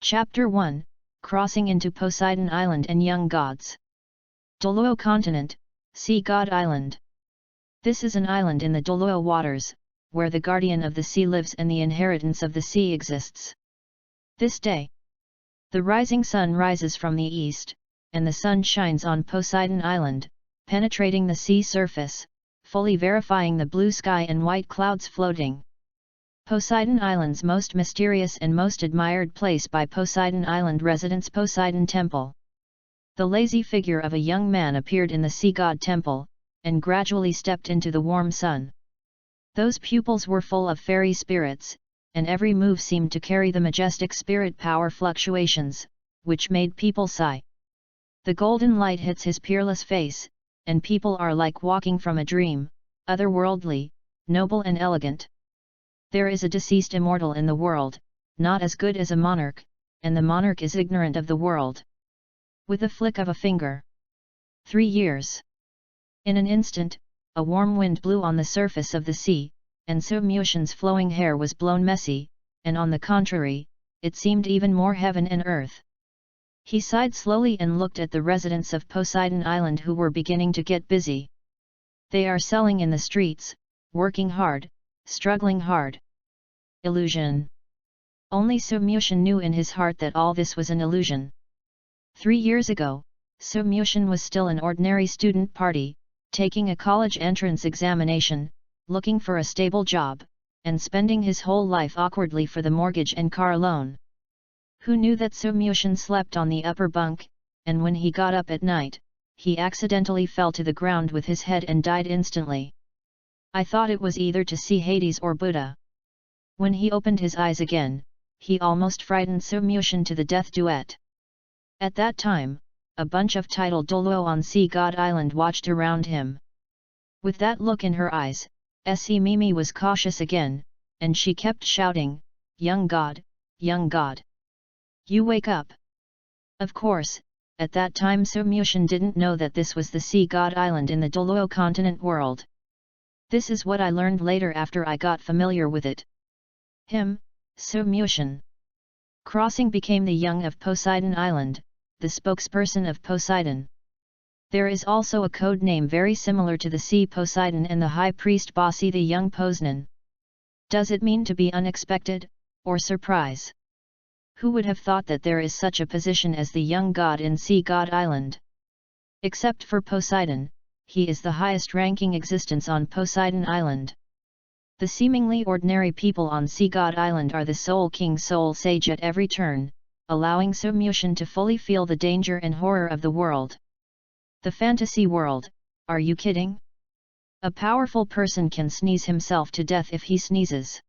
Chapter 1, Crossing into Poseidon Island and Young Gods. Douluo Continent, Sea God Island. This is an island in the Douluo waters, where the guardian of the sea lives and the inheritance of the sea exists. This day, the rising sun rises from the east, and the sun shines on Poseidon Island, penetrating the sea surface, fully verifying the blue sky and white clouds floating. Poseidon Island's most mysterious and most admired place by Poseidon Island residents, Poseidon Temple. The lazy figure of a young man appeared in the sea god temple, and gradually stepped into the warm sun. Those pupils were full of fairy spirits, and every move seemed to carry the majestic spirit power fluctuations, which made people sigh. The golden light hits his peerless face, and people are like walking from a dream, otherworldly, noble and elegant. There is a deceased immortal in the world, not as good as a monarch, and the monarch is ignorant of the world. With a flick of a finger. 3 years. In an instant, a warm wind blew on the surface of the sea, and Sumyushin's flowing hair was blown messy, and on the contrary, it seemed even more heaven and earth. He sighed slowly and looked at the residents of Poseidon Island who were beginning to get busy. They are selling in the streets, working hard, struggling hard. Illusion. Only Sumyushin knew in his heart that all this was an illusion. 3 years ago, Sumyushin was still an ordinary student party, taking a college entrance examination, looking for a stable job, and spending his whole life awkwardly for the mortgage and car loan. Who knew that Sumyushin slept on the upper bunk, and when he got up at night, he accidentally fell to the ground with his head and died instantly. I thought it was either to see Hades or Buddha. When he opened his eyes again, he almost frightened Sumyushin to the death duet. At that time, a bunch of titled Douluo on Sea God Island watched around him. With that look in her eyes, S.E. Mimi was cautious again, and she kept shouting, "Young God, young God! You wake up!" Of course, at that time Sumyushin didn't know that this was the Sea God Island in the Douluo continent world. This is what I learned later after I got familiar with it. Him, Sumyushin. Crossing became the young of Poseidon Island, the spokesperson of Poseidon. There is also a code name very similar to the sea Poseidon and the high priest Bossi the young Posnan. Does it mean to be unexpected, or surprise? Who would have thought that there is such a position as the young god in Sea God Island? Except for Poseidon, he is the highest ranking existence on Poseidon Island. The seemingly ordinary people on Sea God Island are the Soul King Soul Sage at every turn, allowing Sumyushin to fully feel the danger and horror of the world. The fantasy world, are you kidding? A powerful person can sneeze himself to death if he sneezes.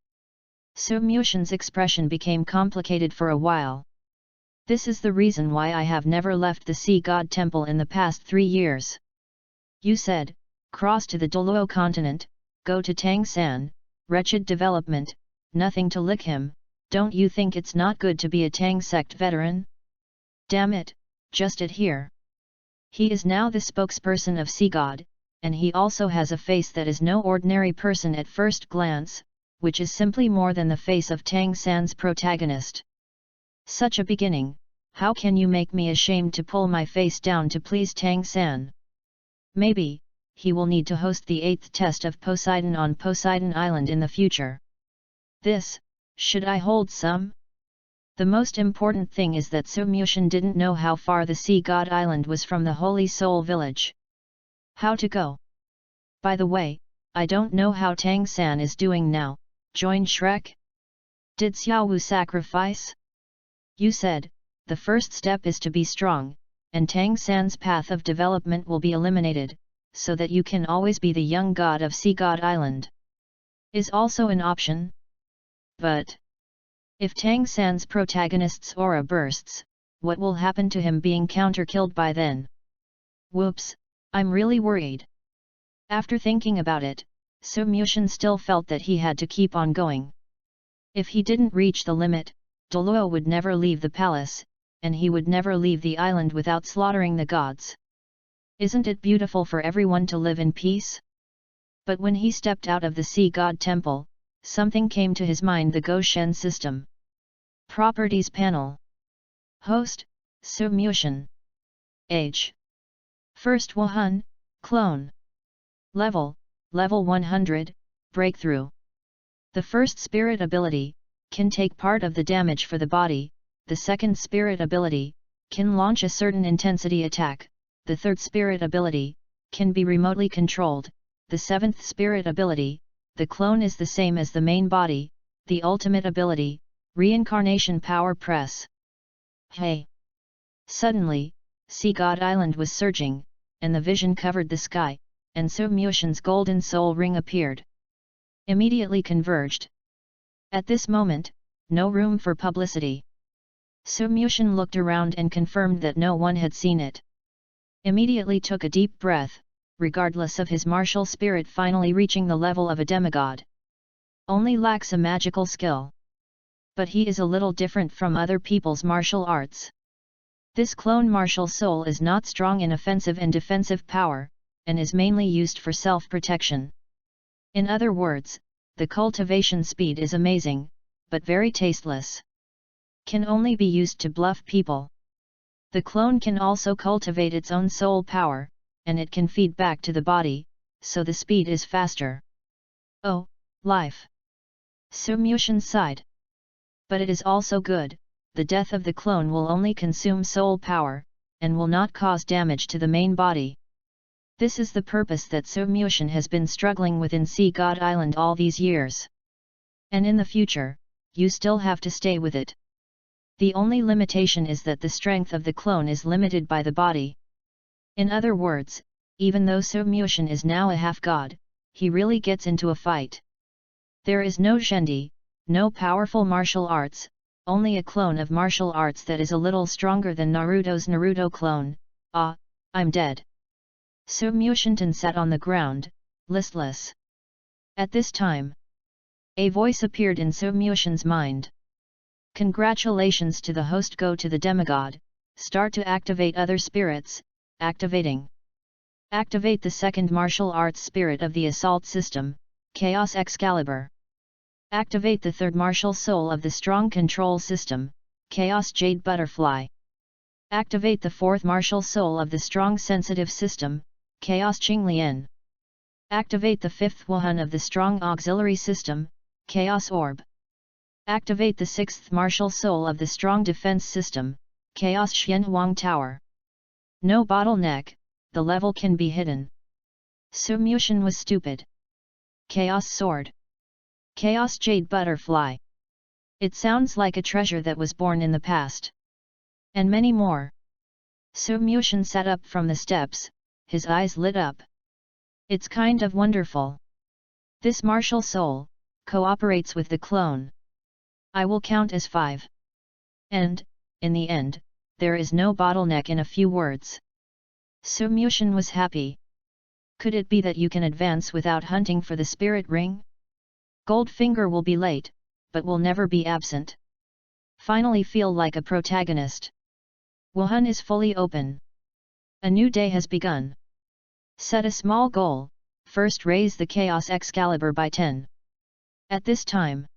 Sumyushin's expression became complicated for a while. This is the reason why I have never left the Sea God Temple in the past 3 years. You said, cross to the Douluo continent, go to Tang-san, wretched development, nothing to lick him. Don't you think it's not good to be a Tang sect veteran? Damn it, just it here. He is now the spokesperson of Sea God, and he also has a face that is no ordinary person at first glance, which is simply more than the face of Tang-san's protagonist. Such a beginning, how can you make me ashamed to pull my face down to please Tang-san? Maybe, he will need to host the 8th test of Poseidon on Poseidon Island in the future. This, should I hold some? The most important thing is that Sumyushin didn't know how far the Sea God Island was from the Holy Soul Village. How to go? By the way, I don't know how Tang-san is doing now. Join Shrek? Did Xiaowu sacrifice? You said, the first step is to be strong, and Tang-san's path of development will be eliminated, so that you can always be the young god of Sea God Island. Is also an option. But if Tang-san's protagonist's aura bursts, what will happen to him being counter-killed by then? Whoops, I'm really worried. After thinking about it, Sumyushin still felt that he had to keep on going. If he didn't reach the limit, Douluo would never leave the palace, and he would never leave the island without slaughtering the gods. Isn't it beautiful for everyone to live in peace? But when he stepped out of the Sea God Temple, something came to his mind: the Go Shen system. Properties panel. Host, Su Muxian. Age. First Wuhan, Clone. Level, Level 100, Breakthrough. The first spirit ability can take part of the damage for the body, the second spirit ability can launch a certain intensity attack, the third spirit ability can be remotely controlled, the seventh spirit ability, the clone is the same as the main body, the ultimate ability, reincarnation power press. Hey! Suddenly, Sea God Island was surging, and the vision covered the sky, and Su Muxian's golden soul ring appeared. Immediately converged. At this moment, no room for publicity. Su Muxian looked around and confirmed that no one had seen it. Immediately took a deep breath, regardless of his martial spirit finally reaching the level of a demigod. Only lacks a magical skill. But he is a little different from other people's martial arts. This clone martial soul is not strong in offensive and defensive power, and is mainly used for self-protection. In other words, the cultivation speed is amazing, but very tasteless. Can only be used to bluff people. The clone can also cultivate its own soul power, and it can feed back to the body, so the speed is faster. Oh, life! Su Muxian sighed. But it is also good, the death of the clone will only consume soul power, and will not cause damage to the main body. This is the purpose that Su Muxian has been struggling with in Sea God Island all these years. And in the future, you still have to stay with it. The only limitation is that the strength of the clone is limited by the body. In other words, even though Su Muxian is now a half-god, he really gets into a fight. There is no Zhendi, no powerful martial arts, only a clone of martial arts that is a little stronger than Naruto's Naruto clone. Ah, I'm dead. Su Muxian sat on the ground, listless. At this time, a voice appeared in Su Muxian's mind. Congratulations to the host. Go to the demigod, start to activate other spirits, activating. Activate the second martial arts spirit of the assault system, Chaos Excalibur. Activate the third martial soul of the strong control system, Chaos Jade Butterfly. Activate the fourth martial soul of the strong sensitive system, Chaos Qinglian. Activate the fifth Wuhan of the strong auxiliary system, Chaos Orb. Activate the sixth martial soul of the strong defense system, Chaos Xianhuang Tower. No bottleneck, the level can be hidden. Su Muxian was stupid. Chaos Sword. Chaos Jade Butterfly. It sounds like a treasure that was born in the past. And many more. Su Muxian sat up from the steps, his eyes lit up. It's kind of wonderful. This martial soul cooperates with the clone. I will count as 5. And, in the end, there is no bottleneck. In a few words. Su Muxian was happy. Could it be that you can advance without hunting for the spirit ring? Goldfinger will be late, but will never be absent. Finally feel like a protagonist. Wuhan is fully open. A new day has begun. Set a small goal, first raise the Chaos Excalibur by 10. At this time,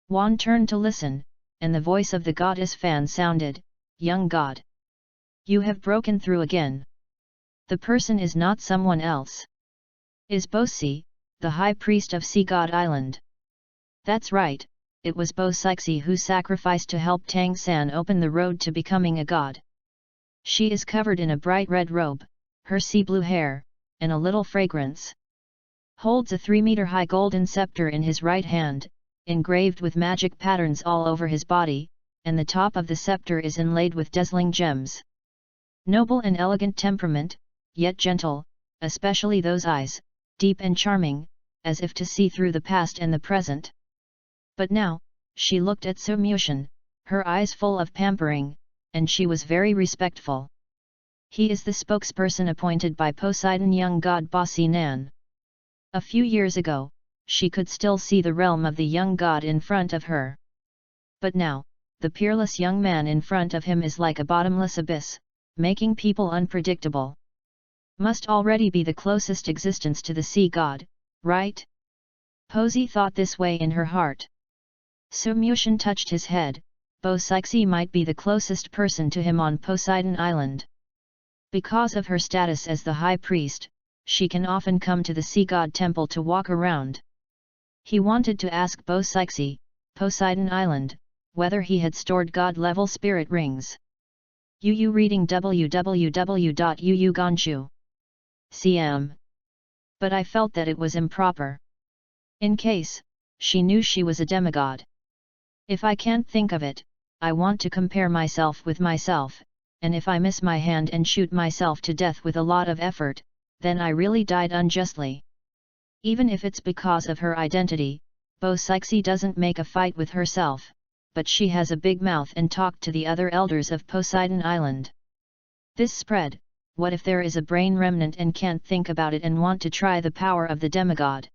Wan turned to listen, and the voice of the goddess Fan sounded, "Young god. You have broken through again. The person is not someone else. Is Bosi, the high priest of Sea God Island." That's right, it was Bo Sixi who sacrificed to help Tang San open the road to becoming a god. She is covered in a bright red robe, her sea blue hair, and a little fragrance. Holds a 3-meter-high golden scepter in his right hand, engraved with magic patterns all over his body, and the top of the scepter is inlaid with dazzling gems. Noble and elegant temperament, yet gentle, especially those eyes, deep and charming, as if to see through the past and the present. But now, she looked at Su Muxian, her eyes full of pampering, and she was very respectful. He is the spokesperson appointed by Poseidon young god Bosi Nan. A few years ago, she could still see the realm of the young god in front of her. But now, the peerless young man in front of him is like a bottomless abyss, making people unpredictable. Must already be the closest existence to the sea god, right? Posey thought this way in her heart. Su Muxian touched his head, Bo-Sixi might be the closest person to him on Poseidon Island. Because of her status as the high priest, she can often come to the sea god temple to walk around. He wanted to ask Bo-Sixi, Poseidon Island, whether he had stored god-level spirit rings. Yu reading www.yuugonshu.cm. But I felt that it was improper. In case, she knew she was a demigod. If I can't think of it, I want to compare myself with myself, and if I miss my hand and shoot myself to death with a lot of effort, then I really died unjustly. Even if it's because of her identity, Bo-Sixi doesn't make a fight with herself, but she has a big mouth and talked to the other elders of Poseidon Island. This spread, what if there is a brain remnant and can't think about it and want to try the power of the demigod?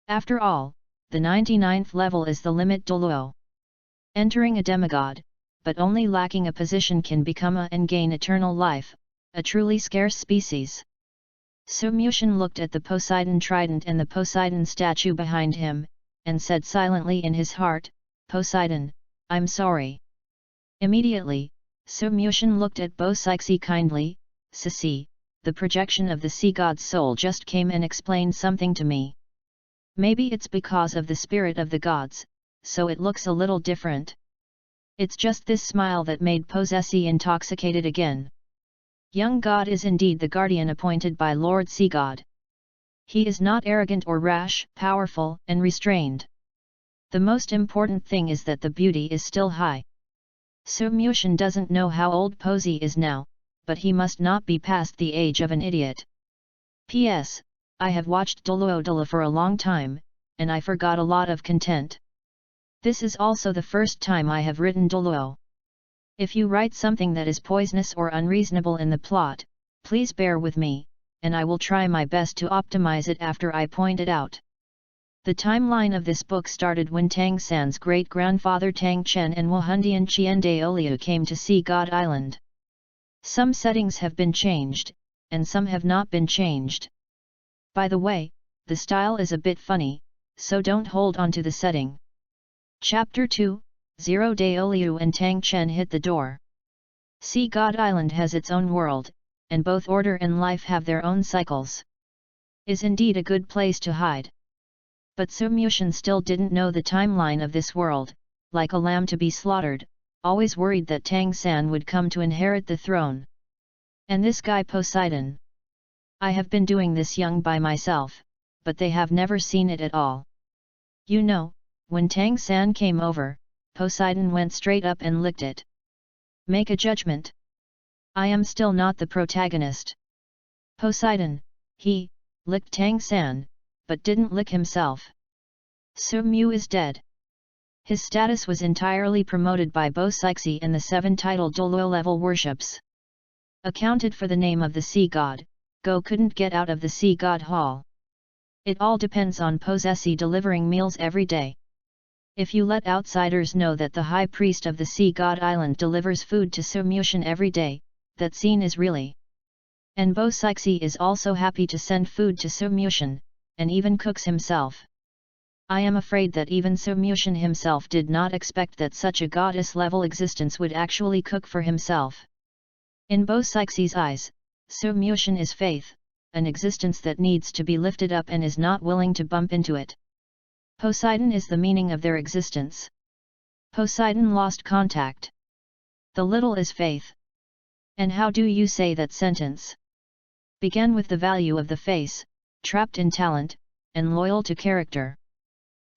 After all, the 99th level is the limit. Douluo. Entering a demigod, but only lacking a position can become a and gain eternal life, a truly scarce species. Sumyushin looked at the Poseidon trident and the Poseidon statue behind him, and said silently in his heart, "Poseidon, I'm sorry." Immediately, Sumyushin looked at Bo-Sixi kindly. "Sissy, the projection of the sea god's soul just came and explained something to me. Maybe it's because of the spirit of the gods, so it looks a little different." It's just this smile that made Bo-Sixi intoxicated again. Young god is indeed the guardian appointed by Lord Sea God. He is not arrogant or rash, powerful and restrained. The most important thing is that the beauty is still high. Sumyushin doesn't know how old Posey is now, but he must not be past the age of an idiot. P.S. I have watched Douluo Go for a long time, and I forgot a lot of content. This is also the first time I have written Douluo. If you write something that is poisonous or unreasonable in the plot, please bear with me, and I will try my best to optimize it after I point it out. The timeline of this book started when Tang San's great-grandfather Tang Chen and Wahundian Qian Daoliu came to Sea God Island. Some settings have been changed, and some have not been changed. By the way, the style is a bit funny, so don't hold on to the setting. Chapter 2, 0 Daoliu and Tang Chen hit the door. Sea God Island has its own world, and both order and life have their own cycles. Is indeed a good place to hide. But Sumyushin still didn't know the timeline of this world, like a lamb to be slaughtered, always worried that Tang San would come to inherit the throne. And this guy Poseidon. I have been doing this young by myself, but they have never seen it at all. You know, when Tang San came over, Poseidon went straight up and licked it. Make a judgment. I am still not the protagonist. Poseidon, he, licked Tang San, but didn't lick himself. Sumyu is dead. His status was entirely promoted by Bo-Sixi and the 7 titled Douluo level worships. Accounted for the name of the sea god, Go couldn't get out of the sea god hall. It all depends on Bo-Sixi delivering meals every day. If you let outsiders know that the high priest of the sea god island delivers food to Sumyushin every day, that scene is really. And Bo-Sixi is also happy to send food to Sumyushin, and even cooks himself. I am afraid that even Sumyushin himself did not expect that such a goddess-level existence would actually cook for himself. In Bo-Sixi's eyes, Sumyushin is faith, an existence that needs to be lifted up and is not willing to bump into it. Poseidon is the meaning of their existence. Poseidon lost contact. The little is faith. And how do you say that sentence? Began with the value of the face, trapped in talent, and loyal to character.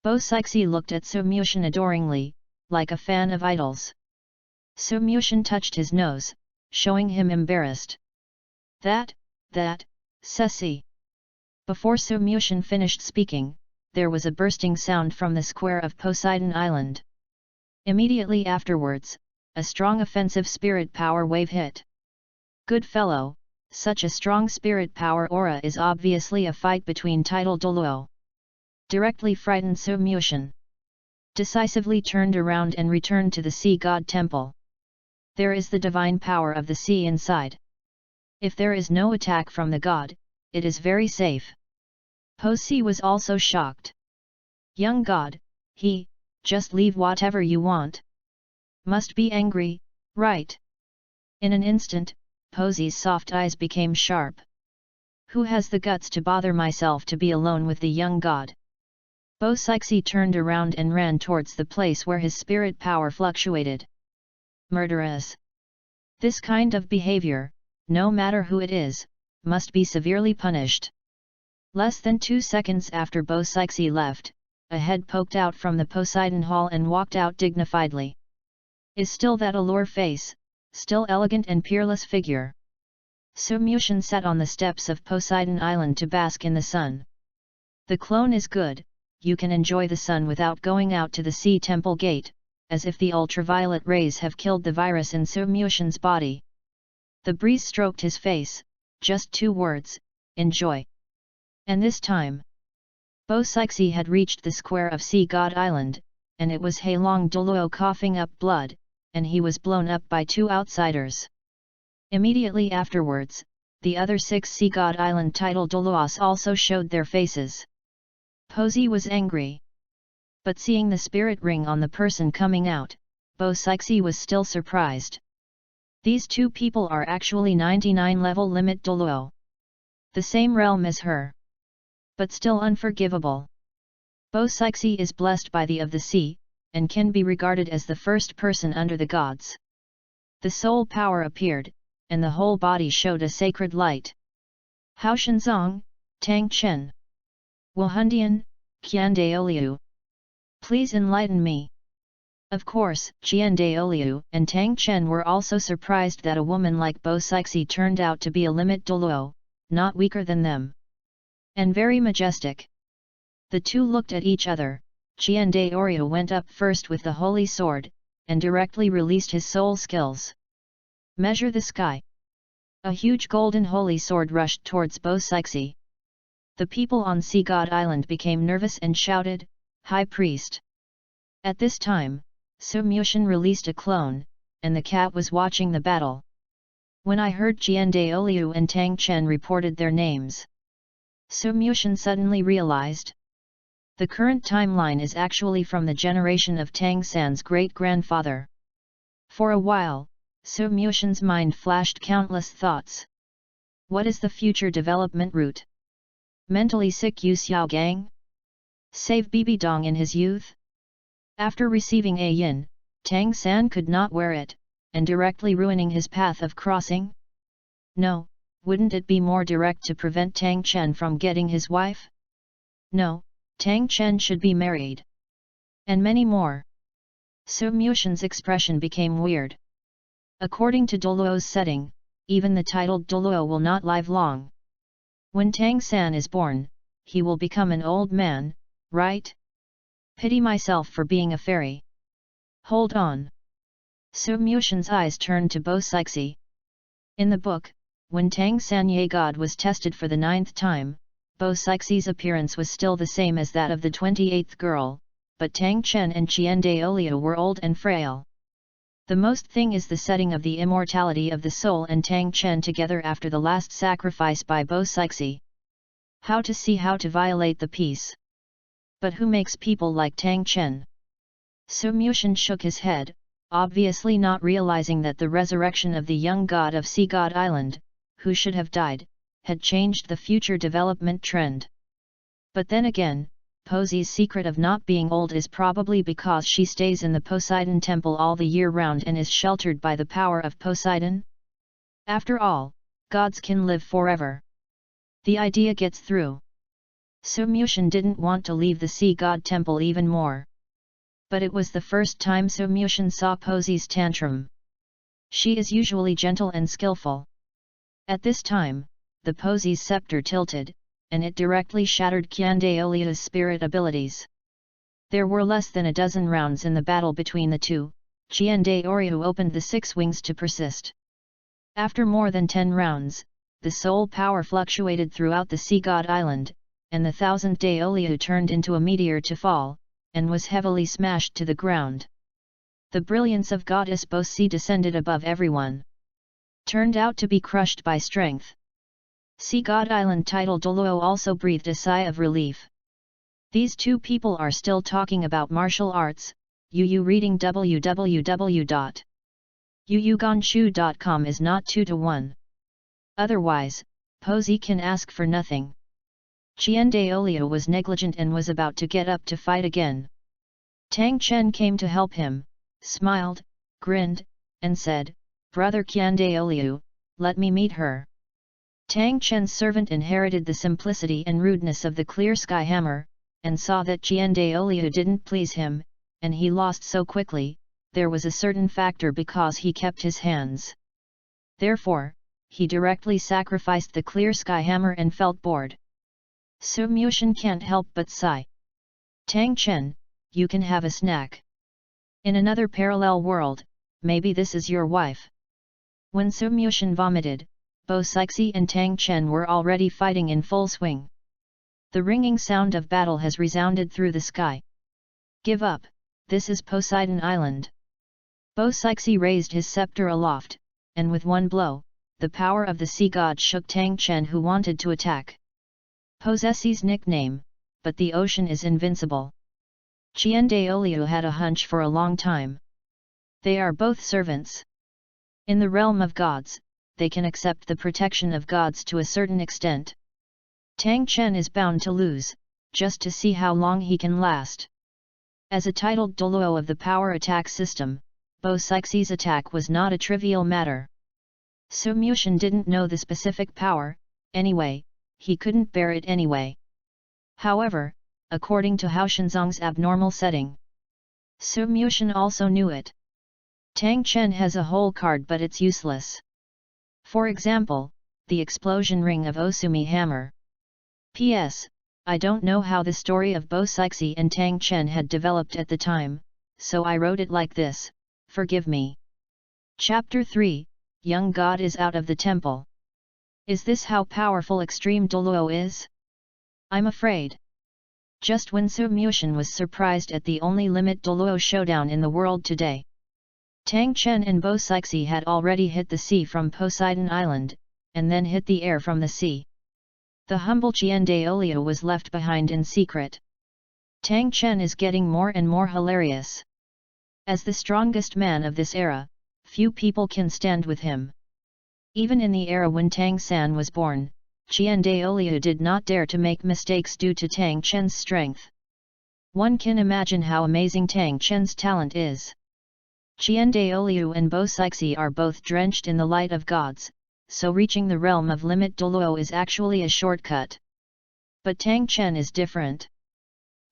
Bo-Sixi looked at Sumyushin adoringly, like a fan of idols. Sumyushin touched his nose, showing him embarrassed. That, Ceci. Before Sumyushin finished speaking, there was a bursting sound from the square of Poseidon Island. Immediately afterwards, a strong offensive spirit power wave hit. Good fellow, such a strong spirit power aura is obviously a fight between title Douluo. Directly frightened Sumyushin. Decisively turned around and returned to the sea god temple. There is the divine power of the sea inside. If there is no attack from the god, it is very safe. Posey was also shocked. Young god, just leave whatever you want. Must be angry, right? In an instant, Posey's soft eyes became sharp. Who has the guts to bother myself to be alone with the young god? Bo-Sixi turned around and ran towards the place where his spirit power fluctuated. Murderous! This kind of behavior, no matter who it is, must be severely punished. Less than 2 seconds after Bo-Sixi left, a head poked out from the Poseidon Hall and walked out dignifiedly. Is still that allure face, still elegant and peerless figure. Su Mushin sat on the steps of Poseidon Island to bask in the sun. The clone is good, you can enjoy the sun without going out to the sea temple gate, as if the ultraviolet rays have killed the virus in Su Mushin's body. The breeze stroked his face, just 2 words, enjoy. And this time, Bo-Sixi had reached the square of Sea God Island, and it was Heilong Douluo coughing up blood, and he was blown up by 2 outsiders. Immediately afterwards, the other 6 Sea God Island title Douluos also showed their faces. Posey was angry. But seeing the spirit ring on the person coming out, Bo-Sixi was still surprised. These 2 people are actually 99 level limit Douluo. The same realm as her. But still unforgivable. Bo-Sixi is blessed by the of the sea, and can be regarded as the first person under the gods. The soul power appeared, and the whole body showed a sacred light. Hao Shenzong, Tang Chen. Wahundian, Qian Daoliu. Please enlighten me. Of course, Qian Daoliu and Tang Chen were also surprised that a woman like Bo-Sixi turned out to be a limit Douluo, not weaker than them. And very majestic. The 2 looked at each other. Qian Daoliu went up first with the holy sword, and directly released his soul skills. Measure the sky. A huge golden holy sword rushed towards Bo-Sixi. The people on Sea God Island became nervous and shouted, High Priest! At this time, Su Mushin released a clone, and the cat was watching the battle. When I heard Qian Daoliu and Tang Chen reported their names, Su Mushin suddenly realized. The current timeline is actually from the generation of Tang San's great-grandfather. For a while, Su Mushin's mind flashed countless thoughts. What is the future development route? Mentally sick Yu Xiao Gang? Save Bibi Dong in his youth? After receiving a yin, Tang San could not wear it, and directly ruining his path of crossing? No, wouldn't it be more direct to prevent Tang Chen from getting his wife? No, Tang Chen should be married. And many more. Su Mushin's expression became weird. According to Douluo's setting, even the titled Douluo will not live long. When Tang San is born, he will become an old man, right? Pity myself for being a fairy. Hold on. Su Mushin's eyes turned to Bo-Sixi. In the book, when Tang San Ye God was tested for the 9th time, Bo-Sixi's appearance was still the same as that of the 28th girl, but Tang Chen and Qian Daoliu were old and frail. The most thing is the setting of the immortality of the soul and Tang Chen together after the last sacrifice by Bo-Sixi. How to see how to violate the peace. But who makes people like Tang Chen? Su Mushin shook his head, obviously not realizing that the resurrection of the young god of Sea God Island, who should have died, had changed the future development trend. But then again, Posey's secret of not being old is probably because she stays in the Poseidon temple all the year round and is sheltered by the power of Poseidon. After all, gods can live forever. The idea gets through. Su Mushin didn't want to leave the sea god temple even more. But it was the first time Su Mushin saw Posey's tantrum. She is usually gentle and skillful. At this time, the Posey's scepter tilted, and it directly shattered Qian Daoliu's spirit abilities. There were less than a dozen rounds in the battle between the two. Qian Daoliu opened the 6 wings to persist. After more than 10 rounds, the soul power fluctuated throughout the Sea God Island, and the 1000th Daoliu turned into a meteor to fall, and was heavily smashed to the ground. The brilliance of Goddess Bo-Si descended above everyone. Turned out to be crushed by strength. Sea God Island title Douluo also breathed a sigh of relief. These 2 people are still talking about martial arts, Yu reading www.yuyugonshu.com is not 2-to-1. Otherwise, Posey can ask for nothing. Qiandaolio was negligent and was about to get up to fight again. Tang Chen came to help him, smiled, grinned, and said, "Brother Qiandaolio, let me meet her." Tang Chen's servant inherited the simplicity and rudeness of the clear sky hammer, and saw that Qiandaolio didn't please him, and he lost so quickly. There was a certain factor because he kept his hands. Therefore, he directly sacrificed the clear sky hammer and felt bored. Su Muxian can't help but sigh. "Tang Chen, you can have a snack. In another parallel world, maybe this is your wife." When Su Muxian vomited, Bo Sixi and Tang Chen were already fighting in full swing. The ringing sound of battle has resounded through the sky. "Give up, this is Poseidon Island." Bo Sixi raised his scepter aloft, and with one blow, the power of the sea god shook Tang Chen, who wanted to attack. Posesi's nickname, but the ocean is invincible. Qiandaolio had a hunch for a long time. They are both servants. In the realm of gods, they can accept the protection of gods to a certain extent. Tang Chen is bound to lose, just to see how long he can last. As a titled Douluo of the power attack system, Bo Sixi's attack was not a trivial matter. Su Muxian didn't know the specific power, anyway, he couldn't bear it anyway. However, according to Hao Shenzong's abnormal setting, Su Muxian also knew it. Tang Chen has a whole card, but it's useless. For example, the explosion ring of Osumi hammer. P.S. I don't know how the story of Bo Sixi and Tang Chen had developed at the time, so I wrote it like this, forgive me. Chapter 3, Young God is out of the temple. Is this how powerful Extreme Douluo is? I'm afraid. Just when Su Muxian was surprised at the only limit Douluo showdown in the world today, Tang Chen and Bo Sixi had already hit the sea from Poseidon Island, and then hit the air from the sea. The humble Qiandaolio was left behind in secret. Tang Chen is getting more and more hilarious. As the strongest man of this era, few people can stand with him. Even in the era when Tang San was born, Qiandaolio did not dare to make mistakes due to Tang Chen's strength. One can imagine how amazing Tang Chen's talent is. Qiandaolio and Bo Sixi are both drenched in the light of gods, so reaching the realm of limit Douluo is actually a shortcut. But Tang Chen is different.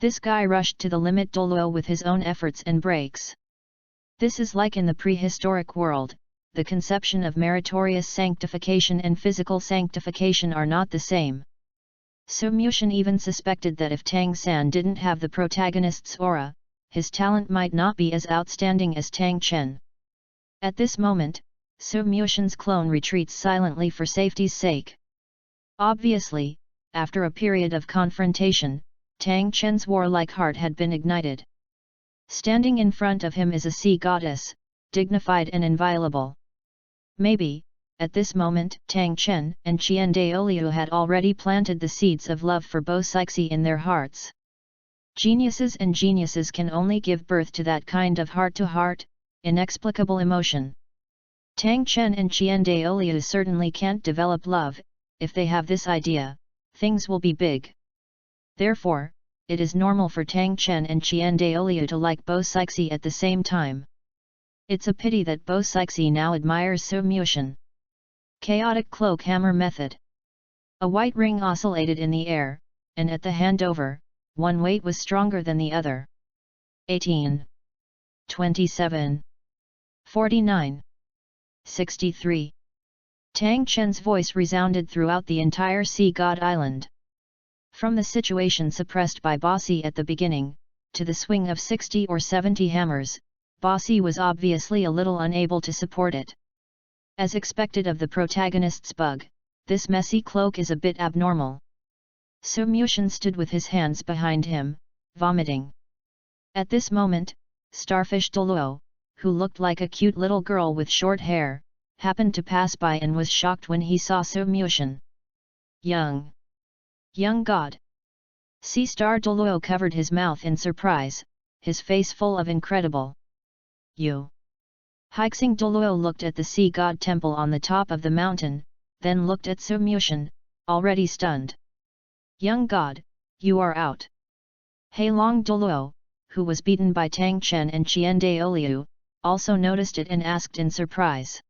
This guy rushed to the limit Douluo with his own efforts and breaks. This is like in the prehistoric world, the conception of meritorious sanctification and physical sanctification are not the same. Su Muxian even suspected that if Tang San didn't have the protagonist's aura, his talent might not be as outstanding as Tang Chen. At this moment, Su Muxian's clone retreats silently for safety's sake. Obviously, after a period of confrontation, Tang Chen's warlike heart had been ignited. Standing in front of him is a sea goddess, dignified and inviolable. Maybe, at this moment, Tang Chen and Qiandaolio had already planted the seeds of love for Bo Sixi in their hearts. Geniuses and geniuses can only give birth to that kind of heart-to-heart, inexplicable emotion. Tang Chen and Qiandaolio certainly can't develop love. If they have this idea, things will be big. Therefore, it is normal for Tang Chen and Qiandaolio to like Bo Sixi at the same time. It's a pity that Bo Sixi now admires Su Muxian. Chaotic cloak hammer method. A white ring oscillated in the air, and at the handover, one weight was stronger than the other. 18. 27. 49. 63. Tang Chen's voice resounded throughout the entire Sea God Island. From the situation suppressed by Bossy at the beginning, to the swing of 60 or 70 hammers, Bossy was obviously a little unable to support it. As expected of the protagonist's bug, this messy cloak is a bit abnormal. Su Muxian stood with his hands behind him, vomiting. At this moment, Starfish Douluo, who looked like a cute little girl with short hair, happened to pass by and was shocked when he saw Su Muxian. Young God! Sea Star Douluo covered his mouth in surprise, his face full of incredible you. Hixing Douluo looked at the sea god temple on the top of the mountain, then looked at Su Mushan, already stunned. Young god, you are out. Heilong Douluo, who was beaten by Tang Chen and Qian Daoliu, also noticed it and asked in surprise.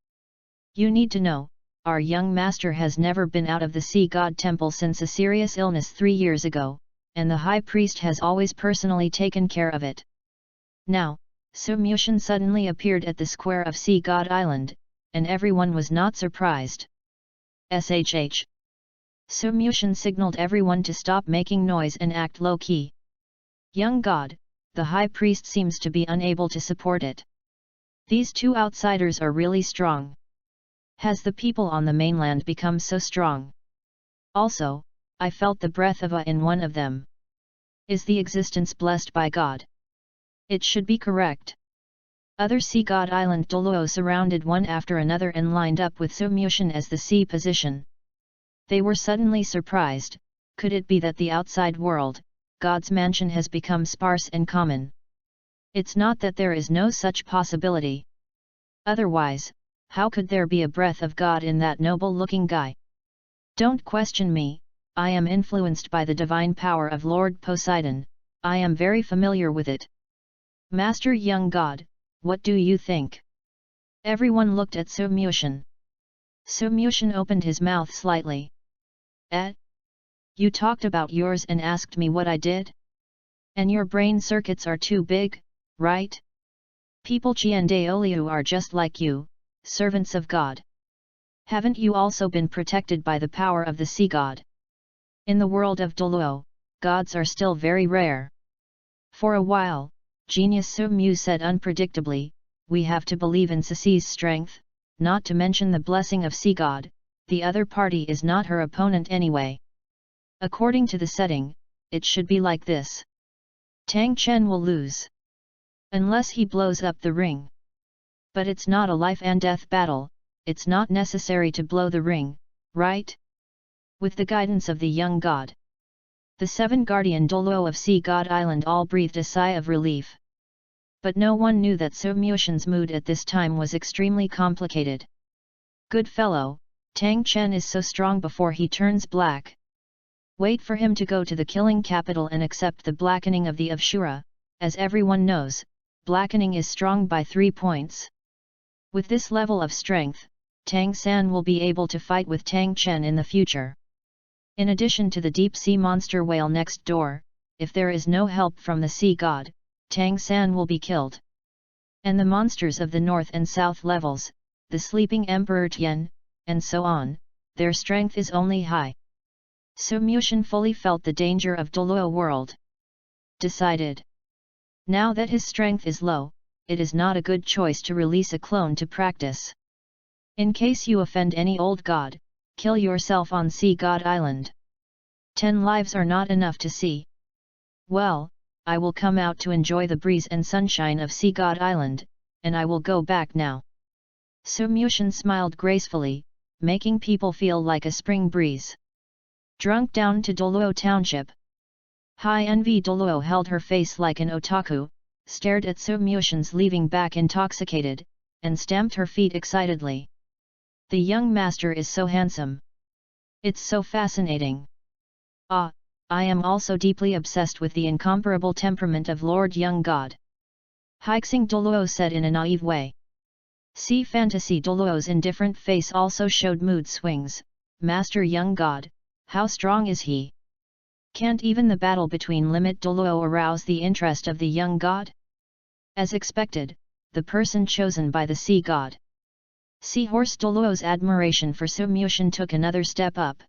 You need to know, our young master has never been out of the sea god temple since a serious illness 3 years ago, and the high priest has always personally taken care of it. Now, Su Mushan suddenly appeared at the square of Sea God Island, and everyone was not surprised. SHH. Su Mushan signaled everyone to stop making noise and act low-key. Young god, the high priest seems to be unable to support it. These two outsiders are really strong. Has the people on the mainland become so strong? Also, I felt the breath of a in one of them. Is the existence blessed by God? It should be correct. Other Sea God Island Douluo surrounded one after another and lined up with Su Mushan as the sea position. They were suddenly surprised. Could it be that the outside world, God's mansion, has become sparse and common? It's not that there is no such possibility. Otherwise, how could there be a breath of God in that noble-looking guy? Don't question me, I am influenced by the divine power of Lord Poseidon, I am very familiar with it. Master young god, what do you think? Everyone looked at Su Mushan. Su Mushan opened his mouth slightly. You talked about yours and asked me what I did? And your brain circuits are too big, right? People Qian Daoliu are just like you, servants of God. Haven't you also been protected by the power of the sea god? In the world of Douluo, gods are still very rare. For a while, Genius Su Mu said unpredictably, we have to believe in Ceci's strength, not to mention the blessing of sea god, the other party is not her opponent anyway. According to the setting, it should be like this. Tang Chen will lose. Unless he blows up the ring. But it's not a life and death battle, it's not necessary to blow the ring, right? With the guidance of the young god. The 7 guardian Douluo of Sea God Island all breathed a sigh of relief. But no one knew that Su Mushan's mood at this time was extremely complicated. Good fellow, Tang Chen is so strong before he turns black. Wait for him to go to the killing capital and accept the blackening of the Avshura, as everyone knows, blackening is strong by 3 points. With this level of strength, Tang San will be able to fight with Tang Chen in the future. In addition to the deep-sea monster whale next door, if there is no help from the sea god, Tang San will be killed. And the monsters of the north and south levels, the sleeping Emperor Tian, and so on, their strength is only high. Su Mushan fully felt the danger of Douluo world. Decided. Now that his strength is low, it is not a good choice to release a clone to practice. In case you offend any old god, kill yourself on Sea God Island. 10 lives are not enough to see. Well, I will come out to enjoy the breeze and sunshine of Sea God Island, and I will go back now. Su Mushan smiled gracefully, making people feel like a spring breeze. Drunk down to Douluo Township. High Envy Douluo held her face like an otaku, stared at Su Mushan's leaving back intoxicated, and stamped her feet excitedly. The young master is so handsome. It's so fascinating. Ah, I am also deeply obsessed with the incomparable temperament of Lord Young God. Hixing Douluo said in a naive way. See Fantasy Douluo's indifferent face also showed mood swings. Master Young God, how strong is he? Can't even the battle between Limit Douluo arouse the interest of the young god? As expected, the person chosen by the sea god. Seahorse Douluo's admiration for Su Mushan took another step up.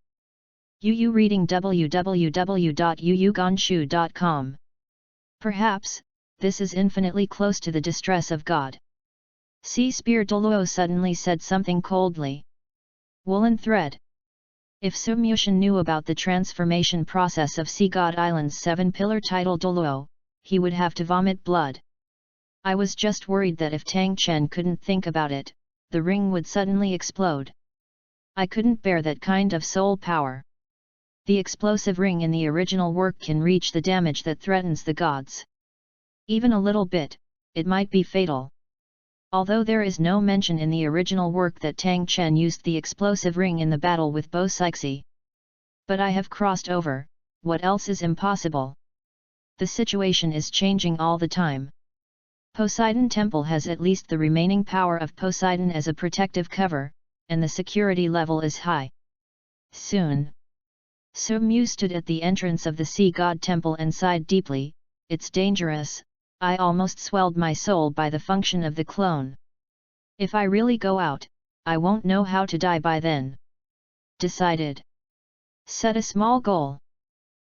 Yu reading www.yuyugonshu.com. Perhaps, this is infinitely close to the distress of God. Sea Spear Douluo suddenly said something coldly. Woolen thread. If Su Mushan knew about the transformation process of Sea God Island's 7-pillar title Douluo, he would have to vomit blood. I was just worried that if Tang Chen couldn't think about it, the ring would suddenly explode. I couldn't bear that kind of soul power. The explosive ring in the original work can reach the damage that threatens the gods. Even a little bit, it might be fatal. Although there is no mention in the original work that Tang Chen used the explosive ring in the battle with Bo Sixi. But I have crossed over, what else is impossible? The situation is changing all the time. Poseidon Temple has at least the remaining power of Poseidon as a protective cover, and the security level is high. Soon. Su-mu stood at the entrance of the sea god temple and sighed deeply. It's dangerous, I almost swelled my soul by the function of the clone. If I really go out, I won't know how to die by then. Decided. Set a small goal.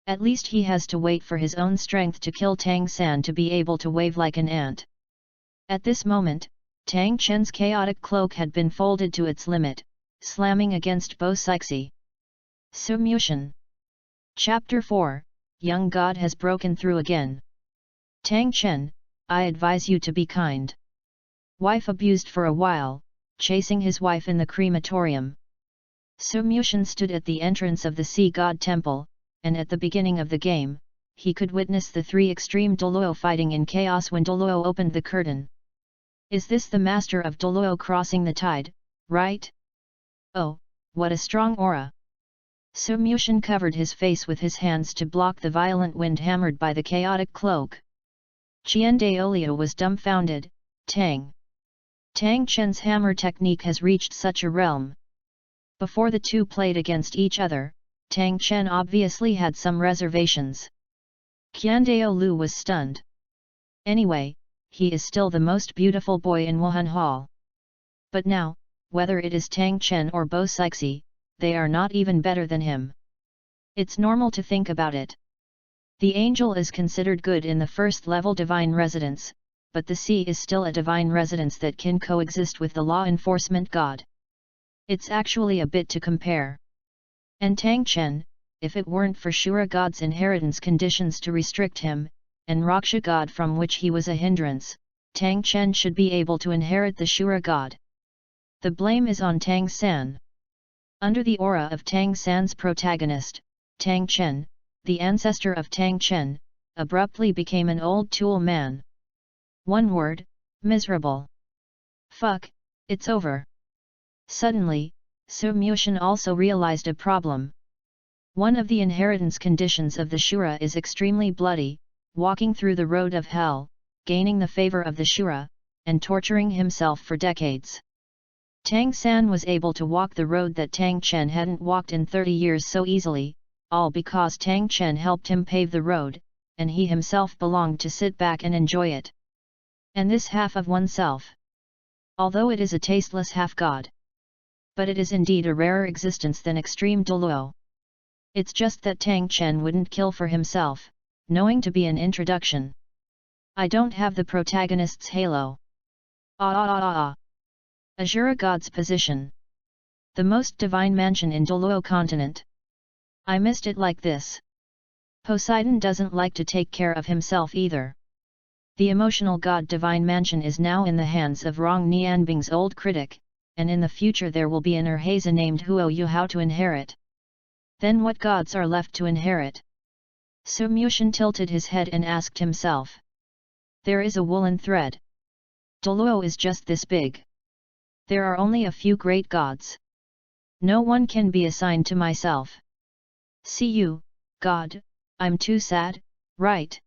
At least he has to wait for his own strength to kill Tang San to be able to wave like an ant. At this moment, Tang Chen's chaotic cloak had been folded to its limit, slamming against Bo Sixi. Submution. Chapter 4, Young God has broken through again. Tang Chen, I advise you to be kind. Wife abused for a while, chasing his wife in the crematorium. Submution stood at the entrance of the sea god temple, and at the beginning of the game, he could witness the three extreme Douluo fighting in chaos when Douluo opened the curtain. Is this the master of Douluo crossing the tide, right? Oh, what a strong aura! Submution covered his face with his hands to block the violent wind hammered by the chaotic cloak. Qian Daolio was dumbfounded. Tang Chen's hammer technique has reached such a realm. Before the two played against each other, Tang Chen obviously had some reservations. Qian Daolu was stunned. Anyway, he is still the most beautiful boy in Wuhan Hall. But now, whether it is Tang Chen or Bo Sixi, they are not even better than him. It's normal to think about it. The angel is considered good in the first-level divine residence, but the sea is still a divine residence that can coexist with the law enforcement god. It's actually a bit to compare. And Tang Chen, if it weren't for Shura god's inheritance conditions to restrict him, and Raksha god from which he was a hindrance, Tang Chen should be able to inherit the Shura god. The blame is on Tang San. Under the aura of Tang San's protagonist, Tang Chen, the ancestor of Tang Chen, abruptly became an old tool man. One word, miserable. Fuck, it's over. Suddenly, Submution also realized a problem. One of the inheritance conditions of the Shura is extremely bloody, walking through the road of hell, gaining the favor of the Shura, and torturing himself for decades. Tang San was able to walk the road that Tang Chen hadn't walked in 30 years so easily, all because Tang Chen helped him pave the road, and he himself belonged to sit back and enjoy it. And this half of oneself. Although it is a tasteless half-god. But it is indeed a rarer existence than extreme Douluo. It's just that Tang Chen wouldn't kill for himself, knowing to be an introduction. I don't have the protagonist's halo. Azura God's position. The most divine mansion in Douluo continent. I missed it like this. Poseidon doesn't like to take care of himself either. The emotional god divine mansion is now in the hands of Rong Nianbing's old critic, and in the future there will be an Urheza named Huo Yuhao to inherit. Then what gods are left to inherit? Submution tilted his head and asked himself. There is a woolen thread. Douluo is just this big. There are only a few great gods. No one can be assigned to myself. See you, God, I'm too sad, right?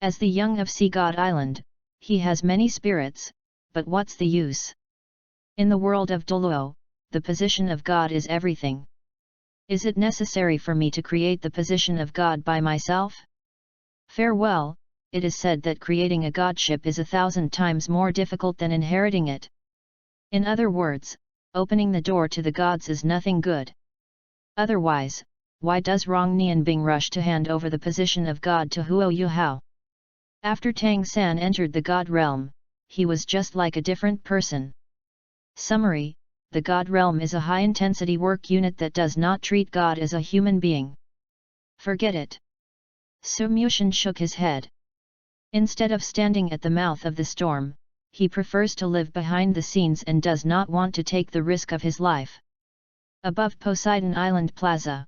As the young of Sea God Island, he has many spirits, but what's the use? In the world of Douluo, the position of God is everything. Is it necessary for me to create the position of God by myself? Farewell, it is said that creating a godship is 1,000 times more difficult than inheriting it. In other words, opening the door to the gods is nothing good. Otherwise, why does Rong Nianbing rush to hand over the position of God to Huo Yuhao? After Tang San entered the God realm, he was just like a different person. Summary: the God realm is a high-intensity work unit that does not treat God as a human being. Forget it. Submution shook his head. Instead of standing at the mouth of the storm, he prefers to live behind the scenes and does not want to take the risk of his life. Above Poseidon Island Plaza,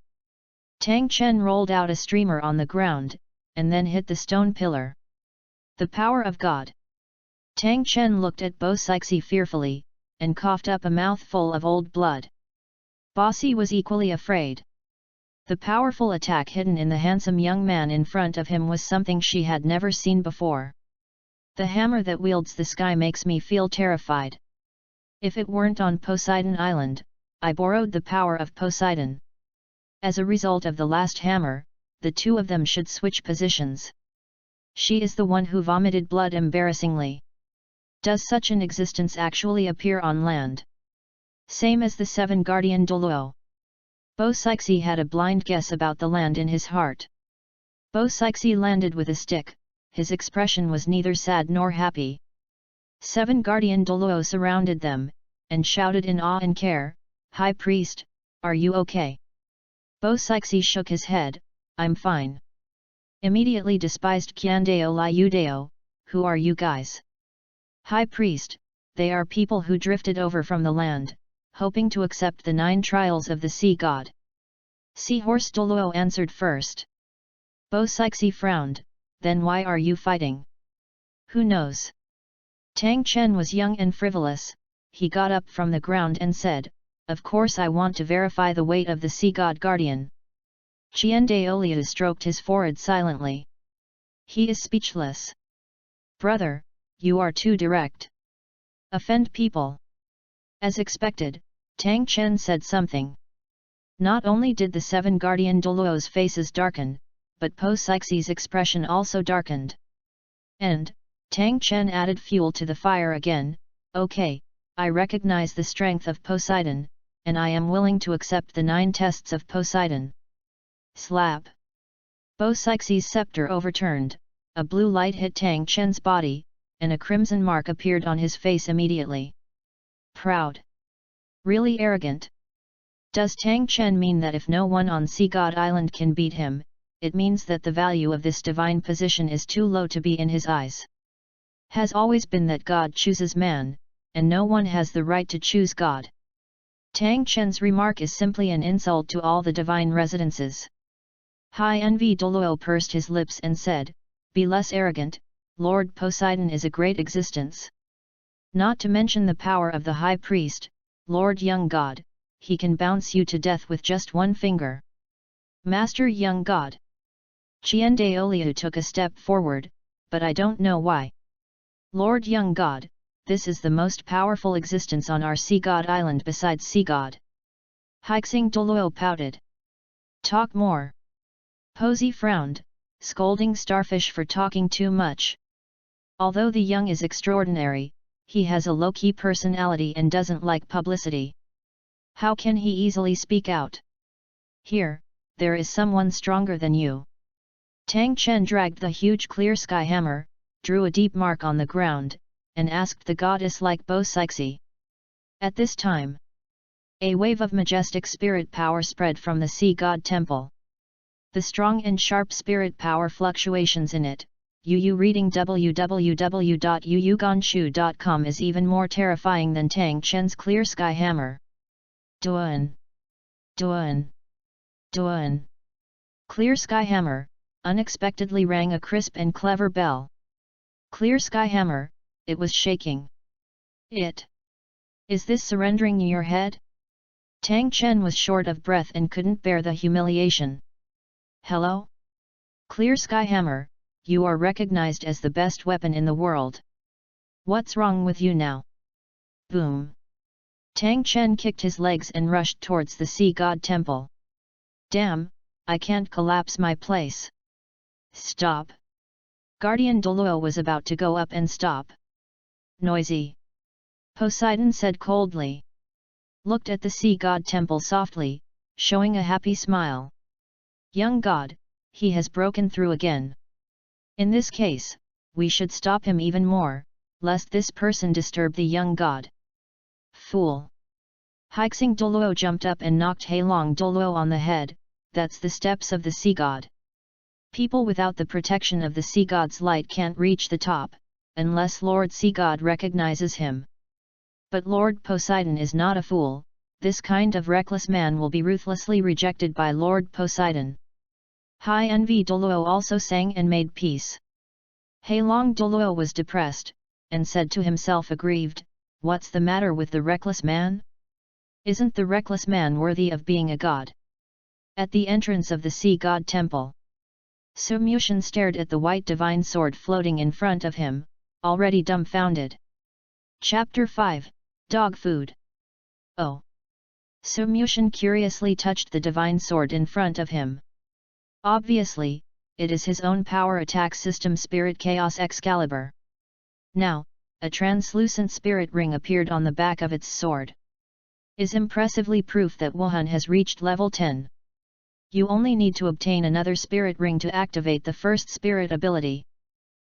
Tang Chen rolled out a streamer on the ground, and then hit the stone pillar. The power of God. Tang Chen looked at Bo Sixi fearfully, and coughed up a mouthful of old blood. Bossy was equally afraid. The powerful attack hidden in the handsome young man in front of him was something she had never seen before. The hammer that wields the sky makes me feel terrified. If it weren't on Poseidon Island, I borrowed the power of Poseidon. As a result of the last hammer, the two of them should switch positions. She is the one who vomited blood embarrassingly. Does such an existence actually appear on land? Same as the seven guardian Douluo. Bo Sixi had a blind guess about the land in his heart. Bo Sixi landed with a stick, his expression was neither sad nor happy. Seven guardian Douluo surrounded them, and shouted in awe and care, "High Priest, are you okay?" Bo Sixi shook his head, "I'm fine." Immediately despised Qiandao Liudao, "Who are you guys?" "High Priest, they are people who drifted over from the land, hoping to accept the 9 trials of the sea god." Seahorse Douluo answered first. Bo Sixi frowned, "Then why are you fighting?" "Who knows?" Tang Chen was young and frivolous, he got up from the ground and said, "Of course I want to verify the weight of the sea god guardian." Qiandaoliu stroked his forehead silently. He is speechless. "Brother, you are too direct. Offend people." As expected, Tang Chen said something. Not only did the 7 guardian Douluo's faces darken, but Po Sixi's expression also darkened. And, Tang Chen added fuel to the fire again, "Okay, I recognize the strength of Poseidon, and I am willing to accept the 9 tests of Poseidon." Slap! Bo Sixi's scepter overturned, a blue light hit Tang Chen's body, and a crimson mark appeared on his face immediately. Proud. Really arrogant. Does Tang Chen mean that if no one on Sea God Island can beat him, it means that the value of this divine position is too low to be in his eyes? Has always been that God chooses man, and no one has the right to choose God. Tang Chen's remark is simply an insult to all the divine residences. High Envy Douluo pursed his lips and said, "Be less arrogant, Lord Poseidon is a great existence. Not to mention the power of the High Priest, Lord Young God, he can bounce you to death with just one finger." "Master Young God." Qiandaoliu took a step forward, "But I don't know why." "Lord Young God, this is the most powerful existence on our Sea God Island besides Sea God." Haixing Douluo pouted. "Talk more." Posey frowned, scolding Starfish for talking too much. Although the young is extraordinary, he has a low-key personality and doesn't like publicity. How can he easily speak out? "Here, there is someone stronger than you." Tang Chen dragged the huge clear sky hammer, drew a deep mark on the ground, and asked the goddess like Bo Sixi. At this time, a wave of majestic spirit power spread from the sea god temple. The strong and sharp spirit power fluctuations in it, Yu reading www.yuyugonshu.com, is even more terrifying than Tang Chen's clear sky hammer. Duan! Duan! Duan! Clear sky hammer, unexpectedly rang a crisp and clever bell. Clear sky hammer, it was shaking. Is this surrendering your head? Tang Chen was short of breath and couldn't bear the humiliation. "Hello? Clear sky hammer, you are recognized as the best weapon in the world. What's wrong with you now?" Boom! Tang Chen kicked his legs and rushed towards the sea god temple. "Damn, I can't collapse my place." "Stop!" Guardian Douluo was about to go up and stop. "Noisy!" Poseidon said coldly. Looked at the sea god temple softly, showing a happy smile. "Young god, he has broken through again. In this case, we should stop him even more, lest this person disturb the young god." "Fool!" Haixing Douluo jumped up and knocked Heilong Douluo on the head. "That's the steps of the sea god. People without the protection of the sea god's light can't reach the top, unless Lord Sea God recognizes him. But Lord Poseidon is not a fool, this kind of reckless man will be ruthlessly rejected by Lord Poseidon." High Envy Douluo also sang and made peace. Heilong Douluo was depressed, and said to himself aggrieved, "What's the matter with the reckless man? Isn't the reckless man worthy of being a god?" At the entrance of the sea god temple, Su Mushin stared at the white divine sword floating in front of him, already dumbfounded. Chapter 5, Dog Food. Oh! Su Mushin curiously touched the divine sword in front of him. Obviously, it is his own power attack system Spirit Chaos Excalibur. Now, a translucent spirit ring appeared on the back of its sword. Is impressively proof that Wuhan has reached level 10. You only need to obtain another spirit ring to activate the first spirit ability.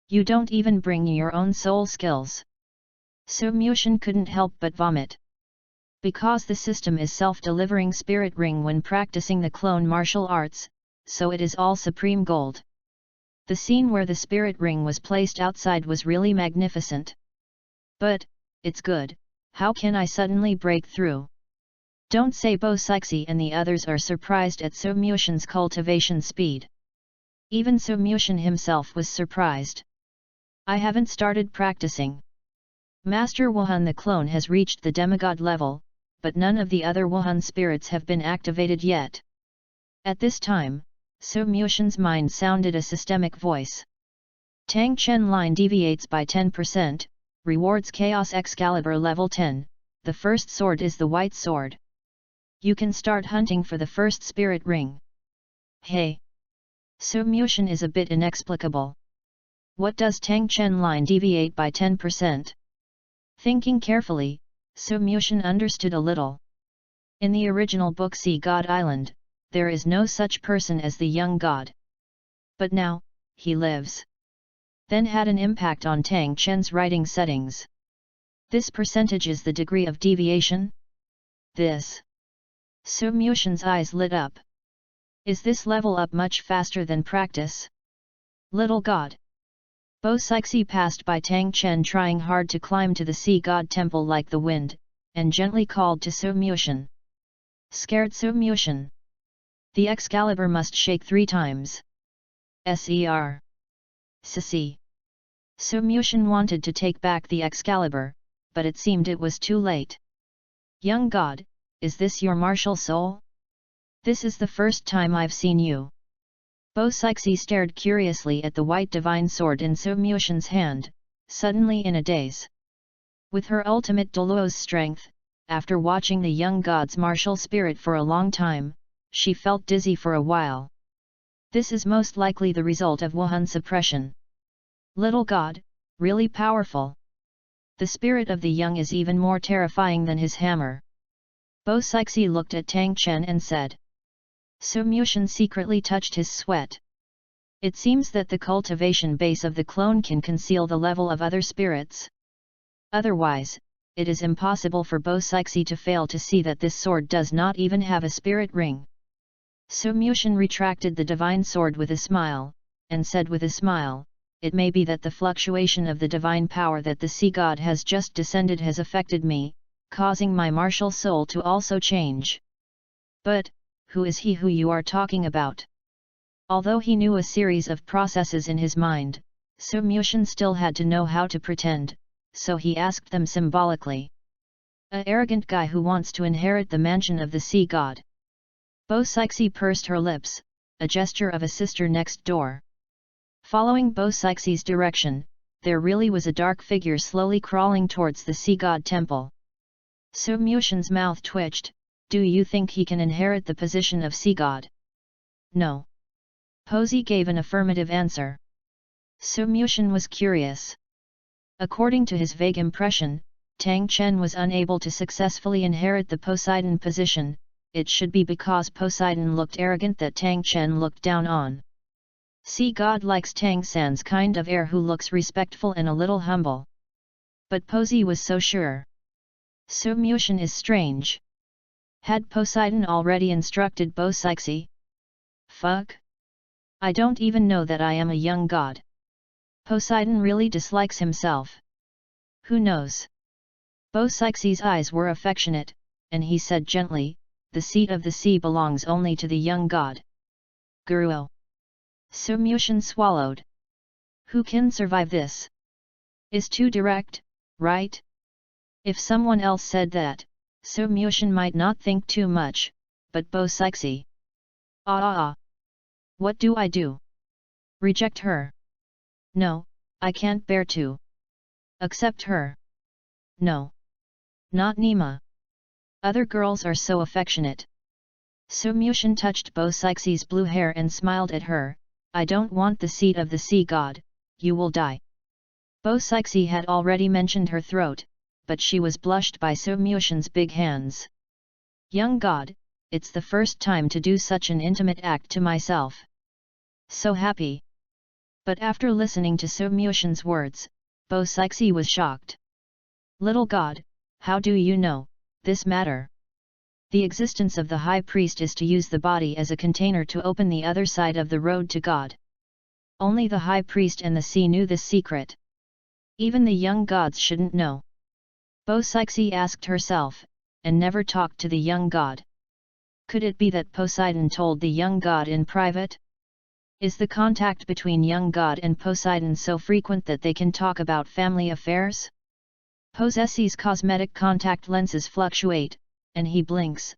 You don't even bring your own soul skills. Su Mushin couldn't help but vomit. Because the system is self-delivering spirit ring when practicing the clone martial arts, so it is all supreme gold. The scene where the spirit ring was placed outside was really magnificent. But, it's good, how can I suddenly break through? Don't say Bo Sixi and the others are surprised at Su Mushin's cultivation speed. Even Su Mushin himself was surprised. I haven't started practicing. Master Wuhan the clone has reached the demigod level, but none of the other Wuhan spirits have been activated yet. At this time, Su Mushin's mind sounded a systemic voice. Tang Chen line deviates by 10%, rewards Chaos Excalibur level 10, the first sword is the white sword. You can start hunting for the first spirit ring. Hey! Su Mushin is a bit inexplicable. What does Tang Chen line deviate by 10%? Thinking carefully, Su Mushin understood a little. In the original book Sea God Island, there is no such person as the young god. But now, he lives. Then had an impact on Tang Chen's writing settings. This percentage is the degree of deviation? This. Su Mushin's eyes lit up. Is this level up much faster than practice? Little god. Bo Sixi passed by Tang Chen trying hard to climb to the sea god temple like the wind, and gently called to Su Mushin. Scared Su Mushin. The Excalibur must shake 3 times. Ser. Sisi. Su Mushin wanted to take back the Excalibur, but it seemed it was too late. Young god, is this your martial soul? This is the first time I've seen you. Bo Sixi stared curiously at the white divine sword in Su Mushin's hand, suddenly in a daze. With her ultimate Douluo's strength, after watching the young god's martial spirit for a long time, she felt dizzy for a while. This is most likely the result of Wuhan suppression. Little god, really powerful. The spirit of the young is even more terrifying than his hammer. Bo Sixi looked at Tang Chen and said. Su Mushin secretly touched his sweat. It seems that the cultivation base of the clone can conceal the level of other spirits. Otherwise, it is impossible for Bo Sixi to fail to see that this sword does not even have a spirit ring. Su Mushin retracted the divine sword with a smile, and said with a smile, it may be that the fluctuation of the divine power that the sea god has just descended has affected me, causing my martial soul to also change. But, who is he who you are talking about? Although he knew a series of processes in his mind, Su Mushin still had to know how to pretend, so he asked them symbolically. A arrogant guy who wants to inherit the mansion of the sea god. Bo Sixi pursed her lips, a gesture of a sister next door. Following Bo Sixi's direction, there really was a dark figure slowly crawling towards the sea god temple. Su Mushin's mouth twitched. Do you think he can inherit the position of sea god? No. Posey gave an affirmative answer. Su Mushin was curious. According to his vague impression, Tang Chen was unable to successfully inherit the Poseidon position. It should be because Poseidon looked arrogant that Tang Chen looked down on. Sea god likes Tang San's kind of heir who looks respectful and a little humble. But Posey was so sure. Su Mushin is strange. Had Poseidon already instructed Bo Sixi? Fuck. I don't even know that I am a young god. Poseidon really dislikes himself. Who knows? Bo Sixi's eyes were affectionate, and he said gently, the seat of the sea belongs only to the young god. Guruo. Su Mushin swallowed. Who can survive this? Is too direct, right? If someone else said that, So Mushin might not think too much, but Bo Sixi. What do I do? Reject her? No, I can't bear to accept her. No. Not Nima. Other girls are so affectionate. So Mushin touched Bo Sixi's blue hair and smiled at her. I don't want the seat of the sea god, you will die. Bo Sixi had already mentioned her throat, but she was blushed by So Mushin's big hands. Young god, it's the first time to do such an intimate act to myself. So happy. But after listening to So Mushin's words, Bo Sixi was shocked. Little god, how do you know this matter? The existence of the high priest is to use the body as a container to open the other side of the road to God. Only the high priest and the sea knew this secret. Even the young gods shouldn't know. Bo Sixi asked herself, and never talked to the young god. Could it be that Poseidon told the young god in private? Is the contact between young god and Poseidon so frequent that they can talk about family affairs? Posesi's cosmetic contact lenses fluctuate, and he blinks,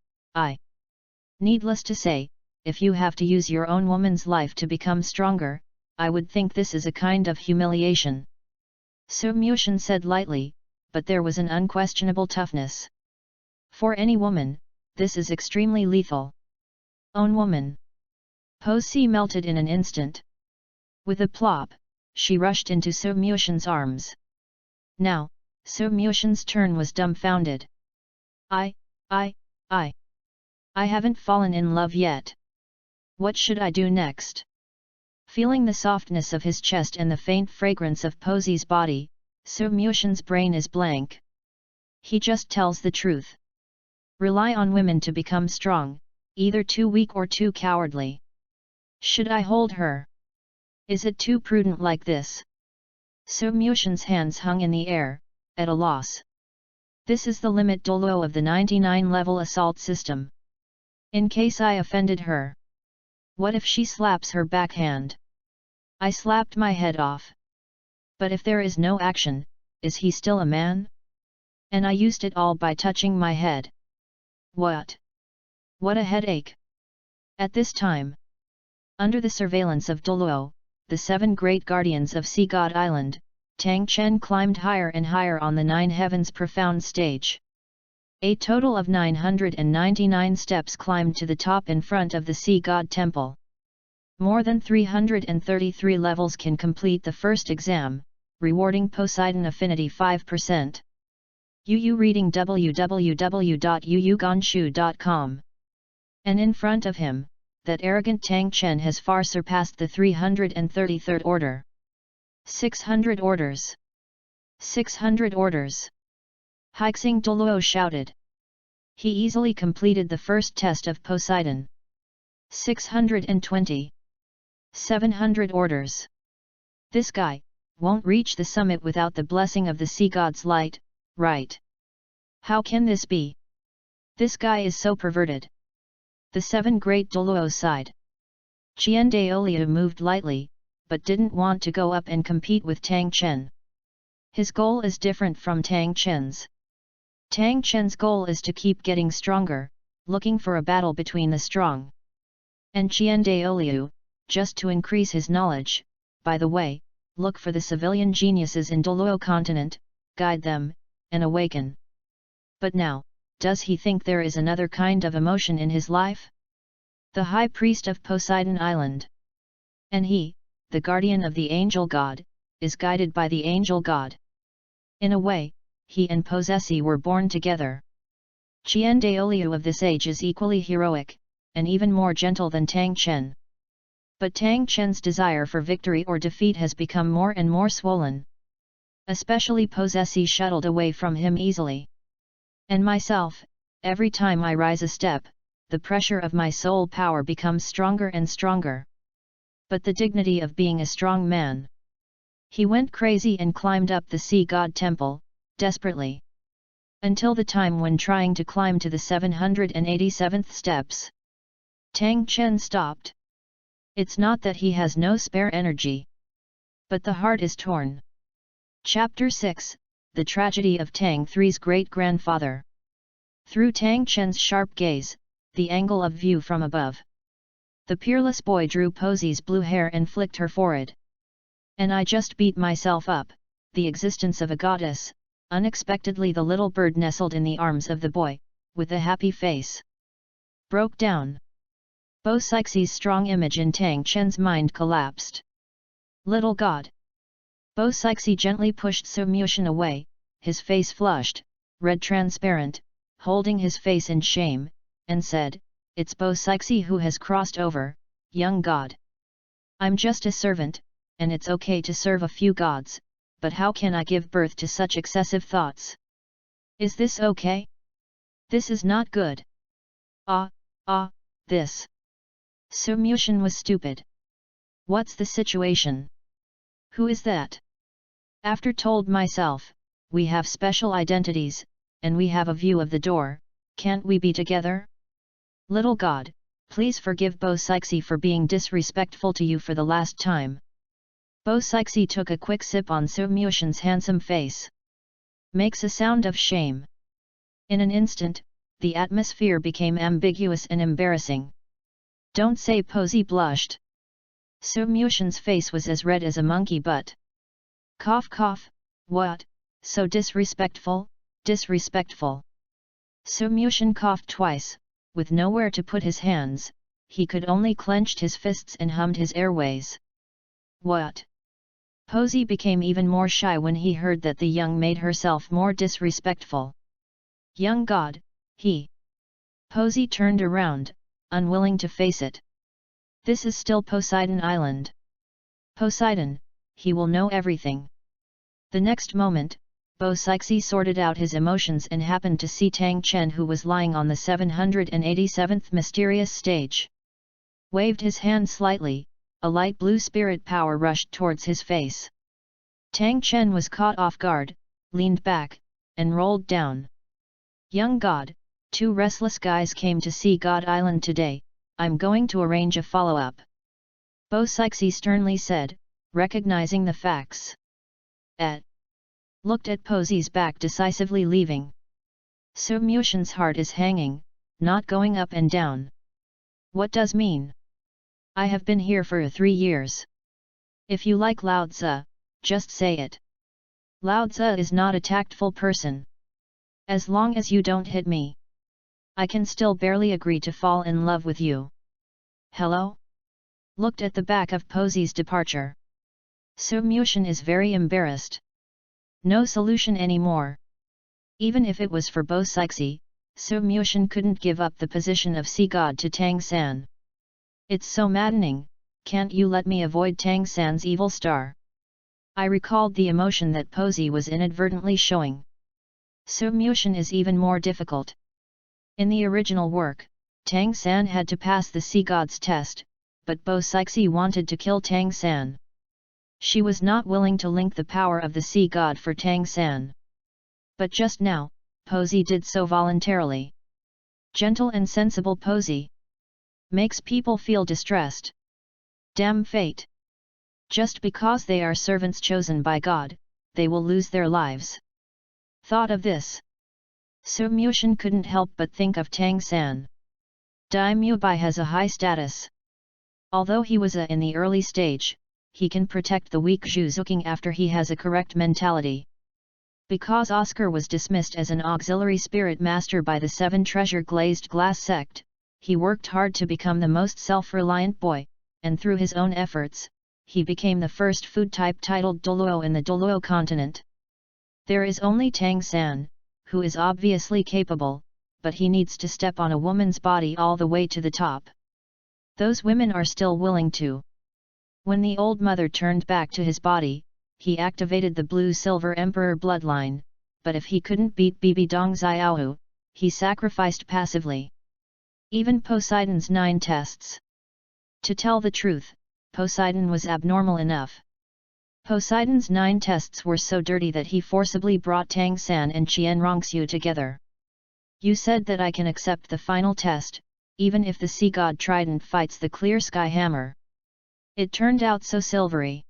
Needless to say, if you have to use your own woman's life to become stronger, I would think this is a kind of humiliation. So Mushin said lightly, but there was an unquestionable toughness. For any woman, this is extremely lethal. Own woman. Posi melted in an instant. With a plop, she rushed into So Mushin's arms. Now, So Mushin's turn was dumbfounded. I haven't fallen in love yet. What should I do next? Feeling the softness of his chest and the faint fragrance of Posi's body, So Mushin's brain is blank. He just tells the truth. Rely on women to become strong, either too weak or too cowardly. Should I hold her? Is it too prudent like this? So Mushin's hands hung in the air, at a loss. This is the limit Douluo of the 99-level assault system. In case I offended her. What if she slaps her backhand? I slapped my head off. But if there is no action, is he still a man? And I used it all by touching my head. What? What a headache! At this time, under the surveillance of Douluo, the 7 great guardians of Sea God Island, Tang Chen climbed higher and higher on the 9 heavens profound stage. A total of 999 steps climbed to the top in front of the Sea God Temple. More than 333 levels can complete the first exam, rewarding Poseidon Affinity 5%. UU reading www.uugonshu.com. And in front of him, that arrogant Tang Chen has far surpassed the 333rd order. 600 orders! 600 orders! Hixing Douluo shouted. He easily completed the first test of Poseidon. 620. 700 orders. This guy won't reach the summit without the blessing of the sea god's light, right? How can this be? This guy is so perverted. The 7 great Douluo sighed. Qiandaoliu moved lightly, but didn't want to go up and compete with Tang Chen. His goal is different from Tang Chen's. Tang Chen's goal is to keep getting stronger, looking for a battle between the strong. And Qiandaoliu, just to increase his knowledge, by the way, look for the civilian geniuses in Douluo continent, guide them, and awaken. But now, does he think there is another kind of emotion in his life? The high priest of Poseidon Island. And he, the guardian of the angel god, is guided by the angel god. In a way, he and Posesi were born together. Qiandaoliu of this age is equally heroic, and even more gentle than Tang Chen. But Tang Chen's desire for victory or defeat has become more and more swollen. Especially Posesi shuttled away from him easily. And myself, every time I rise a step, the pressure of my soul power becomes stronger and stronger. But the dignity of being a strong man. He went crazy and climbed up the sea god temple, desperately. Until the time when trying to climb to the 787th steps. Tang Chen stopped. It's not that he has no spare energy. but the heart is torn. Chapter 6, The Tragedy of Tang Three's Great-Grandfather. Through Tang Chen's sharp gaze, the angle of view from above. The peerless boy drew Posi's blue hair and flicked her forehead. And I just beat myself up, the existence of a goddess. Unexpectedly the little bird nestled in the arms of the boy, with a happy face. Broke down. Bo Sixie's strong image in Tang Chen's mind collapsed. Little god. Bo Sixie gently pushed Su Muxian away, his face flushed, red transparent, holding his face in shame, and said, "It's Bo Sixie who has crossed over, young god. I'm just a servant, and it's okay to serve a few gods, but how can I give birth to such excessive thoughts? Is this okay? This is not good. This." Su Muxian was stupid. What's the situation? Who is that? After told myself, we have special identities, and we have a view of the door, can't we be together? Little god, please forgive Bo Sixie for being disrespectful to you for the last time. Bo Sixie took a quick sip on Su Muxian's handsome face. Makes a sound of shame. In an instant, the atmosphere became ambiguous and embarrassing. Don't say. Posi blushed. Su Muxian's face was as red as a monkey butt. Cough cough, what, so disrespectful, disrespectful. Su Muxian coughed twice, with nowhere to put his hands, he could only clenched his fists and hummed his airways. What? Posi became even more shy when he heard that the young made herself more disrespectful. Young god, he. Posi turned around, unwilling to face it. This is still Poseidon Island. Poseidon, he will know everything. The next moment, Bo Sixie sorted out his emotions and happened to see Tang Chen, who was lying on the 787th mysterious stage. Waved his hand slightly, a light blue spirit power rushed towards his face. Tang Chen was caught off guard, leaned back, and rolled down. Young god, two restless guys came to see God Island today, I'm going to arrange a follow-up. Bo Sixie sternly said, recognizing the facts. Looked at Posi's back, decisively leaving. Su Muxian's heart is hanging, not going up and down. What does mean? I have been here for 3 years. If you like Lao Tzu, just say it. Lao Tzu is not a tactful person. As long as you don't hit me, I can still barely agree to fall in love with you. Hello? Looked at the back of Posi's departure. Su Muxian is very embarrassed. No solution anymore. Even if it was for Bo Sixie, Su Muxian couldn't give up the position of sea god to Tang San. It's so maddening, can't you let me avoid Tang San's evil star? I recalled the emotion that Posi was inadvertently showing. Su Muxian is even more difficult. In the original work, Tang San had to pass the sea god's test, but Bo Sixie wanted to kill Tang San. She was not willing to link the power of the sea god for Tang San. But just now, Posi did so voluntarily. Gentle and sensible Posi. Makes people feel distressed. Damn fate. Just because they are servants chosen by God, they will lose their lives. Thought of this. Su Muxian couldn't help but think of Tang San. Daimyo Bai has a high status. Although he was in the early stage, he can protect the weak Zhu Zuking after he has a correct mentality. Because Oscar was dismissed as an auxiliary spirit master by the 7 Treasure Glazed Glass sect, he worked hard to become the most self-reliant boy, and through his own efforts, he became the first food type titled Douluo in the Douluo continent. There is only Tang San, who is obviously capable, but he needs to step on a woman's body all the way to the top. Those women are still willing to. When the old mother turned back to his body, he activated the Blue-Silver Emperor bloodline, but if he couldn't beat Bibi Dong Xiaohu, he sacrificed passively. Even Poseidon's 9 tests. To tell the truth, Poseidon was abnormal enough. Poseidon's 9 tests were so dirty that he forcibly brought Tang San and Qian Rongxiu together. You said that I can accept the final test, even if the sea god trident fights the clear sky hammer. It turned out so silvery.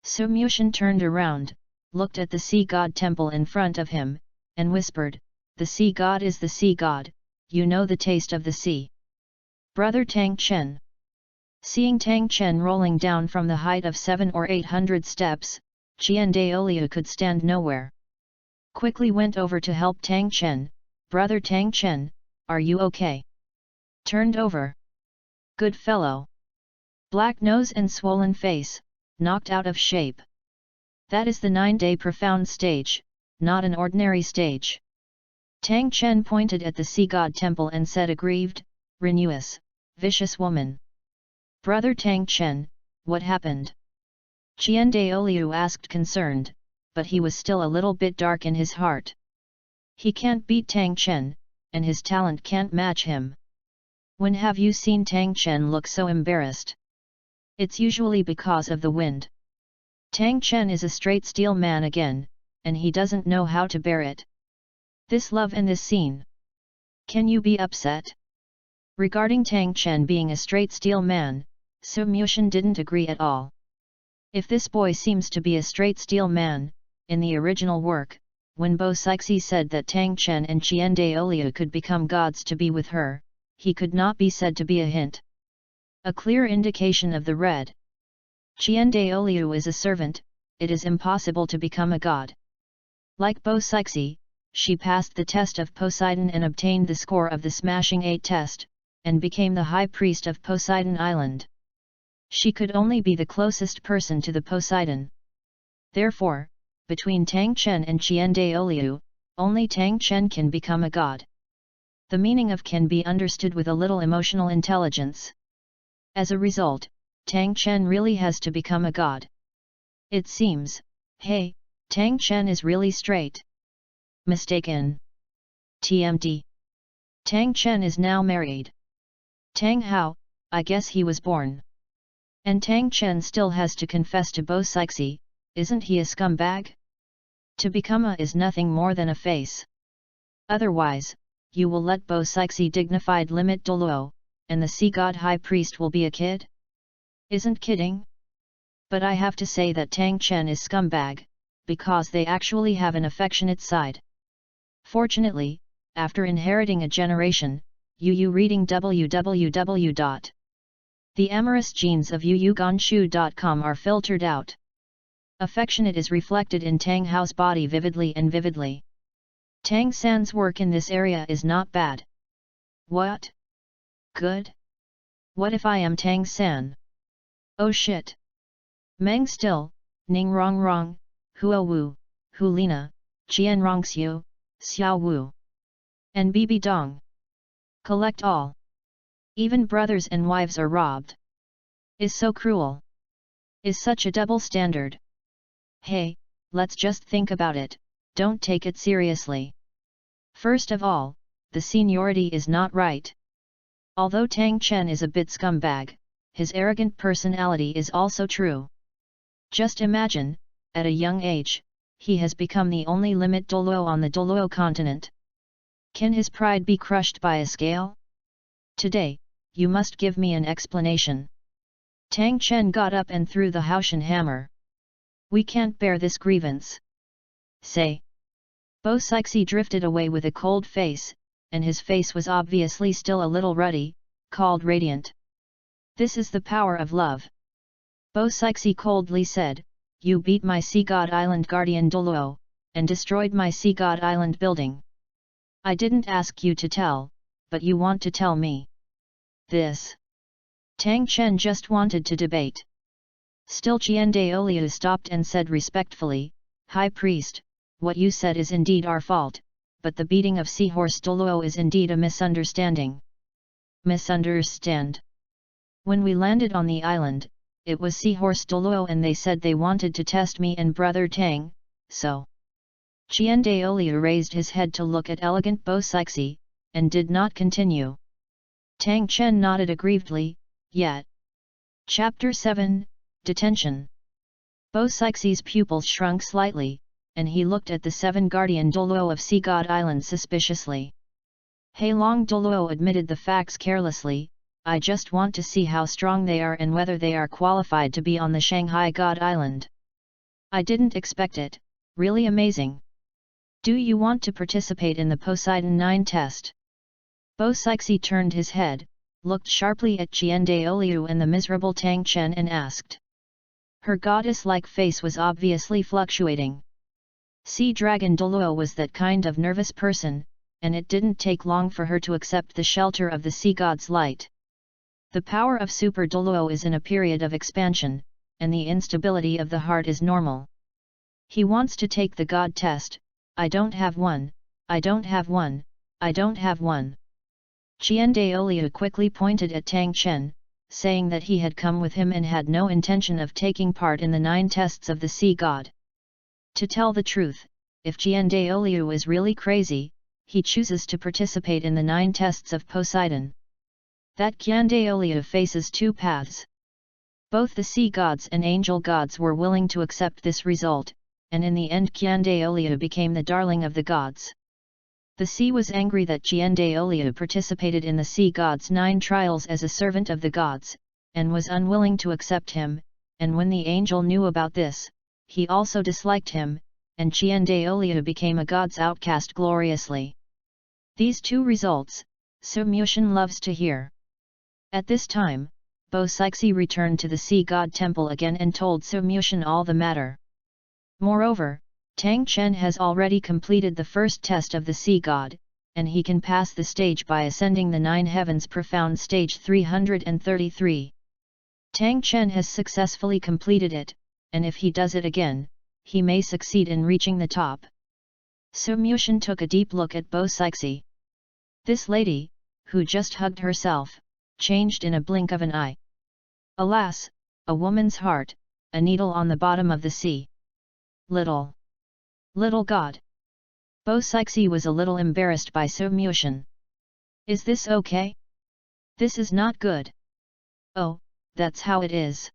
Su Mushin turned around, looked at the sea god temple in front of him, and whispered, "The sea god is the sea god, you know the taste of the sea." Brother Tang Chen. Seeing Tang Chen rolling down from the height of 700 or 800 steps, Qian Daoliu could stand nowhere. Quickly went over to help Tang Chen. "Brother Tang Chen, are you okay?" Turned over. "Good fellow." Black nose and swollen face, knocked out of shape. "That is the 9-day profound stage, not an ordinary stage." Tang Chen pointed at the sea god temple and said, aggrieved, "Renewous, vicious woman." "Brother Tang Chen, what happened?" Qian Daoliu asked, concerned, but he was still a little bit dark in his heart. He can't beat Tang Chen, and his talent can't match him. When have you seen Tang Chen look so embarrassed? It's usually because of the wind. Tang Chen is a straight steel man again, and he doesn't know how to bear it. This love and this scene. Can you be upset? Regarding Tang Chen being a straight steel man, Su Mushin didn't agree at all. If this boy seems to be a straight steel man, in the original work, when Bo Sixi said that Tang Chen and Qian Daoliu could become gods to be with her, he could not be said to be a hint. A clear indication of the red. Qian Daoliu is a servant, it is impossible to become a god. Like Bo Sixi, she passed the test of Poseidon and obtained the score of the Smashing 8 test, and became the high priest of Poseidon Island. She could only be the closest person to the Poseidon. Therefore, between Tang Chen and Qian Daoliu, only Tang Chen can become a god. The meaning of can be understood with a little emotional intelligence. As a result, Tang Chen really has to become a god. It seems, hey, Tang Chen is really straight. Mistaken. TMD. Tang Chen is now married. Tang Hao, I guess he was born. And Tang Chen still has to confess to Bo Sixi, isn't he a scumbag? To become a is nothing more than a face. Otherwise, you will let Bo Sixi dignified limit Douluo, and the sea god high priest will be a kid? Isn't kidding? But I have to say that Tang Chen is scumbag, because they actually have an affectionate side. Fortunately, after inheriting a generation, Yu reading www.The amorous genes of yuyuganshu.com are filtered out. Affectionate is reflected in Tang Hao's body vividly and vividly. Tang San's work in this area is not bad. What? Good? What if I am Tang San? Oh shit! Meng still, Ning Rong Rong, Huo Wu, Hu Lina, Qian Rongxiu, Xiao Wu. And Bibi Dong. Collect all. Even brothers and wives are robbed. Is so cruel. Is such a double standard. Hey, let's just think about it, don't take it seriously. First of all, the seniority is not right. Although Tang Chen is a bit scumbag, his arrogant personality is also true. Just imagine, at a young age, he has become the only limit Douluo on the Douluo continent. Can his pride be crushed by a scale? Today, you must give me an explanation. Tang Chen got up and threw the Haoshan hammer. We can't bear this grievance. Say. Bo Sixi drifted away with a cold face, and his face was obviously still a little ruddy, called radiant. This is the power of love. Bo Sixi coldly said, you beat my Sea God Island guardian Douluo, and destroyed my Sea God Island building. I didn't ask you to tell, but you want to tell me. This. Tang Chen just wanted to debate. Still Qian Daoliu stopped and said respectfully, High Priest, what you said is indeed our fault, but the beating of Seahorse Douluo is indeed a misunderstanding. Misunderstand? When we landed on the island, it was Seahorse Douluo and they said they wanted to test me and Brother Tang, so. Qian Daoliu raised his head to look at elegant Bo Sixi, and did not continue. Tang Chen nodded aggrievedly, yet. Chapter 7, Detention. Bo Sixi's pupils shrunk slightly, and he looked at the 7 guardian Douluo of Sea God Island suspiciously. Heilong Douluo admitted the facts carelessly, I just want to see how strong they are and whether they are qualified to be on the Shanghai God Island. I didn't expect it, really amazing. Do you want to participate in the Poseidon 9 test? Bo-Sixi turned his head, looked sharply at Qiandaoliu and the miserable Tang Chen and asked. Her goddess-like face was obviously fluctuating. Sea Dragon Douluo was that kind of nervous person, and it didn't take long for her to accept the shelter of the sea god's light. The power of Super Douluo is in a period of expansion, and the instability of the heart is normal. He wants to take the god test. I don't have one, I don't have one, I don't have one. Qiandaoliu quickly pointed at Tang Chen, saying that he had come with him and had no intention of taking part in the 9 tests of the sea god. To tell the truth, if Qiandaoliu is really crazy, he chooses to participate in the 9 tests of Poseidon. That Qiandaoliu faces 2 paths. Both the sea gods and angel gods were willing to accept this result, and in the end Qiandaoliu became the darling of the gods. The sea was angry that Qiandaoliu participated in the sea god's 9 trials as a servant of the gods, and was unwilling to accept him, and when the angel knew about this, he also disliked him, and Qiandaoliu became a god's outcast gloriously. These 2 results, Su Mushan loves to hear. At this time, Bo-Sixi returned to the sea god temple again and told Su Mushan all the matter. Moreover, Tang Chen has already completed the first test of the sea god, and he can pass the stage by ascending the 9 heavens profound stage 333. Tang Chen has successfully completed it, and if he does it again, he may succeed in reaching the top. Su Mushan took a deep look at Bo-Sixi. This lady, who just hugged herself, changed in a blink of an eye. Alas, a woman's heart, a needle on the bottom of the sea. Little god. Bo-Sixi was a little embarrassed by Su Mushan. Is this okay? This is not good. Oh, that's how it is.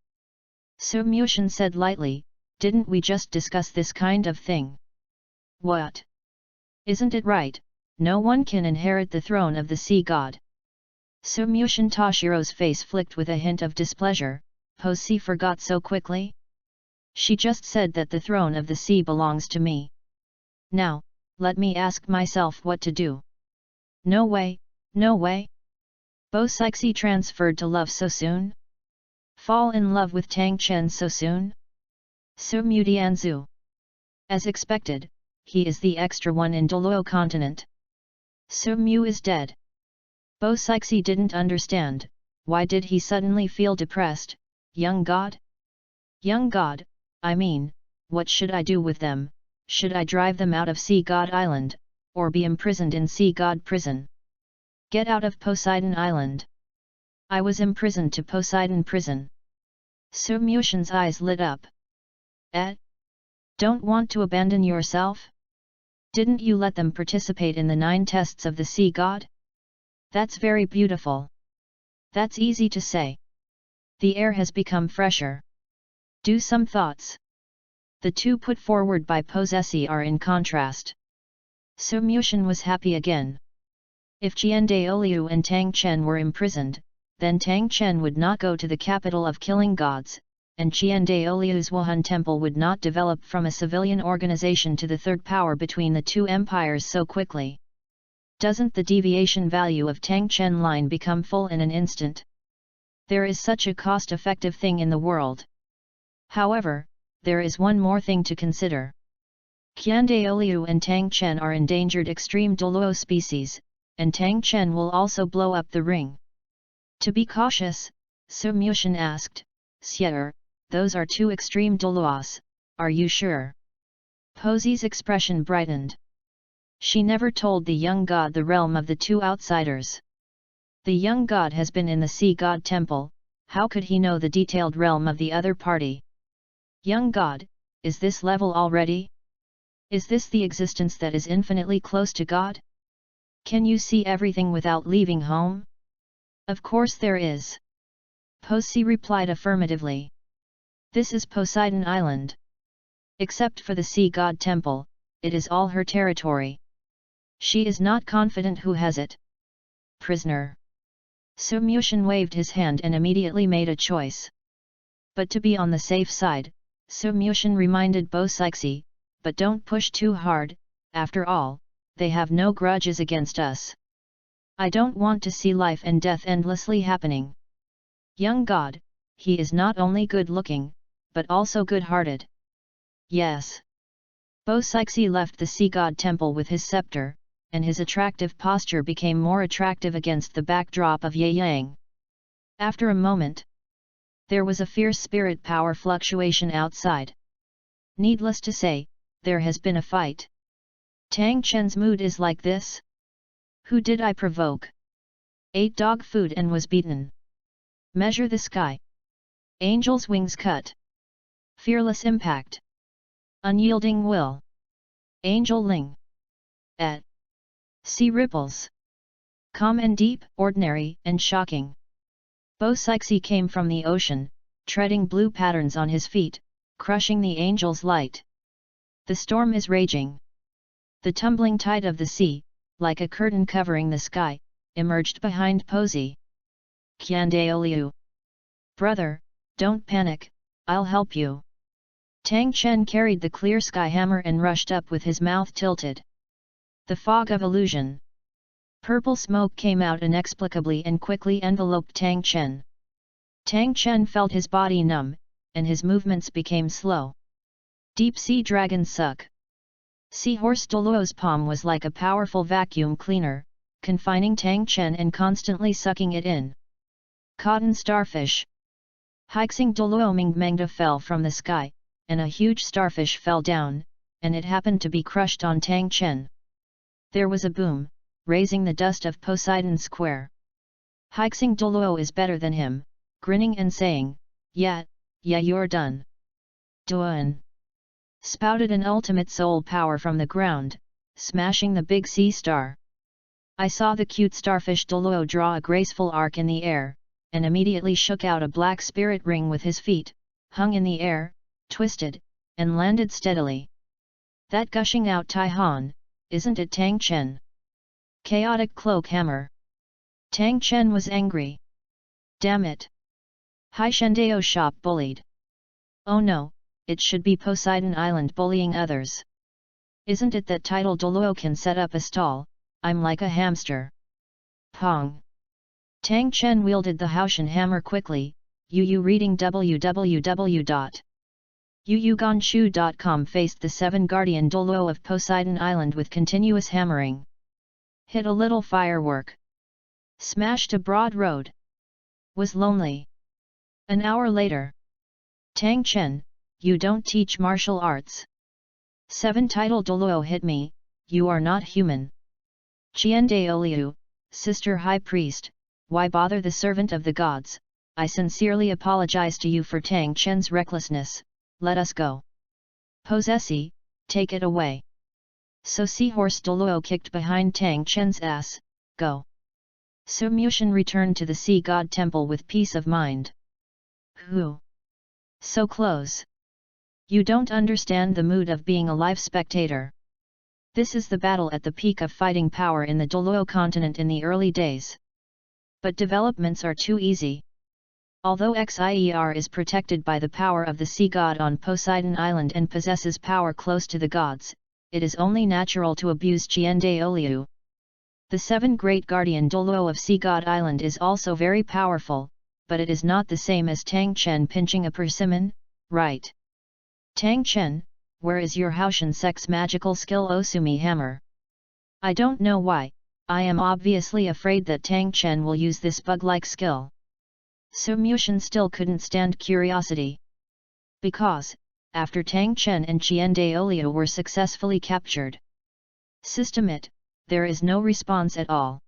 Su Mushan said lightly, didn't we just discuss this kind of thing? What? Isn't it right, no one can inherit the throne of the sea god? Su Mushan Tashiro's face flicked with a hint of displeasure. Po-Si forgot so quickly? She just said that the throne of the sea belongs to me. Now, let me ask myself what to do. No way, no way. Bo-Sixi transferred to love so soon? Fall in love with Tang Chen so soon? Su Mu Dianzu. As expected, he is the extra one in Douluo continent. Su Mu is dead. Bo-Sixi didn't understand, why did he suddenly feel depressed, young god? Young god, I mean, what should I do with them? Should I drive them out of Sea God Island, or be imprisoned in Sea God Prison? Get out of Poseidon Island. I was imprisoned to Poseidon Prison. Su Mushan's eyes lit up. Don't want to abandon yourself? Didn't you let them participate in the 9 tests of the Sea God? That's very beautiful. That's easy to say. The air has become fresher. Do some thoughts. The 2 put forward by Po-Si are in contrast. Su Mushan was happy again. If Qiandaoliu and Tang Chen were imprisoned, then Tang Chen would not go to the capital of killing gods, and Qiandaoliu's Wuhan temple would not develop from a civilian organization to the 3rd power between the 2 empires so quickly. Doesn't the deviation value of Tang Chen line become full in an instant? There is such a cost-effective thing in the world. However, there is one more thing to consider. Qiandaoliu and Tang Chen are endangered extreme Douluo species, and Tang Chen will also blow up the ring. To be cautious, Su Mushan asked, Sire, those are 2 extreme Douluos, are you sure? Po-Si's expression brightened. She never told the young god the realm of the 2 outsiders. The young god has been in the Sea God Temple, how could he know the detailed realm of the other party? Young god, is this level already? Is this the existence that is infinitely close to God? Can you see everything without leaving home? Of course there is. Po-Si replied affirmatively. This is Poseidon Island. Except for the Sea God Temple, it is all her territory. She is not confident who has it. Prisoner. Su Mushan waved his hand and immediately made a choice. But to be on the safe side, Sumyushin reminded Bo-Sixi, but don't push too hard, after all, they have no grudges against us. I don't want to see life and death endlessly happening. Young god, he is not only good-looking, but also good-hearted. Yes. Bo-Sixi left the sea god temple with his scepter, and his attractive posture became more attractive against the backdrop of Yang. After a moment, there was a fierce spirit power fluctuation outside. Needless to say, there has been a fight. Tang Chen's mood is like this? Who did I provoke? Ate dog food and was beaten. Measure the sky. Angel's wings cut. Fearless impact. Unyielding will. Angel Ling. Et. Sea ripples. Calm and deep, ordinary and shocking. Bo-Sixi came from the ocean, treading blue patterns on his feet, crushing the angel's light. The storm is raging. The tumbling tide of the sea, like a curtain covering the sky, emerged behind Posey. Qiandaoliu. Brother, don't panic, I'll help you. Tang Chen carried the clear sky hammer and rushed up with his mouth tilted. The fog of illusion. Purple smoke came out inexplicably and quickly enveloped Tang Chen. Tang Chen felt his body numb, and his movements became slow. Deep sea dragon suck. Seahorse Douluo's palm was like a powerful vacuum cleaner, confining Tang Chen and constantly sucking it in. Cotton starfish. Hixing Douluo Mingmengda fell from the sky, and a huge starfish fell down, and it happened to be crushed on Tang Chen. There was a boom, raising the dust of Poseidon Square. Hixing Douluo is better than him, grinning and saying, yeah, you're done. Duan. Spouted an ultimate soul power from the ground, smashing the big sea star. I saw the cute starfish Douluo draw a graceful arc in the air, and immediately shook out a black spirit ring with his feet, hung in the air, twisted, and landed steadily. That gushing out Taihan, isn't it Tang Chen? Chaotic cloak hammer. Tang Chen was angry. Damn it! Hai Shendao shop bullied. Oh no, it should be Poseidon Island bullying others. Isn't it that title Douluo can set up a stall, I'm like a hamster. Pong! Tang Chen wielded the Haoshan hammer quickly, reading www.yuyuganshu.com faced the 7 guardian Douluo of Poseidon Island with continuous hammering. Hit a little firework. Smashed a broad road. Was lonely. An hour later. Tang Chen, you don't teach martial arts. 7 title Douluo hit me, you are not human. Qiandaoliu, Sister High Priest, why bother the servant of the gods? I sincerely apologize to you for Tang Chen's recklessness, let us go. Posesi, take it away. So Seahorse Douluo kicked behind Tang Chen's ass, go. Sumyushin returned to the sea god temple with peace of mind. Who? So close. You don't understand the mood of being a live spectator. This is the battle at the peak of fighting power in the Douluo continent in the early days. But developments are too easy. Although Xier is protected by the power of the sea god on Poseidon Island and possesses power close to the gods, it is only natural to abuse Qiandaoliu. The 7 great guardian Douluo of Sea God Island is also very powerful, but it is not the same as Tang Chen pinching a persimmon, right? Tang Chen, where is your Haoshan sex magical skill Osumi hammer? I don't know why, I am obviously afraid that Tang Chen will use this bug-like skill. Sumyushin still couldn't stand curiosity. Because, after Tang Chen and Qiandaoliu were successfully captured. System it, there is no response at all.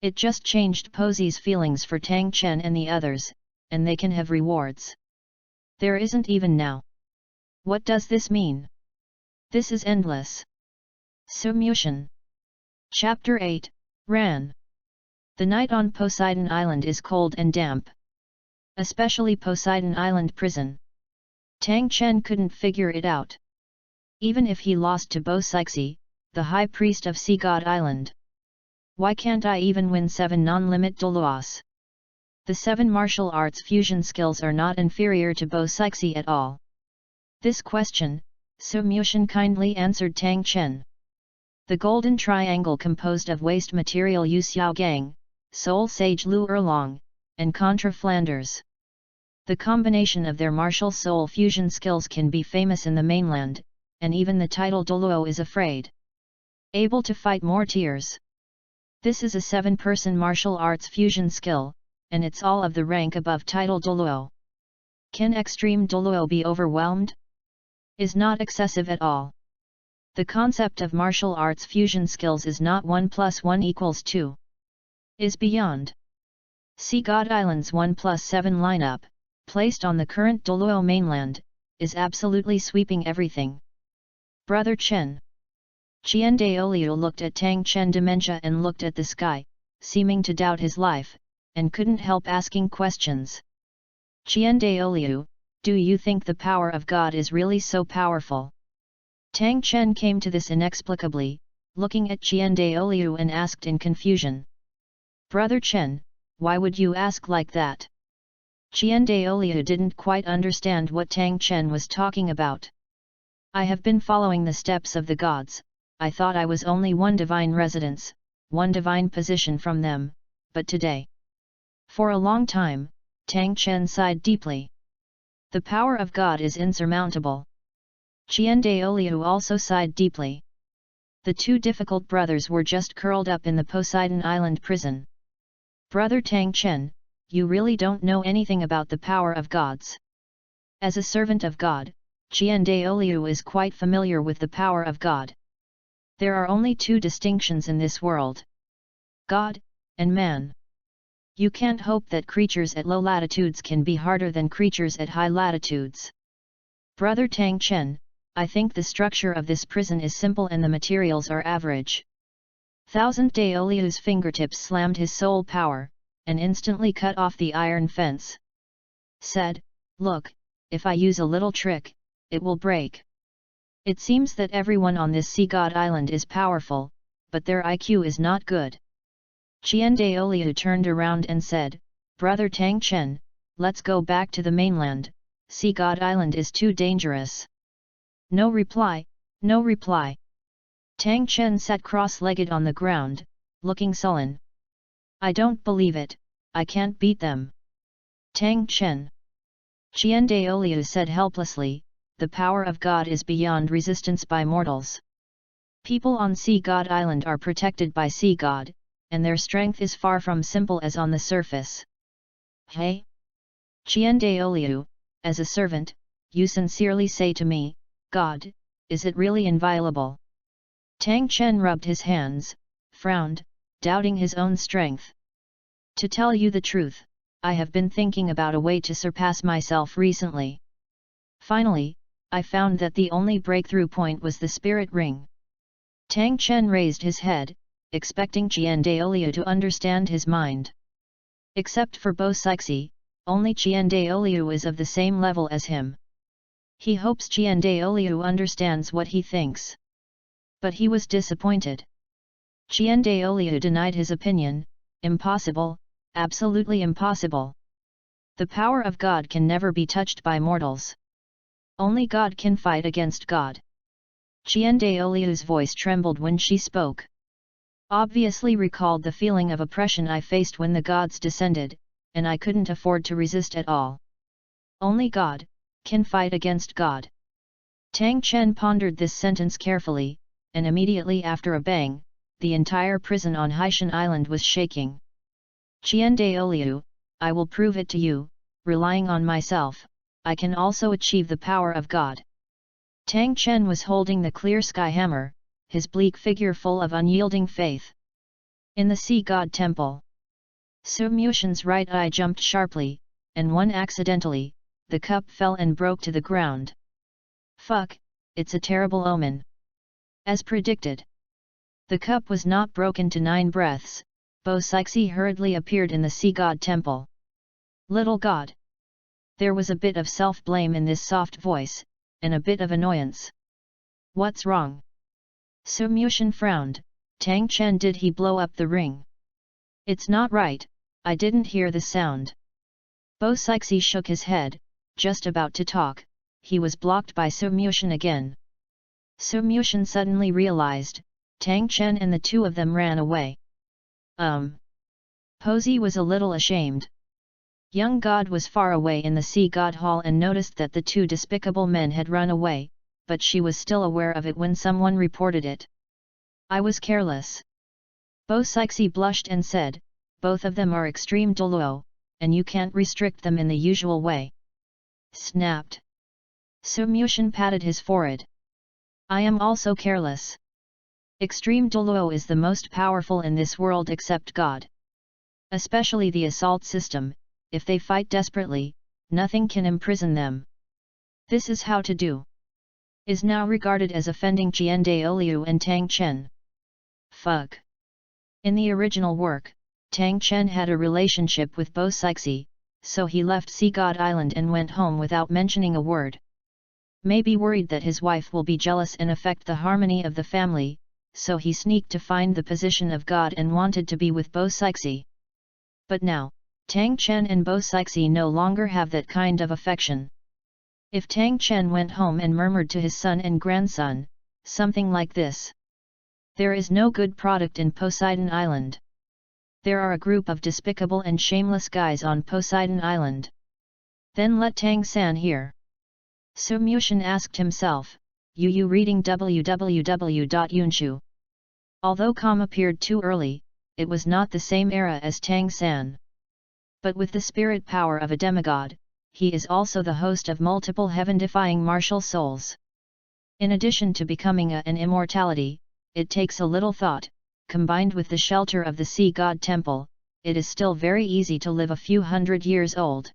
It just changed Posey's feelings for Tang Chen and the others, and they can have rewards. There isn't even now. What does this mean? This is endless. Sumyushin. Chapter 8, Ran. The night on Poseidon Island is cold and damp. Especially Poseidon Island prison. Tang Chen couldn't figure it out. Even if he lost to Bo-Sixi, the high priest of Sea God Island. Why can't I even win 7 non-limit Douluos? The 7 martial arts fusion skills are not inferior to Bo-Sixi at all. This question, Su Muxian kindly answered Tang Chen. The golden triangle composed of waste material Yu Xiaogang, Soul Sage Lu Erlong, and Contra Flanders. The combination of their martial soul fusion skills can be famous in the mainland, and even the title Douluo is afraid. Able to fight more tiers. This is a 7-person martial arts fusion skill, and it's all of the rank above title Douluo. Can extreme Douluo be overwhelmed? Is not excessive at all. The concept of martial arts fusion skills is not 1 + 1 = 2. Is beyond. Sea God Island's 1 + 7 lineup, placed on the current Douluo mainland, is absolutely sweeping everything. Brother Chen. Qian Daoliu looked at Tang Chen dementia and looked at the sky, seeming to doubt his life, and couldn't help asking questions. Qian Daoliu, do you think the power of God is really so powerful? Tang Chen came to this inexplicably, looking at Qian Daoliu and asked in confusion. Brother Chen, why would you ask like that? Qian Daoliu didn't quite understand what Tang Chen was talking about. I have been following the steps of the gods. I thought I was only one divine residence, one divine position from them, but today. For a long time, Tang Chen sighed deeply. The power of God is insurmountable. Qian Daoliu also sighed deeply. The two difficult brothers were just curled up in the Poseidon Island prison. Brother Tang Chen, you really don't know anything about the power of gods. As a servant of God, Qian Daoliu is quite familiar with the power of God. There are only two distinctions in this world. God, and man. You can't hope that creatures at low latitudes can be harder than creatures at high latitudes. Brother Tang Chen, I think the structure of this prison is simple and the materials are average. Thousand Daoliu's fingertips slammed his soul power, and instantly cut off the iron fence. Said, look, if I use a little trick, it will break. It seems that everyone on this sea god island is powerful, but their IQ is not good. Qian Daoliu turned around and said, Brother Tang Chen, let's go back to the mainland, sea god island is too dangerous. No reply, no reply. Tang Chen sat cross-legged on the ground, looking sullen. I don't believe it, I can't beat them. Tang Chen. Qian Daoliu said helplessly, the power of God is beyond resistance by mortals. People on Sea God Island are protected by Sea God, and their strength is far from simple as on the surface. Hey? Qian Daoliu, as a servant, you sincerely say to me, God, is it really inviolable? Tang Chen rubbed his hands, frowned, doubting his own strength. To tell you the truth, I have been thinking about a way to surpass myself recently. Finally, I found that the only breakthrough point was the spirit ring. Tang Chen raised his head, expecting Qian Daoliu to understand his mind. Except for Bo Sixi, only Qian Daoliu is of the same level as him. He hopes Qian Daoliu understands what he thinks. But he was disappointed. Qian Daoliu denied his opinion, impossible, absolutely impossible. The power of God can never be touched by mortals. Only God can fight against God. Qian Daoliu's voice trembled when she spoke. Obviously recalled the feeling of oppression I faced when the gods descended, and I couldn't afford to resist at all. Only God can fight against God. Tang Chen pondered this sentence carefully, and immediately after a bang, the entire prison on Haishan Island was shaking. Qian Daoliu, I will prove it to you, relying on myself, I can also achieve the power of God. Tang Chen was holding the clear sky hammer, his bleak figure full of unyielding faith. In the sea god temple, Su Muxian's right eye jumped sharply, and accidentally, the cup fell and broke to the ground. Fuck, it's a terrible omen. As predicted. The cup was not broken to 9 breaths, Bo Sixi hurriedly appeared in the sea god temple. Little god. There was a bit of self-blame in this soft voice, and a bit of annoyance. What's wrong? Su Muxian frowned. Tang Chen, did he blow up the ring? It's not right, I didn't hear the sound. Bo Sixi shook his head, just about to talk, he was blocked by Su Muxian again. Su Muxian suddenly realized, Tang Chen and the two of them ran away. Posey was a little ashamed. Young God was far away in the Sea God Hall and noticed that the two despicable men had run away, but she was still aware of it when someone reported it. I was careless. Bo Sixi blushed and said, both of them are extreme Douluo, and you can't restrict them in the usual way. Snapped. Su Muxian patted his forehead. I am also careless. Extreme Douluo is the most powerful in this world except God. Especially the assault system, if they fight desperately, nothing can imprison them. This is how to do. Is now regarded as offending Qian Daoliu and Tang Chen. Fuck. In the original work, Tang Chen had a relationship with Bo Sixi, so he left Sea God Island and went home without mentioning a word. Maybe worried that his wife will be jealous and affect the harmony of the family, so he sneaked to find the position of God and wanted to be with Bo Sixi. But now, Tang Chen and Bo Sixi no longer have that kind of affection. If Tang Chen went home and murmured to his son and grandson, something like this. There is no good product in Poseidon Island. There are a group of despicable and shameless guys on Poseidon Island. Then let Tang San hear. Su Muxian asked himself, you reading www.yunshu. Although Com appeared too early, it was not the same era as Tang San. But with the spirit power of a demigod, he is also the host of multiple heaven-defying martial souls. In addition to becoming an immortality, it takes a little thought, combined with the shelter of the Sea God Temple, it is still very easy to live a few hundred years old.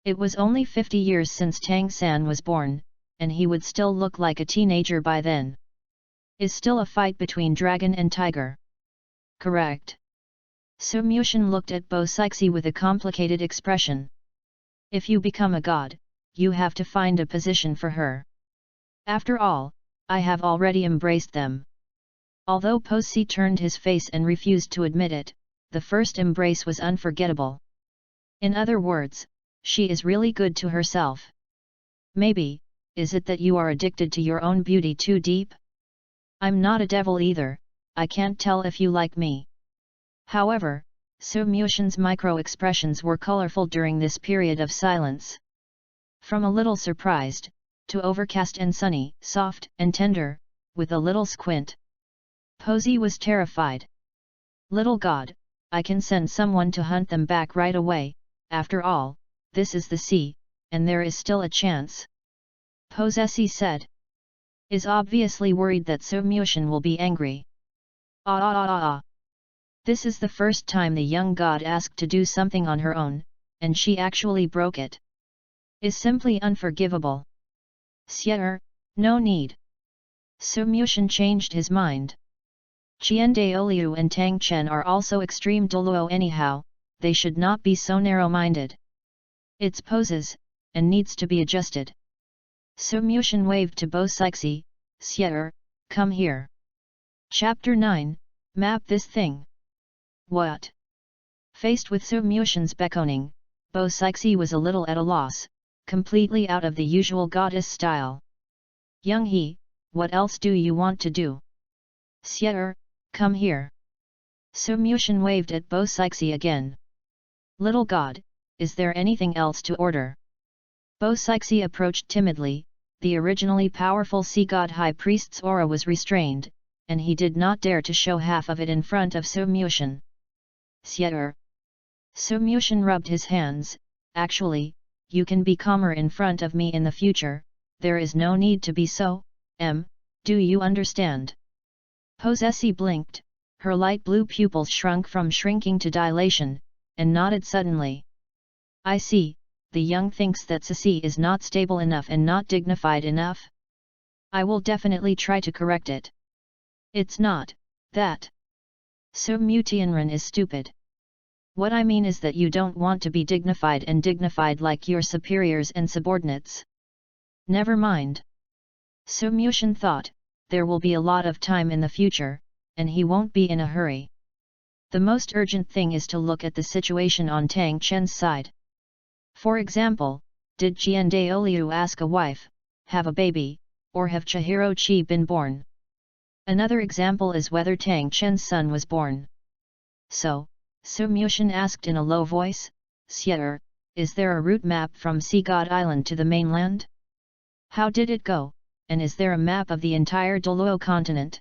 It was only 50 years since Tang San was born, and he would still look like a teenager by then. Is still a fight between dragon and tiger. Correct. Su Muxian looked at Bo Sixi with a complicated expression. If you become a god, you have to find a position for her. After all, I have already embraced them. Although Posey turned his face and refused to admit it, the first embrace was unforgettable. In other words, she is really good to herself. Maybe, is it that you are addicted to your own beauty too deep? I'm not a devil either, I can't tell if you like me. However, Su Muxian's micro-expressions were colorful during this period of silence. From a little surprised, to overcast and sunny, soft and tender, with a little squint. Posey was terrified. Little God, I can send someone to hunt them back right away, after all, this is the sea, and there is still a chance. Posey said. Is obviously worried that Su Muxian will be angry. This is the first time the young god asked to do something on her own, and she actually broke it. Is simply unforgivable. Sieer, no need. Su Muxian changed his mind. Qian Daoliu and Tang Chen are also extreme Douluo anyhow, they should not be so narrow-minded. It's poses, and needs to be adjusted. Su Muxian waved to Bo Sixi, Sieer, come here. Chapter 9, Map this thing. What? Faced with Su Muxian's beckoning, Bo Sixi was a little at a loss, completely out of the usual goddess style. Young he, what else do you want to do? Sieer, come here. Su Muxian waved at Bo Sixi again. Little god, is there anything else to order? Bo Sixi approached timidly, the originally powerful sea god high priest's aura was restrained, and he did not dare to show half of it in front of Su Muxian. Sieer. Su Muxian rubbed his hands, actually, you can be calmer in front of me in the future, there is no need to be so, do you understand? Posey blinked, her light blue pupils shrunk from shrinking to dilation, and nodded suddenly. I see, the young thinks that Sisi is not stable enough and not dignified enough. I will definitely try to correct it. It's not that Su Muxianren is stupid. What I mean is that you don't want to be dignified and dignified like your superiors and subordinates. Never mind. Su Muxian thought, there will be a lot of time in the future, and he won't be in a hurry. The most urgent thing is to look at the situation on Tang Chen's side. For example, Did Jiandaoliu ask a wife, have a baby, or have Chihiro Chi been born? Another example is whether Tang Chen's son was born. So, Su Mushin asked in a low voice, Sieter, is there a route map from Sea God Island to the mainland? How did it go, and is there a map of the entire Douluo continent?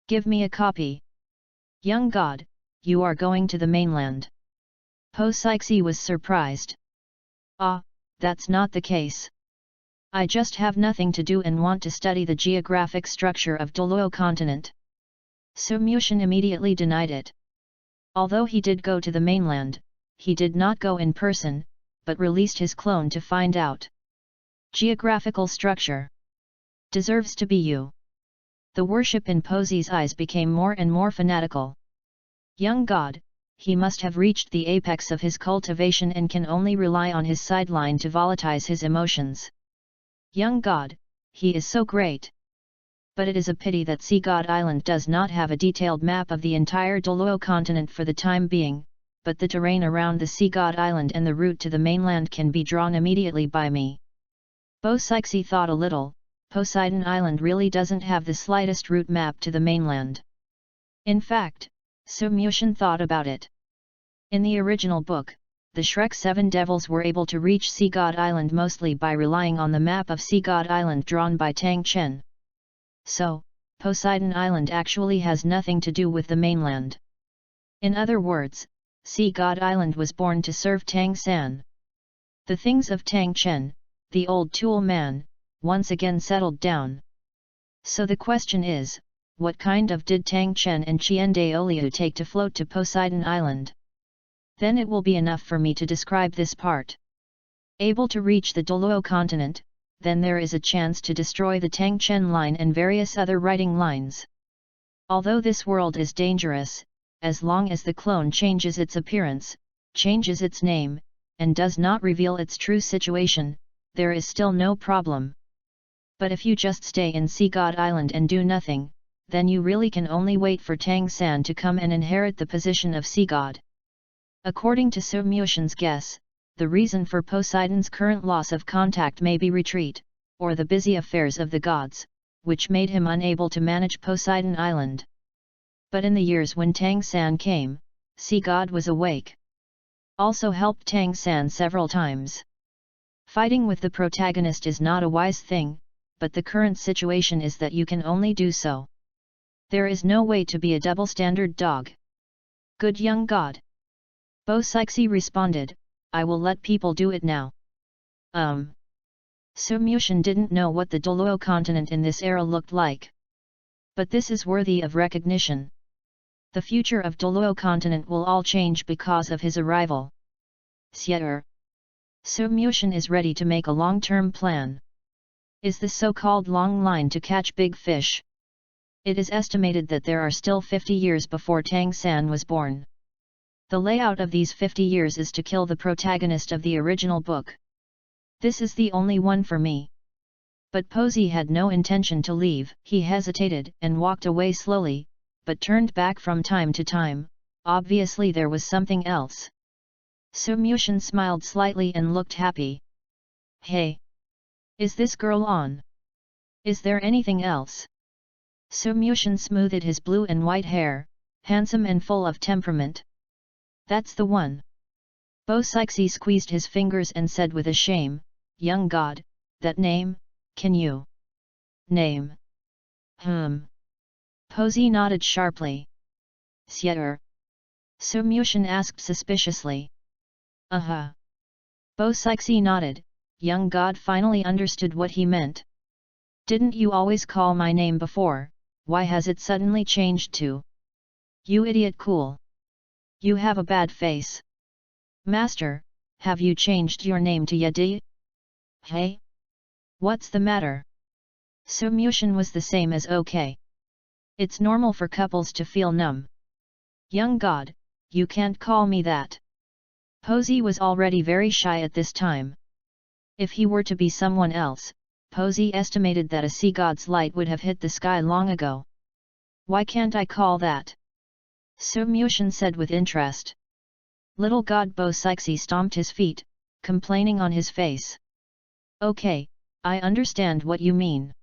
Give me a copy. Young god, you are going to the mainland. Po Sixi was surprised. Ah, that's not the case. I just have nothing to do and want to study the geographic structure of Douluo continent. Su Mushin immediately denied it. Although he did go to the mainland, he did not go in person, but released his clone to find out. Geographical structure. Deserves to be you. The worship in Posi's eyes became more and more fanatical. Young god, he must have reached the apex of his cultivation and can only rely on his sideline to volatilize his emotions. Young god, he is so great. But it is a pity that Sea God Island does not have a detailed map of the entire Douluo continent for the time being, but the terrain around the Sea God Island and the route to the mainland can be drawn immediately by me. Bo Sixi thought a little. Poseidon Island really doesn't have the slightest route map to the mainland. In fact, Su Mushin thought about it. In the original book, the Shrek 7 devils were able to reach Sea God Island mostly by relying on the map of Sea God Island drawn by Tang Chen. So, Poseidon Island actually has nothing to do with the mainland. In other words, Sea God Island was born to serve Tang San. The things of Tang Chen, the old tool man, once again settled down. So the question is, what kind of did Tang Chen and Jiandaoliu take to float to Poseidon Island? Then it will be enough for me to describe this part. Able to reach the Douluo continent, then there is a chance to destroy the Tang Chen line and various other writing lines. Although this world is dangerous, as long as the clone changes its appearance, changes its name, and does not reveal its true situation, there is still no problem. But if you just stay in Sea God Island and do nothing, then you really can only wait for Tang San to come and inherit the position of Sea God. According to Su Mushin's guess, the reason for Poseidon's current loss of contact may be retreat, or the busy affairs of the gods, which made him unable to manage Poseidon Island. But in the years when Tang San came, Sea God was awake. Also helped Tang San several times. Fighting with the protagonist is not a wise thing, but the current situation is that you can only do so. There is no way to be a double-standard dog. Good young god. Bo Sixi responded, I will let people do it now. Su Mushin didn't know what the Douluo continent in this era looked like. But this is worthy of recognition. The future of Douluo continent will all change because of his arrival. Sieter. Su Mushin is ready to make a long-term plan. Is the so-called long line to catch big fish? It is estimated that there are still 50 years before Tang San was born. The layout of these 50 years is to kill the protagonist of the original book. This is the only one for me. But Posey had no intention to leave. He hesitated and walked away slowly, but turned back from time to time. Obviously there was something else. Su Mushin smiled slightly and looked happy. Hey! Is this girl on? Is there anything else? Su Mushin smoothed his blue and white hair, handsome and full of temperament. That's the one. Bo Sixi squeezed his fingers and said with a shame, young god, that name, can you? Name? Posey nodded sharply. Sieter? Su Mushin asked suspiciously. Bo Sixi nodded. Young god finally understood what he meant. Didn't you always call my name before, why has it suddenly changed to? You idiot cool. You have a bad face. Master, have you changed your name to Yadi? Hey? What's the matter? Su Mushin was the same as okay. It's normal for couples to feel numb. Young god, you can't call me that. Posey was already very shy at this time. If he were to be someone else, Posey estimated that a sea god's light would have hit the sky long ago. Why can't I call that? Su Mushin said with interest. Little god Bo Sixi stomped his feet, complaining on his face. Okay, I understand what you mean.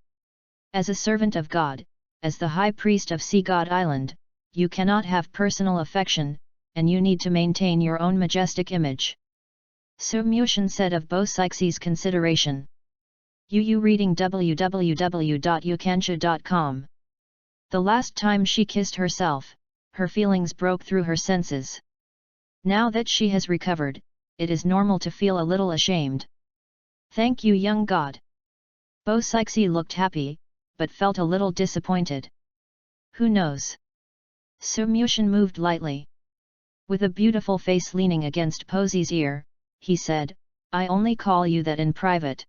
As a servant of God, as the high priest of Sea God Island, you cannot have personal affection, and you need to maintain your own majestic image. So Mushin said of Bo Sixie's consideration. You reading www.yukansha.com. The last time she kissed herself, her feelings broke through her senses. Now that she has recovered, it is normal to feel a little ashamed. Thank you, young god. Bo Sixie looked happy, but felt a little disappointed. Who knows? So Mushin moved lightly. With a beautiful face leaning against Posey's ear, he said, I only call you that in private.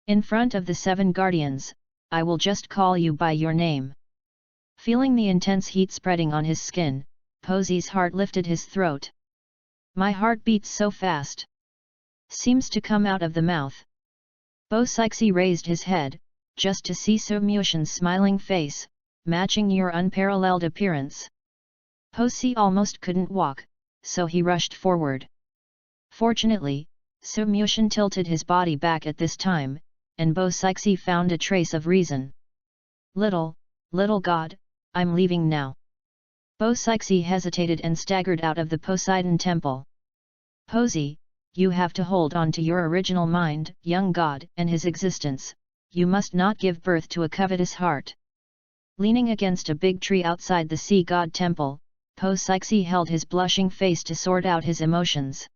In front of the 7 guardians, I will just call you by your name. Feeling the intense heat spreading on his skin, Posey's heart lifted his throat. My heart beats so fast. Seems to come out of the mouth. Bo Sixie raised his head, just to see So Mushin's smiling face, matching your unparalleled appearance. Posey almost couldn't walk, so he rushed forward. Fortunately, So Mushin tilted his body back at this time, and Bo Sixie found a trace of reason. Little god, I'm leaving now. Bo Sixie hesitated and staggered out of the Poseidon temple. Posey, you have to hold on to your original mind, young god, and his existence. You must not give birth to a covetous heart. Leaning against a big tree outside the sea god temple, Po Sixie held his blushing face to sort out his emotions.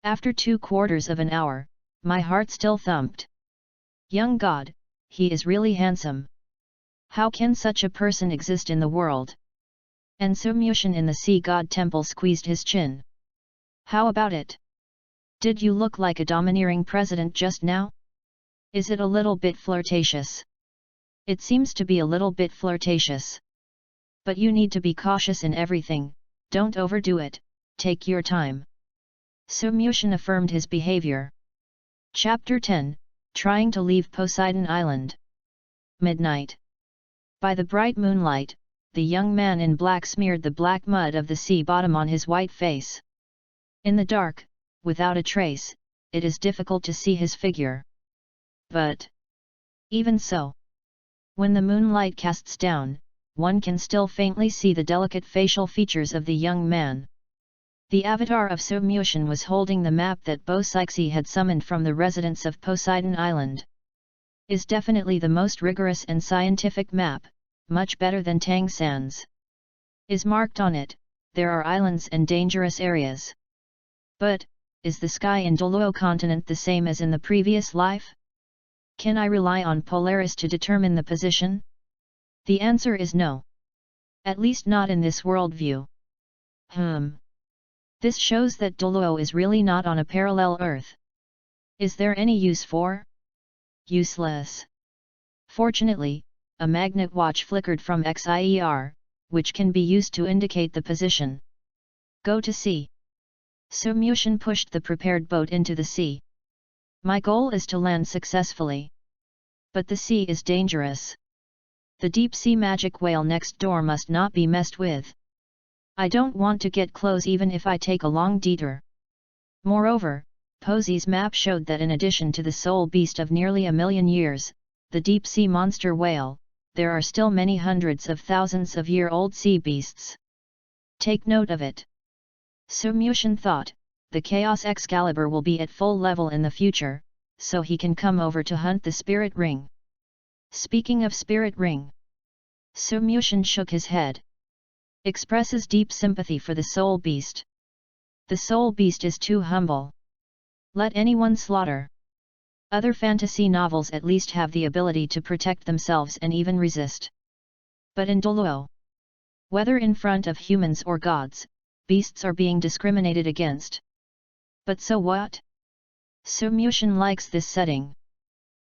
After 2/4 of an hour, my heart still thumped. Young god, he is really handsome. How can such a person exist in the world? And So Mushin in the sea god temple squeezed his chin. How about it? Did you look like a domineering president just now? Is it a little bit flirtatious? It seems to be a little bit flirtatious. But you need to be cautious in everything, don't overdo it, take your time. So Mushin affirmed his behavior. Chapter 10, Trying to leave Poseidon Island. Midnight. By the bright moonlight, the young man in black smeared the black mud of the sea bottom on his white face. In the dark, without a trace, it is difficult to see his figure. But even so, when the moonlight casts down, one can still faintly see the delicate facial features of the young man. The avatar of So Mushin was holding the map that Bo Sixie had summoned from the residents of Poseidon Island. Is definitely the most rigorous and scientific map, much better than Tang San's. Is marked on it, there are islands and dangerous areas. But, is the sky in Douluo continent the same as in the previous life? Can I rely on Polaris to determine the position? The answer is no. At least not in this worldview. This shows that Douluo is really not on a parallel Earth. Is there any use for? Useless. Fortunately, a magnet watch flickered from XIER, which can be used to indicate the position. Go to sea. So Mushin pushed the prepared boat into the sea. My goal is to land successfully. But the sea is dangerous. The deep-sea magic whale next door must not be messed with. I don't want to get close even if I take a long detour. Moreover, Posey's map showed that in addition to the soul beast of nearly 1,000,000 years, the deep-sea monster whale, there are still many hundreds of thousands of year-old sea beasts. Take note of it. So Mushin thought, the Chaos Excalibur will be at full level in the future, so he can come over to hunt the spirit ring. Speaking of spirit ring, So Mushin shook his head. Expresses deep sympathy for the soul beast. The soul beast is too humble. Let anyone slaughter. Other fantasy novels at least have the ability to protect themselves and even resist. But in Douluo, whether in front of humans or gods, beasts are being discriminated against. But so what? So Mushin likes this setting.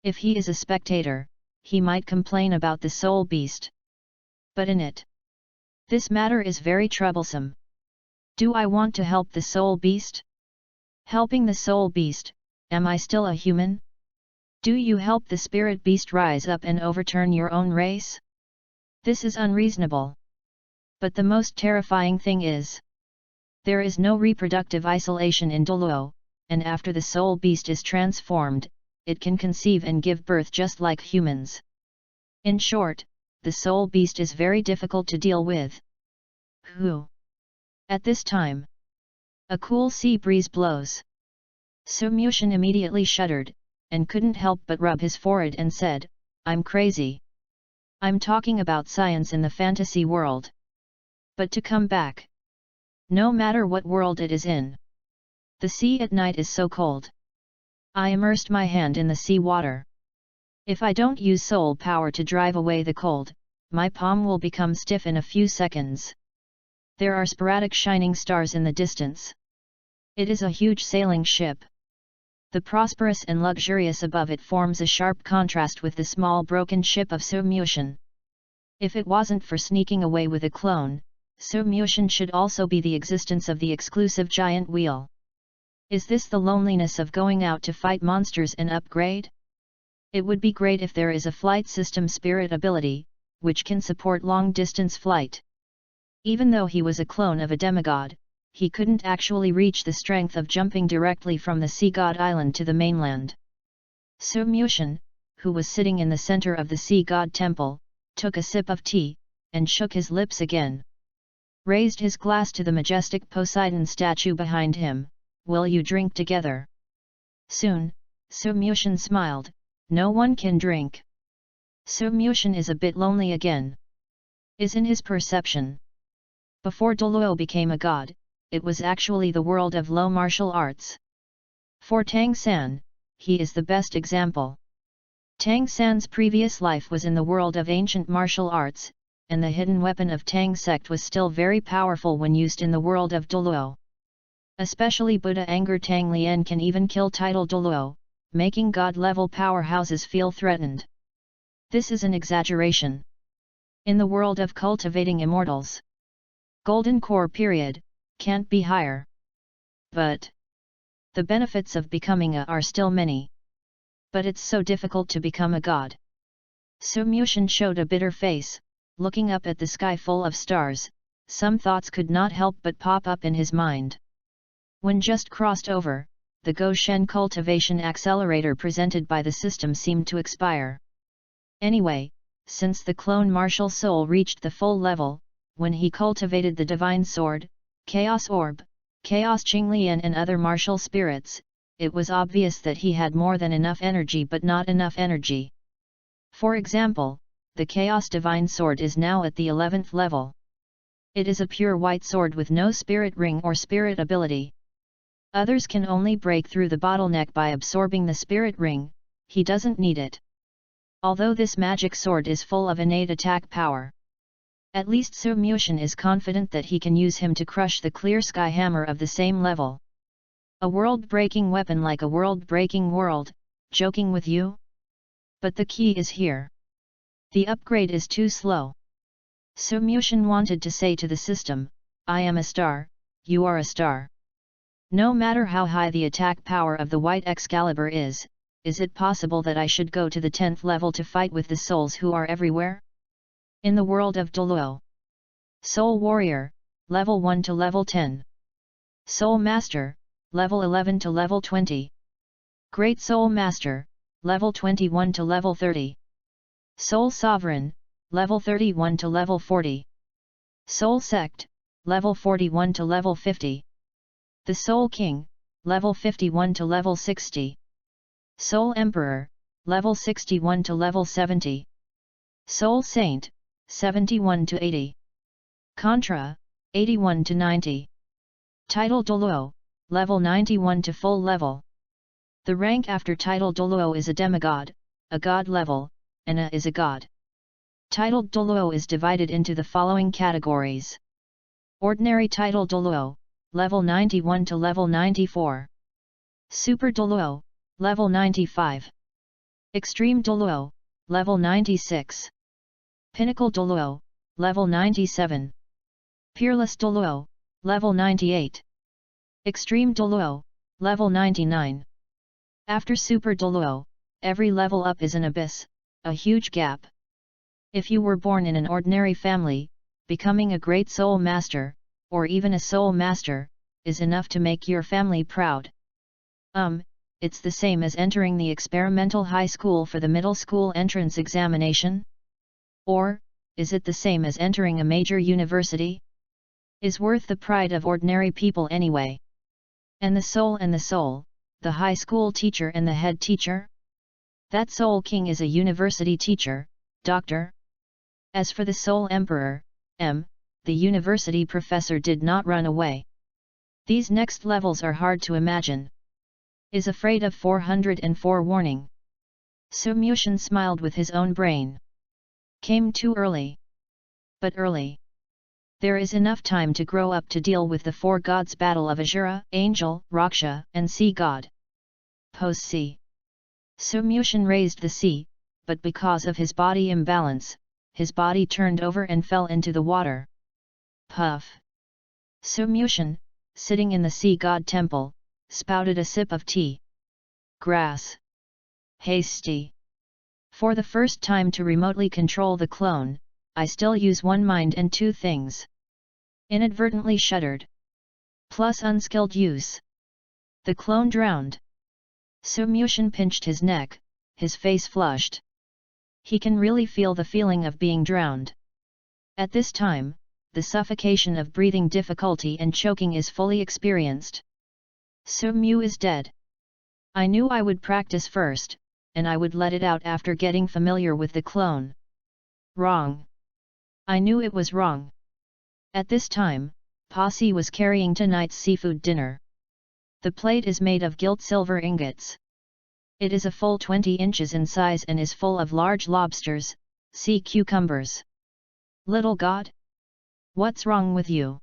If he is a spectator, he might complain about the soul beast. But in it, this matter is very troublesome. Do I want to help the soul beast? Helping the soul beast, am I still a human? Do you help the spirit beast rise up and overturn your own race? This is unreasonable. But the most terrifying thing is, there is no reproductive isolation in Douluo, and after the soul beast is transformed, it can conceive and give birth just like humans. In short, the soul beast is very difficult to deal with. Who? At this time, a cool sea breeze blows. Sumyushin immediately shuddered, and couldn't help but rub his forehead and said, "I'm crazy. I'm talking about science in the fantasy world. But to come back. No matter what world it is in. The sea at night is so cold. I immersed my hand in the sea water. If I don't use soul power to drive away the cold, my palm will become stiff in a few seconds. There are sporadic shining stars in the distance. It is a huge sailing ship. The prosperous and luxurious above it forms a sharp contrast with the small broken ship of Sumyushin. If it wasn't for sneaking away with a clone, Sumyushin should also be the existence of the exclusive giant wheel. Is this the loneliness of going out to fight monsters and upgrade? It would be great if there is a flight system spirit ability, which can support long-distance flight. Even though he was a clone of a demigod, he couldn't actually reach the strength of jumping directly from the sea god island to the mainland. Sumyushin, who was sitting in the center of the sea god temple, took a sip of tea, and shook his lips again. Raised his glass to the majestic Poseidon statue behind him. "Will you drink together?" Soon, Sumyushin smiled, "No one can drink." Sumyushin is a bit lonely again. Is in his perception. Before Douluo became a god, it was actually the world of low martial arts. For Tang San, he is the best example. Tang San's previous life was in the world of ancient martial arts, and the hidden weapon of Tang sect was still very powerful when used in the world of Douluo. Especially Buddha Anger Tang Lien can even kill title Douluo, making god-level powerhouses feel threatened. This is an exaggeration. In the world of cultivating immortals, Golden Core period, can't be higher. But the benefits of becoming a are still many. But it's so difficult to become a god. Sumyushin showed a bitter face, looking up at the sky full of stars. Some thoughts could not help but pop up in his mind. When just crossed over, the Goshen cultivation accelerator presented by the system seemed to expire. Anyway, since the clone martial soul reached the full level, when he cultivated the divine sword, chaos orb, chaos Qinglian and other martial spirits, it was obvious that he had more than enough energy but not enough energy. For example, the chaos divine sword is now at the 11th level. It is a pure white sword with no spirit ring or spirit ability. Others can only break through the bottleneck by absorbing the spirit ring, he doesn't need it. Although this magic sword is full of innate attack power. At least Sumyushin is confident that he can use him to crush the clear sky hammer of the same level. A world-breaking weapon like a world-breaking world, joking with you? But the key is here. The upgrade is too slow. Sumyushin wanted to say to the system, "I am a star, you are a star. No matter how high the attack power of the White Excalibur is it possible that I should go to the 10th level to fight with the souls who are everywhere? In the world of Douluo. Soul Warrior, level 1 to level 10. Soul Master, level 11 to level 20. Great Soul Master, level 21 to level 30. Soul Sovereign, level 31 to level 40. Soul Sect, level 41 to level 50. The Soul King, level 51 to level 60. Soul Emperor, level 61 to level 70. Soul Saint, 71 to 80. Contra, 81 to 90. Title Douluo, level 91 to full level. The rank after title Douluo is a demigod, a god level, and a is a god. Titled Douluo is divided into the following categories. Ordinary title Douluo, level 91 to level 94. Super Douluo, level 95. Extreme Douluo, level 96. Pinnacle Douluo, level 97. Peerless Douluo, level 98. Extreme Douluo, level 99. After Super Douluo, every level up is an abyss, a huge gap. If you were born in an ordinary family, becoming a great soul master, or even a soul master, is enough to make your family proud. it's the same as entering the experimental high school for the middle school entrance examination? Or, is it the same as entering a major university? Is worth the pride of ordinary people anyway? And the soul, the high school teacher and the head teacher? That soul king is a university teacher, doctor. As for the soul emperor, the university professor did not run away. These next levels are hard to imagine. Is afraid of 404 warning. Sumyushin smiled with his own brain. Came too early. But early. There is enough time to grow up to deal with the four gods' battle of Asura, Angel, Raksha, and Sea God. Pose C. Sumyushin raised the sea, but because of his body imbalance, his body turned over and fell into the water. Puff. Sumyushin, sitting in the sea god temple, spouted a sip of tea. Grass. Hasty. For the first time to remotely control the clone, I still use one mind and two things. Inadvertently shuddered. Plus unskilled use. The clone drowned. Sumyushin pinched his neck, his face flushed. He can really feel the feeling of being drowned. At this time, the suffocation of breathing difficulty and choking is fully experienced. Sumyu is dead. I knew I would practice first, and I would let it out after getting familiar with the clone. Wrong. I knew it was wrong. At this time, Posse was carrying tonight's seafood dinner. The plate is made of gilt silver ingots. It is a full 20 inches in size and is full of large lobsters, sea cucumbers. Little god? What's wrong with you?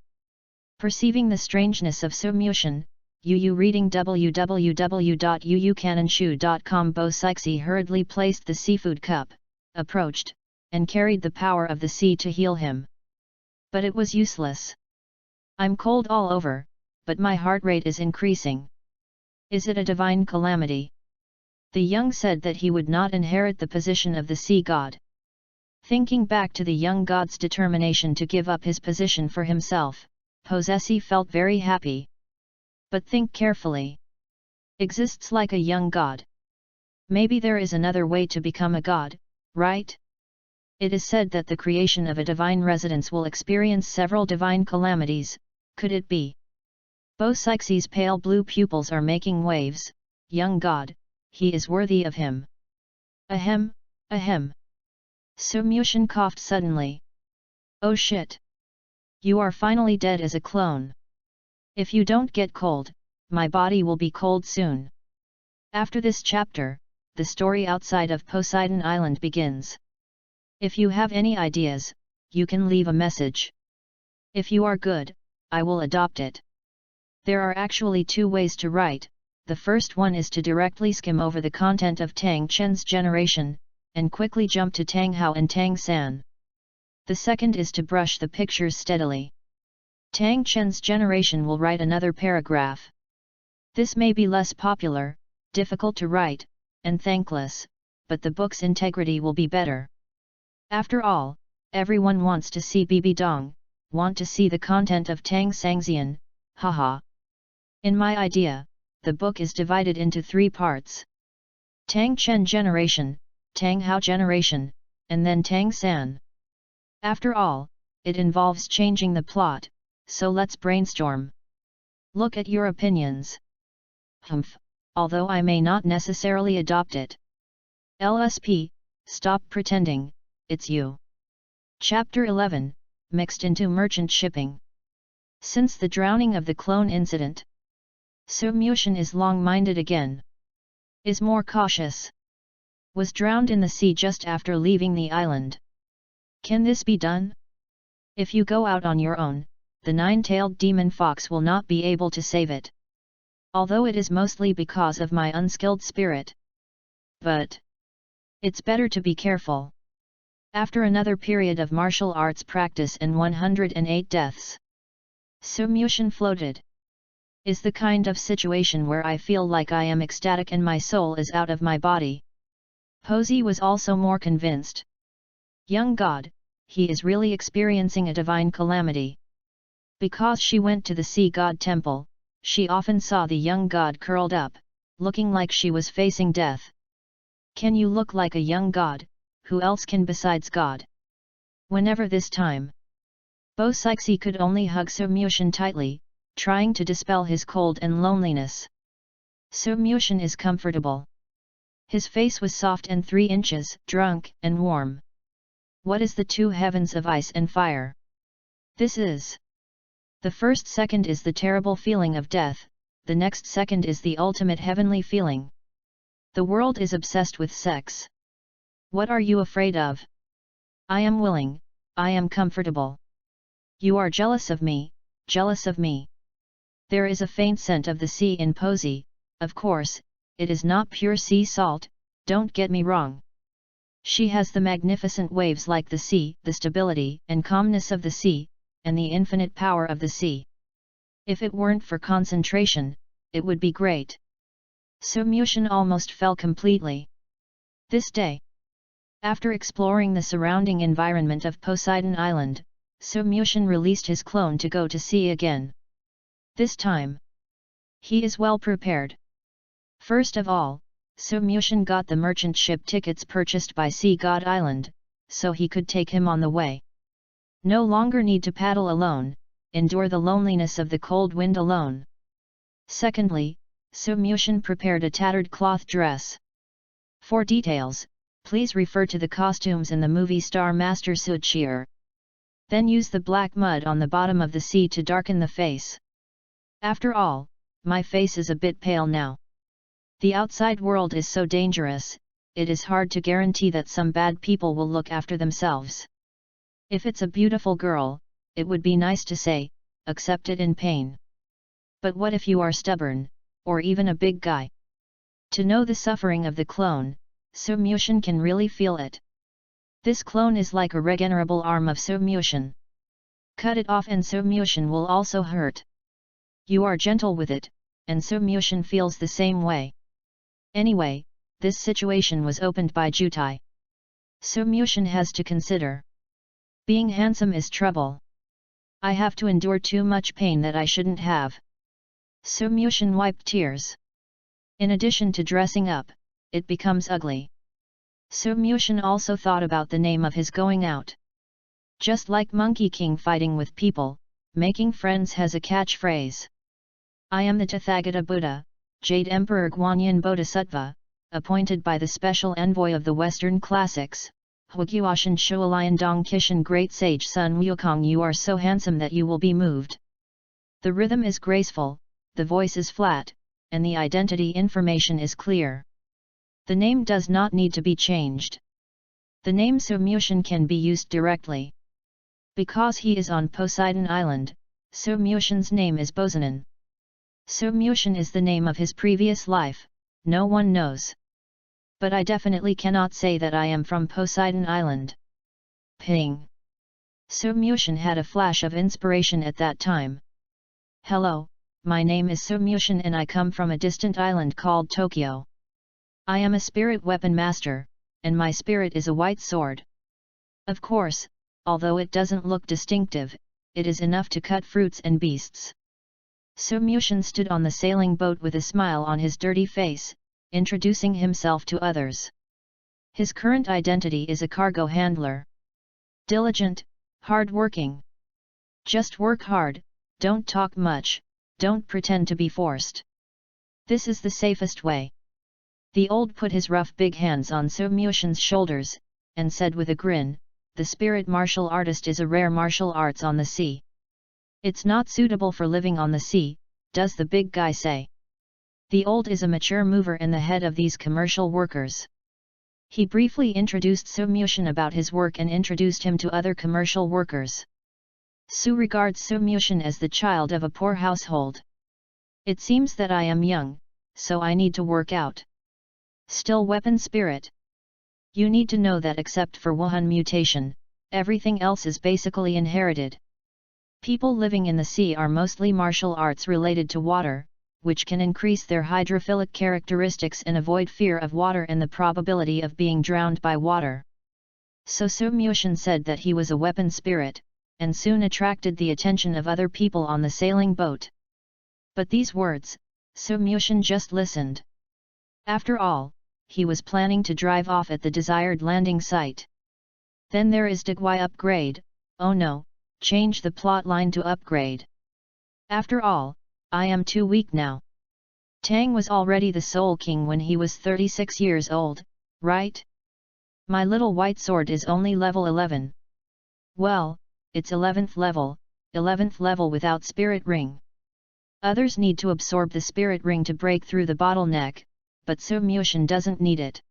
Perceiving the strangeness of Sumyushin, Yu reading www.yuyucananshu.com Bo-Sixi hurriedly placed the seafood cup, approached, and carried the power of the sea to heal him. But it was useless. I'm cold all over, but my heart rate is increasing. Is it a divine calamity? The young said that he would not inherit the position of the sea god. Thinking back to the young god's determination to give up his position for himself, Posesi felt very happy. But think carefully. Exists like a young god. Maybe there is another way to become a god, right? It is said that the creation of a divine residence will experience several divine calamities. Could it be? Bo-Sixi's pale blue pupils are making waves. Young god, he is worthy of him. Ahem, ahem. Sumyushin coughed suddenly. Oh shit! You are finally dead as a clone. If you don't get cold, my body will be cold soon. After this chapter, the story outside of Poseidon Island begins. If you have any ideas, you can leave a message. If you are good, I will adopt it. There are actually two ways to write. The first one is to directly skim over the content of Tang Chen's generation, and quickly jump to Tang Hao and Tang San. The second is to brush the pictures steadily. Tang Chen's generation will write another paragraph. This may be less popular, difficult to write, and thankless, but the book's integrity will be better. After all, everyone wants to see Bibi Dong, want to see the content of Tang Sangxian, haha. In my idea, the book is divided into 3 parts. Tang Chen generation, Tang Hao generation, and then Tang San. After all, it involves changing the plot, so let's brainstorm. Look at your opinions. Humph, although I may not necessarily adopt it. LSP, stop pretending, it's you. Chapter 11, Mixed into Merchant Shipping. Since the drowning of the clone incident, Sumyushin is long-minded again. Is more cautious. Was drowned in the sea just after leaving the island. Can this be done? If you go out on your own, the 9-tailed demon fox will not be able to save it. Although it is mostly because of my unskilled spirit. But it's better to be careful. After another period of martial arts practice and 108 deaths, Sumyushin floated. Is the kind of situation where I feel like I am ecstatic and my soul is out of my body. Posey was also more convinced. Young god, he is really experiencing a divine calamity. Because she went to the sea god temple, she often saw the young god curled up, looking like she was facing death. Can you look like a young god? Who else can besides God? Whenever this time, Bo-Sixi could only hug So-Mushin tightly, trying to dispel his cold and loneliness. So-Mushin is comfortable. His face was soft and 3 inches, drunk and warm. What is the 2 heavens of ice and fire? This is. The first second is the terrible feeling of death, the next second is the ultimate heavenly feeling. The world is obsessed with sex. What are you afraid of? I am willing, I am comfortable. You are jealous of me, jealous of me. There is a faint scent of the sea in Posey, of course, it is not pure sea salt, don't get me wrong. She has the magnificent waves like the sea, the stability and calmness of the sea, and the infinite power of the sea. If it weren't for concentration, it would be great. So-Mushin almost fell completely. This day, after exploring the surrounding environment of Poseidon Island, So-Mushin released his clone to go to sea again. This time, he is well prepared. First of all, So-Mushin got the merchant ship tickets purchased by Sea God Island, so he could take him on the way. No longer need to paddle alone, endure the loneliness of the cold wind alone. Secondly, So-Mushin prepared a tattered cloth dress. For details, please refer to the costumes in the movie Star Master Suchir. Then use the black mud on the bottom of the sea to darken the face. After all, my face is a bit pale now. The outside world is so dangerous, it is hard to guarantee that some bad people will look after themselves. If it's a beautiful girl, it would be nice to say, accept it in pain. But what if you are stubborn, or even a big guy? To know the suffering of the clone, So-Mushin can really feel it. This clone is like a regenerable arm of So-Mushin. Cut it off and So-Mushin will also hurt. You are gentle with it, and So-Mushin feels the same way. Anyway, this situation was opened by Jutai. So-Mushin has to consider. Being handsome is trouble. I have to endure too much pain that I shouldn't have. So-Mushin wiped tears. In addition to dressing up, it becomes ugly. So-Mushin also thought about the name of his going out. Just like Monkey King fighting with people, making friends has a catchphrase. I am the Tathagata Buddha, Jade Emperor Guanyin Bodhisattva, appointed by the special envoy of the Western classics, Huaguashan Shualayan Dong Kishan Great Sage Sun Wukong. You are so handsome that you will be moved. The rhythm is graceful, the voice is flat, and the identity information is clear. The name does not need to be changed. The name So-Mushin can be used directly. Because he is on Poseidon Island, So-Mushin's name is Bozanin. So-Mushin is the name of his previous life, no one knows. But I definitely cannot say that I am from Poseidon Island. Ping! So-Mushin had a flash of inspiration at that time. Hello, my name is So-Mushin and I come from a distant island called Tokyo. I am a spirit weapon master, and my spirit is a white sword. Of course, although it doesn't look distinctive, it is enough to cut fruits and beasts. So-Mushin stood on the sailing boat with a smile on his dirty face, introducing himself to others. His current identity is a cargo handler. Diligent, hard-working. Just work hard, don't talk much, don't pretend to be forced. This is the safest way. The old put his rough big hands on So-Mushin's shoulders, and said with a grin, the spirit martial artist is a rare martial arts on the sea. It's not suitable for living on the sea, does the big guy say. The old is a mature mover and the head of these commercial workers. He briefly introduced So-Mushin about his work and introduced him to other commercial workers. Su regards So-Mushin as the child of a poor household. It seems that I am young, so I need to work out. Still weapon spirit. You need to know that except for Wuhan mutation, everything else is basically inherited. People living in the sea are mostly martial arts related to water, which can increase their hydrophilic characteristics and avoid fear of water and the probability of being drowned by water. So So-Mushin said that he was a weapon spirit, and soon attracted the attention of other people on the sailing boat. But these words, So-Mushin just listened. After all, he was planning to drive off at the desired landing site. Then there is Degui upgrade, oh no, change the plot line to upgrade. After all, I am too weak now. Tang was already the Soul King when he was 36 years old, right? My little white sword is only level 11. Well, it's 11th level without spirit ring. Others need to absorb the spirit ring to break through the bottleneck, but Su Muxian doesn't need it.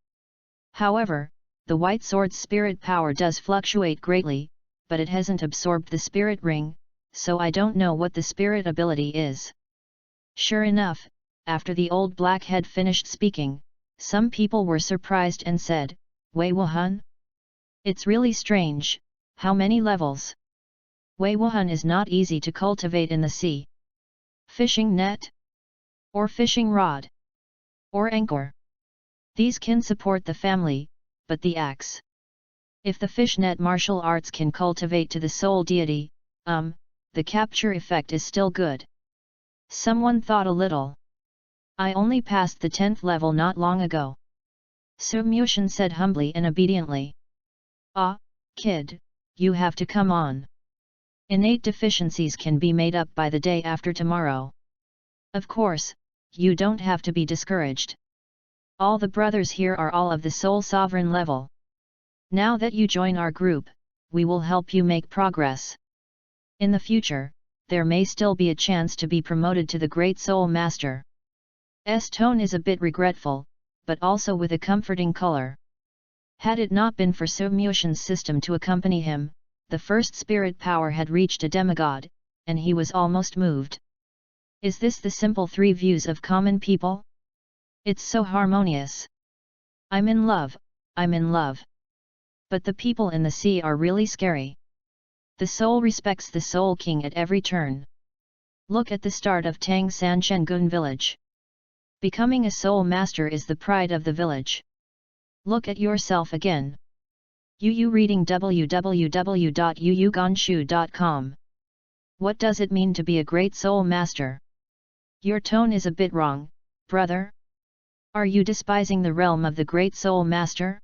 However, the white sword's spirit power does fluctuate greatly, but it hasn't absorbed the spirit ring, so I don't know what the spirit ability is. Sure enough, after the old blackhead finished speaking, some people were surprised and said, Wei Wuhan? It's really strange, how many levels? Wei Wuhan is not easy to cultivate in the sea. Fishing net? Or fishing rod? Or anchor? These can support the family, but the axe. If the fish net martial arts can cultivate to the soul deity, the capture effect is still good. Someone thought a little. I only passed the 10th level not long ago. Su Muxian said humbly and obediently. Ah, kid, you have to come on. Innate deficiencies can be made up by the day after tomorrow. Of course, you don't have to be discouraged. All the brothers here are all of the Soul Sovereign level. Now that you join our group, we will help you make progress. In the future, there may still be a chance to be promoted to the Great Soul Master. S tone is a bit regretful, but also with a comforting color. Had it not been for Su Muxian's system to accompany him, the first spirit power had reached a demigod, and he was almost moved. Is this the simple three views of common people? It's so harmonious. I'm in love, I'm in love. But the people in the sea are really scary. The soul respects the Soul King at every turn. Look at the start of Tang San Shengun village. Becoming a soul master is the pride of the village. Look at yourself again. Yu reading www.yuyugonshu.com. What does it mean to be a great soul master? Your tone is a bit wrong, brother. Are you despising the realm of the great soul master?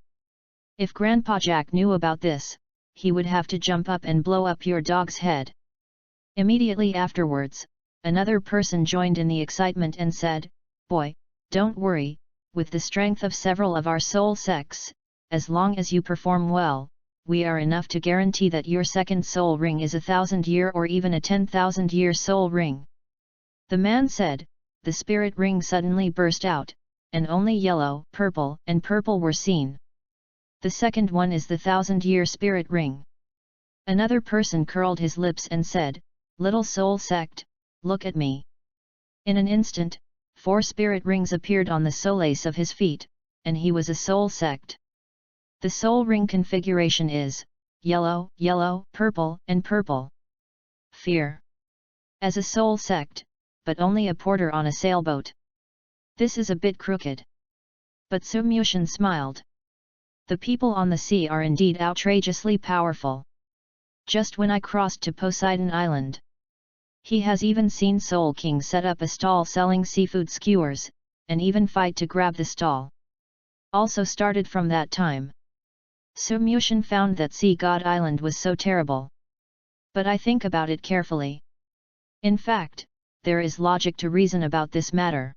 If Grandpa Jack knew about this, he would have to jump up and blow up your dog's head. Immediately afterwards, another person joined in the excitement and said, Boy, don't worry, with the strength of several of our soul sects, as long as you perform well, we are enough to guarantee that your second soul ring is a 1,000-year or even a 10,000-year soul ring. The man said, the spirit ring suddenly burst out, and only yellow, purple, and purple were seen. The second one is the 1,000-year spirit ring. Another person curled his lips and said, Little soul sect, look at me. In an instant, 4 spirit rings appeared on the soles of his feet, and he was a soul sect. The soul ring configuration is yellow, yellow, purple, and purple. Fear. As a soul sect, but only a porter on a sailboat. This is a bit crooked. But Su Muxian smiled. The people on the sea are indeed outrageously powerful. Just when I crossed to Poseidon Island. He has even seen Soul King set up a stall selling seafood skewers, and even fight to grab the stall. Also started from that time. Su Muxian found that Sea God Island was so terrible. But I think about it carefully. In fact, there is logic to reason about this matter.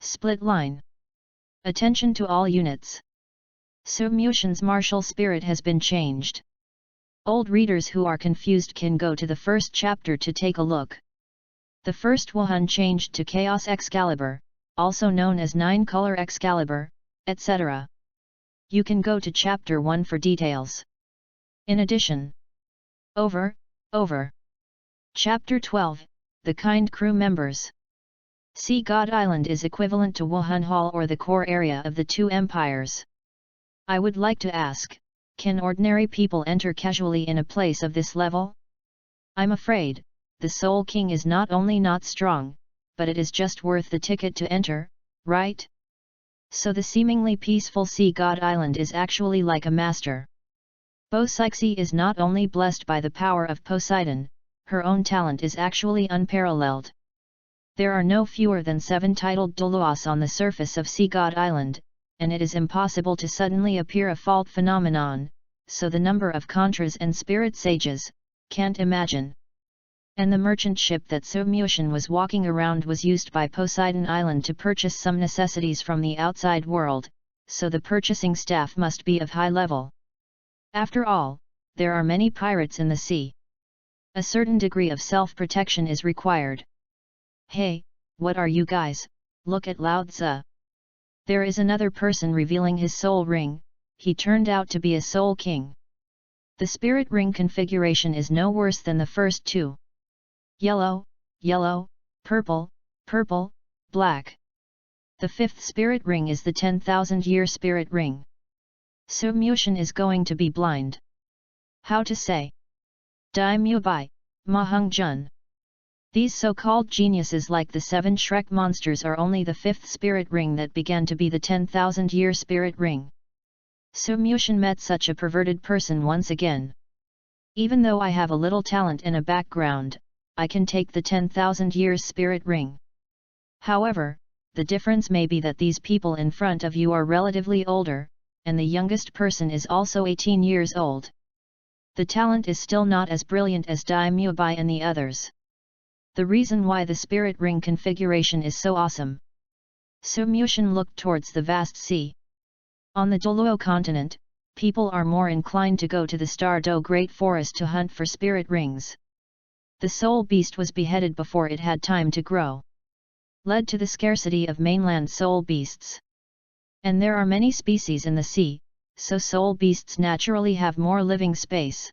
Split line. Attention to all units. Su Muxian's martial spirit has been changed. Old readers who are confused can go to the first chapter to take a look. The first Wuhan changed to Chaos Excalibur, also known as 9-color Excalibur, etc. You can go to Chapter 1 for details. In addition, over. Chapter 12, The Kind Crew Members. Sea God Island is equivalent to Wuhan Hall or the core area of the two empires. I would like to ask, can ordinary people enter casually in a place of this level? I'm afraid, the Soul King is not only not strong, but it is just worth the ticket to enter, right? So the seemingly peaceful Sea God Island is actually like a master. Bo-Sixi is not only blessed by the power of Poseidon, her own talent is actually unparalleled. There are no fewer than 7 titled Douluos on the surface of Sea God Island, and it is impossible to suddenly appear a fault phenomenon, so the number of contras and spirit sages, can't imagine. And the merchant ship that Sumyushin was walking around was used by Poseidon Island to purchase some necessities from the outside world, so the purchasing staff must be of high level. After all, there are many pirates in the sea. A certain degree of self-protection is required. Hey, what are you guys, look at Lao Tzu. There is another person revealing his soul ring, he turned out to be a soul king. The spirit ring configuration is no worse than the first 2. Yellow, yellow, purple, purple, black. The 5th spirit ring is the 10,000-year spirit ring. Sumyushin is going to be blind. How to say? Dai Mu Bai, Ma Hung Jun. These so-called geniuses like the 7 Shrek monsters are only the 5th spirit ring that began to be the 10,000-year spirit ring. Sumyushin met such a perverted person once again. Even though I have a little talent and a background, I can take the 10,000 years spirit ring. However, the difference may be that these people in front of you are relatively older, and the youngest person is also 18 years old. The talent is still not as brilliant as Dai Mu Bai and the others. The reason why the spirit ring configuration is so awesome. Sumyushin looked towards the vast sea. On the Douluo continent, people are more inclined to go to the Star-Do Great Forest to hunt for spirit rings. The soul beast was beheaded before it had time to grow. Led to the scarcity of mainland soul beasts. And there are many species in the sea, so soul beasts naturally have more living space.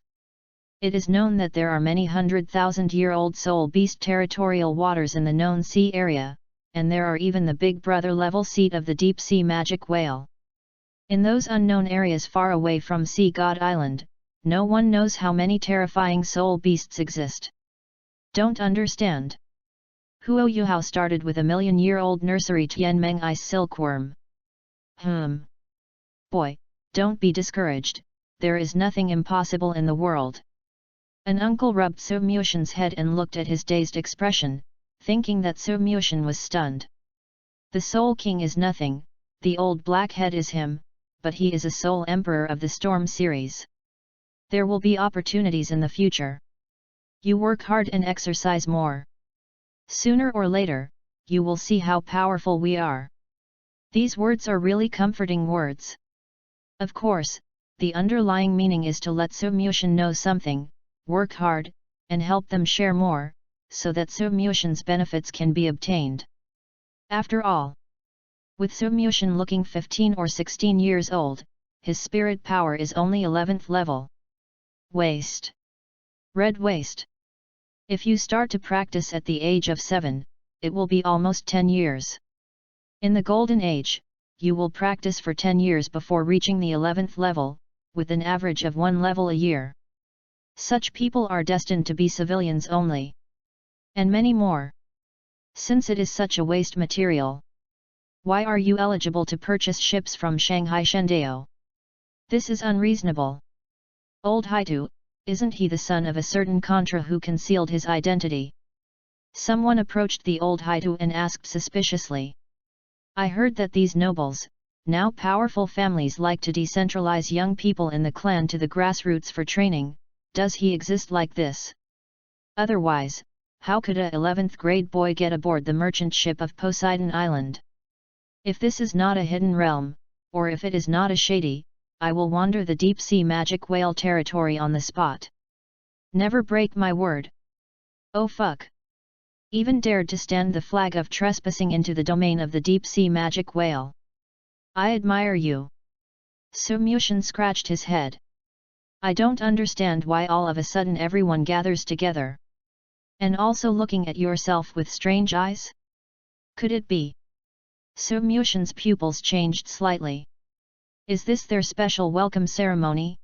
It is known that there are many 100,000-year-old soul beast territorial waters in the known sea area, and there are even the big brother level seat of the deep sea magic whale. In those unknown areas far away from Sea God Island, no one knows how many terrifying soul beasts exist. Don't understand. Huo Yuhao started with a million-year-old nursery Tianmeng ice silkworm. Boy, don't be discouraged, there is nothing impossible in the world. An uncle rubbed Sumyushin's head and looked at his dazed expression, thinking that Sumyushin was stunned. The Soul King is nothing, the old blackhead is him, but he is a Soul Emperor of the Storm series. There will be opportunities in the future. You work hard and exercise more. Sooner or later, you will see how powerful we are. These words are really comforting words. Of course, the underlying meaning is to let Sumyushin know something, work hard, and help them share more, so that Sumyushin's benefits can be obtained. After all, with Sumyushin looking 15 or 16 years old, his spirit power is only 11th level. Waste. Red waste. If you start to practice at the age of 7, it will be almost 10 years. In the Golden Age, you will practice for 10 years before reaching the 11th level, with an average of 1 level a year. Such people are destined to be civilians only. And many more. Since it is such a waste material, why are you eligible to purchase ships from Shanghai Shendao? This is unreasonable. Old Haitu, isn't he the son of a certain Contra who concealed his identity? Someone approached the old Haitu and asked suspiciously. I heard that these nobles, now powerful families like to decentralize young people in the clan to the grassroots for training. Does he exist like this? Otherwise, how could a 11th grade boy get aboard the merchant ship of Poseidon Island? If this is not a hidden realm, or if it is not a shady, I will wander the deep sea magic whale territory on the spot. Never break my word. Oh fuck. Even dared to stand the flag of trespassing into the domain of the deep sea magic whale. I admire you. Sumyushin scratched his head. I don't understand why all of a sudden everyone gathers together. And also looking at yourself with strange eyes? Could it be? Sumyushin's pupils changed slightly. Is this their special welcome ceremony?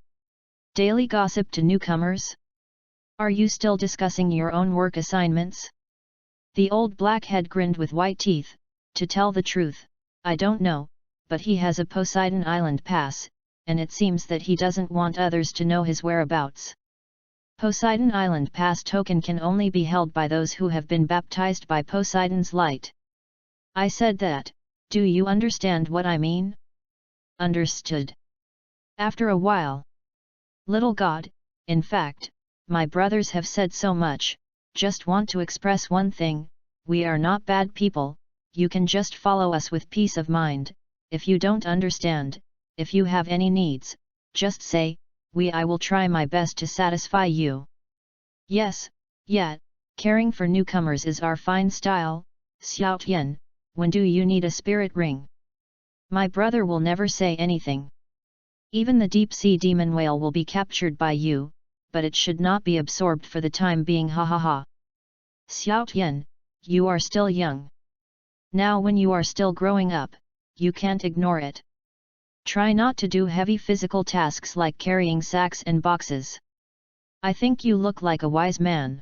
Daily gossip to newcomers? Are you still discussing your own work assignments? The old blackhead grinned with white teeth. To tell the truth, I don't know, but he has a Poseidon Island pass, and it seems that he doesn't want others to know his whereabouts. Poseidon Island Pass token can only be held by those who have been baptized by Poseidon's light. I said that, do you understand what I mean? Understood. After a while. Little God, in fact, my brothers have said so much, just want to express one thing, we are not bad people, you can just follow us with peace of mind, if you don't understand, if you have any needs, just say, I will try my best to satisfy you. Yes, yet, caring for newcomers is our fine style, Xiao Tian, when do you need a spirit ring? My brother will never say anything. Even the deep-sea demon whale will be captured by you, but it should not be absorbed for the time being, ha ha ha. Xiao Tian, you are still young. Now when you are still growing up, you can't ignore it. Try not to do heavy physical tasks like carrying sacks and boxes. I think you look like a wise man.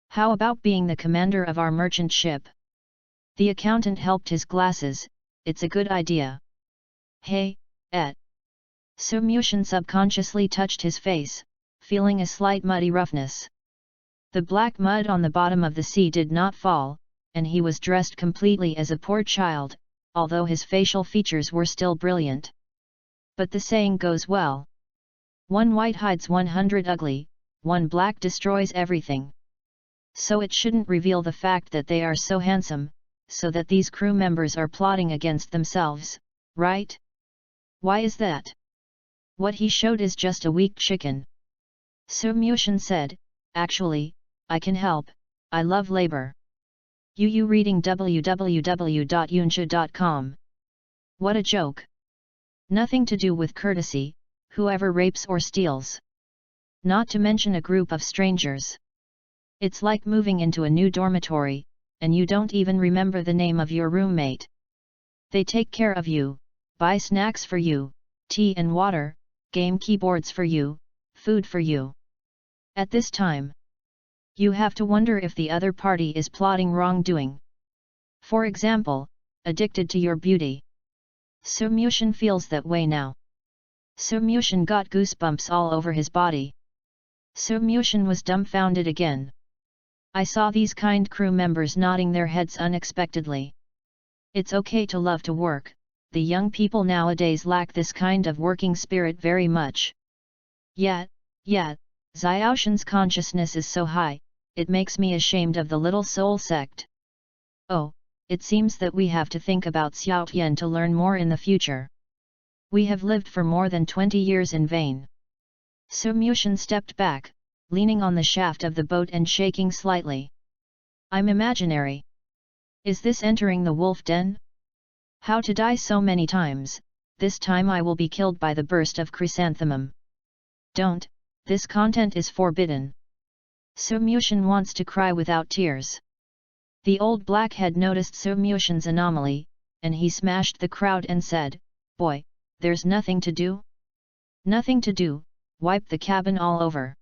How about being the commander of our merchant ship? The accountant helped his glasses, it's a good idea. Hey, Su Mushin subconsciously touched his face, feeling a slight muddy roughness. The black mud on the bottom of the sea did not fall, and he was dressed completely as a poor child, although his facial features were still brilliant. But the saying goes well. One white hides 100 ugly, one black destroys everything. So it shouldn't reveal the fact that they are so handsome, so that these crew members are plotting against themselves, right? Why is that? What he showed is just a weak chicken. Su Mushin said, actually, I can help, I love labor. You reading www.yunsha.com. What a joke. Nothing to do with courtesy, whoever rapes or steals. Not to mention a group of strangers. It's like moving into a new dormitory, and you don't even remember the name of your roommate. They take care of you, buy snacks for you, tea and water, game keyboards for you, food for you. At this time, you have to wonder if the other party is plotting wrongdoing. For example, addicted to your beauty. Su Mushin feels that way now. Su Mushin got goosebumps all over his body. Su Mushin was dumbfounded again. I saw these kind crew members nodding their heads unexpectedly. It's okay to love to work, the young people nowadays lack this kind of working spirit very much. Yet, Xiaoshan's consciousness is so high, it makes me ashamed of the little soul sect. Oh, it seems that we have to think about Xiao Tian to learn more in the future. We have lived for more than 20 years in vain. Su Mushin stepped back, leaning on the shaft of the boat and shaking slightly. I'm imaginary. Is this entering the wolf den? How to die so many times, this time I will be killed by the burst of chrysanthemum. Don't, this content is forbidden. Su Mushin wants to cry without tears. The old blackhead noticed Su Mushin's anomaly, and he smashed the crowd and said, boy, there's nothing to do? Nothing to do, wipe the cabin all over.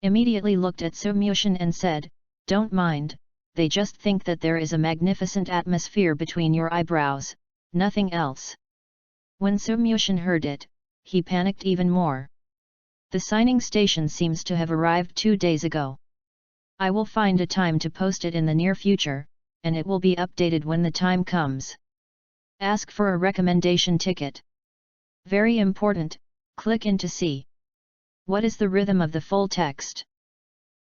Immediately looked at Su Mushin and said, don't mind, they just think that there is a magnificent atmosphere between your eyebrows, nothing else. When Su Mushin heard it, he panicked even more. The signing station seems to have arrived 2 days ago. I will find a time to post it in the near future, and it will be updated when the time comes. Ask for a recommendation ticket. Very important, click in to see. What is the rhythm of the full text?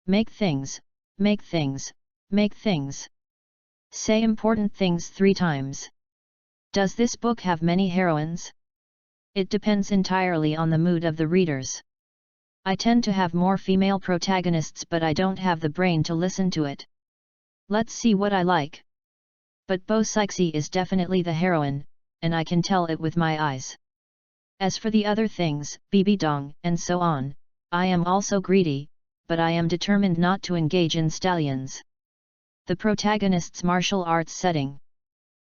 Make things, make things, make things. Say important things 3 times. Does this book have many heroines? It depends entirely on the mood of the readers. I tend to have more female protagonists, but I don't have the brain to listen to it. Let's see what I like. But Bo Sixi is definitely the heroine, and I can tell it with my eyes. As for the other things, Bibi Dong and so on, I am also greedy, but I am determined not to engage in stallions. The protagonist's martial arts setting.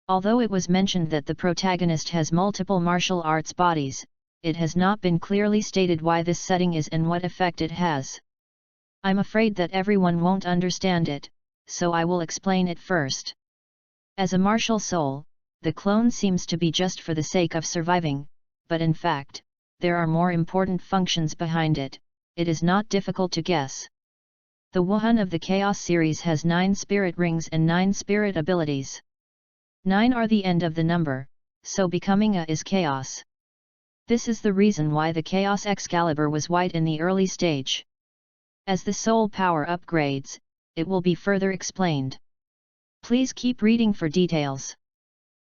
Although it was mentioned that the protagonist has multiple martial arts bodies, it has not been clearly stated why this setting is and what effect it has. I'm afraid that everyone won't understand it, so I will explain it first. As a martial soul, the clone seems to be just for the sake of surviving, but in fact, there are more important functions behind it, it is not difficult to guess. The Wuhan of the Chaos series has 9 spirit rings and 9 spirit abilities. 9 are the end of the number, so becoming a is chaos. This is the reason why the Chaos Excalibur was white in the early stage. As the soul power upgrades, it will be further explained. Please keep reading for details.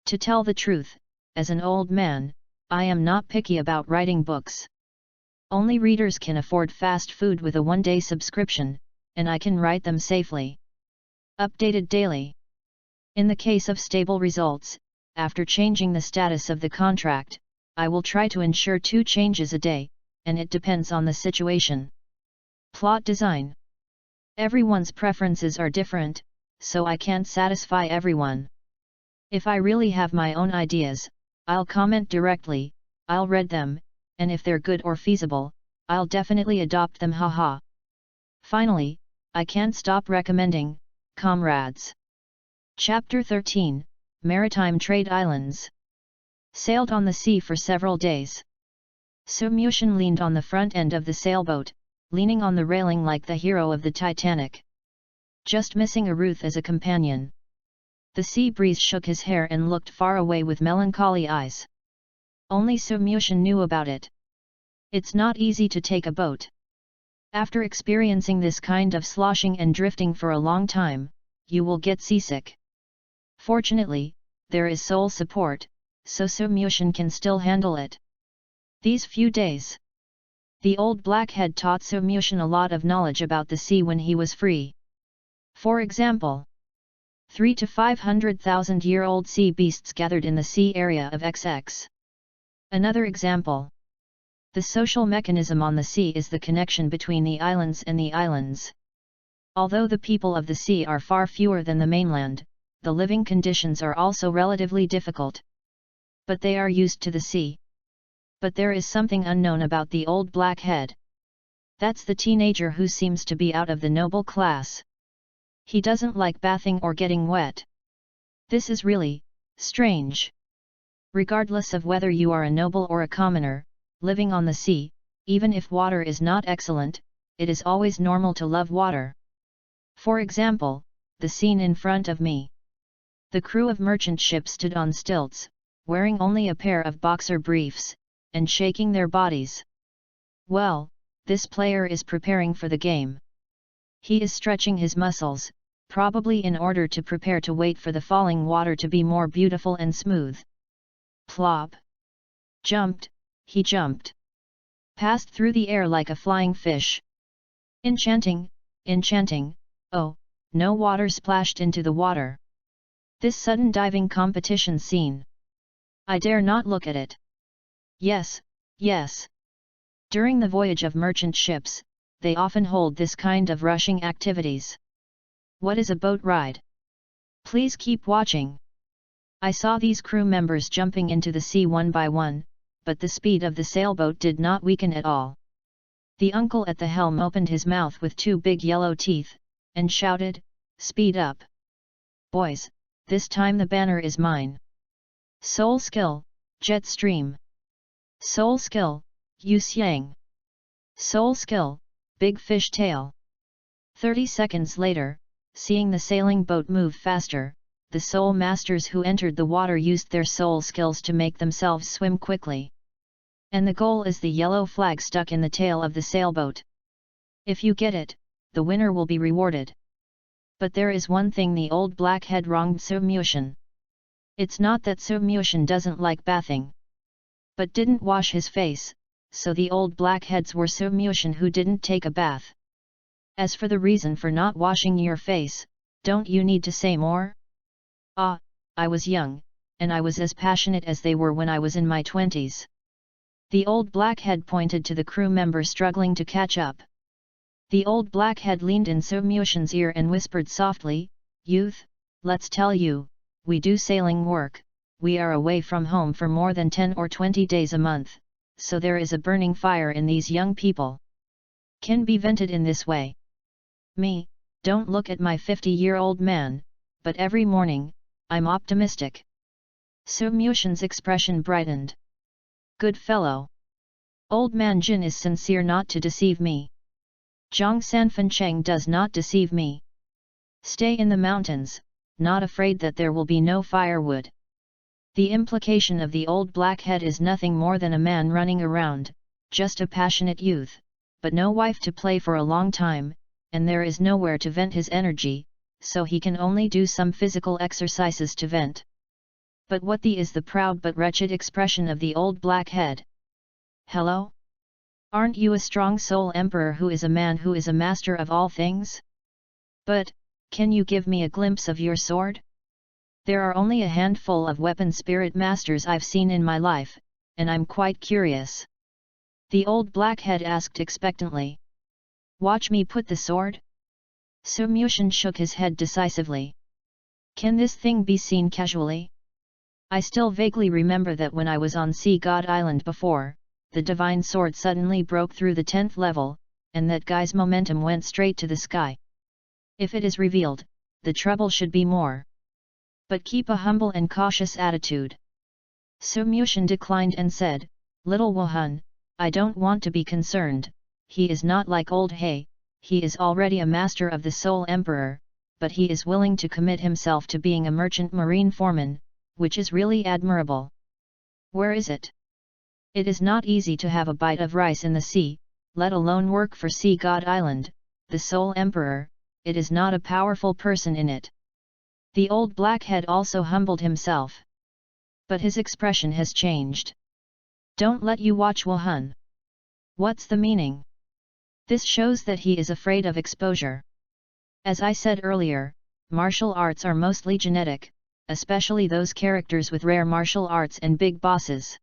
To tell the truth, as an old man, I am not picky about writing books. Only readers can afford fast food with a one-day subscription, and I can write them safely. Updated daily. In the case of stable results, after changing the status of the contract, I will try to ensure 2 changes a day, and it depends on the situation. Plot design. Everyone's preferences are different, so I can't satisfy everyone. If I really have my own ideas, I'll comment directly, I'll read them, and if they're good or feasible, I'll definitely adopt them, haha. Finally, I can't stop recommending, comrades. Chapter 13, Maritime Trade Islands. Sailed on the sea for several days. Su Muxian leaned on the front end of the sailboat, leaning on the railing like the hero of the Titanic. Just missing a Ruth as a companion. The sea breeze shook his hair and looked far away with melancholy eyes. Only Su Muxian knew about it. It's not easy to take a boat. After experiencing this kind of sloshing and drifting for a long time, you will get seasick. Fortunately, there is soul support, so Su Muxian can still handle it. These few days. The old blackhead taught Su Muxian a lot of knowledge about the sea when he was free. For example, 3 to 500,000-year-old sea beasts gathered in the sea area of XX. Another example. The social mechanism on the sea is the connection between the islands and the islands. Although the people of the sea are far fewer than the mainland, the living conditions are also relatively difficult. But they are used to the sea. But there is something unknown about the old blackhead. That's the teenager who seems to be out of the noble class. He doesn't like bathing or getting wet. This is really strange. Regardless of whether you are a noble or a commoner, living on the sea, even if water is not excellent, it is always normal to love water. For example, the scene in front of me. The crew of merchant ships stood on stilts, wearing only a pair of boxer briefs, and shaking their bodies. Well, this player is preparing for the game. He is stretching his muscles, probably in order to prepare to wait for the falling water to be more beautiful and smooth. Plop. Jumped, he jumped. Passed through the air like a flying fish. Enchanting, enchanting, oh, no water splashed into the water. This sudden diving competition scene. I dare not look at it. Yes, yes. During the voyage of merchant ships, they often hold this kind of rushing activities. What is a boat ride? Please keep watching. I saw these crew members jumping into the sea one by one, but the speed of the sailboat did not weaken at all. The uncle at the helm opened his mouth with 2 big yellow teeth, and shouted, "Speed up! Boys, this time the banner is mine. Soul skill, jet stream. Soul skill, Yu Xiang. Soul skill, big fish tail." 30 seconds later, seeing the sailing boat move faster, the soul masters who entered the water used their soul skills to make themselves swim quickly. And the goal is the yellow flag stuck in the tail of the sailboat. If you get it, the winner will be rewarded. But there is one thing the old blackhead wronged Su Muxian. It's not that Su Muxian doesn't like bathing, but didn't wash his face, so the old blackheads were Su Muxian who didn't take a bath. As for the reason for not washing your face, don't you need to say more? Ah, I was young, and I was as passionate as they were when I was in my 20s. The old blackhead pointed to the crew member struggling to catch up. The old blackhead leaned in Su Muxian's ear and whispered softly, "Youth, let's tell you, we do sailing work, we are away from home for more than 10 or 20 days a month, so there is a burning fire in these young people. Can be vented in this way. Me, don't look at my 50-year-old man, but every morning, I'm optimistic." Su Muxian's expression brightened. "Good fellow. Old man Jin is sincere not to deceive me. Zhang Sanfencheng does not deceive me. Stay in the mountains, not afraid that there will be no firewood. The implication of the old blackhead is nothing more than a man running around, just a passionate youth, but no wife to play for a long time, and there is nowhere to vent his energy, so he can only do some physical exercises to vent. But what is the proud but wretched expression of the old blackhead? Hello? Aren't you a strong soul emperor who is a man who is a master of all things? But, can you give me a glimpse of your sword? There are only a handful of weapon spirit masters I've seen in my life, and I'm quite curious. The old blackhead asked expectantly. Watch me put the sword? Su Mushin shook his head decisively. Can this thing be seen casually? I still vaguely remember that when I was on Sea God Island before, the divine sword suddenly broke through the 10th level, and that guy's momentum went straight to the sky. If it is revealed, the trouble should be more. But keep a humble and cautious attitude. Su Mushin declined and said, Little Wuhan, I don't want to be concerned, he is not like old He, he is already a master of the Soul Emperor, but he is willing to commit himself to being a merchant marine foreman, which is really admirable. Where is it? It is not easy to have a bite of rice in the sea, let alone work for Sea God Island, the Soul Emperor, it is not a powerful person in it. The old blackhead also humbled himself. But his expression has changed. Don't let you watch Wuhan. What's the meaning? This shows that he is afraid of exposure. As I said earlier, martial arts are mostly genetic, especially those characters with rare martial arts and big bosses.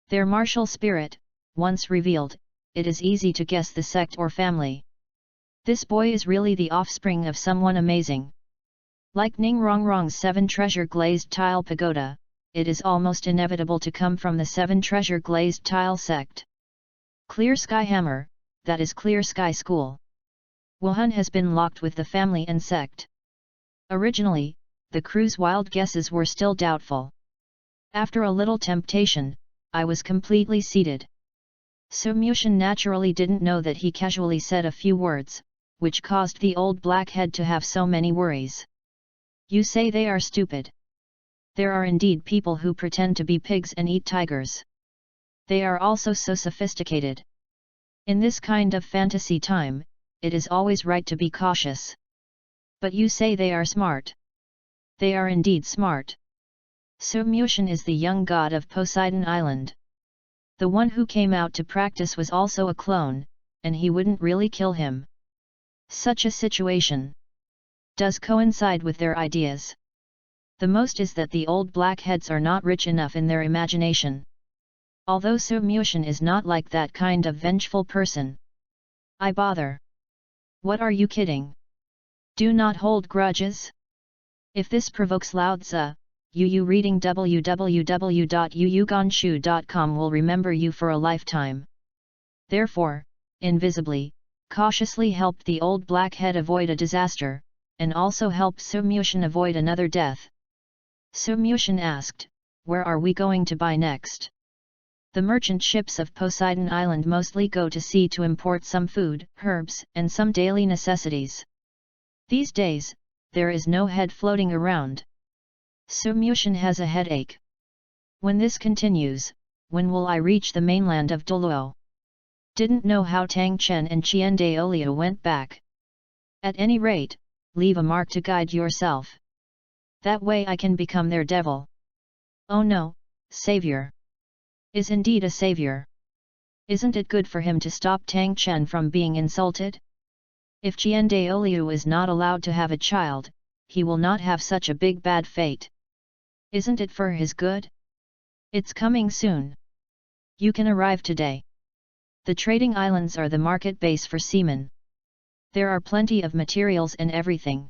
Their martial spirit, once revealed, it is easy to guess the sect or family. This boy is really the offspring of someone amazing. Like Ning Rongrong's 7 treasure glazed tile pagoda, it is almost inevitable to come from the 7 treasure glazed tile sect. Clear Sky Hammer, that is Clear Sky School. Wuhan has been locked with the family and sect. Originally, the crew's wild guesses were still doubtful. After a little temptation, I was completely seated. Su Mushin naturally didn't know that he casually said a few words, which caused the old blackhead to have so many worries. You say they are stupid. There are indeed people who pretend to be pigs and eat tigers. They are also so sophisticated. In this kind of fantasy time, it is always right to be cautious. But you say they are smart. They are indeed smart. Su Mushin is the young god of Poseidon Island. The one who came out to practice was also a clone, and he wouldn't really kill him. Such a situation does coincide with their ideas. The most is that the old blackheads are not rich enough in their imagination. Although Su Mushin is not like that kind of vengeful person. I bother. What are you kidding? Do not hold grudges? If this provokes Lao Tzu, you reading www.yuyuganshu.com will remember you for a lifetime. Therefore, invisibly, cautiously helped the old blackhead avoid a disaster, and also helped Su Mushin avoid another death. Su Mushin asked, where are we going to buy next? The merchant ships of Poseidon Island mostly go to sea to import some food, herbs, and some daily necessities. These days, there is no head floating around. Su Mushin has a headache. When this continues, when will I reach the mainland of Douluo? Didn't know how Tang Chen and Qian Daolio went back. At any rate, leave a mark to guide yourself. That way I can become their devil. Oh no, savior. Is indeed a savior. Isn't it good for him to stop Tang Chen from being insulted? If Qian Daolio is not allowed to have a child, he will not have such a big bad fate. Isn't it for his good? It's coming soon. You can arrive today. The trading islands are the market base for seamen. There are plenty of materials and everything.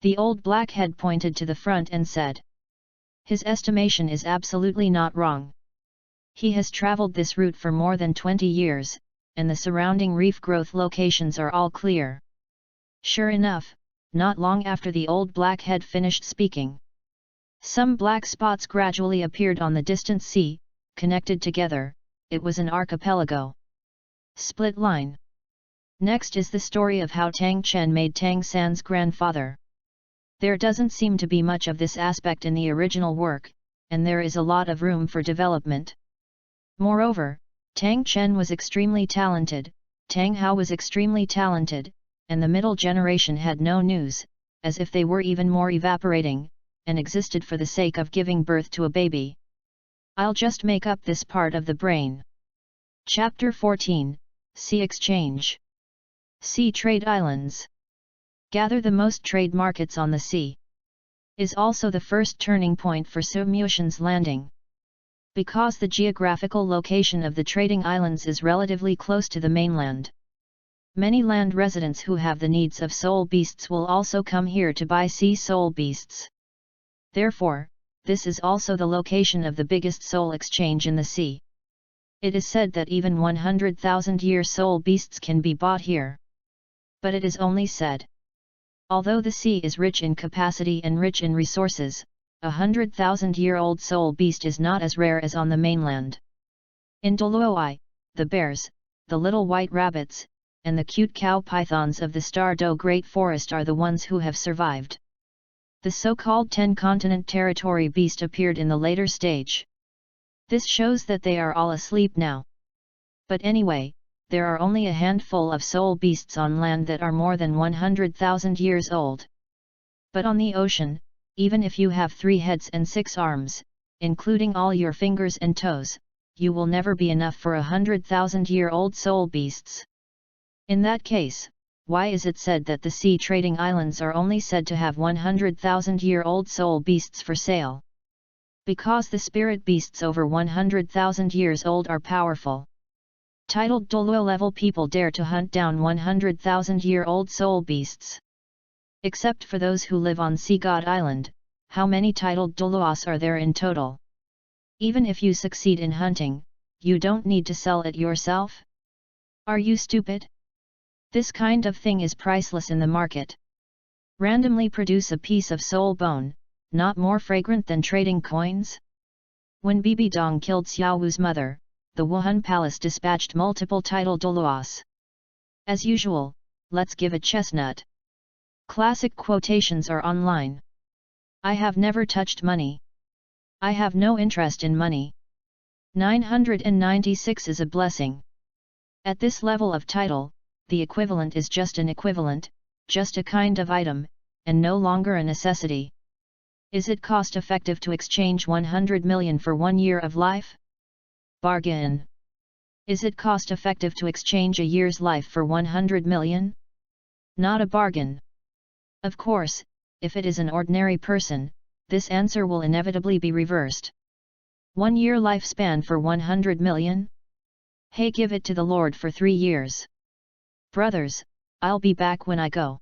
The old blackhead pointed to the front and said. His estimation is absolutely not wrong. He has traveled this route for more than 20 years, and the surrounding reef growth locations are all clear. Sure enough, not long after the old blackhead finished speaking, some black spots gradually appeared on the distant sea, connected together, it was an archipelago. Split line. Next is the story of how Tang Chen made Tang San's grandfather. There doesn't seem to be much of this aspect in the original work, and there is a lot of room for development. Moreover, Tang Chen was extremely talented, Tang Hao was extremely talented, and the middle generation had no news, as if they were even more evaporating, and existed for the sake of giving birth to a baby. I'll just make up this part of the brain. Chapter 14, Sea Exchange. Sea Trade Islands. Gather the most trade markets on the sea. Is also the first turning point for Sumyushan's landing. Because the geographical location of the trading islands is relatively close to the mainland. Many land residents who have the needs of soul beasts will also come here to buy sea soul beasts. Therefore, this is also the location of the biggest soul exchange in the sea. It is said that even 100,000-year soul beasts can be bought here. But it is only said. Although the sea is rich in capacity and rich in resources, 100,000-year-old soul beast is not as rare as on the mainland. In Douluo, the bears, the little white rabbits, and the cute cow pythons of the Stardo Great Forest are the ones who have survived. The so-called 10-continent territory beast appeared in the later stage. This shows that they are all asleep now. But anyway, there are only a handful of soul beasts on land that are more than 100,000 years old. But on the ocean, even if you have 3 heads and 6 arms, including all your fingers and toes, you will never be enough for 100,000-year-old soul beasts. In that case, why is it said that the sea trading islands are only said to have 100,000-year-old soul beasts for sale? Because the spirit beasts over 100,000 years old are powerful. Titled Douluo level people dare to hunt down 100,000-year-old soul beasts. Except for those who live on Sea God Island, how many titled Douluos are there in total? Even if you succeed in hunting, you don't need to sell it yourself? Are you stupid? This kind of thing is priceless in the market. Randomly produce a piece of soul bone, not more fragrant than trading coins? When Bibi Dong killed Xiao Wu's mother, the Wuhan Palace dispatched multiple title Douluos. As usual, let's give a chestnut. Classic quotations are online. I have never touched money. I have no interest in money. 996 is a blessing. At this level of title, the equivalent is just an equivalent, just a kind of item, and no longer a necessity. Is it cost-effective to exchange 100 million for 1 year of life? Bargain. Is it cost-effective to exchange a year's life for 100 million? Not a bargain. Of course, if it is an ordinary person, this answer will inevitably be reversed. 1 year lifespan for 100 million? Hey, give it to the Lord for 3 years. Brothers, I'll be back when I go.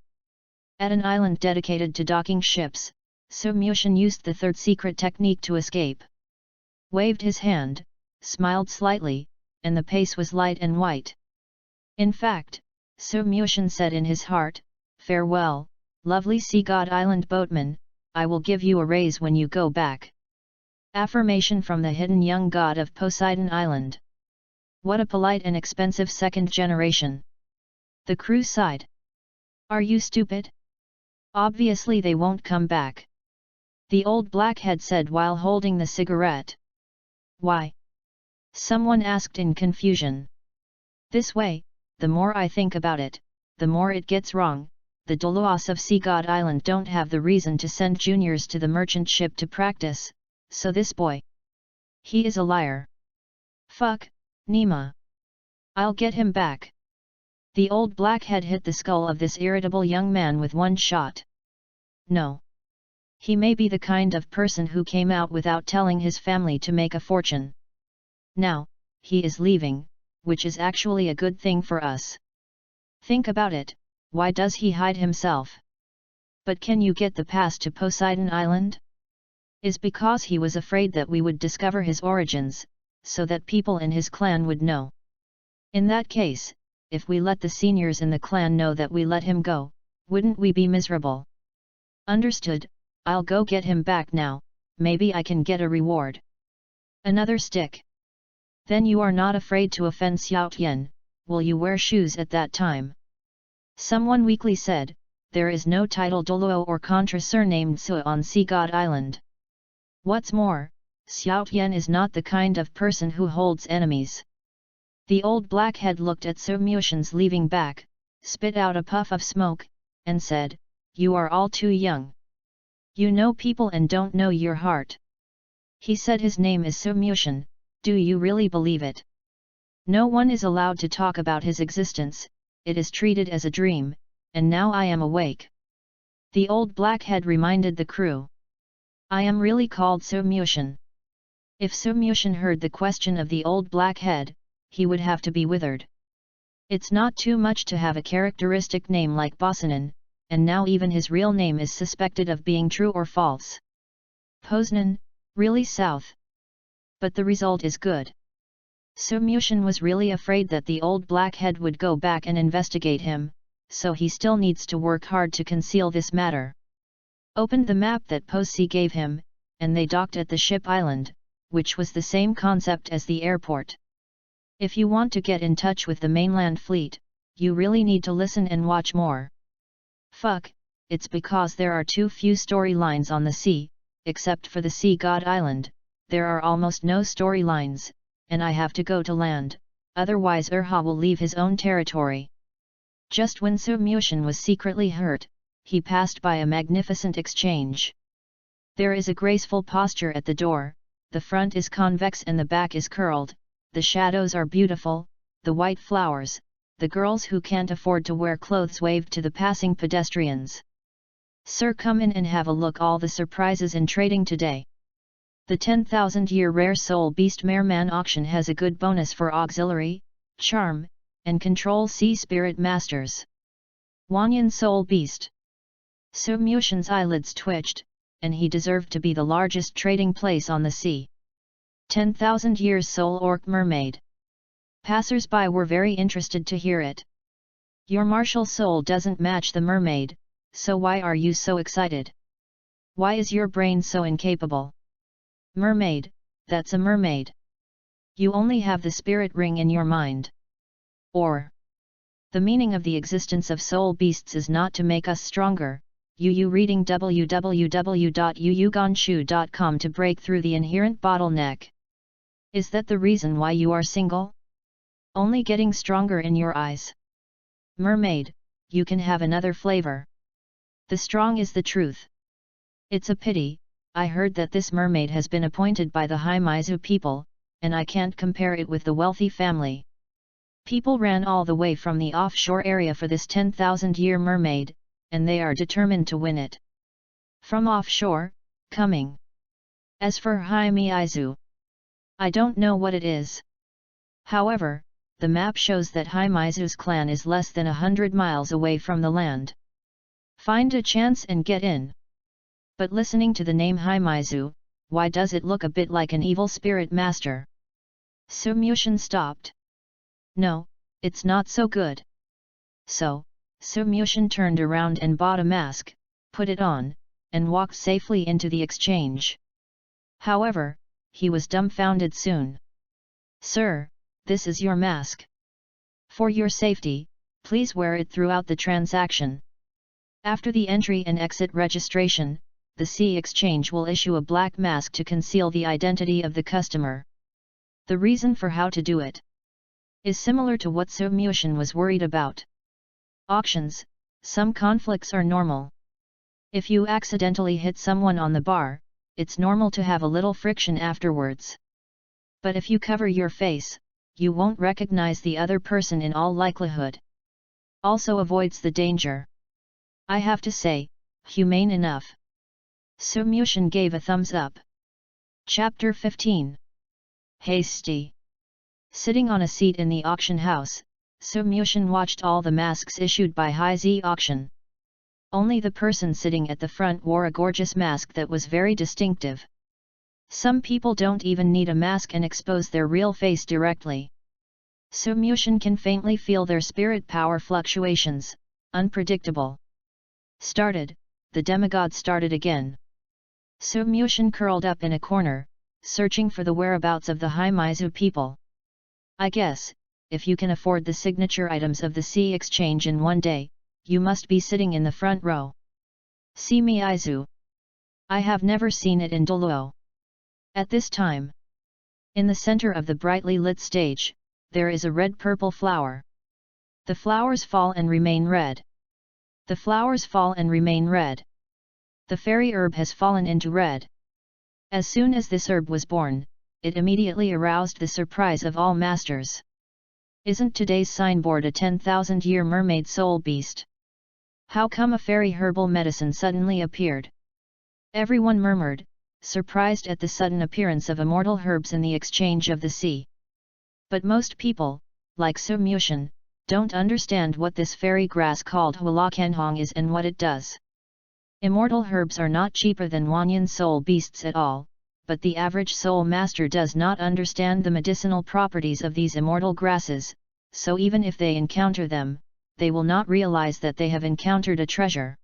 At an island dedicated to docking ships, Sumyushan used the third secret technique to escape. Waved his hand, smiled slightly, and the pace was light and white. In fact, Sumyushan said in his heart, "Farewell, lovely Sea God Island boatman, I will give you a raise when you go back." Affirmation from the hidden young god of Poseidon Island. What a polite and expensive second generation. The crew sighed. Are you stupid? Obviously they won't come back. The old blackhead said while holding the cigarette. Why? Someone asked in confusion. This way, the more I think about it, the more it gets wrong. The Douluos of Sea God Island don't have the reason to send juniors to the merchant ship to practice, so this boy. He is a liar. Fuck, Nima. I'll get him back. The old blackhead hit the skull of this irritable young man with one shot. No. He may be the kind of person who came out without telling his family to make a fortune. Now, he is leaving, which is actually a good thing for us. Think about it, why does he hide himself? But can you get the pass to Poseidon Island? Is because he was afraid that we would discover his origins, so that people in his clan would know. In that case, if we let the seniors in the clan know that we let him go, wouldn't we be miserable? Understood, I'll go get him back now, maybe I can get a reward. Another stick. Then you are not afraid to offend Xiao Tian, will you wear shoes at that time? Someone weakly said, there is no title Douluo or contra surnamed Su on Sea God Island. What's more, Xiao Tian is not the kind of person who holds enemies. The old blackhead looked at Su Mushan's leaving back, spit out a puff of smoke, and said, you are all too young. You know people and don't know your heart. He said his name is Su Mushan, do you really believe it? No one is allowed to talk about his existence, it is treated as a dream, and now I am awake. The old blackhead reminded the crew. I am really called Su Mushan. If Su Mushan heard the question of the old blackhead, he would have to be withered. It's not too much to have a characteristic name like Bosanan, and now even his real name is suspected of being true or false. Poznan, really south. But the result is good. Su Mushan was really afraid that the old blackhead would go back and investigate him, so he still needs to work hard to conceal this matter. Opened the map that Posi gave him, and they docked at the ship island, which was the same concept as the airport. If you want to get in touch with the mainland fleet, you really need to listen and watch more. Fuck, it's because there are too few storylines on the sea, except for the Sea God Island, there are almost no storylines, and I have to go to land, otherwise Urha will leave his own territory. Just when Su Mushan was secretly hurt, he passed by a magnificent exchange. There is a graceful posture at the door, the front is convex and the back is curled, the shadows are beautiful, the white flowers, the girls who can't afford to wear clothes waved to the passing pedestrians. Sir, come in and have a look all the surprises in trading today. The 10,000-year rare soul beast Merman auction has a good bonus for auxiliary, charm, and control sea spirit masters. Wanyan soul beast. Su Mushan's eyelids twitched, and he deserved to be the largest trading place on the sea. 10,000 years soul orc mermaid. Passers-by were very interested to hear it. Your martial soul doesn't match the mermaid, so why are you so excited? Why is your brain so incapable? Mermaid, that's a mermaid. You only have the spirit ring in your mind. Or, the meaning of the existence of soul beasts is not to make us stronger. Yu reading www.yuyuganshu.com to break through the inherent bottleneck. Is that the reason why you are single? Only getting stronger in your eyes. Mermaid, you can have another flavor. The strong is the truth. It's a pity, I heard that this mermaid has been appointed by the Haimaizu people, and I can't compare it with the wealthy family. People ran all the way from the offshore area for this 10,000-year mermaid, and they are determined to win it. From offshore, coming. As for Haimaizu, I don't know what it is. However, the map shows that Haimaizu's clan is less than 100 miles away from the land. Find a chance and get in. But listening to the name Haimaizu, why does it look a bit like an evil spirit master? Su Mushan stopped. No, it's not so good. So, Su Mushan turned around and bought a mask, put it on, and walked safely into the exchange. However, he was dumbfounded soon. Sir, this is your mask. For your safety, please wear it throughout the transaction. After the entry and exit registration, the Sea Exchange will issue a black mask to conceal the identity of the customer. The reason for how to do it is similar to what Su Mushan was worried about. Auctions, some conflicts are normal. If you accidentally hit someone on the bar, it's normal to have a little friction afterwards. But if you cover your face, you won't recognize the other person in all likelihood. Also avoids the danger. I have to say, humane enough. Su Mushan gave a thumbs up. Chapter 15. Hasty. Sitting on a seat in the auction house, Su Mushan watched all the masks issued by Haizi Auction. Only the person sitting at the front wore a gorgeous mask that was very distinctive. Some people don't even need a mask and expose their real face directly. Su Mushan can faintly feel their spirit power fluctuations, unpredictable. Started, the demigod started again. Su Mushan curled up in a corner, searching for the whereabouts of the Haimaizu people. I guess, if you can afford the signature items of the sea exchange in one day, you must be sitting in the front row. See me Izu. I have never seen it in Douluo. At this time, in the center of the brightly lit stage, there is a red-purple flower. The flowers fall and remain red. The flowers fall and remain red. The fairy herb has fallen into red. As soon as this herb was born, it immediately aroused the surprise of all masters. Isn't today's signboard a 10,000-year mermaid soul beast? How come a fairy herbal medicine suddenly appeared? Everyone murmured, surprised at the sudden appearance of immortal herbs in the exchange of the sea. But most people, like Su Mushin, don't understand what this fairy grass called Huala Kenhong is and what it does. Immortal herbs are not cheaper than Wanyan soul beasts at all, but the average soul master does not understand the medicinal properties of these immortal grasses, so even if they encounter them, they will not realize that they have encountered a treasure.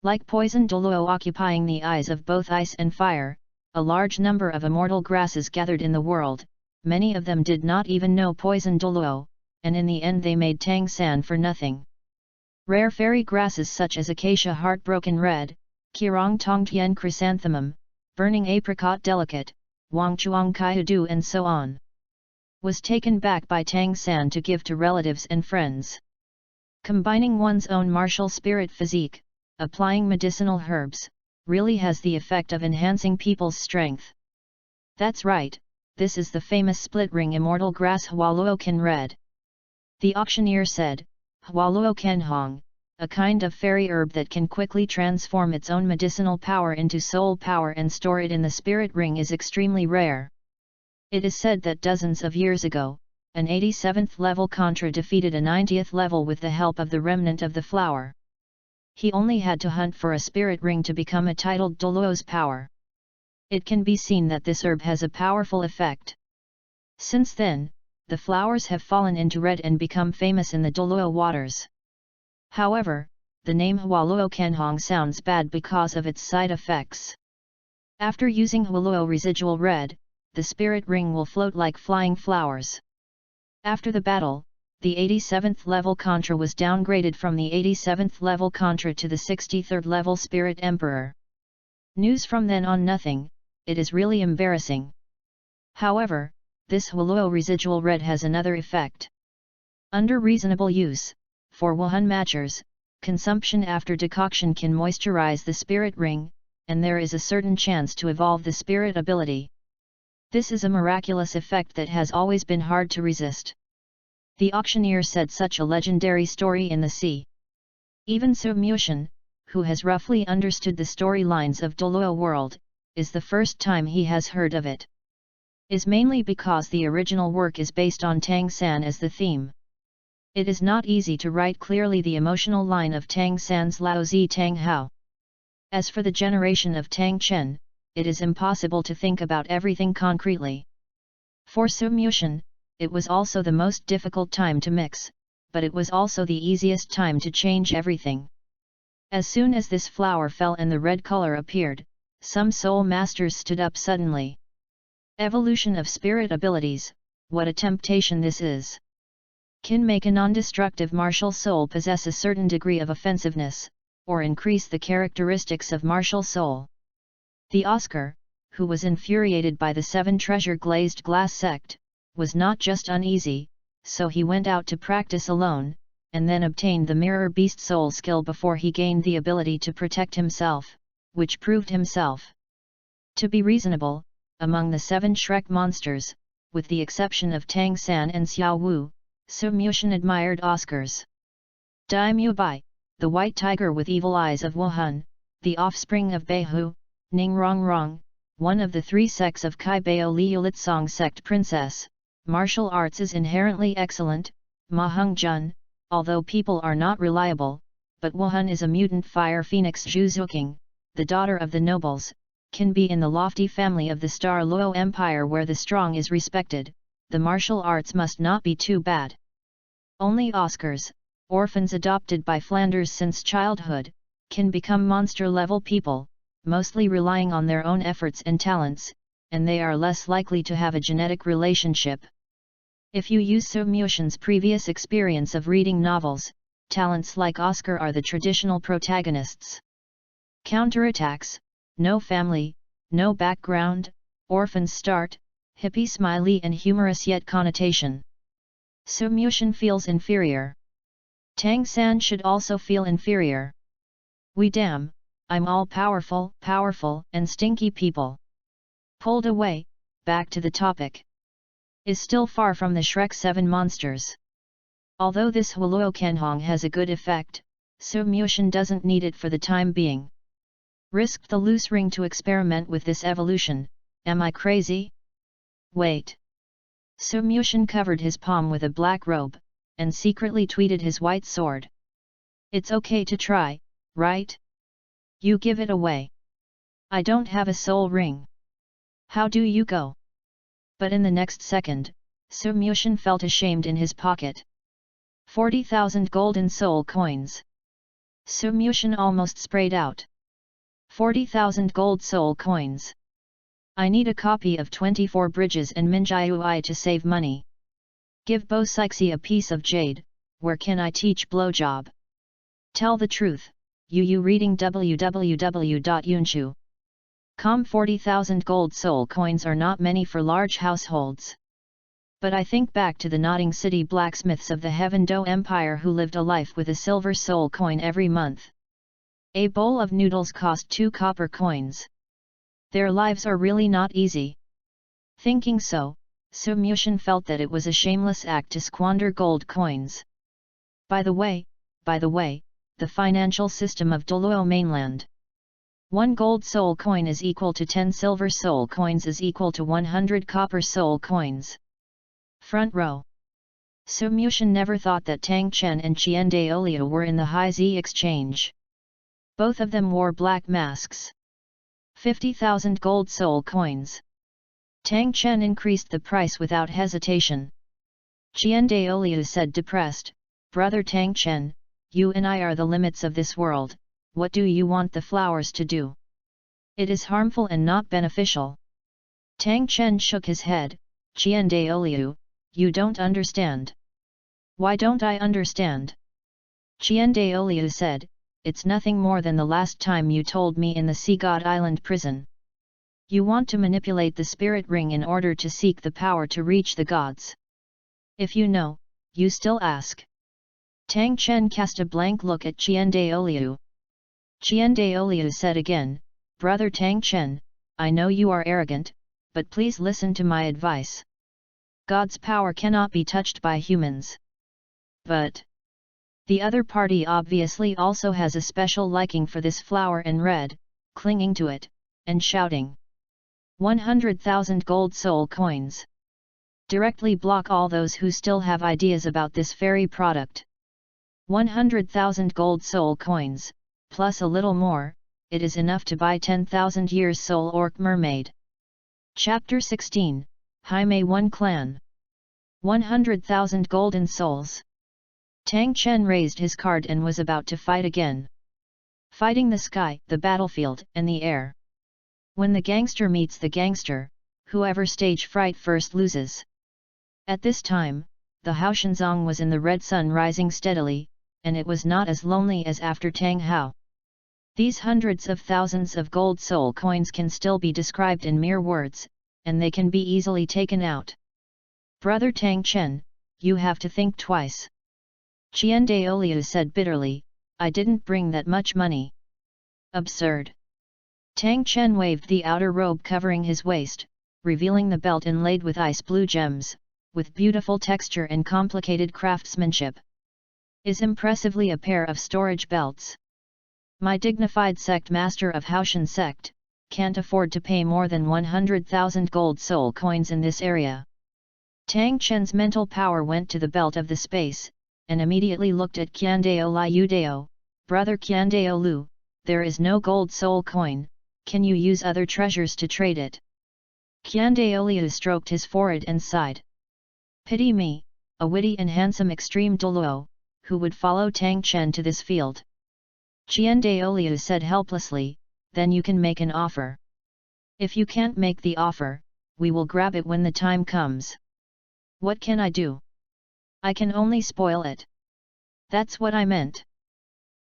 Like poison Douluo occupying the eyes of both ice and fire, a large number of immortal grasses gathered in the world, many of them did not even know poison Douluo, and in the end they made Tang San for nothing. Rare fairy grasses such as acacia heartbroken red, Kirong Tongtian chrysanthemum, burning apricot delicate, Wang Chuang Kaihudu and so on, was taken back by Tang San to give to relatives and friends. Combining one's own martial spirit physique, applying medicinal herbs, really has the effect of enhancing people's strength. That's right, this is the famous split-ring immortal grass Hualuo Ken Red. The auctioneer said, Hualuo Kenhong, a kind of fairy herb that can quickly transform its own medicinal power into soul power and store it in the spirit ring is extremely rare. It is said that dozens of years ago, an 87th level Contra defeated a 90th level with the help of the remnant of the flower. He only had to hunt for a spirit ring to become a titled Douluo's power. It can be seen that this herb has a powerful effect. Since then, the flowers have fallen into red and become famous in the Douluo waters. However, the name Hualuo Kenhong sounds bad because of its side effects. After using Hualuo residual red, the spirit ring will float like flying flowers. After the battle, the 87th level Contra was downgraded from the 87th level Contra to the 63rd level Spirit Emperor. News from then on nothing, it is really embarrassing. However, this Hualuo residual red has another effect. Under reasonable use, for Wuhan matchers, consumption after decoction can moisturize the spirit ring, and there is a certain chance to evolve the spirit ability. This is a miraculous effect that has always been hard to resist. The auctioneer said such a legendary story in the sea. Even Su Mushin, who has roughly understood the storylines of Douluo world, is the first time he has heard of it. Is mainly because the original work is based on Tang San as the theme. It is not easy to write clearly the emotional line of Tang San's Lao Zi Tang Hao. As for the generation of Tang Chen, it is impossible to think about everything concretely. For Su Mushin, it was also the most difficult time to mix, but it was also the easiest time to change everything. As soon as this flower fell and the red color appeared, some soul masters stood up suddenly. Evolution of spirit abilities, what a temptation this is! Can make a non-destructive martial soul possess a certain degree of offensiveness, or increase the characteristics of martial soul. The Oscar, who was infuriated by the 7 treasure glazed glass sect, was not just uneasy, so he went out to practice alone, and then obtained the mirror beast soul skill before he gained the ability to protect himself, which proved himself to be reasonable. Among the 7 Shrek monsters, with the exception of Tang San and Xiao Wu, Su Mushin admired Oscar's Dai Mu Bai, the white tiger with evil eyes of Wuhan, the offspring of Beihu, Ning Rong Rong, one of the 3 sects of Kai Bao Liulitsong sect princess. Martial arts is inherently excellent, Ma Hung Jun, although people are not reliable, but Wuhan is a mutant fire phoenix Zhu Zuking, the daughter of the nobles, can be in the lofty family of the Star Luo Empire where the strong is respected, the martial arts must not be too bad. Only Oscars, orphans adopted by Flanders since childhood, can become monster-level people, mostly relying on their own efforts and talents, and they are less likely to have a genetic relationship. If you use Soumyoshin's previous experience of reading novels, talents like Oscar are the traditional protagonists. Counterattacks, no family, no background, orphans start, hippie smiley and humorous yet connotation. Soumyoshin feels inferior. Tang-san should also feel inferior. We damn, I'm all powerful, and stinky people. Pulled away, back to the topic. Is still far from the Shrek 7 monsters. Although this Huoluo Kenhong has a good effect, Soumyoshin doesn't need it for the time being. Risked the loose ring to experiment with this evolution, am I crazy? Wait. Soumyoshin covered his palm with a black robe, and secretly tweeted his white sword. It's okay to try, right? You give it away. I don't have a soul ring. How do you go? But in the next second, Soumyoshin felt ashamed in his pocket. 40,000 golden soul coins. Soumyoshin almost sprayed out. 40,000 gold soul coins. I need a copy of 24 Bridges and Minjiui to save money. Give Bo Sixi a piece of jade, where can I teach blowjob? Tell the truth, you reading www.yunshu.com. 40,000 gold soul coins are not many for large households. But I think back to the Nodding City blacksmiths of the Heaven Do Empire who lived a life with a silver soul coin every month. A bowl of noodles cost 2 copper coins. Their lives are really not easy. Thinking so, Soumyoshin felt that it was a shameless act to squander gold coins. By the way, the financial system of Douluo mainland. 1 gold soul coin is equal to 10 silver soul coins is equal to 100 copper soul coins. Front row. Soumyoshin never thought that Tang Chen and Qian Daoliu were in the High Z exchange. Both of them wore black masks. 50,000 gold soul coins. Tang Chen increased the price without hesitation. Qian Daoliu said depressed, Brother Tang Chen, you and I are the limits of this world, what do you want the flowers to do? It is harmful and not beneficial. Tang Chen shook his head, Qian Daoliu, you don't understand. Why don't I understand? Qian Daoliu said, it's nothing more than the last time you told me in the Sea God Island prison. You want to manipulate the spirit ring in order to seek the power to reach the gods. If you know, you still ask. Tang Chen cast a blank look at Qian Daoliu. Qian Daoliu said again, Brother Tang Chen, I know you are arrogant, but please listen to my advice. God's power cannot be touched by humans. But the other party obviously also has a special liking for this flower and red, clinging to it, and shouting. 100,000 gold soul coins. Directly block all those who still have ideas about this fairy product. 100,000 gold soul coins, plus a little more, it is enough to buy 10,000 years soul orc mermaid. Chapter 16, Jaime 1 Clan. 100,000 golden souls. Tang Chen raised his card and was about to fight again. Fighting the sky, the battlefield, and the air. When the gangster meets the gangster, whoever stage fright first loses. At this time, the Haoshanzong was in the red sun rising steadily, and it was not as lonely as after Tang Hao. These hundreds of thousands of gold soul coins can still be described in mere words, and they can be easily taken out. Brother Tang Chen, you have to think twice. Qian Daoliu said bitterly, I didn't bring that much money. Absurd. Tang Chen waved the outer robe covering his waist, revealing the belt inlaid with ice blue gems, with beautiful texture and complicated craftsmanship. Is impressively a pair of storage belts. My dignified sect master of Haoshan sect, can't afford to pay more than 100,000 gold soul coins in this area. Tang Chen's mental power went to the belt of the space, and immediately looked at Qiandao Liudao, Brother Qiandao Lu, there is no gold soul coin, can you use other treasures to trade it? Qiandao Liu stroked his forehead and sighed. Pity me, a witty and handsome extreme Douluo, who would follow Tang Chen to this field. Qiandao Liu said helplessly, then you can make an offer. If you can't make the offer, we will grab it when the time comes. What can I do? I can only spoil it. That's what I meant.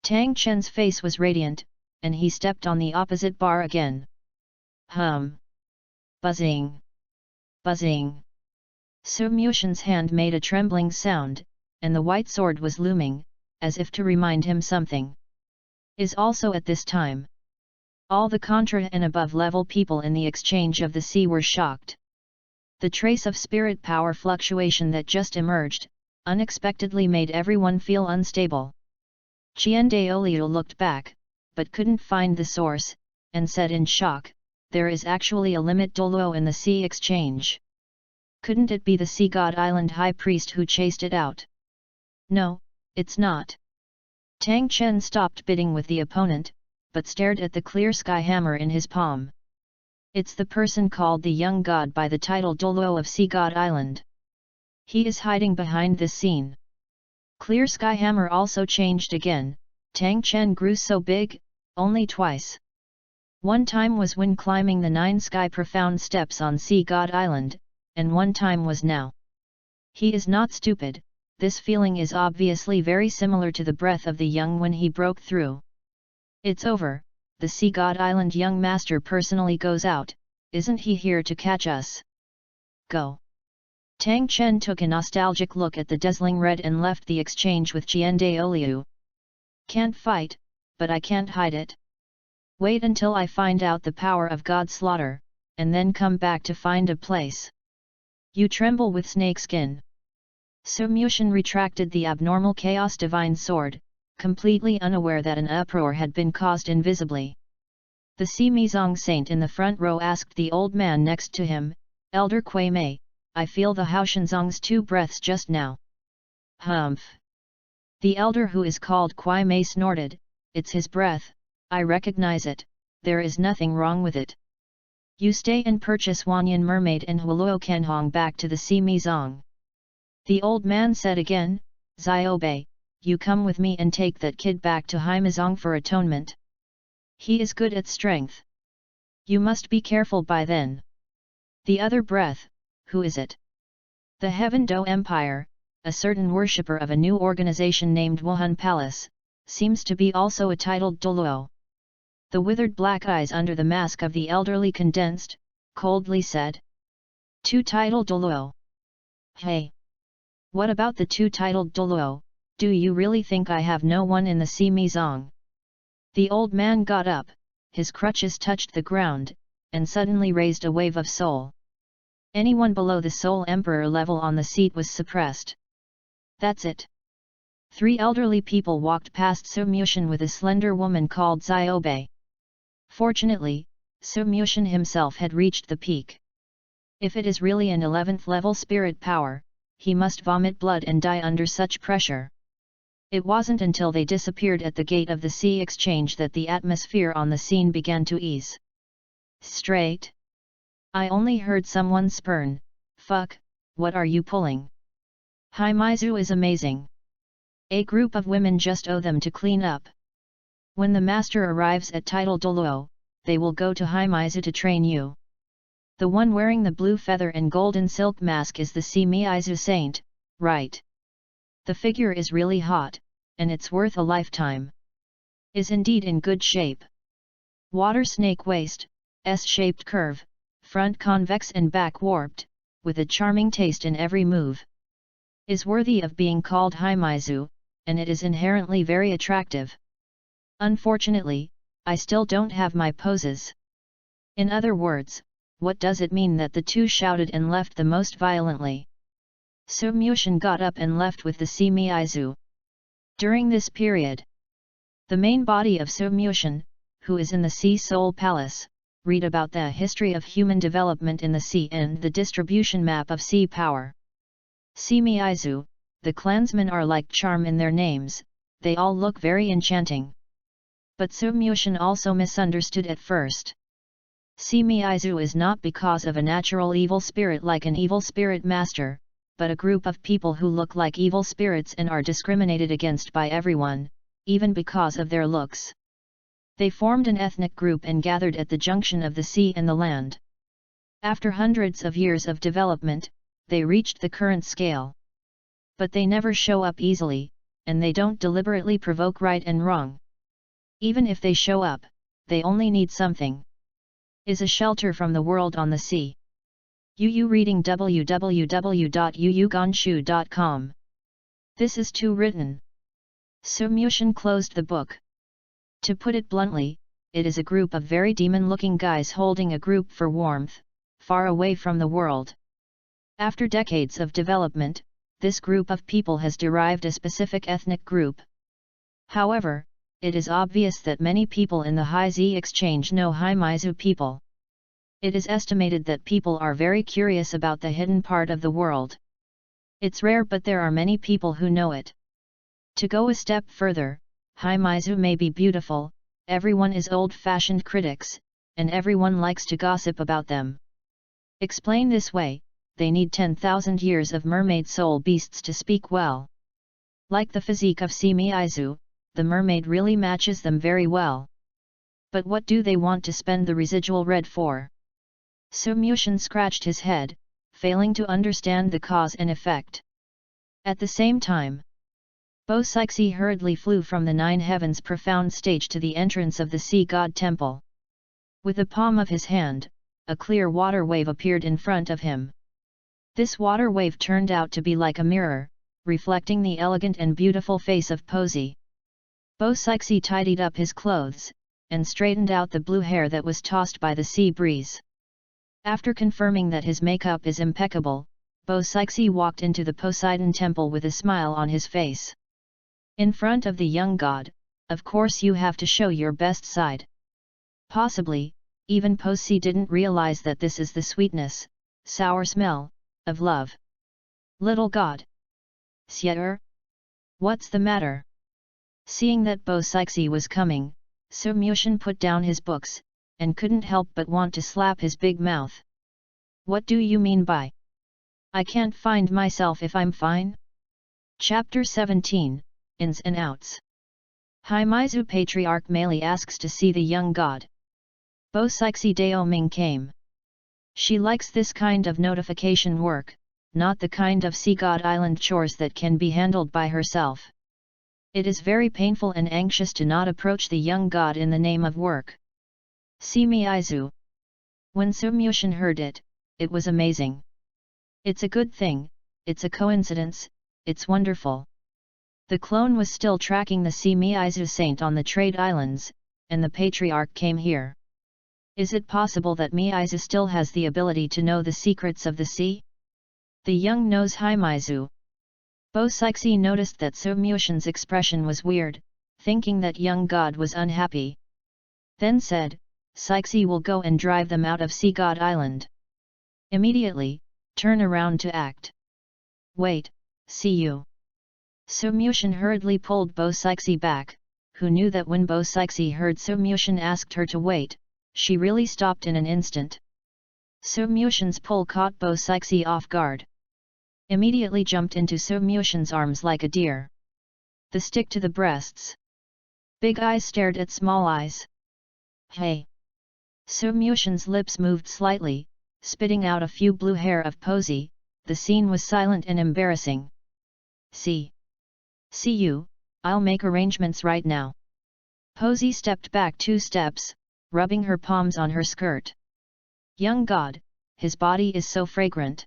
Tang Chen's face was radiant, and he stepped on the opposite bar again. Buzzing. Buzzing. Su Mushin's hand made a trembling sound, and the white sword was looming, as if to remind him something. Is also at this time. All the contra and above level people in the exchange of the sea were shocked. The trace of spirit power fluctuation that just emerged, unexpectedly made everyone feel unstable. Qiandaoliu looked back, but couldn't find the source, and said in shock, there is actually a limit Douluo in the sea exchange. Couldn't it be the Sea God Island High Priest who chased it out? No, it's not. Tang Chen stopped bidding with the opponent, but stared at the clear sky hammer in his palm. It's the person called the Young God by the title Douluo of Sea God Island. He is hiding behind this scene. Clear sky hammer also changed again. Tang Chen grew so big, only twice. One time was when climbing the 9 sky profound steps on Sea God Island, and one time was now. He is not stupid, this feeling is obviously very similar to the breath of the young when he broke through. It's over, the Sea God Island young master personally goes out, isn't he here to catch us? Go. Tang Chen took a nostalgic look at the dazzling red and left the exchange with Qiandaoliu. Can't fight, but I can't hide it. Wait until I find out the power of God's slaughter, and then come back to find a place. You tremble with snakeskin. Su Mushin retracted the abnormal chaos divine sword, completely unaware that an uproar had been caused invisibly. The Simizong saint in the front row asked the old man next to him, Elder Kui Mei, I feel the Haoshanzong's 2 breaths just now. Humph. The elder who is called Kui Mei snorted, it's his breath, I recognize it, there is nothing wrong with it. You stay and purchase Wanyan Mermaid and Huoluo Kenhong back to the Simizong. The old man said again, Xiaobei, you come with me and take that kid back to Haimazong for atonement. He is good at strength. You must be careful by then. The other breath, who is it? The Heaven Do Empire, a certain worshipper of a new organization named Wuhan Palace, seems to be also a titled Douluo. The withered black eyes under the mask of the elderly condensed, coldly said. 2 titled Douluo. Hey! What about the 2 titled Douluo? Do you really think I have no one in the Simizong? The old man got up, his crutches touched the ground, and suddenly raised a wave of soul. Anyone below the Soul Emperor level on the seat was suppressed. That's it. 3 elderly people walked past Su Mushin with a slender woman called Xiaobei. Fortunately, Su Mushin himself had reached the peak. If it is really an 11th level spirit power, he must vomit blood and die under such pressure. It wasn't until they disappeared at the gate of the sea exchange that the atmosphere on the scene began to ease. Straight? I only heard someone spurn, fuck, what are you pulling? Haimaizu is amazing. A group of women just owe them to clean up. When the master arrives at Title Douluo, they will go to Haimaizu to train you. The one wearing the blue feather and golden silk mask is the Simeizu saint, right? The figure is really hot, and it's worth a lifetime. Is indeed in good shape. Water snake waist, S-shaped curve, front convex and back warped, with a charming taste in every move. Is worthy of being called Haimaizu, and it is inherently very attractive. Unfortunately, I still don't have my poses. In other words, what does it mean that the 2 shouted and left the most violently? Su Mushin got up and left with the Simeizu. During this period, the main body of Su Mushin, who is in the Sea Soul Palace, read about the history of human development in the sea and the distribution map of sea power. Simeizu, the clansmen are like charm in their names, they all look very enchanting. But Su Mushin also misunderstood at first. Simeizu is not because of a natural evil spirit like an evil spirit master, but a group of people who look like evil spirits and are discriminated against by everyone, even because of their looks. They formed an ethnic group and gathered at the junction of the sea and the land. After hundreds of years of development, they reached the current scale. But they never show up easily, and they don't deliberately provoke right and wrong. Even if they show up, they only need something. Is a shelter from the world on the sea. Yu reading www.yuyugonshu.com. This is too written. Sumyushin closed the book. To put it bluntly, it is a group of very demon-looking guys holding a group for warmth, far away from the world. After decades of development, this group of people has derived a specific ethnic group. However, it is obvious that many people in the High Z exchange know Haimaizu people. It is estimated that people are very curious about the hidden part of the world. It's rare, but there are many people who know it. To go a step further, Haimaizu may be beautiful, everyone is old-fashioned critics, and everyone likes to gossip about them. Explain this way, they need 10,000 years of mermaid soul beasts to speak well. Like the physique of Sumyaizu, the mermaid really matches them very well. But what do they want to spend the residual red for? Sumyushin scratched his head, failing to understand the cause and effect. At the same time, Bo-Sixi hurriedly flew from the Nine Heavens profound stage to the entrance of the Sea God Temple. With the palm of his hand, a clear water wave appeared in front of him. This water wave turned out to be like a mirror, reflecting the elegant and beautiful face of Posey. Bo-Sixi tidied up his clothes, and straightened out the blue hair that was tossed by the sea breeze. After confirming that his makeup is impeccable, Bo-Sixi walked into the Poseidon temple with a smile on his face. In front of the young god, of course you have to show your best side. Possibly, even Posey didn't realize that this is the sweetness, sour smell, of love. Little god. Syer? What's the matter? Seeing that Bo-Sixi was coming, Sumyushin put down his books, and couldn't help but want to slap his big mouth. What do you mean by I can't find myself if I'm fine? Chapter 17, Ins and Outs. Haimaizu Patriarch Meili asks to see the young god. Bo-Sixi Daoming came. She likes this kind of notification work, not the kind of Sea God Island chores that can be handled by herself. It is very painful and anxious to not approach the young god in the name of work. Sumyaizu. When Sumyushin heard it, it was amazing. It's a good thing, it's a coincidence, it's wonderful. The clone was still tracking the Sumyaizu saint on the trade islands, and the patriarch came here. Is it possible that Miyaizu still has the ability to know the secrets of the sea? The young knows Haimaizu. Bo-Sixi noticed that Sumyushin's expression was weird, thinking that young god was unhappy. Then said, Sixi will go and drive them out of Sea God Island. Immediately, turn around to act. Wait, see you. Sumyushin hurriedly pulled Bo-Sixi back, who knew that when Bo-Sixi heard Sumyushin asked her to wait, she really stopped in an instant. Sumyushin's pull caught Bo-Sixi off guard. Immediately jumped into Sumyushin's arms like a deer. The stick to the breasts. Big eyes stared at small eyes. Hey! Sumyushin's lips moved slightly, spitting out a few blue hair of Posey. The scene was silent and embarrassing. See you, I'll make arrangements right now. Posey stepped back 2 steps, rubbing her palms on her skirt. Young god, his body is so fragrant.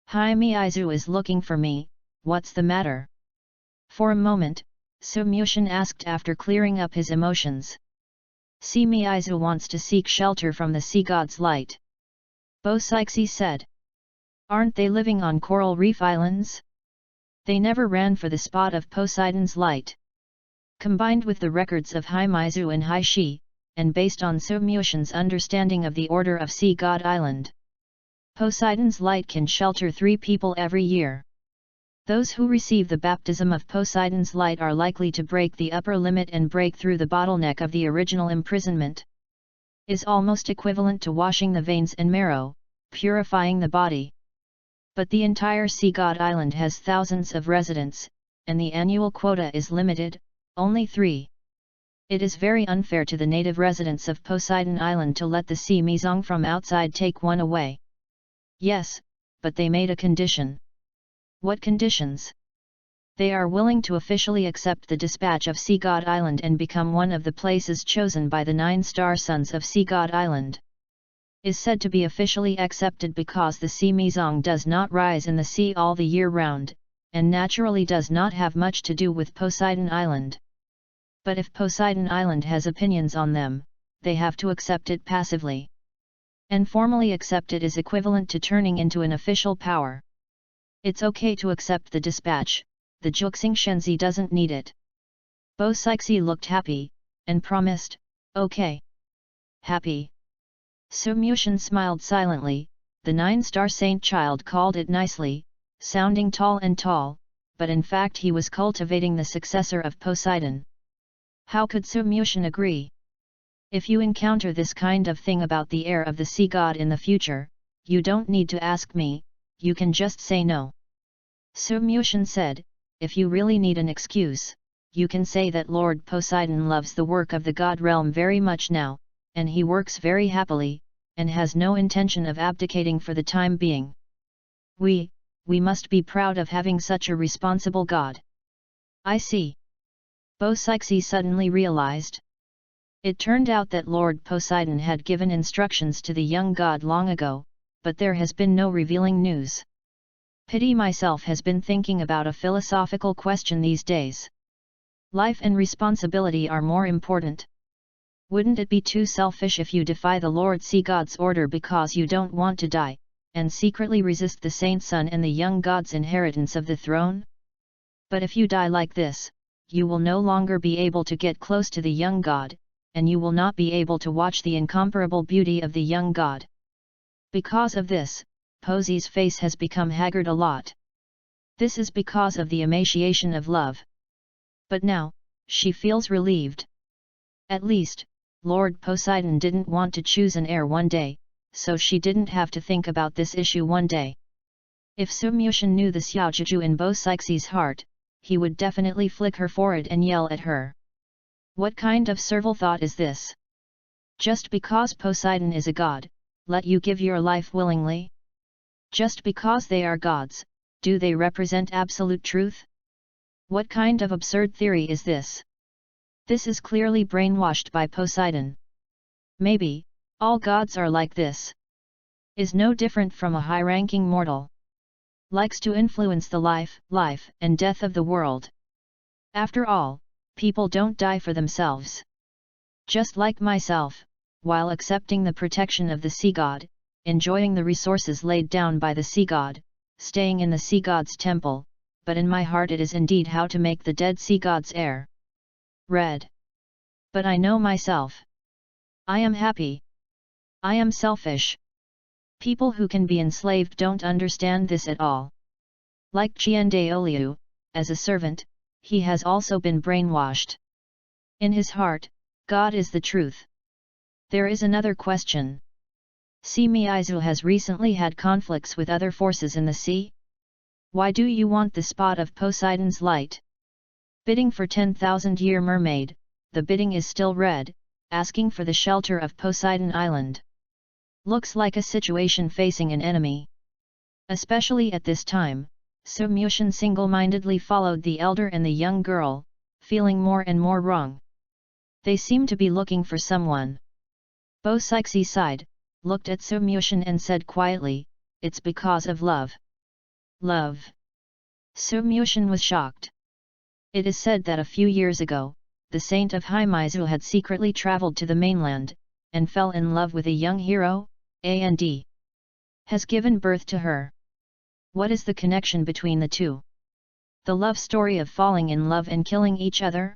Haimaizu is looking for me, what's the matter? For a moment, Sumyushin asked after clearing up his emotions. Sumyaizu wants to seek shelter from the sea god's light. Bo-Sixi said. Aren't they living on coral reef islands? They never ran for the spot of Poseidon's light. Combined with the records of Haimaizu and Haishi, and based on Sumyushin's understanding of the order of Sea God Island, Poseidon's light can shelter 3 people every year. Those who receive the baptism of Poseidon's light are likely to break the upper limit and break through the bottleneck of the original imprisonment. Is almost equivalent to washing the veins and marrow, purifying the body. But the entire Sea God Island has thousands of residents, and the annual quota is limited, only 3. It is very unfair to the native residents of Poseidon Island to let the sea Mizong from outside take one away. Yes, but they made a condition. What conditions? They are willing to officially accept the dispatch of Sea God Island and become one of the places chosen by the 9-star sons of Sea God Island. Is said to be officially accepted because the sea Mizong does not rise in the sea all the year round, and naturally does not have much to do with Poseidon Island. But if Poseidon Island has opinions on them, they have to accept it passively. And formally accept it is equivalent to turning into an official power. It's okay to accept the dispatch, the Juxing Shenzi doesn't need it. Bo Sixi looked happy, and promised, okay. Happy. Su Mushin smiled silently, the 9-star saint child called it nicely, sounding tall and tall, but in fact he was cultivating the successor of Poseidon. How could Su Mushin agree? If you encounter this kind of thing about the heir of the sea god in the future, you don't need to ask me, you can just say no. Su Mushin said, if you really need an excuse, you can say that Lord Poseidon loves the work of the god realm very much now, and he works very happily, and has no intention of abdicating for the time being. We must be proud of having such a responsible god. I see. Bo Sixi suddenly realized. It turned out that Lord Poseidon had given instructions to the young god long ago, but there has been no revealing news. Pity myself has been thinking about a philosophical question these days. Life and responsibility are more important. Wouldn't it be too selfish if you defy the Lord Sea God's order because you don't want to die, and secretly resist the saint son and the young god's inheritance of the throne? But if you die like this, you will no longer be able to get close to the young god, and you will not be able to watch the incomparable beauty of the young god. Because of this, Posey's face has become haggard a lot. This is because of the emaciation of love. But now, she feels relieved. At least, Lord Poseidon didn't want to choose an heir one day, so she didn't have to think about this issue one day. If Su Mushin knew the Xiaojuju in Bo Sixi's heart, he would definitely flick her forehead and yell at her. What kind of servile thought is this? Just because Poseidon is a god, let you give your life willingly? Just because they are gods, do they represent absolute truth? What kind of absurd theory is this? This is clearly brainwashed by Poseidon. Maybe, all gods are like this. Is no different from a high-ranking mortal. Likes to influence the life and death of the world. After all, people don't die for themselves. Just like myself, while accepting the protection of the sea god, enjoying the resources laid down by the sea god, staying in the sea god's temple, but in my heart it is indeed how to make the dead sea god's heir. Read. But I know myself. I am happy. I am selfish. People who can be enslaved don't understand this at all. Like Qiandaoliu, as a servant, he has also been brainwashed. In his heart, God is the truth. There is another question. Sea Miizu has recently had conflicts with other forces in the sea? Why do you want the spot of Poseidon's light? Bidding for 10,000-year mermaid, the bidding is still red, asking for the shelter of Poseidon Island. Looks like a situation facing an enemy. Especially at this time, Su Mushin single-mindedly followed the elder and the young girl, feeling more and more wrong. They seem to be looking for someone. Bo Sixi sighed, looked at Su Mushin and said quietly, it's because of love. Love. Su Mushin was shocked. It is said that a few years ago, the saint of Haimizu had secretly traveled to the mainland, and fell in love with a young hero, and has given birth to her. What is the connection between the two? The love story of falling in love and killing each other?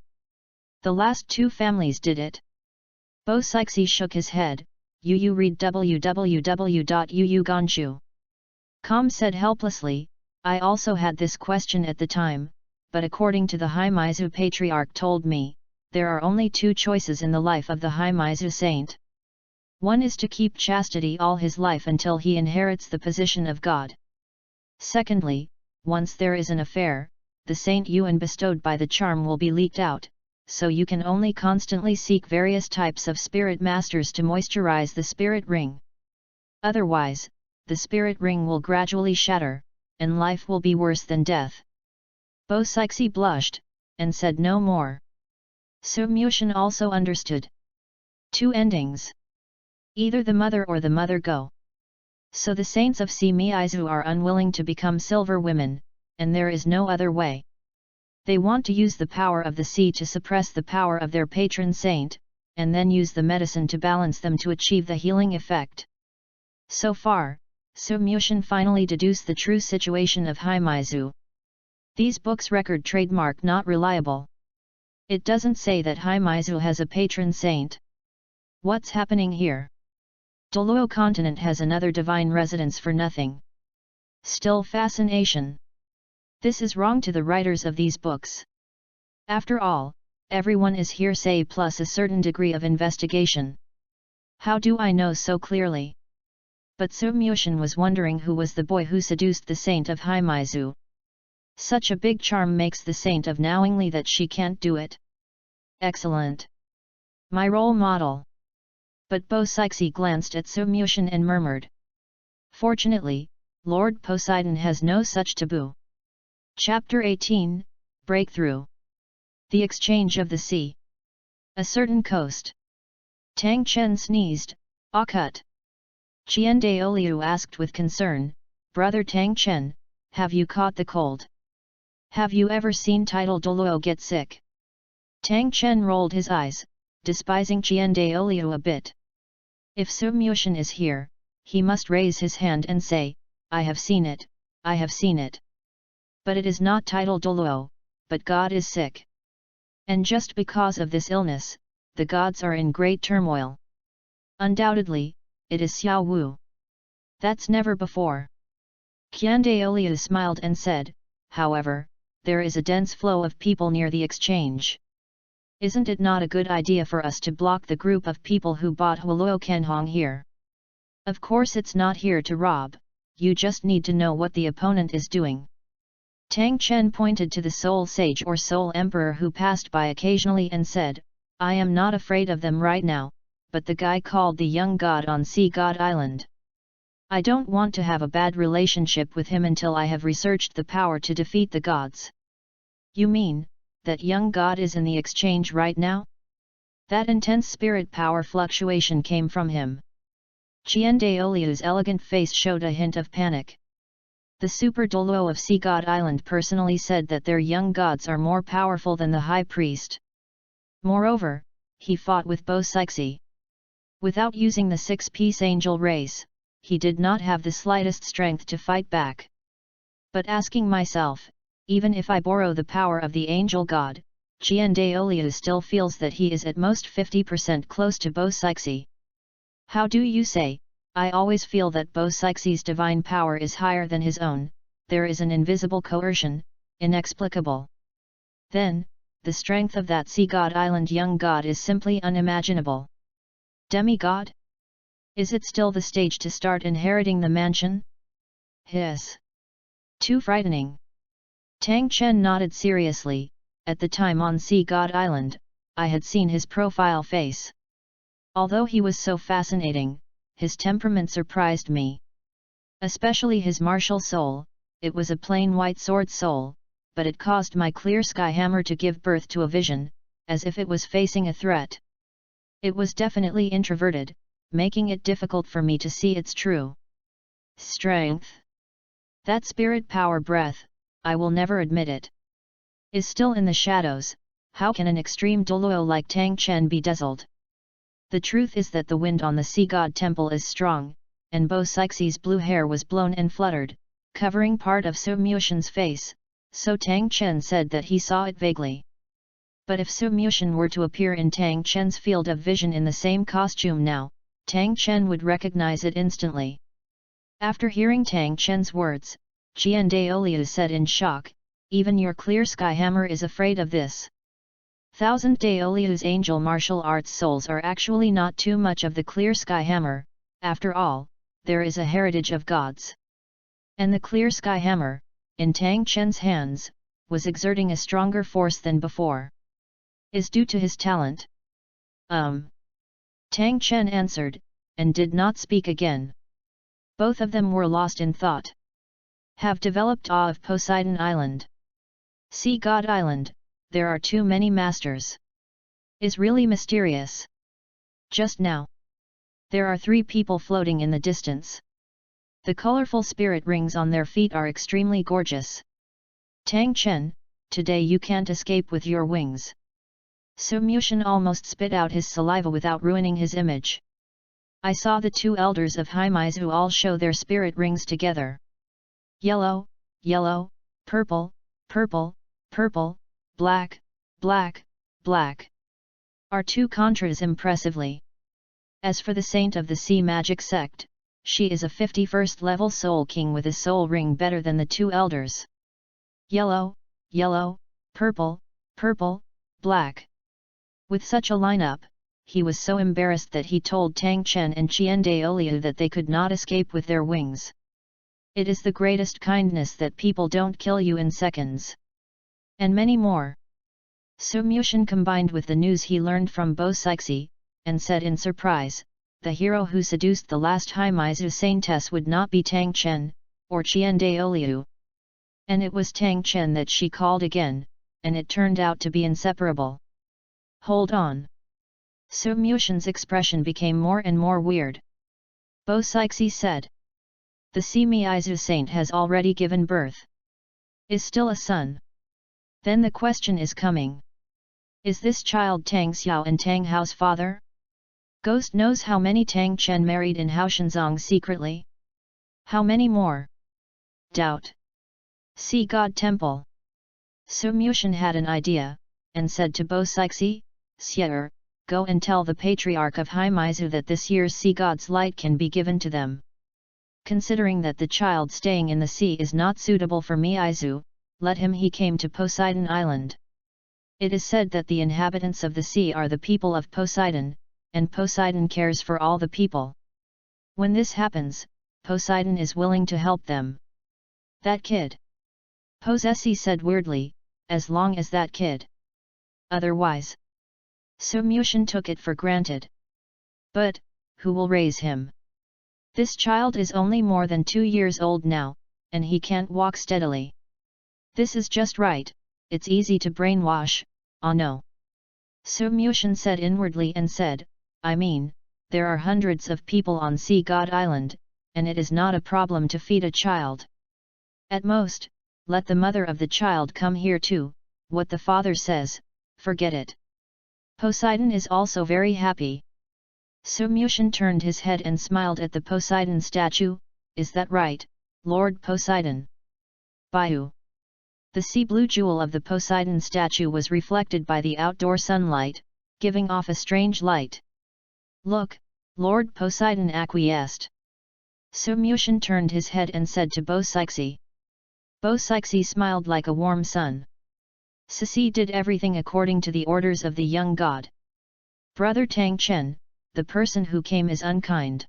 The last two families did it. Bo Sixi shook his head. You read www.uuganshu.com said helplessly, I also had this question at the time, but according to the Haimizu patriarch told me, there are only two choices in the life of the Haimizu saint. One is to keep chastity all his life until he inherits the position of God. Secondly, once there is an affair, the saint yuan bestowed by the charm will be leaked out, so you can only constantly seek various types of spirit masters to moisturize the spirit ring. Otherwise, the spirit ring will gradually shatter, and life will be worse than death. Bo Sixi blushed, and said no more. Su Muxian also understood. Two endings. Either the mother or the mother go. So the saints of Si Miizu are unwilling to become silver women, and there is no other way. They want to use the power of the sea to suppress the power of their patron saint, and then use the medicine to balance them to achieve the healing effect. So far, Su Muxian finally deduced the true situation of Haimizu. These books record trademark not reliable. It doesn't say that Haimizu has a patron saint. What's happening here? Douluo continent has another divine residence for nothing. Still fascination. This is wrong to the writers of these books. After all, everyone is hearsay plus a certain degree of investigation. How do I know so clearly? But Su Muxian was wondering who was the boy who seduced the saint of Haimizu. Such a big charm makes the saint of knowingly that she can't do it. Excellent. My role model. But Bo Sixi glanced at Su Muxian and murmured. Fortunately, Lord Poseidon has no such taboo. Chapter 18, Breakthrough. The Exchange of the Sea. A certain coast. Tang Chen sneezed, "Akut." Qian Daoliu asked with concern, "Brother Tang Chen, have you caught the cold? Have you ever seen Tidal Douluo get sick?" Tang Chen rolled his eyes, despising Qian Daoliu a bit. If Su Muxian is here, he must raise his hand and say, "I have seen it, I have seen it." But it is not Tidal Douluo, but God is sick. And just because of this illness, the gods are in great turmoil. Undoubtedly, it is Xiao Wu. That's never before. Qian Daoliu smiled and said, "However, there is a dense flow of people near the exchange. Isn't it not a good idea for us to block the group of people who bought Huoluo Kenhong here? Of course it's not here to rob, you just need to know what the opponent is doing." Tang Chen pointed to the soul sage or soul emperor who passed by occasionally and said, "I am not afraid of them right now, but the guy called the young god on Sea God Island. I don't want to have a bad relationship with him until I have researched the power to defeat the gods." "You mean, that young god is in the exchange right now?" That intense spirit power fluctuation came from him. Qian Daoliu's elegant face showed a hint of panic. The Super Douluo of Sea God Island personally said that their young gods are more powerful than the high priest. Moreover, he fought with Bo Sixi. Without using the six-piece angel race, he did not have the slightest strength to fight back. But asking myself, even if I borrow the power of the angel god, Qian Daoliu still feels that he is at most 50% close to Bo Sixi. How do you say? I always feel that Bo Sixi's divine power is higher than his own, there is an invisible coercion, inexplicable. Then, the strength of that Sea God Island young god is simply unimaginable. Demigod? Is it still the stage to start inheriting the mansion? Hiss. Too frightening. Tang Chen nodded seriously. At the time on Sea God Island, I had seen his profile face. Although he was so fascinating, his temperament surprised me. Especially his martial soul, it was a plain white sword soul, but it caused my clear sky hammer to give birth to a vision, as if it was facing a threat. It was definitely introverted, making it difficult for me to see its true strength. That spirit power breath, I will never admit it, is still in the shadows. How can an extreme Douluo like Tang Chen be dazzled? The truth is that the wind on the Sea God Temple is strong, and Bo Sixi's blue hair was blown and fluttered, covering part of Su Muxian's face, so Tang Chen said that he saw it vaguely. But if Su Muxian were to appear in Tang Chen's field of vision in the same costume now, Tang Chen would recognize it instantly. After hearing Tang Chen's words, Qian Daoliu said in shock, "Even your clear sky hammer is afraid of this." Thousand Daoliu's angel martial arts souls are actually not too much of the clear sky hammer. After all, there is a heritage of gods. And the clear sky hammer, in Tang Chen's hands, was exerting a stronger force than before. Is due to his talent. Tang Chen answered, and did not speak again. Both of them were lost in thought. Have developed awe of Poseidon Island. Sea God Island, there are too many masters. Is really mysterious. Just now, there are 3 people floating in the distance. The colorful spirit rings on their feet are extremely gorgeous. Tang Chen, today you can't escape with your wings. Su Mushan almost spit out his saliva without ruining his image. I saw the 2 elders of Haimaizu all show their spirit rings together. Yellow, yellow, purple, purple, purple, black, black, black. Are 2 contras impressively. As for the saint of the sea magic sect, she is a 51st level soul king with a soul ring better than the 2 elders. Yellow, yellow, purple, purple, black. With such a lineup, he was so embarrassed that he told Tang Chen and Qian Daoliu that they could not escape with their wings. It is the greatest kindness that people don't kill you in seconds. And many more. Su Mushan combined with the news he learned from Bo Sixi, and said in surprise, the hero who seduced the last Haimaizu saintess would not be Tang Chen, or Qian Daoliu. And it was Tang Chen that she called again, and it turned out to be inseparable. Hold on. Su Mushan's expression became more and more weird. Bo Sixi said. The Semiizu saint has already given birth. Is still a son. Then the question is coming. Is this child Tang Xiao and Tang Hao's father? Ghost knows how many Tang Chen married in Haoshanzong secretly. How many more? Doubt. Sea God Temple. Su Mushan had an idea, and said to Bo Sixi, Xier, go and tell the Patriarch of Haimaizu that this year's sea god's light can be given to them. Considering that the child staying in the sea is not suitable for Meizu, let him he came to Poseidon Island. It is said that the inhabitants of the sea are the people of Poseidon, and Poseidon cares for all the people. When this happens, Poseidon is willing to help them. That kid. Posesi said weirdly, as long as that kid. Otherwise. Su Mushan took it for granted. But, who will raise him? This child is only more than 2 years old now, and he can't walk steadily. This is just right, it's easy to brainwash, oh no. Su Mushan said inwardly and said, I mean, there are hundreds of people on Sea God Island, and it is not a problem to feed a child. At most, let the mother of the child come here too, what the father says, forget it. Poseidon is also very happy. Su Mushan turned his head and smiled at the Poseidon statue, is that right, Lord Poseidon? Bayou. The sea blue jewel of the Poseidon statue was reflected by the outdoor sunlight, giving off a strange light. Look, Lord Poseidon acquiesced. Su Mushan turned his head and said to Bo Sixi. Bo Sixi smiled like a warm sun. Sisi did everything according to the orders of the young god. Brother Tang Chen, the person who came is unkind.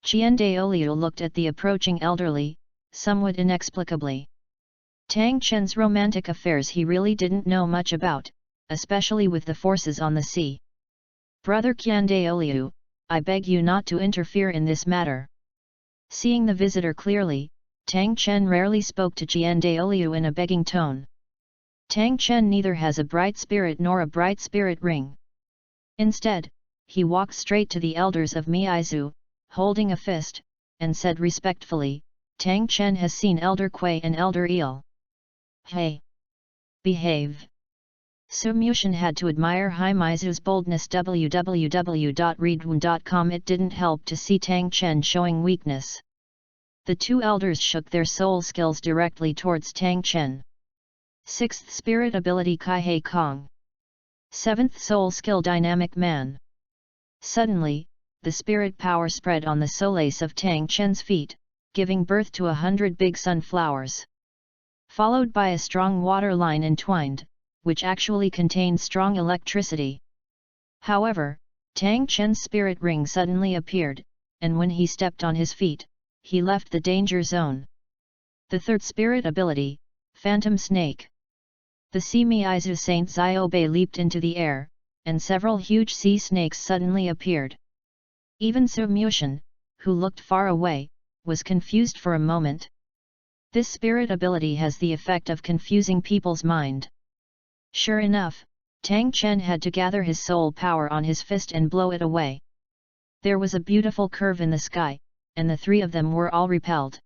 Qian Daoliu looked at the approaching elderly, somewhat inexplicably. Tang Chen's romantic affairs he really didn't know much about, especially with the forces on the sea. Brother Qian Daoliu, I beg you not to interfere in this matter. Seeing the visitor clearly, Tang Chen rarely spoke to Qian Daoliu in a begging tone. Tang Chen neither has a bright spirit nor a bright spirit ring. Instead, he walked straight to the elders of Meizu, holding a fist, and said respectfully, Tang Chen has seen Elder Kui and Elder Eel. Hey! Behave! Su Mushan had to admire Haimaizu's boldness. www.readaloud.com. It didn't help to see Tang Chen showing weakness. The 2 elders shook their soul skills directly towards Tang Chen. 6th Spirit Ability Kai He Kong. 7th Soul Skill Dynamic Man. Suddenly, the spirit power spread on the solace of Tang Chen's feet, giving birth to 100 big sunflowers. Followed by a strong water line entwined, which actually contained strong electricity. However, Tang Chen's spirit ring suddenly appeared, and when he stepped on his feet, he left the danger zone. The 3rd Spirit Ability, Phantom Snake. The Semiizu Saint Ziobe leaped into the air, and several huge sea snakes suddenly appeared. Even Su Mushan, who looked far away, was confused for a moment. This spirit ability has the effect of confusing people's mind. Sure enough, Tang Chen had to gather his soul power on his fist and blow it away. There was a beautiful curve in the sky, and the three of them were all repelled.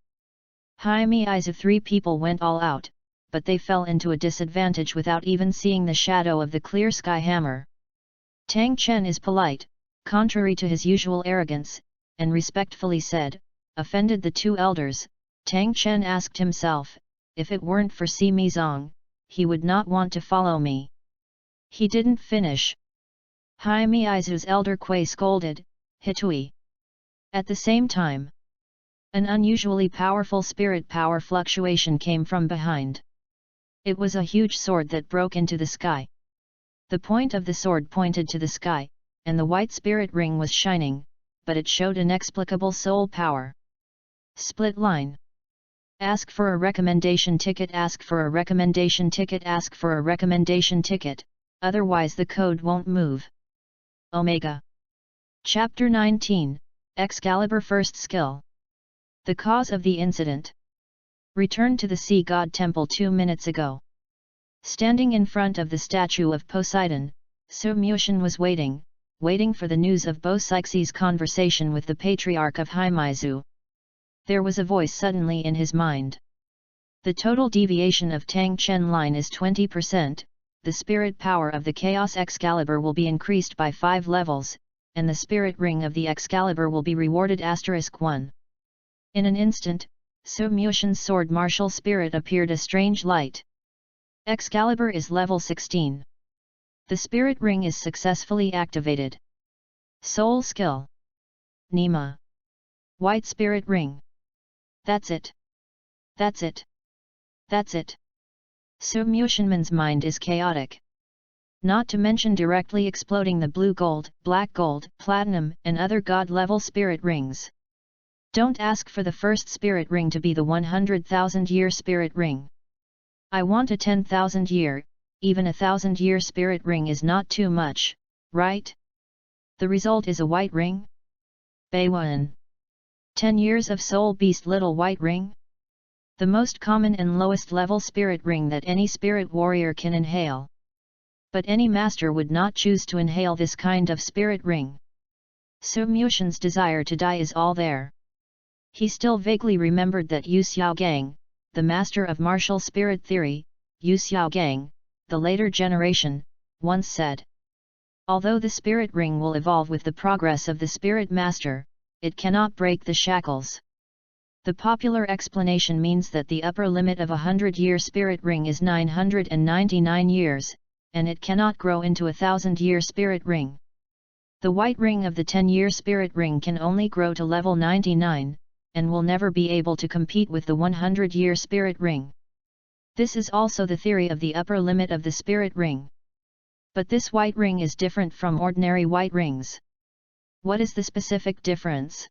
The eyes of three people went all out, but they fell into a disadvantage without even seeing the shadow of the clear sky hammer. Tang Chen is polite, contrary to his usual arrogance, and respectfully said, offended the two elders. Tang Chen asked himself, if it weren't for Si Mizong, he would not want to follow me. He didn't finish. Mizu's elder Kui scolded, Hitui. At the same time, an unusually powerful spirit power fluctuation came from behind. It was a huge sword that broke into the sky. The point of the sword pointed to the sky, and the white spirit ring was shining, but it showed inexplicable soul power. Split line. Ask for a recommendation ticket. Ask for a recommendation ticket. Ask for a recommendation ticket, otherwise the code won't move. Omega. Chapter 19, Excalibur First Skill. The cause of the incident. Returned to the Sea God Temple 2 minutes ago. Standing in front of the statue of Poseidon, Su Muxian was waiting for the news of Bo Sixie's conversation with the Patriarch of Mizu. There was a voice suddenly in his mind. The total deviation of Tang Chen line is 20%, the spirit power of the Chaos Excalibur will be increased by 5 levels, and the spirit ring of the Excalibur will be rewarded *1. In an instant, Su Muxian's sword martial spirit appeared a strange light. Excalibur is level 16. The spirit ring is successfully activated. Soul skill. Nima. White spirit ring. That's it. That's it. That's it. Su Muxian's mind is chaotic. Not to mention directly exploding the blue gold, black gold, platinum, and other god-level spirit rings. Don't ask for the first spirit ring to be the 100,000-year spirit ring. I want a 10,000-year, even a 1,000-year spirit ring is not too much, right? The result is a white ring? Beiwan. 10 years of soul beast little white ring? The most common and lowest level spirit ring that any spirit warrior can inhale. But any master would not choose to inhale this kind of spirit ring. Su Muxian's desire to die is all there. He still vaguely remembered that Yu Xiaogang, the master of martial spirit theory, Yu Xiaogang, the later generation, once said. Although the spirit ring will evolve with the progress of the spirit master, it cannot break the shackles. The popular explanation means that the upper limit of a 100-year spirit ring is 999 years, and it cannot grow into a 1,000-year spirit ring. The white ring of the 10-year spirit ring can only grow to level 99, and will never be able to compete with the 100-year spirit ring. This is also the theory of the upper limit of the spirit ring. But this white ring is different from ordinary white rings. What is the specific difference?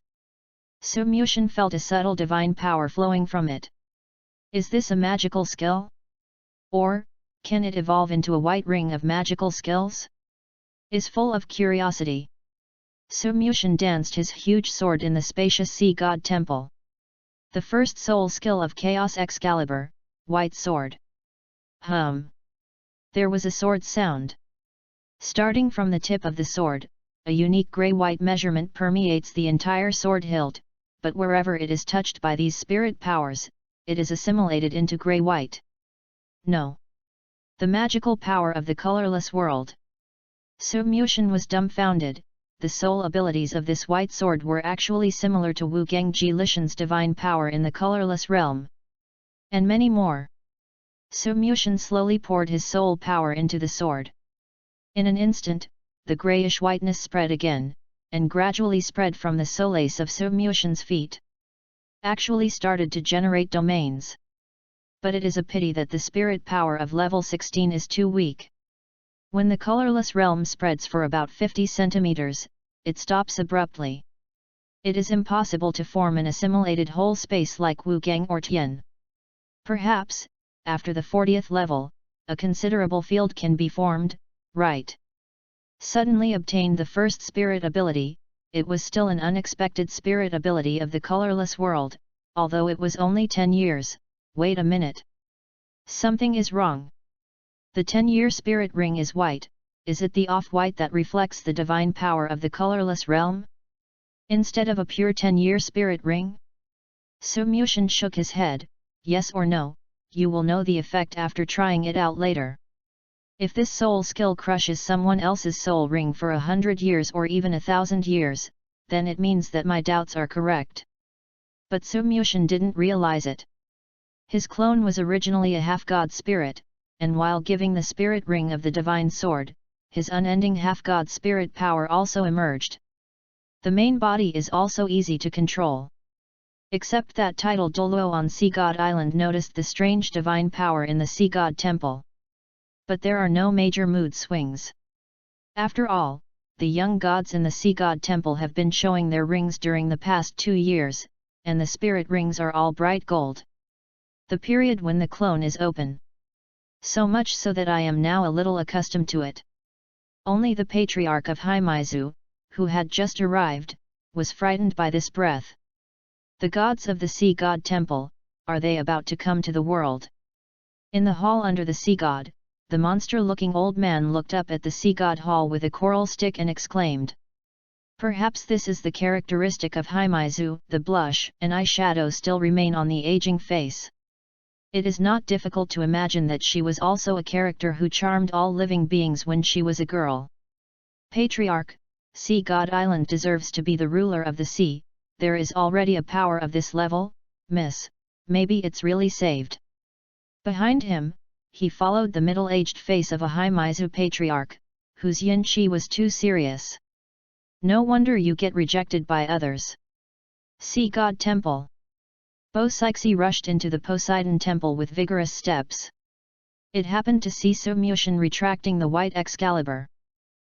Su Muxian felt a subtle divine power flowing from it. Is this a magical skill? Or, can it evolve into a white ring of magical skills? Is full of curiosity. Su Muxian danced his huge sword in the spacious Sea God Temple. The first soul skill of Chaos Excalibur, White Sword. There was a sword sound. Starting from the tip of the sword, a unique grey-white measurement permeates the entire sword hilt, but wherever it is touched by these spirit powers, it is assimilated into grey-white. No. The magical power of the colorless world. Su Muxian was dumbfounded. The soul abilities of this white sword were actually similar to Wu Gengji Lishan's divine power in the colorless realm. And many more. Su Muxian slowly poured his soul power into the sword. In an instant, the greyish whiteness spread again, and gradually spread from the solace of Su Muxian's feet. Actually started to generate domains. But it is a pity that the spirit power of level 16 is too weak. When the colorless realm spreads for about 50 centimeters, it stops abruptly. It is impossible to form an assimilated whole space like Wu Gang or Tian. Perhaps, after the 40th level, a considerable field can be formed, right? Suddenly obtained the first spirit ability, it was still an unexpected spirit ability of the colorless world, although it was only 10 years. Wait a minute. Something is wrong. The 10-year spirit ring is white. Is it the off-white that reflects the divine power of the colorless realm, instead of a pure 10-year spirit ring? Su Muxian shook his head. Yes or no, you will know the effect after trying it out later. If this soul skill crushes someone else's soul ring for 100 years or even 1,000 years, then it means that my doubts are correct. But Su Muxian didn't realize it. His clone was originally a half-god spirit, and while giving the spirit ring of the divine sword, his unending half-god spirit power also emerged. The main body is also easy to control. Except that title Douluo on Sea God Island noticed the strange divine power in the Sea God Temple. But there are no major mood swings. After all, the young gods in the Sea God Temple have been showing their rings during the past 2 years, and the spirit rings are all bright gold. The period when the clone is open. So much so that I am now a little accustomed to it. Only the patriarch of Haimaizu, who had just arrived, was frightened by this breath. The gods of the Sea God Temple, are they about to come to the world? In the hall under the Sea God, the monster-looking old man looked up at the Sea God Hall with a coral stick and exclaimed. Perhaps this is the characteristic of Haimaizu. The blush and eyeshadow still remain on the aging face. It is not difficult to imagine that she was also a character who charmed all living beings when she was a girl. Patriarch, Sea God Island deserves to be the ruler of the sea. There is already a power of this level, miss, maybe it's really saved. Behind him, he followed the middle-aged face of a Haimaizu patriarch, whose yin qi was too serious. No wonder you get rejected by others. Sea God Temple. Bo-Sixi rushed into the Poseidon Temple with vigorous steps. It happened to see Su Muxian retracting the white Excalibur.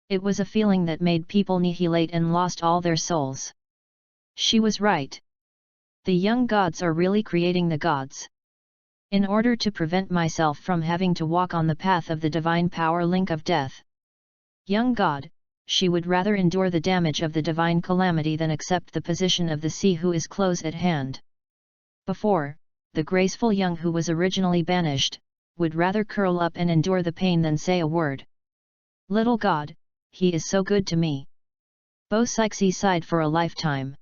It was a feeling that made people nihilate and lost all their souls. She was right. The young gods are really creating the gods. In order to prevent myself from having to walk on the path of the divine power link of death. Young god, she would rather endure the damage of the divine calamity than accept the position of the sea who is close at hand. Before, the graceful young who was originally banished, would rather curl up and endure the pain than say a word. Little god, he is so good to me. Bo-Sixi sighed for a lifetime.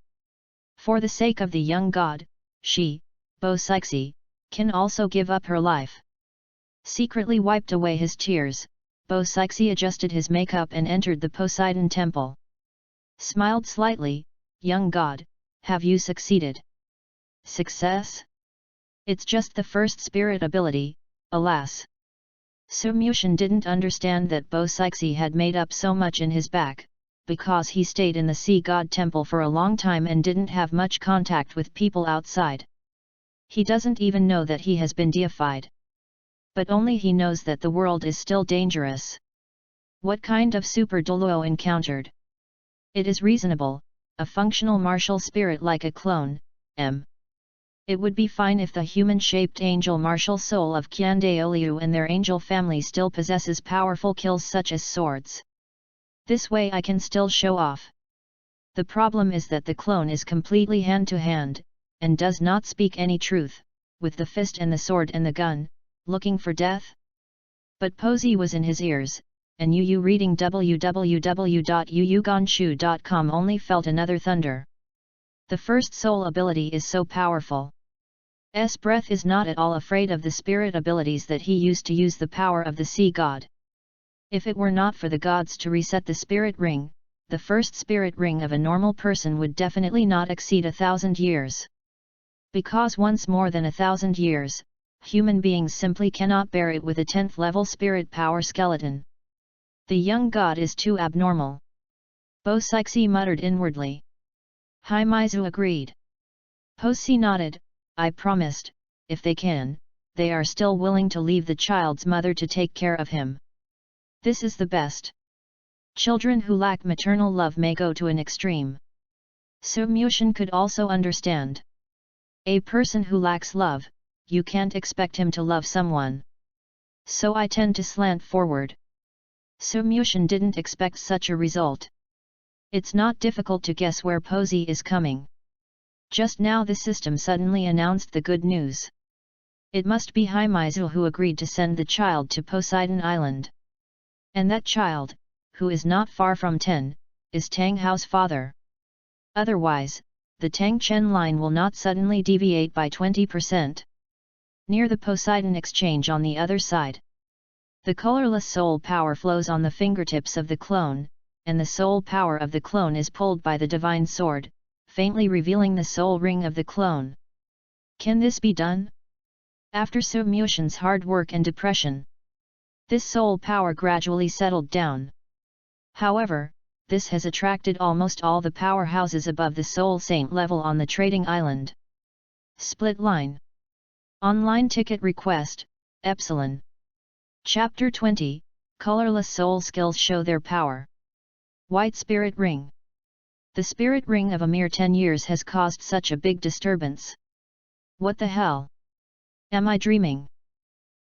For the sake of the young god, she, Bo-Sixi, can also give up her life. Secretly wiped away his tears, Bo-Sixi adjusted his makeup and entered the Poseidon Temple. Smiled slightly. Young god, have you succeeded? Success? It's just the first spirit ability, alas. Su Muxian didn't understand that Bo-Sixi had made up so much in his back, because he stayed in the Sea God Temple for a long time and didn't have much contact with people outside. He doesn't even know that he has been deified. But only he knows that the world is still dangerous. What kind of super Douluo encountered? It is reasonable, a functional martial spirit like a clone, It would be fine if the human-shaped angel martial soul of Qiandaoliu and their angel family still possesses powerful kills such as swords. This way I can still show off. The problem is that the clone is completely hand-to-hand, and does not speak any truth, with the fist and the sword and the gun, looking for death? But Posey was in his ears, and Yu reading www.yuyugonshu.com only felt another thunder. The first soul ability is so powerful. S breath is not at all afraid of the spirit abilities that he used to use the power of the sea god. If it were not for the gods to reset the spirit ring, the first spirit ring of a normal person would definitely not exceed 1,000 years. Because once more than 1,000 years, human beings simply cannot bear it with a 10th level spirit power skeleton. The young god is too abnormal. Bo-Sixi muttered inwardly. Haimaizu agreed. Posey nodded. I promised, if they can, they are still willing to leave the child's mother to take care of him. This is the best. Children who lack maternal love may go to an extreme. Su Muxian could also understand. A person who lacks love, you can't expect him to love someone. So I tend to slant forward. Su Muxian didn't expect such a result. It's not difficult to guess where Posey is coming. Just now the system suddenly announced the good news. It must be Haimizu who agreed to send the child to Poseidon Island. And that child, who is not far from 10, is Tang Hao's father. Otherwise, the Tang Chen line will not suddenly deviate by 20%. Near the Poseidon exchange on the other side, the colorless soul power flows on the fingertips of the clone, and the soul power of the clone is pulled by the divine sword, faintly revealing the soul ring of the clone. Can this be done? After Su Muxian's hard work and depression, this soul power gradually settled down. However, this has attracted almost all the powerhouses above the Soul Saint level on the trading island. Split line. Online ticket request, Epsilon. Chapter 20, Colorless Soul Skills Show Their Power. White Spirit Ring. The spirit ring of a mere 10 years has caused such a big disturbance. What the hell? Am I dreaming?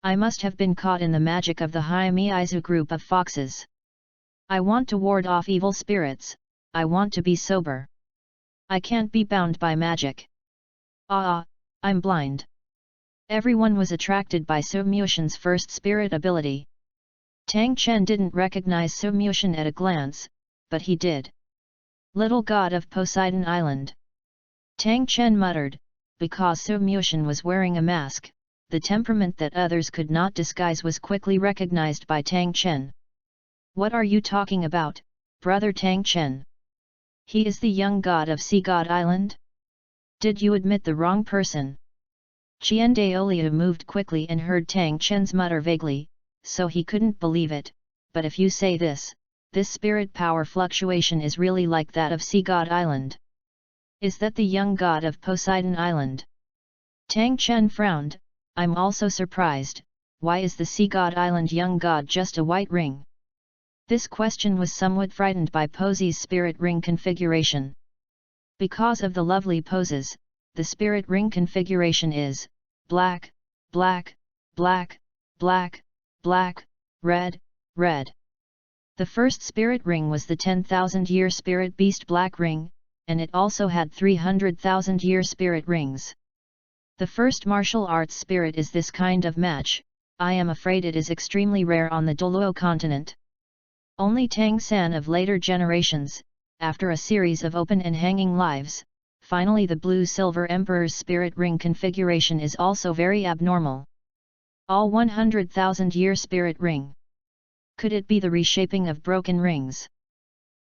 I must have been caught in the magic of the Haimizu group of foxes. I want to ward off evil spirits, I want to be sober. I can't be bound by magic. I'm blind. Everyone was attracted by Su Muxian's first spirit ability. Tang Chen didn't recognize Su Muxian at a glance, but he did. Little god of Poseidon Island. Tang Chen muttered, because Su Muxian was wearing a mask, the temperament that others could not disguise was quickly recognized by Tang Chen. What are you talking about, brother Tang Chen? He is the young god of Sea God Island? Did you admit the wrong person? Qian Daoliu moved quickly and heard Tang Chen's mutter vaguely, so he couldn't believe it, but if you say this spirit power fluctuation is really like that of Sea God Island. Is that the young god of Poseidon Island? Tang Chen frowned. I'm also surprised, why is the Sea God Island young god just a white ring? This question was somewhat frightened by Posey's spirit ring configuration. Because of the lovely poses, the spirit ring configuration is black, black, black, black, black, red, red. The first spirit ring was the 10,000-year spirit beast black ring, and it also had 300,000-year spirit rings. The first martial arts spirit is this kind of match. I am afraid it is extremely rare on the Douluo continent. Only Tang San of later generations, after a series of open and hanging lives, finally the blue-silver emperor's spirit ring configuration is also very abnormal. All 100,000-year spirit ring. Could it be the reshaping of broken rings?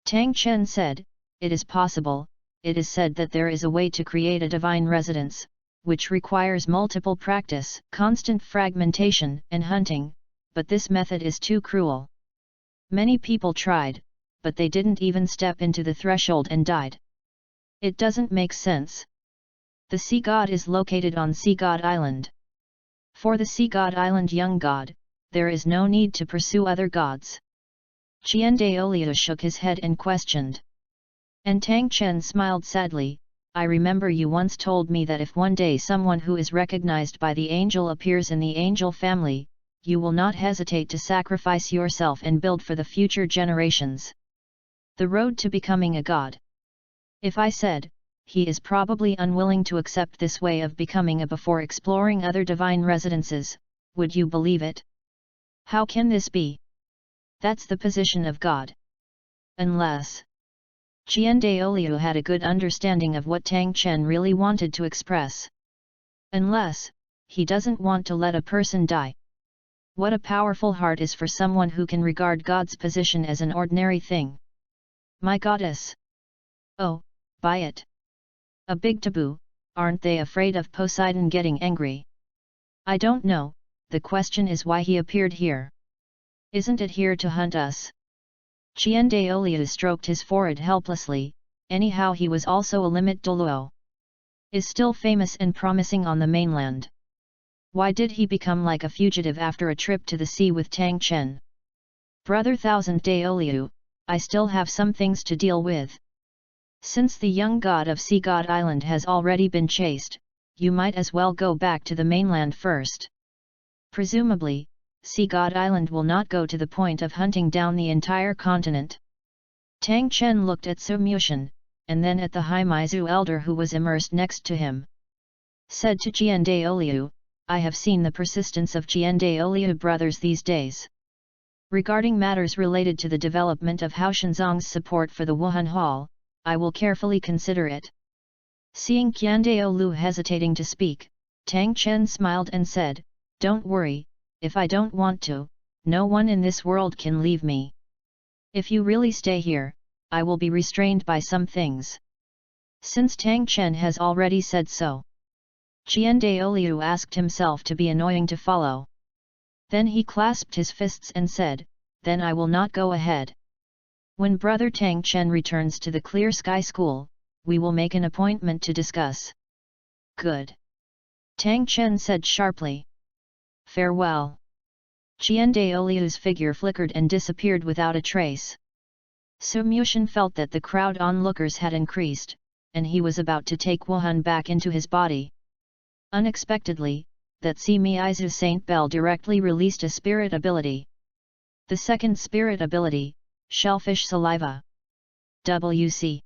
Tang Chen said, it is possible. It is said that there is a way to create a divine residence, which requires multiple practice, constant fragmentation, and hunting, but this method is too cruel. Many people tried, but they didn't even step into the threshold and died. It doesn't make sense. The Sea God is located on Sea God Island. For the Sea God Island young god, there is no need to pursue other gods. Qian Daoliu shook his head and questioned. And Tang Chen smiled sadly. I remember you once told me that if one day someone who is recognized by the angel appears in the angel family, you will not hesitate to sacrifice yourself and build for the future generations. The road to becoming a god. If I said, he is probably unwilling to accept this way of becoming a before exploring other divine residences, would you believe it? How can this be? That's the position of God. Unless Qian Daoliu had a good understanding of what Tang Chen really wanted to express. Unless he doesn't want to let a person die. What a powerful heart is for someone who can regard God's position as an ordinary thing. My goddess! Oh, buy it! A big taboo, aren't they afraid of Poseidon getting angry? I don't know, the question is why he appeared here. Isn't it here to hunt us? Qian Daoliu stroked his forehead helplessly. Anyhow, he was also a limit. Douluo is still famous and promising on the mainland. Why did he become like a fugitive after a trip to the sea with Tang Chen? Brother Thousand Daoliu, I still have some things to deal with. Since the young god of Sea God Island has already been chased, you might as well go back to the mainland first. Presumably, Sea God Island will not go to the point of hunting down the entire continent. Tang Chen looked at Su Mushan, and then at the Haimaizu elder who was immersed next to him. Said to Jiandaoliu, I have seen the persistence of Jiandaoliu brothers these days. Regarding matters related to the development of Hao Shenzong's support for the Wuhan Hall, I will carefully consider it. Seeing Jiandaoliu hesitating to speak, Tang Chen smiled and said, Don't worry, if I don't want to, no one in this world can leave me. If you really stay here, I will be restrained by some things. Since Tang Chen has already said so. Jiandaoliu asked himself to be annoying to follow. Then he clasped his fists and said, Then I will not go ahead. When Brother Tang Chen returns to the Clear Sky School, we will make an appointment to discuss. Good. Tang Chen said sharply. Farewell. Jiandaoliu's figure flickered and disappeared without a trace. Su Mushan felt that the crowd onlookers had increased, and he was about to take Wuhan back into his body. Unexpectedly, that Simiizu Saint Bell directly released a spirit ability. The second spirit ability, Shellfish Saliva. WC.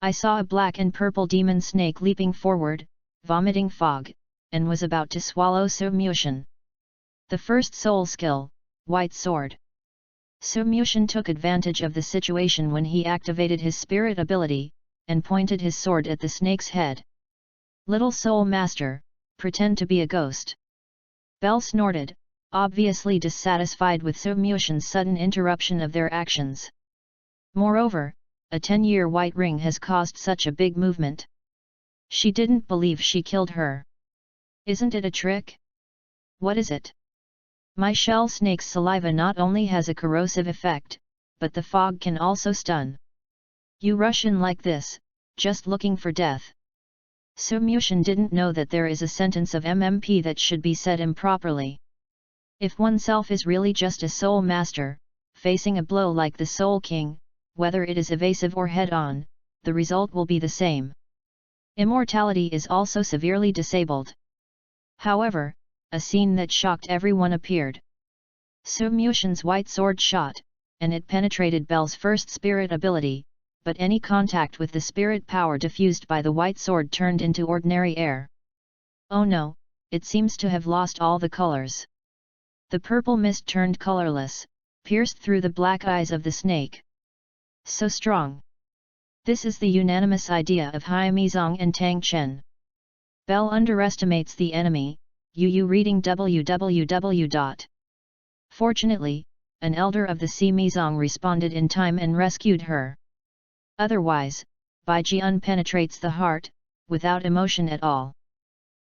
I saw a black and purple demon snake leaping forward, vomiting fog, and was about to swallow Su Mushan. The first soul skill, White Sword. Su Mushan took advantage of the situation when he activated his spirit ability, and pointed his sword at the snake's head. Little Soul Master, pretend to be a ghost. Bell snorted, obviously dissatisfied with Su Mushan's sudden interruption of their actions. Moreover, a 10-year white ring has caused such a big movement. She didn't believe she killed her. Isn't it a trick? What is it? My shell snake's saliva not only has a corrosive effect, but the fog can also stun. You rush in like this, just looking for death. Su Mushan didn't know that there is a sentence of MMP that should be said improperly. If oneself is really just a soul master, facing a blow like the Soul King, whether it is evasive or head-on, the result will be the same. Immortality is also severely disabled. However, a scene that shocked everyone appeared. Su Mushan's white sword shot, and it penetrated Bell's first spirit ability, but any contact with the spirit power diffused by the white sword turned into ordinary air. Oh no, it seems to have lost all the colors. The purple mist turned colorless, pierced through the black eyes of the snake. So strong. This is the unanimous idea of Haimizong and Tang Chen. Bell underestimates the enemy. Reading www. Fortunately, an elder of the Simizong responded in time and rescued her. Otherwise, Baijian penetrates the heart, without emotion at all.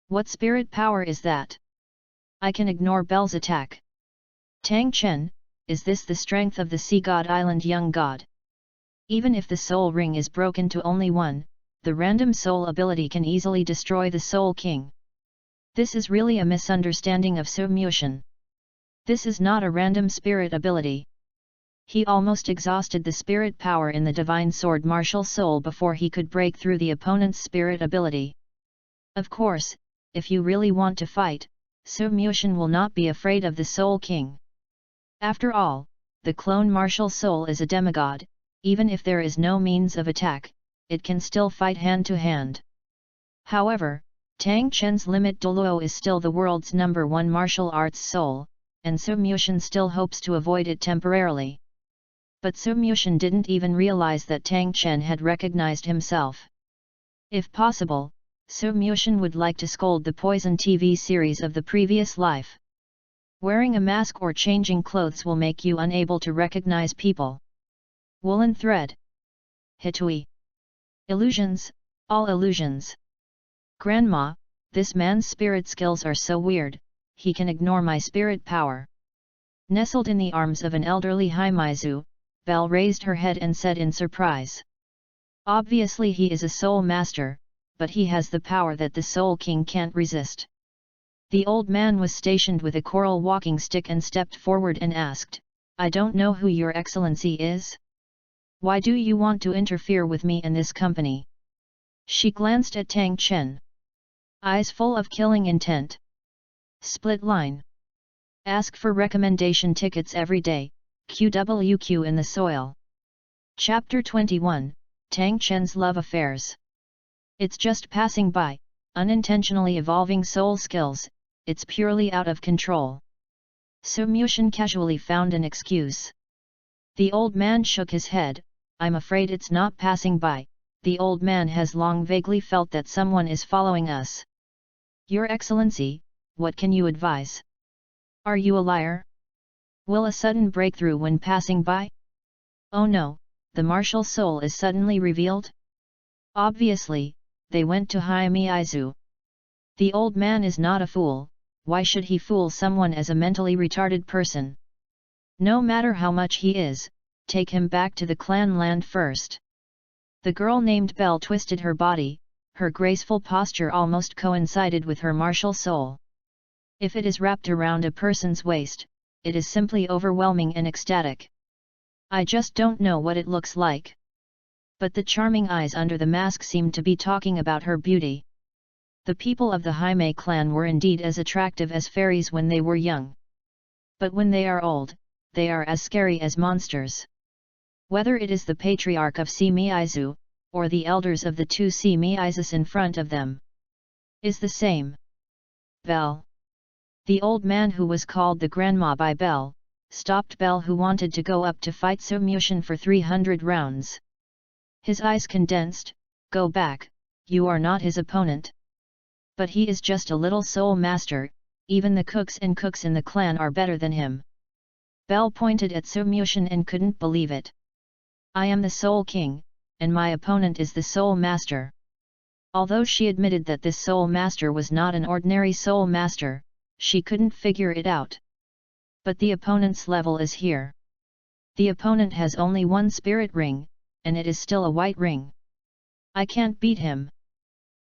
What spirit power is that? I can ignore Bell's attack. Tang Chen, is this the strength of the Sea God Island young god? Even if the soul ring is broken to only one, the random soul ability can easily destroy the Soul King. This is really a misunderstanding of Su Mushan. This is not a random spirit ability. He almost exhausted the spirit power in the Divine Sword Martial Soul before he could break through the opponent's spirit ability. Of course, if you really want to fight, Su Mushan will not be afraid of the Soul King. After all, the clone Martial Soul is a demigod. Even if there is no means of attack, it can still fight hand to hand. However, Tang Chen's limit Douluo is still the world's #1 martial arts soul, and Su Mushan still hopes to avoid it temporarily. But Su Mushan didn't even realize that Tang Chen had recognized himself. If possible, Su Mushan would like to scold the Poison TV series of the previous life. Wearing a mask or changing clothes will make you unable to recognize people. Woolen thread. Hitui. Illusions, all illusions. Grandma, this man's spirit skills are so weird, he can ignore my spirit power. Nestled in the arms of an elderly Haimaizu, Belle raised her head and said in surprise. Obviously he is a soul master, but he has the power that the Soul King can't resist. The old man was stationed with a coral walking stick and stepped forward and asked, I don't know who your excellency is? Why do you want to interfere with me and this company? She glanced at Tang Chen. Eyes full of killing intent. Split line. Ask for recommendation tickets every day, QWQ in the soil. Chapter 21, Tang Chen's Love Affairs. It's just passing by, unintentionally evolving soul skills, it's purely out of control. So Mushin casually found an excuse. The old man shook his head. I'm afraid it's not passing by. The old man has long vaguely felt that someone is following us. Your Excellency, what can you advise? Are you a liar? Will a sudden breakthrough when passing by? Oh no, the martial soul is suddenly revealed? Obviously, they went to Haimizu. The old man is not a fool. Why should he fool someone as a mentally retarded person? No matter how much he is, take him back to the clan land first. The girl named Belle twisted her body, her graceful posture almost coincided with her martial soul. If it is wrapped around a person's waist, it is simply overwhelming and ecstatic. I just don't know what it looks like. But the charming eyes under the mask seemed to be talking about her beauty. The people of the Jaime clan were indeed as attractive as fairies when they were young. But when they are old, they are as scary as monsters. Whether it is the patriarch of Simiizu, or the elders of the two Simiizes in front of them, is the same. Belle. The old man who was called the grandma by Belle, stopped Belle who wanted to go up to fight So Mushin for 300 rounds. His eyes condensed. Go back, you are not his opponent. But he is just a little soul master, even the cooks in the clan are better than him. Belle pointed at So Mushin and couldn't believe it. I am the Soul King, and my opponent is the Soul Master. Although she admitted that this Soul Master was not an ordinary Soul Master, she couldn't figure it out. But the opponent's level is here. The opponent has only one spirit ring, and it is still a white ring. I can't beat him.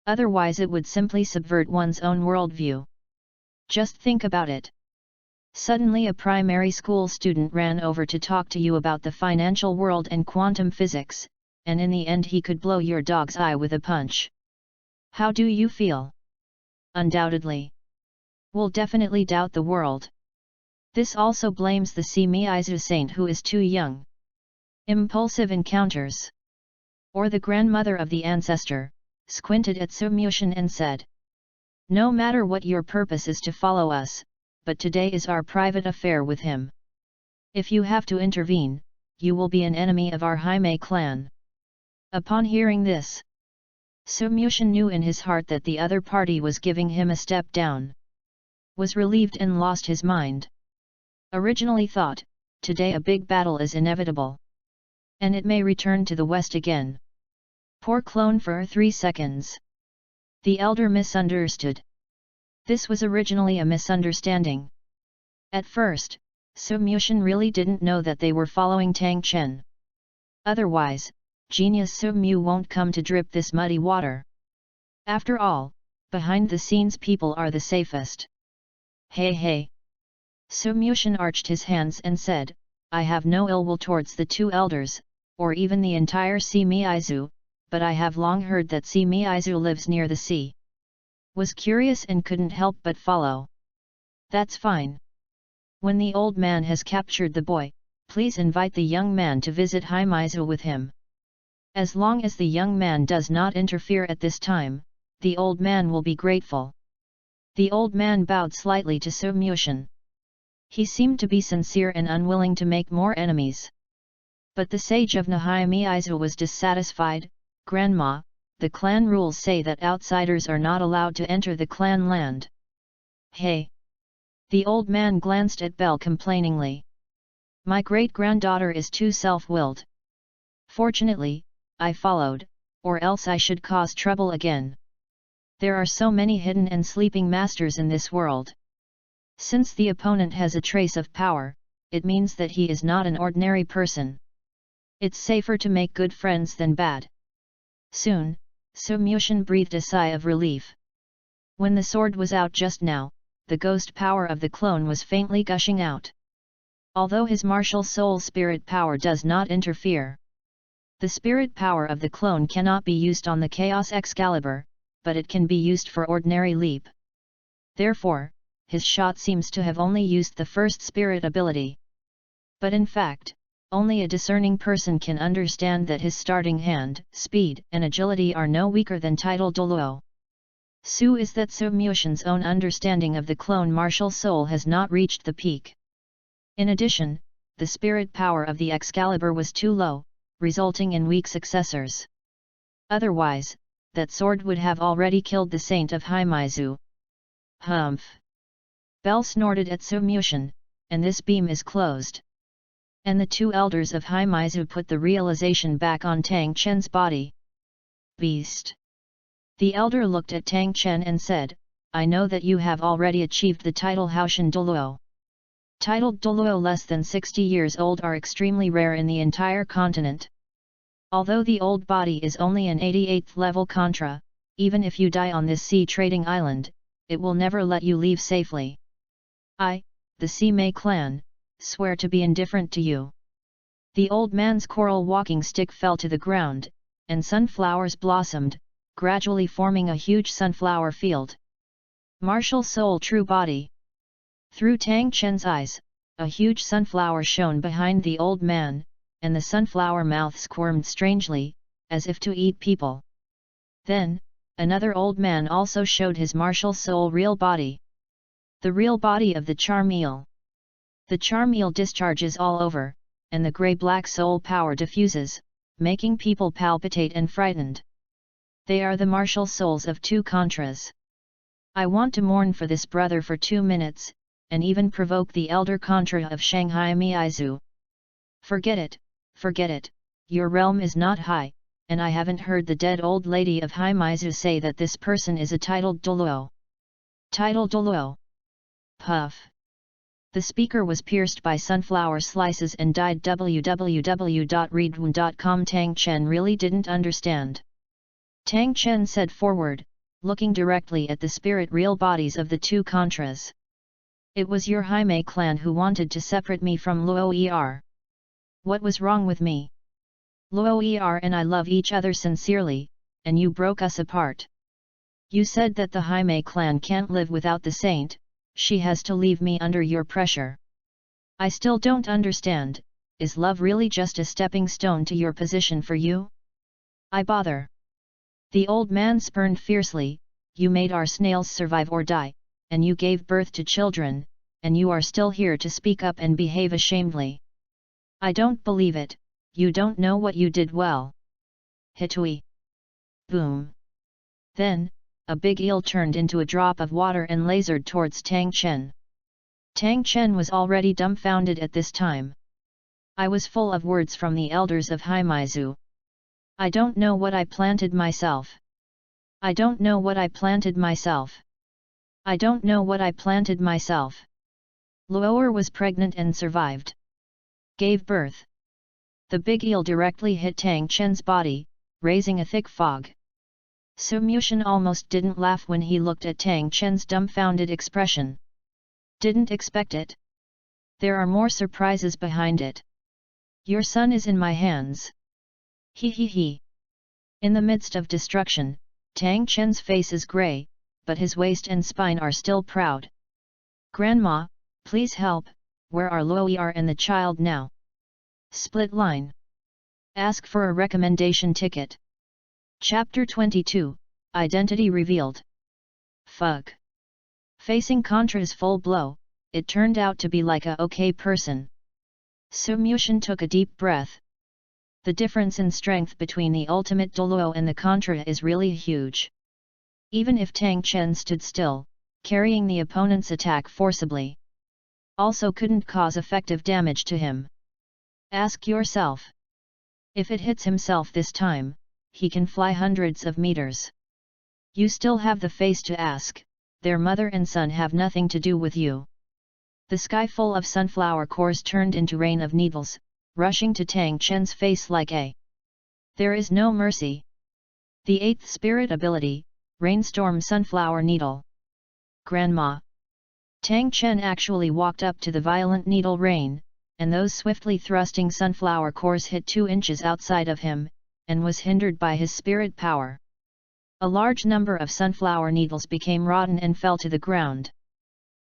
Otherwise it would simply subvert one's own worldview. Just think about it. Suddenly a primary school student ran over to talk to you about the financial world and quantum physics, and in the end he could blow your dog's eye with a punch. How do you feel? Undoubtedly. Will definitely doubt the world. This also blames the Simiizu saint who is too young. Impulsive encounters. Or the grandmother of the ancestor, squinted at So Mushin and said. No matter what your purpose is to follow us, but today is our private affair with him. If you have to intervene, you will be an enemy of our Jaime clan. Upon hearing this, So Mushin knew in his heart that the other party was giving him a step down. Was relieved and lost his mind. Originally thought, today a big battle is inevitable. And it may return to the west again. Poor clone for 3 seconds. The elder misunderstood. This was originally a misunderstanding. At first, So Mushin really didn't know that they were following Tang Chen. Otherwise, genius So Mu won't come to drip this muddy water. After all, behind the scenes people are the safest. Hey hey! So Mushin arched his hands and said, I have no ill will towards the two elders, or even the entire Simiizu, but I have long heard that Simiizu lives near the sea. Was curious and couldn't help but follow. That's fine. When the old man has captured the boy, please invite the young man to visit Haimizu with him. As long as the young man does not interfere at this time, the old man will be grateful. The old man bowed slightly to So Mushin. He seemed to be sincere and unwilling to make more enemies. But the sage of Haimizu was dissatisfied. Grandma, the clan rules say that outsiders are not allowed to enter the clan land. Hey! The old man glanced at Belle complainingly. My great-granddaughter is too self-willed. Fortunately, I followed, or else I should cause trouble again. There are so many hidden and sleeping masters in this world. Since the opponent has a trace of power, it means that he is not an ordinary person. It's safer to make good friends than bad. Soon, So Mushin breathed a sigh of relief. When the sword was out just now, the ghost power of the clone was faintly gushing out. Although his martial soul spirit power does not interfere. The spirit power of the clone cannot be used on the Chaos Excalibur, but it can be used for ordinary leap. Therefore, his shot seems to have only used the first spirit ability. But in fact, only a discerning person can understand that his starting hand, speed and agility are no weaker than titled Douluo. Su is that Su Mushin's own understanding of the clone martial soul has not reached the peak. In addition, the spirit power of the Excalibur was too low, resulting in weak successors. Otherwise, that sword would have already killed the Saint of Haimaizu. Humph! Bell snorted at Su Mushin, and this beam is closed. And the two elders of Haimaizu put the realization back on Tang Chen's body. Beast! The elder looked at Tang Chen and said, I know that you have already achieved the title Haoshan Douluo. Titled Douluo less than 60 years old are extremely rare in the entire continent. Although the old body is only an 88th level Contra, even if you die on this sea trading island, it will never let you leave safely. I, the Sime clan, swear to be indifferent to you. The old man's coral walking stick fell to the ground, and sunflowers blossomed, gradually forming a huge sunflower field. Martial soul true body. Through Tang Chen's eyes, a huge sunflower shone behind the old man, and the sunflower mouth squirmed strangely, as if to eat people. Then, another old man also showed his martial soul real body. The real body of the charm eel. The charm eel discharges all over, and the grey-black soul power diffuses, making people palpitate and frightened. They are the martial souls of two Contras. I want to mourn for this brother for 2 minutes, and even provoke the elder Contra of Shanghai Miaizu. Forget it, your realm is not high, and I haven't heard the dead old lady of Haimaizu say that this person is a titled Douluo. Titled Douluo. Puff. The speaker was pierced by sunflower slices and died. www.readaloud.com. Tang Chen really didn't understand. Tang Chen said forward, looking directly at the spirit real bodies of the two Contras. It was your Jaime clan who wanted to separate me from Luo Er. What was wrong with me? Luo Er and I love each other sincerely, and you broke us apart. You said that the Jaime clan can't live without the saint, she has to leave me under your pressure. I still don't understand, is love really just a stepping stone to your position for you? I bother. The old man spurned fiercely, you made our snails survive or die, and you gave birth to children, and you are still here to speak up and behave ashamedly. I don't believe it, you don't know what you did well. Hitui. Boom. Then, a big eel turned into a drop of water and lasered towards Tang Chen. Tang Chen was already dumbfounded at this time. I was full of words from the elders of Haimaizu. I don't know what I planted myself. I don't know what I planted myself. I don't know what I planted myself. Luoer was pregnant and survived. Gave birth. The big eel directly hit Tang Chen's body, raising a thick fog. Su Mushin almost didn't laugh when he looked at Tang Chen's dumbfounded expression. Didn't expect it. There are more surprises behind it. Your son is in my hands. He he he. In the midst of destruction, Tang Chen's face is grey, but his waist and spine are still proud. Grandma, please help, where are Luo Er and the child now? Split line. Ask for a recommendation ticket. Chapter 22, Identity Revealed. Fuck. Facing Contra's full blow, it turned out to be like a okay person. Su Mushin took a deep breath. The difference in strength between the ultimate Douluo and the Contra is really huge. Even if Tang Chen stood still, carrying the opponent's attack forcibly, also couldn't cause effective damage to him. Ask yourself. If it hits himself this time, he can fly hundreds of meters. You still have the face to ask, their mother and son have nothing to do with you. The sky full of sunflower cores turned into rain of needles, rushing to Tang Chen's face like a. There is no mercy. The 8th spirit ability, Rainstorm Sunflower Needle. Grandma. Tang Chen actually walked up to the violent needle rain, and those swiftly thrusting sunflower cores hit 2 inches outside of him, and was hindered by his spirit power. A large number of sunflower needles became rotten and fell to the ground.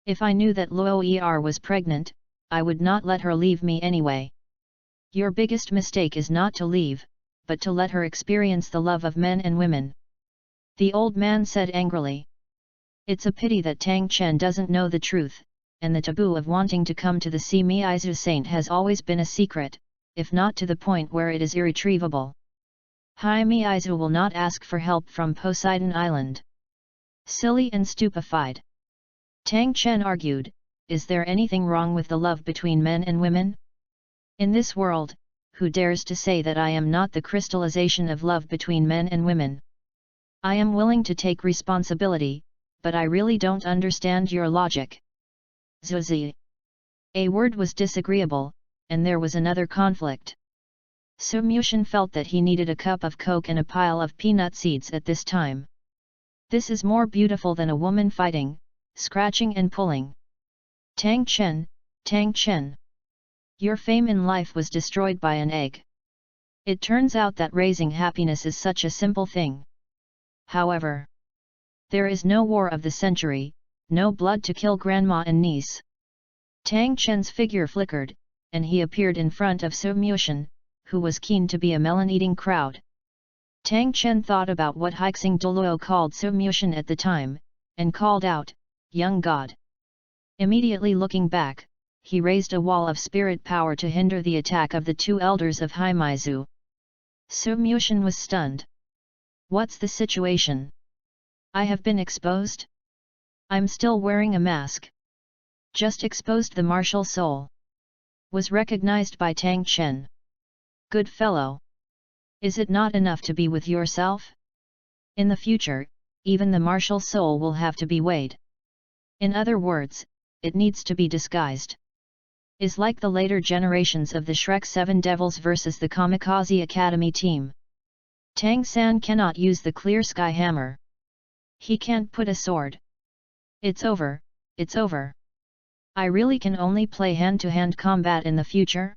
If I knew that Luo Er was pregnant, I would not let her leave me anyway. Your biggest mistake is not to leave, but to let her experience the love of men and women. The old man said angrily. It's a pity that Tang Chen doesn't know the truth, and the taboo of wanting to come to the Si Miizu saint has always been a secret, if not to the point where it is irretrievable. Hai Miizu will not ask for help from Poseidon Island. Silly and stupefied. Tang Chen argued, is there anything wrong with the love between men and women? In this world, who dares to say that I am not the crystallization of love between men and women? I am willing to take responsibility, but I really don't understand your logic. Zuzi. A word was disagreeable, and there was another conflict. Su Mushin felt that he needed a cup of coke and a pile of peanut seeds at this time. This is more beautiful than a woman fighting, scratching and pulling. Tang Chen, your fame in life was destroyed by an egg. It turns out that raising happiness is such a simple thing. However, there is no war of the century, no blood to kill grandma and niece. Tang Chen's figure flickered, and he appeared in front of Su Mushin, who was keen to be a melon-eating crowd. Tang Chen thought about what Hixing Douluo called Su Mushin at the time, and called out, young god. Immediately looking back, he raised a wall of spirit power to hinder the attack of the two elders of Haimizu. Su Mushin was stunned. What's the situation? I have been exposed? I'm still wearing a mask. Just exposed the martial soul. Was recognized by Tang Chen. Good fellow. Is it not enough to be with yourself? In the future, even the martial soul will have to be weighed. In other words, it needs to be disguised. Is like the later generations of the Shrek 7 Devils versus the Kamikaze Academy team. Tang San cannot use the clear sky hammer. He can't put a sword. It's over, it's over. I really can only play hand-to-hand combat in the future?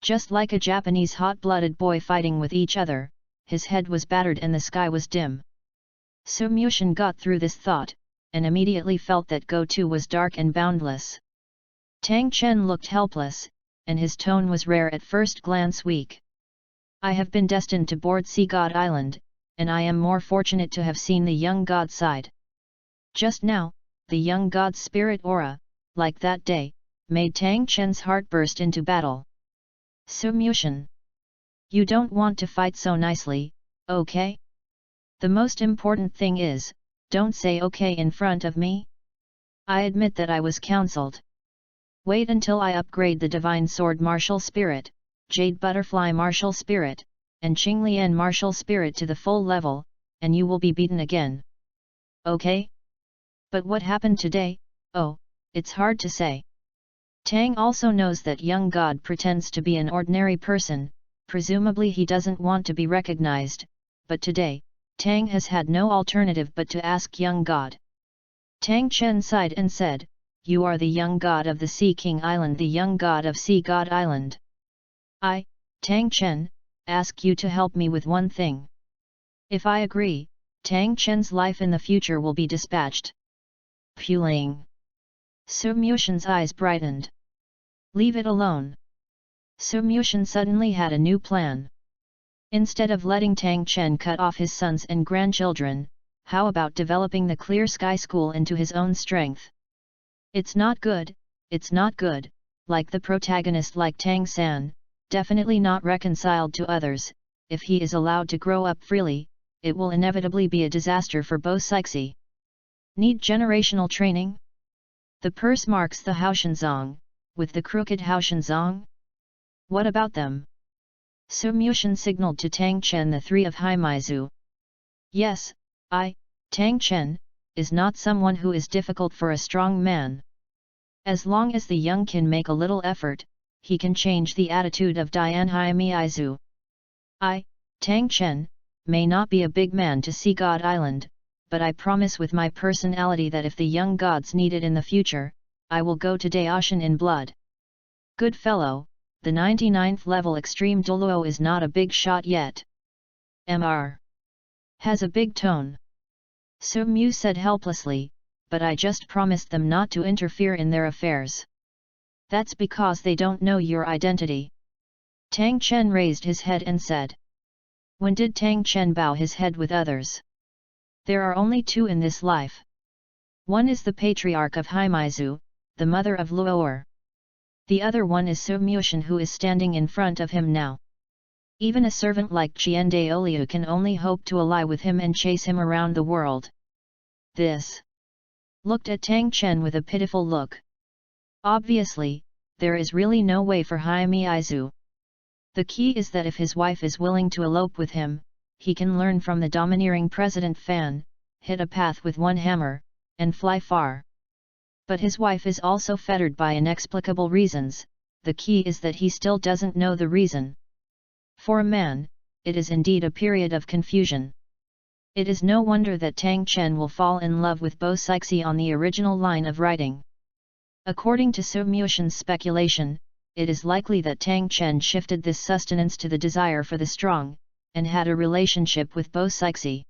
Just like a Japanese hot-blooded boy fighting with each other, his head was battered and the sky was dim. Su Mushin got through this thought, and immediately felt that Go-To was dark and boundless. Tang Chen looked helpless, and his tone was rare at first glance weak. I have been destined to board Sea God Island, and I am more fortunate to have seen the young god side. Just now, the young god's spirit aura, like that day, made Tang Chen's heart burst into battle. Su Mushin. You don't want to fight so nicely, okay? The most important thing is, don't say okay in front of me. I admit that I was counseled. Wait until I upgrade the Divine Sword Martial Spirit, Jade Butterfly Martial Spirit, and Qinglian Martial Spirit to the full level, and you will be beaten again. Okay? But what happened today? Oh, it's hard to say. Tang also knows that young god pretends to be an ordinary person, presumably he doesn't want to be recognized, but today, Tang has had no alternative but to ask young god. Tang Chen sighed and said, you are the young god of the Sea King Island, the young god of Sea God Island. I, Tang Chen, ask you to help me with one thing. If I agree, Tang Chen's life in the future will be dispatched. Puling. Su Mushin's eyes brightened. Leave it alone. Su Mushin suddenly had a new plan. Instead of letting Tang Chen cut off his sons and grandchildren, how about developing the Clear Sky School into his own strength? It's not good, like the protagonist like Tang San, definitely not reconciled to others. If he is allowed to grow up freely, it will inevitably be a disaster for Bo Sixi. Need generational training? The purse marks the Haoshanzong, with the crooked Haoshanzong? What about them? Su Mushin signaled to Tang Chen the three of Haimizu. Yes, Tang Chen, is not someone who is difficult for a strong man. As long as the young can make a little effort, he can change the attitude of Dian Haimizu. Tang Chen, may not be a big man to see God Island, but I promise with my personality that if the young gods need it in the future, I will go to Daoshan in blood. Good fellow, the 99th level Extreme Douluo is not a big shot yet. Mr. Has a big tone. Su Mu said helplessly, but I just promised them not to interfere in their affairs. That's because they don't know your identity. Tang Chen raised his head and said. When did Tang Chen bow his head with others? There are only two in this life. One is the patriarch of Haimaizu, the mother of Luo'er. The other one is Su Mushan, who is standing in front of him now. Even a servant like Qian Daoliu can only hope to ally with him and chase him around the world. This looked at Tang Chen with a pitiful look. Obviously, there is really no way for Haimaizu. The key is that if his wife is willing to elope with him, he can learn from the domineering President Fan, hit a path with one hammer, and fly far. But his wife is also fettered by inexplicable reasons. The key is that he still doesn't know the reason. For a man, it is indeed a period of confusion. It is no wonder that Tang Chen will fall in love with Bo Sixi on the original line of writing. According to Su Mushan's speculation, it is likely that Tang Chen shifted this sustenance to the desire for the strong, and had a relationship with Bo Sixi.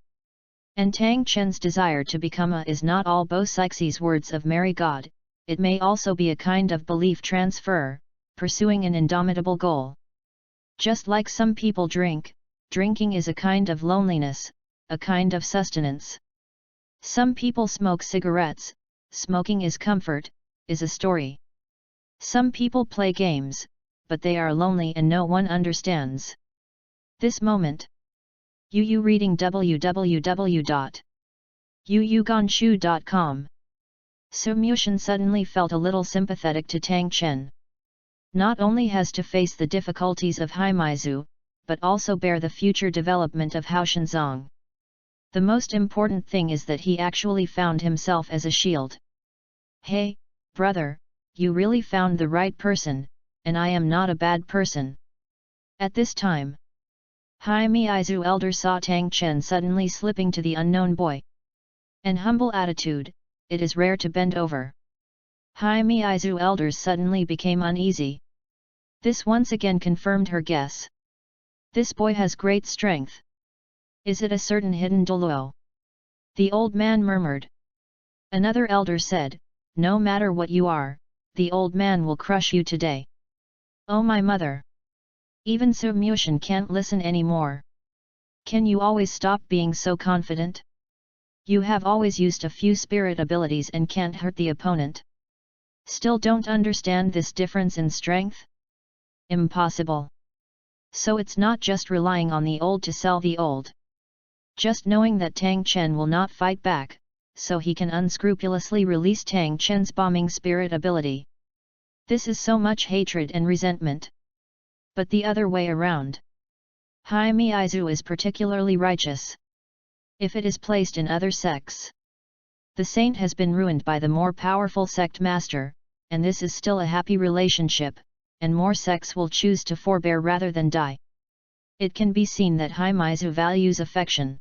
And Tang Chen's desire to become a is not all Bo Sixi's words of merry God, it may also be a kind of belief transfer, pursuing an indomitable goal. Just like some people drink, drinking is a kind of loneliness, a kind of sustenance. Some people smoke cigarettes, smoking is comfort, is a story. Some people play games, but they are lonely and no one understands. This moment. Yu reading www.yuyugonshu.com. Su Mushan suddenly felt a little sympathetic to Tang Chen. Not only has to face the difficulties of Haimaizu, but also bear the future development of Haoshanzong. The most important thing is that he actually found himself as a shield. Hey, brother, you really found the right person, and I am not a bad person. At this time, Haimaizu elder saw Tang Chen suddenly slipping to the unknown boy. An humble attitude, it is rare to bend over. Haimaizu elders suddenly became uneasy. This once again confirmed her guess. This boy has great strength. Is it a certain hidden Douluo? The old man murmured. Another elder said, no matter what you are, the old man will crush you today. Oh my mother! Even Su Mushan can't listen anymore. Can you always stop being so confident? You have always used a few spirit abilities and can't hurt the opponent. Still don't understand this difference in strength? Impossible. So it's not just relying on the old to sell the old. Just knowing that Tang Chen will not fight back, so he can unscrupulously release Tang Chen's bombing spirit ability. This is so much hatred and resentment. But the other way around. Haimaizu is particularly righteous. If it is placed in other sects, the saint has been ruined by the more powerful sect master, and this is still a happy relationship, and more sects will choose to forbear rather than die. It can be seen that Haimaizu values affection.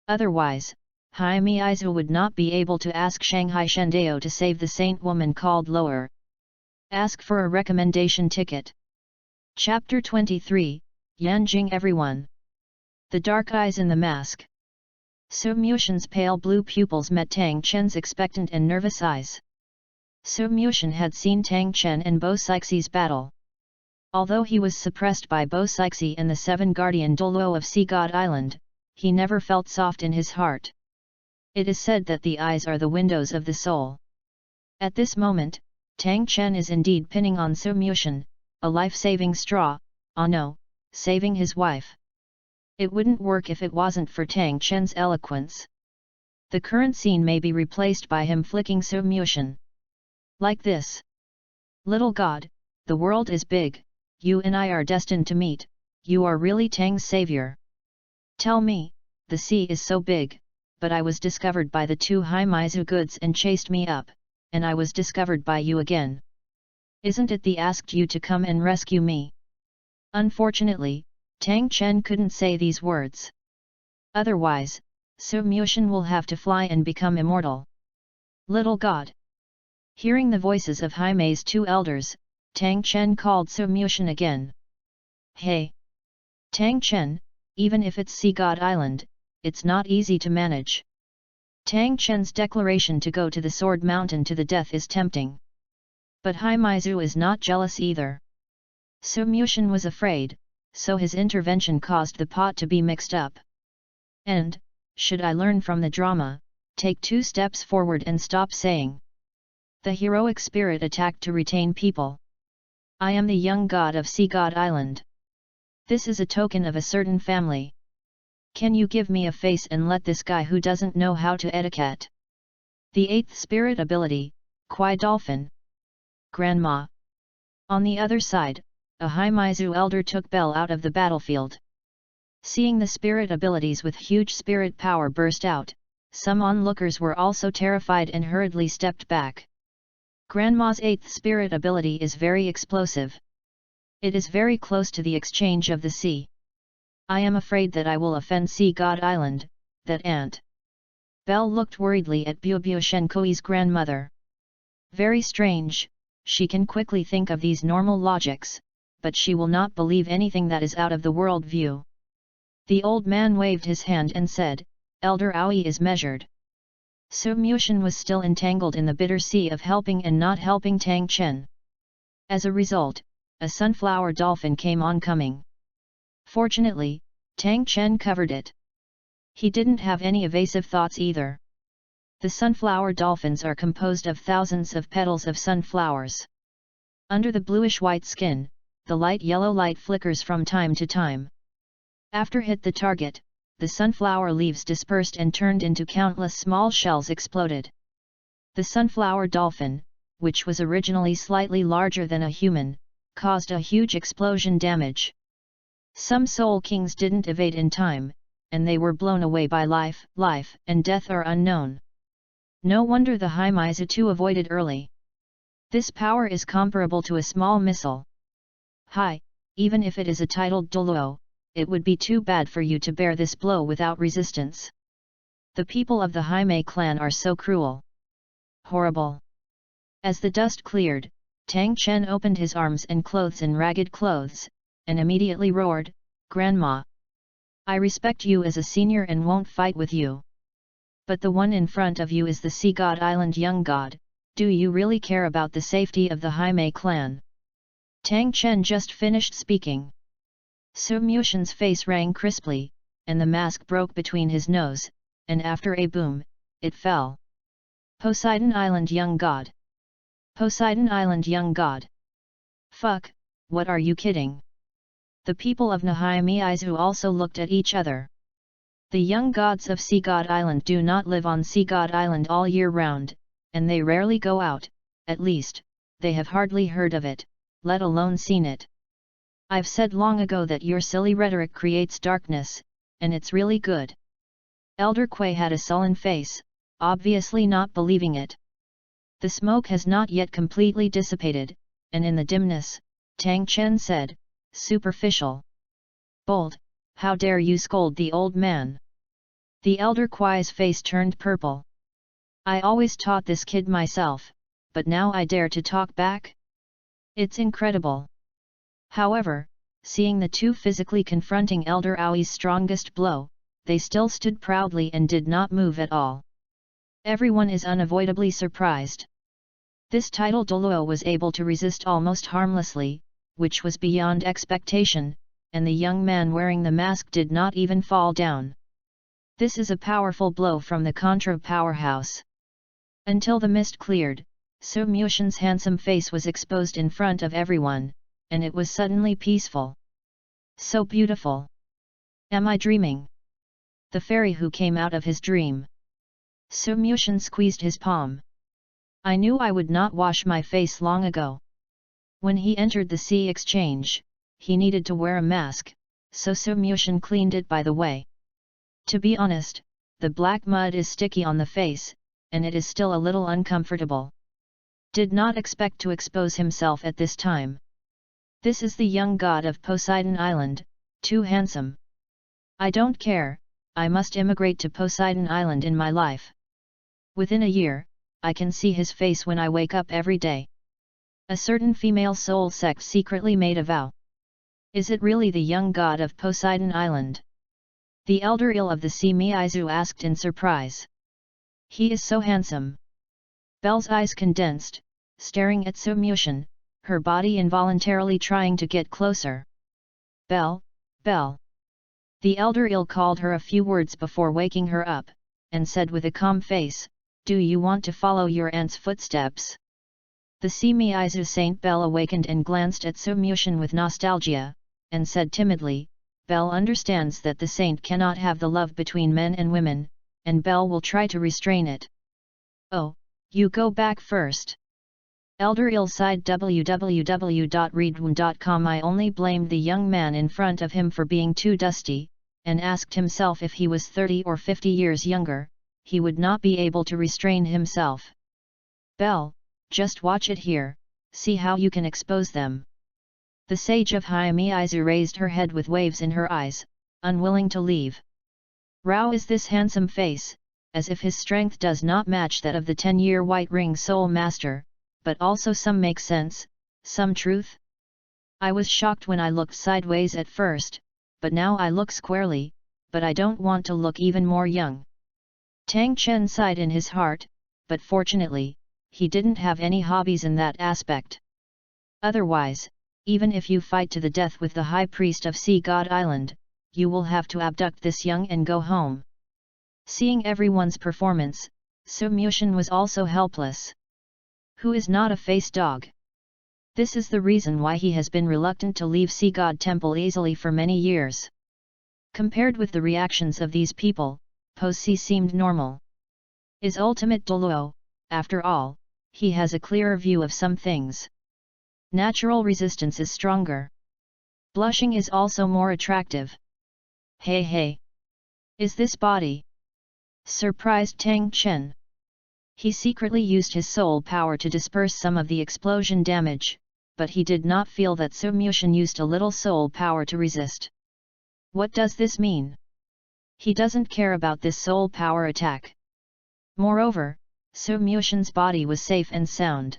Otherwise, Haimaizu would not be able to ask Shanghai Shendao to save the saint woman called Luo'er. Ask for a recommendation ticket. Chapter 23, Yanjing everyone. The dark eyes in the mask. Su Mushan's pale blue pupils met Tang Chen's expectant and nervous eyes. Su Mushan had seen Tang Chen and Bo Sixi's battle. Although he was suppressed by Bo Sixi and the seven guardian Douluo of Sea God Island, he never felt soft in his heart. It is said that the eyes are the windows of the soul. At this moment, Tang Chen is indeed pinning on Su Mushan, a life-saving straw, ah no, saving his wife. It wouldn't work if it wasn't for Tang Chen's eloquence. The current scene may be replaced by him flicking Su Mushan. Like this. Little God, the world is big, you and I are destined to meet, you are really Tang's savior. Tell me, the sea is so big, but I was discovered by the two Haimaizu goods and chased me up, and I was discovered by you again. Isn't it the asked you to come and rescue me? Unfortunately, Tang Chen couldn't say these words. Otherwise, Su Mushan will have to fly and become immortal. Little God. Hearing the voices of Haimai's two elders, Tang Chen called Su Mushan again. Hey! Tang Chen, even if it's Sea God Island, it's not easy to manage. Tang Chen's declaration to go to the Sword Mountain to the death is tempting. But Haimaizu is not jealous either. Sumyushin was afraid, so his intervention caused the pot to be mixed up. And, should I learn from the drama, take 2 steps forward and stop saying. The heroic spirit attacked to retain people. I am the young god of Sea God Island. This is a token of a certain family. Can you give me a face and let this guy who doesn't know how to etiquette? The 8th spirit ability, Kwai Dolphin. Grandma. On the other side, a Haimizu elder took Bell out of the battlefield. Seeing the spirit abilities with huge spirit power burst out, some onlookers were also terrified and hurriedly stepped back. Grandma's 8th spirit ability is very explosive. It is very close to the exchange of the sea. I am afraid that I will offend Sea God Island, that aunt. Belle looked worriedly at Bubu Shenkoi's grandmother. Very strange, she can quickly think of these normal logics, but she will not believe anything that is out of the world view. The old man waved his hand and said, Elder Aoi is measured. Sumyushin was still entangled in the bitter sea of helping and not helping Tang Chen. As a result, a sunflower dolphin came oncoming. Fortunately, Tang Chen covered it. He didn't have any evasive thoughts either. The sunflower dolphins are composed of thousands of petals of sunflowers. Under the bluish-white skin, the light yellow light flickers from time to time. After hit the target, the sunflower leaves dispersed and turned into countless small shells exploded. The sunflower dolphin, which was originally slightly larger than a human, caused a huge explosion damage. Some soul kings didn't evade in time, and they were blown away by life and death are unknown. No wonder the Haimizu 2 avoided early. This power is comparable to a small missile. Hi, even if it is a titled Douluo, it would be too bad for you to bear this blow without resistance. The people of the Haimei clan are so cruel. Horrible. As the dust cleared, Tang Chen opened his arms and clothes in ragged clothes, and immediately roared, Grandma! I respect you as a senior and won't fight with you. But the one in front of you is the Sea God Island young god, do you really care about the safety of the Haimei clan? Tang Chen just finished speaking. Sumyushin's face rang crisply, and the mask broke between his nose, and after a boom, it fell. Poseidon Island young god! Poseidon Island young god! Fuck, what are you kidding? The people of Nahimizu also looked at each other. The young gods of Sea God Island do not live on Sea God Island all year round, and they rarely go out, at least, they have hardly heard of it, let alone seen it. I've said long ago that your silly rhetoric creates darkness, and it's really good. Elder Kuei had a sullen face, obviously not believing it. The smoke has not yet completely dissipated, and in the dimness, Tang Chen said, superficial. Bold, how dare you scold the old man? The elder Kuei's face turned purple. I always taught this kid myself, but now I dare to talk back? It's incredible. However, seeing the two physically confronting Elder Aoi's strongest blow, they still stood proudly and did not move at all. Everyone is unavoidably surprised. This title Douluo was able to resist almost harmlessly, which was beyond expectation, and the young man wearing the mask did not even fall down. This is a powerful blow from the Contra powerhouse. Until the mist cleared, Sumyushin's handsome face was exposed in front of everyone, and it was suddenly peaceful. So beautiful. Am I dreaming? The fairy who came out of his dream. Sumyushin squeezed his palm. I knew I would not wash my face long ago. When he entered the sea exchange, he needed to wear a mask, so Sumyushin cleaned it by the way. To be honest, the black mud is sticky on the face, and it is still a little uncomfortable. Did not expect to expose himself at this time. This is the young god of Poseidon Island, too handsome. I don't care, I must immigrate to Poseidon Island in my life. Within a year, I can see his face when I wake up every day. A certain female soul sect secretly made a vow. Is it really the young god of Poseidon Island? The elder ill of the sea Miizu asked in surprise. He is so handsome. Belle's eyes condensed, staring at Sumyushin, her body involuntarily trying to get closer. Belle, Belle. The elder ill called her a few words before waking her up, and said with a calm face, "Do you want to follow your aunt's footsteps?" The Simiizu Saint Belle awakened and glanced at Sumyushin with nostalgia, and said timidly, "Belle understands that the saint cannot have the love between men and women, and Belle will try to restrain it." "Oh, you go back first." Elder ill sighed. www.readaloud.com. I only blamed the young man in front of him for being too dusty, and asked himself if he was 30 or 50 years younger, he would not be able to restrain himself. "Belle, just watch it here, see how you can expose them." The sage of Himiizu raised her head with waves in her eyes, unwilling to leave. Rao is this handsome face, as if his strength does not match that of the 10-year White Ring Soul Master, but also some make sense, some truth. I was shocked when I looked sideways at first, but now I look squarely, but I don't want to look even more young. Tang Chen sighed in his heart, but fortunately, he didn't have any hobbies in that aspect. Otherwise, even if you fight to the death with the High Priest of Sea God Island, you will have to abduct this young and go home. Seeing everyone's performance, Sumyushin was also helpless. Who is not a face dog? This is the reason why he has been reluctant to leave Sea God Temple easily for many years. Compared with the reactions of these people, Posi seemed normal. Is ultimate Douluo, after all, he has a clearer view of some things. Natural resistance is stronger. Blushing is also more attractive. Hey hey! Is this body? Surprised Tang Chen. He secretly used his soul power to disperse some of the explosion damage, but he did not feel that Sumyushin used a little soul power to resist. What does this mean? He doesn't care about this soul power attack. Moreover, Sumyushin's body was safe and sound.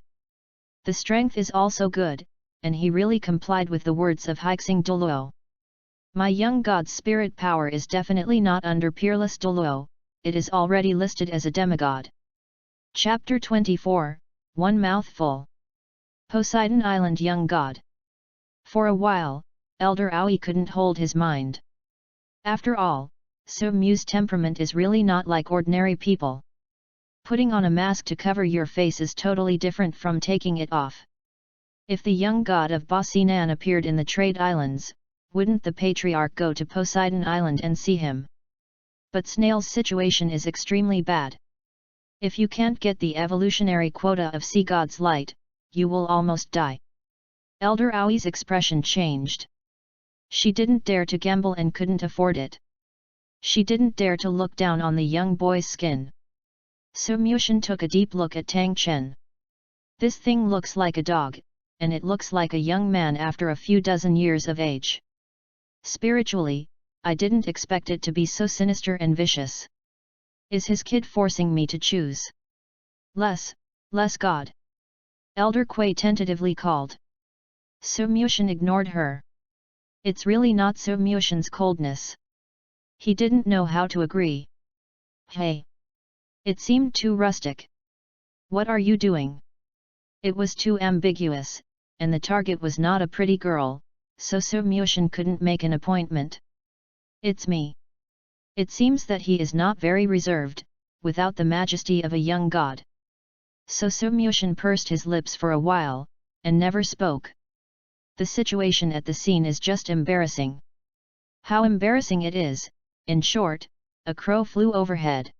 The strength is also good, and he really complied with the words of Hixing Douluo. My young god's spirit power is definitely not under peerless Douluo, it is already listed as a demigod. Chapter 24, One Mouthful. Poseidon Island Young God. For a while, Elder Aoi couldn't hold his mind. After all, Sumyu's temperament is really not like ordinary people. Putting on a mask to cover your face is totally different from taking it off. If the young god of Basinan appeared in the trade islands, wouldn't the patriarch go to Poseidon Island and see him? But Snail's situation is extremely bad. If you can't get the evolutionary quota of Sea God's light, you will almost die. Elder Aoi's expression changed. She didn't dare to gamble and couldn't afford it. She didn't dare to look down on the young boy's skin. Sumyushin took a deep look at Tang Chen. This thing looks like a dog, and it looks like a young man after a few dozen years of age. Spiritually, I didn't expect it to be so sinister and vicious. Is his kid forcing me to choose? Less God. Elder Kui tentatively called. Sumyushin ignored her. It's really not Sumyushin's coldness. He didn't know how to agree. Hey! It seemed too rustic. What are you doing? It was too ambiguous, and the target was not a pretty girl, so Sumyushin couldn't make an appointment. It's me. It seems that he is not very reserved, without the majesty of a young god. So Sumyushin pursed his lips for a while, and never spoke. The situation at the scene is just embarrassing. How embarrassing it is, in short, a crow flew overhead.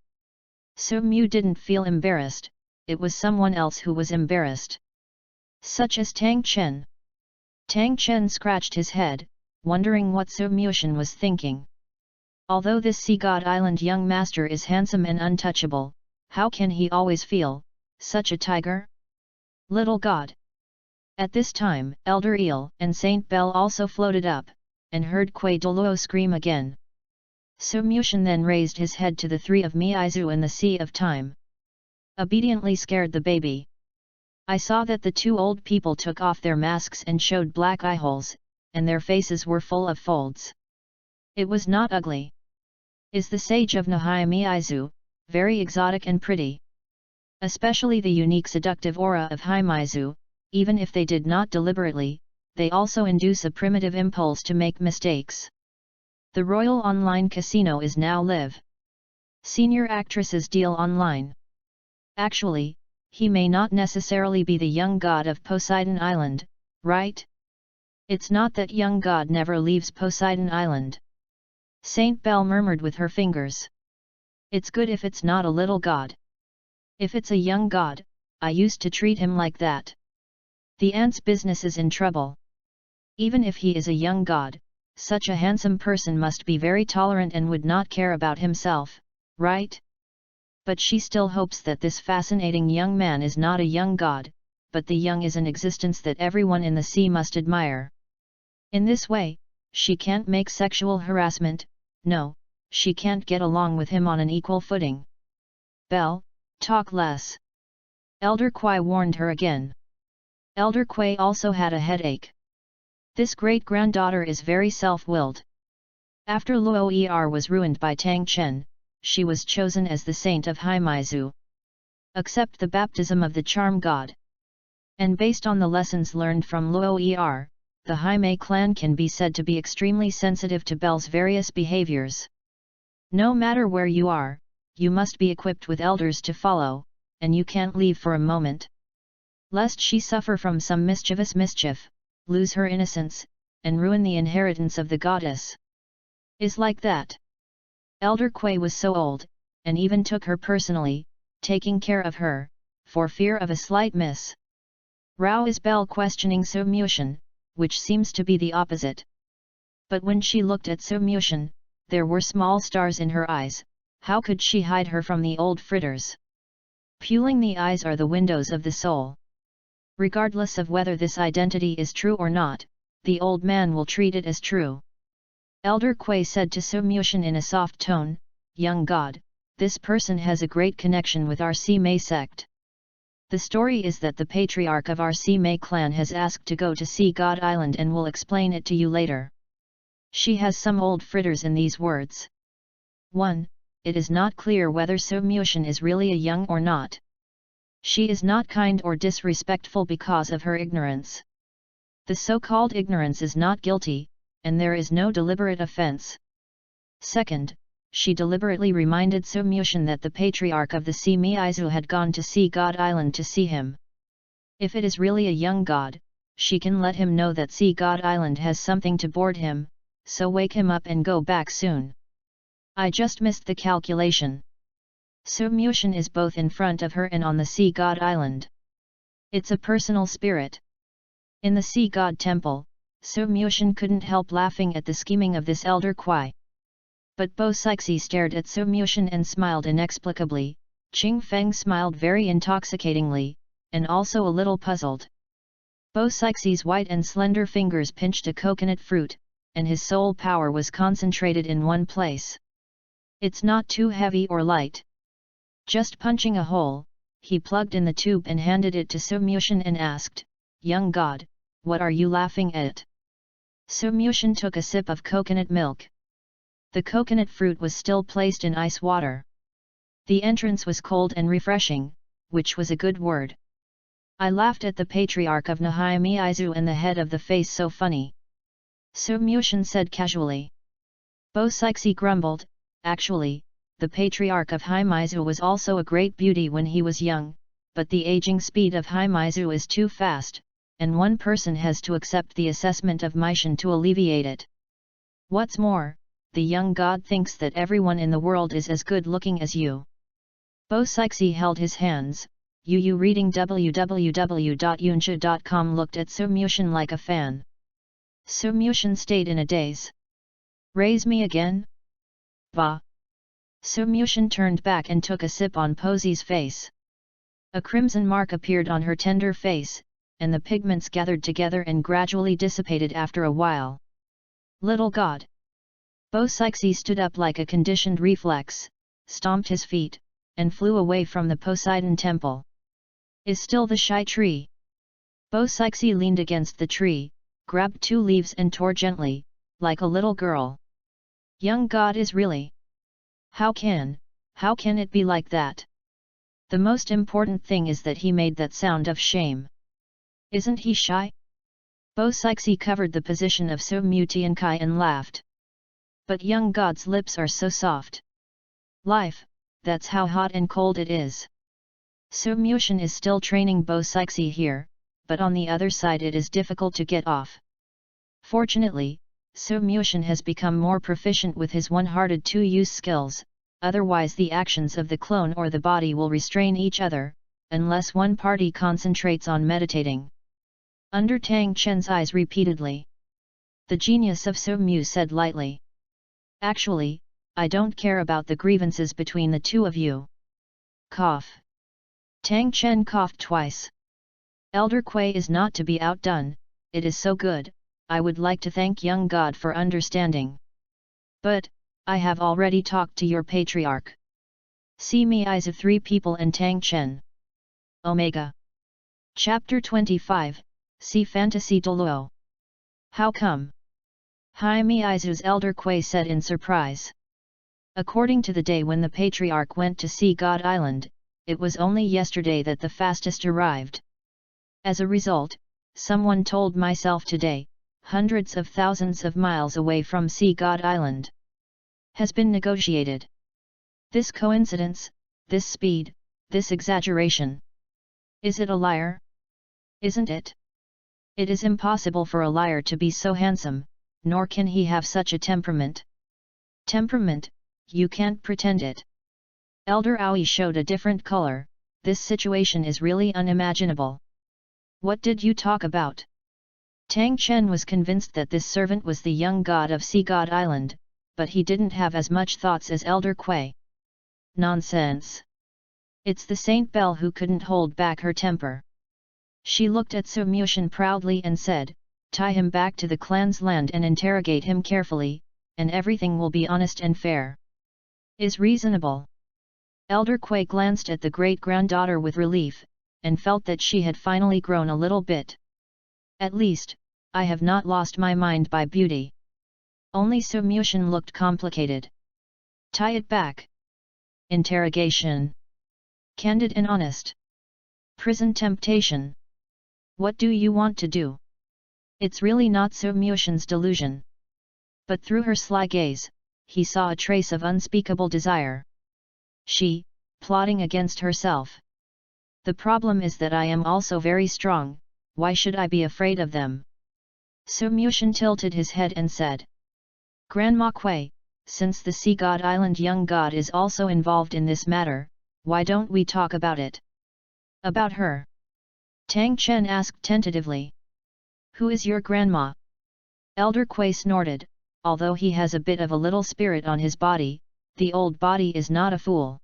Sumyu didn't feel embarrassed, it was someone else who was embarrassed. Such as Tang Chen. Tang Chen scratched his head, wondering what Sumyushin was thinking. Although this Sea God Island young master is handsome and untouchable, how can he always feel such a tiger? Little god. At this time, Elder Eel and Saint Belle also floated up, and heard Kui Douluo scream again. Sumyushin then raised his head to the three of Miizu and the Sea of Time. Obediently scared the baby. I saw that the two old people took off their masks and showed black eyeholes, and their faces were full of folds. It was not ugly. Is the sage of Nihai Miizu, very exotic and pretty. Especially the unique seductive aura of Himiizu, even if they did not deliberately, they also induce a primitive impulse to make mistakes. The Royal Online Casino is now live. Senior actresses deal online. Actually, he may not necessarily be the young god of Poseidon Island, right? It's not that young god never leaves Poseidon Island. Saint Belle murmured with her fingers. It's good if it's not a little god. If it's a young god, I used to treat him like that. The ant's business is in trouble. Even if he is a young god, such a handsome person must be very tolerant and would not care about himself, right? But she still hopes that this fascinating young man is not a young god, but the young is an existence that everyone in the sea must admire. In this way, she can't make sexual harassment, no, she can't get along with him on an equal footing. Belle, talk less. Elder Kwai warned her again. Elder Kwai also had a headache. This great-granddaughter is very self-willed. After Luo was ruined by Tang Chen, she was chosen as the saint of Haimaizu. Accept the baptism of the charm god. And based on the lessons learned from Luo, the Haimei clan can be said to be extremely sensitive to Belle's various behaviors. No matter where you are, you must be equipped with elders to follow, and you can't leave for a moment. Lest she suffer from some mischievous mischief, lose her innocence, and ruin the inheritance of the goddess. Is like that. Elder Kwai was so old, and even took her personally, taking care of her, for fear of a slight miss. Rao is Belle questioning So Mushin, which seems to be the opposite. But when she looked at So Mushin, there were small stars in her eyes. How could she hide her from the old fritters? Puling the eyes are the windows of the soul. Regardless of whether this identity is true or not, the old man will treat it as true. Elder Kwai said to So Mushin in a soft tone, "Young god, this person has a great connection with our Si Mei sect. The story is that the patriarch of our Si Mei clan has asked to go to Sea God Island and will explain it to you later." She has some old fritters in these words. 1. It is not clear whether So Mushin is really a young or not. She is not kind or disrespectful because of her ignorance. The so-called ignorance is not guilty, and there is no deliberate offense. 2. She deliberately reminded So Mushin that the patriarch of the Sea Meizu had gone to Sea God Island to see him. If it is really a young god, she can let him know that Sea God Island has something to board him, so wake him up and go back soon. I just missed the calculation. So Mushin is both in front of her and on the Sea God Island. It's a personal spirit. In the Sea God Temple, So Mushin couldn't help laughing at the scheming of this elder Kwai. But Bo Sixi stared at So Mushin and smiled inexplicably. Ching Feng smiled very intoxicatingly, and also a little puzzled. Bo Sixi's white and slender fingers pinched a coconut fruit, and his soul power was concentrated in one place. It's not too heavy or light. Just punching a hole, he plugged in the tube and handed it to So Mushin and asked, "Young god, what are you laughing at?" So Mushin took a sip of coconut milk. The coconut fruit was still placed in ice water. The entrance was cold and refreshing, which was a good word. I laughed at the patriarch of Nahai-Meizu and the head of the face so funny. So Mushin said casually. Bo Sixi grumbled, "Actually, the patriarch of Haimaizu was also a great beauty when he was young, but the aging speed of Haimaizu is too fast, and one person has to accept the assessment of Meishan to alleviate it. What's more, the young god thinks that everyone in the world is as good looking as you." Bo Sixi held his hands. Yu reading www.yunsha.com looked at So Mushin like a fan. So Mushin stayed in a daze. "Raise me again? Bah!" So Mushin turned back and took a sip on Posi's face. A crimson mark appeared on her tender face, and the pigments gathered together and gradually dissipated after a while. "Little god!" Bo Sixi stood up like a conditioned reflex, stomped his feet, and flew away from the Poseidon temple. "Is still the shy tree?" Bo Sixi leaned against the tree, grabbed 2 leaves and tore gently, like a little girl. "Young god is really... How can it be like that? The most important thing is that he made that sound of shame. Isn't he shy? Bo Sixi covered the position of So Mu Tiankai and laughed. But young god's lips are so soft. Life, that's how hot and cold it is. So Mushin is still training Bo Sixi here, but on the other side it is difficult to get off. Fortunately, So Mushin has become more proficient with his one-hearted two-use skills, otherwise the actions of the clone or the body will restrain each other, unless one party concentrates on meditating. Under Tang Chen's eyes repeatedly. The genius of So Mu said lightly. Actually, I don't care about the grievances between the two of you. Cough. Tang Chen coughed twice. Elder Kui is not to be outdone, it is so good, I would like to thank young God for understanding. But, I have already talked to your patriarch. See me eyes of three people and Tang Chen. Omega. Chapter 25, See Fantasy Douluo. How come? Hai Mi Izu's Elder Kui said in surprise. According to the day when the patriarch went to see God Island, it was only yesterday that the fastest arrived. As a result, someone told myself today, hundreds of thousands of miles away from Sea God Island. Has been negotiated. This coincidence, this speed, this exaggeration. Is it a liar? Isn't it? It is impossible for a liar to be so handsome, nor can he have such a temperament. Temperament, you can't pretend it. Elder Aoi showed a different color, this situation is really unimaginable. What did you talk about? Tang Chen was convinced that this servant was the young god of Sea God Island, but he didn't have as much thoughts as Elder Kui. Nonsense! It's the Saint Belle who couldn't hold back her temper. She looked at So Mushin proudly and said, tie him back to the clan's land and interrogate him carefully, and everything will be honest and fair. Is reasonable. Elder Kui glanced at the great-granddaughter with relief, and felt that she had finally grown a little bit. At least, I have not lost my mind by beauty. Only So Mushin looked complicated. Tie it back. Interrogation. Candid and honest. Prison temptation. What do you want to do? It's really not So Mushin's delusion. But through her sly gaze, he saw a trace of unspeakable desire. She, plotting against herself. The problem is that I am also very strong, why should I be afraid of them? So Mushin tilted his head and said. Grandma Kui, since the Sea God Island young god is also involved in this matter, why don't we talk about it? About her? Tang Chen asked tentatively. Who is your grandma? Elder Kui snorted, although he has a bit of a little spirit on his body, the old body is not a fool.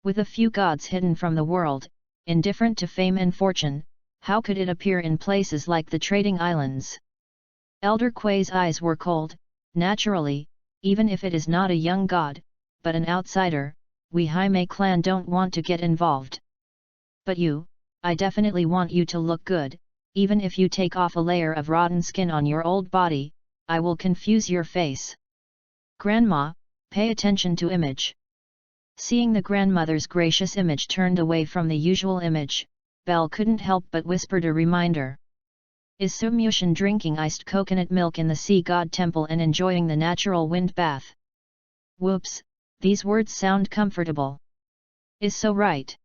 With a few gods hidden from the world, indifferent to fame and fortune, how could it appear in places like the trading islands? Elder Kui's eyes were cold, naturally, even if it is not a young god, but an outsider, we Haimei clan don't want to get involved. But you, I definitely want you to look good, even if you take off a layer of rotten skin on your old body, I will confuse your face. Grandma, pay attention to image. Seeing the grandmother's gracious image turned away from the usual image, Belle couldn't help but whispered a reminder. Is So Mushin drinking iced coconut milk in the Sea God Temple and enjoying the natural wind bath? Whoops, these words sound comfortable. Is so right?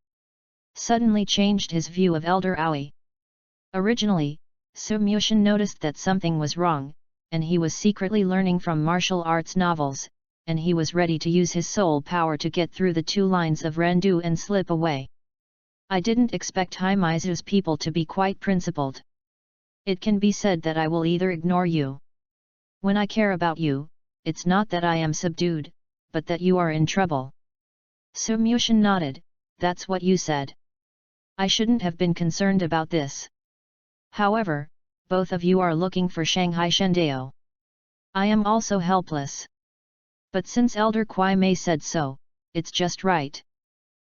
Suddenly changed his view of Elder Aoi. Originally, So Mushin noticed that something was wrong, and he was secretly learning from martial arts novels, and he was ready to use his soul power to get through the two lines of Rendu and slip away. I didn't expect Haimeizu's people to be quite principled. It can be said that I will either ignore you. When I care about you, it's not that I am subdued, but that you are in trouble. So Mushin nodded, that's what you said. I shouldn't have been concerned about this. However, both of you are looking for Shanghai Shendao. I am also helpless. But since Elder Kui Mei said so, it's just right.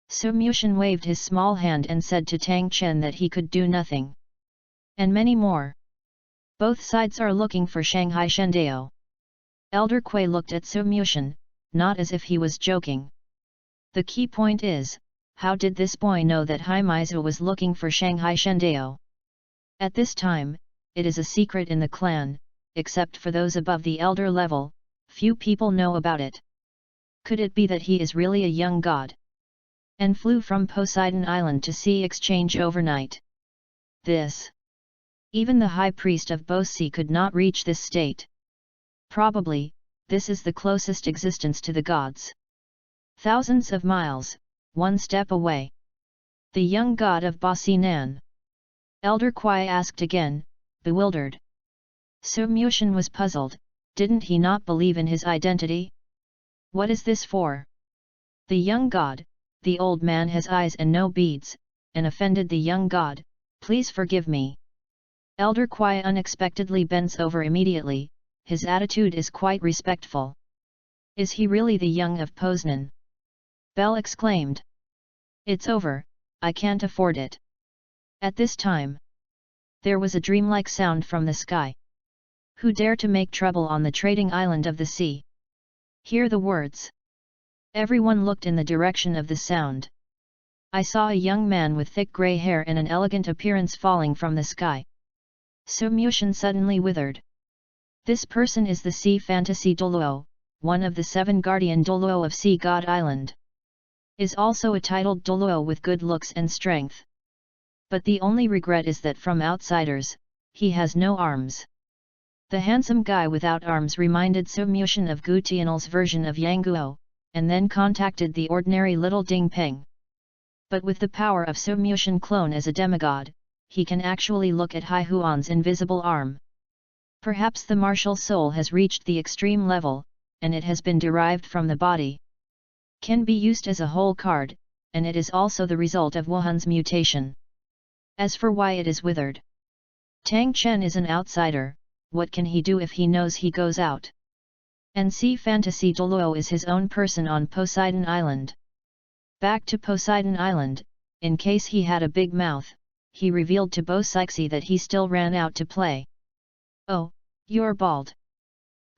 So Mushin waved his small hand and said to Tang Chen that he could do nothing. And many more. Both sides are looking for Shanghai Shendao. Elder Kui looked at So Mushin, not as if he was joking. The key point is, how did this boy know that Haimeizu was looking for Shanghai Shendao? At this time, it is a secret in the clan, except for those above the elder level, few people know about it. Could it be that he is really a young god? And flew from Poseidon Island to sea exchange overnight. This. Even the high priest of Bosi could not reach this state. Probably, this is the closest existence to the gods. Thousands of miles, one step away. The young god of Bosinan. Elder Kwai asked again, bewildered. Sumyushin was puzzled, didn't he not believe in his identity? What is this for? The young god, the old man has eyes and no beads, and offended the young god, please forgive me. Elder Kwai unexpectedly bends over immediately, his attitude is quite respectful. Is he really the young of Poznan? Bell exclaimed. It's over, I can't afford it. At this time, there was a dreamlike sound from the sky. Who dare to make trouble on the trading island of the sea? Hear the words. Everyone looked in the direction of the sound. I saw a young man with thick grey hair and an elegant appearance falling from the sky. Sumyushin suddenly withered. This person is the sea fantasy Douluo, one of the 7 guardian Douluo of Sea God Island. Is also a titled Douluo with good looks and strength. But the only regret is that from outsiders, he has no arms. The handsome guy without arms reminded Sumyushin of Gu Tianl's version of Yangguo, and then contacted the ordinary little Ding Peng. But with the power of Sumyushin clone as a demigod, he can actually look at Hai Huan's invisible arm. Perhaps the martial soul has reached the extreme level, and it has been derived from the body. Can be used as a whole card, and it is also the result of Wuhan's mutation. As for why it is withered. Tang Chen is an outsider, what can he do if he knows he goes out? And Sea Fantasy Douluo is his own person on Poseidon Island. Back to Poseidon Island, in case he had a big mouth, he revealed to Bosixi that he still ran out to play. Oh, you're bald.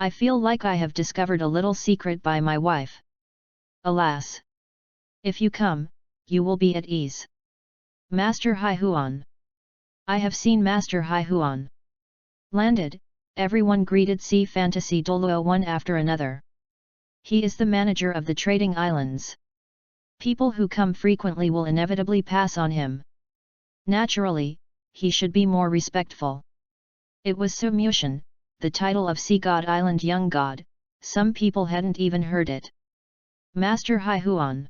I feel like I have discovered a little secret by my wife. Alas! If you come, you will be at ease. Master Hai Huan. I have seen Master Hai Huan. Landed, everyone greeted Sea Fantasy Douluo one after another. He is the manager of the trading islands. People who come frequently will inevitably pass on him. Naturally, he should be more respectful. It was Sumyushin, the title of Sea God Island Young God, some people hadn't even heard it. Master Hai Huan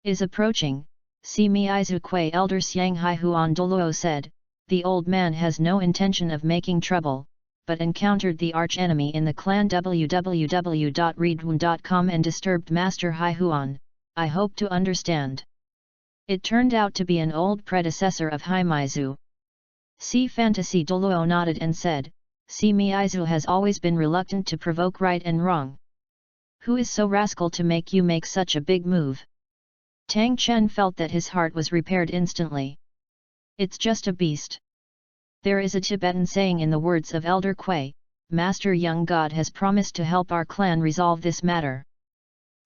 is approaching, see me Izukui Elder Siang Hai Huan Douluo said, the old man has no intention of making trouble, but encountered the arch-enemy in the clan www.readaloud.com and disturbed Master Hai Huan, I hope to understand. It turned out to be an old predecessor of Haimaizu. Sea Fantasy Douluo nodded and said, See Miizu has always been reluctant to provoke right and wrong. Who is so rascal to make you make such a big move? Tang Chen felt that his heart was repaired instantly. It's just a beast. There is a Tibetan saying in the words of Elder Kwei, Master Young God has promised to help our clan resolve this matter.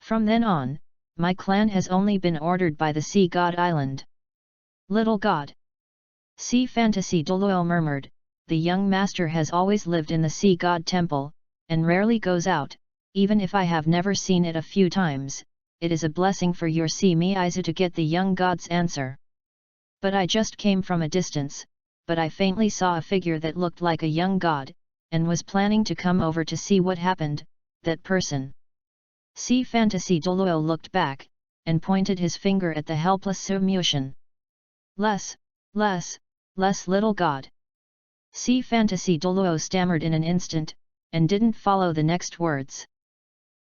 From then on, my clan has only been ordered by the Sea God Island. Little God. Sea Fantasy Douluo murmured, the young master has always lived in the Sea God Temple, and rarely goes out, even if I have never seen it a few times, it is a blessing for your Sea Miizu to get the young god's answer. But I just came from a distance, but I faintly saw a figure that looked like a young god, and was planning to come over to see what happened, that person. Sea Fantasy Douluo looked back, and pointed his finger at the helpless Sumyushin. Less little god. Sea Fantasy Douluo stammered in an instant, and didn't follow the next words.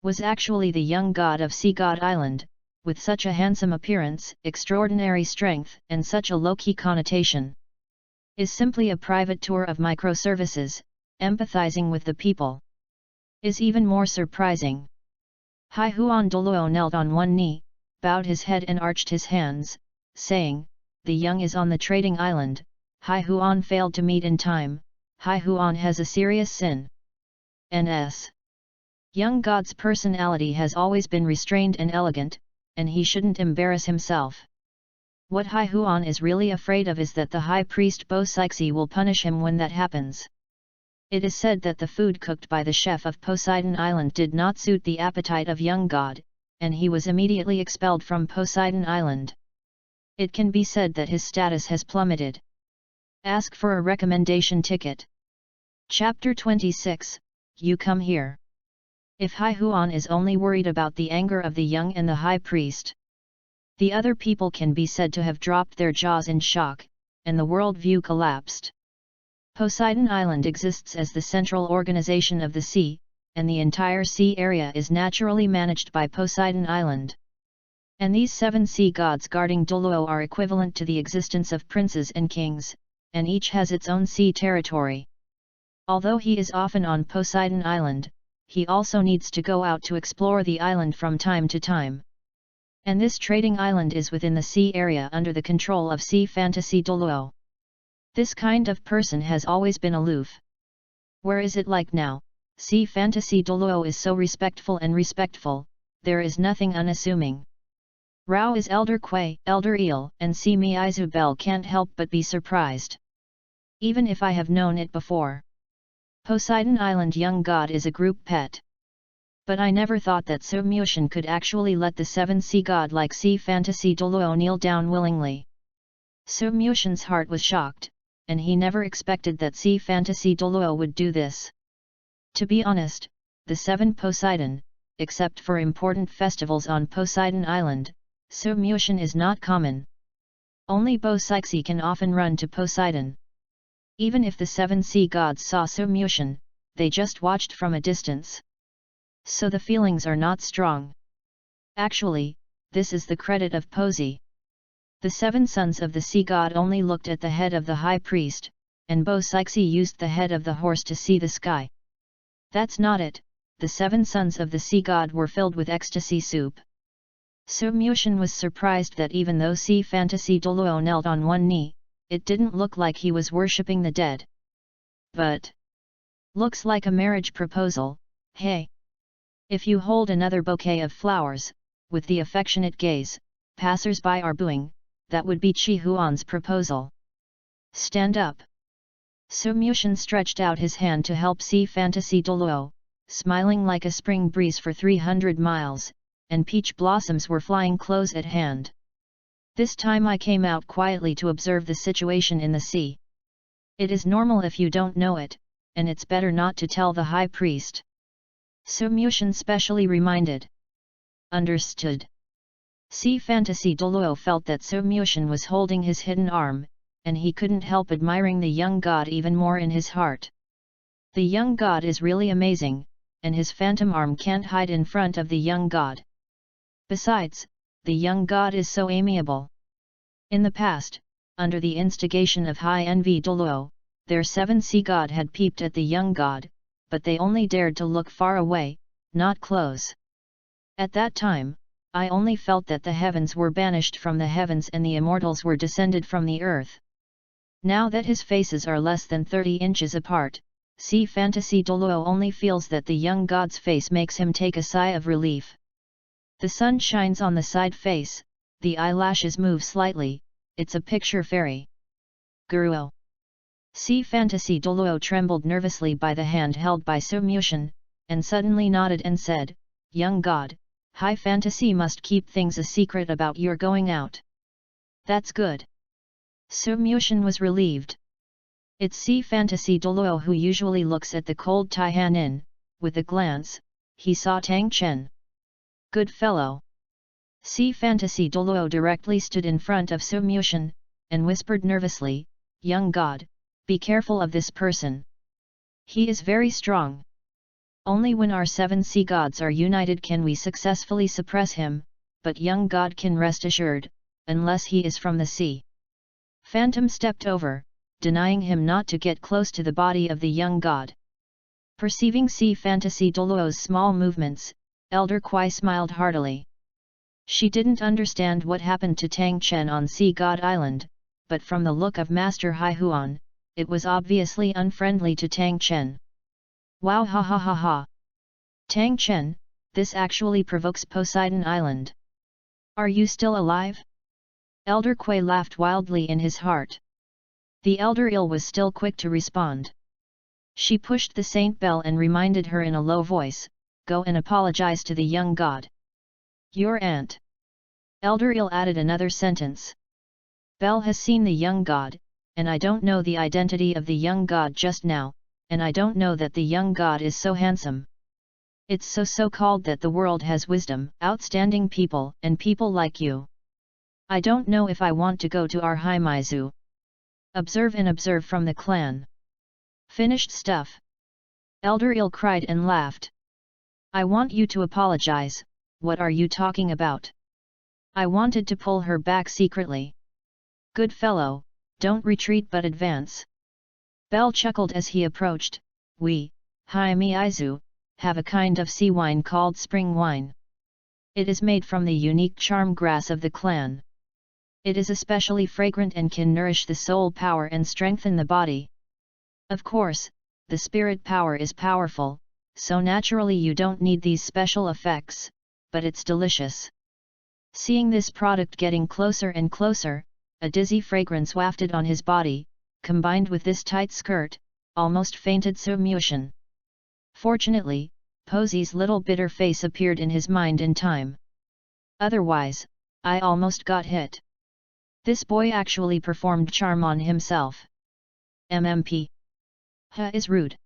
Was actually the young god of Sea God Island, with such a handsome appearance, extraordinary strength, and such a low-key connotation. Is simply a private tour of microservices, empathizing with the people. Is even more surprising. Hai Huan Douluo knelt on one knee, bowed his head and arched his hands, saying, the young is on the trading island, Hai Huan failed to meet in time, Hai Huan has a serious sin. N.S. Young God's personality has always been restrained and elegant, and he shouldn't embarrass himself. What Hai Huan is really afraid of is that the high priest Bo Sixi will punish him when that happens. It is said that the food cooked by the chef of Poseidon Island did not suit the appetite of young god, and he was immediately expelled from Poseidon Island. It can be said that his status has plummeted. Ask for a recommendation ticket. Chapter 26, You Come Here. If Hai Huan is only worried about the anger of the young and the high priest, the other people can be said to have dropped their jaws in shock, and the world view collapsed. Poseidon Island exists as the central organization of the sea, and the entire sea area is naturally managed by Poseidon Island. And these 7 sea gods guarding Douluo are equivalent to the existence of princes and kings, and each has its own sea territory. Although he is often on Poseidon Island, he also needs to go out to explore the island from time to time. And this trading island is within the sea area under the control of Sea Fantasy Douluo. This kind of person has always been aloof. Where is it like now? Sea Fantasy Douluo is so respectful, there is nothing unassuming. Rao is Elder Quay, Elder Eel, and See Me Izubel can't help but be surprised. Even if I have known it before. Poseidon Island young god is a group pet. But I never thought that Su Mushin could actually let the 7 sea god like Sea Fantasy Douluo kneel down willingly. Su Mushin's heart was shocked, and he never expected that Sea Fantasy Douluo would do this. To be honest, the 7 Poseidon, except for important festivals on Poseidon Island, Su Mushin is not common. Only Bo Sixi can often run to Poseidon. Even if the 7 sea gods saw Su Mushin, they just watched from a distance. So the feelings are not strong. Actually, this is the credit of Posi. The 7 sons of the sea god only looked at the head of the high priest, and Bo Sixi used the head of the horse to see the sky. That's not it, the 7 sons of the sea god were filled with ecstasy soup. Su Mushin was surprised that even though Sea Fantasy Douluo knelt on one knee, it didn't look like he was worshipping the dead. But looks like a marriage proposal, hey? If you hold another bouquet of flowers, with the affectionate gaze, passers-by are booing, that would be Chi Huan's proposal. Stand up. Su Mushin stretched out his hand to help Sea Fantasy Douluo, smiling like a spring breeze for 300 miles, and peach blossoms were flying close at hand. This time I came out quietly to observe the situation in the sea. It is normal if you don't know it, and it's better not to tell the high priest. Su Mushin specially reminded. Understood. Sea Fantasy Douluo felt that Su Mushin was holding his hidden arm, and he couldn't help admiring the young god even more in his heart. The young god is really amazing, and his phantom arm can't hide in front of the young god. Besides, the young god is so amiable. In the past, under the instigation of High Envy Douluo, their 7 sea god had peeped at the young god, but they only dared to look far away, not close. At that time, I only felt that the heavens were banished from the heavens and the immortals were descended from the earth. Now that his faces are less than 30 inches apart, Sea Fantasy Douluo only feels that the young god's face makes him take a sigh of relief. The sun shines on the side face, the eyelashes move slightly, it's a picture fairy. Guruo. Sea Fantasy Douluo trembled nervously by the hand held by Su Mushin, and suddenly nodded and said, Young god, High Fantasy must keep things a secret about your going out. That's good. Su Mushin was relieved. It's Sea Fantasy Douluo who usually looks at the cold Taihanin, with a glance, he saw Tang Chen. Good fellow. Sea Fantasy Douluo directly stood in front of Su Mushin, and whispered nervously, Young god, be careful of this person. He is very strong. Only when our 7 sea gods are united can we successfully suppress him, but young god can rest assured, unless he is from the sea. Phantom stepped over, denying him not to get close to the body of the young god. Perceiving Sea Fantasy Douluo's small movements, Elder Quai smiled heartily. She didn't understand what happened to Tang Chen on Sea God Island, but from the look of Master Hai Huan, it was obviously unfriendly to Tang Chen. Wow, ha ha ha ha! Tang Chen, this actually provokes Poseidon Island. Are you still alive? Elder Quay laughed wildly in his heart. The elder eel was still quick to respond. She pushed the Saint Belle and reminded her in a low voice, "Go and apologize to the young god." "Your aunt." Elder eel added another sentence. "Belle has seen the young god, and I don't know the identity of the young god just now, and I don't know that the young god is so handsome. It's so-called that the world has wisdom, outstanding people, and people like you. I don't know if I want to go to our Himaizu. Observe and observe from the clan. Finished stuff." Elder eel cried and laughed. "I want you to apologize. What are you talking about?" I wanted to pull her back secretly. "Good fellow, don't retreat but advance." Belle chuckled as he approached. "We, Himaizu, have a kind of sea wine called spring wine. It is made from the unique charm grass of the clan. It is especially fragrant and can nourish the soul power and strengthen the body. Of course, the spirit power is powerful, so naturally you don't need these special effects, but it's delicious." Seeing this product getting closer and closer, a dizzy fragrance wafted on his body, combined with this tight skirt, almost fainted Sumyushin. Fortunately, Posey's little bitter face appeared in his mind in time. "Otherwise, I almost got hit. This boy actually performed charm on himself. MMP. Is rude."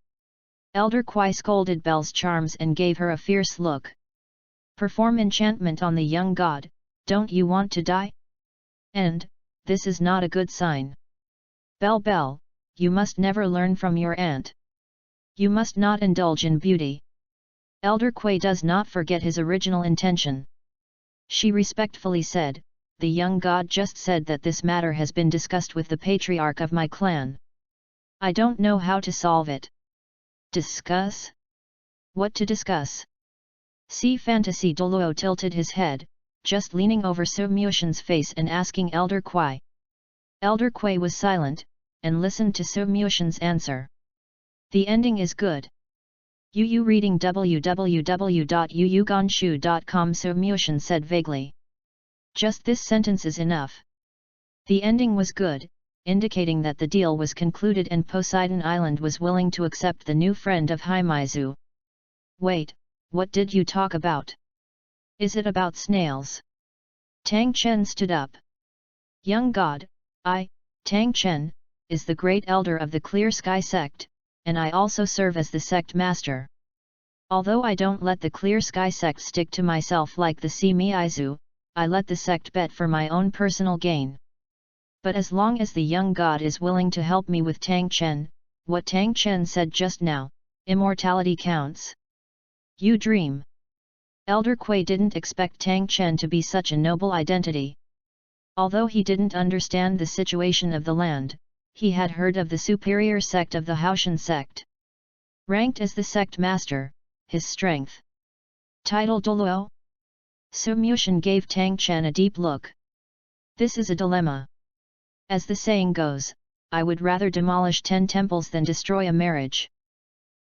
Elder Quai scolded Belle's charms and gave her a fierce look. "Perform enchantment on the young god, don't you want to die? And, this is not a good sign. Belle, you must never learn from your aunt. You must not indulge in beauty." Elder Quay does not forget his original intention. She respectfully said, "The young god just said that this matter has been discussed with the patriarch of my clan. I don't know how to solve it." "Discuss? What to discuss?" See Fantasy. Douluo tilted his head, just leaning over Sumyushin's face and asking Elder Quay. Elder Quay was silent, and listened to Sumyushin's answer. "The ending is good. Yu reading www.yuyugonshu.com." Sumyushin said vaguely. "Just this sentence is enough. The ending was good, indicating that the deal was concluded and Poseidon Island was willing to accept the new friend of Himaizu." "Wait, what did you talk about? Is it about snails?" Tang Chen stood up. "Young god, Tang Chen, is the great elder of the Clear Sky sect, and I also serve as the sect master. Although I don't let the Clear Sky sect stick to myself like the Simeizu, I let the sect bet for my own personal gain. But as long as the young god is willing to help me with Tang Chen, what Tang Chen said just now, immortality counts." "You dream." Elder Quay didn't expect Tang Chen to be such a noble identity. Although he didn't understand the situation of the land, he had heard of the superior sect of the Haoshan sect. Ranked as the sect master, his strength. Title Douluo? Sumyushin gave Tang Chen a deep look. "This is a dilemma. As the saying goes, I would rather demolish 10 temples than destroy a marriage.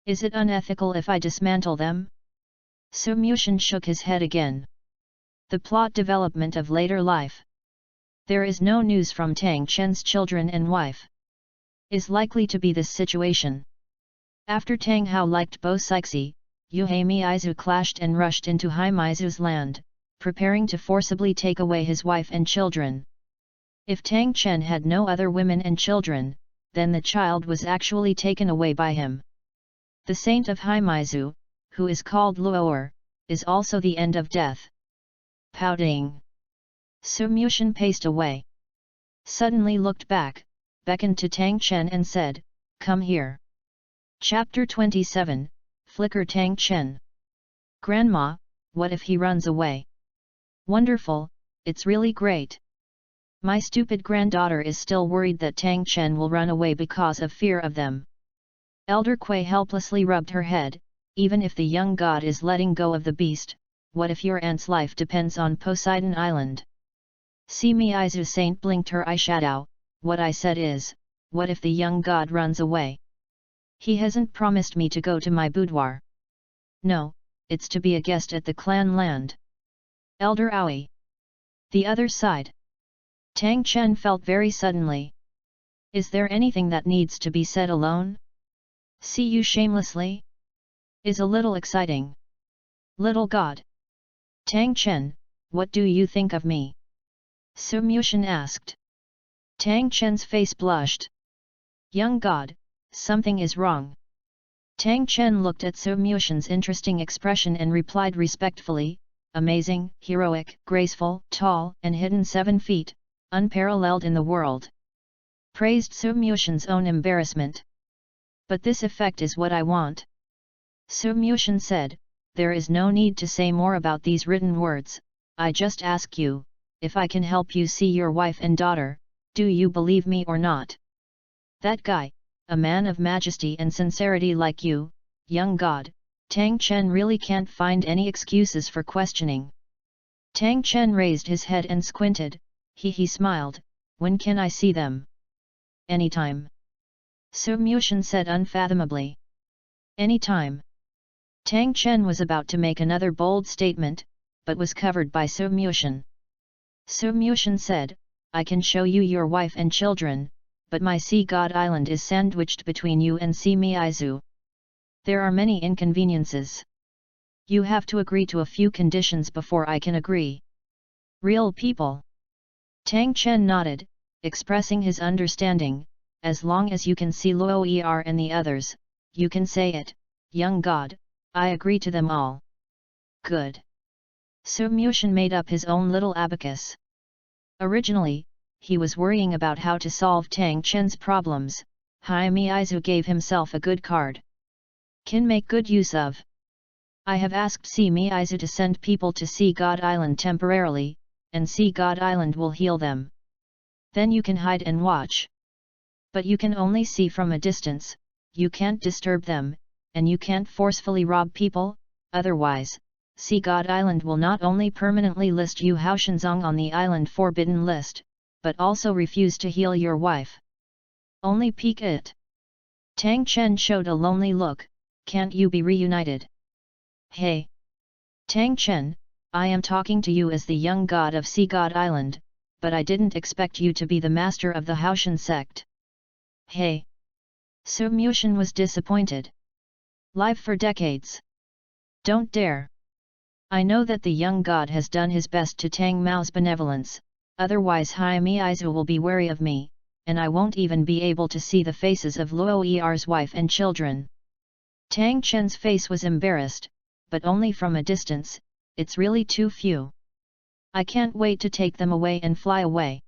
Is it unethical if I dismantle them?" Sumyushin shook his head again. The plot development of later life. There is no news from Tang Chen's children and wife. Is likely to be this situation. After Tang Hao liked Bo Sixi, Meizu clashed and rushed into Himaizu's land, preparing to forcibly take away his wife and children. If Tang Chen had no other women and children, then the child was actually taken away by him. The saint of Himaizu, who is called Luoer, is also the end of death. Pouting. Sumyushin paced away. Suddenly looked back, beckoned to Tang Chen and said, "Come here." Chapter 27, Flicker Tang Chen. "Grandma, what if he runs away?" "Wonderful, it's really great. My stupid granddaughter is still worried that Tang Chen will run away because of fear of them." Elder Quay helplessly rubbed her head. "Even if the young god is letting go of the beast, what if your aunt's life depends on Poseidon Island?" Simeizu Saint blinked her eyeshadow. "What I said is, what if the young god runs away? He hasn't promised me to go to my boudoir. No, it's to be a guest at the clan land." Elder Aoi. The other side. Tang Chen felt very suddenly. Is there anything that needs to be said alone? See you shamelessly? Is a little exciting. Little god. Tang Chen, what do you think of me? Su Mushan asked. Tang Chen's face blushed. Young god, something is wrong. Tang Chen looked at Su Mushan's interesting expression and replied respectfully, amazing, heroic, graceful, tall, and hidden 7 feet, unparalleled in the world. Praised Su Mushan's own embarrassment. But this effect is what I want. Su Mushan said, there is no need to say more about these written words, I just ask you, if I can help you see your wife and daughter, do you believe me or not? That guy, a man of majesty and sincerity like you, young god, Tang Chen really can't find any excuses for questioning. Tang Chen raised his head and squinted, he smiled, when can I see them? Anytime. Su Mushan said unfathomably. Anytime. Tang Chen was about to make another bold statement, but was covered by Su Mushan. Su Mushan said, I can show you your wife and children, but my sea god island is sandwiched between you and Sea Miizu. There are many inconveniences. You have to agree to a few conditions before I can agree. Real people. Tang Chen nodded, expressing his understanding, as long as you can see Luo Er and the others, you can say it, young god, I agree to them all. Good. Su Mushan made up his own little abacus. Originally, he was worrying about how to solve Tang Chen's problems. Hai Miizu gave himself a good card. Can make good use of. I have asked Sea Miizu to send people to Sea God Island temporarily, and Sea God Island will heal them. Then you can hide and watch. But you can only see from a distance, you can't disturb them, and you can't forcefully rob people, otherwise, Sea God Island will not only permanently list you Haoshanzong on the island forbidden list, but also refuse to heal your wife. Only peek it. Tang Chen showed a lonely look, can't you be reunited? Hey! Tang Chen, I am talking to you as the young god of Sea God Island, but I didn't expect you to be the master of the Haoshan sect. Hey! Su Mushan was disappointed. Live for decades. Don't dare. I know that the young god has done his best to Tang Mao's benevolence, otherwise Hai Miizu will be wary of me, and I won't even be able to see the faces of Luo Er's wife and children. Tang Chen's face was embarrassed, but only from a distance, it's really too few. I can't wait to take them away and fly away.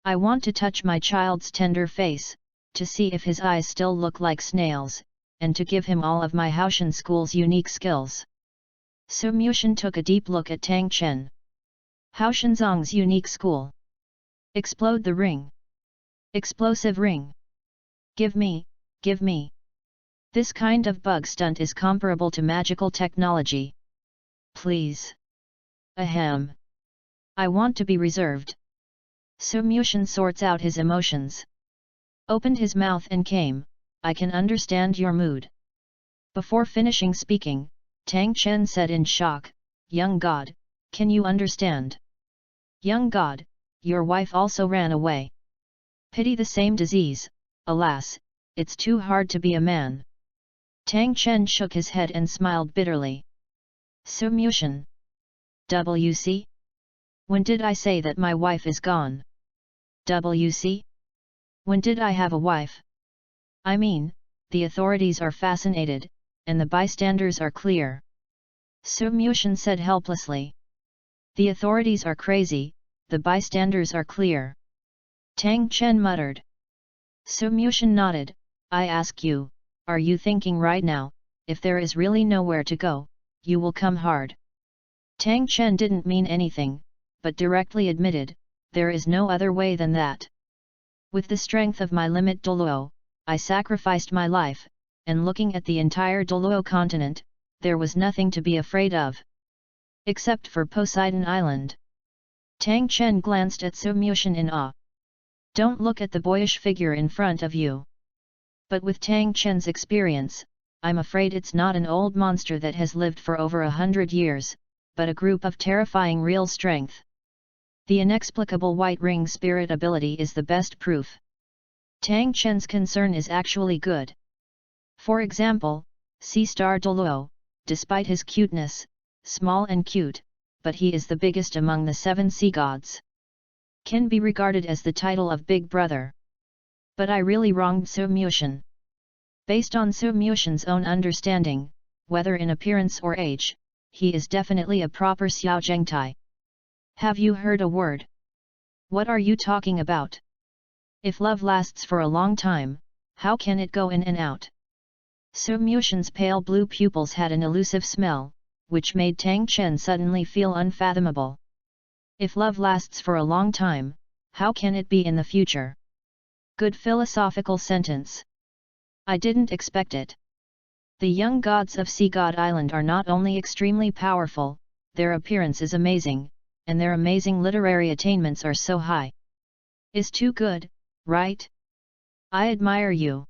I want to touch my child's tender face, to see if his eyes still look like snails, and to give him all of my Haoshan school's unique skills. Su Mushan took a deep look at Tang Chen. Haoshanzong's unique school. Explode the ring. Explosive ring. Give me, give me. This kind of bug stunt is comparable to magical technology. Please. Ahem. I want to be reserved. Su Mushan sorts out his emotions. Opened his mouth and came, I can understand your mood. Before finishing speaking, Tang Chen said in shock, young god, can you understand? Young god, your wife also ran away. Pity the same disease, alas, it's too hard to be a man. Tang Chen shook his head and smiled bitterly. Su Mushan. WC? When did I say that my wife is gone? WC? When did I have a wife? I mean, the authorities are fascinated, and the bystanders are clear. Su Mushan said helplessly. The authorities are crazy, the bystanders are clear. Tang Chen muttered. Su Mushan nodded, I ask you, are you thinking right now, if there is really nowhere to go, you will come hard? Tang Chen didn't mean anything, but directly admitted, there is no other way than that. With the strength of my limit Douluo, I sacrificed my life, and looking at the entire Douluo continent, there was nothing to be afraid of. Except for Poseidon Island. Tang Chen glanced at Su Mushan in awe. Don't look at the boyish figure in front of you. But with Tang Chen's experience, I'm afraid it's not an old monster that has lived for over 100 years, but a group of terrifying real strength. The inexplicable white ring spirit ability is the best proof. Tang Chen's concern is actually good. For example, see Star Douluo, despite his cuteness, small and cute, but he is the biggest among the 7 sea gods. Can be regarded as the title of Big Brother. But I really wronged Su Mushan. Based on Su Mushan's own understanding, whether in appearance or age, he is definitely a proper Xiao Zhengtai. Have you heard a word? What are you talking about? If love lasts for a long time, how can it go in and out? Su Mushan's pale blue pupils had an elusive smell, which made Tang Chen suddenly feel unfathomable. If love lasts for a long time, how can it be in the future? Good philosophical sentence. I didn't expect it. The young gods of Sea God Island are not only extremely powerful, their appearance is amazing, and their amazing literary attainments are so high. Is too good, right? I admire you.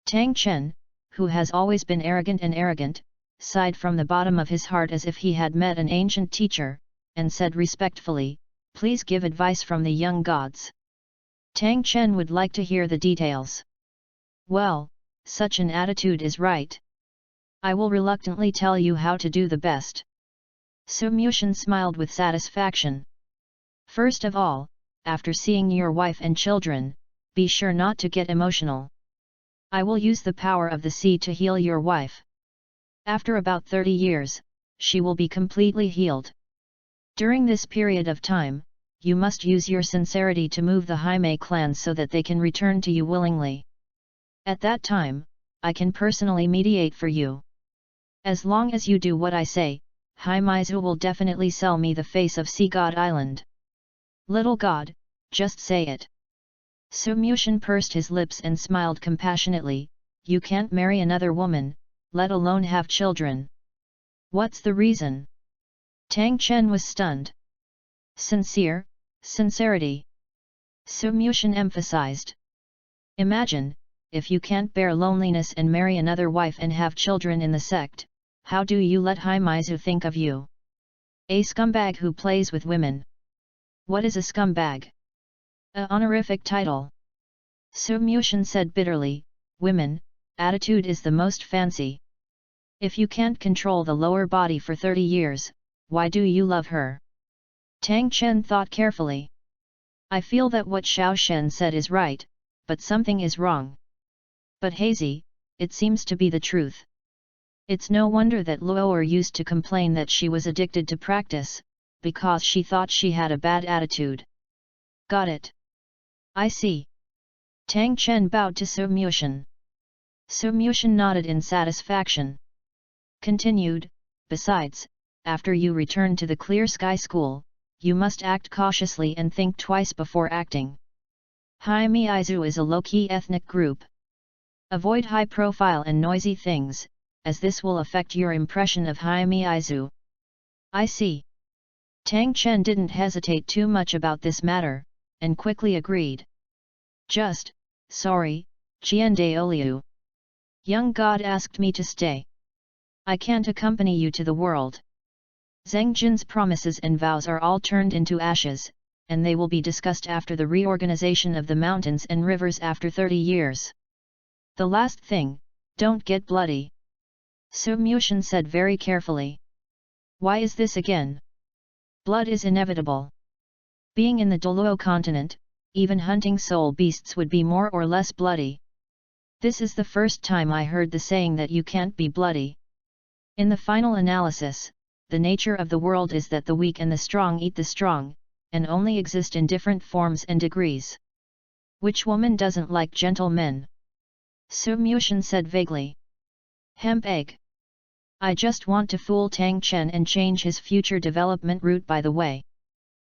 Tang Chen, who has always been arrogant, sighed from the bottom of his heart as if he had met an ancient teacher, and said respectfully, "Please give advice from the young gods." Tang Chen would like to hear the details. Well, such an attitude is right. I will reluctantly tell you how to do the best. Su Mushan smiled with satisfaction. First of all, after seeing your wife and children, be sure not to get emotional. I will use the power of the sea to heal your wife. After about 30 years, she will be completely healed. During this period of time, you must use your sincerity to move the Haimei clans so that they can return to you willingly. At that time, I can personally mediate for you. As long as you do what I say, Haimeizu will definitely sell me the face of Sea God Island. Little god, just say it. Su Mushan pursed his lips and smiled compassionately. You can't marry another woman, let alone have children. What's the reason? Tang Chen was stunned. Sincerity. Su Mushan emphasized. Imagine, if you can't bear loneliness and marry another wife and have children in the sect, how do you let Haimeizu think of you? A scumbag who plays with women. What is a scumbag? A honorific title. Su Mushan said bitterly, women, attitude is the most fancy. If you can't control the lower body for 30 years, why do you love her? Tang Chen thought carefully. I feel that what Xiao Shen said is right, but something is wrong. But hazy, it seems to be the truth. It's no wonder that Luo'er used to complain that she was addicted to practice, because she thought she had a bad attitude. Got it. I see. Tang Chen bowed to Su Mushan. Su Mushan nodded in satisfaction. Continued, besides, after you return to the Clear Sky School, you must act cautiously and think twice before acting. Haimeizu is a low-key ethnic group. Avoid high-profile and noisy things, as this will affect your impression of Haimeizu. I see. Tang Chen didn't hesitate too much about this matter, and quickly agreed. Sorry, Qiandaoliu. Young God asked me to stay. I can't accompany you to the world. Zheng Jin's promises and vows are all turned into ashes, and they will be discussed after the reorganization of the mountains and rivers after 30 years. The last thing, don't get bloody. Su Mushan said very carefully. Why is this again? Blood is inevitable. Being in the Douluo continent, even hunting soul beasts would be more or less bloody. This is the first time I heard the saying that you can't be bloody. In the final analysis, the nature of the world is that the weak and the strong eat the strong, and only exist in different forms and degrees. Which woman doesn't like gentle men? Su Mushan said vaguely. Hemp egg. I just want to fool Tang Chen and change his future development route by the way.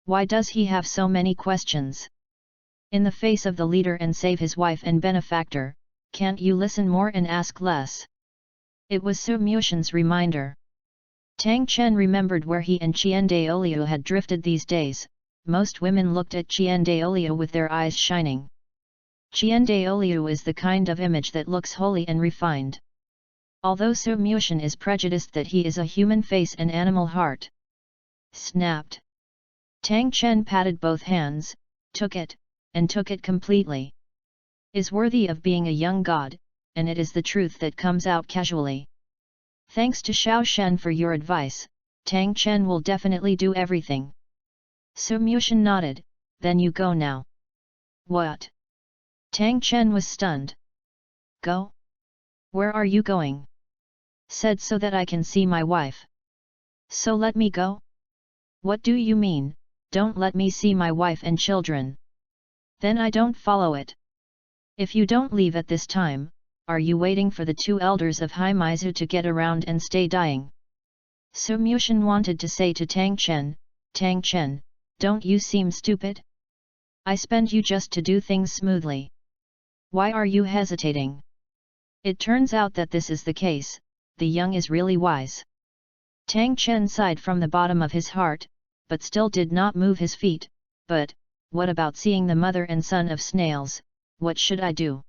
Why does he have so many questions? In the face of the leader and save his wife and benefactor, can't you listen more and ask less? It was Su Mushan's reminder. Tang Chen remembered where he and Qiandaoliu had drifted these days. Most women looked at Qiandaoliu with their eyes shining. Qiandaoliu is the kind of image that looks holy and refined. Although Su Mushan is prejudiced that he is a human face and animal heart. Snapped. Tang Chen patted both hands, took it completely. Is worthy of being a young god, and it is the truth that comes out casually. Thanks to Xiao Shen for your advice, Tang Chen will definitely do everything. Su Mushan nodded, then you go now. What? Tang Chen was stunned. Go? Where are you going? Said so that I can see my wife. So let me go? What do you mean, don't let me see my wife and children? Then I don't follow it. If you don't leave at this time, are you waiting for the two elders of Haimaizu to get around and stay dying? Su Mushan wanted to say to Tang Chen, don't you seem stupid? I spend you just to do things smoothly. Why are you hesitating? It turns out that this is the case, the young is really wise. Tang Chen sighed from the bottom of his heart, but still did not move his feet. But, what about seeing the mother and son of snails, what should I do?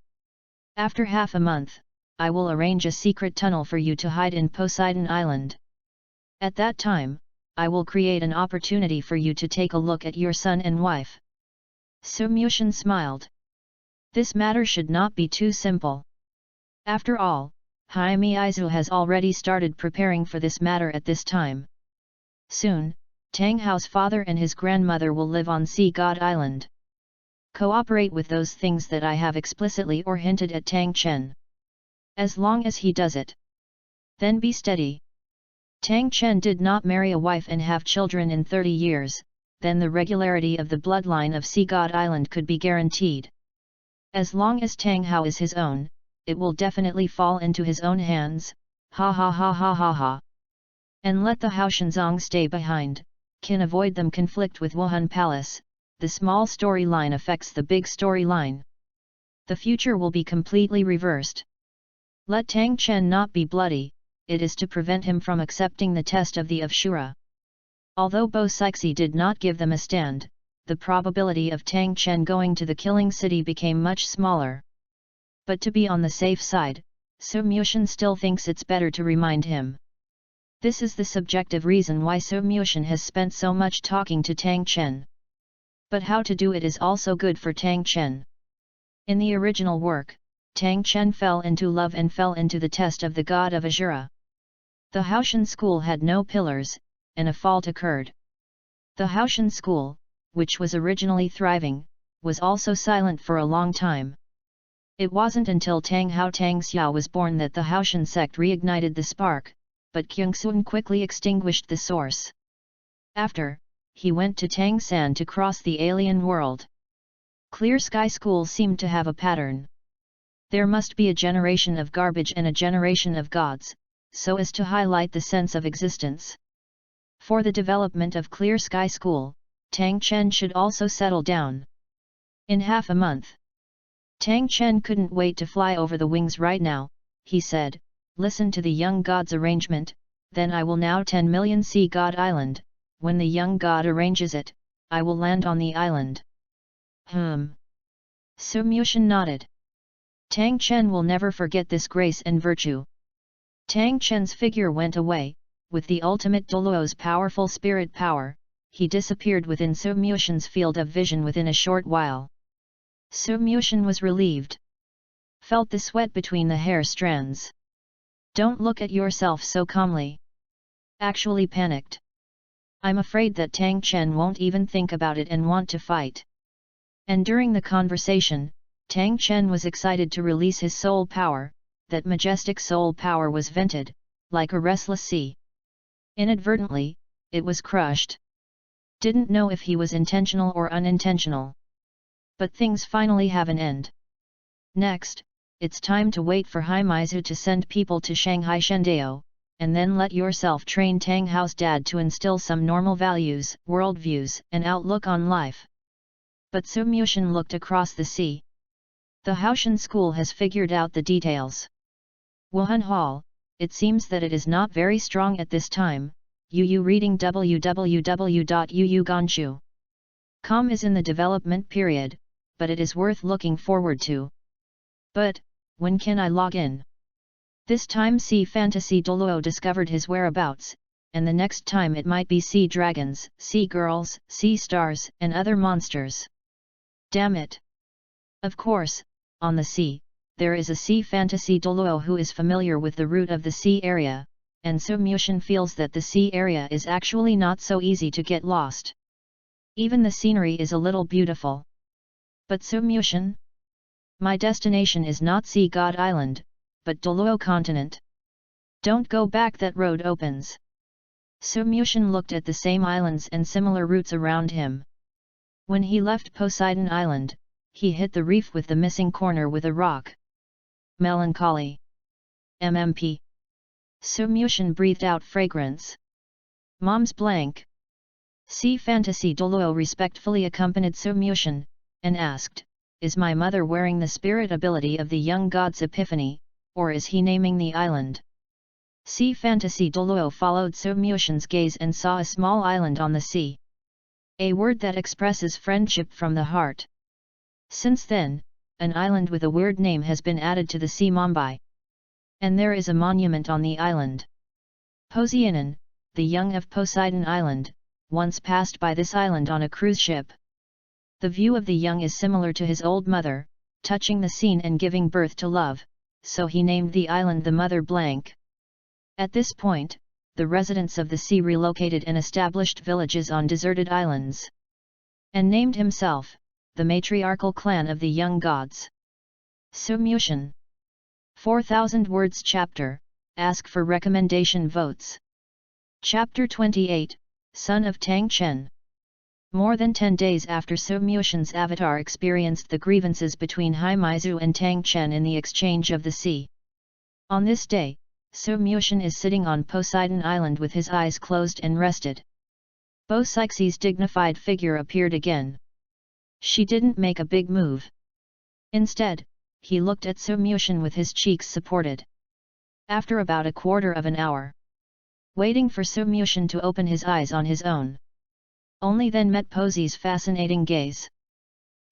After half a month, I will arrange a secret tunnel for you to hide in Poseidon Island. At that time, I will create an opportunity for you to take a look at your son and wife. Su Mushan smiled. This matter should not be too simple. After all, Haimaizu has already started preparing for this matter at this time. Soon, Tang Hao's father and his grandmother will live on Sea God Island. Cooperate with those things that I have explicitly or hinted at Tang Chen. As long as he does it. Then be steady. Tang Chen did not marry a wife and have children in 30 years, then the regularity of the bloodline of Sea God Island could be guaranteed. As long as Tang Hao is his own, it will definitely fall into his own hands, ha ha ha ha ha ha. And let the Hao Shenzong stay behind, can avoid them conflict with Wuhan Palace, the small storyline affects the big storyline. The future will be completely reversed. Let Tang Chen not be bloody, it is to prevent him from accepting the test of the Avshura. Although Bo Sixi did not give them a stand, the probability of Tang Chen going to the killing city became much smaller. But to be on the safe side, Su Mushan still thinks it's better to remind him. This is the subjective reason why Su Mushan has spent so much talking to Tang Chen. But how to do it is also good for Tang Chen. In the original work, Tang Chen fell into love and fell into the test of the god of Azura. The Haoshan school had no pillars, and a fault occurred. The Haoshan school, which was originally thriving, was also silent for a long time. It wasn't until Tang Hao Tang Xiao was born that the Haoshan sect reignited the spark, but Kyungsun quickly extinguished the source. After, he went to Tang San to cross the alien world. Clear Sky School seemed to have a pattern. There must be a generation of garbage and a generation of gods, so as to highlight the sense of existence. For the development of Clear Sky School, Tang Chen should also settle down. In half a month. Tang Chen couldn't wait to fly over the wings right now, he said, listen to the young god's arrangement, then I will now 10 million Sea God Island. When the young god arranges it, I will land on the island. Su Mushan nodded. Tang Chen will never forget this grace and virtue. Tang Chen's figure went away, with the ultimate Douluo's powerful spirit power, he disappeared within Su Mushan's field of vision within a short while. Su Mushan was relieved. Felt the sweat between the hair strands. Don't look at yourself so calmly. Actually panicked. I'm afraid that Tang Chen won't even think about it and want to fight. And during the conversation, Tang Chen was excited to release his soul power, that majestic soul power was vented, like a restless sea. Inadvertently, it was crushed. Didn't know if he was intentional or unintentional. But things finally have an end. Next, it's time to wait for Haimaizu to send people to Shanghai Shendao, and then let yourself train Tang Hao's dad to instill some normal values, worldviews, and outlook on life. But Su Mushan looked across the sea. The Haoshan school has figured out the details. Wuhan Hall, it seems that it is not very strong at this time. Yu reading www.yuuganshu.com is in the development period, but it is worth looking forward to. But, when can I log in? This time Sea Fantasy Douluo discovered his whereabouts, and the next time it might be sea dragons, sea girls, sea stars, and other monsters. Damn it! Of course, on the sea, there is a sea fantasy Douluo who is familiar with the route of the sea area, and so Mushin feels that the sea area is actually not so easy to get lost. Even the scenery is a little beautiful. But so Mushin? My destination is not Sea God Island, but Douluo continent. Don't go back, that road opens. So Mushin looked at the same islands and similar routes around him. When he left Poseidon Island, he hit the reef with the missing corner with a rock. Melancholy. MMP. So Mushin breathed out fragrance. Mom's blank. Sea Fantasy Douluo respectfully accompanied So Mushin, and asked, "Is my mother wearing the spirit ability of the young god's epiphany, or is he naming the island?" Sea Fantasy Douluo followed So Mushin's gaze and saw a small island on the sea. A word that expresses friendship from the heart. Since then, an island with a weird name has been added to the sea Mumbai. And there is a monument on the island. Poseidon, the young of Poseidon Island, once passed by this island on a cruise ship. The view of the young is similar to his old mother, touching the scene and giving birth to love, so he named the island the Mother blank. At this point, the residents of the sea relocated and established villages on deserted islands. And named himself, the matriarchal clan of the young gods. So Mushin. 4,000 words chapter, ask for recommendation votes. Chapter 28, Son of Tang Chen. More than 10 days after So Mushin's avatar experienced the grievances between Hai Meizu and Tang Chen in the exchange of the sea. On this day, So Mushin is sitting on Poseidon Island with his eyes closed and rested. Bo Sixie's dignified figure appeared again. She didn't make a big move. Instead, he looked at So Mushin with his cheeks supported. After about a quarter of an hour, waiting for So Mushin to open his eyes on his own, only then met Posey's fascinating gaze.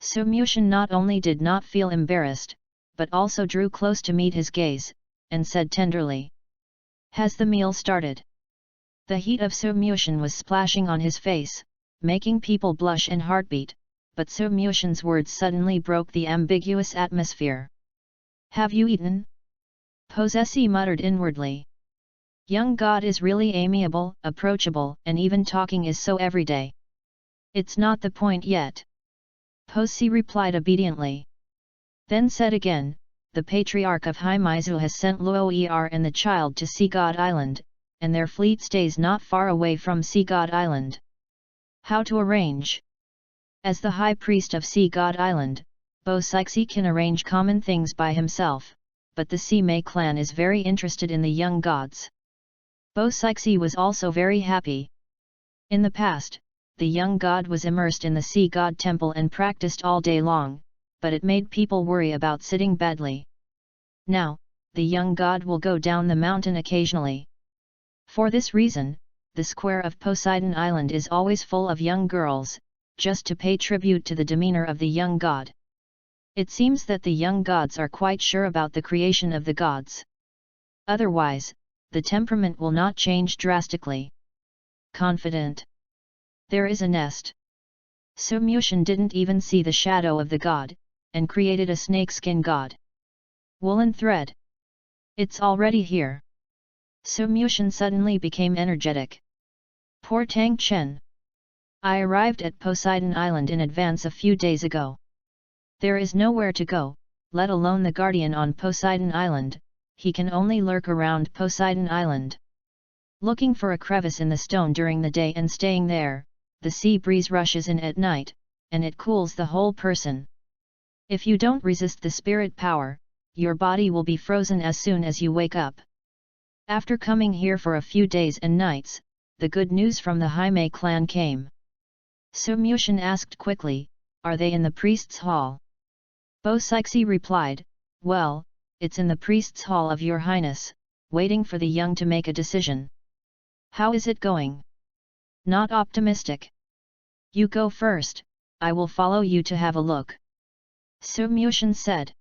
So Mushin not only did not feel embarrassed, but also drew close to meet his gaze, and said tenderly, "Has the meal started?" The heat of So Mushin was splashing on his face, making people blush and heartbeat, but So Mushin's words suddenly broke the ambiguous atmosphere. "Have you eaten?" Posesi muttered inwardly. Young god is really amiable, approachable, and even talking is so everyday. It's not the point yet. Posi replied obediently. Then said again, "The patriarch of Hai Meizu has sent Luo Er and the child to Sea God Island, and their fleet stays not far away from Sea God Island. How to arrange?" As the high priest of Sea God Island, Bo Sixie can arrange common things by himself, but the Sea Mei clan is very interested in the young gods. Bo Sixie was also very happy. In the past, the young god was immersed in the sea god temple and practiced all day long, but it made people worry about sitting badly. Now, the young god will go down the mountain occasionally. For this reason, the square of Poseidon Island is always full of young girls, just to pay tribute to the demeanor of the young god. It seems that the young gods are quite sure about the creation of the gods. Otherwise, the temperament will not change drastically. Confident. There is a nest. So Mushin didn't even see the shadow of the god, and created a snakeskin god. Woolen thread. It's already here. So Mushin suddenly became energetic. Poor Tang Chen. I arrived at Poseidon Island in advance a few days ago. There is nowhere to go, let alone the guardian on Poseidon Island, he can only lurk around Poseidon Island. Looking for a crevice in the stone during the day and staying there, the sea breeze rushes in at night, and it cools the whole person. If you don't resist the spirit power, your body will be frozen as soon as you wake up. After coming here for a few days and nights, the good news from the Hai Mei clan came. So Mushin asked quickly, "Are they in the priest's hall?" Bo Sixie replied, "Well, it's in the priest's hall of your highness, waiting for the young to make a decision." "How is it going?" "Not optimistic." "You go first, I will follow you to have a look." So Mushin said.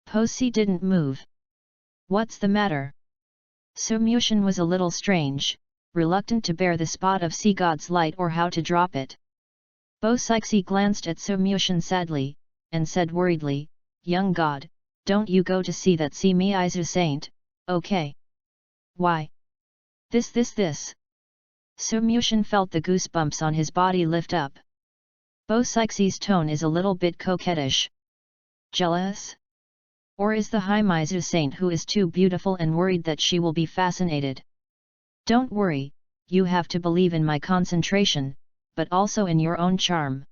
Posi didn't move. "What's the matter?" So Mushin was a little strange. reluctant to bear the spot of sea god's light or how to drop it. Bo-Sixi glanced at Sumyushin sadly, and said worriedly, "Young god, don't you go to see that see me Izu saint, okay?" "Why? This. Sumyushin felt the goosebumps on his body lift up. Bo-Sixi's tone is a little bit coquettish. Jealous? Or is the Haimizu saint who is too beautiful and worried that she will be fascinated? Don't worry, you have to believe in my concentration, but also in your own charm."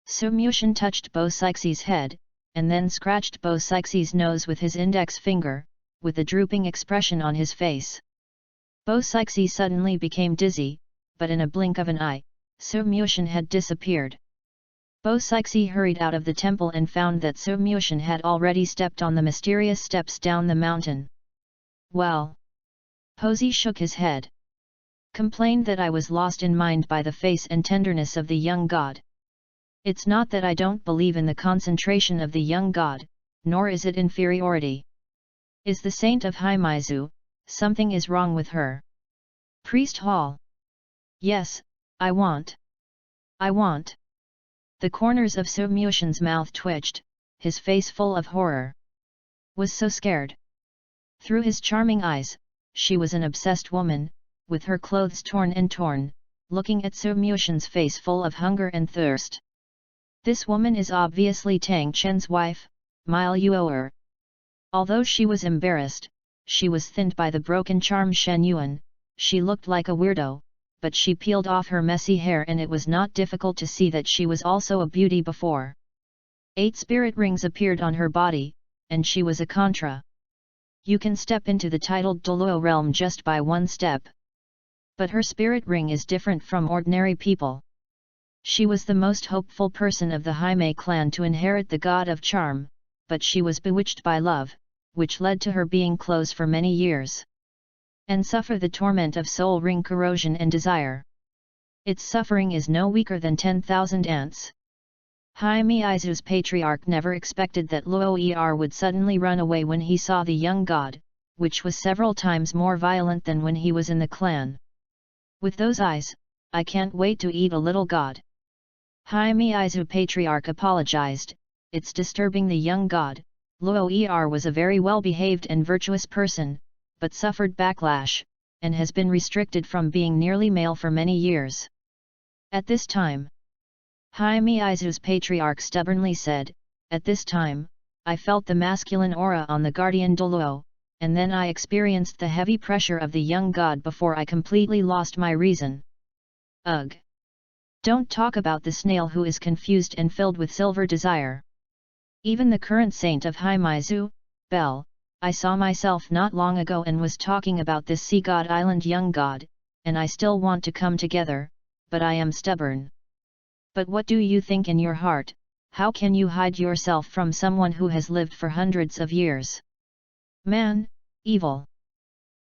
Sumyushin touched Bo-Sixi's head, and then scratched Bo-Sixi's nose with his index finger, with a drooping expression on his face. Bo-Sixi suddenly became dizzy, but in a blink of an eye, Sumyushin had disappeared. Bo-Sixi hurried out of the temple and found that Sumyushin had already stepped on the mysterious steps down the mountain. "Well?" Posey shook his head. "Complained that I was lost in mind by the face and tenderness of the young god. It's not that I don't believe in the concentration of the young god, nor is it inferiority. Is the saint of Haimizu, something is wrong with her." Priest Hall. "Yes, I want. The corners of Sumyushin's mouth twitched, his face full of horror. Was so scared. Through his charming eyes, she was an obsessed woman, with her clothes torn, looking at Sumyushin's face full of hunger and thirst. This woman is obviously Tang Chen's wife, Mile Yuo'er. Although she was embarrassed, she was thinned by the broken charm Shen Yuan, she looked like a weirdo, but she peeled off her messy hair and it was not difficult to see that she was also a beauty before. 8 spirit rings appeared on her body, and she was a contra. You can step into the titled Douluo realm just by one step. But her spirit ring is different from ordinary people. She was the most hopeful person of the Haimei clan to inherit the god of charm, but she was bewitched by love, which led to her being closed for many years. And suffer the torment of soul ring corrosion and desire. Its suffering is no weaker than 10,000 ants. Haimizu's patriarch never expected that Luo'er would suddenly run away when he saw the young god, which was several times more violent than when he was in the clan. With those eyes, I can't wait to eat a little god. Haimizu patriarch apologized, it's disturbing the young god. Luo'er was a very well-behaved and virtuous person, but suffered backlash, and has been restricted from being nearly male for many years. At this time, Haimizu's patriarch stubbornly said, at this time, I felt the masculine aura on the guardian Douluo, and then I experienced the heavy pressure of the young god before I completely lost my reason. Ugh! Don't talk about the snail who is confused and filled with silver desire. Even the current saint of Haimizu, Bel, I saw myself not long ago and was talking about this sea god island young god, and I still want to come together, but I am stubborn. But what do you think in your heart? How can you hide yourself from someone who has lived for hundreds of years? Man, evil.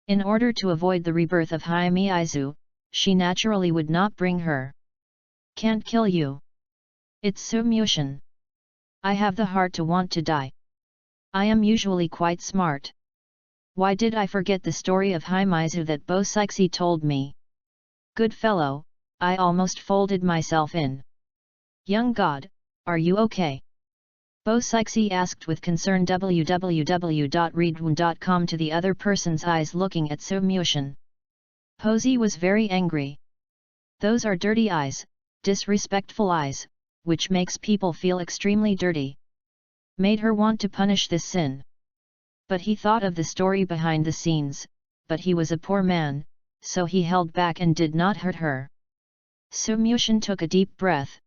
In order to avoid the rebirth of Haimizu, she naturally would not bring her. Can't kill you. It's Sumyushin. I have the heart to want to die. I am usually quite smart. Why did I forget the story of Haimizu that Bo-Sixi told me? Good fellow, I almost folded myself in. Young god, are you okay? Bo-Sixi asked with concern www.readaloud.com to the other person's eyes looking at Sumyushin. Posey was very angry. Those are dirty eyes, disrespectful eyes, which makes people feel extremely dirty. Made her want to punish this sin. But he thought of the story behind the scenes, but he was a poor man, so he held back and did not hurt her. Sumyushin took a deep breath.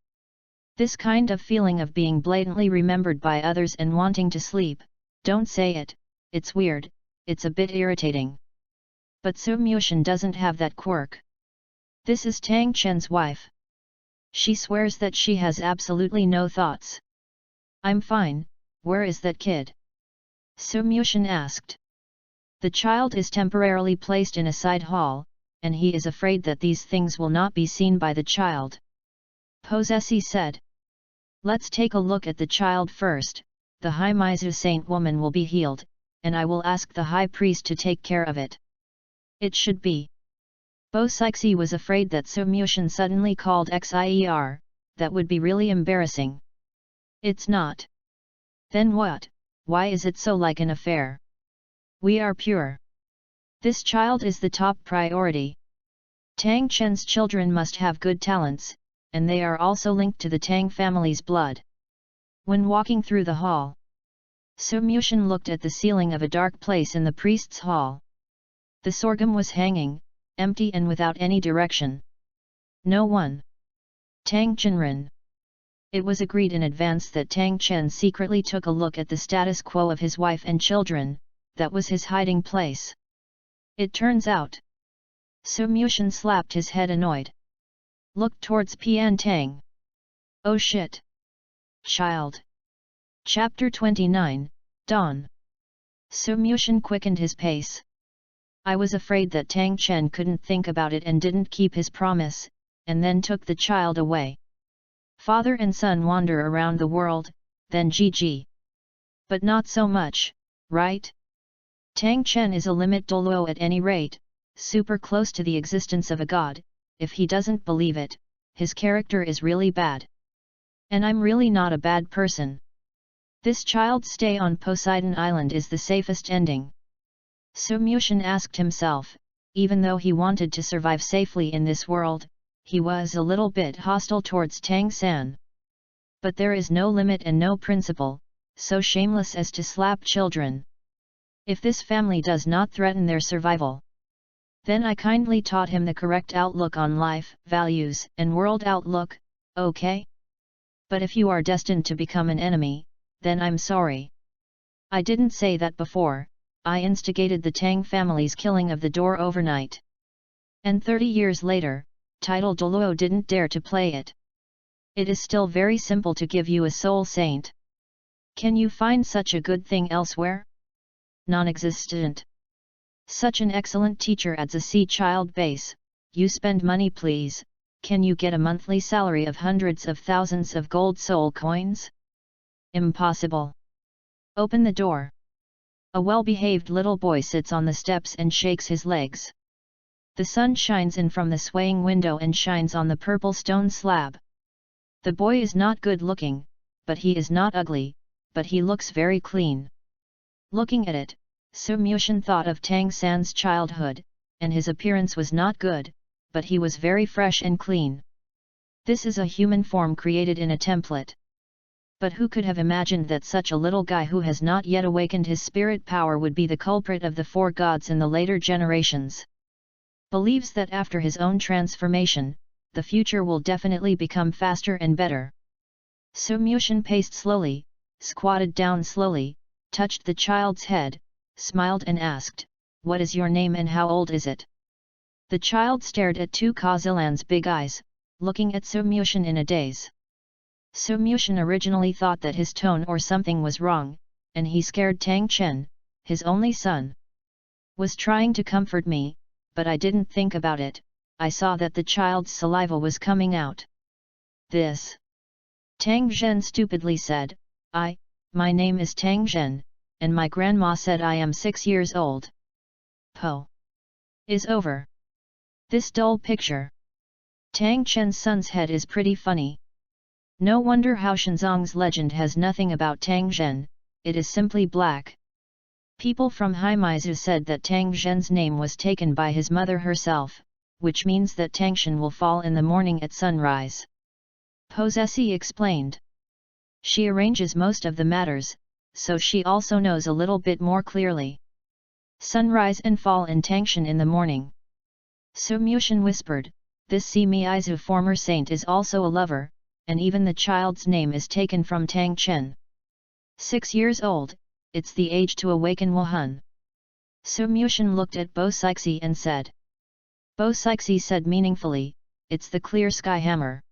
This kind of feeling of being blatantly remembered by others and wanting to sleep, don't say it, it's weird, it's a bit irritating. But Sumyushin doesn't have that quirk. This is Tang Chen's wife. She swears that she has absolutely no thoughts. I'm fine, where is that kid? Sumyushin asked. The child is temporarily placed in a side hall, and he is afraid that these things will not be seen by the child. Posesi said. Let's take a look at the child first, the Haimizu saint woman will be healed, and I will ask the high priest to take care of it. It should be Bo Sixi was afraid that Mushin suddenly called Xier, that would be really embarrassing. It's not. Then what? Why is it so like an affair? We are pure. This child is the top priority. Tang Chen's children must have good talents, and they are also linked to the Tang family's blood. When walking through the hall, Mushin looked at the ceiling of a dark place in the priest's hall. The sorghum was hanging, empty and without any direction. No one. Tang Chenren. It was agreed in advance that Tang Chen secretly took a look at the status quo of his wife and children, that was his hiding place. It turns out. Mushin slapped his head annoyed. Looked towards Pian Tang. Oh shit! Child. Chapter 29, Dawn. Mushin quickened his pace. I was afraid that Tang Chen couldn't think about it and didn't keep his promise, and then took the child away. Father and son wander around the world, then GG. But not so much, right? Tang Chen is a limit Douluo at any rate, super close to the existence of a god. If he doesn't believe it, his character is really bad. And I'm really not a bad person. This child's stay on Poseidon Island is the safest ending. Mushin asked himself, even though he wanted to survive safely in this world, he was a little bit hostile towards Tang San. But there is no limit and no principle, so shameless as to slap children. If this family does not threaten their survival, then I kindly taught him the correct outlook on life, values, and world outlook, okay? But if you are destined to become an enemy, then I'm sorry. I didn't say that before. I instigated the Tang family's killing of the door overnight. And 30 years later, title Douluo didn't dare to play it. It is still very simple to give you a soul saint. Can you find such a good thing elsewhere? Non-existent. Such an excellent teacher adds a C-child base. You spend money please, can you get a monthly salary of hundreds of thousands of gold soul coins? Impossible. Open the door. A well-behaved little boy sits on the steps and shakes his legs. The sun shines in from the swaying window and shines on the purple stone slab. The boy is not good looking, but he is not ugly, but he looks very clean. Looking at it, Mushin thought of Tang San's childhood, and his appearance was not good, but he was very fresh and clean. This is a human form created in a template. But who could have imagined that such a little guy who has not yet awakened his spirit power would be the culprit of the 4 gods in the later generations? Believes that after his own transformation, the future will definitely become faster and better. Mushin paced slowly, squatted down slowly, touched the child's head, smiled and asked, "What is your name and how old is it?" The child stared at Tu Kazilan's big eyes, looking at Mushin in a daze. Mushin originally thought that his tone or something was wrong, and he scared Tang Chen, his only son. Was trying to comfort me, but I didn't think about it. I saw that the child's saliva was coming out. This. Tang Zhen stupidly said, my name is Tang Zhen, and my grandma said I am 6 years old. Po. Is over. This dull picture. Tang Chen's son's head is pretty funny. No wonder how Shenzong's legend has nothing about Tang Zhen, it is simply black. People from Haimaizu said that Tang Zhen's name was taken by his mother herself, which means that Tangshan will fall in the morning at sunrise. Posesi explained. She arranges most of the matters, so she also knows a little bit more clearly. Sunrise and fall in Tangshan in the morning. Mushin whispered, this Simiizu former saint is also a lover, and even the child's name is taken from Tang Chen. 6 years old, it's the age to awaken Wuhan. Mushin looked at Bo Sixi and said. Bo Sixi said meaningfully, it's the clear sky hammer.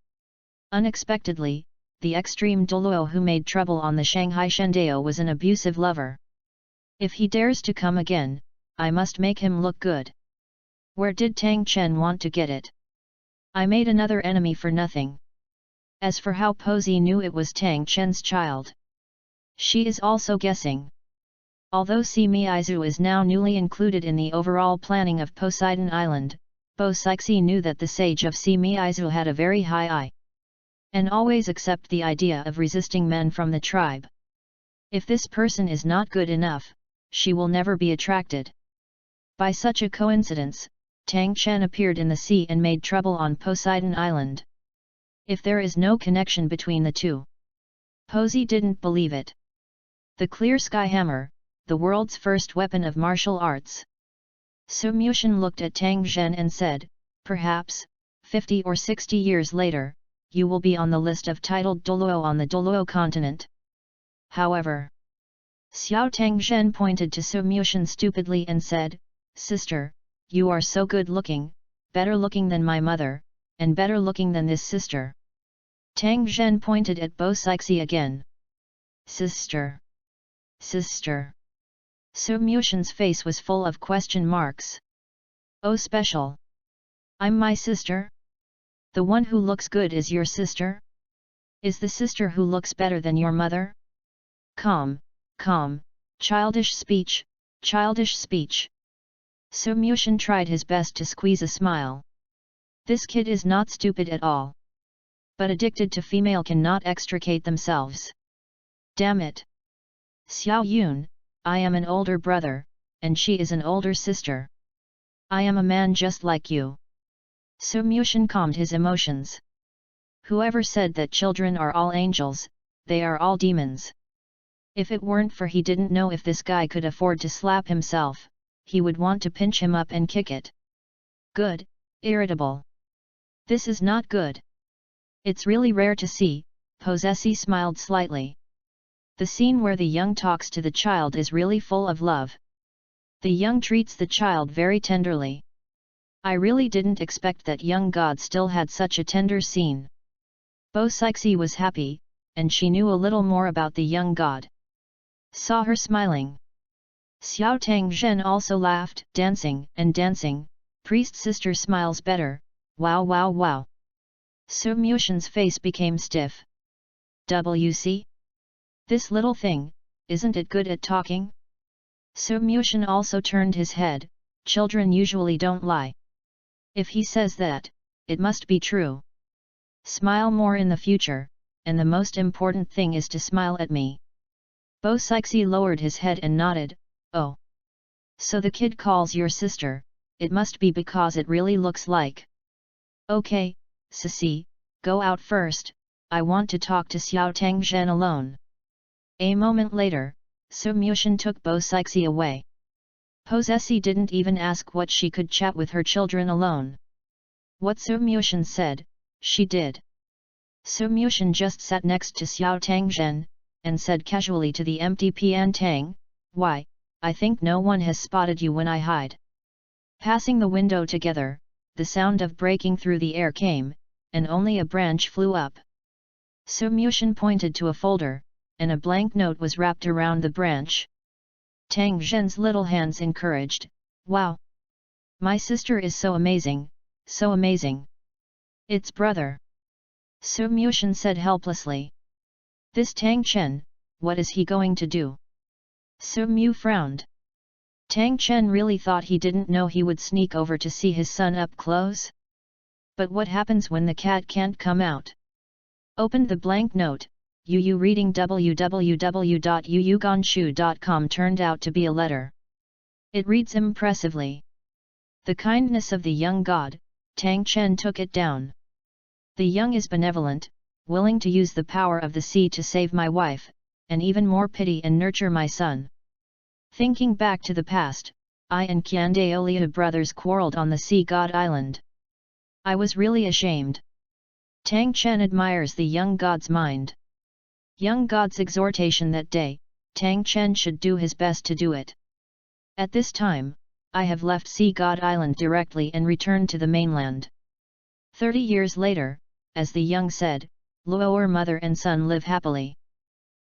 Unexpectedly, the extreme Douluo who made trouble on the Shanghai Shendao was an abusive lover. If he dares to come again, I must make him look good. Where did Tang Chen want to get it? I made another enemy for nothing. As for how Posey knew it was Tang Chen's child, she is also guessing. Although Simiizu is now newly included in the overall planning of Poseidon Island, Bo Sixi knew that the sage of Si Miizu had a very high eye, and always accept the idea of resisting men from the tribe. If this person is not good enough, she will never be attracted. By such a coincidence, Tang Chen appeared in the sea and made trouble on Poseidon Island. If there is no connection between the two. Posey didn't believe it. The clear sky hammer, the world's first weapon of martial arts. Su Mushan looked at Tang Zhen and said, perhaps, 50 or 60 years later, you will be on the list of titled Douluo on the Douluo continent. However, Xiao Tang Zhen pointed to Su Mushan stupidly and said, sister, you are so good looking, better looking than my mother, and better looking than this sister. Tang Zhen pointed at Bo Sixi again. Sister. Sister. Su Mushan's face was full of question marks. Oh special. I'm my sister? The one who looks good is your sister? Is the sister who looks better than your mother? Calm, calm, childish speech, childish speech. Su Mushan tried his best to squeeze a smile. This kid is not stupid at all. But addicted to female cannot extricate themselves. Damn it. Xiao Yun, I am an older brother, and she is an older sister. I am a man just like you. Su Mushan calmed his emotions. Whoever said that children are all angels, they are all demons. If it weren't for he didn't know if this guy could afford to slap himself, he would want to pinch him up and kick it. Good, irritable. This is not good. It's really rare to see, Posesi smiled slightly. The scene where the young talks to the child is really full of love. The young treats the child very tenderly. I really didn't expect that young god still had such a tender scene. Bo Sixi was happy, and she knew a little more about the young god. Saw her smiling. Xiao Tang Zhen also laughed, dancing and dancing. Priest sister smiles better, wow wow wow. Su Mushan's face became stiff. WC? This little thing, isn't it good at talking? Su Mushan also turned his head, children usually don't lie. If he says that, it must be true. Smile more in the future, and the most important thing is to smile at me. Bo Sixi lowered his head and nodded, oh. So the kid calls your sister, it must be because it really looks like. Okay, Sisi, go out first, I want to talk to Xiao Tang Zhen alone. A moment later, Su Mushan took Bo Sixi away. Posesi didn't even ask what she could chat with her children alone. What Su Mushan said, she did. Su Mushan just sat next to Xiao Tang Zhen, and said casually to the empty Pian Tang, why, I think no one has spotted you when I hide. Passing the window together, the sound of breaking through the air came, and only a branch flew up. Su Mushan pointed to a folder, and a blank note was wrapped around the branch. Tang Zhen's little hands encouraged, wow! My sister is so amazing, so amazing. It's brother. Su Mushan said helplessly. This Tang Chen, what is he going to do? Su Mu frowned. Tang Chen really thought he didn't know he would sneak over to see his son up close? But what happens when the cat can't come out? Opened the blank note, Yu reading www.yuyuganshu.com turned out to be a letter. It reads impressively. The kindness of the young god, Tang Chen took it down. The young is benevolent, willing to use the power of the sea to save my wife, and even more pity and nurture my son. Thinking back to the past, I and Kyandaolia brothers quarreled on the sea god island. I was really ashamed. Tang Chen admires the young god's mind. Young god's exhortation that day, Tang Chen should do his best to do it. At this time, I have left Sea God Island directly and returned to the mainland. 30 years later, as the young said, Luo'er mother and son live happily.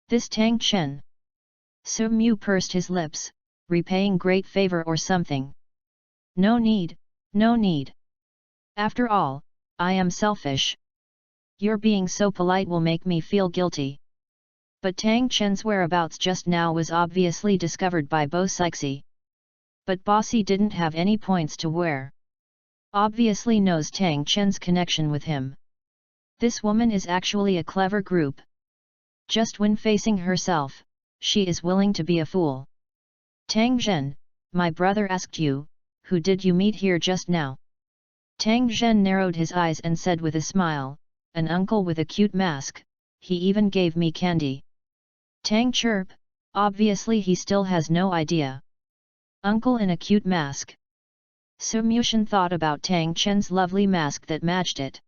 This Tang Chen. Su Mu pursed his lips, repaying great favor or something. No need, no need. After all, I am selfish. Your being so polite will make me feel guilty. But Tang Chen's whereabouts just now was obviously discovered by Bo Sixi. But Bossy didn't have any points to wear. obviously knows Tang Chen's connection with him. This woman is actually a clever group. Just when facing herself, she is willing to be a fool. Tang Zhen, my brother asked you, who did you meet here just now? Tang Zhen narrowed his eyes and said with a smile, an uncle with a cute mask, he even gave me candy. Tang chirp, obviously he still has no idea. Uncle in a cute mask. Su Mushan thought about Tang Chen's lovely mask that matched it.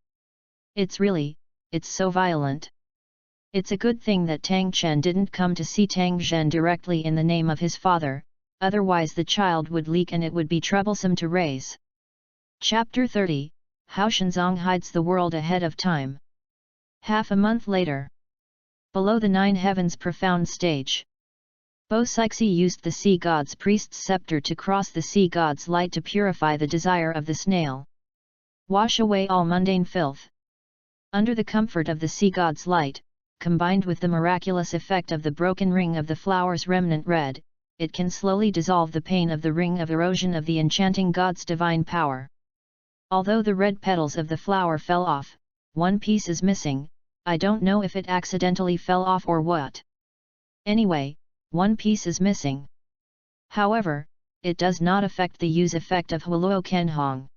It's so violent. It's a good thing that Tang Chen didn't come to see Tang Zhen directly in the name of his father, otherwise the child would leak and it would be troublesome to raise. Chapter 30, How Shenzong Hides the World Ahead of Time. Half a month later. Below the Nine Heavens profound stage. Bo Sixi used the sea god's priest's scepter to cross the sea god's light to purify the desire of the snail. Wash away all mundane filth. Under the comfort of the sea god's light, combined with the miraculous effect of the broken ring of the flower's remnant red, it can slowly dissolve the pain of the ring of erosion of the enchanting god's divine power. Although the red petals of the flower fell off, one piece is missing, I don't know if it accidentally fell off or what. Anyway, one piece is missing. However, it does not affect the use effect of Huoluo Kenhong.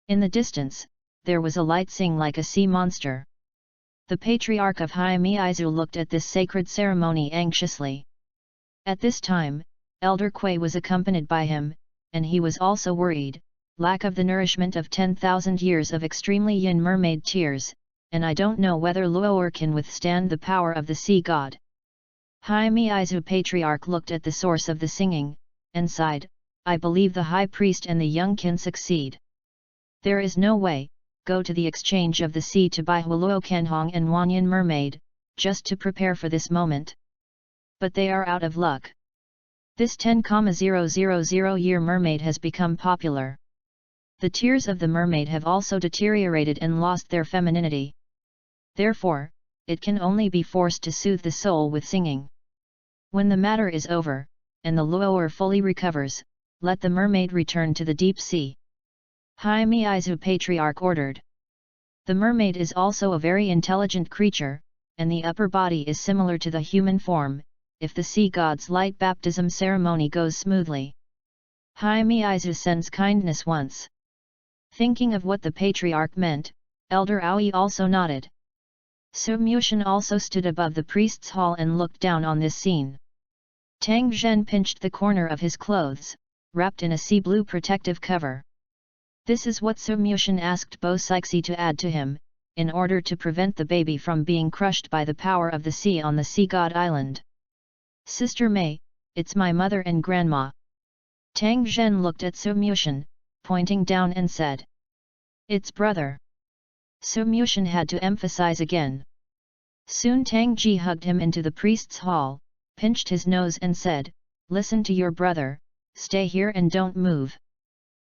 In the distance, there was a light sing like a sea monster. The patriarch of Haimizu looked at this sacred ceremony anxiously. At this time, Elder Kui was accompanied by him, and he was also worried, lack of the nourishment of 10,000 years of extremely yin mermaid tears, and I don't know whether Luo'er can withstand the power of the sea god. Haimizu patriarch looked at the source of the singing, and sighed, I believe the high priest and the young can succeed. There is no way, go to the exchange of the sea to buy Huoluo Kenhong and Wanyan mermaid, just to prepare for this moment. But they are out of luck. This 10,000 year mermaid has become popular. The tears of the mermaid have also deteriorated and lost their femininity. Therefore, it can only be forced to soothe the soul with singing. When the matter is over, and the Luo'er fully recovers, let the mermaid return to the deep sea. Haimizu patriarch ordered. The mermaid is also a very intelligent creature, and the upper body is similar to the human form, if the sea god's light baptism ceremony goes smoothly. Haimizu sends kindness once. Thinking of what the patriarch meant, Elder Aoi also nodded. Su Mushan also stood above the priest's hall and looked down on this scene. Tang Zhen pinched the corner of his clothes, wrapped in a sea blue protective cover. This is what Su Mushan asked Bo Sixi to add to him, in order to prevent the baby from being crushed by the power of the sea on the sea god island. Sister Mei, it's my mother and grandma. Tang Zhen looked at Su Mushan, pointing down and said. It's brother. Su Mushan had to emphasize again. Soon Tang Ji hugged him into the priest's hall, pinched his nose and said, listen to your brother, stay here and don't move.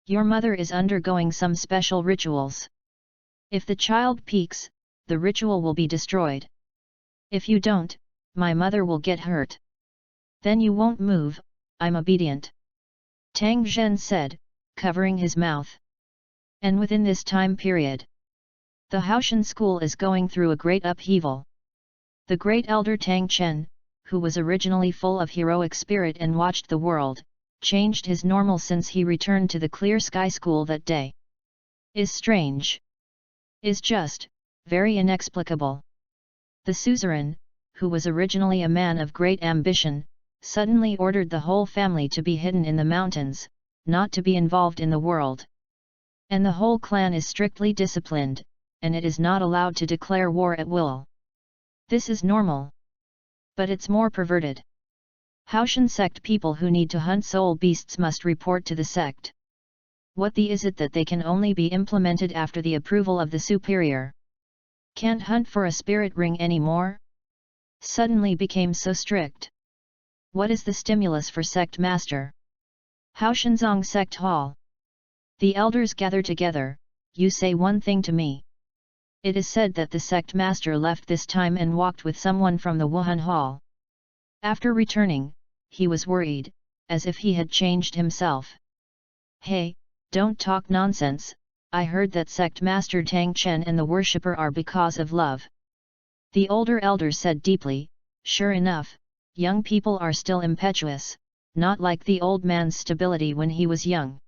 Your mother is undergoing some special rituals. If the child peeks, the ritual will be destroyed. If you don't, my mother will get hurt. Then you won't move, I'm obedient. Tang Zhen said, covering his mouth. And within this time period, the Haoshan school is going through a great upheaval. The great elder Tang Chen, who was originally full of heroic spirit and watched the world, changed his normal since he returned to the Clear Sky School that day. Is strange. Is just, very inexplicable. The suzerain, who was originally a man of great ambition, suddenly ordered the whole family to be hidden in the mountains, not to be involved in the world. And the whole clan is strictly disciplined, and it is not allowed to declare war at will. This is normal. But it's more perverted. Haoshan sect people who need to hunt soul beasts must report to the sect. What is it that they can only be implemented after the approval of the superior? Can't hunt for a spirit ring anymore? Suddenly became so strict. What is the stimulus for sect master? Haoshanzong sect hall. The elders gather together, you say one thing to me. It is said that the sect master left this time and walked with someone from the Wuhan hall. After returning, he was worried, as if he had changed himself. Hey, don't talk nonsense, I heard that sect master Tang Chen and the worshipper are because of love. The older elder said deeply, sure enough, young people are still impetuous, not like the old man's stability when he was young.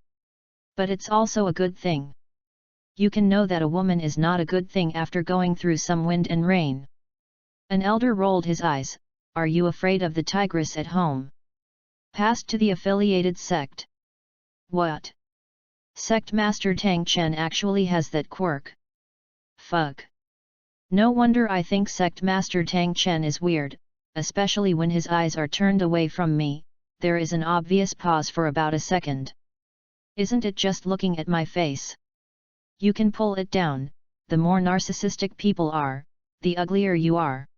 But it's also a good thing. You can know that a woman is not a good thing after going through some wind and rain. An elder rolled his eyes, are you afraid of the tigress at home? Passed to the affiliated sect. What? Sect master Tang Chen actually has that quirk. Fuck. No wonder I think sect master Tang Chen is weird, especially when his eyes are turned away from me. There is an obvious pause for about a second. Isn't it just looking at my face? You can pull it down. The more narcissistic people are, the uglier you are.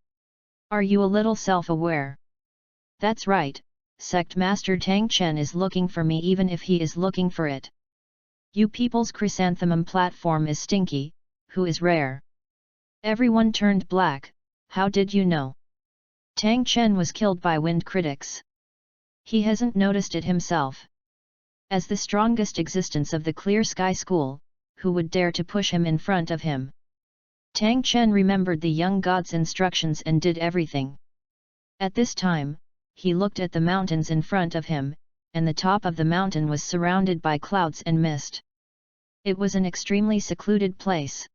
Are you a little self-aware? That's right, sect master Tang Chen is looking for me even if he is looking for it. You people's chrysanthemum platform is stinky, who is rare? Everyone turned black. How did you know? Tang Chen was killed by wind critics. He hasn't noticed it himself. As the strongest existence of the Clear Sky School, who would dare to push him in front of him? Tang Chen remembered the young god's instructions and did everything. At this time, he looked at the mountains in front of him, and the top of the mountain was surrounded by clouds and mist. It was an extremely secluded place.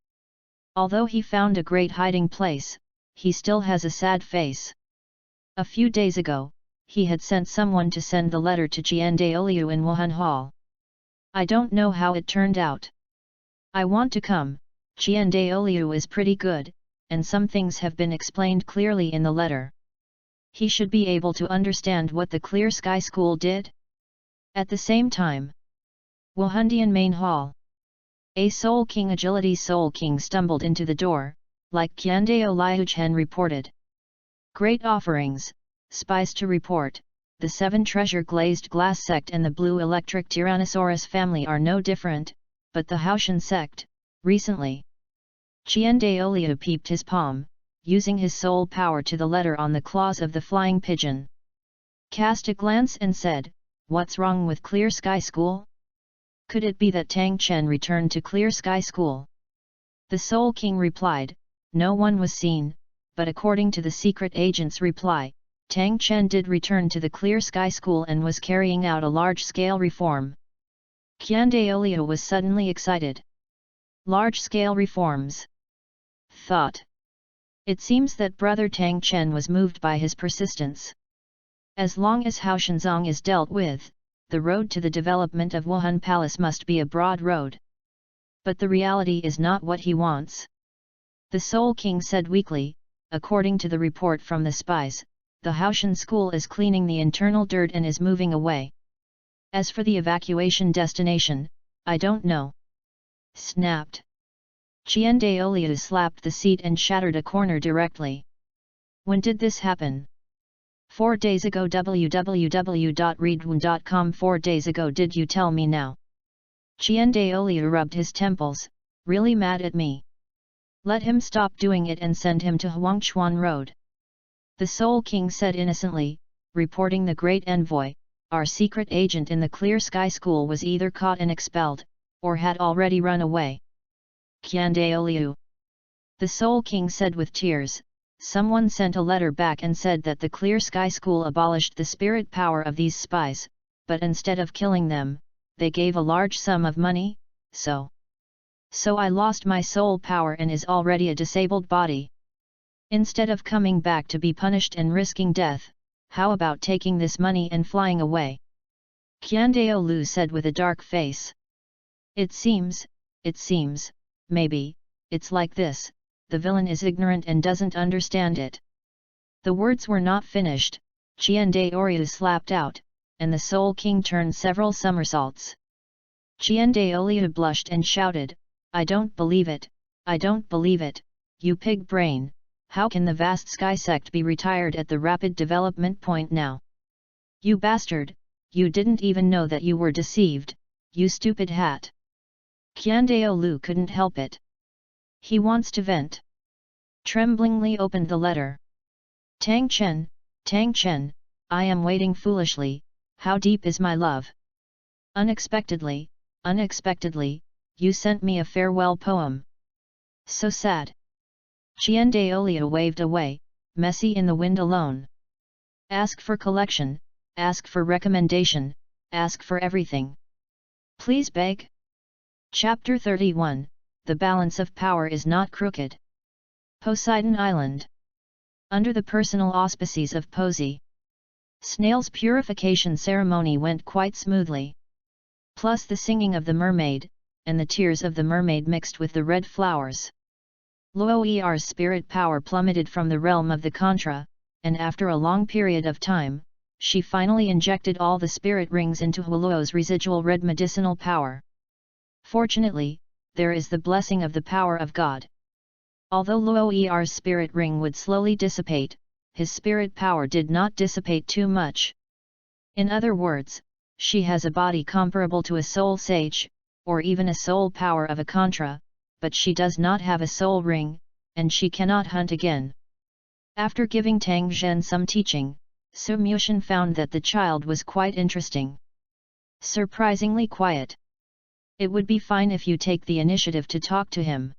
Although he found a great hiding place, he still has a sad face. A few days ago, he had sent someone to send the letter to Jian Daoliu in Wuhan Hall. I don't know how it turned out. I want to come. Jian Daoliu is pretty good, and some things have been explained clearly in the letter. He should be able to understand what the Clear Sky School did. At the same time, Wuhandian Main Hall. A Soul King Agility Soul King stumbled into the door, like Qiandao Liuchen reported. Great offerings, spies to report, the 7 treasure glazed glass sect and the blue electric Tyrannosaurus family are no different, but the Haoshan sect, recently. Qian Daoliu peeped his palm, using his soul power to the letter on the claws of the flying pigeon. Cast a glance and said, what's wrong with Clear Sky School? Could it be that Tang Chen returned to Clear Sky School? The Soul King replied, no one was seen, but according to the secret agent's reply, Tang Chen did return to the Clear Sky School and was carrying out a large-scale reform. Qian Daoliu was suddenly excited. Large-scale reforms. Thought. It seems that Brother Tang Chen was moved by his persistence. As long as Haoshanzong is dealt with, the road to the development of Wuhan Palace must be a broad road. But the reality is not what he wants. The Soul King said weakly, according to the report from the spies, the Haoshan school is cleaning the internal dirt and is moving away. As for the evacuation destination, I don't know. Snapped. Qian Daoliu slapped the seat and shattered a corner directly. When did this happen? 4 days ago. www.readaloud.com. 4 days ago. Did you tell me now? Qian Daoliu rubbed his temples, really mad at me. Let him stop doing it and send him to Huangchuan Road. The Soul King said innocently, reporting the great envoy, our secret agent in the Clear Sky School was either caught and expelled, or had already run away. Qian Daoliu. The Soul King said with tears, someone sent a letter back and said that the Clear Sky School abolished the spirit power of these spies, but instead of killing them, they gave a large sum of money, so I lost my soul power and is already a disabled body. Instead of coming back to be punished and risking death, how about taking this money and flying away? Qian Daoliu said with a dark face. It seems, maybe, it's like this, the villain is ignorant and doesn't understand it. The words were not finished, Qian Daoliu slapped out, and the Soul King turned several somersaults. Qian Daoliu blushed and shouted, I don't believe it, you pig brain, how can the vast sky sect be retired at the rapid development point now? You bastard, you didn't even know that you were deceived, you stupid hat. Qian Daoliu couldn't help it. He wants to vent. Tremblingly opened the letter. Tang Chen, I am waiting foolishly, how deep is my love? Unexpectedly, you sent me a farewell poem. So sad. Qian Daolio waved away, messy in the wind alone. Ask for collection, ask for recommendation, ask for everything. Please beg. Chapter 31, The Balance of Power is Not Crooked. Poseidon Island. Under the personal auspices of Posey, Snail's purification ceremony went quite smoothly. Plus the singing of the mermaid, and the tears of the mermaid mixed with the red flowers. Luoyer's spirit power plummeted from the realm of the Contra, and after a long period of time, she finally injected all the spirit rings into Luo's residual red medicinal power. Fortunately, there is the blessing of the power of God. Although Luoyer's spirit ring would slowly dissipate, his spirit power did not dissipate too much. In other words, she has a body comparable to a soul sage, or even a soul power of a Contra, but she does not have a soul ring, and she cannot hunt again. After giving Tang Zhen some teaching, Su Muxian found that the child was quite interesting. Surprisingly quiet. It would be fine if you take the initiative to talk to him.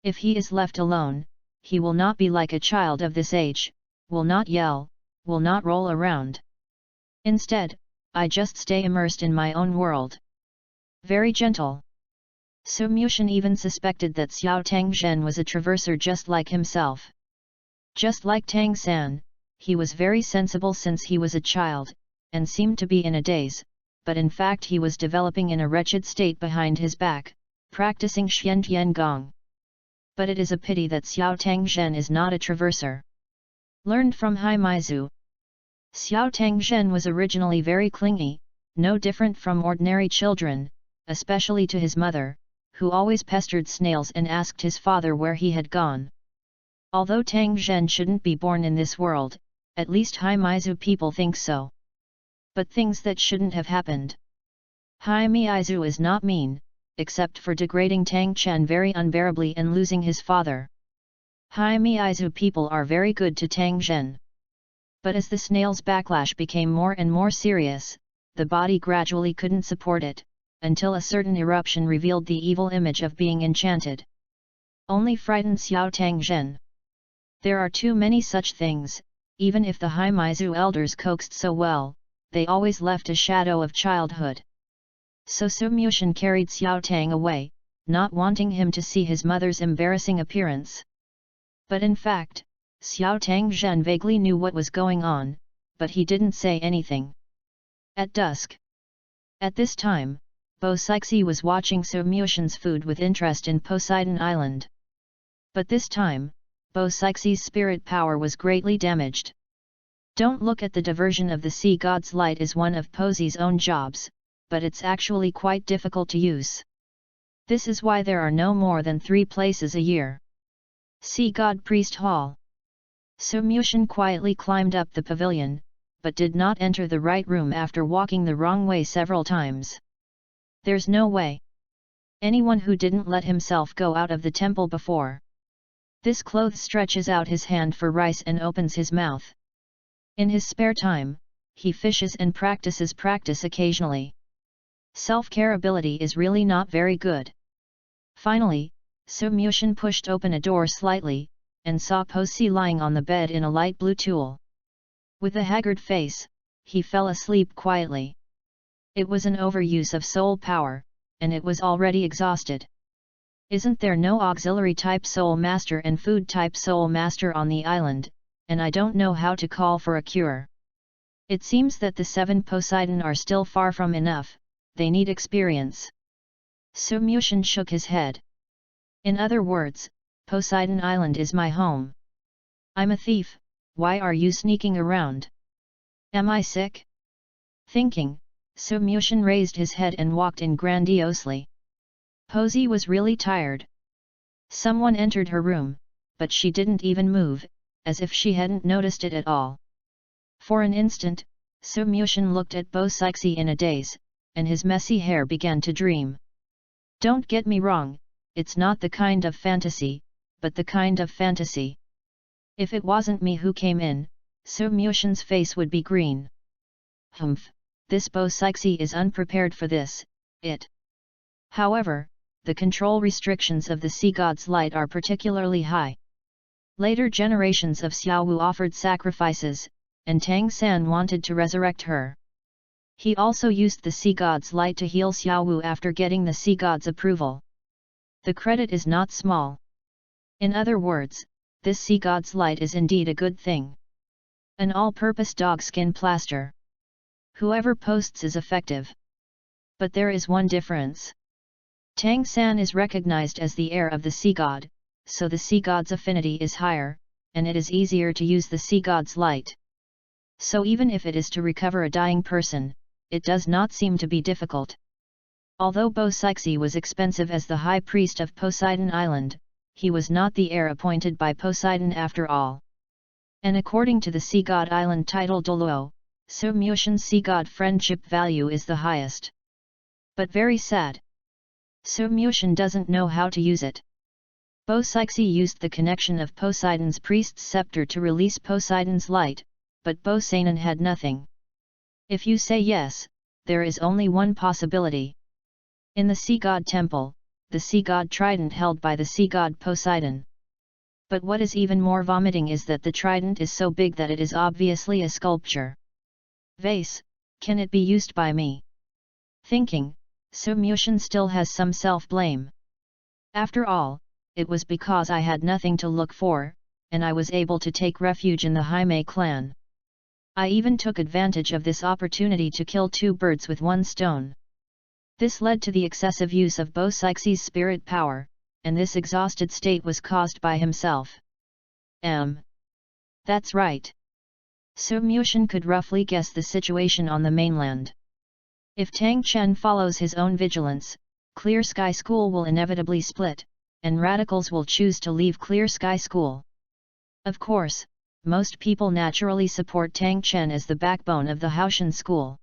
If he is left alone, he will not be like a child of this age, will not yell, will not roll around. Instead, I just stay immersed in my own world. Very gentle. Su Muxian even suspected that Xiao Tang Zhen was a traverser just like himself. Just like Tang San, he was very sensible since he was a child, and seemed to be in a daze, but in fact he was developing in a wretched state behind his back, practicing Xian Tian Gong. But it is a pity that Xiao Tang Zhen is not a traverser. Learned from Hai Meizu. Xiao Tang Zhen was originally very clingy, no different from ordinary children, especially to his mother, who always pestered snails and asked his father where he had gone. Although Tang Zhen shouldn't be born in this world, at least Hai Meizu people think so. But things that shouldn't have happened. Hai Meizu is not mean, except for degrading Tang Chen very unbearably and losing his father. Hai Meizu people are very good to Tang Zhen. But as the snail's backlash became more and more serious, the body gradually couldn't support it, until a certain eruption revealed the evil image of being enchanted. Only frightened Xiao Tang Zhen. There are too many such things, even if the Hai Meizu elders coaxed so well, they always left a shadow of childhood. So Su Muxian carried Xiao Tang away, not wanting him to see his mother's embarrassing appearance. But in fact, Xiao Tang Zhen vaguely knew what was going on, but he didn't say anything. At dusk. At this time, Bo Sixi was watching Su Muxian's food with interest in Poseidon Island. But this time, Bo Sixi's spirit power was greatly damaged. Don't look at the diversion of the sea god's light as one of Posey's own jobs, but it's actually quite difficult to use. This is why there are no more than 3 places a year. Sea God Priest Hall. Su Muxian quietly climbed up the pavilion, but did not enter the right room after walking the wrong way several times. There's no way. Anyone who didn't let himself go out of the temple before. This clothes stretches out his hand for rice and opens his mouth. In his spare time, he fishes and practices occasionally. Self-care ability is really not very good. Finally, Su Muxian pushed open a door slightly, and saw Posey lying on the bed in a light blue tulle. With a haggard face, he fell asleep quietly. It was an overuse of soul power, and it was already exhausted. Isn't there no auxiliary type soul master and food type soul master on the island, and I don't know how to call for a cure. It seems that the 7 Poseidon are still far from enough, they need experience. Su Muxian shook his head. In other words, Poseidon Island is my home. I'm a thief, why are you sneaking around? Am I sick? Thinking, Su Muxian raised his head and walked in grandiosely. Posey was really tired. Someone entered her room, but she didn't even move, as if she hadn't noticed it at all. For an instant, Su Muxian looked at Bo Sixi in a daze, and his messy hair began to dream. Don't get me wrong, it's not the kind of fantasy, but the kind of fantasy. If it wasn't me who came in, Su Muxian's face would be green. Humph, this Bo Sixi is unprepared for this, However, the control restrictions of the sea god's light are particularly high. Later generations of Xiaowu offered sacrifices, and Tang San wanted to resurrect her. He also used the sea god's light to heal Xiaowu after getting the sea god's approval. The credit is not small. In other words, this sea god's light is indeed a good thing. An all-purpose dog skin plaster. Whoever posts is effective. But there is one difference. Tang San is recognized as the heir of the sea god, so the sea god's affinity is higher, and it is easier to use the sea god's light. So even if it is to recover a dying person, it does not seem to be difficult. Although Bo-Sixi was expensive as the high priest of Poseidon Island, he was not the heir appointed by Poseidon after all. And according to the sea god island title Douluo, Su-Mushin's sea god friendship value is the highest. But very sad. Su-Mushin doesn't know how to use it. Bo-Sixi used the connection of Poseidon's priest's scepter to release Poseidon's light, but Bo-Sanan had nothing. If you say yes, there is only one possibility. In the sea god temple, the sea god trident held by the sea god Poseidon. But what is even more vomiting is that the trident is so big that it is obviously a sculpture. Vase, can it be used by me? Thinking, Su-Mushin still has some self-blame. After all, it was because I had nothing to look for, and I was able to take refuge in the Jaime clan. I even took advantage of this opportunity to kill two birds with one stone. This led to the excessive use of Bo-Sixi's spirit power, and this exhausted state was caused by himself. That's right. Su-Mushin could roughly guess the situation on the mainland. If Tang Chen follows his own vigilance, Clear Sky School will inevitably split, and radicals will choose to leave Clear Sky School. Of course, most people naturally support Tang Chen as the backbone of the Haoshan school.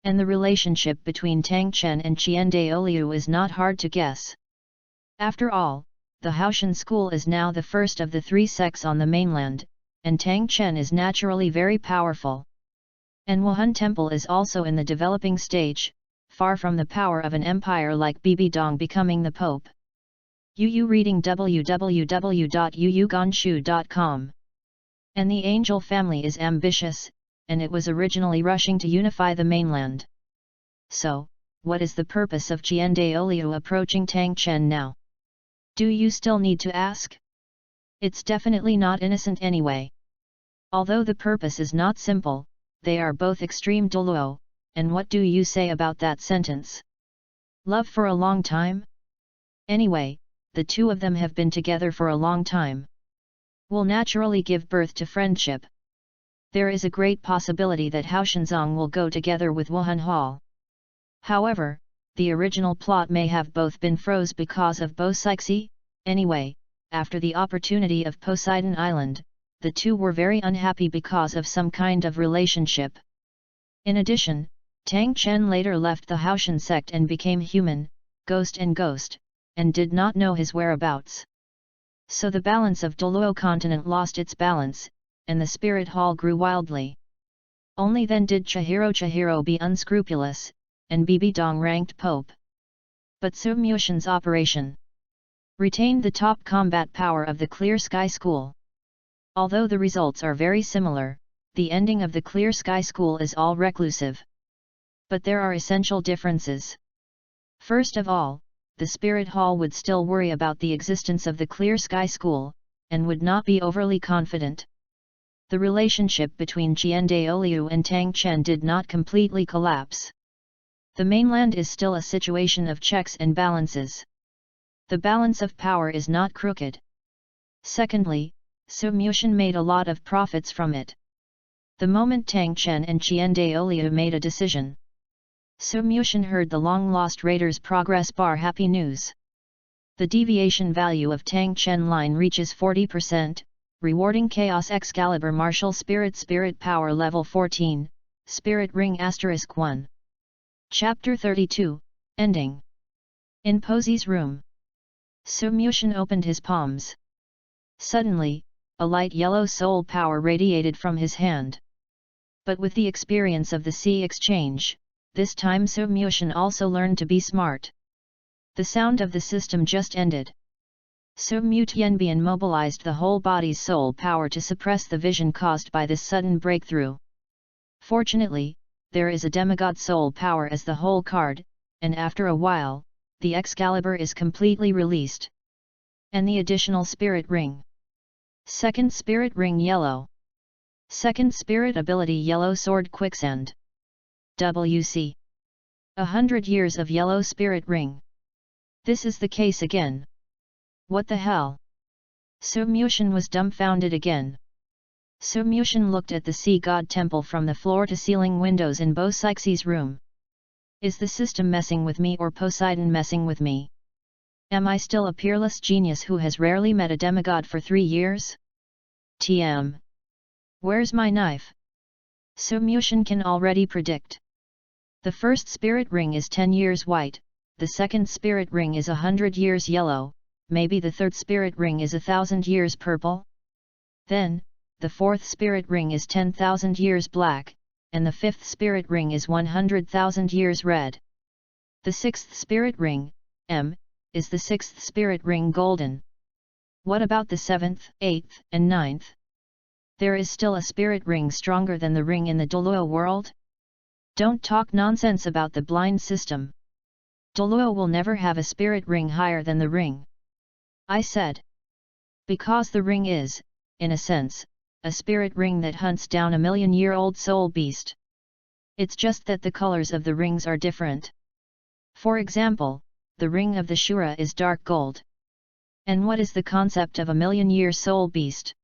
And the relationship between Tang Chen and Qian Daoliu is not hard to guess. After all, the Haoshan school is now the first of the three sects on the mainland, and Tang Chen is naturally very powerful. And Wuhan Temple is also in the developing stage, far from the power of an empire like Bibi Dong becoming the Pope. Yu reading www.yuyugonshu.com. And the angel family is ambitious, and it was originally rushing to unify the mainland. So, what is the purpose of Qian Daoliu approaching Tang Chen now? Do you still need to ask? It's definitely not innocent anyway. Although the purpose is not simple, they are both extreme Douluo, and what do you say about that sentence? Love for a long time? Anyway, the two of them have been together for a long time. Will naturally give birth to friendship. There is a great possibility that Haoshanzong will go together with Wuhan Hall. However, the original plot may have both been froze because of Bo-Sixi. Anyway, after the opportunity of Poseidon Island, the two were very unhappy because of some kind of relationship. In addition, Tang Chen later left the Haoshan sect and became human, ghost, and did not know his whereabouts. So the balance of Douluo continent lost its balance, and the spirit hall grew wildly. Only then did Chihiro be unscrupulous, and Bibi Dong ranked Pope. But Su-Mushin's operation retained the top combat power of the Clear Sky School. Although the results are very similar, the ending of the Clear Sky School is all reclusive. But there are essential differences. First of all, the Spirit Hall would still worry about the existence of the Clear Sky School, and would not be overly confident. The relationship between Qian Daoliu and Tang Chen did not completely collapse. The mainland is still a situation of checks and balances. The balance of power is not crooked. Secondly, Su-Mushin made a lot of profits from it. The moment Tang Chen and Qian Daoliu made a decision, Su-Mushin heard the long-lost raiders' progress bar happy news. The deviation value of Tang Chen line reaches 40%, rewarding Chaos Excalibur Martial Spirit Power Level 14, Spirit Ring *1. Chapter 32, Ending. In Posey's room, Su-Mushin opened his palms. Suddenly, a light yellow soul power radiated from his hand. But with the experience of the sea exchange, this time Su-Mushin also learned to be smart. The sound of the system just ended. So Mu Tianbian mobilized the whole body's soul power to suppress the vision caused by this sudden breakthrough. Fortunately, there is a demigod soul power as the whole card, and after a while, the Excalibur is completely released. And the additional spirit ring. Second spirit ring yellow. Second spirit ability yellow sword quicksand. WC. 100 years of yellow spirit ring. This is the case again. What the hell? So Mushin was dumbfounded again. So Mushin looked at the sea god temple from the floor to ceiling windows in Bo Sixie's room. Is the system messing with me or Poseidon messing with me? Am I still a peerless genius who has rarely met a demigod for 3 years? TM. Where's my knife? So Mushin can already predict. The first spirit ring is 10 years white, the second spirit ring is 100 years yellow, maybe the third spirit ring is 1,000 years purple? Then, the fourth spirit ring is 10,000 years black, and the fifth spirit ring is 100,000 years red. The sixth spirit ring, M, is the sixth spirit ring golden. What about the seventh, eighth, and ninth? There is still a spirit ring stronger than the ring in the Douluo world? Don't talk nonsense about the blind system. Douluo will never have a spirit ring higher than the ring. I said. Because the ring is, in a sense, a spirit ring that hunts down a million-year-old soul beast. It's just that the colors of the rings are different. For example, the ring of the Shura is dark gold. And what is the concept of a million-year soul beast?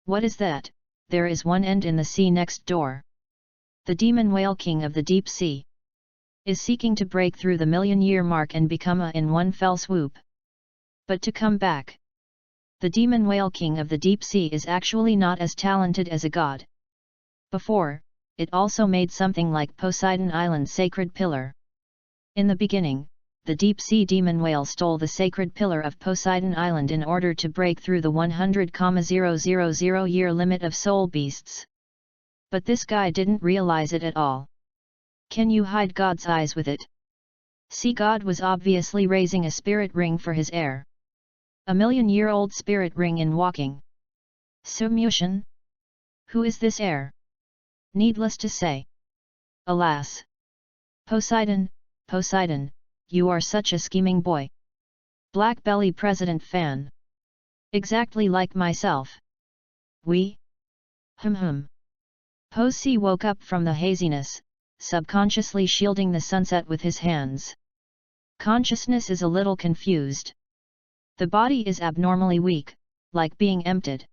What is that? There is one end in the sea next door. The demon whale king of the deep sea is seeking to break through the million-year mark and become a in one fell swoop. But to come back, the demon whale king of the deep sea is actually not as talented as a god. Before, it also made something like Poseidon Island's sacred pillar. In the beginning, the deep-sea demon whale stole the sacred pillar of Poseidon Island in order to break through the 100,000 year limit of soul beasts. But this guy didn't realize it at all. Can you hide God's eyes with it? Sea God was obviously raising a spirit ring for his heir. A million-year-old spirit ring in walking. So Mushin? Who is this heir? Needless to say. Alas! Poseidon, Poseidon, you are such a scheming boy. Black Belly President Fan. Exactly like myself. Posey woke up from the haziness, subconsciously shielding the sunset with his hands. Consciousness is a little confused. The body is abnormally weak, like being emptied.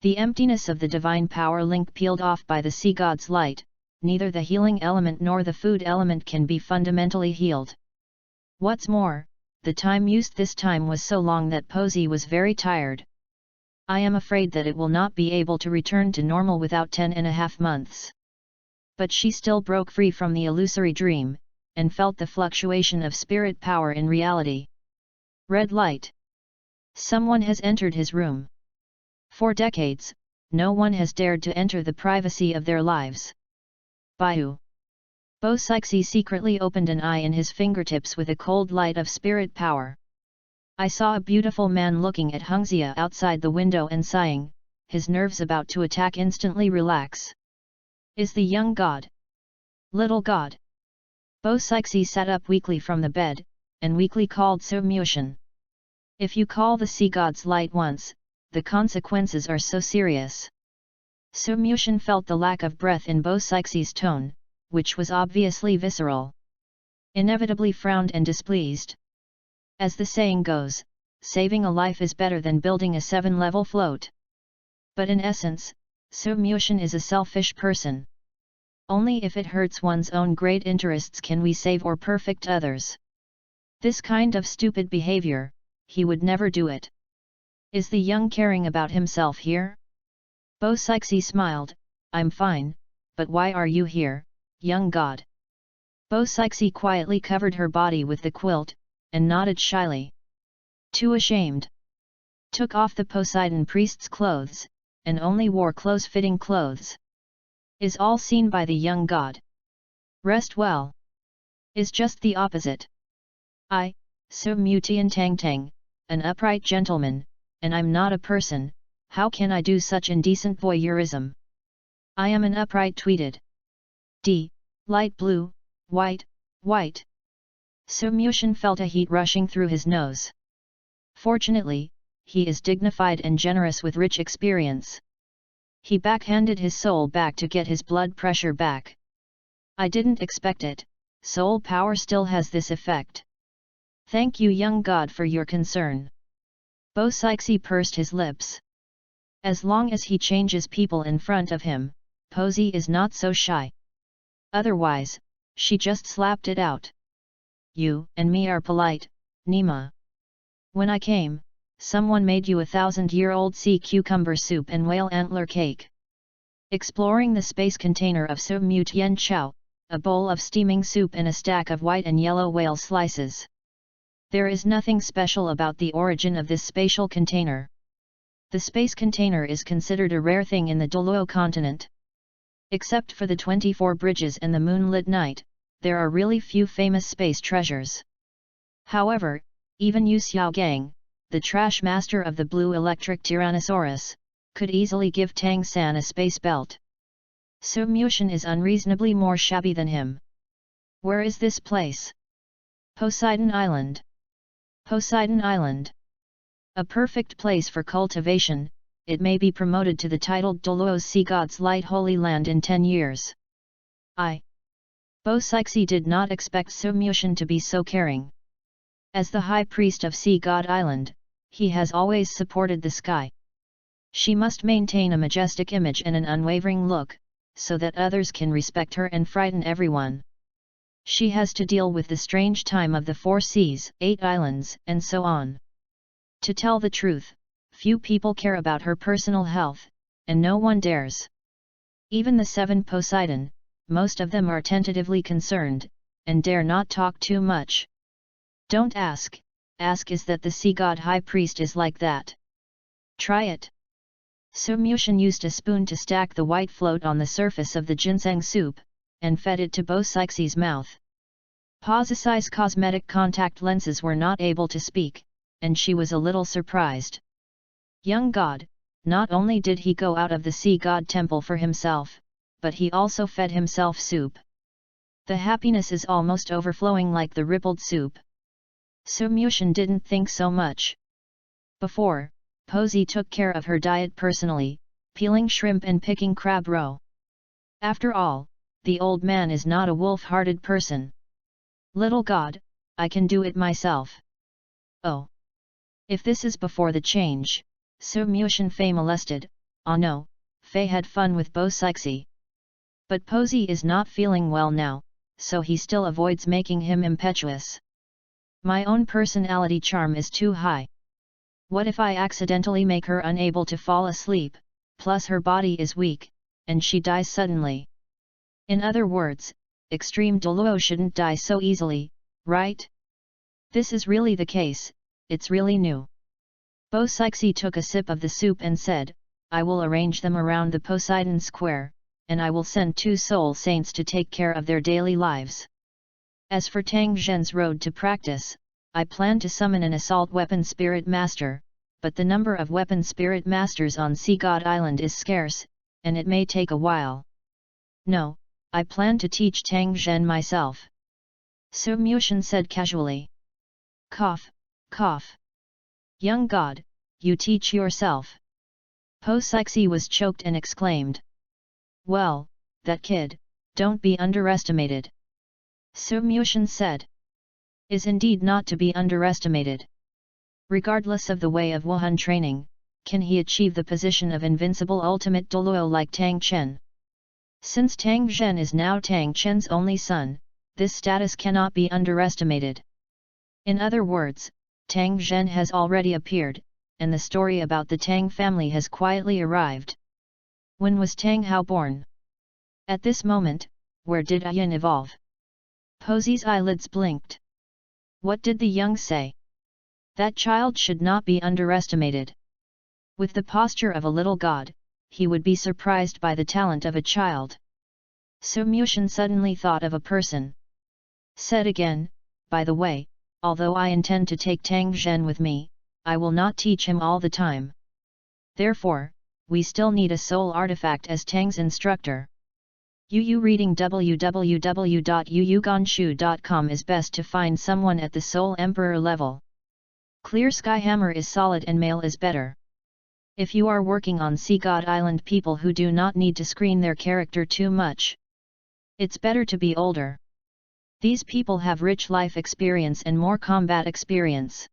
The emptiness of the divine power link peeled off by the sea god's light, neither the healing element nor the food element can be fundamentally healed. What's more, the time used this time was so long that Posey was very tired. I am afraid that it will not be able to return to normal without 10.5 months. But she still broke free from the illusory dream, and felt the fluctuation of spirit power in reality. Red light. Someone has entered his room. For decades, no one has dared to enter the privacy of their lives. Bayou. Bo Sixie secretly opened an eye in his fingertips with a cold light of spirit power. I saw a beautiful man looking at Hungzia outside the window and sighing, his nerves about to attack instantly relax. Is the young god? Little god? Bo Sixie sat up weakly from the bed, and weakly called So Mushin. If you call the sea god's light once, the consequences are so serious. So Mushin felt the lack of breath in Bo Sixie's tone, which was obviously visceral. Inevitably frowned and displeased. As the saying goes, saving a life is better than building a 7-level float. But in essence, So Mushin is a selfish person. Only if it hurts one's own great interests can we save or perfect others. This kind of stupid behavior, he would never do it. Is the young caring about himself here? Bo Sixie smiled, I'm fine, but why are you here, young god? Bo Sixie quietly covered her body with the quilt, and nodded shyly. Too ashamed. Took off the Poseidon priest's clothes, and only wore close-fitting clothes. Is all seen by the young god. Rest well. Is just the opposite. I, So Mutian Tang Tang, an upright gentleman, and I'm not a person, how can I do such indecent voyeurism? I am an upright tweeted. Light blue, white, white. So Mushin felt a heat rushing through his nose. Fortunately, he is dignified and generous with rich experience. He backhanded his soul back to get his blood pressure back. I didn't expect it, soul power still has this effect. Thank you young god for your concern. Bo Sixi pursed his lips. As long as he changes people in front of him, Posey is not so shy. Otherwise, she just slapped it out. You and me are polite, Nima. When I came, someone made you 1,000-year-old sea cucumber soup and whale antler cake. Exploring the space container of Su Mu Tien Chao, a bowl of steaming soup and a stack of white and yellow whale slices. There is nothing special about the origin of this spatial container. The space container is considered a rare thing in the Douluo continent. Except for the 24 bridges and the moonlit night, there are really few famous space treasures. However, even Yu Xiaogang, the trash master of the blue electric Tyrannosaurus, could easily give Tang San a space belt. Su Mushin is unreasonably more shabby than him. Where is this place? Poseidon Island. Poseidon Island. A perfect place for cultivation, it may be promoted to the titled Douluo's Sea God's Light Holy Land in 10 years. Bo Sixi did not expect Su Mushin to be so caring. As the High Priest of Sea God Island, he has always supported the sky. She must maintain a majestic image and an unwavering look, so that others can respect her and frighten everyone. She has to deal with the strange time of the 4 seas, 8 islands, and so on. To tell the truth, few people care about her personal health, and no one dares. Even the 7 Poseidon, most of them are tentatively concerned, and dare not talk too much. Don't ask is that the sea god high priest is like that. Try it. Su Mushin used a spoon to stack the white float on the surface of the ginseng soup, and fed it to Bo Sixi's mouth. Posisi's cosmetic contact lenses were not able to speak, and she was a little surprised. Young god, not only did he go out of the sea god temple for himself, but he also fed himself soup. The happiness is almost overflowing like the rippled soup. Su Mushin didn't think so much. Before, Posey took care of her diet personally, peeling shrimp and picking crab roe. After all, the old man is not a wolf-hearted person. Little god, I can do it myself. Oh! If this is before the change, Su Mushin Fei molested, oh no, Fei had fun with Bo Sixi. But Posey is not feeling well now, so he still avoids making him impetuous. My own personality charm is too high. What if I accidentally make her unable to fall asleep, plus her body is weak, and she dies suddenly? In other words, extreme Douluo shouldn't die so easily, right? This is really the case, it's really new. Bo Sixi took a sip of the soup and said, I will arrange them around the Poseidon Square, and I will send 2 soul saints to take care of their daily lives. As for Tang Zhen's road to practice, I plan to summon an assault weapon spirit master, but the number of weapon spirit masters on Sea God Island is scarce, and it may take a while. No, I plan to teach Tang Zhen myself. Su Mushin said casually. Cough, cough. Young god, you teach yourself. Po Sixi was choked and exclaimed. Well, that kid, don't be underestimated. Su Mushin said. Is indeed not to be underestimated. Regardless of the way of Wuhan training, can he achieve the position of invincible ultimate Douluo like Tang Chen? Since Tang Zhen is now Tang Chen's only son, this status cannot be underestimated. In other words, Tang Zhen has already appeared, and the story about the Tang family has quietly arrived. When was Tang Hao born? At this moment, where did Ayin evolve? Posey's eyelids blinked. What did the young say? That child should not be underestimated. With the posture of a little god, he would be surprised by the talent of a child. Su Mushin suddenly thought of a person. Said again, by the way, although I intend to take Tang Zhen with me, I will not teach him all the time. Therefore, we still need a soul artifact as Tang's instructor. Yu reading www.yuyugonshu.com is best to find someone at the Soul Emperor level. Clear Sky Hammer is solid and male is better. If you are working on Sea God Island people who do not need to screen their character too much, it's better to be older. These people have rich life experience and more combat experience.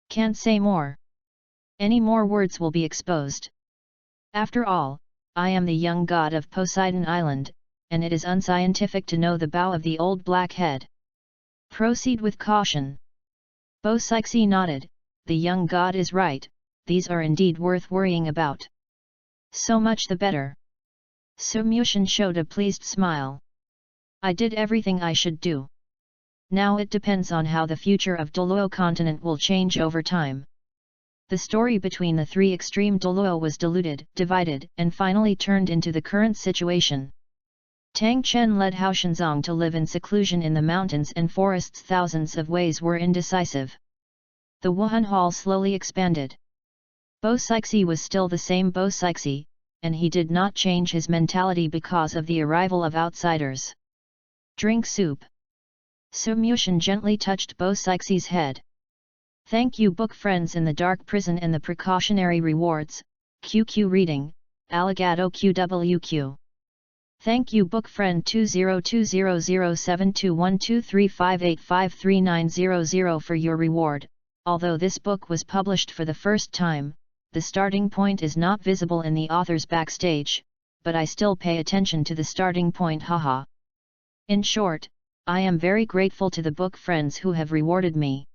Can't say more. Any more words will be exposed. After all, I am the young god of Poseidon Island, and it is unscientific to know the bow of the old black head. Proceed with caution. Bo-Sixi nodded, the young god is right, these are indeed worth worrying about. So much the better. Su Mushin showed a pleased smile. I did everything I should do. Now it depends on how the future of Douluo continent will change over time. The story between the three extreme Douluo was divided, and finally turned into the current situation. Tang Chen led Hao Shenzong to live in seclusion in the mountains and forests. Thousands of ways were indecisive. The Wuhan Hall slowly expanded. Bo-Sixi was still the same Bo-Sixi, and he did not change his mentality because of the arrival of outsiders. Drink soup. Su Mushin gently touched Bo-Sixi's head. Thank you book friends in the dark prison and the precautionary rewards, QQ reading, Alligato QWQ. Thank you book friend 202007212358539000 for your reward. Although this book was published for the first time, the starting point is not visible in the author's backstage, but I still pay attention to the starting point, haha. In short, I am very grateful to the book friends who have rewarded me.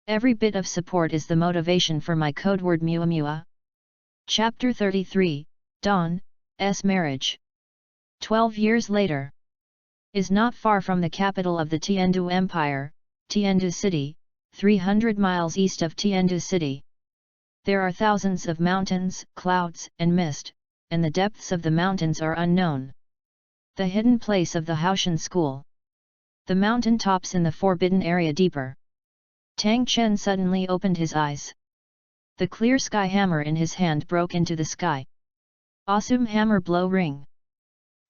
Every bit of support is the motivation for my codeword Muamua. Chapter 33, Dawn's Marriage. 12 years later. Is not far from the capital of the Tiandu Empire, Tiandu City, 300 miles east of Tiandu City. There are thousands of mountains, clouds, and mist, and the depths of the mountains are unknown. The hidden place of the Haoshan school. The mountain tops in the forbidden area deeper. Tang Chen suddenly opened his eyes. The clear sky hammer in his hand broke into the sky. Awesome hammer blow ring.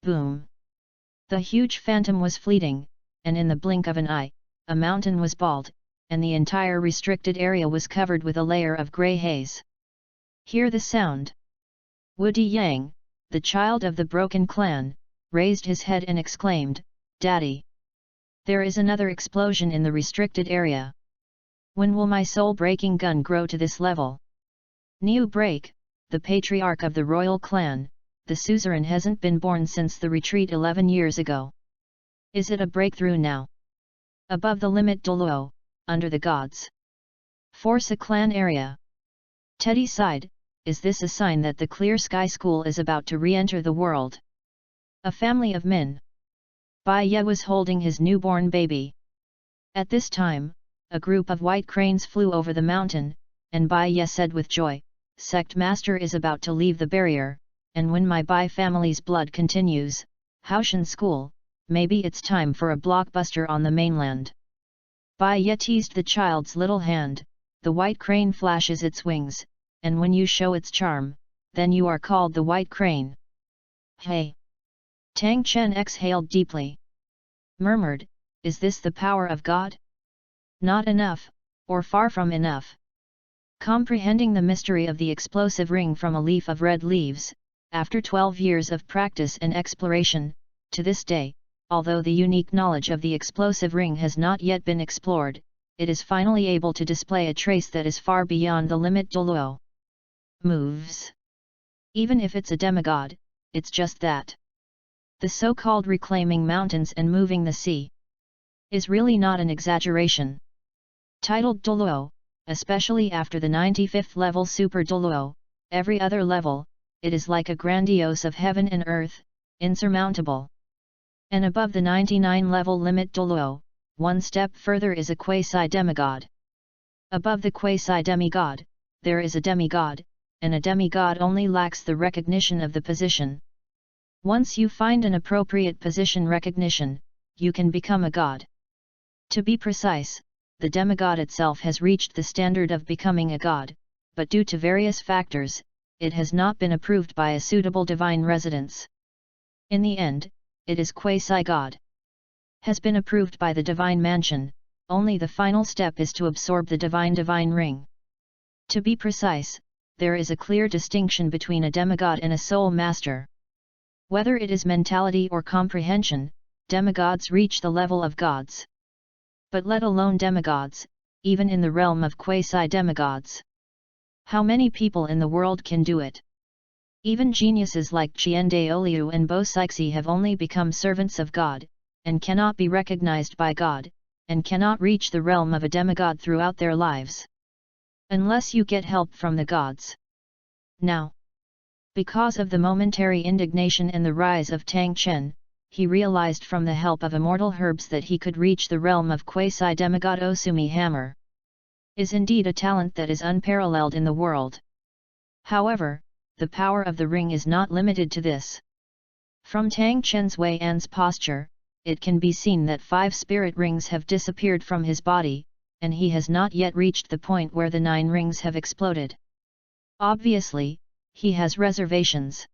Boom. The huge phantom was fleeting, and in the blink of an eye, a mountain was bald, and the entire restricted area was covered with a layer of grey haze. Hear the sound. Woody Yang, the child of the broken clan, raised his head and exclaimed, Daddy! There is another explosion in the restricted area. When will my soul-breaking gun grow to this level? Niu Break, the patriarch of the royal clan, the suzerain hasn't been born since the retreat 11 years ago. Is it a breakthrough now? Above the limit Douluo, under the gods. Force a clan area. Teddy sighed, is this a sign that the Clear Sky School is about to re-enter the world? A family of men. Bai Ye was holding his newborn baby. At this time, a group of white cranes flew over the mountain, and Bai Ye said with joy, Sect Master is about to leave the barrier, and when my Bai family's blood continues, Haoshan School, maybe it's time for a blockbuster on the mainland. Bai Ye teased the child's little hand, the white crane flashes its wings, and when you show its charm, then you are called the white crane. Hey! Tang Chen exhaled deeply. Murmured, is this the power of God? Not enough, or far from enough. Comprehending the mystery of the explosive ring from a leaf of red leaves, after 12 years of practice and exploration, to this day, although the unique knowledge of the explosive ring has not yet been explored, it is finally able to display a trace that is far beyond the limit Douluo. Moves. Even if it's a demigod, it's just that. The so-called reclaiming mountains and moving the sea is really not an exaggeration. Titled Douluo, especially after the 95th level Super Douluo, every other level, it is like a grandiose of heaven and earth, insurmountable. And above the 99 level limit Douluo, one step further is a quasi-demigod. Above the quasi-demigod, there is a demigod, and a demigod only lacks the recognition of the position. Once you find an appropriate position recognition, you can become a god. To be precise, the demigod itself has reached the standard of becoming a god, but due to various factors, it has not been approved by a suitable divine residence. In the end, it is quasi-god. Has been approved by the divine mansion, only the final step is to absorb the divine ring. To be precise, there is a clear distinction between a demigod and a soul master. Whether it is mentality or comprehension, demigods reach the level of gods. But let alone demigods, even in the realm of quasi-demigods. How many people in the world can do it? Even geniuses like Douluo and Bo-Sixi have only become servants of God, and cannot be recognized by God, and cannot reach the realm of a demigod throughout their lives. Unless you get help from the gods. Now, because of the momentary indignation and the rise of Tang Chen, he realized from the help of immortal herbs that he could reach the realm of quasi-demigod. Osumi Hammer is indeed a talent that is unparalleled in the world. However, the power of the ring is not limited to this. From Tang Chen's Wei An's posture, it can be seen that 5 spirit rings have disappeared from his body, and he has not yet reached the point where the 9 rings have exploded. Obviously, he has reservations.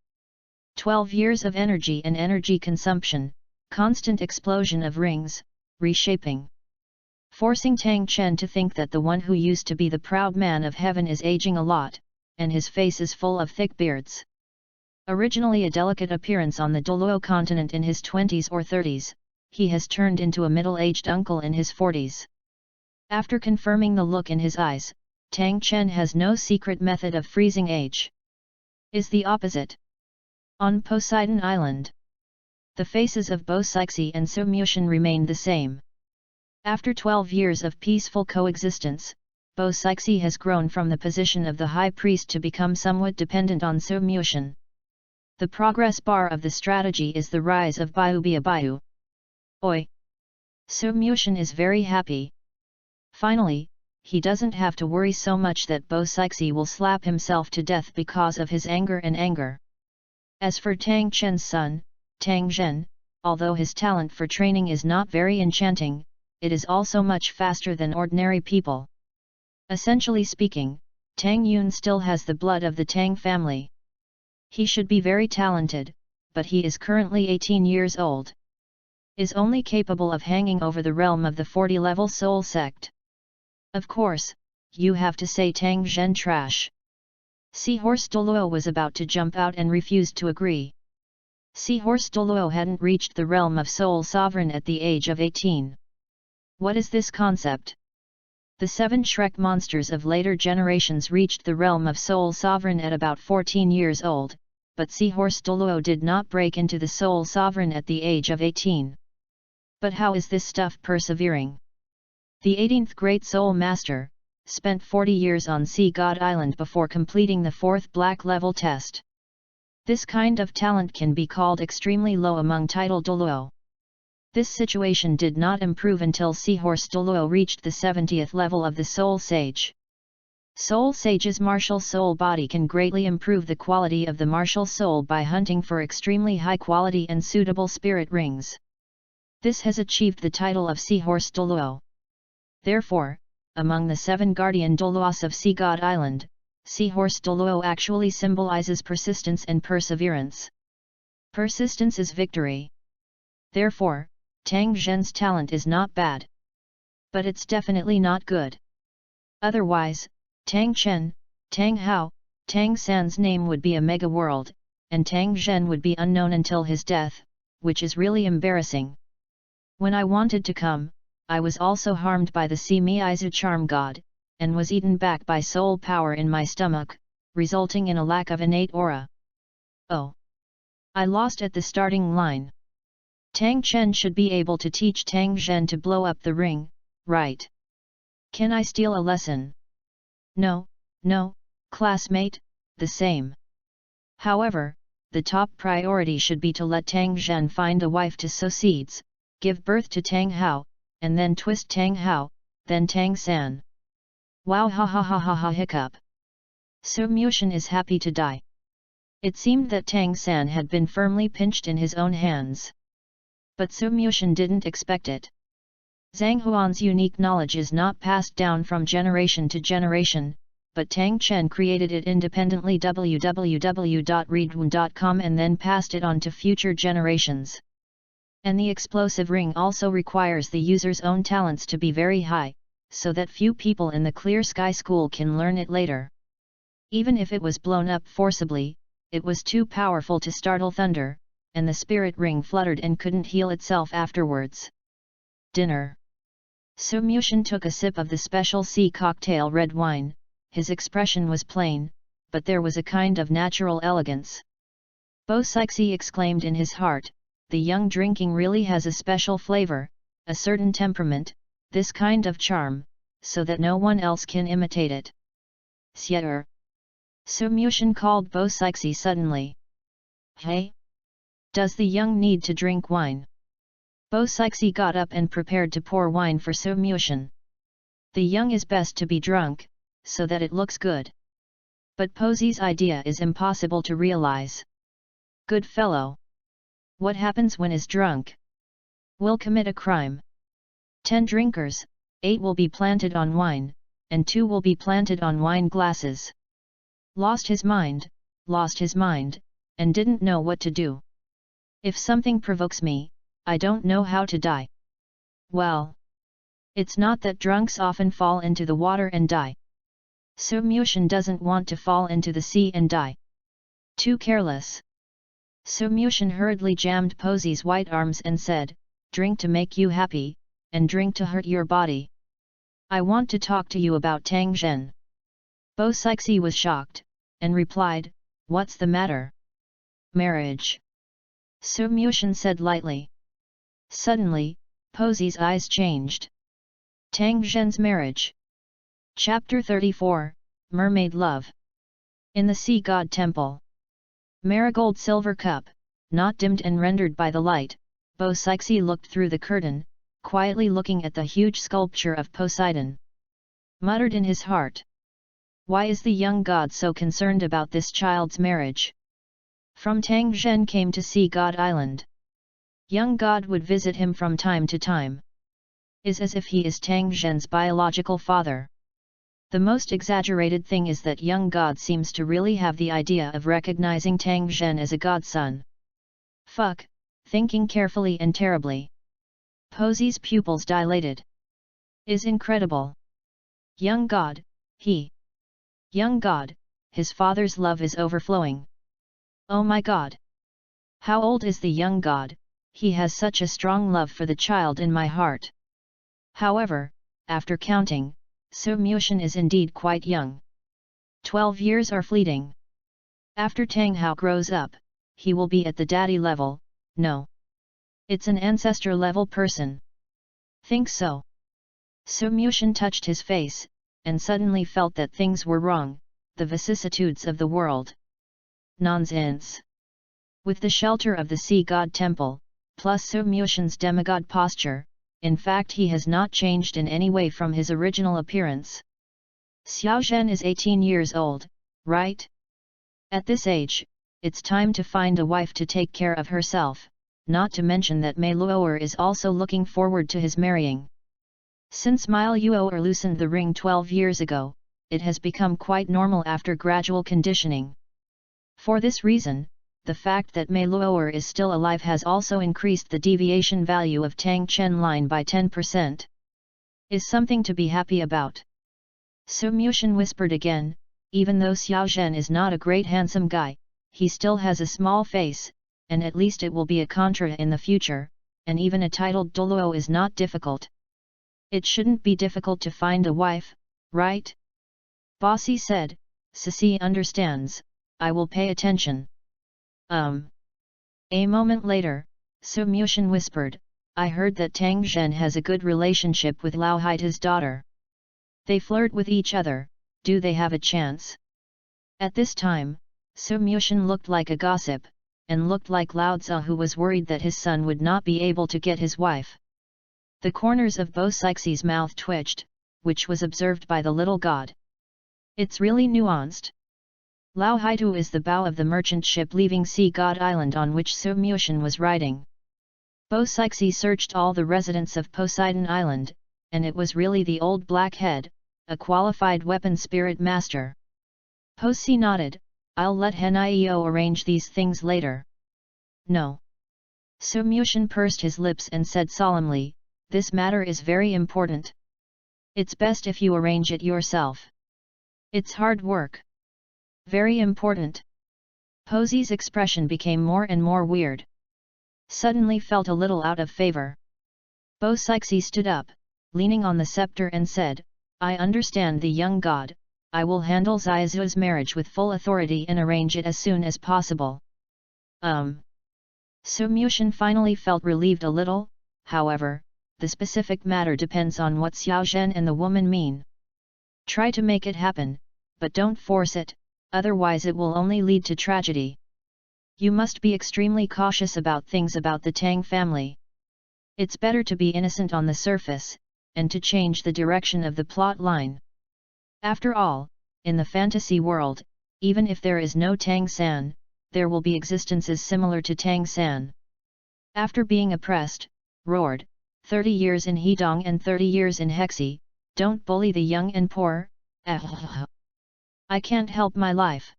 12 years of energy and energy consumption, constant explosion of rings, reshaping. Forcing Tang Chen to think that the one who used to be the proud man of heaven is aging a lot, and his face is full of thick beards. Originally a delicate appearance on the Douluo continent in his 20s or 30s, he has turned into a middle-aged uncle in his 40s. After confirming the look in his eyes, Tang Chen has no secret method of freezing age. Is the opposite. On Poseidon Island, the faces of Bo-Sixi and Su-Mushin remained the same. After 12 years of peaceful coexistence, Bo-Sixi has grown from the position of the high priest to become somewhat dependent on Su-Mushin. The progress bar of the strategy is the rise of Bayu. Oi! Su-Mushin is very happy. Finally, he doesn't have to worry so much that Bo-Sixi will slap himself to death because of his anger. As for Tang Chen's son, Tang Zhen, although his talent for training is not very enchanting, it is also much faster than ordinary people. Essentially speaking, Tang Yun still has the blood of the Tang family. He should be very talented, but he is currently 18 years old. Is only capable of hanging over the realm of the 40-level soul sect. Of course, you have to say Tang Zhen trash. Seahorse Douluo was about to jump out and refused to agree. Seahorse Douluo hadn't reached the realm of Soul Sovereign at the age of 18. What is this concept? The 7 Shrek monsters of later generations reached the realm of Soul Sovereign at about 14 years old, but Seahorse Douluo did not break into the Soul Sovereign at the age of 18. But how is this stuff persevering? The 18th Great Soul Master spent 40 years on Sea God Island before completing the 4th Black Level test. This kind of talent can be called extremely low among title Douluo. This situation did not improve until Seahorse Douluo reached the 70th level of the Soul Sage. Soul Sage's martial soul body can greatly improve the quality of the martial soul by hunting for extremely high quality and suitable spirit rings. This has achieved the title of Seahorse Douluo. Therefore, among the 7 guardian Douluos of Sea God Island, Seahorse Douluo actually symbolizes persistence and perseverance. Persistence is victory. Therefore, Tang Zhen's talent is not bad. But it's definitely not good. Otherwise, Tang Chen, Tang Hao, Tang San's name would be a mega world, and Tang Zhen would be unknown until his death, which is really embarrassing. When I wanted to come, I was also harmed by the Simi-Izu charm god, and was eaten back by soul power in my stomach, resulting in a lack of innate aura. Oh! I lost at the starting line. Tang Chen should be able to teach Tang Zhen to blow up the ring, right? Can I steal a lesson? No, classmate, the same. However, the top priority should be to let Tang Zhen find a wife to sow seeds, give birth to Tang Hao, and then twist Tang Hao, then Tang San. Wow, ha ha ha ha ha, hiccup. Su-Mushin is happy to die. It seemed that Tang San had been firmly pinched in his own hands. But Su-Mushin didn't expect it. Zhang Huan's unique knowledge is not passed down from generation to generation, but Tang Chen created it independently www.readaloud.com and then passed it on to future generations. And the explosive ring also requires the user's own talents to be very high, so that few people in the Clear Sky School can learn it later. Even if it was blown up forcibly, it was too powerful to startle thunder, and the spirit ring fluttered and couldn't heal itself afterwards. Dinner. Su Muxian took a sip of the special sea cocktail red wine. His expression was plain, but there was a kind of natural elegance. Bo Sixi exclaimed in his heart, the young drinking really has a special flavor, a certain temperament, this kind of charm, so that no one else can imitate it. Sier. Su Muxian called Bo Sixi suddenly. Hey? Does the young need to drink wine? Bo Sixi got up and prepared to pour wine for Su Muxian. The young is best to be drunk, so that it looks good. But Posey's idea is impossible to realize. Good fellow. What happens when is drunk? Will commit a crime. 10 drinkers, 8 will be planted on wine, and 2 will be planted on wine glasses. Lost his mind, and didn't know what to do. If something provokes me, I don't know how to die. Well. It's not that drunks often fall into the water and die. Su Muxian doesn't want to fall into the sea and die. Too careless. Su Muxian hurriedly jammed Posey's white arms and said, drink to make you happy, and drink to hurt your body. I want to talk to you about Tang Zhen. Bo Sixi was shocked, and replied, what's the matter? Marriage. Su Muxian said lightly. Suddenly, Posey's eyes changed. Tang Zhen's marriage. Chapter 34, Mermaid Love. In the Sea God Temple. Marigold silver cup, not dimmed and rendered by the light, Bo Sixi looked through the curtain, quietly looking at the huge sculpture of Poseidon. Muttered in his heart. Why is the young god so concerned about this child's marriage? From Tang Zhen came to Sea God Island. Young god would visit him from time to time. Is as if he is Tang Zhen's biological father. The most exaggerated thing is that young god seems to really have the idea of recognizing Tang Zhen as a godson. Fuck, thinking carefully and terribly. Posey's pupils dilated. Is incredible. Young god, he. Young god, his father's love is overflowing. Oh my god. How old is the young god? He has such a strong love for the child in my heart. However, after counting, Su Muxian is indeed quite young. 12 years are fleeting. After Tang Hao grows up, he will be at the daddy level, no. It's an ancestor level person. Think so. Su Muxian touched his face, and suddenly felt that things were wrong, the vicissitudes of the world. Nonsense. With the shelter of the Sea God Temple, plus Su Muxian's demigod posture, in fact he has not changed in any way from his original appearance. Xiao Zhen is 18 years old, right? At this age, it's time to find a wife to take care of herself, not to mention that Mei Luo'er is also looking forward to his marrying. Since Mei Luo'er loosened the ring 12 years ago, it has become quite normal after gradual conditioning. For this reason, the fact that Mei Luo'er is still alive has also increased the deviation value of Tang Chen line by 10%. Is something to be happy about. Su Muxian whispered again, even though Xiao Zhen is not a great handsome guy, he still has a small face, and at least it will be a contra in the future, and even a titled Douluo is not difficult. It shouldn't be difficult to find a wife, right? Bossy said, Sisi understands, I will pay attention. A moment later, Su Muxian whispered, I heard that Tang Zhen has a good relationship with Lao Haita's daughter. They flirt with each other, do they have a chance? At this time, Su Muxian looked like a gossip, and looked like Lao Tzu who was worried that his son would not be able to get his wife. The corners of Bo Sixi's mouth twitched, which was observed by the little god. It's really nuanced. Lao Haitu is the bow of the merchant ship leaving Sea God Island on which Su Muxian was riding. Bo Sixi searched all the residents of Poseidon Island, and it was really the old blackhead, a qualified weapon spirit master. Po Si nodded, I'll let Henieo arrange these things later. No. Su Mushin pursed his lips and said solemnly, this matter is very important. It's best if you arrange it yourself. It's hard work. Very important. Posi's expression became more and more weird. Suddenly felt a little out of favor. Bo Sixi stood up, leaning on the scepter and said, I understand the young god, I will handle Xiaozu's marriage with full authority and arrange it as soon as possible. Su Mushin finally felt relieved a little, however, the specific matter depends on what Xiao Zhen and the woman mean. Try to make it happen, but don't force it, otherwise it will only lead to tragedy. You must be extremely cautious about things about the Tang family. It's better to be innocent on the surface, and to change the direction of the plot line. After all, in the fantasy world, even if there is no Tang San, there will be existences similar to Tang San. After being oppressed, roared, 30 years in Hedong and 30 years in Hexi, don't bully the young and poor, I can't help my life.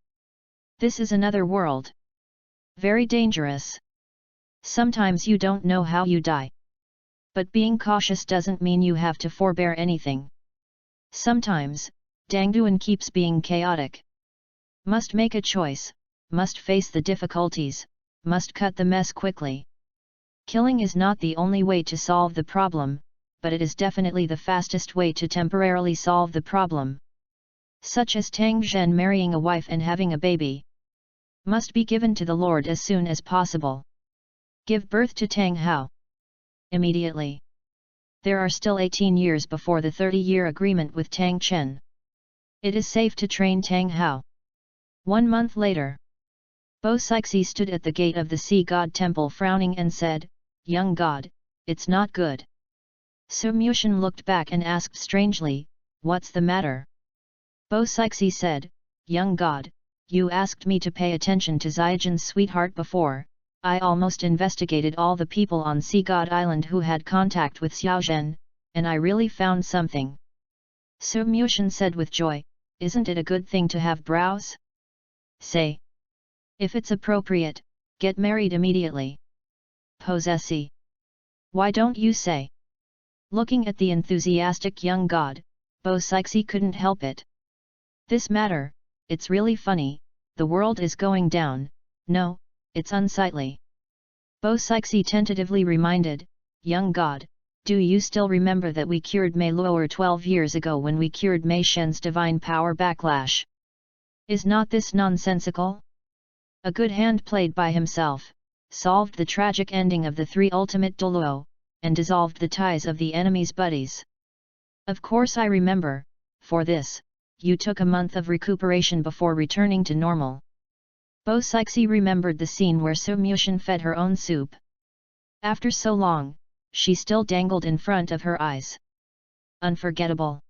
This is another world. Very dangerous. Sometimes you don't know how you die. But being cautious doesn't mean you have to forbear anything. Sometimes, Dangduan keeps being chaotic. Must make a choice, must face the difficulties, must cut the mess quickly. Killing is not the only way to solve the problem, but it is definitely the fastest way to temporarily solve the problem. Such as Tang Zhen marrying a wife and having a baby. Must be given to the Lord as soon as possible. Give birth to Tang Hao. Immediately. There are still 18 years before the 30-year agreement with Tang Chen. It is safe to train Tang Hao. 1 month later. Bo Sixi stood at the gate of the sea god temple frowning and said, young god, it's not good. Su Mushin looked back and asked strangely, what's the matter? Bo Sixi said, young god, you asked me to pay attention to Xiaojin's sweetheart before, I almost investigated all the people on Sea God Island who had contact with Xiaozhen, and I really found something. Su Mushin said with joy, isn't it a good thing to have brows? Say. If it's appropriate, get married immediately. Possessi. Why don't you say? Looking at the enthusiastic young god, Bo Sixi couldn't help it. This matter, it's really funny, the world is going down, no, it's unsightly. Bo Sixi tentatively reminded, young god, do you still remember that we cured Mei Luo'er 12 years ago when we cured Mei Shen's divine power backlash? Is not this nonsensical? A good hand played by himself, solved the tragic ending of the 3 ultimate Douluo, and dissolved the ties of the enemy's buddies. Of course I remember, for this, you took a month of recuperation before returning to normal. Bo Sixi remembered the scene where Su Mushin fed her own soup. After so long, she still dangled in front of her eyes. Unforgettable.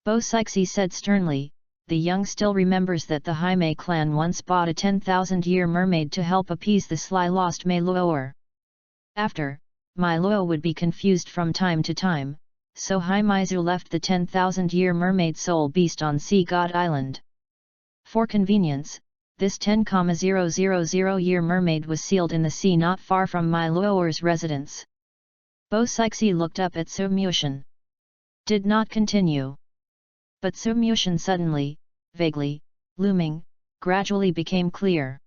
Bo Sixi said sternly, the young still remembers that the Haimei clan once bought a 10,000-year mermaid to help appease the sly lost Mei Luo'er. After, Mei Luo would be confused from time to time, so Haimeizu left the 10,000-year mermaid soul beast on Sea God Island. For convenience, this 10,000-year mermaid was sealed in the sea not far from Mei Luo'er's residence. Bo Sixi looked up at Su Mushin. Did not continue. But Su Mushin suddenly, vaguely, looming, gradually became clear.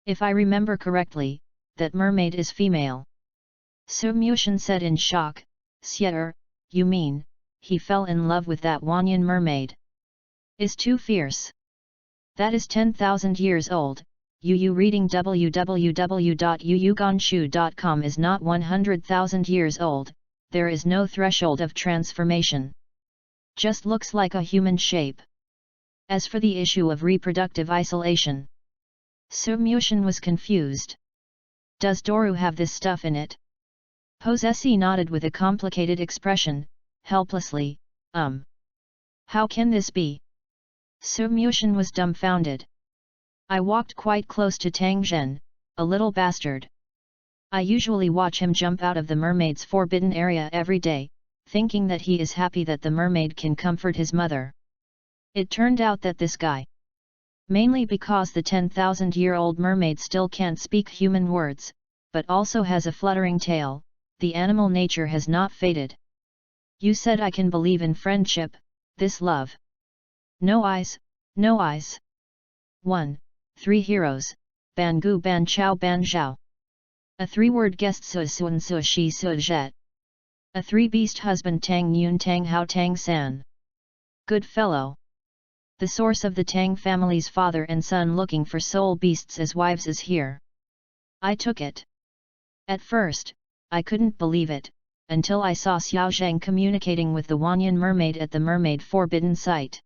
If I remember correctly, that mermaid is female. Su Mushin said in shock, Sieter, you mean, he fell in love with that Wanyan mermaid? Is too fierce. That is 10,000 years old, Yu reading www.yuyuganshu.com is not 100,000 years old, there is no threshold of transformation. Just looks like a human shape. As for the issue of reproductive isolation, Su Mushin was confused. Does Doru have this stuff in it? Possessi nodded with a complicated expression, helplessly, How can this be? Su Mushin was dumbfounded. I walked quite close to Tang Zhen, a little bastard. I usually watch him jump out of the mermaid's forbidden area every day, thinking that he is happy that the mermaid can comfort his mother. It turned out that this guy, mainly because the 10,000-year-old mermaid still can't speak human words, but also has a fluttering tail, the animal nature has not faded. You said I can believe in friendship, this love. No eyes, no eyes. 1. 3 heroes, Ban Gu Ban Chao Ban Zhao. A 3-word guest Su Suan Su Shi Su Jet. A 3-beast husband Tang Yun Tang Hao Tang San. Good fellow. The source of the Tang family's father and son looking for soul beasts as wives is here. I took it. At first, I couldn't believe it, until I saw Xiao Zhang communicating with the Wanyan mermaid at the mermaid forbidden site.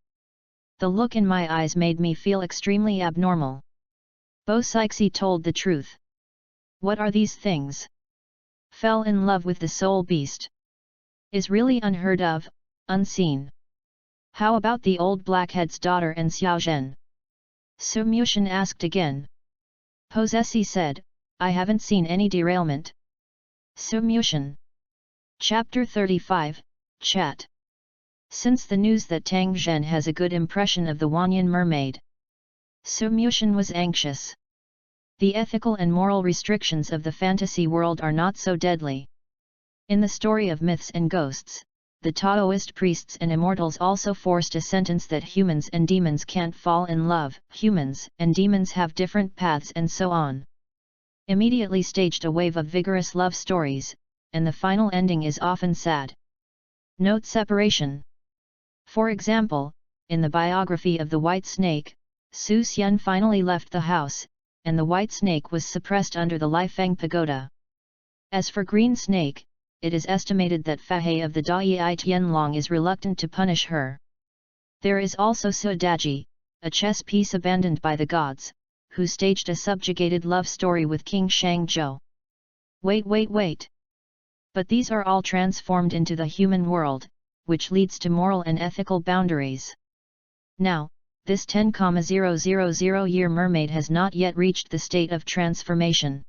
The look in my eyes made me feel extremely abnormal. Bo Sixi told the truth. What are these things? Fell in love with the soul beast. Is really unheard of, unseen. How about the old blackhead's daughter and Xiao Zhen? Su Mushan asked again. Posesi said, I haven't seen any derailment. Su Mushan. Chapter 35, Chat. Since the news that Tang Zhen has a good impression of the Wanyan mermaid, Su Mushan was anxious. The ethical and moral restrictions of the fantasy world are not so deadly. In the story of myths and ghosts, the Taoist priests and immortals also forced a sentence that humans and demons can't fall in love, humans and demons have different paths and so on. Immediately staged a wave of vigorous love stories, and the final ending is often sad. Note separation. For example, in the biography of the White Snake, Su Xian finally left the house, and the White Snake was suppressed under the Lifeng Pagoda. As for Green Snake, it is estimated that Fahei of the Dai Tianlong is reluctant to punish her. There is also Su Daji, a chess piece abandoned by the gods, who staged a subjugated love story with King Shangzhou. Wait. But these are all transformed into the human world, which leads to moral and ethical boundaries. Now, this 10,000-year mermaid has not yet reached the state of transformation.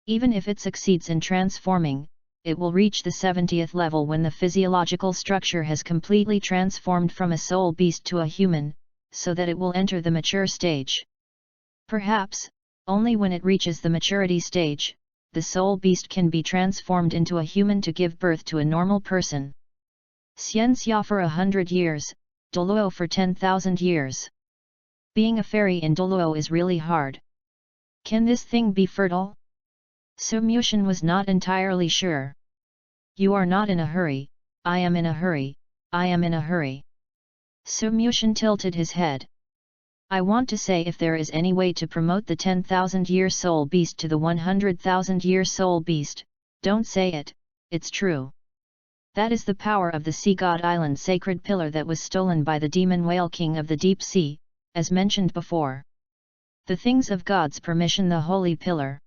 Even if it succeeds in transforming, it will reach the 70th level when the physiological structure has completely transformed from a soul beast to a human, so that it will enter the mature stage. Perhaps, only when it reaches the maturity stage, the soul beast can be transformed into a human to give birth to a normal person. Xian Xia for 100 years, Douluo for 10,000 years. Being a fairy in Douluo is really hard. Can this thing be fertile? Su Mushan was not entirely sure. You are not in a hurry, I am in a hurry, I am in a hurry. Su Mushan tilted his head. I want to say if there is any way to promote the 10,000-year soul beast to the 100,000-year soul beast, don't say it, it's true. That is the power of the Sea God Island sacred pillar that was stolen by the demon whale king of the deep sea, as mentioned before. The things of God's permission, the holy pillar.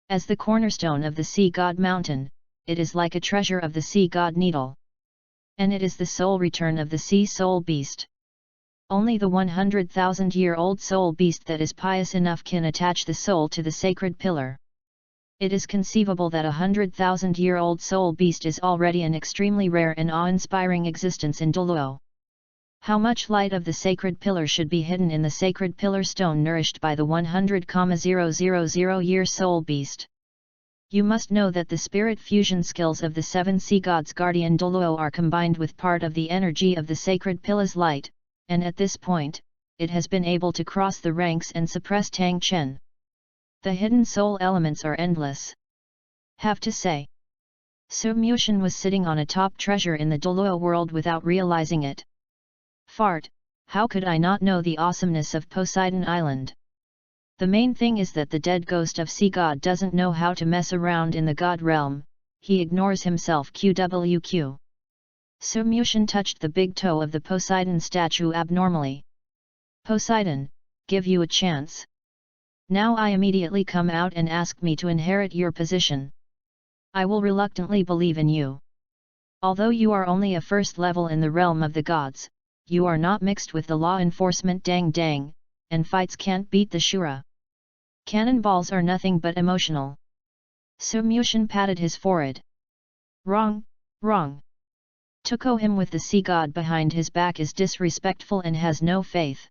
As the cornerstone of the Sea God mountain, it is like a treasure of the Sea God needle. And it is the soul return of the sea soul beast. Only the 100,000-year-old soul beast that is pious enough can attach the soul to the sacred pillar. It is conceivable that a 100,000-year-old soul beast is already an extremely rare and awe-inspiring existence in Douluo. How much light of the sacred pillar should be hidden in the sacred pillar stone nourished by the 100,000-year soul beast? You must know that the spirit fusion skills of the 7 sea gods guardian Douluo are combined with part of the energy of the sacred pillar's light, and at this point, it has been able to cross the ranks and suppress Tang Chen. The hidden soul elements are endless. Have to say. Su Mushan was sitting on a top treasure in the Douluo world without realizing it. Fart, how could I not know the awesomeness of Poseidon Island? The main thing is that the dead ghost of Sea God doesn't know how to mess around in the God realm, he ignores himself QWQ. Su Mushan touched the big toe of the Poseidon statue abnormally. Poseidon, give you a chance. Now I immediately come out and ask me to inherit your position. I will reluctantly believe in you. Although you are only a first level in the realm of the gods, you are not mixed with the law enforcement dang, and fights can't beat the Shura. Cannonballs are nothing but emotional. Su Muxian patted his forehead. Wrong, wrong. To call him with the sea god behind his back is disrespectful and has no faith.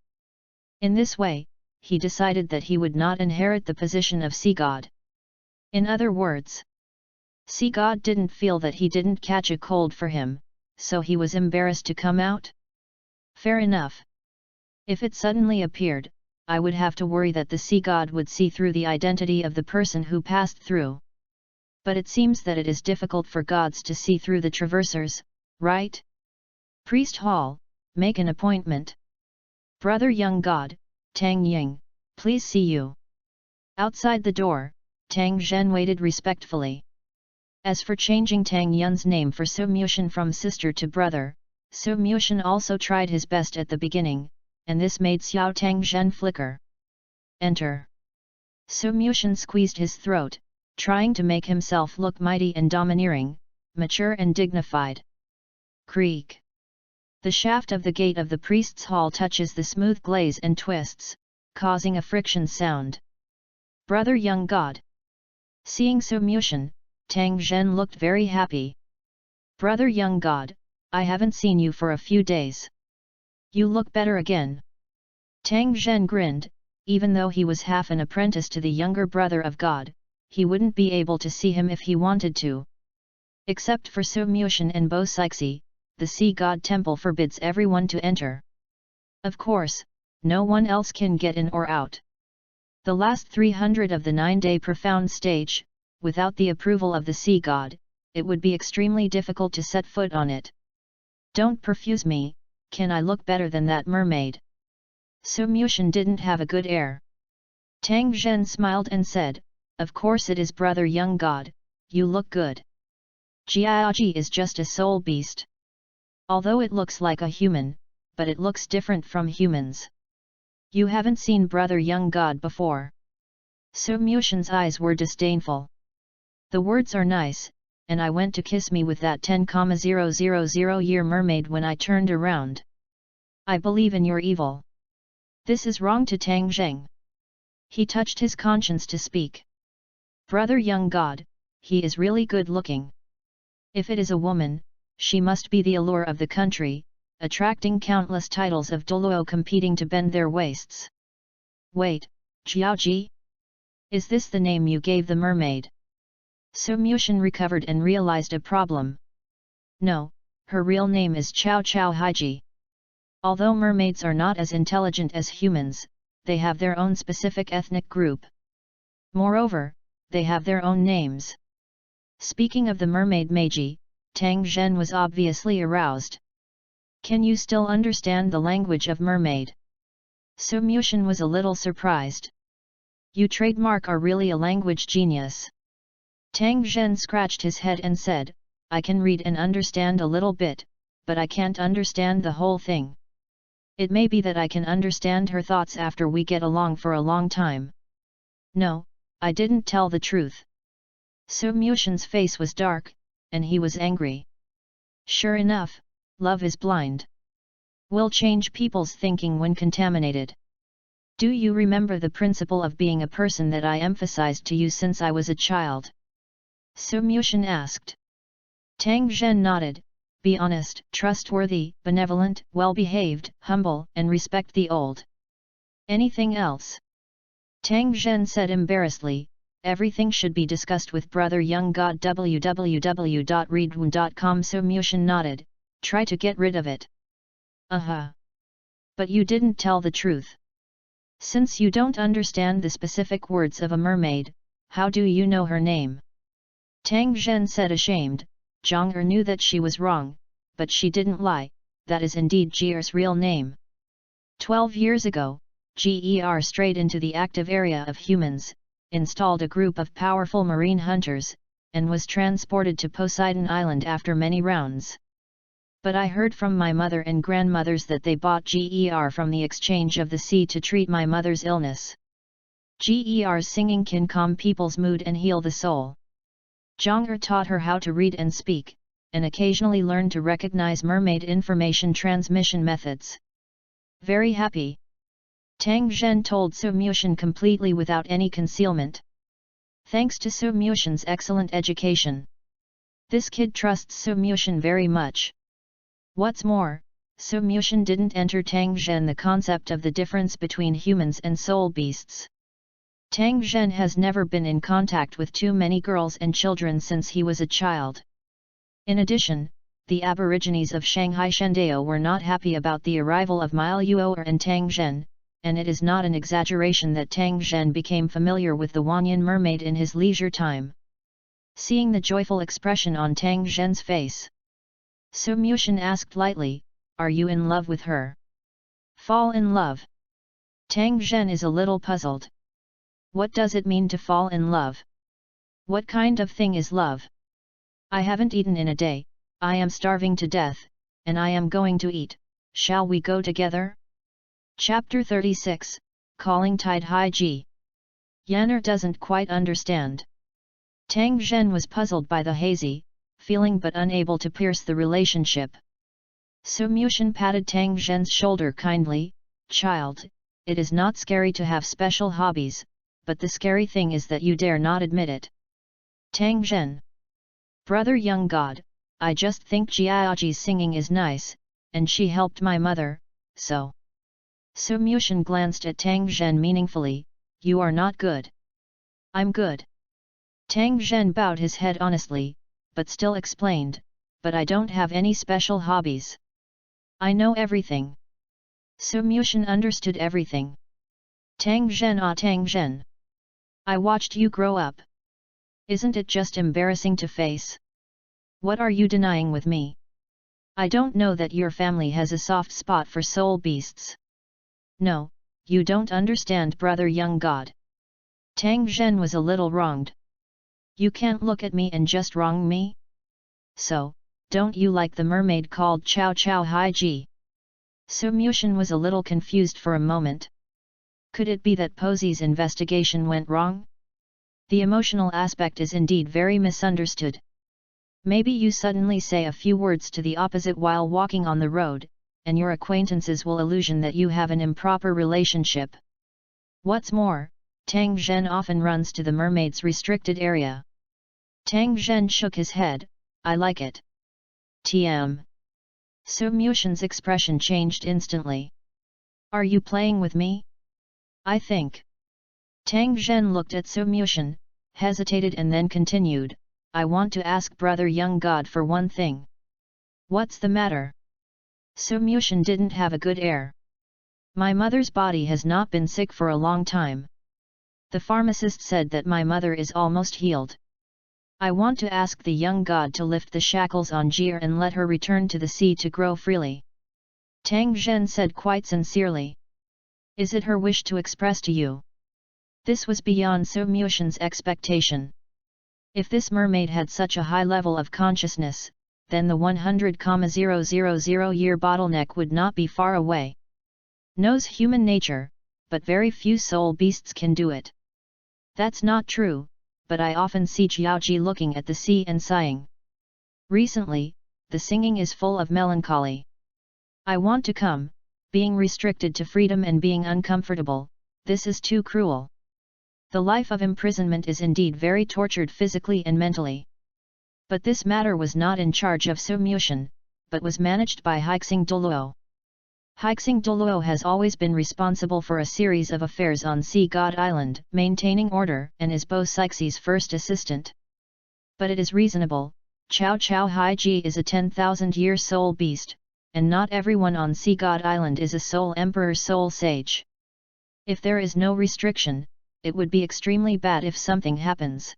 In this way, he decided that he would not inherit the position of sea god. In other words, sea god didn't feel that he didn't catch a cold for him, so he was embarrassed to come out. Fair enough. If it suddenly appeared, I would have to worry that the sea god would see through the identity of the person who passed through. But it seems that it is difficult for gods to see through the traversers, right? Priest Hall, make an appointment. Brother young god, Tang Ying, please see you. Outside the door, Tang Zhen waited respectfully. As for changing Tang Yun's name for Su Muxian from sister to brother, Su Muxian also tried his best at the beginning, and this made Xiao Tang Zhen flicker. Enter. Su Muxian squeezed his throat, trying to make himself look mighty and domineering, mature and dignified. Creak. The shaft of the gate of the priest's hall touches the smooth glaze and twists, causing a friction sound. Brother young god. Seeing Su Muxian, Tang Zhen looked very happy. Brother young god, I haven't seen you for a few days. You look better again. Tang Zhen grinned. Even though he was half an apprentice to the younger brother of God, he wouldn't be able to see him if he wanted to. Except for Su Muxian and Bo Sixi, the sea god temple forbids everyone to enter. Of course, no one else can get in or out. The last 300 of the 9-day profound stage, without the approval of the sea god, it would be extremely difficult to set foot on it. Don't perfuse me, can I look better than that mermaid? Su Muxian didn't have a good air. Tang Zhen smiled and said, of course it is brother young god, you look good. Jiaoji is just a soul beast. Although it looks like a human, but it looks different from humans. You haven't seen brother young god before. Su Muxian's eyes were disdainful. The words are nice, and I went to kiss me with that 10,000-year mermaid when I turned around. I believe in your evil. This is wrong to Tang Zheng. He touched his conscience to speak. Brother young god, he is really good looking. If it is a woman, she must be the allure of the country, attracting countless titles of Douluo competing to bend their waists. Wait, Jiaoji? Is this the name you gave the mermaid? Su Muxian recovered and realized a problem. No, her real name is Chao Chao Haiji. Although mermaids are not as intelligent as humans, they have their own specific ethnic group. Moreover, they have their own names. Speaking of the mermaid Meiji, Tang Zhen was obviously aroused. Can you still understand the language of mermaid? Su Muxian was a little surprised. You trademark are really a language genius. Tang Zhen scratched his head and said, I can read and understand a little bit, but I can't understand the whole thing. It may be that I can understand her thoughts after we get along for a long time. No, I didn't tell the truth. Su Muxian's face was dark, and he was angry. Sure enough, love is blind. Will change people's thinking when contaminated. Do you remember the principle of being a person that I emphasized to you since I was a child? Su Muxian asked. Tang Zhen nodded. Be honest, trustworthy, benevolent, well-behaved, humble, and respect the old. Anything else? Tang Zhen said embarrassedly, everything should be discussed with brother young god www.readaloud.com. Su Muxian nodded, try to get rid of it. But you didn't tell the truth. Since you don't understand the specific words of a mermaid, how do you know her name? Tang Zhen said ashamed. Zhang Er knew that she was wrong, but she didn't lie, that is indeed Ger's real name. 12 years ago, Ger strayed into the active area of humans, installed a group of powerful marine hunters, and was transported to Poseidon Island after many rounds. But I heard from my mother and grandmothers that they bought Ger from the exchange of the sea to treat my mother's illness. Ger's singing can calm people's mood and heal the soul. Zhang Er taught her how to read and speak, and occasionally learned to recognize mermaid information transmission methods. Very happy. Tang Zhen told Su Muxian completely without any concealment. thanks to Su Mushin's excellent education. This kid trusts Su Mushin very much. What's more, Su Mushin didn't enter Tang Zhen the concept of the difference between humans and soul beasts. Tang Zhen has never been in contact with too many girls and children since he was a child. In addition, the Aborigines of Shanghai Shendao were not happy about the arrival of Miao Yuo and Tang Zhen, and it is not an exaggeration that Tang Zhen became familiar with the Wanyan mermaid in his leisure time. Seeing the joyful expression on Tang Zhen's face, Su Mushin asked lightly, "Are you in love with her?" Fall in love? Tang Zhen is a little puzzled. What does it mean to fall in love? What kind of thing is love? I haven't eaten in a day, I am starving to death, and I am going to eat. Shall we go together? Chapter 36, Calling Tide Hai Ji. Yanner doesn't quite understand. Tang Zhen was puzzled by the hazy feeling but unable to pierce the relationship. Su Mushin patted Tang Zhen's shoulder kindly. "Child, it is not scary to have special hobbies, but the scary thing is that you dare not admit it." Tang Zhen. "Brother young god, I just think Jiaoji's singing is nice, and she helped my mother, so." Su Mushin glanced at Tang Zhen meaningfully. "You are not good." "I'm good." Tang Zhen bowed his head honestly, but still explained, "But I don't have any special hobbies. I know everything." Su Mushin understood everything. "Tang Zhen, ah Tang Zhen. I watched you grow up. Isn't it just embarrassing to face? What are you denying with me? I don't know that your family has a soft spot for soul beasts." "No, you don't understand, brother young god." Tang Zhen was a little wronged. "You can't look at me and just wrong me? So, don't you like the mermaid called Chow Chow Hai Ji?" Su Mushin was a little confused for a moment. Could it be that Posey's investigation went wrong? The emotional aspect is indeed very misunderstood. Maybe you suddenly say a few words to the opposite while walking on the road, and your acquaintances will illusion that you have an improper relationship. What's more, Tang Zhen often runs to the mermaid's restricted area. Tang Zhen shook his head. "I like it." "TM." Su Mushin's expression changed instantly. "Are you playing with me?" "I think." Tang Zhen looked at Su Mushin, hesitated and then continued, "I want to ask brother young god for one thing." "What's the matter?" Su Mushin didn't have a good air. "My mother's body has not been sick for a long time. The pharmacist said that my mother is almost healed. I want to ask the young god to lift the shackles on Jir and let her return to the sea to grow freely." Tang Zhen said quite sincerely. "Is it her wish to express to you?" This was beyond Su Mushin's expectation. If this mermaid had such a high level of consciousness, then the 100,000-year bottleneck would not be far away. Knows human nature, but very few soul beasts can do it. "That's not true, but I often see Jiaoji looking at the sea and sighing. Recently, the singing is full of melancholy. I want to come, being restricted to freedom and being uncomfortable, this is too cruel. The life of imprisonment is indeed very tortured physically and mentally." But this matter was not in charge of Su Mushin, but was managed by Haixing Douluo. Haixing Douluo has always been responsible for a series of affairs on Sea God Island, maintaining order, and is Bo Sixie's first assistant. But it is reasonable, Chow Chow Hai Ji is a 10,000-year soul beast, and not everyone on Sea God Island is a soul emperor soul sage. If there is no restriction, it would be extremely bad if something happens.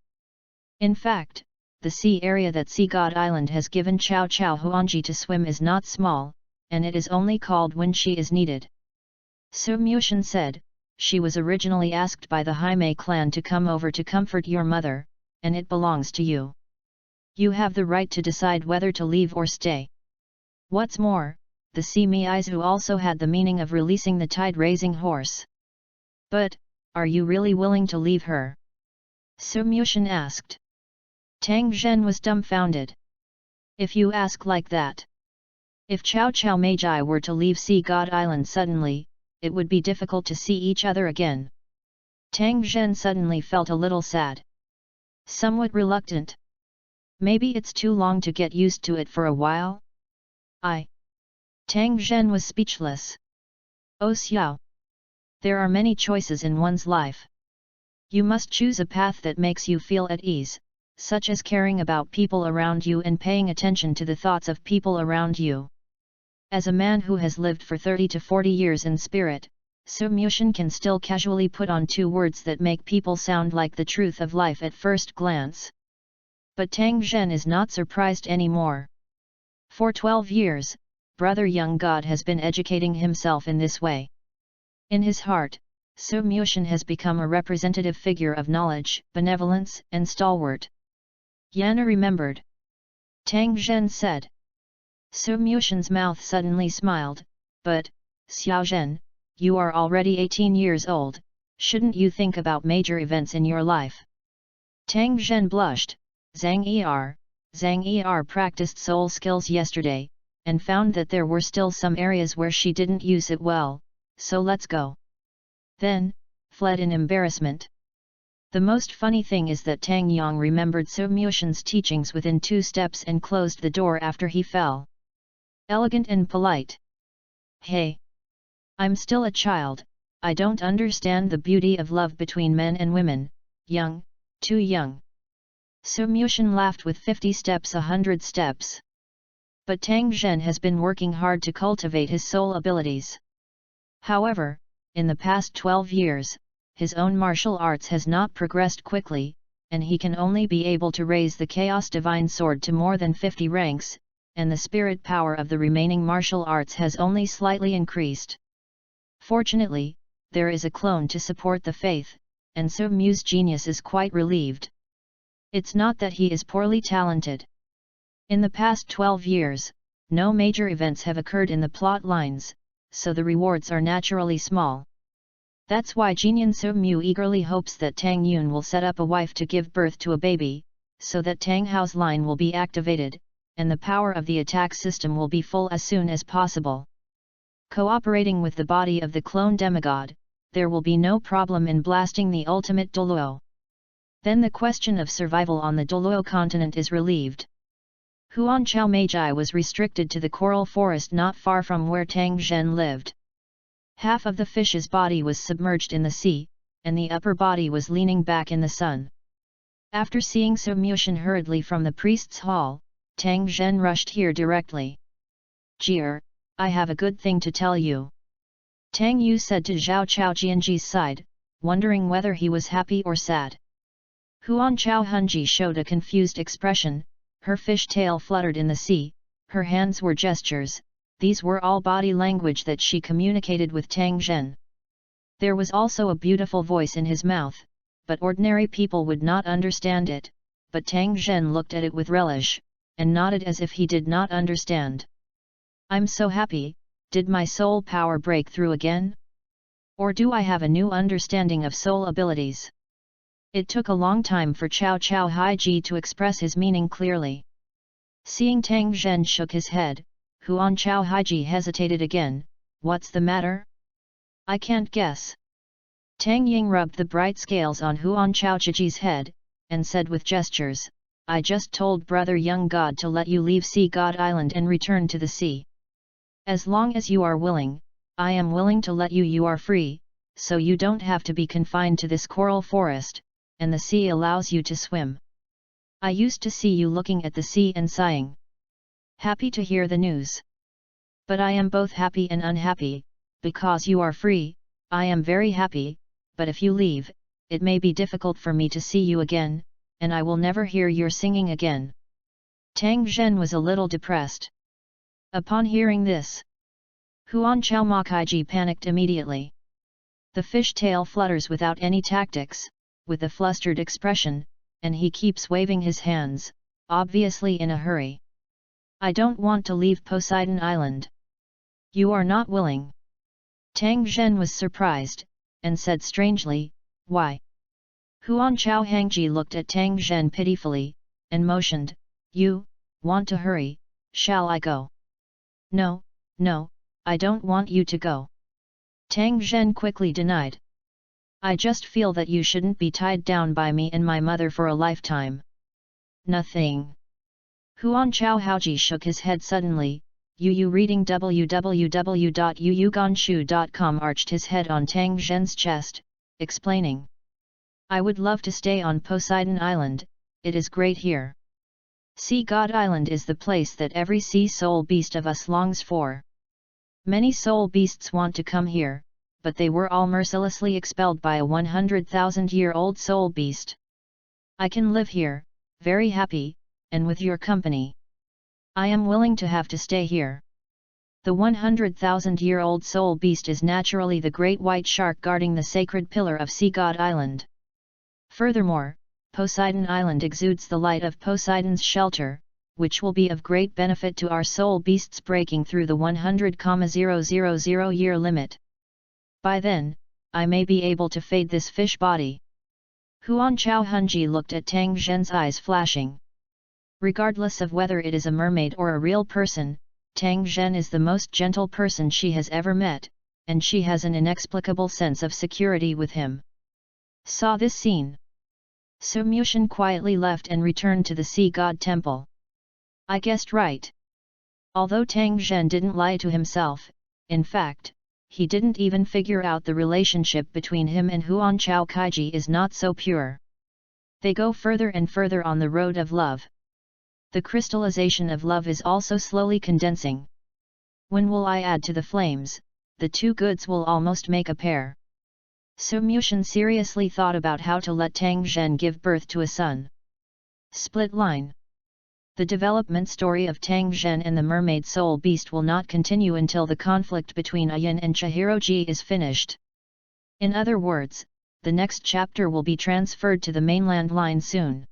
In fact, the sea area that Sea God Island has given Chow Chow Huangji to swim is not small, and it is only called when she is needed. Su Mushin said, "She was originally asked by the Haimei clan to come over to comfort your mother, and it belongs to you. You have the right to decide whether to leave or stay. What's more, the sea Miizu also had the meaning of releasing the tide-raising horse. But, are you really willing to leave her?" Su Mushin asked. Tang Zhen was dumbfounded. "If you ask like that. If Chow Chow Magi were to leave Sea God Island suddenly, it would be difficult to see each other again." Tang Zhen suddenly felt a little sad. Somewhat reluctant. Maybe it's too long to get used to it for a while? Tang Zhen was speechless. Oh Xiao! There are many choices in one's life. You must choose a path that makes you feel at ease, such as caring about people around you and paying attention to the thoughts of people around you. As a man who has lived for 30 to 40 years in spirit, Su Mushin can still casually put on 2 words that make people sound like the truth of life at first glance. But Tang Zhen is not surprised anymore. For 12 years, Brother Young God has been educating himself in this way. In his heart, Su Mushin has become a representative figure of knowledge, benevolence, and stalwart. Yana remembered. Tang Zhen said. Su Mushin's mouth suddenly smiled, but, Xiao Zhen, you are already 18 years old, shouldn't you think about major events in your life? Tang Zhen blushed. Zhang Er practiced soul skills yesterday, and found that there were still some areas where she didn't use it well, so let's go. Then, fled in embarrassment. The most funny thing is that Tang Yang remembered Su Mushin's teachings within 2 steps and closed the door after he fell. Elegant and polite. Hey! I'm still a child, I don't understand the beauty of love between men and women, young, too young. Su Mushin laughed with 50 steps 100 steps. But Tang Zhen has been working hard to cultivate his soul abilities. However, in the past 12 years, his own martial arts has not progressed quickly, and he can only be able to raise the Chaos Divine Sword to more than 50 ranks, and the spirit power of the remaining martial arts has only slightly increased. Fortunately, there is a clone to support the faith, and Su Mu's genius is quite relieved. It's not that he is poorly talented. In the past 12 years, no major events have occurred in the plot lines, so the rewards are naturally small. That's why Jinyan Su Mu eagerly hopes that Tang Yun will set up a wife to give birth to a baby, so that Tang Hao's line will be activated, and the power of the attack system will be full as soon as possible. Cooperating with the body of the clone demigod, there will be no problem in blasting the ultimate Douluo. Then the question of survival on the Douluo continent is relieved. Huanchao Magi was restricted to the coral forest not far from where Tang Zhen lived. Half of the fish's body was submerged in the sea, and the upper body was leaning back in the sun. After seeing Su Mushin hurriedly from the priest's hall, Tang Zhen rushed here directly. Jier, I have a good thing to tell you. Tang Yu said to Zhao Chao Jianji's side, wondering whether he was happy or sad. Huanchao Hunji showed a confused expression, her fish tail fluttered in the sea, her hands were gestures, these were all body language that she communicated with Tang Zhen. There was also a beautiful voice in his mouth, but ordinary people would not understand it, but Tang Zhen looked at it with relish, and nodded as if he did not understand. I'm so happy, did my soul power break through again? Or do I have a new understanding of soul abilities? It took a long time for Cao Cao Haiji to express his meaning clearly. Seeing Tang Zhen shook his head, Huanchao Haiji hesitated again, what's the matter? I can't guess. Tang Ying rubbed the bright scales on Huanchao Chiji's head, and said with gestures, I just told Brother Young God to let you leave Sea God Island and return to the sea. As long as you are willing, I am willing to let you. You are free, so you don't have to be confined to this coral forest, and the sea allows you to swim. I used to see you looking at the sea and sighing. Happy to hear the news. But I am both happy and unhappy, because you are free, I am very happy, but if you leave, it may be difficult for me to see you again, and I will never hear your singing again. Tang Zhen was a little depressed. Upon hearing this, Huanchao Makaiji panicked immediately. The fish tail flutters without any tactics, with a flustered expression, and he keeps waving his hands, obviously in a hurry. I don't want to leave Poseidon Island. You are not willing. Tang Zhen was surprised, and said strangely, why? Huanchao Hangji looked at Tang Zhen pitifully, and motioned, you, want to hurry, shall I go? No, no, I don't want you to go. Tang Zhen quickly denied. I just feel that you shouldn't be tied down by me and my mother for a lifetime. Nothing. Huan Chao Haoji shook his head suddenly. Yu reading www.yuyugonshu.com arched his head on Tang Zhen's chest, explaining. I would love to stay on Poseidon Island, it is great here. Sea God Island is the place that every sea soul beast of us longs for. Many soul beasts want to come here, but they were all mercilessly expelled by a 100,000-year-old soul beast. I can live here, very happy, and with your company. I am willing to have to stay here. The 100,000-year-old soul beast is naturally the great white shark guarding the sacred pillar of Sea God Island. Furthermore, Poseidon Island exudes the light of Poseidon's shelter, which will be of great benefit to our soul beasts breaking through the 100,000-year limit. By then, I may be able to fade this fish body. Huan Chao Hunji looked at Tang Zhen's eyes flashing. Regardless of whether it is a mermaid or a real person, Tang Zhen is the most gentle person she has ever met, and she has an inexplicable sense of security with him. Saw this scene. Su Mushan quietly left and returned to the Sea God Temple. I guessed right. Although Tang Zhen didn't lie to himself, in fact, he didn't even figure out the relationship between him and Huan Chao Kaiji is not so pure. They go further and further on the road of love. The crystallization of love is also slowly condensing. When will I add to the flames, the two goods will almost make a pair. Su Mushan seriously thought about how to let Tang Zhen give birth to a son. Split line. The development story of Tang Zhen and the mermaid soul beast will not continue until the conflict between Ayin and Chihiroji is finished. In other words, the next chapter will be transferred to the mainland line soon.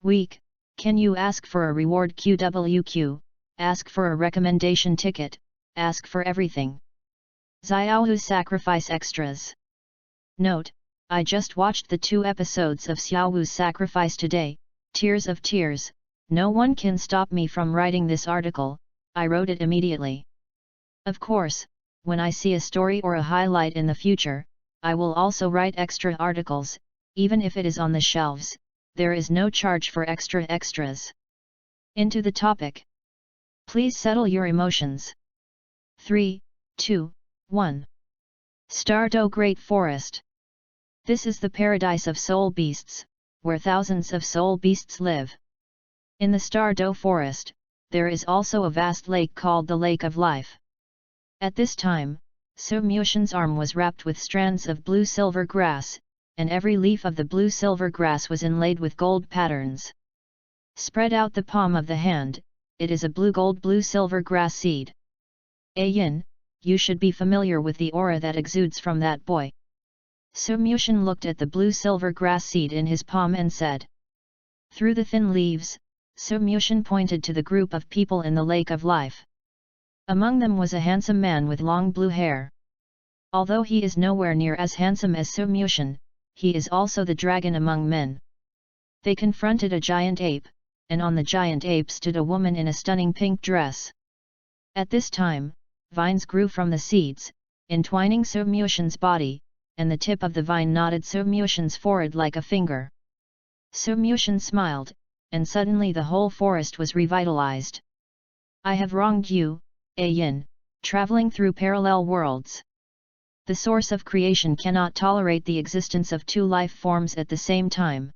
Weak, can you ask for a reward QWQ, ask for a recommendation ticket, ask for everything. Xiaohu's sacrifice extras. Note, I just watched the 2 episodes of Xiaohu's sacrifice today, Tears of Tears. No one can stop me from writing this article, I wrote it immediately. Of course, when I see a story or a highlight in the future, I will also write extra articles, even if it is on the shelves, there is no charge for extras. Into the topic. Please settle your emotions. 3, 2, 1. Stardo Great Forest. This is the paradise of soul beasts, where thousands of soul beasts live. In the Stardo Forest, there is also a vast lake called the Lake of Life. At this time, Su Mushan's arm was wrapped with strands of blue-silver grass, and every leaf of the blue-silver grass was inlaid with gold patterns. Spread out the palm of the hand, it is a blue-silver grass seed. Yin, you should be familiar with the aura that exudes from that boy. Su Mushan looked at the blue-silver grass seed in his palm and said. Through the thin leaves, Su Mushan pointed to the group of people in the Lake of Life. Among them was a handsome man with long blue hair. Although he is nowhere near as handsome as Su Mushan, he is also the dragon among men. They confronted a giant ape, and on the giant ape stood a woman in a stunning pink dress. At this time, vines grew from the seeds, entwining Su Mushan's body, and the tip of the vine knotted Su Mushan's forehead like a finger. Su Mushan smiled, and suddenly the whole forest was revitalized. I have wronged you, Yin, traveling through parallel worlds. The source of creation cannot tolerate the existence of 2 life forms at the same time.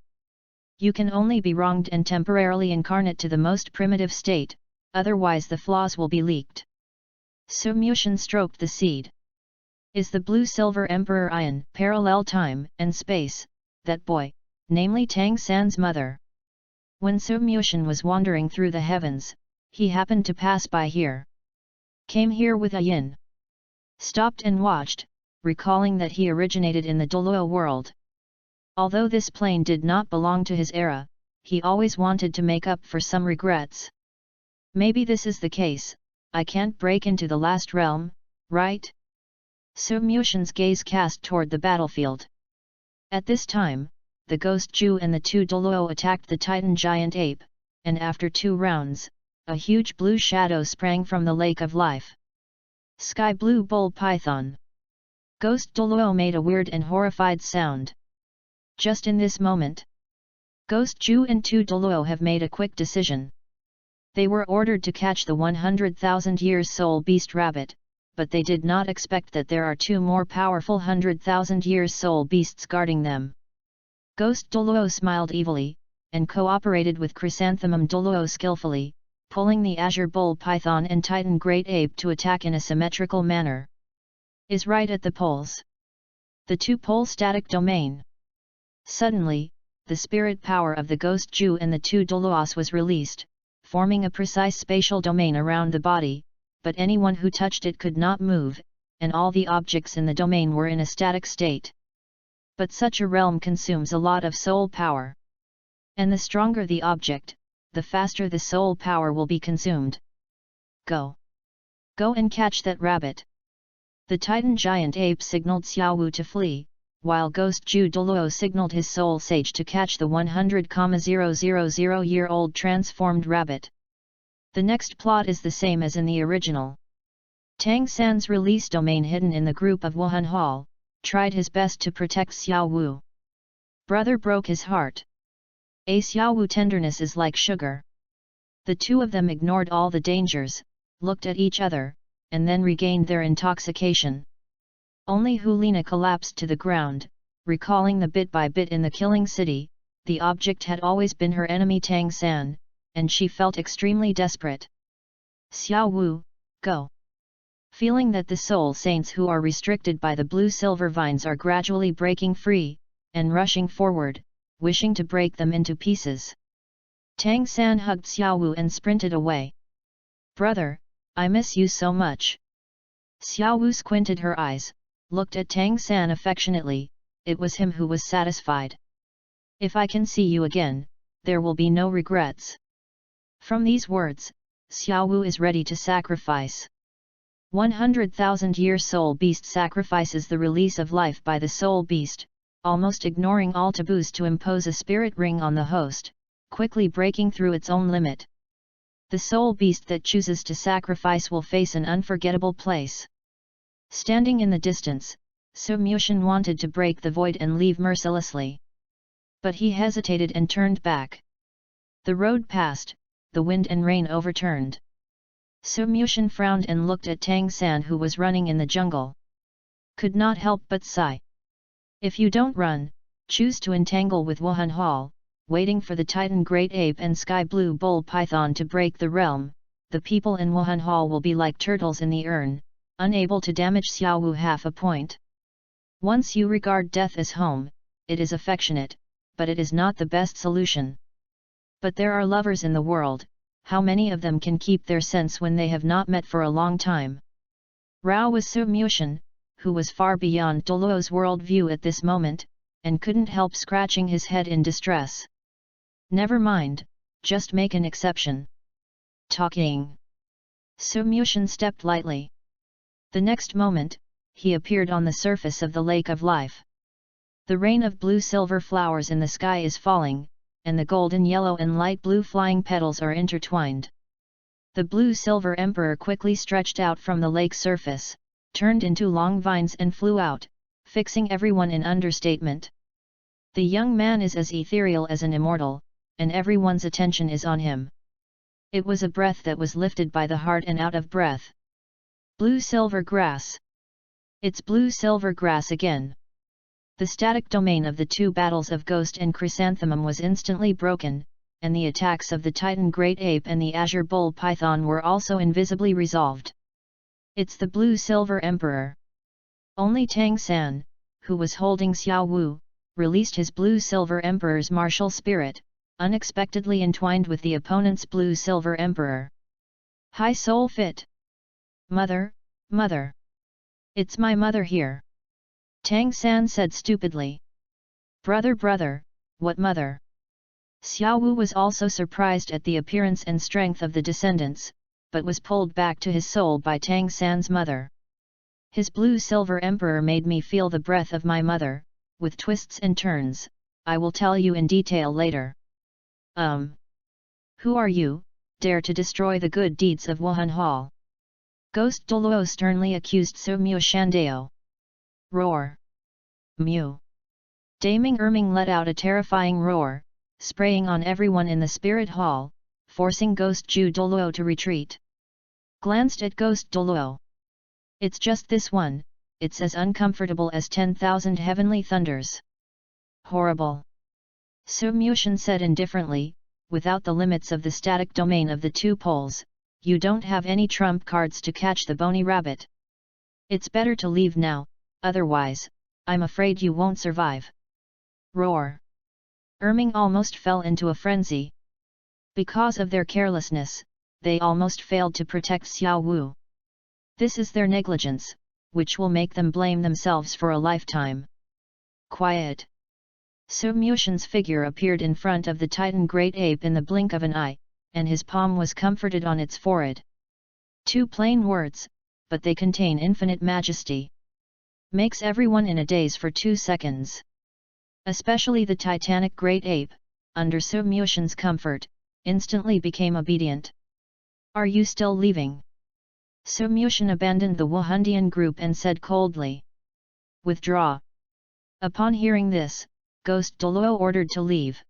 You can only be wronged and temporarily incarnate to the most primitive state, otherwise the flaws will be leaked. Su Mushan stroked the seed. Is the blue-silver Emperor Ayin parallel time and space, that boy, namely Tang San's mother? When Su Mushan was wandering through the heavens, he happened to pass by here. Came here with Ayin. Stopped and watched, recalling that he originated in the Douluo world. Although this plane did not belong to his era, he always wanted to make up for some regrets. Maybe this is the case, I can't break into the last realm, right? Su Mushan's gaze cast toward the battlefield. At this time, the Ghost Jew and the 2 Douluo attacked the Titan giant ape, and after 2 rounds, a huge blue shadow sprang from the Lake of Life. Sky Blue Bull Python. Ghost Douluo made a weird and horrified sound. Just in this moment, Ghost Ju and Tu Douluo have made a quick decision. They were ordered to catch the 100,000 years soul beast rabbit, but they did not expect that there are two more powerful 100,000 years soul beasts guarding them. Ghost Douluo smiled evilly, and cooperated with Chrysanthemum Douluo skillfully, pulling the Azure Bull Python and Titan Great Ape to attack in a symmetrical manner. Is right at the poles. The two-pole static domain. Suddenly, the spirit power of the Ghost Ju and the two Douluos was released, forming a precise spatial domain around the body, but anyone who touched it could not move, and all the objects in the domain were in a static state. But such a realm consumes a lot of soul power. And the stronger the object, the faster the soul power will be consumed. Go! Go and catch that rabbit! The Titan Giant Ape signaled Xiaowu to flee, while Ghost Ju Douluo signaled his soul sage to catch the 100,000-year-old transformed rabbit. The next plot is the same as in the original. Tang San's release domain hidden in the group of Wuhan Hall, tried his best to protect Xiaowu. Brother broke his heart. A Xiaowu tenderness is like sugar. The two of them ignored all the dangers, looked at each other, and then regained their intoxication. Only Hulina collapsed to the ground, recalling the bit by bit in the killing city. The object had always been her enemy Tang San, and she felt extremely desperate. Xiaowu, go! Feeling that the soul saints who are restricted by the blue-silver vines are gradually breaking free, and rushing forward, wishing to break them into pieces. Tang San hugged Xiaowu and sprinted away. Brother, I miss you so much. Xiaowu squinted her eyes, looked at Tang San affectionately. It was him who was satisfied. If I can see you again, there will be no regrets. From these words, Xiaowu is ready to sacrifice. 100,000-year soul beast sacrifices the release of life by the soul beast, almost ignoring all taboos to impose a spirit ring on the host, quickly breaking through its own limit. The soul beast that chooses to sacrifice will face an unforgettable place. Standing in the distance, Su Mushin wanted to break the void and leave mercilessly. But he hesitated and turned back. The road passed, the wind and rain overturned. Su Mushin frowned and looked at Tang San who was running in the jungle. Could not help but sigh. If you don't run, choose to entangle with Wuhan Hall, waiting for the Titan Great Ape and Sky Blue Bull Python to break the realm, the people in Wuhan Hall will be like turtles in the urn, unable to damage Xiaowu half a point. Once you regard death as home, it is affectionate, but it is not the best solution. But there are lovers in the world, how many of them can keep their sense when they have not met for a long time? Rao was Su Mushin, who was far beyond Douluo's world view at this moment, and couldn't help scratching his head in distress. Never mind, just make an exception. Talking. Su Mushin stepped lightly. The next moment, he appeared on the surface of the lake of life. The rain of blue-silver flowers in the sky is falling, and the golden yellow and light blue flying petals are intertwined. The blue-silver emperor quickly stretched out from the lake surface, turned into long vines and flew out, fixing everyone in understatement. The young man is as ethereal as an immortal, and everyone's attention is on him. It was a breath that was lifted by the heart and out of breath. Blue-silver grass. It's blue-silver grass again. The static domain of the two battles of Ghost and Chrysanthemum was instantly broken, and the attacks of the Titan Great Ape and the Azure Bull Python were also invisibly resolved. It's the Blue-Silver Emperor. Only Tang San, who was holding Xiaowu, released his Blue-Silver Emperor's martial spirit, unexpectedly entwined with the opponent's Blue-Silver Emperor. High Soul Fit! Mother, mother! It's my mother here! Tang San said stupidly. Brother, brother, what mother? Xiaowu was also surprised at the appearance and strength of the descendants, but was pulled back to his soul by Tang San's mother. His Blue-Silver Emperor made me feel the breath of my mother, with twists and turns. I will tell you in detail later. Who are you, dare to destroy the good deeds of Wuhan Hall? Ghost Douluo sternly accused Su Mushandao. Roar! Mew! Daming Erming let out a terrifying roar, spraying on everyone in the spirit hall, forcing Ghost Ju Douluo to retreat. Glanced at Ghost Douluo. It's just this one, it's as uncomfortable as 10,000 heavenly thunders. Horrible. Su Mushin said indifferently, without the limits of the static domain of the two poles, you don't have any trump cards to catch the bony rabbit. It's better to leave now, otherwise, I'm afraid you won't survive. Roar! Erming almost fell into a frenzy. Because of their carelessness, they almost failed to protect Xiao Wu. This is their negligence, which will make them blame themselves for a lifetime. Quiet! Su Mushin's figure appeared in front of the Titan Great Ape in the blink of an eye, and his palm was comforted on its forehead. Two plain words, but they contain infinite majesty. Makes everyone in a daze for 2 seconds. Especially the titanic Great Ape, under Su Mushin's comfort, instantly became obedient. Are you still leaving? Su Mushin abandoned the Wuhundian group and said coldly. Withdraw. Upon hearing this, Ghost Douluo ordered to leave.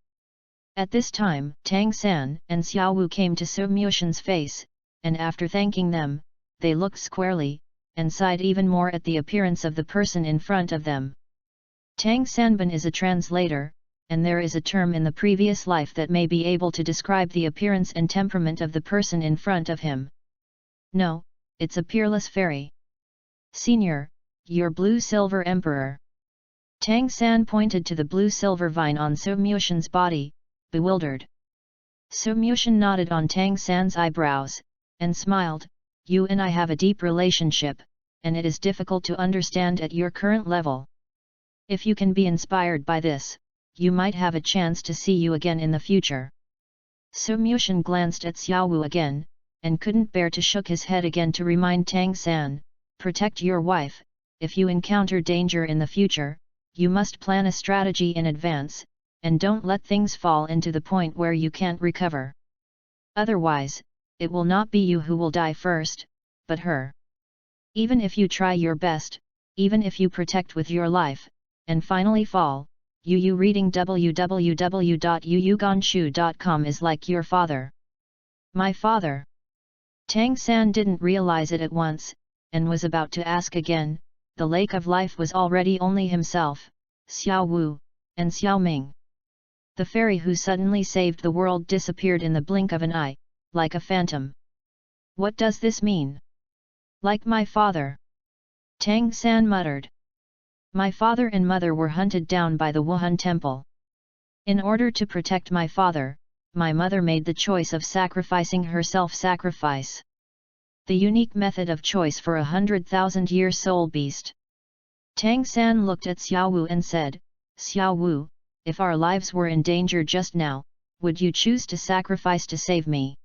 At this time, Tang San and Xiao Wu came to Su Mushin's face, and after thanking them, they looked squarely, and sighed even more at the appearance of the person in front of them. Tang Sanban is a translator, and there is a term in the previous life that may be able to describe the appearance and temperament of the person in front of him. No, it's a peerless fairy. Senior, your blue-silver emperor. Tang San pointed to the blue-silver vine on Su Mushin's body, bewildered. Su Mushin nodded on Tang San's eyebrows, and smiled. You and I have a deep relationship, and it is difficult to understand at your current level. If you can be inspired by this, you might have a chance to see you again in the future. Su Mushin glanced at Xiao Wu again, and couldn't bear to shook his head again to remind Tang San, protect your wife. If you encounter danger in the future, you must plan a strategy in advance, and don't let things fall into the point where you can't recover. Otherwise, it will not be you who will die first, but her. Even if you try your best, even if you protect with your life, and finally fall, Yu reading www.yuyuganshu.com is like your father. My father. Tang San didn't realize it at once, and was about to ask again. The lake of life was already only himself, Xiao Wu, and Xiao Ming. The fairy who suddenly saved the world disappeared in the blink of an eye, like a phantom. What does this mean? Like my father? Tang San muttered. My father and mother were hunted down by the Wuhan temple. In order to protect my father, my mother made the choice of sacrificing her self-sacrifice. The unique method of choice for 100,000-year soul beast. Tang San looked at Xiao Wu and said, Xiao Wu, if our lives were in danger just now, would you choose to sacrifice to save me?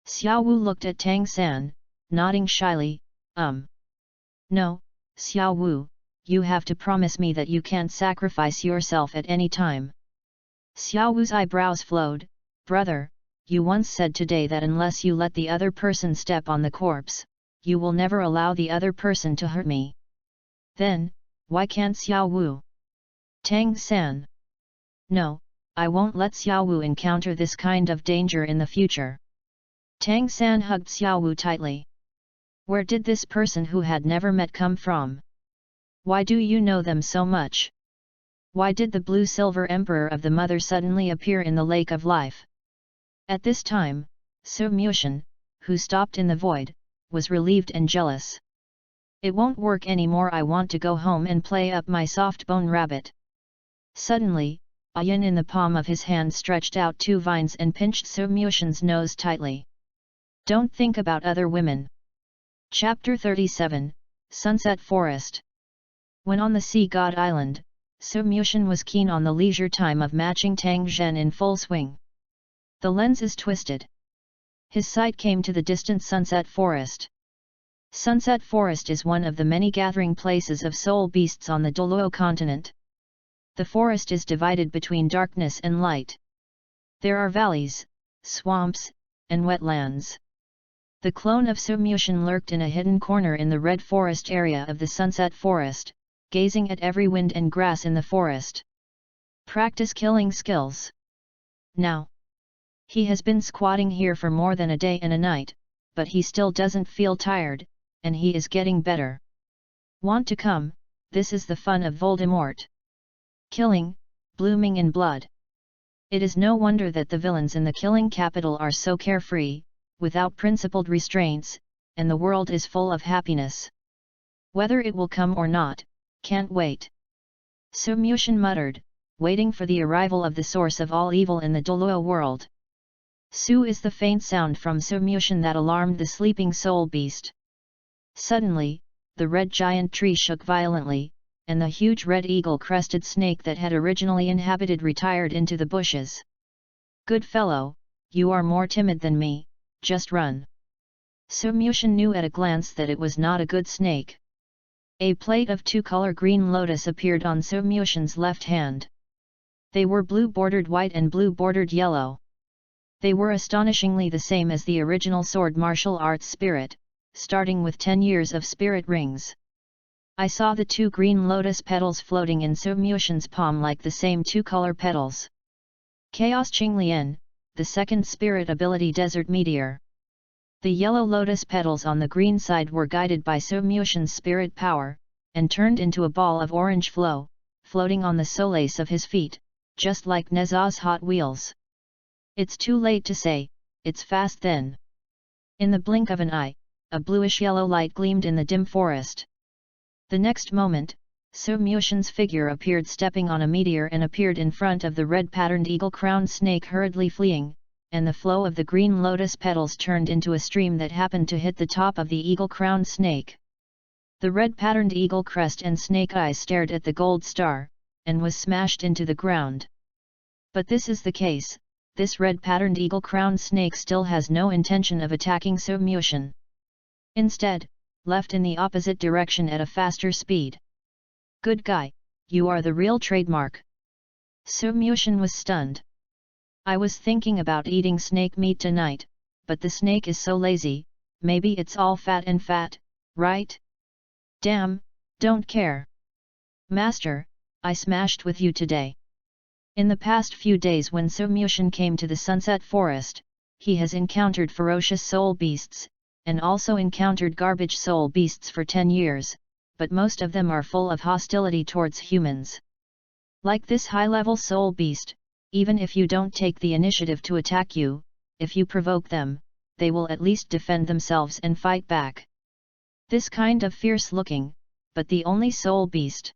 Xiao Wu looked at Tang San, nodding shyly, No, Xiao Wu, you have to promise me that you can't sacrifice yourself at any time. Xiao Wu's eyebrows flowed. Brother, you once said today that unless you let the other person step on the corpse, you will never allow the other person to hurt me. Then, why can't Xiao Wu? Tang San. No, I won't let Xiao Wu encounter this kind of danger in the future. Tang San hugged Xiao Wu tightly. Where did this person who had never met come from? Why do you know them so much? Why did the blue-silver emperor of the mother suddenly appear in the lake of life? At this time, Su Mushin, who stopped in the void, was relieved and jealous. It won't work anymore. I want to go home and play up my soft bone rabbit. Suddenly, a yin in the palm of his hand stretched out 2 vines and pinched Su Mushin's nose tightly. Don't think about other women. Chapter 37, Sunset Forest. When on the Sea God Island, Su Mushin was keen on the leisure time of matching Tang Zhen in full swing. The lens is twisted. His sight came to the distant Sunset Forest. Sunset Forest is one of the many gathering places of soul beasts on the Douluo continent. The forest is divided between darkness and light. There are valleys, swamps, and wetlands. The clone of Su Mushin lurked in a hidden corner in the Red Forest area of the Sunset Forest, gazing at every wind and grass in the forest. Practice killing skills. Now. He has been squatting here for more than a day and a night, but he still doesn't feel tired, and he is getting better. Want to come? This is the fun of Voldemort. Killing, blooming in blood. It is no wonder that the villains in the killing capital are so carefree, without principled restraints, and the world is full of happiness. Whether it will come or not, can't wait. Sumushin muttered, waiting for the arrival of the source of all evil in the Douluo world. Su is the faint sound from Sumushin that alarmed the sleeping soul beast. Suddenly, the red giant tree shook violently, and the huge red eagle-crested snake that had originally inhabited retired into the bushes. Good fellow, you are more timid than me, just run. Sumushin knew at a glance that it was not a good snake. A plate of two-color green lotus appeared on Sumushin's left hand. They were blue-bordered white and blue-bordered yellow. They were astonishingly the same as the original sword martial arts spirit, starting with 10 years of spirit rings. I saw the two green lotus petals floating in Sumushin's palm like the same two-color petals. Chaos Qinglian, the second spirit ability Desert Meteor. The yellow lotus petals on the green side were guided by Sumushin's spirit power, and turned into a ball of orange flow, floating on the solace of his feet, just like Neza's Hot Wheels. It's too late to say, it's fast then. In the blink of an eye, a bluish-yellow light gleamed in the dim forest. The next moment, Sumushin's figure appeared stepping on a meteor and appeared in front of the red-patterned eagle-crowned snake hurriedly fleeing, and the flow of the green lotus petals turned into a stream that happened to hit the top of the eagle-crowned snake. The red-patterned eagle crest and snake eyes stared at the gold star, and was smashed into the ground. But this is the case, this red-patterned eagle-crowned snake still has no intention of attacking Sumushin. Instead, left in the opposite direction at a faster speed. Good guy, you are the real trademark. Sumushin was stunned. I was thinking about eating snake meat tonight, but the snake is so lazy, maybe it's all fat and fat, right? Damn, don't care. Master, I smashed with you today. In the past few days when Sumushin came to the Sunset Forest, he has encountered ferocious soul beasts, and also encountered garbage soul beasts for 10 years, but most of them are full of hostility towards humans. Like this high-level soul beast, even if you don't take the initiative to attack you, if you provoke them, they will at least defend themselves and fight back. This kind of fierce-looking, but the only soul beast.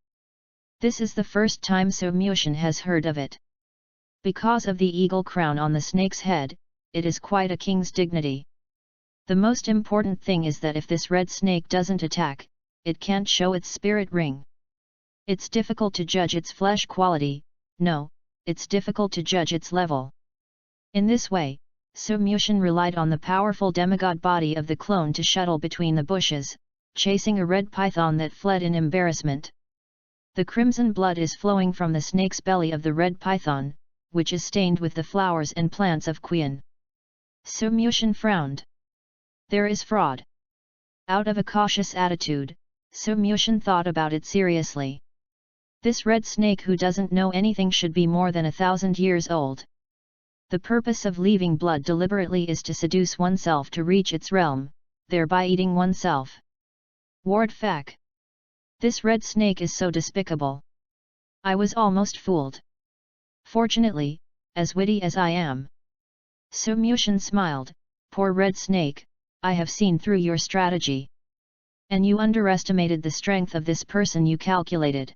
This is the first time Sumushin has heard of it. Because of the eagle crown on the snake's head, it is quite a king's dignity. The most important thing is that if this red snake doesn't attack, it can't show its spirit ring. It's difficult to judge its flesh quality, no, it's difficult to judge its level. In this way, Sumushin relied on the powerful demigod body of the clone to shuttle between the bushes, chasing a red python that fled in embarrassment. The crimson blood is flowing from the snake's belly of the red python, which is stained with the flowers and plants of Qian. Sumushin frowned. There is fraud. Out of a cautious attitude, Sumushin thought about it seriously. This red snake who doesn't know anything should be more than 1,000 years old. The purpose of leaving blood deliberately is to seduce oneself to reach its realm, thereby eating oneself. Ward Fak. This red snake is so despicable. I was almost fooled. Fortunately, as witty as I am. Sumushin smiled, poor red snake, I have seen through your strategy. And you underestimated the strength of this person you calculated.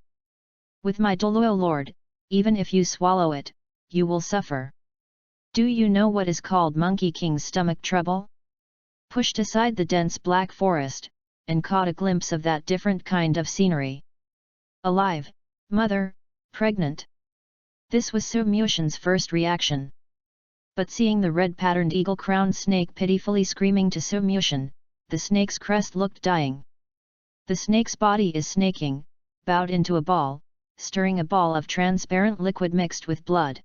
With my Douluo Lord, even if you swallow it, you will suffer. Do you know what is called Monkey King's stomach trouble? Pushed aside the dense black forest, and caught a glimpse of that different kind of scenery. Alive, mother, pregnant. This was Sumushin's first reaction. But seeing the red-patterned eagle-crowned snake pitifully screaming to Sumushin, the snake's crest looked dying. The snake's body is snaking, bowed into a ball, stirring a ball of transparent liquid mixed with blood.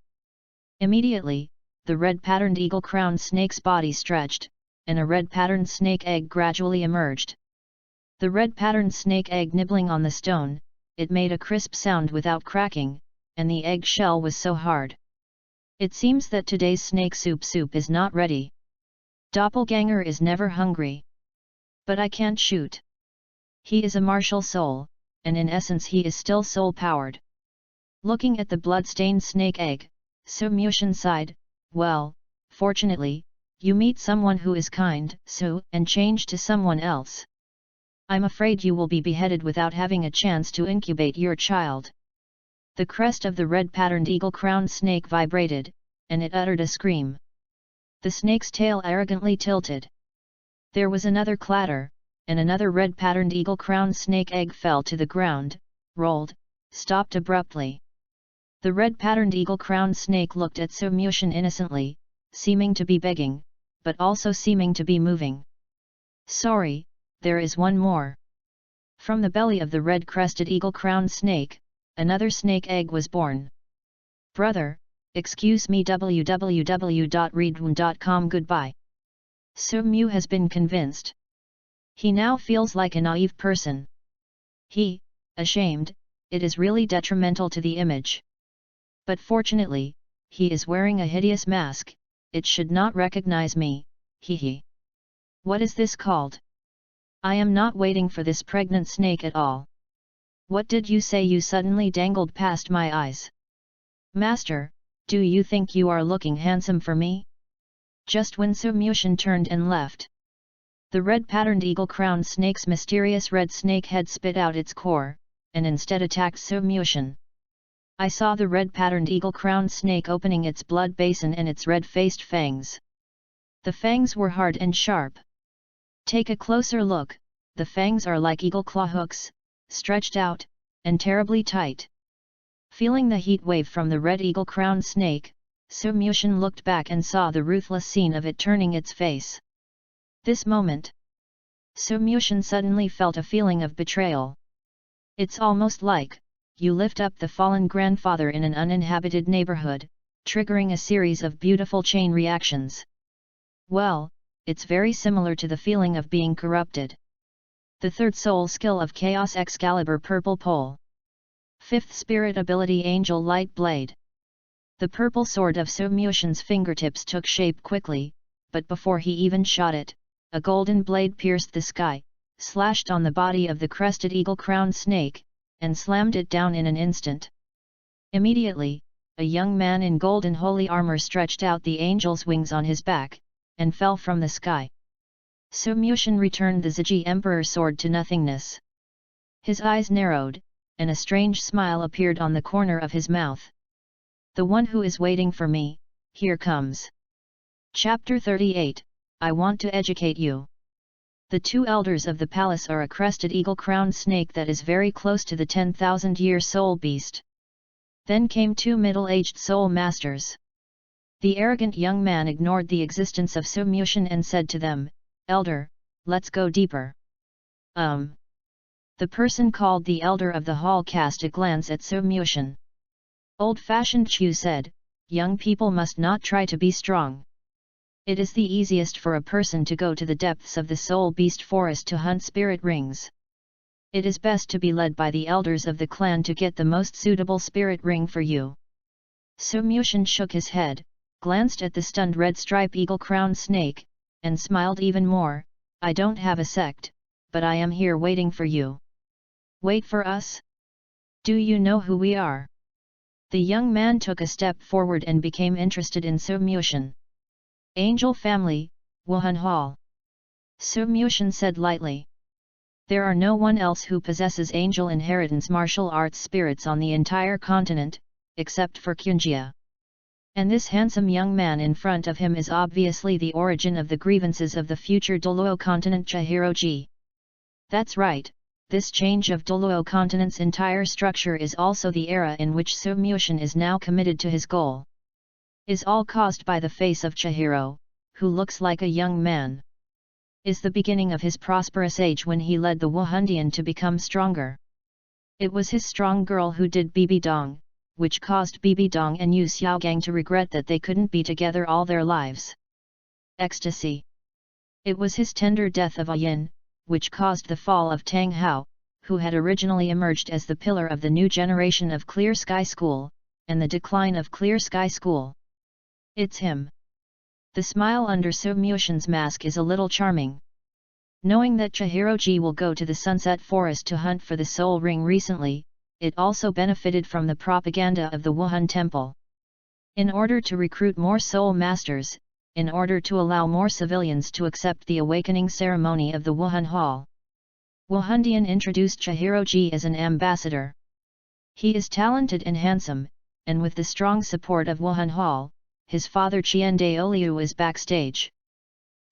Immediately, the red-patterned eagle-crowned snake's body stretched, and a red-patterned snake egg gradually emerged. The red-patterned snake egg nibbling on the stone, it made a crisp sound without cracking, and the egg shell was so hard. It seems that today's snake soup is not ready. Doppelganger is never hungry. But I can't shoot. He is a martial soul, and in essence he is still soul-powered. Looking at the blood-stained snake egg, Su Mushin sighed, well, fortunately, you meet someone who is kind, Su, and change to someone else. I'm afraid you will be beheaded without having a chance to incubate your child. The crest of the red-patterned eagle-crowned snake vibrated, and it uttered a scream. The snake's tail arrogantly tilted. There was another clatter, and another red-patterned eagle-crowned snake egg fell to the ground, rolled, stopped abruptly. The red-patterned eagle-crowned snake looked at Su Mushin innocently, seeming to be begging, but also seeming to be moving. Sorry, there is one more. From the belly of the red-crested eagle-crowned snake, another snake egg was born. Brother, excuse me www.readaloud.com goodbye. Su Mu has been convinced. He now feels like a naive person. Ashamed, it is really detrimental to the image. But fortunately, he is wearing a hideous mask, it should not recognize me, What is this called? I am not waiting for this pregnant snake at all. What did you say you suddenly dangled past my eyes? Master, do you think you are looking handsome for me? Just when Su Mushin turned and left, the red-patterned eagle-crowned snake's mysterious red snake head spit out its core, and instead attacked Su Mushin. I saw the red-patterned eagle-crowned snake opening its blood basin and its red-faced fangs. The fangs were hard and sharp. Take a closer look, the fangs are like eagle claw hooks, stretched out, and terribly tight. Feeling the heat wave from the red eagle-crowned snake, Su Mushin looked back and saw the ruthless scene of it turning its face. This moment, Su Mushin suddenly felt a feeling of betrayal. It's almost like, you lift up the fallen grandfather in an uninhabited neighborhood, triggering a series of beautiful chain reactions. Well, it's very similar to the feeling of being corrupted. The third soul skill of Chaos Excalibur Purple Pole. Fifth spirit ability Angel Light Blade. The purple sword of Su Mushin's fingertips took shape quickly, but before he even shot it, a golden blade pierced the sky, slashed on the body of the crested eagle-crowned snake, and slammed it down in an instant. Immediately, a young man in golden holy armor stretched out the angel's wings on his back, and fell from the sky. Su Mushin returned the Ziji Emperor sword to nothingness. His eyes narrowed, and a strange smile appeared on the corner of his mouth. The one who is waiting for me, here comes. Chapter 38, I want to educate you. The two elders of the palace are a crested eagle-crowned snake that is very close to the 10,000-year soul beast. Then came two middle-aged soul masters. The arrogant young man ignored the existence of Su Mushin and said to them, Elder, let's go deeper. The person called the elder of the hall cast a glance at Su Mushin. Old-fashioned Chu said, young people must not try to be strong. It is the easiest for a person to go to the depths of the soul beast forest to hunt spirit rings. It is best to be led by the elders of the clan to get the most suitable spirit ring for you. Su Mushin shook his head, glanced at the stunned red-stripe eagle-crowned snake, and smiled even more, I don't have a sect, but I am here waiting for you. Wait for us? Do you know who we are? The young man took a step forward and became interested in Su Mushin. Angel family, Wuhan Hall. Su Mushin said lightly. There are no one else who possesses angel inheritance martial arts spirits on the entire continent, except for Kunjia. And this handsome young man in front of him is obviously the origin of the grievances of the future Douluo continent Chihiro-ji. That's right, this change of Douluo continent's entire structure is also the era in which Su Mushin is now committed to his goal. Is all caused by the face of Chihiro, who looks like a young man. Is the beginning of his prosperous age when he led the Wuhandian to become stronger. It was his strong girl who did Bibi Dong, which caused Bibi Dong and Yu Xiaogang to regret that they couldn't be together all their lives. Ecstasy. It was his tender death of Ayin, which caused the fall of Tang Hao, who had originally emerged as the pillar of the new generation of Clear Sky School, and the decline of Clear Sky School. It's him. The smile under So Myushin's mask is a little charming. Knowing that Chihiroji will go to the Sunset Forest to hunt for the Soul Ring recently, it also benefited from the propaganda of the Wuhan Temple. In order to recruit more Soul Masters, in order to allow more civilians to accept the awakening ceremony of the Wuhan Hall, Wuhandian introduced Chihiroji as an ambassador. He is talented and handsome, and with the strong support of Wuhan Hall, his father Qian Daoliu is backstage.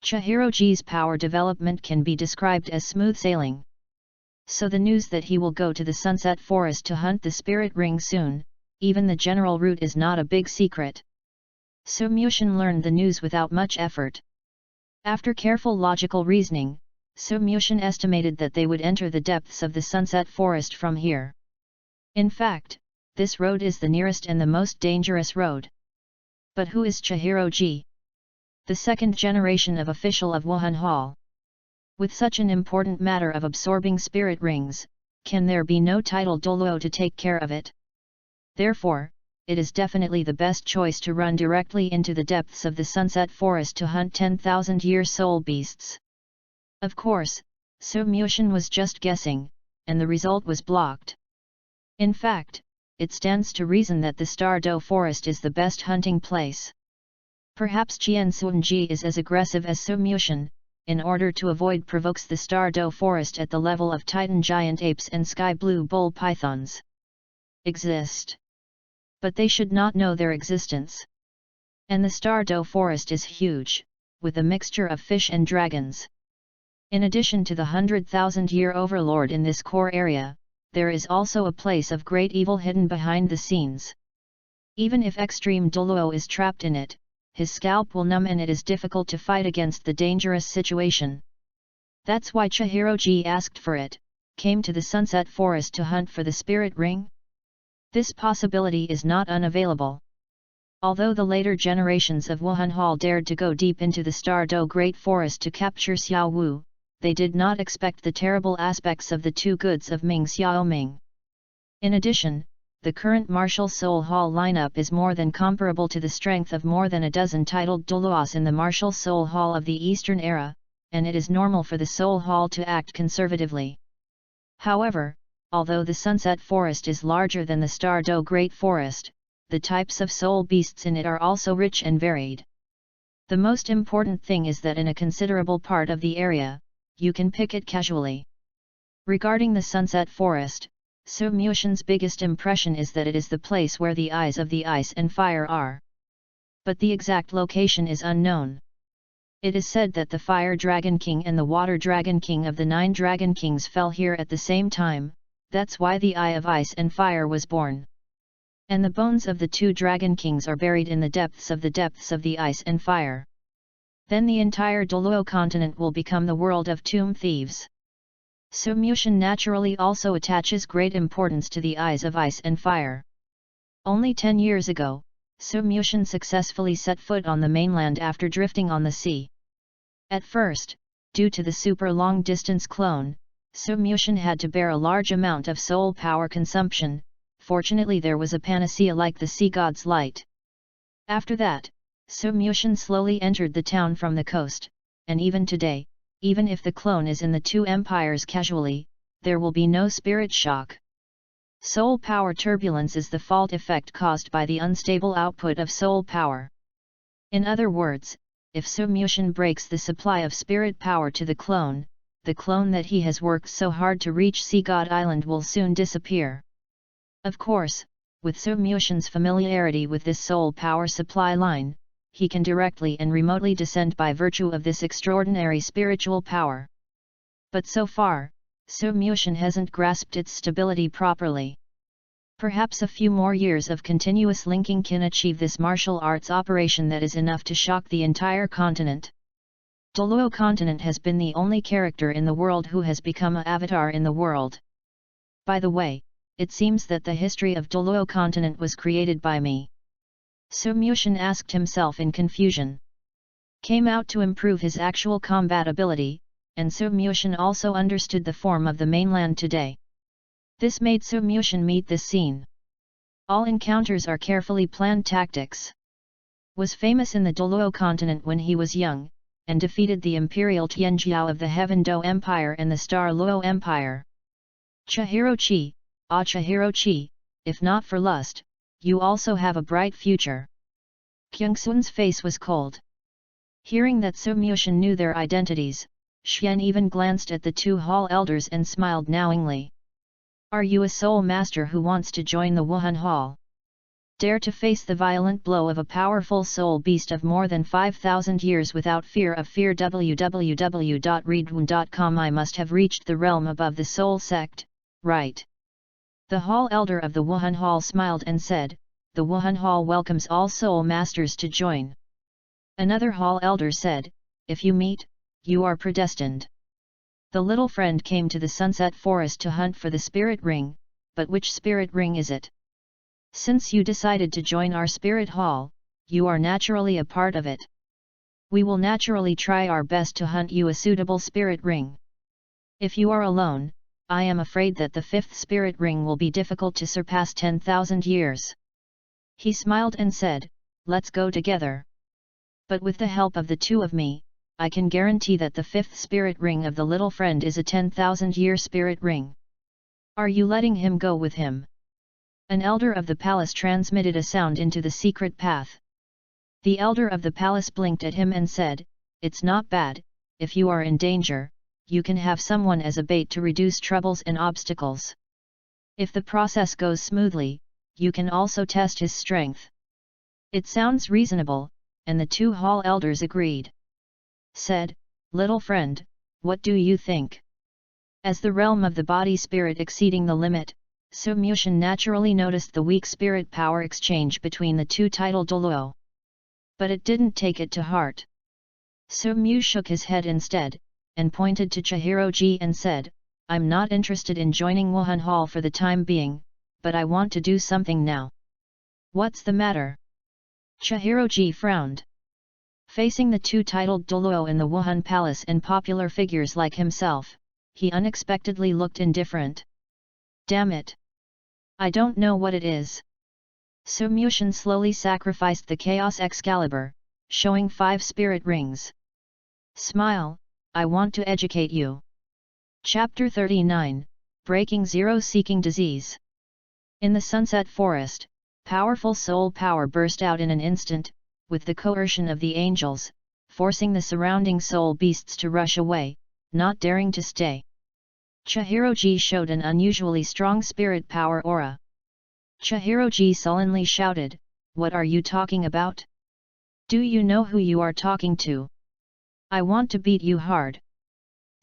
Chihiroji's power development can be described as smooth sailing. So the news that he will go to the Sunset Forest to hunt the Spirit Ring soon, even the general route, is not a big secret. So Myushin learned the news without much effort. After careful logical reasoning, So Myushin estimated that they would enter the depths of the Sunset Forest from here. In fact, this road is the nearest and the most dangerous road. But who is Chihiroji? The second generation of official of Wuhan Hall. With such an important matter of absorbing spirit rings, can there be no title Douluo to take care of it? Therefore, it is definitely the best choice to run directly into the depths of the Sunset Forest to hunt 10,000-year soul beasts. Of course, So Myushin was just guessing, and the result was blocked. In fact, it stands to reason that the Star-Do Forest is the best hunting place. Perhaps Qian Sunji is as aggressive as So Myushin, in order to avoid provokes the Star-Do Forest at the level of Titan giant apes and sky blue bull pythons. Exist. But they should not know their existence. And the Star-Do Forest is huge, with a mixture of fish and dragons. In addition to the 100,000-year overlord in this core area, there is also a place of great evil hidden behind the scenes. Even if extreme Douluo is trapped in it, his scalp will numb and it is difficult to fight against the dangerous situation. That's why Chihiroji asked for it, came to the Sunset Forest to hunt for the Spirit Ring. This possibility is not unavailable. Although the later generations of Wuhan Hall dared to go deep into the Star-Do Great Forest to capture Xiao Wu, they did not expect the terrible aspects of the two goods of Ming Xiaoming. In addition, the current Martial Soul Hall lineup is more than comparable to the strength of more than a dozen titled Douluos in the Martial Soul Hall of the Eastern era, and it is normal for the Soul Hall to act conservatively. However, although the Sunset Forest is larger than the Star-Do Great Forest, the types of soul beasts in it are also rich and varied. The most important thing is that in a considerable part of the area, you can pick it casually. Regarding the Sunset Forest, So Myushin's biggest impression is that it is the place where the eyes of the ice and fire are. But the exact location is unknown. It is said that the Fire Dragon King and the Water Dragon King of the 9 Dragon Kings fell here at the same time, that's why the Eye of Ice and Fire was born. And the bones of the 2 Dragon Kings are buried in the depths of the ice and fire. Then the entire Douluo continent will become the world of tomb thieves. So Myushin naturally also attaches great importance to the Eyes of Ice and Fire. Only 10 years ago, So Myushin successfully set foot on the mainland after drifting on the sea. At first, due to the super long-distance clone, So Myushin had to bear a large amount of soul power consumption. Fortunately there was a panacea like the sea god's light. After that, So Myushin slowly entered the town from the coast, and even today, even if the clone is in the 2 empires casually, there will be no spirit shock. Soul power turbulence is the fault effect caused by the unstable output of soul power. In other words, if So Myushin breaks the supply of spirit power to the clone that he has worked so hard to reach Sea God Island will soon disappear. Of course, with So Myushin's familiarity with this soul power supply line, he can directly and remotely descend by virtue of this extraordinary spiritual power. But so far, So Myushin hasn't grasped its stability properly. Perhaps a few more years of continuous linking can achieve this martial arts operation that is enough to shock the entire continent. Douluo continent has been the only character in the world who has become an avatar in the world. By the way, it seems that the history of Douluo continent was created by me. So Myushin asked himself in confusion. Came out to improve his actual combat ability, and So Myushin also understood the form of the mainland today. This made Su Mushin meet this scene. All encounters are carefully planned tactics. Was famous in the Douluo continent when he was young, and defeated the Imperial Tianjiao of the Heaven Do Empire and the Star Luo Empire. Chihiro Chi, ah Chihiro Chi, if not for lust, you also have a bright future. Kyungsun's face was cold. Hearing that Su Mushin knew their identities, Xian even glanced at the two hall elders and smiled knowingly. Are you a soul master who wants to join the Wuhan Hall? Dare to face the violent blow of a powerful soul beast of more than 5,000 years without fear of fear. www.readaloud.com. I must have reached the realm above the soul sect, right? The hall elder of the Wuhan Hall smiled and said, the Wuhan Hall welcomes all soul masters to join. Another hall elder said, if you meet, you are predestined. The little friend came to the sunset forest to hunt for the spirit ring, but which spirit ring is it? Since you decided to join our spirit hall, you are naturally a part of it. We will naturally try our best to hunt you a suitable spirit ring. If you are alone, I am afraid that the fifth spirit ring will be difficult to surpass 10,000 years. He smiled and said, let's go together. But with the help of the two of me, I can guarantee that the fifth spirit ring of the little friend is a 10,000-year spirit ring. Are you letting him go with him? An elder of the palace transmitted a sound into the secret path. The elder of the palace blinked at him and said, it's not bad, if you are in danger, you can have someone as a bait to reduce troubles and obstacles. If the process goes smoothly, you can also test his strength. It sounds reasonable, and the two hall elders agreed. Said, little friend, what do you think? As the realm of the body spirit exceeding the limit, Su Mushin naturally noticed the weak spirit power exchange between the two titled Douluo. But it didn't take it to heart. Su Mu shook his head instead, and pointed to Chihiro Ji and said, I'm not interested in joining Wuhan Hall for the time being, but I want to do something now. What's the matter? Chihiro Ji frowned. Facing the two titled Douluo in the Wuhan Palace and popular figures like himself, he unexpectedly looked indifferent. Damn it! I don't know what it is. Su Mushin slowly sacrificed the Chaos Excalibur, showing 5 spirit rings. Smile, I want to educate you. Chapter 39, Breaking Zero Seeking Disease. In the Sunset Forest, powerful soul power burst out in an instant, with the coercion of the angels, forcing the surrounding soul beasts to rush away, not daring to stay. Chihiro Ji showed an unusually strong spirit power aura. Chihiro Ji sullenly shouted, what are you talking about? Do you know who you are talking to? I want to beat you hard.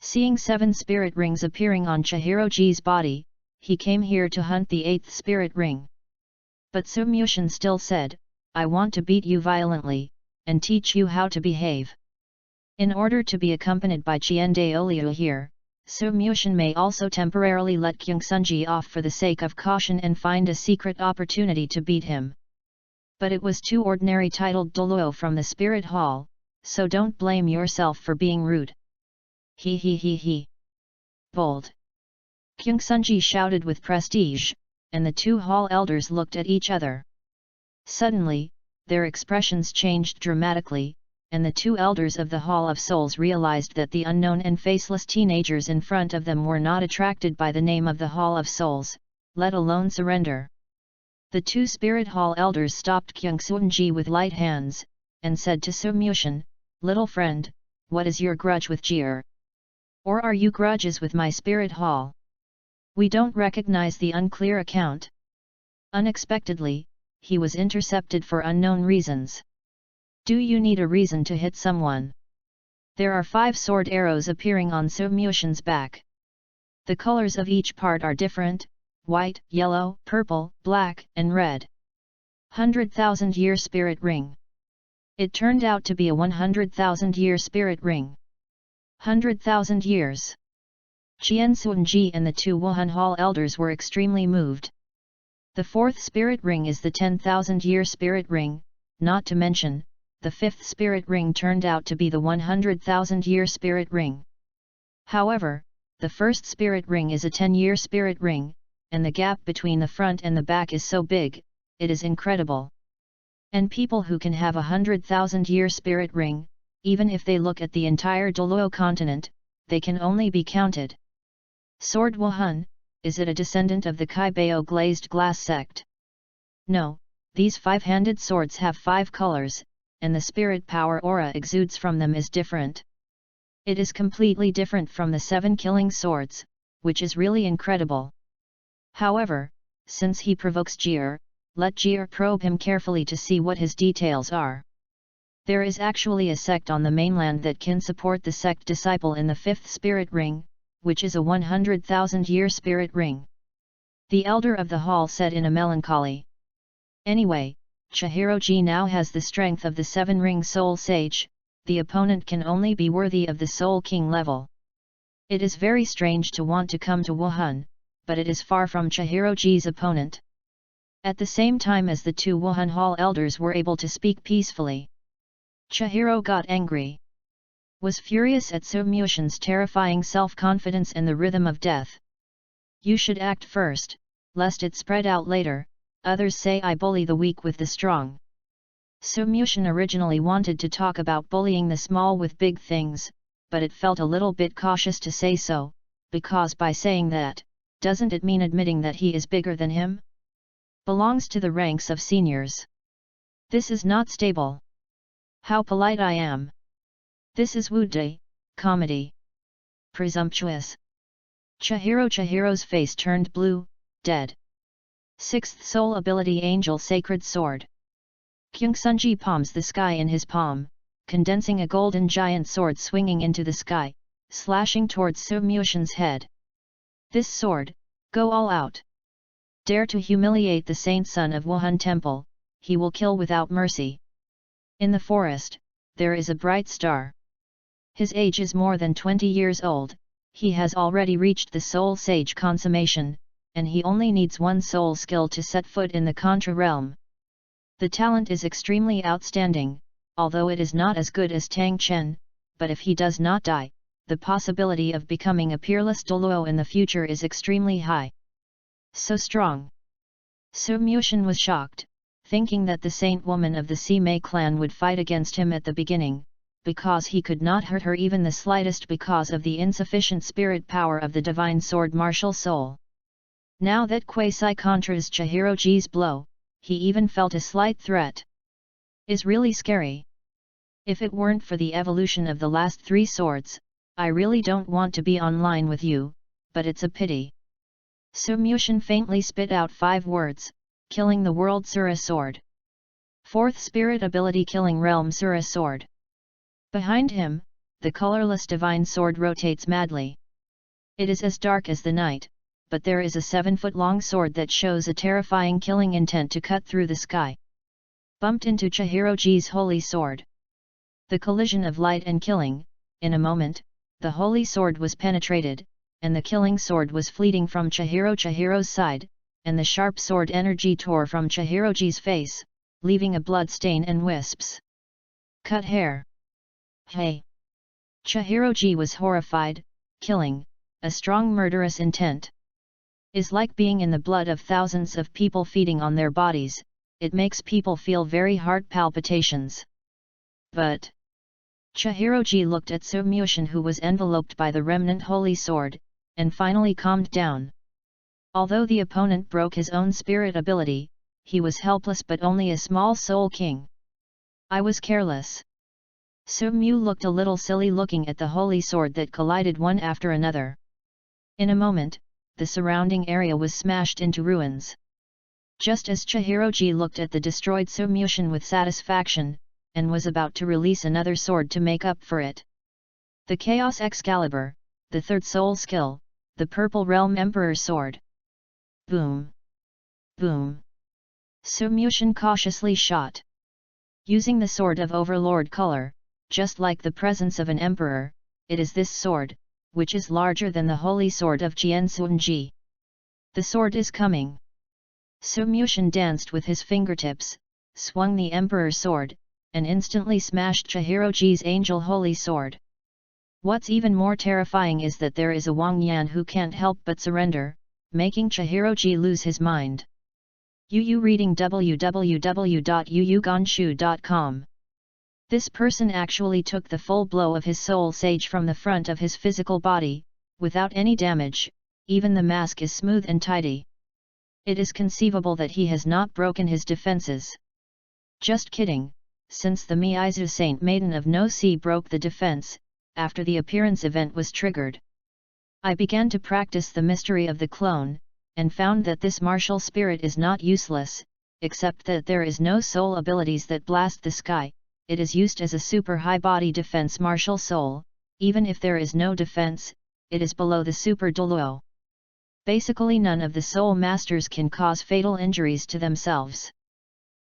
Seeing 7 spirit rings appearing on Chihiro Ji's body, he came here to hunt the 8th spirit ring. But Su Mushin still said, I want to beat you violently, and teach you how to behave. In order to be accompanied by Qian Daoliu here, Su Mushin may also temporarily let Kyungsunji off for the sake of caution and find a secret opportunity to beat him. But it was 2 ordinary titled Douluo from the Spirit Hall, so don't blame yourself for being rude. He. Bold. Kyungsunji shouted with prestige, and the 2 hall elders looked at each other. Suddenly, their expressions changed dramatically, and the 2 elders of the Hall of Souls realized that the unknown and faceless teenagers in front of them were not attracted by the name of the Hall of Souls, let alone surrender. The 2 Spirit Hall elders stopped Kyungsunji with light hands, and said to Su Mushin, little friend, what is your grudge with Jir? Or are you grudges with my Spirit Hall? We don't recognize the unclear account. Unexpectedly, he was intercepted for unknown reasons. Do you need a reason to hit someone? There are 5 sword arrows appearing on Su Mushin's back. The colors of each part are different, white, yellow, purple, black, and red. 100,000-year spirit ring. It turned out to be a 100,000-year spirit ring. 100,000 years. Qian Sunji and the 2 Wuhan Hall elders were extremely moved. The 4th spirit ring is the 10,000-year spirit ring, not to mention, the 5th spirit ring turned out to be the 100,000-year spirit ring. However, the first spirit ring is a 10-year spirit ring, and the gap between the front and the back is so big, it is incredible. And people who can have 100,000-year spirit ring, even if they look at the entire Douluo continent, they can only be counted. Sword Wuhan, is it a descendant of the Kaibao glazed glass sect? No, these five-handed swords have 5 colors, and the spirit power aura exudes from them is different. It is completely different from the 7 killing swords, which is really incredible. However, since he provokes Jir, let Jir probe him carefully to see what his details are. There is actually a sect on the mainland that can support the sect disciple in the 5th spirit ring, which is a 100,000-year spirit ring. The elder of the hall said in a melancholy. Anyway, Chihiroji now has the strength of the 7-ring soul sage, the opponent can only be worthy of the soul king level. It is very strange to want to come to Wuhan, but it is far from Chihiroji's opponent. At the same time as the 2 Wuhan Hall elders were able to speak peacefully, Chihiro got angry. Was furious at Sumyushin's terrifying self-confidence and the rhythm of death. You should act first, lest it spread out later, others say I bully the weak with the strong. Sumyushin originally wanted to talk about bullying the small with big things, but it felt a little bit cautious to say so, because by saying that, doesn't it mean admitting that he is bigger than him? Belongs to the ranks of seniors. This is not stable. How polite I am. This is woody, comedy. Presumptuous. Chihiro's face turned blue, dead. 6th soul ability Angel Sacred Sword. Kyungsunji palms the sky in his palm, condensing a golden giant sword swinging into the sky, slashing towards Sumyushin's head. This sword, go all out. Dare to humiliate the saint son of Wuhan Temple, he will kill without mercy. In the forest, there is a bright star. His age is more than 20 years old, he has already reached the soul sage consummation, and he only needs 1 soul skill to set foot in the Contra realm. The talent is extremely outstanding, although it is not as good as Tang Chen, but if he does not die, the possibility of becoming a peerless Douluo in the future is extremely high. So strong. Sumyushin was shocked, thinking that the saint woman of the Sime clan would fight against him at the beginning, because he could not hurt her even the slightest because of the insufficient spirit power of the divine sword martial soul. Now that Kwasi contras Chihiroji's blow, he even felt a slight threat. Is really scary. If it weren't for the evolution of the last 3 swords, I really don't want to be online with you, but it's a pity. Sumyushin faintly spit out 5 words, killing the world Sura sword. 4th spirit ability killing realm Sura sword. Behind him, the colorless divine sword rotates madly. It is as dark as the night, but there is a 7-foot-long sword that shows a terrifying killing intent to cut through the sky. Bumped into Chihiroji's holy sword. The collision of light and killing, in a moment, the holy sword was penetrated, and the killing sword was fleeting from Chihiro's side, and the sharp sword energy tore from Chihiroji's face, leaving a blood stain and wisps. Cut hair. Hey! Chihiroji was horrified, killing, a strong murderous intent. Is like being in the blood of thousands of people feeding on their bodies, it makes people feel very heart palpitations. But Chihiroji looked at Sumyushin who was enveloped by the remnant holy sword, and finally calmed down. Although the opponent broke his own spirit ability, he was helpless but only a small soul king. I was careless. Sumyu looked a little silly looking at the holy sword that collided one after another. In a moment, the surrounding area was smashed into ruins. Just as Chihiroji looked at the destroyed Sumyushin with satisfaction, and was about to release another sword to make up for it. The Chaos Excalibur, the 3rd soul skill, the Purple Realm Emperor's sword. Boom! Boom! Sumyushin cautiously shot. Using the sword of Overlord color, just like the presence of an emperor, it is this sword, which is larger than the holy sword of Jiansunji. The sword is coming. Sumyushin danced with his fingertips, swung the emperor's sword, and instantly smashed Chihiroji's angel holy sword. What's even more terrifying is that there is a Wang Yan who can't help but surrender, making Chihiroji lose his mind. Yu reading www.yuyugonshu.com. This person actually took the full blow of his soul sage from the front of his physical body, without any damage, even the mask is smooth and tidy. It is conceivable that he has not broken his defenses. Just kidding, since the Miizu Saint Maiden of No Sea broke the defense, after the appearance event was triggered. I began to practice the mystery of the clone, and found that this martial spirit is not useless, except that there is no soul abilities that blast the sky. It is used as a super high body defense martial soul. Even if there is no defense, it is below the super Douluo. Basically none of the soul masters can cause fatal injuries to themselves.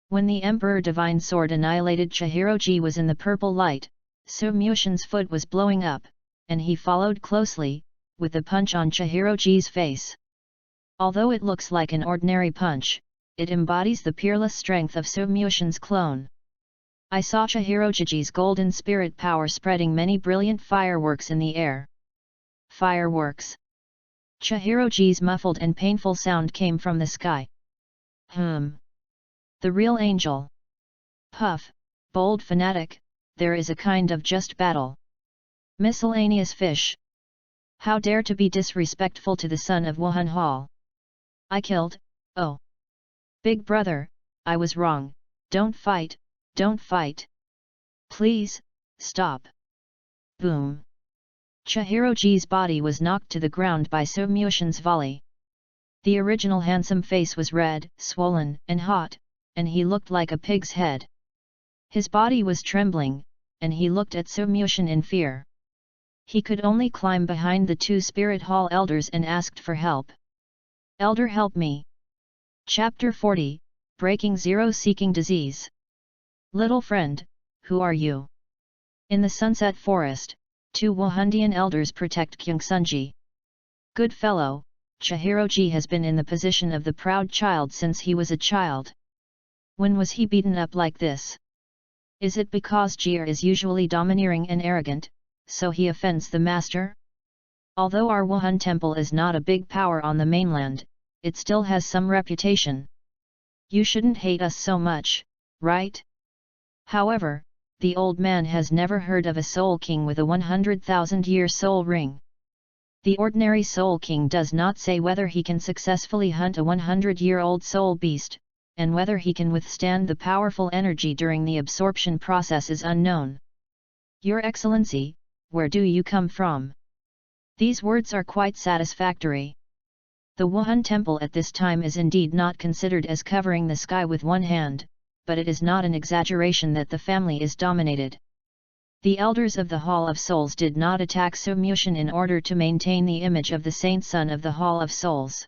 When the Emperor Divine Sword annihilated Chihiroji was in the purple light, Su Mushin's foot was blowing up, and he followed closely, with a punch on Chihiroji's face. Although it looks like an ordinary punch, it embodies the peerless strength of Su Mushin's clone. I saw Chihiroji's golden spirit power spreading many brilliant fireworks in the air. Fireworks! Chihiroji's muffled and painful sound came from the sky. The real angel. Puff, bold fanatic, there is a kind of just battle. Miscellaneous fish. How dare to be disrespectful to the son of Wuhan Hall. I killed, oh. Big brother, I was wrong, don't fight, don't fight. Please, stop. Boom. Chihiroji's body was knocked to the ground by Su Mushin's volley. The original handsome face was red, swollen, and hot, and he looked like a pig's head. His body was trembling, and he looked at Su Mushin in fear. He could only climb behind the two Spirit Hall elders and asked for help. Elder, help me. Chapter 40, Breaking Zero Seeking Disease. Little friend, who are you? In the Sunset Forest, two Wuhandian elders protect Kyungsunji. Good fellow, Chihiroji has been in the position of the proud child since he was a child. When was he beaten up like this? Is it because Jir is usually domineering and arrogant, so he offends the master? Although our Wuhan temple is not a big power on the mainland, it still has some reputation. You shouldn't hate us so much, right? However, the old man has never heard of a soul king with a 100,000-year soul ring. The ordinary soul king does not say whether he can successfully hunt a 100-year-old soul beast, and whether he can withstand the powerful energy during the absorption process is unknown. Your Excellency, where do you come from? These words are quite satisfactory. The Wuhan temple at this time is indeed not considered as covering the sky with one hand, but it is not an exaggeration that the family is dominated. The elders of the Hall of Souls did not attack Su Mushin in order to maintain the image of the saint son of the Hall of Souls.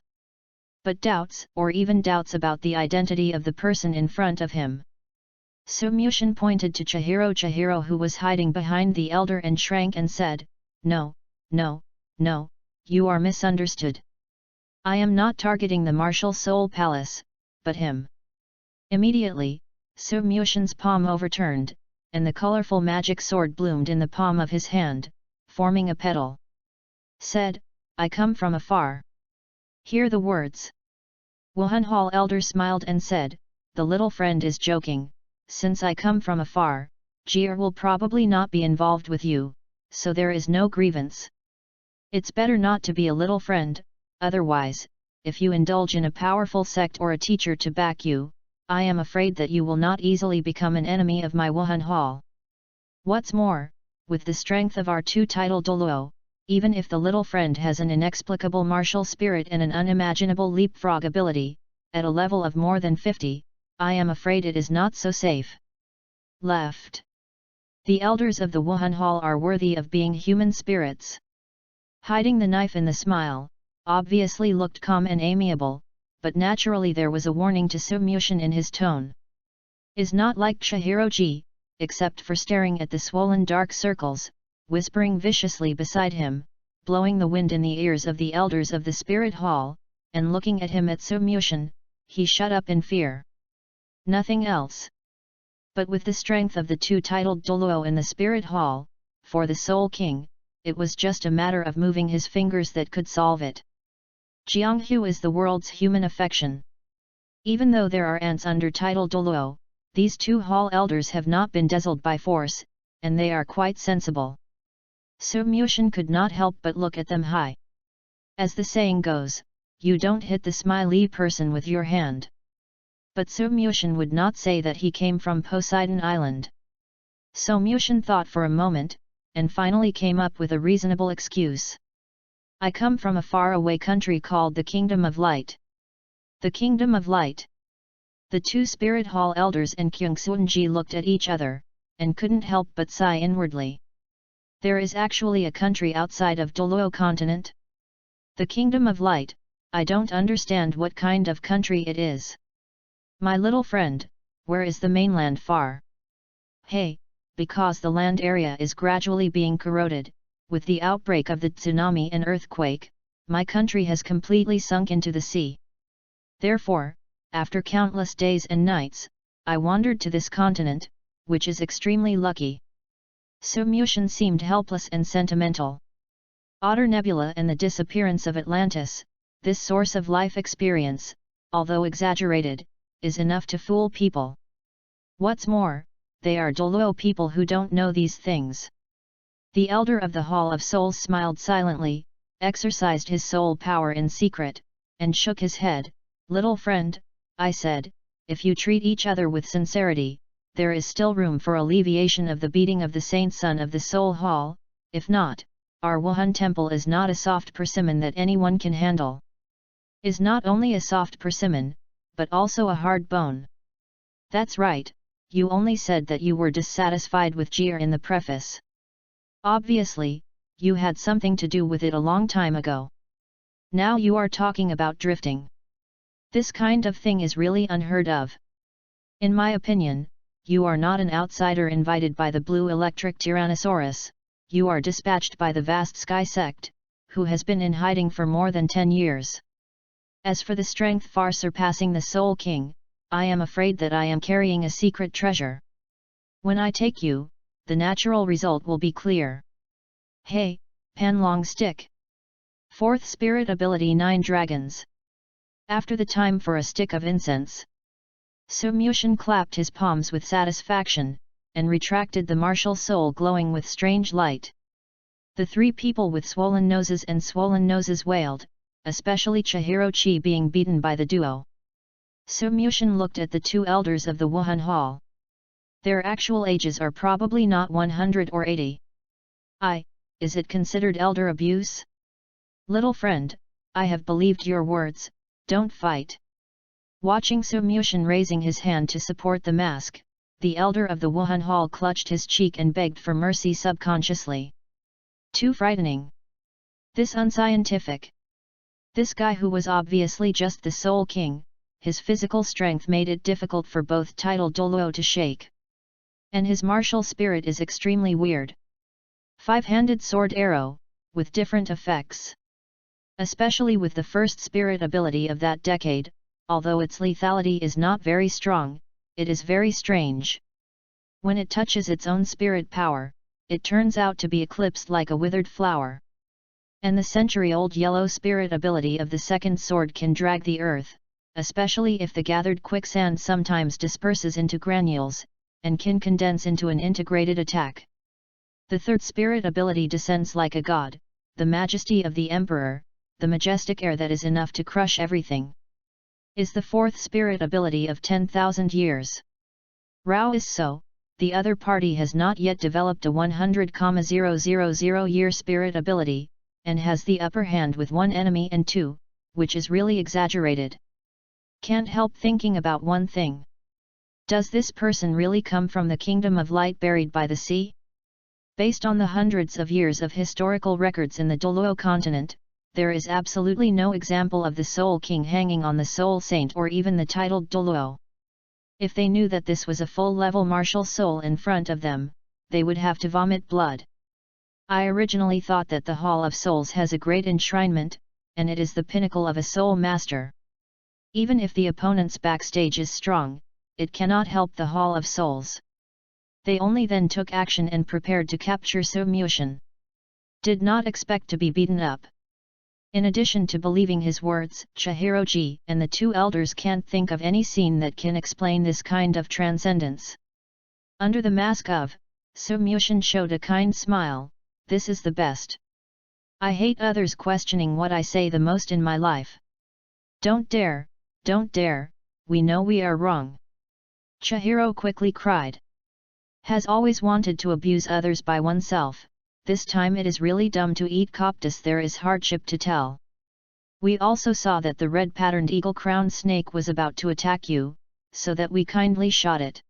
But doubts, or even doubts about the identity of the person in front of him. Su Mushin pointed to Chihiro who was hiding behind the elder and shrank and said, No, no, no, you are misunderstood. I am not targeting the martial soul palace, but him. Immediately, Su Mushin's palm overturned, and the colorful magic sword bloomed in the palm of his hand, forming a petal. Said, I come from afar. Hear the words. Wuhan Hall elder smiled and said, the little friend is joking, since I come from afar, Jir will probably not be involved with you, so there is no grievance. It's better not to be a little friend, otherwise, if you indulge in a powerful sect or a teacher to back you, I am afraid that you will not easily become an enemy of my Wuhan Hall. What's more, with the strength of our two-title Douluo, even if the little friend has an inexplicable martial spirit and an unimaginable leapfrog ability, at a level of more than 50, I am afraid it is not so safe. Left. The elders of the Wuhan Hall are worthy of being human spirits. Hiding the knife in the smile, obviously looked calm and amiable, but naturally there was a warning to Su Mushin in his tone. Is not like Chihiroji, except for staring at the swollen dark circles, whispering viciously beside him, blowing the wind in the ears of the elders of the Spirit Hall, and looking at him at Su Mushin, he shut up in fear. Nothing else. But with the strength of the two-titled Douluo in the Spirit Hall, for the Soul King, it was just a matter of moving his fingers that could solve it. Jianghu is the world's human affection. Even though there are ants under title Douluo, these two hall elders have not been dazzled by force, and they are quite sensible. Su Muxian could not help but look at them high. As the saying goes, you don't hit the smiley person with your hand. But Su Muxian would not say that he came from Poseidon Island. Su Muxian thought for a moment, and finally came up with a reasonable excuse. I come from a faraway country called the Kingdom of Light. The Kingdom of Light. The two Spirit Hall elders and Kyung Suanji looked at each other, and couldn't help but sigh inwardly. There is actually a country outside of Douluo continent? The Kingdom of Light, I don't understand what kind of country it is. My little friend, where is the mainland far? Hey, because the land area is gradually being corroded, with the outbreak of the tsunami and earthquake, my country has completely sunk into the sea. Therefore, after countless days and nights, I wandered to this continent, which is extremely lucky. Su Muxian seemed helpless and sentimental. Otter Nebula and the disappearance of Atlantis, this source of life experience, although exaggerated, is enough to fool people. What's more, they are Douluo people who don't know these things. The elder of the Hall of Souls smiled silently, exercised his soul power in secret, and shook his head. Little friend, I said, if you treat each other with sincerity, there is still room for alleviation of the beating of the Saint Son of the Soul Hall. If not, our Wuhan temple is not a soft persimmon that anyone can handle. Is not only a soft persimmon, but also a hard bone. That's right, you only said that you were dissatisfied with Jir in the preface. Obviously, you had something to do with it a long time ago. Now you are talking about drifting. This kind of thing is really unheard of. In my opinion, you are not an outsider invited by the blue electric Tyrannosaurus, you are dispatched by the vast sky sect, who has been in hiding for more than 10 years. As for the strength far surpassing the Soul King, I am afraid that I am carrying a secret treasure. When I take you, the natural result will be clear. Hey, Panlong Stick! 4th Spirit Ability 9 Dragons. After the time for a stick of incense. Su Muxian clapped his palms with satisfaction, and retracted the martial soul glowing with strange light. The three people with swollen noses wailed, especially Chihiro Chi being beaten by the duo. Su Muxian looked at the two elders of the Wuhan Hall. Their actual ages are probably not 100 or 80. Is it considered elder abuse? Little friend, I have believed your words, don't fight. Watching Su Muxian raising his hand to support the mask, the elder of the Wuhan Hall clutched his cheek and begged for mercy subconsciously. Too frightening. This unscientific. This guy who was obviously just the Soul King, his physical strength made it difficult for both title Douluo to shake. And his martial spirit is extremely weird. 5-handed sword arrow, with different effects. Especially with the first spirit ability of that decade, although its lethality is not very strong, it is very strange. When it touches its own spirit power, it turns out to be eclipsed like a withered flower. And the century-old yellow spirit ability of the second sword can drag the earth, especially if the gathered quicksand sometimes disperses into granules, and can condense into an integrated attack. The third spirit ability descends like a god, the majesty of the emperor, the majestic air that is enough to crush everything. Is the fourth spirit ability of 10,000 years. Rao is so, the other party has not yet developed a 100,000 year spirit ability, and has the upper hand with one enemy and two, which is really exaggerated. Can't help thinking about one thing. Does this person really come from the Kingdom of Light buried by the sea? Based on the hundreds of years of historical records in the Douluo continent, there is absolutely no example of the Soul King hanging on the Soul Saint or even the titled Douluo. If they knew that this was a full-level martial soul in front of them, they would have to vomit blood. I originally thought that the Hall of Souls has a great enshrinement, and it is the pinnacle of a soul master. Even if the opponent's backstage is strong, it cannot help the Hall of Souls. They only then took action and prepared to capture Su Muxian. Did not expect to be beaten up. In addition to believing his words, Chihiroji and the two elders can't think of any scene that can explain this kind of transcendence. Under the mask of, Sumyushin showed a kind smile, this is the best. I hate others questioning what I say the most in my life. Don't dare, we know we are wrong. Chihiro quickly cried. Has always wanted to abuse others by oneself, this time it is really dumb to eat coptis. There is hardship to tell. We also saw that the red-patterned eagle-crowned snake was about to attack you, so that we kindly shot it.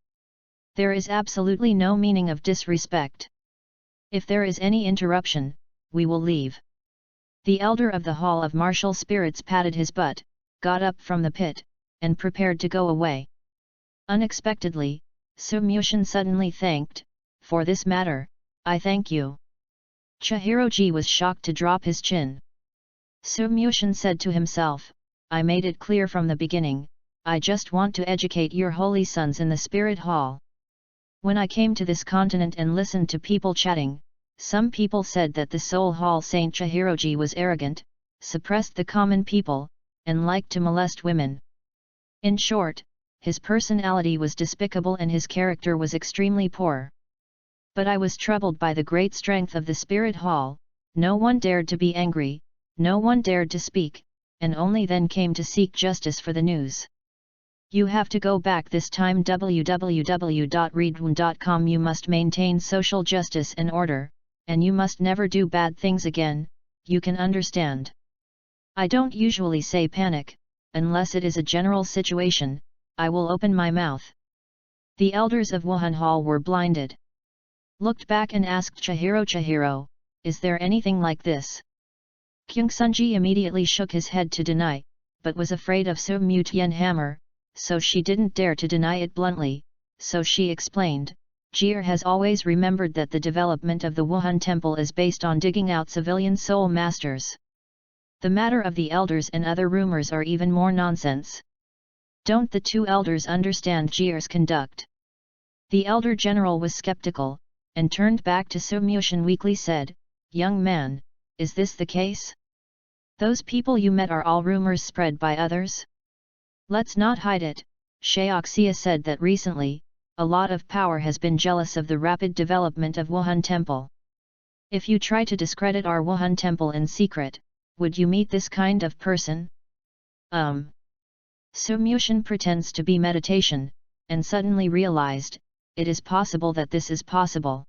There is absolutely no meaning of disrespect. If there is any interruption, we will leave. The elder of the Hall of Martial Spirits patted his butt, got up from the pit, and prepared to go away. Unexpectedly, Sumyushin suddenly thanked, for this matter, I thank you. Chihiroji was shocked to drop his chin. Sumyushin said to himself, I made it clear from the beginning, I just want to educate your holy sons in the spirit hall. When I came to this continent and listened to people chatting, some people said that the Soul Hall Saint Chihiroji was arrogant, suppressed the common people, and liked to molest women. In short, his personality was despicable and his character was extremely poor. But I was troubled by the great strength of the spirit hall, no one dared to be angry, no one dared to speak, and only then came to seek justice for the news. You have to go back this time www.readaloud.com. You must maintain social justice and order, and you must never do bad things again, you can understand. I don't usually say panic, unless it is a general situation, I will open my mouth. The elders of Wuhan Hall were blinded. Looked back and asked Chihiro, is there anything like this? Kyungsunji immediately shook his head to deny, but was afraid of Sumyu Tianhammer, so she didn't dare to deny it bluntly, so she explained, Jir has always remembered that the development of the Wuhan temple is based on digging out civilian soul masters. The matter of the elders and other rumors are even more nonsense. Don't the two elders understand Jir's conduct? The elder general was skeptical, and turned back to Sumyushin weakly said, Young man, is this the case? Those people you met are all rumors spread by others? Let's not hide it. Sheoxia said that recently, a lot of power has been jealous of the rapid development of Wuhan Temple. If you try to discredit our Wuhan Temple in secret, would you meet this kind of person? Sumyushin pretends to be meditation, and suddenly realized, it is possible that this is possible.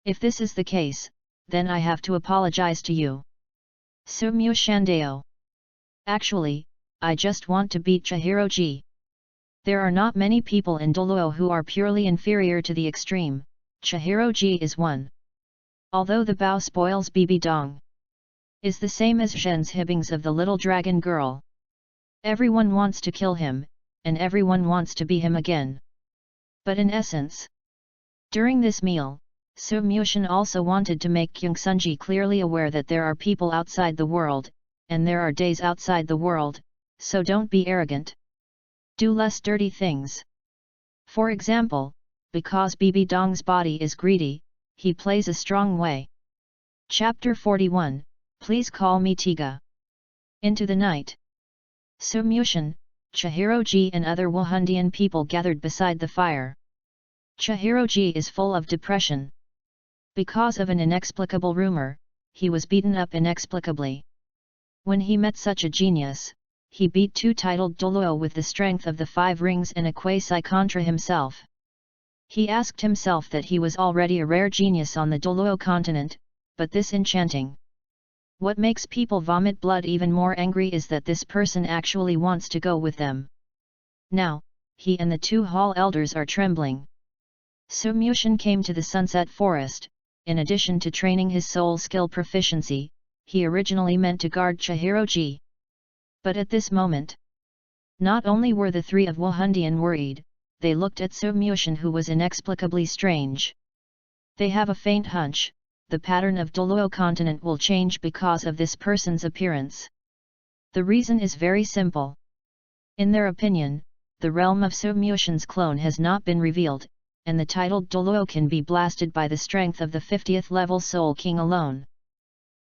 If this is the case, then I have to apologize to you. Sumyushandeo. Actually, I just want to beat Chihiroji. There are not many people in Douluo who are purely inferior to the extreme, Chihiroji is one. Although the Bao spoils Bibi Dong is the same as Zhen's hibbings of the little dragon girl. Everyone wants to kill him, and everyone wants to be him again. But in essence, during this meal, Sumyushin also wanted to make Kyungsunji clearly aware that there are people outside the world, and there are days outside the world, so don't be arrogant. Do less dirty things. For example, because Bibi Dong's body is greedy, he plays a strong way. Chapter 41, Please Call Me Tiga. Into the night. Sumyushin, Chihiroji and other Wuhandian people gathered beside the fire. Chihiroji is full of depression. Because of an inexplicable rumor, he was beaten up inexplicably. When he met such a genius, he beat two titled Douluo with the strength of the 5 rings and a quasi-contra himself. He asked himself that he was already a rare genius on the Douluo continent, but this enchanting. What makes people vomit blood even more angry is that this person actually wants to go with them. Now, he and the 2 hall elders are trembling. Sumyushin came to the Sunset Forest. In addition to training his soul skill proficiency, he originally meant to guard Chihiroji. But at this moment, not only were the 3 of Wuhandian worried, they looked at Sumyushin who was inexplicably strange. They have a faint hunch, the pattern of Douluo continent will change because of this person's appearance. The reason is very simple. In their opinion, the realm of Sumyushin's clone has not been revealed, and the titled Douluo can be blasted by the strength of the 50th level Soul King alone.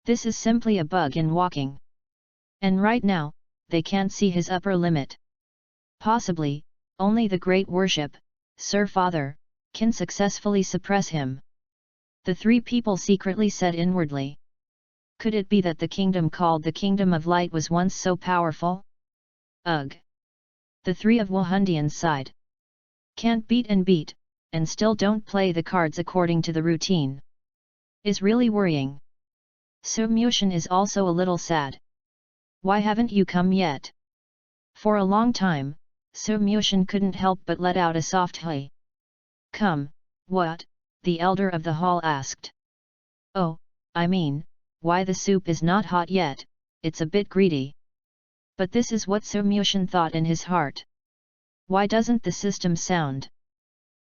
This is simply a bug in walking. And right now, they can't see his upper limit. Possibly, only the great worship, Sir Father, can successfully suppress him. The three people secretly said inwardly. Could it be that the kingdom called the Kingdom of Light was once so powerful? Ugh! The three of Wahundians sighed. Can't beat, and still don't play the cards according to the routine. Is really worrying. So Mushin is also a little sad. Why haven't you come yet? For a long time, So Mushin couldn't help but let out a soft hey. Come, what? The elder of the hall asked. Oh, I mean, why the soup is not hot yet, it's a bit greedy. But this is what So Mushin thought in his heart. Why doesn't the system sound?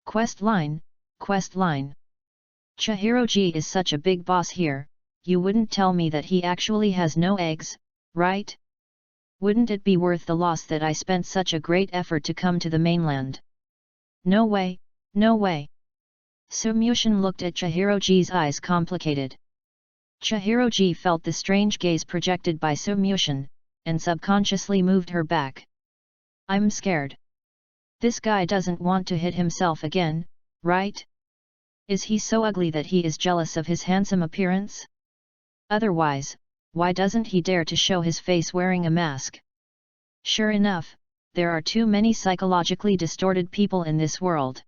Quest line, quest line. Chihiroji is such a big boss here, you wouldn't tell me that he actually has no eggs, right? Wouldn't it be worth the loss that I spent such a great effort to come to the mainland? No way, no way. So Mushin looked at Chihiroji's eyes complicated. Chihiroji felt the strange gaze projected by So Mushin, and subconsciously moved her back. I'm scared. This guy doesn't want to hit himself again, right? Is he so ugly that he is jealous of his handsome appearance? Otherwise, why doesn't he dare to show his face wearing a mask? Sure enough, there are too many psychologically distorted people in this world.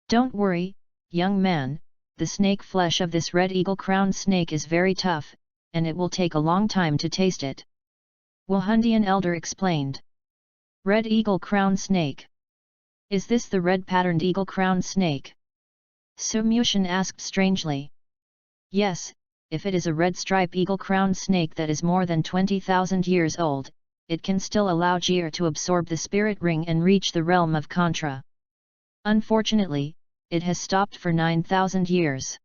Don't worry, young man, the snake flesh of this red eagle-crowned snake is very tough, and it will take a long time to taste it. Wahundian elder explained. Red eagle-crowned snake. Is this the red-patterned eagle-crowned snake? So Mushin asked strangely. Yes, if it is a red-stripe eagle-crowned snake that is more than 20,000 years old, it can still allow Jir to absorb the spirit ring and reach the realm of Contra. Unfortunately, it has stopped for 9,000 years.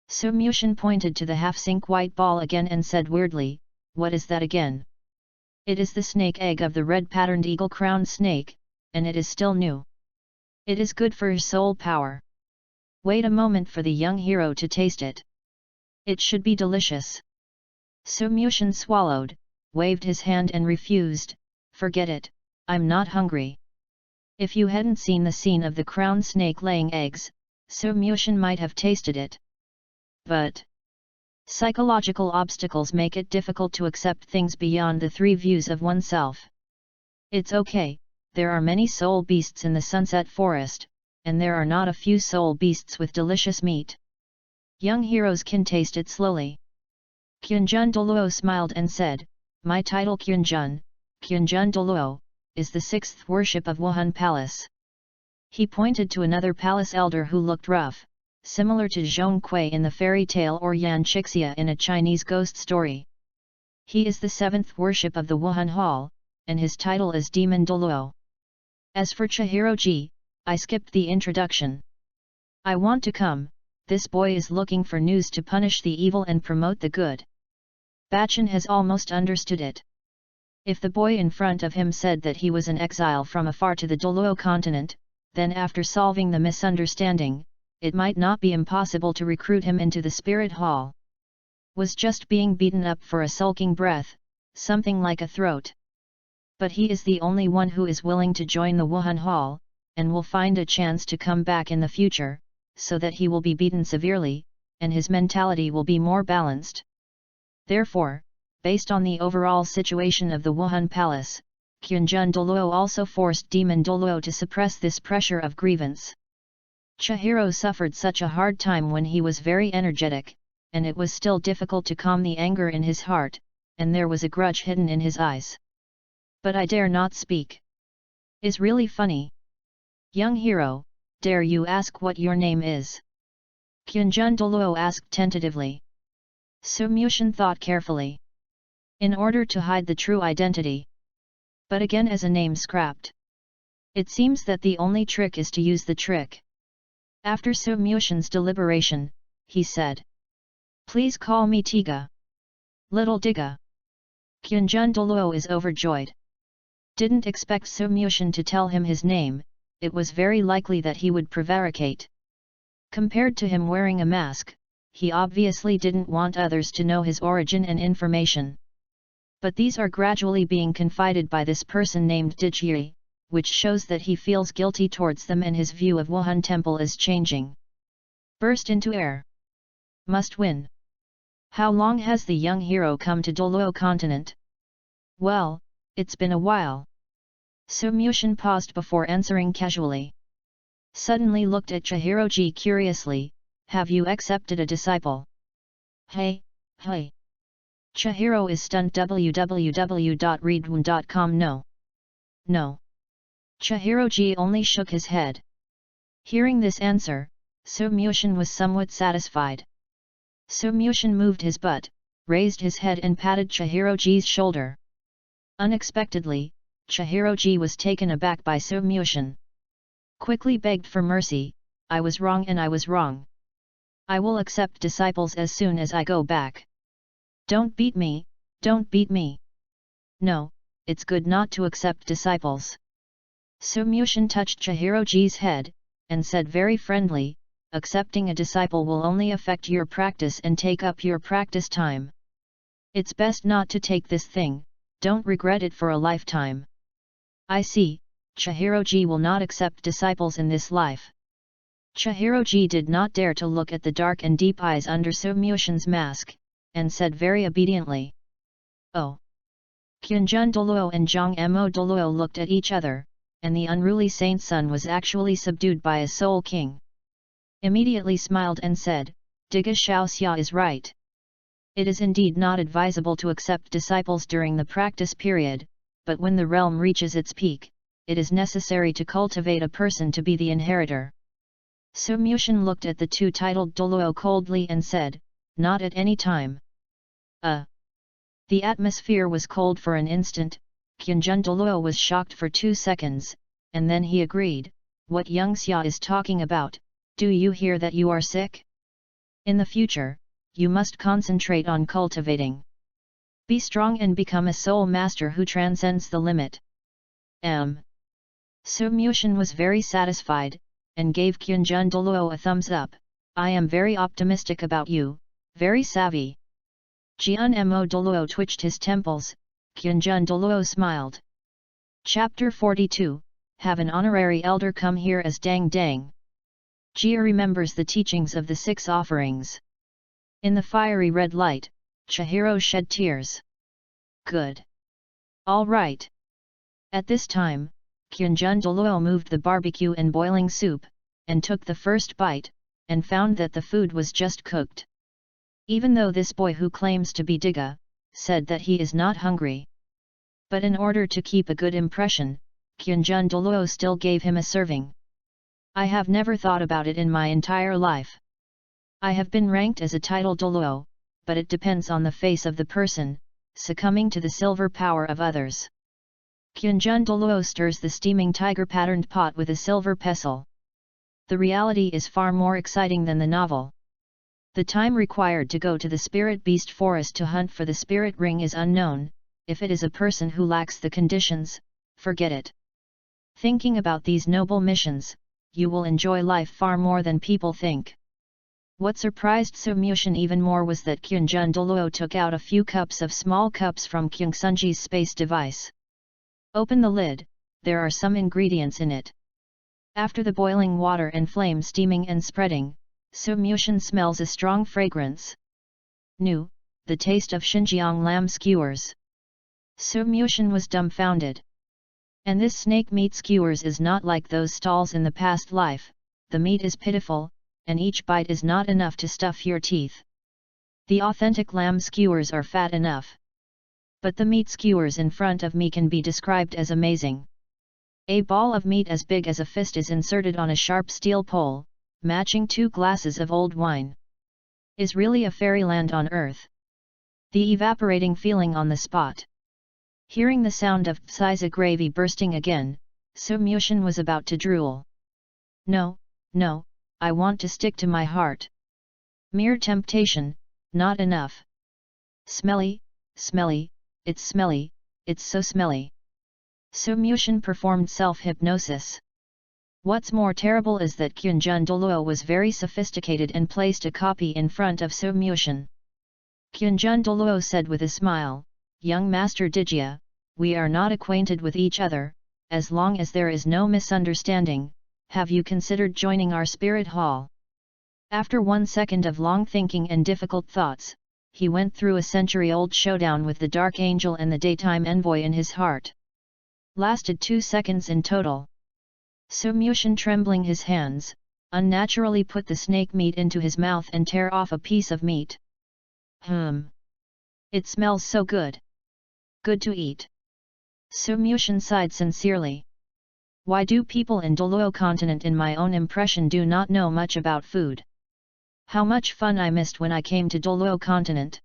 So Mushin pointed to the half-sink white ball again and said weirdly, what is that again? It is the snake egg of the red-patterned eagle-crowned snake, and it is still new. It is good for his soul power. Wait a moment for the young hero to taste it. It should be delicious. So Mushin swallowed, waved his hand and refused, forget it, I'm not hungry. If you hadn't seen the scene of the crown snake laying eggs, So Mushin might have tasted it. But psychological obstacles make it difficult to accept things beyond the three views of oneself. It's okay, there are many soul beasts in the sunset forest, and there are not a few soul beasts with delicious meat. Young heroes can taste it slowly. Kyunjun Douluo smiled and said, my title Kyunjun Douluo, is the sixth worship of Wuhan Palace. He pointed to another palace elder who looked rough, similar to Zhong Kui in the fairy tale or Yan Chixia in a Chinese ghost story. He is the seventh worship of the Wuhan Hall, and his title is Demon Douluo. As for Chihiroji, I skipped the introduction. I want to come, this boy is looking for news to punish the evil and promote the good. Bachan has almost understood it. If the boy in front of him said that he was an exile from afar to the Douluo continent, then after solving the misunderstanding, it might not be impossible to recruit him into the spirit hall. Was just being beaten up for a sulking breath, something like a throat. But he is the only one who is willing to join the Wuhan Hall, and will find a chance to come back in the future, so that he will be beaten severely, and his mentality will be more balanced. Therefore, based on the overall situation of the Wuhan Palace, Kyunjun Douluo also forced Demon Douluo to suppress this pressure of grievance. Chihiro suffered such a hard time when he was very energetic, and it was still difficult to calm the anger in his heart, and there was a grudge hidden in his eyes. But I dare not speak. Is really funny. Young hero, dare you ask what your name is? Kyunjun Douluo asked tentatively. So Mushin thought carefully. In order to hide the true identity. But again as a name scrapped. It seems that the only trick is to use the trick. After So Mushin's deliberation, he said. Please call me Tiga. Little Diga. Kyunjun Douluo is overjoyed. Didn't expect So Mushin to tell him his name, it was very likely that he would prevaricate. Compared to him wearing a mask, he obviously didn't want others to know his origin and information. But these are gradually being confided by this person named Dijie, which shows that he feels guilty towards them and his view of Wuhan Temple is changing. Burst into air. Must win. How long has the young hero come to Douluo continent? Well, it's been a while. So Mushin paused before answering casually. Suddenly looked at Chihiroji curiously, have you accepted a disciple? Hey. Chihiro is stunned. www.readaloud.com. No. Chihiroji only shook his head. Hearing this answer, So Mushin was somewhat satisfied. So Mushin moved his butt, raised his head and patted Chihiroji's shoulder. Unexpectedly, Chihiroji was taken aback by So Mushin. Quickly begged for mercy, I was wrong and I was wrong. I will accept disciples as soon as I go back. Don't beat me, don't beat me. No, it's good not to accept disciples. So Mushin touched Chihiroji's head, and said very friendly, accepting a disciple will only affect your practice and take up your practice time. It's best not to take this thing, don't regret it for a lifetime. I see, Chihiroji will not accept disciples in this life. Chihiroji did not dare to look at the dark and deep eyes under So Mushin's mask, and said very obediently. Oh! Kyunjun Douluo and Zhang Mo Douluo looked at each other, and the unruly saint son was actually subdued by a soul king. Immediately smiled and said, Diga Xiaoxia is right. It is indeed not advisable to accept disciples during the practice period, but when the realm reaches its peak, it is necessary to cultivate a person to be the inheritor. So Mushin looked at the two titled Douluo coldly and said, not at any time. The atmosphere was cold for an instant. Kyunjun Douluo was shocked for 2 seconds, and then he agreed, what young Xia is talking about, do you hear that you are sick? In the future, you must concentrate on cultivating. Be strong and become a soul master who transcends the limit. So Mushin was very satisfied, and gave Kyunjun Douluo a thumbs up. I am very optimistic about you, very savvy. Jian Mo Douluo twitched his temples, Kyunjun Douluo smiled. Chapter 42, Have an honorary elder come here as Dang Dang. Jia remembers the teachings of the 6 offerings. In the fiery red light, Chihiro shed tears. Good. All right. At this time, Kyunjun Douluo moved the barbecue and boiling soup, and took the first bite, and found that the food was just cooked. Even though this boy who claims to be Diga, said that he is not hungry. But in order to keep a good impression, Kyunjun Douluo still gave him a serving. I have never thought about it in my entire life. I have been ranked as a title Douluo, but it depends on the face of the person, succumbing to the silver power of others. Kyunjun Douluo stirs the steaming tiger-patterned pot with a silver pestle. The reality is far more exciting than the novel. The time required to go to the spirit beast forest to hunt for the spirit ring is unknown. If it is a person who lacks the conditions, forget it. Thinking about these noble missions, you will enjoy life far more than people think. What surprised So Mushin even more was that Kyunjun Douluo took out a few cups of small cups from Kyungsunji's space device. Open the lid, there are some ingredients in it. After the boiling water and flame steaming and spreading, So Mushin smells a strong fragrance. New, the taste of Xinjiang lamb skewers. So Mushin was dumbfounded. And this snake meat skewers is not like those stalls in the past life, the meat is pitiful, and each bite is not enough to stuff your teeth. The authentic lamb skewers are fat enough. But the meat skewers in front of me can be described as amazing. A ball of meat as big as a fist is inserted on a sharp steel pole, matching 2 glasses of old wine. Is really a fairyland on earth. The evaporating feeling on the spot. Hearing the sound of psiza gravy bursting again, So Mushin was about to drool. No, I want to stick to my heart. Mere temptation, not enough. Smelly, it's smelly, it's so smelly. So Mushin performed self-hypnosis. What's more terrible is that Kyunjun Douluo was very sophisticated and placed a copy in front of So Mushin. Kyunjun Douluo said with a smile, young Master Dijia, we are not acquainted with each other, as long as there is no misunderstanding, have you considered joining our spirit hall? After 1 second of long thinking and difficult thoughts, he went through a century-old showdown with the Dark Angel and the Daytime Envoy in his heart. Lasted 2 seconds in total. Su Mushin, trembling his hands, unnaturally put the snake meat into his mouth and tear off a piece of meat. It smells so good. Good to eat. Su Mushin sighed sincerely. Why do people in Douluo continent in my own impression do not know much about food? How much fun I missed when I came to Douluo continent.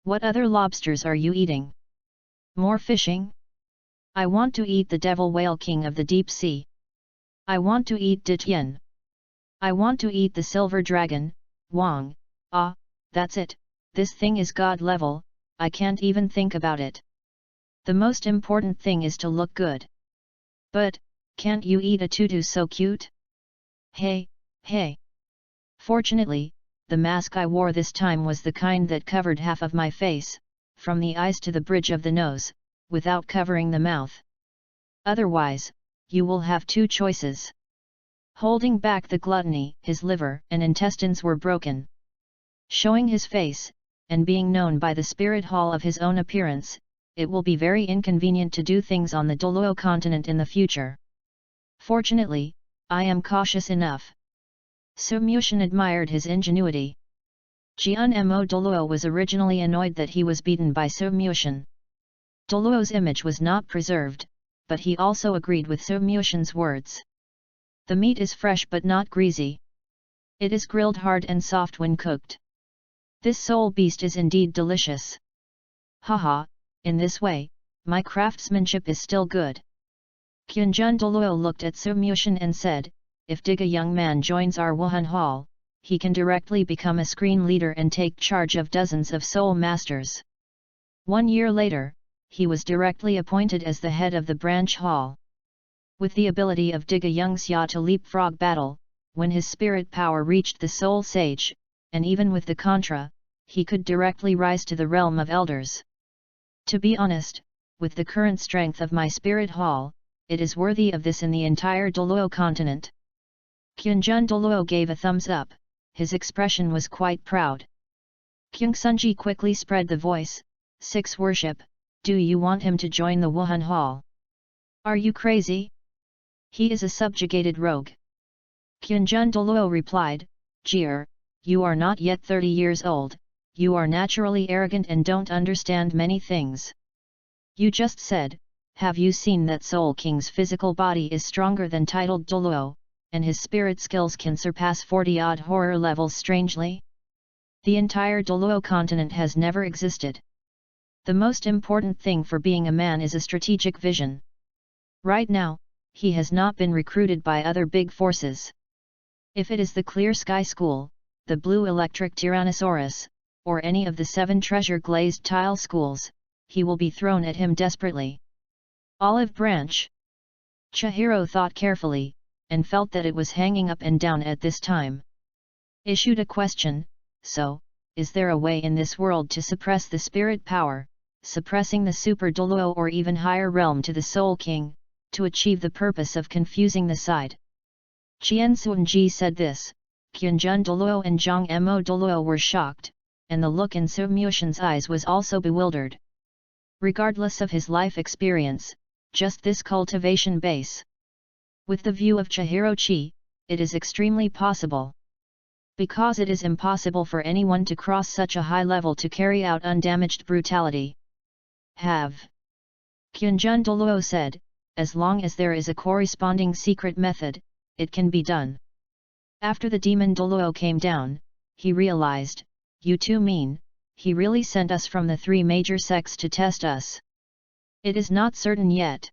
What other lobsters are you eating? More fishing? I want to eat the devil whale king of the deep sea. I want to eat Ditien. I want to eat the silver dragon, Wang. Ah, that's it, this thing is god level, I can't even think about it. The most important thing is to look good. But, can't you eat a tutu so cute? Hey, hey. Fortunately, the mask I wore this time was the kind that covered half of my face, from the eyes to the bridge of the nose, without covering the mouth. Otherwise, you will have 2 choices. Holding back the gluttony, his liver and intestines were broken. Showing his face, and being known by the spirit hall of his own appearance, it will be very inconvenient to do things on the Douluo continent in the future. Fortunately, I am cautious enough. Su Mushin admired his ingenuity. Jian Mo Douluo was originally annoyed that he was beaten by Su Mushin. Douluo's image was not preserved, but he also agreed with Su Mushin's words. The meat is fresh but not greasy. It is grilled hard and soft when cooked. This soul beast is indeed delicious. Haha, in this way, my craftsmanship is still good. Qianjun Douluo looked at Su Mushin and said, if Dig, a young man, joins our Wuhan Hall, he can directly become a screen leader and take charge of dozens of soul masters. 1 year later, he was directly appointed as the head of the branch hall. With the ability of Dig, a young Xia to leapfrog battle, when his spirit power reached the soul sage, and even with the Contra, he could directly rise to the realm of elders. To be honest, with the current strength of my spirit hall, it is worthy of this in the entire Douluo continent. Qianjun Douluo gave a thumbs up, his expression was quite proud. Kyungsunji quickly spread the voice, 6 worship, do you want him to join the Wuhan Hall? Are you crazy? He is a subjugated rogue. Qianjun Douluo replied, Jeer, you are not yet 30 years old, you are naturally arrogant and don't understand many things. You just said, have you seen that Soul King's physical body is stronger than titled Douluo, and his spirit skills can surpass 40-odd horror levels strangely? The entire Douluo continent has never existed. The most important thing for being a man is a strategic vision. Right now, he has not been recruited by other big forces. If it is the Clear Sky School, the Blue Electric Tyrannosaurus, or any of the 7 treasure glazed tile schools, he will be thrown at him desperately. Olive branch. Chihiro thought carefully, and felt that it was hanging up and down at this time. Issued a question, so, is there a way in this world to suppress the spirit power, suppressing the Super Douluo or even higher realm to the Soul King, to achieve the purpose of confusing the side? Qian Suanji said this, Qianjun Douluo and Zhang Mo Douluo were shocked, and the look in Su Mushin's eyes was also bewildered. Regardless of his life experience, just this cultivation base. With the view of Chihiro Chi, it is extremely possible. Because it is impossible for anyone to cross such a high level to carry out undamaged brutality. Have. Qianjun Douluo said, as long as there is a corresponding secret method, it can be done. After the demon Douluo came down, he realized, you too mean, he really sent us from the 3 major sects to test us. It is not certain yet.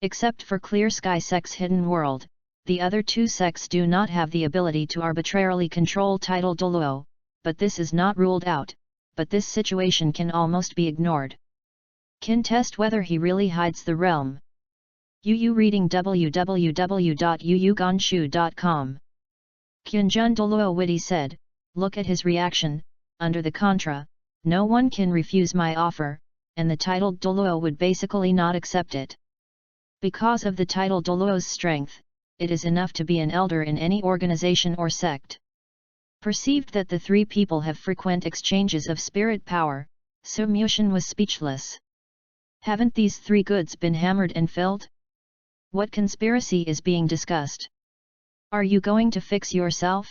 Except for Clear Sky Sect's hidden world, the other 2 sects do not have the ability to arbitrarily control title Douluo, but this is not ruled out, but this situation can almost be ignored. Can test whether he really hides the realm. Yu reading www.yuyugonshu.com. Qianjun Douluo witty said, look at his reaction, under the Contra, no one can refuse my offer, and the titled Douluo would basically not accept it. Because of the title Douluo's strength, it is enough to be an elder in any organization or sect. Perceived that the three people have frequent exchanges of spirit power, Su Mushin was speechless. Haven't these three goods been hammered and filled? What conspiracy is being discussed? Are you going to fix yourself?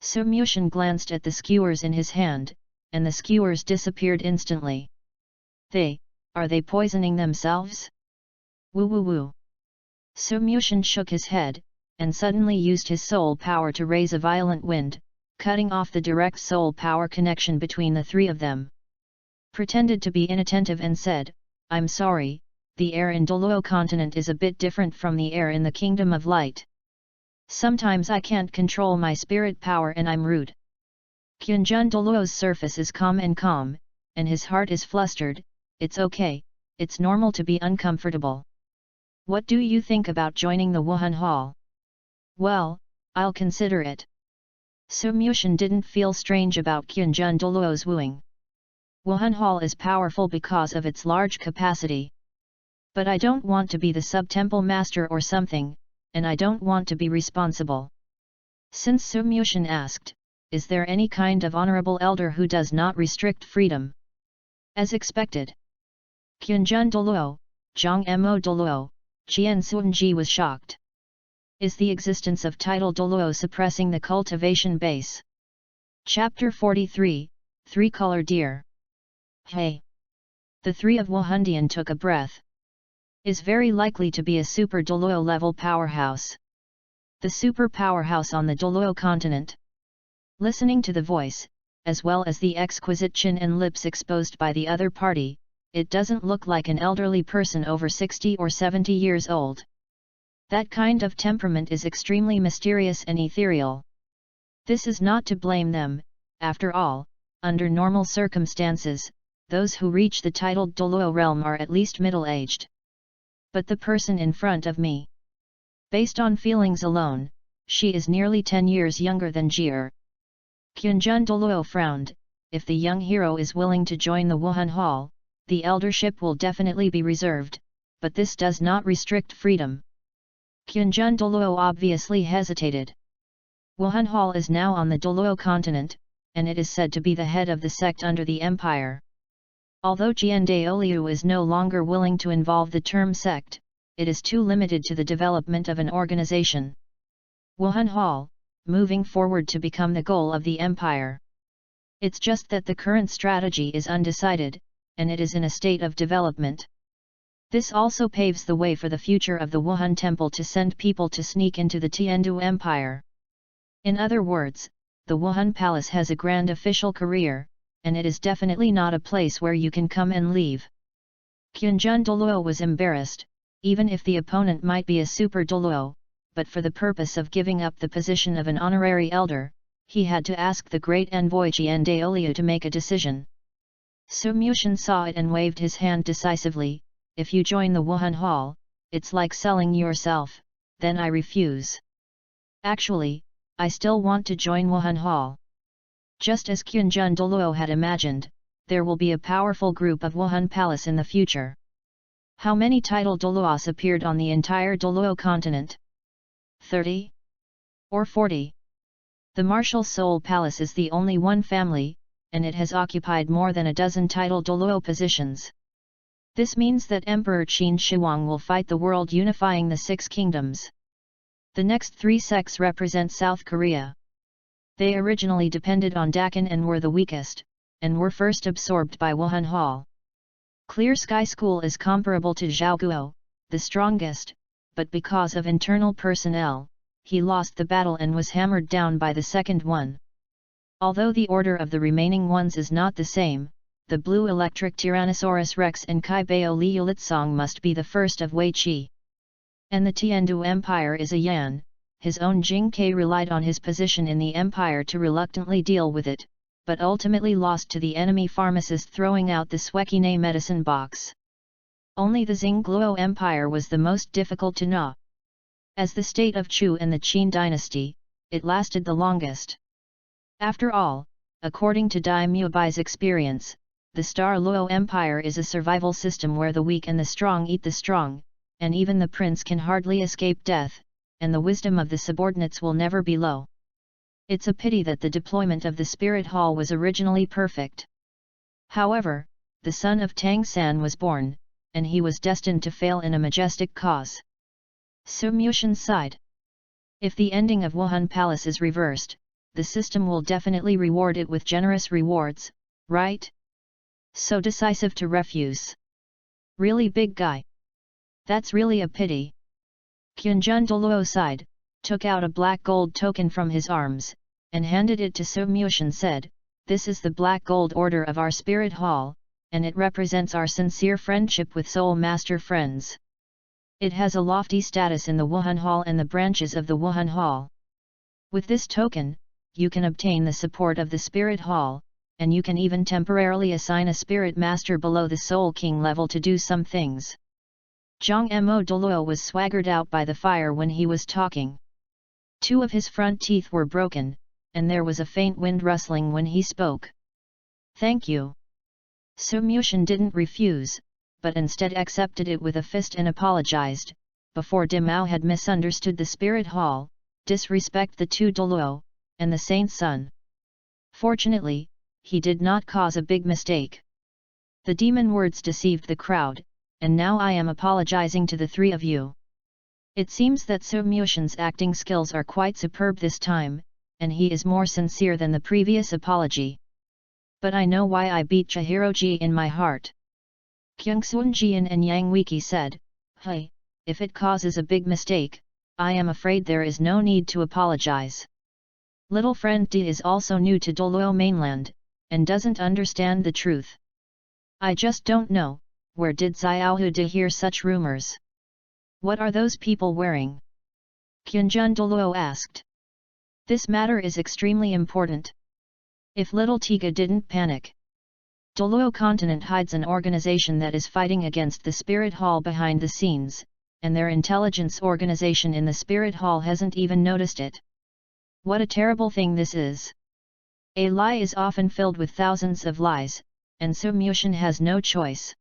Su Mushin glanced at the skewers in his hand, and the skewers disappeared instantly. Are they poisoning themselves? Woo woo woo. Su Mushin shook his head, and suddenly used his soul power to raise a violent wind, cutting off the direct soul power connection between the three of them. Pretended to be inattentive and said, "I'm sorry, the air in Douluo continent is a bit different from the air in the Kingdom of Light. Sometimes I can't control my spirit power and I'm rude." Kyunjun Douluo's surface is calm, and his heart is flustered. It's okay, it's normal to be uncomfortable. What do you think about joining the Wuhan Hall? Well, I'll consider it. Su Mushin didn't feel strange about Kyunjun Douluo's wooing. Wuhan Hall is powerful because of its large capacity. But I don't want to be the sub-temple master or something, and I don't want to be responsible. Since Su Mushin asked, is there any kind of honorable elder who does not restrict freedom? As expected. Kyunjun Douluo, Zhang Mo Douluo, Jian Suanji was shocked. Is the existence of title Douluo suppressing the cultivation base? Chapter 43, Three-Color Deer. Hey! The three of Wuhandian took a breath. Is very likely to be a super Douluo level powerhouse. The super powerhouse on the Douluo continent. Listening to the voice, as well as the exquisite chin and lips exposed by the other party, it doesn't look like an elderly person over 60 or 70 years old. That kind of temperament is extremely mysterious and ethereal. This is not to blame them, after all, under normal circumstances, those who reach the titled Douluo realm are at least middle-aged. But the person in front of me. Based on feelings alone, she is nearly 10 years younger than Jier. Kyunjun Douluo frowned. If the young hero is willing to join the Wuhan Hall, the eldership will definitely be reserved, but this does not restrict freedom. Kyunjun Douluo obviously hesitated. Wuhan Hall is now on the Douluo continent, and it is said to be the head of the sect under the empire. Although Jian Daoliu is no longer willing to involve the term sect, it is too limited to the development of an organization. Wuhan Hall, moving forward to become the goal of the empire. It's just that the current strategy is undecided, and it is in a state of development. This also paves the way for the future of the Wuhan Temple to send people to sneak into the Tiandu Empire. In other words, the Wuhan Palace has a grand official career, and it is definitely not a place where you can come and leave. Kyunjun Douluo was embarrassed, even if the opponent might be a super Douluo, but for the purpose of giving up the position of an honorary elder, he had to ask the great envoy Jian Daoliu to make a decision. Su Mushin saw it and waved his hand decisively. If you join the Wuhan Hall, it's like selling yourself, then I refuse. Actually, I still want to join Wuhan Hall. Just as Kyunjun Douluo had imagined, there will be a powerful group of Wuhan Palace in the future. How many title Douluos appeared on the entire Douluo continent? 30? Or 40? The Martial Soul Palace is the only one family, and it has occupied more than a dozen title Douluo positions. This means that Emperor Qin Shi Huang will fight the world unifying the Six Kingdoms. The next three sects represent South Korea. They originally depended on Dakin and were the weakest, and were first absorbed by Wuhan Hall. Clear Sky School is comparable to Zhaoguo, the strongest, but because of internal personnel, he lost the battle and was hammered down by the second one. Although the order of the remaining ones is not the same, the Blue Electric Tyrannosaurus Rex and Kai Bao Liulitsong must be the first of Wei Qi. And the Tiandu Empire is a Yan. His own Jing Kai relied on his position in the empire to reluctantly deal with it, but ultimately lost to the enemy pharmacist throwing out the Swekine medicine box. Only the Xingluo Empire was the most difficult to gnaw. As the state of Chu and the Qin dynasty, it lasted the longest. After all, according to Dai Muebai's experience, the Star Luo Empire is a survival system where the weak and the strong eat the strong, and even the prince can hardly escape death, and the wisdom of the subordinates will never be low. It's a pity that the deployment of the Spirit Hall was originally perfect. However, the son of Tang San was born, and he was destined to fail in a majestic cause. Su Muxian sighed. If the ending of Wuhan Palace is reversed, the system will definitely reward it with generous rewards, right? So decisive to refuse. Really big guy. That's really a pity. Qianjun Douluo sighed, took out a black gold token from his arms, and handed it to Su Muxian said, "This is the black gold order of our Spirit Hall, and it represents our sincere friendship with Soul Master friends. It has a lofty status in the Wuhan Hall and the branches of the Wuhan Hall. With this token, you can obtain the support of the Spirit Hall, and you can even temporarily assign a Spirit Master below the Soul King level to do some things." Zhang Mo Douluo was swaggered out by the fire when he was talking. Two of his front teeth were broken, and there was a faint wind rustling when he spoke. "Thank you." Su Muxian didn't refuse, but instead accepted it with a fist and apologized. Before Dimao had misunderstood the Spirit Hall, disrespect the two Douluo, and the Saint's son. Fortunately, he did not cause a big mistake. The demon words deceived the crowd, and now I am apologizing to the three of you. It seems that Su Muxian's acting skills are quite superb this time, and he is more sincere than the previous apology. But I know why I beat Chihiroji in my heart. Kyungsun Jian and Yang Wiki said, "Hey, if it causes a big mistake, I am afraid there is no need to apologize. Little friend D is also new to Douluo mainland, and doesn't understand the truth. I just don't know, where did Xiaohu De hear such rumors? What are those people wearing?" Qianjun Douluo asked. "This matter is extremely important. If little Tiga didn't panic. Douluo continent hides an organization that is fighting against the Spirit Hall behind the scenes, and their intelligence organization in the Spirit Hall hasn't even noticed it. What a terrible thing this is. A lie is often filled with thousands of lies, and Su Muxian has no choice.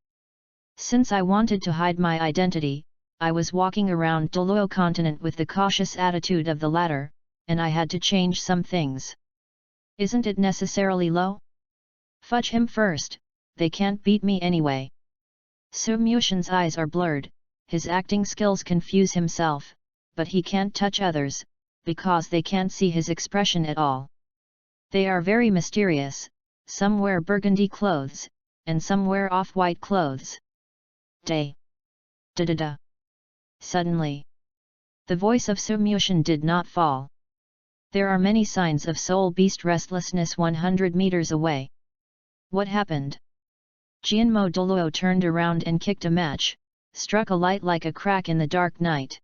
Since I wanted to hide my identity, I was walking around Douluo continent with the cautious attitude of the latter, and I had to change some things. Isn't it necessarily low? Fudge him first, they can't beat me anyway." Su Muxian's eyes are blurred, his acting skills confuse himself, but he can't touch others, because they can't see his expression at all. They are very mysterious, some wear burgundy clothes, and some wear off-white clothes. Day. Da-da-da. Suddenly, the voice of Su Muxian did not fall. There are many signs of soul beast restlessness 100 meters away. What happened? Jianmo Douluo turned around and kicked a match, struck a light like a crack in the dark night.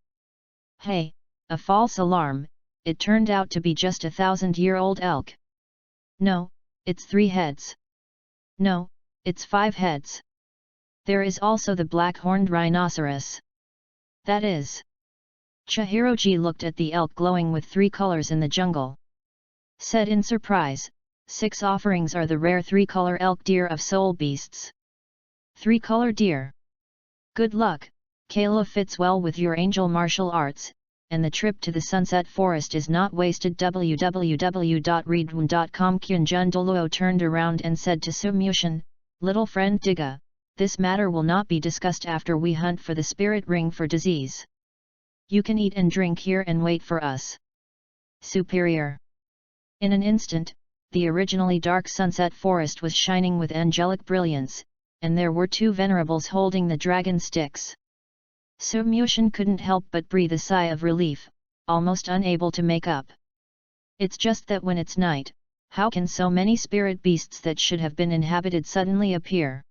Hey, a false alarm, it turned out to be just a 1,000-year-old elk. No, it's 3 heads. No, it's 5 heads. There is also the black-horned rhinoceros. That is. Chihiroji looked at the elk glowing with 3 colors in the jungle. Said in surprise, 6 offerings are the rare 3-color elk deer of soul beasts. 3-color deer. Good luck, Kayla fits well with your angel martial arts, and the trip to the Sunset Forest is not wasted. www.readaloud.com. Qianjun Douluo turned around and said to Su Muxian, "Little friend Diga, this matter will not be discussed after we hunt for the spirit ring for disease. You can eat and drink here and wait for us." Superior. In an instant, the originally dark Sunset Forest was shining with angelic brilliance, and there were 2 venerables holding the dragon sticks. Su Muxian couldn't help but breathe a sigh of relief, almost unable to make up. It's just that when it's night, how can so many spirit beasts that should have been inhabited suddenly appear?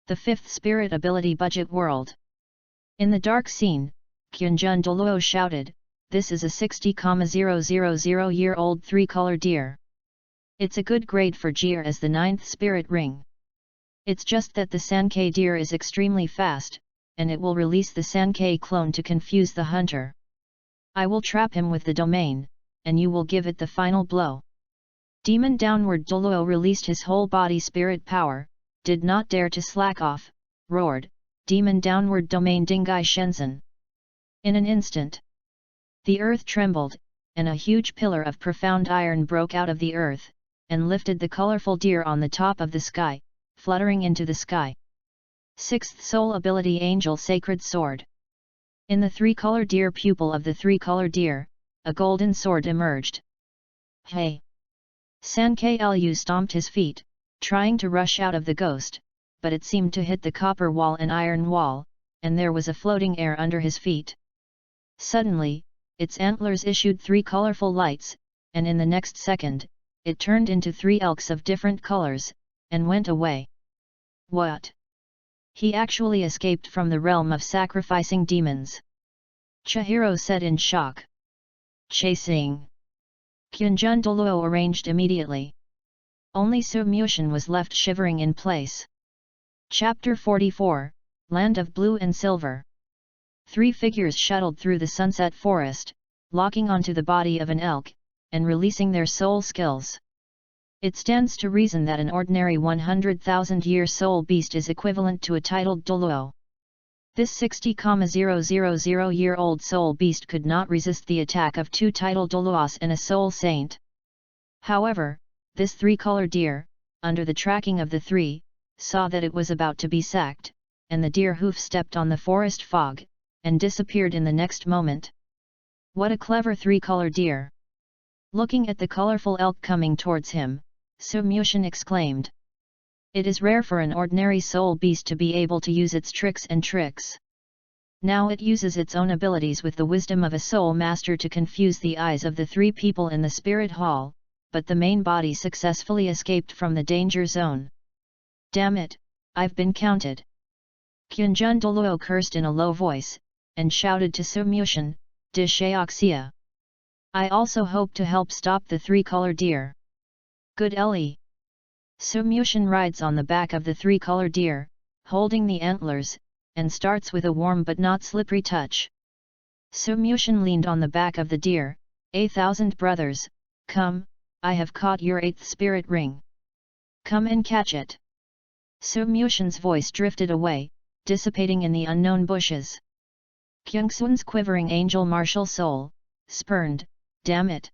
The 5th spirit ability budget world. In the dark scene, Qianjun Douluo shouted, "This is a 60,000-year-old 3-color deer. It's a good grade for Jir as the 9th spirit ring. It's just that the Sankei deer is extremely fast, and it will release the Sankei clone to confuse the hunter. I will trap him with the domain, and you will give it the final blow." Demon downward Douluo released his whole body spirit power, did not dare to slack off, roared, "Demon downward domain Dingai Shenzhen!" In an instant, the earth trembled, and a huge pillar of profound iron broke out of the earth, and lifted the colorful deer on the top of the sky, fluttering into the sky. 6th Soul Ability Angel Sacred Sword. In the three-color deer pupil of the three-color deer, a golden sword emerged. "Hey!" San Klu stomped his feet, trying to rush out of the ghost, but it seemed to hit the copper wall and iron wall, and there was a floating air under his feet. Suddenly, its antlers issued 3 colorful lights, and in the next second, it turned into 3 elks of different colors, and went away. What? He actually escaped from the realm of sacrificing demons. Chihiro said in shock. Chasing. Kyunjun Douluo arranged immediately. Only Su Mushin was left shivering in place. Chapter 44, Land of Blue and Silver. 3 figures shuttled through the sunset forest, locking onto the body of an elk, and releasing their soul skills. It stands to reason that an ordinary 100,000-year soul beast is equivalent to a titled Douluo. This 60,000-year-old soul beast could not resist the attack of 2 titled Douluos and a soul saint. However, this 3-color deer, under the tracking of the 3, saw that it was about to be sacked, and the deer hoof stepped on the forest fog, and disappeared in the next moment. What a clever 3-color deer! Looking at the colorful elk coming towards him, Su Mushin exclaimed. It is rare for an ordinary soul beast to be able to use its tricks. Now it uses its own abilities with the wisdom of a soul master to confuse the eyes of the 3 people in the spirit hall, but the main body successfully escaped from the danger zone. Damn it, I've been counted. Kyunjun Douluo cursed in a low voice, and shouted to Su Mushin, "De Shaoxia. I also hope to help stop the 3-color deer." Good Ellie. Su Mushin rides on the back of the 3-color deer, holding the antlers, and starts with a warm but not slippery touch. Su Mushin leaned on the back of the deer. 1,000 brothers, come, I have caught your 8th spirit ring. Come and catch it. Su Mushin's voice drifted away, dissipating in the unknown bushes. Kyungsun's quivering angel martial soul, spurned, damn it.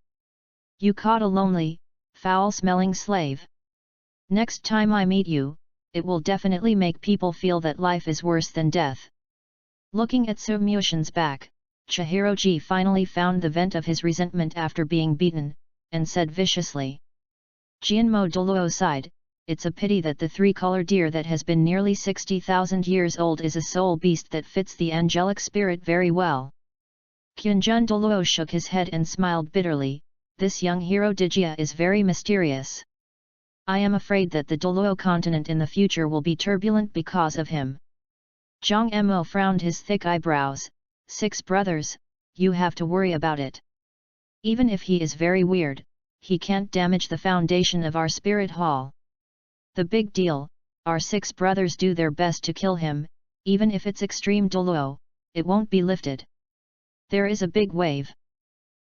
You caught a lonely, foul-smelling slave. Next time I meet you, it will definitely make people feel that life is worse than death. Looking at Su Mushin's back, Chihiroji finally found the vent of his resentment after being beaten, and said viciously. Jianmo Douluo sighed, it's a pity that the 3-color deer that has been nearly 60,000 years old is a soul beast that fits the angelic spirit very well. Kyunjun Douluo shook his head and smiled bitterly, this young hero Dijia is very mysterious. I am afraid that the Douluo continent in the future will be turbulent because of him. Zhang Mo frowned his thick eyebrows. 6 brothers, you have to worry about it. Even if he is very weird, he can't damage the foundation of our spirit hall. The big deal, our 6 brothers do their best to kill him, even if it's extreme Douluo, it won't be lifted. There is a big wave.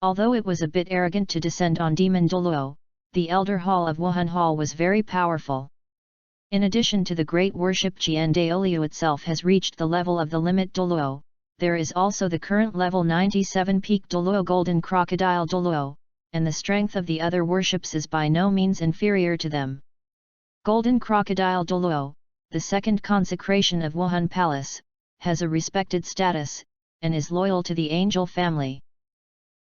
Although it was a bit arrogant to descend on Demon Douluo, the Elder Hall of Wuhan Hall was very powerful. In addition to the great worship Jiandaoliu itself has reached the level of the limit Douluo, there is also the current level 97 peak Douluo Golden Crocodile Douluo, and the strength of the other worships is by no means inferior to them. Golden Crocodile Douluo, the second consecration of Wuhan Palace, has a respected status, and is loyal to the angel family.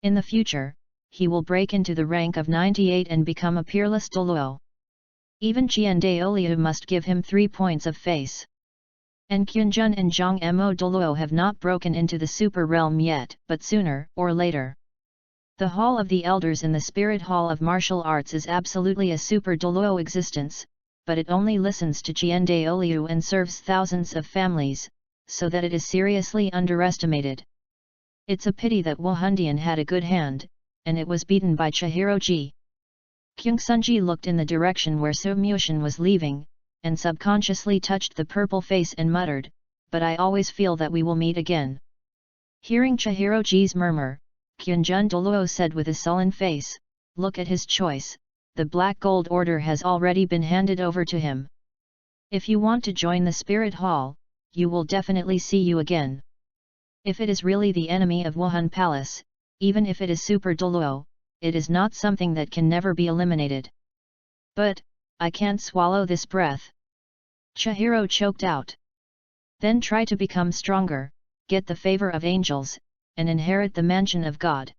In the future, he will break into the rank of 98 and become a peerless Douluo. Even Jiandaoliu must give him 3 points of face. And Kyunjun and Zhang Mo Douluo have not broken into the super realm yet, but sooner or later. The Hall of the Elders in the Spirit Hall of Martial Arts is absolutely a super Douluo existence, but it only listens to Jiandaoliu and serves thousands of families, so that it is seriously underestimated. It's a pity that Wuhandian had a good hand, and it was beaten by Chihiroji. Kyungsunji looked in the direction where Su Mushin was leaving, and subconsciously touched the purple face and muttered, but I always feel that we will meet again. Hearing Chihiroji's murmur, Kyunjun Douluo said with a sullen face, look at his choice, the Black Gold Order has already been handed over to him. If you want to join the Spirit Hall, you will definitely see you again. If it is really the enemy of Wuhan Palace, even if it is Super Douluo, it is not something that can never be eliminated. But, I can't swallow this breath. Chihiro choked out. Then try to become stronger, get the favor of angels, and inherit the mansion of God.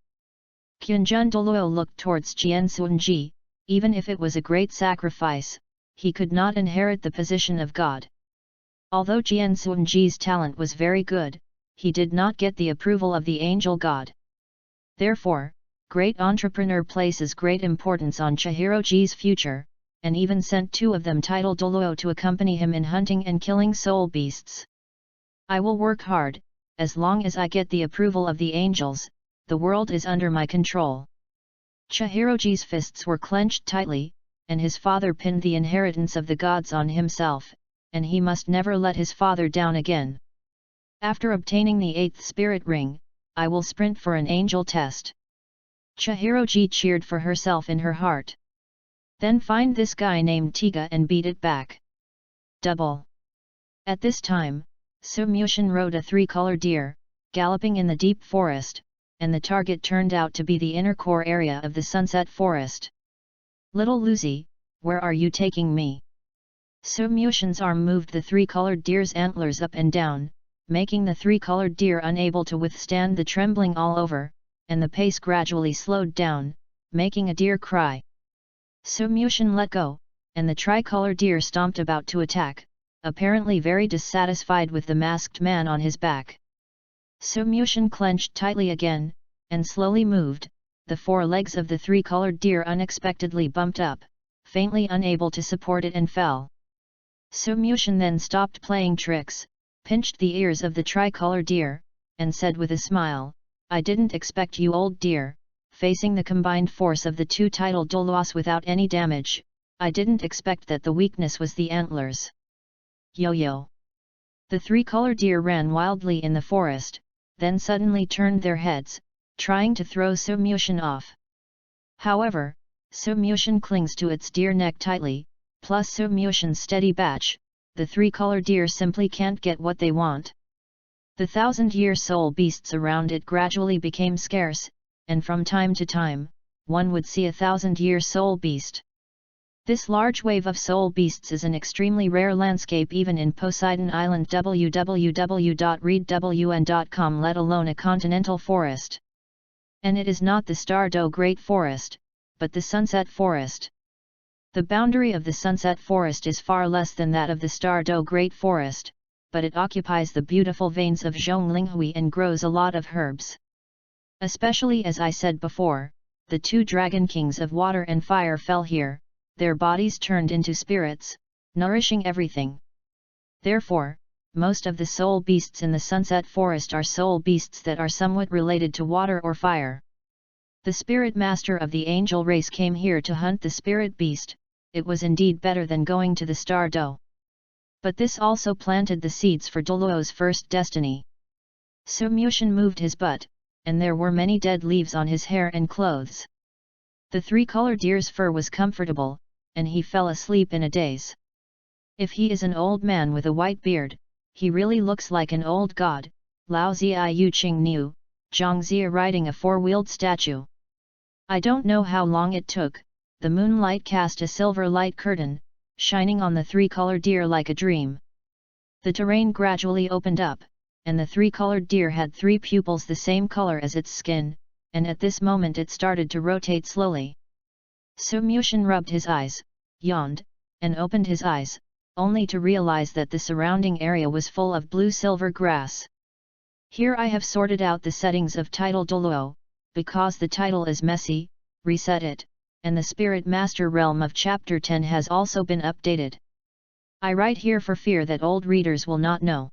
Kyunjun Douluo looked towards Jian Suanji. Even if it was a great sacrifice, he could not inherit the position of God. Although Jian Suanji's talent was very good, he did not get the approval of the angel God. Therefore, great entrepreneur places great importance on Chihiroji's future, and even sent two of them titled Douluo to accompany him in hunting and killing soul beasts. I will work hard, as long as I get the approval of the angels, the world is under my control. Chihiroji's fists were clenched tightly, and his father pinned the inheritance of the gods on himself, and he must never let his father down again. After obtaining the 8th spirit ring, I will sprint for an angel test. Chihiroji cheered for herself in her heart. Then find this guy named Tiga and beat it back. Double. At this time, Su Mushin rode a 3-color deer, galloping in the deep forest, and the target turned out to be the inner core area of the sunset forest. Little Lucy, where are you taking me? Su Mushin's arm moved the 3-colored deer's antlers up and down, making the 3-colored deer unable to withstand the trembling all over, and the pace gradually slowed down, making a deer cry. Su Mushin let go, and the tricolor deer stomped about to attack, apparently very dissatisfied with the masked man on his back. Su Mushin clenched tightly again, and slowly moved. The 4 legs of the 3-colored deer unexpectedly bumped up, faintly unable to support it, and fell. Su Mushin then stopped playing tricks, pinched the ears of the tricolor deer, and said with a smile, I didn't expect you, old deer, facing the combined force of the 2 titled Douluos without any damage. I didn't expect that the weakness was the antlers. Yo-yo. The 3-color deer ran wildly in the forest, then suddenly turned their heads, trying to throw Su Mushin off. However, Su Mushin clings to its deer neck tightly, plus Su Mushin's steady batch, the 3-color deer simply can't get what they want. The 1,000-year soul beasts around it gradually became scarce, and from time to time, one would see a 1,000-year soul beast. This large wave of soul beasts is an extremely rare landscape even in Poseidon Island www.readwn.com, let alone a continental forest. And it is not the Stardo Great Forest, but the Sunset Forest. The boundary of the Sunset Forest is far less than that of the Stardo Great Forest, but it occupies the beautiful veins of Zhonglinhui and grows a lot of herbs. Especially, as I said before, the 2 dragon kings of water and fire fell here, their bodies turned into spirits, nourishing everything. Therefore, most of the soul beasts in the Sunset Forest are soul beasts that are somewhat related to water or fire. The spirit master of the angel race came here to hunt the spirit beast. It was indeed better than going to the Stardo. But this also planted the seeds for Douluo's first destiny. Su Mushin moved his butt, and there were many dead leaves on his hair and clothes. The 3-color deer's fur was comfortable, and he fell asleep in a daze. If he is an old man with a white beard, he really looks like an old god. Lao Ziyu Qing Niu, Zhang Zia riding a 4-wheeled statue. I don't know how long it took. The moonlight cast a silver light curtain, shining on the 3-colored deer like a dream. The terrain gradually opened up, and the 3-colored deer had 3 pupils the same color as its skin, and at this moment it started to rotate slowly. Su Mushin rubbed his eyes, yawned, and opened his eyes, only to realize that the surrounding area was full of blue-silver grass. Here I have sorted out the settings of title Douluo, because the title is messy, reset it, and the Spirit Master realm of Chapter 10 has also been updated. I write here for fear that old readers will not know.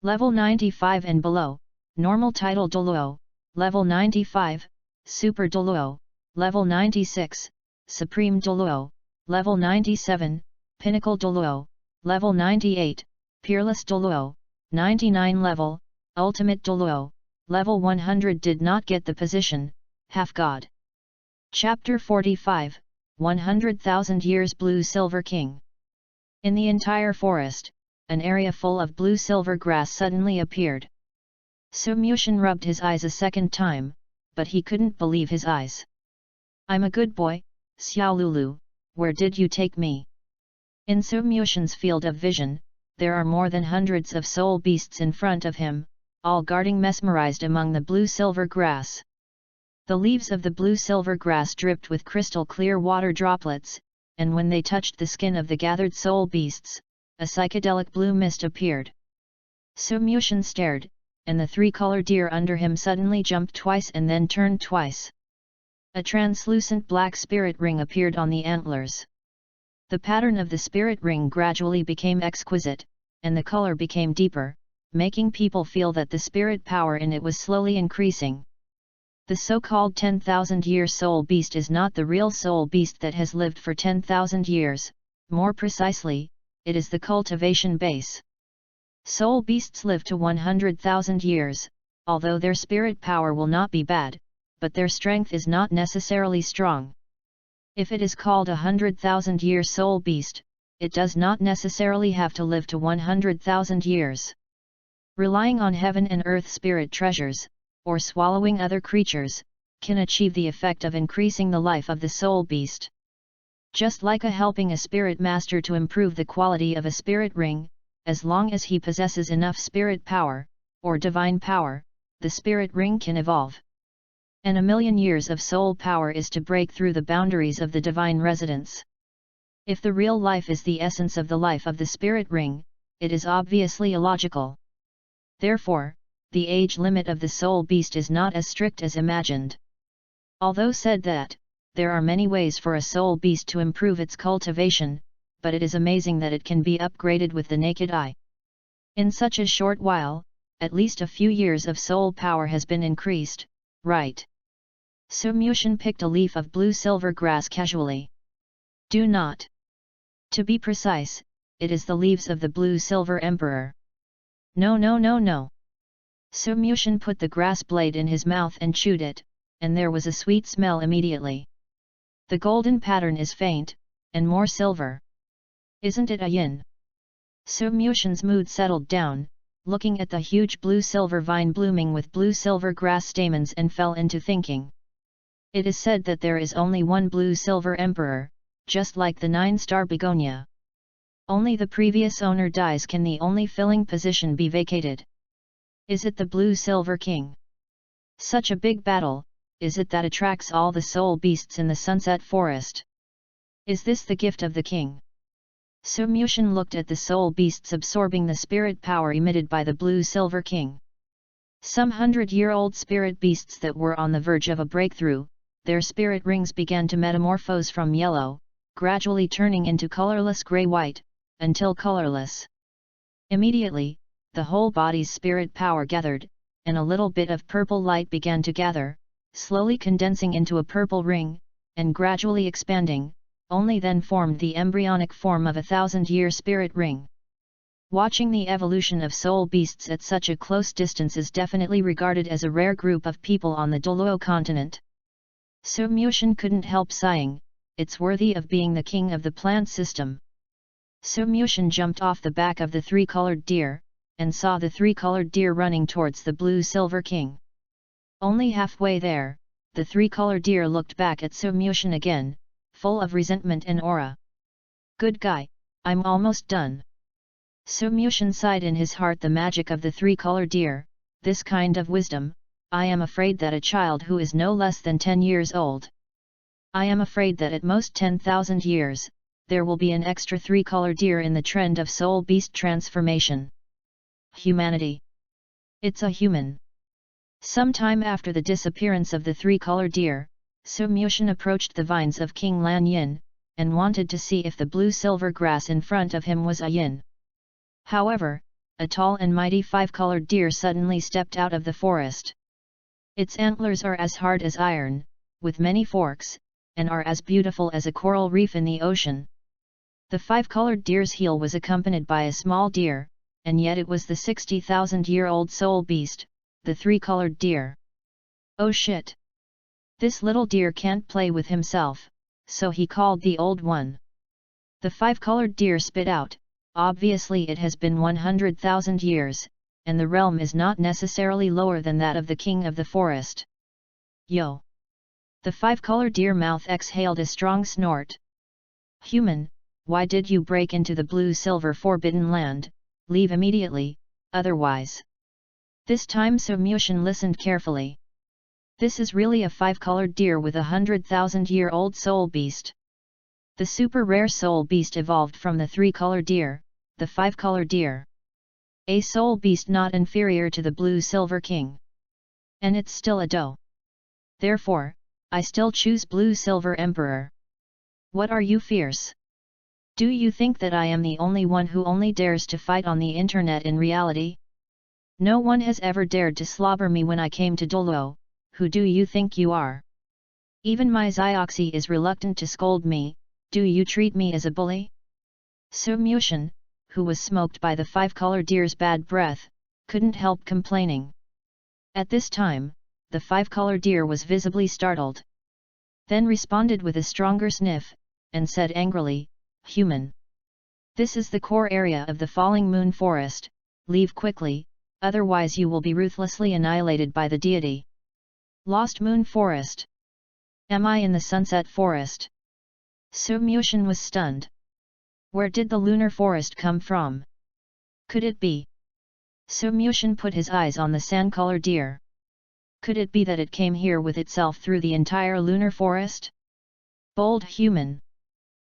Level 95 and below, Normal Title Douluo, Level 95, Super Douluo, Level 96, Supreme Douluo, Level 97, Pinnacle Douluo, Level 98, Peerless Douluo, 99 level, Ultimate Douluo, Level 100 did not get the position, Half God. Chapter 45, 100,000 Years Blue Silver King. In the entire forest, an area full of blue-silver grass suddenly appeared. Su Mushin rubbed his eyes a second time, but he couldn't believe his eyes. "I'm a good boy, Xiao Lulu, where did you take me?" In Su Mushin's field of vision, there are more than hundreds of soul beasts in front of him, all guarding mesmerized among the blue-silver grass. The leaves of the blue-silver grass dripped with crystal-clear water droplets, and when they touched the skin of the gathered soul beasts, a psychedelic blue mist appeared. Su Mushin stared, and the three-color deer under him suddenly jumped twice and then turned twice. A translucent black spirit ring appeared on the antlers. The pattern of the spirit ring gradually became exquisite, and the color became deeper, making people feel that the spirit power in it was slowly increasing. The so-called 10,000-year soul beast is not the real soul beast that has lived for 10,000 years, more precisely, it is the cultivation base. Soul beasts live to 100,000 years, although their spirit power will not be bad, but their strength is not necessarily strong. If it is called a 100,000-year soul beast, it does not necessarily have to live to 100,000 years. Relying on heaven and earth spirit treasures, or swallowing other creatures, can achieve the effect of increasing the life of the soul beast. Just like helping a spirit master to improve the quality of a spirit ring, as long as he possesses enough spirit power, or divine power, the spirit ring can evolve. And 1,000,000 years of soul power is to break through the boundaries of the divine residence. If the real life is the essence of the life of the spirit ring, it is obviously illogical. Therefore, the age limit of the soul beast is not as strict as imagined. Although said that, there are many ways for a soul beast to improve its cultivation, but it is amazing that it can be upgraded with the naked eye. In such a short while, at least a few years of soul power has been increased, right? Su Mushin picked a leaf of blue-silver grass casually. Do not. To be precise, it is the leaves of the blue-silver emperor. No no no no. Su Mushin put the grass blade in his mouth and chewed it, and there was a sweet smell immediately. The golden pattern is faint, and more silver. Isn't it a yin? Su Mushin's mood settled down, looking at the huge blue-silver vine blooming with blue-silver grass stamens, and fell into thinking. It is said that there is only one blue-silver emperor, just like the 9-star begonia. Only the previous owner dies can the only filling position be vacated. Is it the blue-silver king? Such a big battle, is it that attracts all the soul beasts in the sunset forest? Is this the gift of the king? Su Mushin looked at the soul beasts absorbing the spirit power emitted by the blue-silver king. Some 100-year-old spirit beasts that were on the verge of a breakthrough, their spirit rings began to metamorphose from yellow, gradually turning into colorless gray-white, until colorless. Immediately, the whole body's spirit power gathered, and a little bit of purple light began to gather, slowly condensing into a purple ring, and gradually expanding, only then formed the embryonic form of a 1,000-year spirit ring. Watching the evolution of soul beasts at such a close distance is definitely regarded as a rare group of people on the Douluo continent. Su Mushin couldn't help sighing, it's worthy of being the king of the plant system. Su Mushin jumped off the back of the three-colored deer, and saw the three-colored deer running towards the blue-silver king. Only halfway there, the three-colored deer looked back at Su Mushin again, full of resentment and aura. Good guy, I'm almost done. Su Mushin sighed in his heart the magic of the three-colored deer, this kind of wisdom. I am afraid that a child who is no less than 10 years old. I am afraid that at most 10,000 years, there will be an extra three-colored deer in the trend of soul beast transformation. Humanity. It's a human. Sometime after the disappearance of the three-colored deer, Su Mushin approached the vines of King Lan Yin, and wanted to see if the blue-silver grass in front of him was a yin. However, a tall and mighty 5-colored deer suddenly stepped out of the forest. Its antlers are as hard as iron, with many forks, and are as beautiful as a coral reef in the ocean. The 5-colored deer's heel was accompanied by a small deer, and yet it was the 60,000-year-old soul beast, the 3-colored deer. Oh shit! This little deer can't play with himself, so he called the old one. The five-colored deer spit out, obviously it has been 100,000 years, and the realm is not necessarily lower than that of the king of the forest. Yo! The five-colored deer mouth exhaled a strong snort. Human, why did you break into the blue-silver forbidden land? Leave immediately, otherwise. This time Somushin listened carefully. This is really a five-colored deer with 100,000-year-old soul beast. The super rare soul beast evolved from the three-colored deer, the five-colored deer. A soul beast not inferior to the blue-silver king. And it's still a doe. Therefore, I still choose blue-silver emperor. What are you fierce? Do you think that I am the only one who only dares to fight on the internet in reality? No one has ever dared to slobber me when I came to Douluo. Who do you think you are? Even my Zioxy is reluctant to scold me. Do you treat me as a bully? Somushin, who was smoked by the five-colored deer's bad breath, couldn't help complaining. At this time, the five-colored deer was visibly startled. Then responded with a stronger sniff, and said angrily, Human. This is the core area of the falling moon forest, leave quickly, otherwise you will be ruthlessly annihilated by the deity. Lost Moon Forest. Am I in the Sunset Forest? Somushin was stunned. Where did the lunar forest come from? Could it be? Somushin put his eyes on the sand-colored deer. Could it be that it came here with itself through the entire lunar forest? Bold human!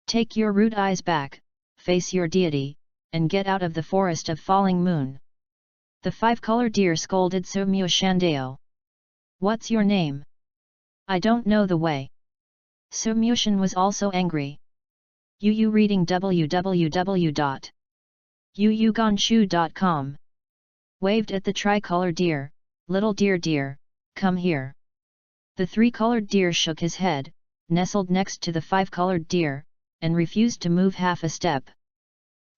Take your rude eyes back, face your deity, and get out of the forest of falling moon. The five-colored deer scolded Somushandeo. What's your name? I don't know the way. Somushin was also angry. You reading www.yuyugonshu.com. Waved at the tricolored deer, little deer, come here. The three-colored deer shook his head, nestled next to the five-colored deer, and refused to move half a step.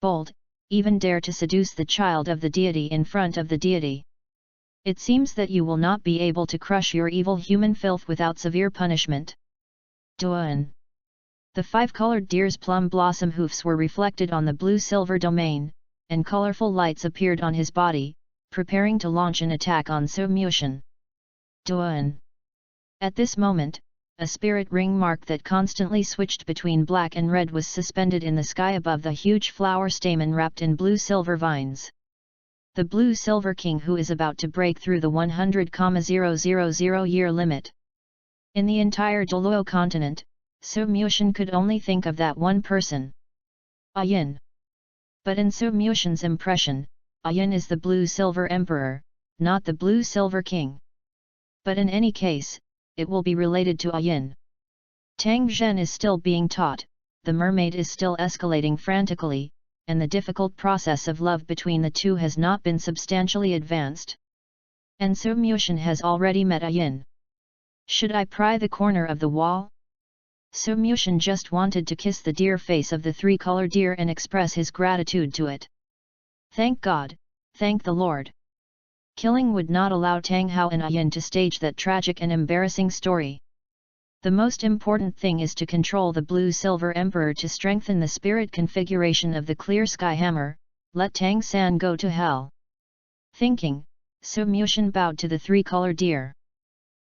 Bold, even dare to seduce the child of the deity in front of the deity. It seems that you will not be able to crush your evil human filth without severe punishment. Duan. The five-colored deer's plum blossom hoofs were reflected on the blue-silver domain, and colorful lights appeared on his body, preparing to launch an attack on Somushin. Duan. At this moment, a spirit ring mark that constantly switched between black and red was suspended in the sky above the huge flower stamen wrapped in blue-silver vines. The blue-silver king who is about to break through the 100,000 year limit. In the entire Douluo continent, Somushin could only think of that one person. Ayin. But in Somushin's impression, Ayin is the blue-silver emperor, not the blue-silver king. But in any case, it will be related to Ayin. Tang Zhen is still being taught, the mermaid is still escalating frantically, and the difficult process of love between the two has not been substantially advanced. And Somushin has already met Ayin. Should I pry the corner of the wall? Somushin just wanted to kiss the deer face of the three-colored deer and express his gratitude to it. Thank God, thank the Lord. Killing would not allow Tang Hao and Ayin to stage that tragic and embarrassing story. The most important thing is to control the blue-silver emperor to strengthen the spirit configuration of the clear sky hammer, let Tang San go to hell. Thinking, Somushin bowed to the three-colored deer.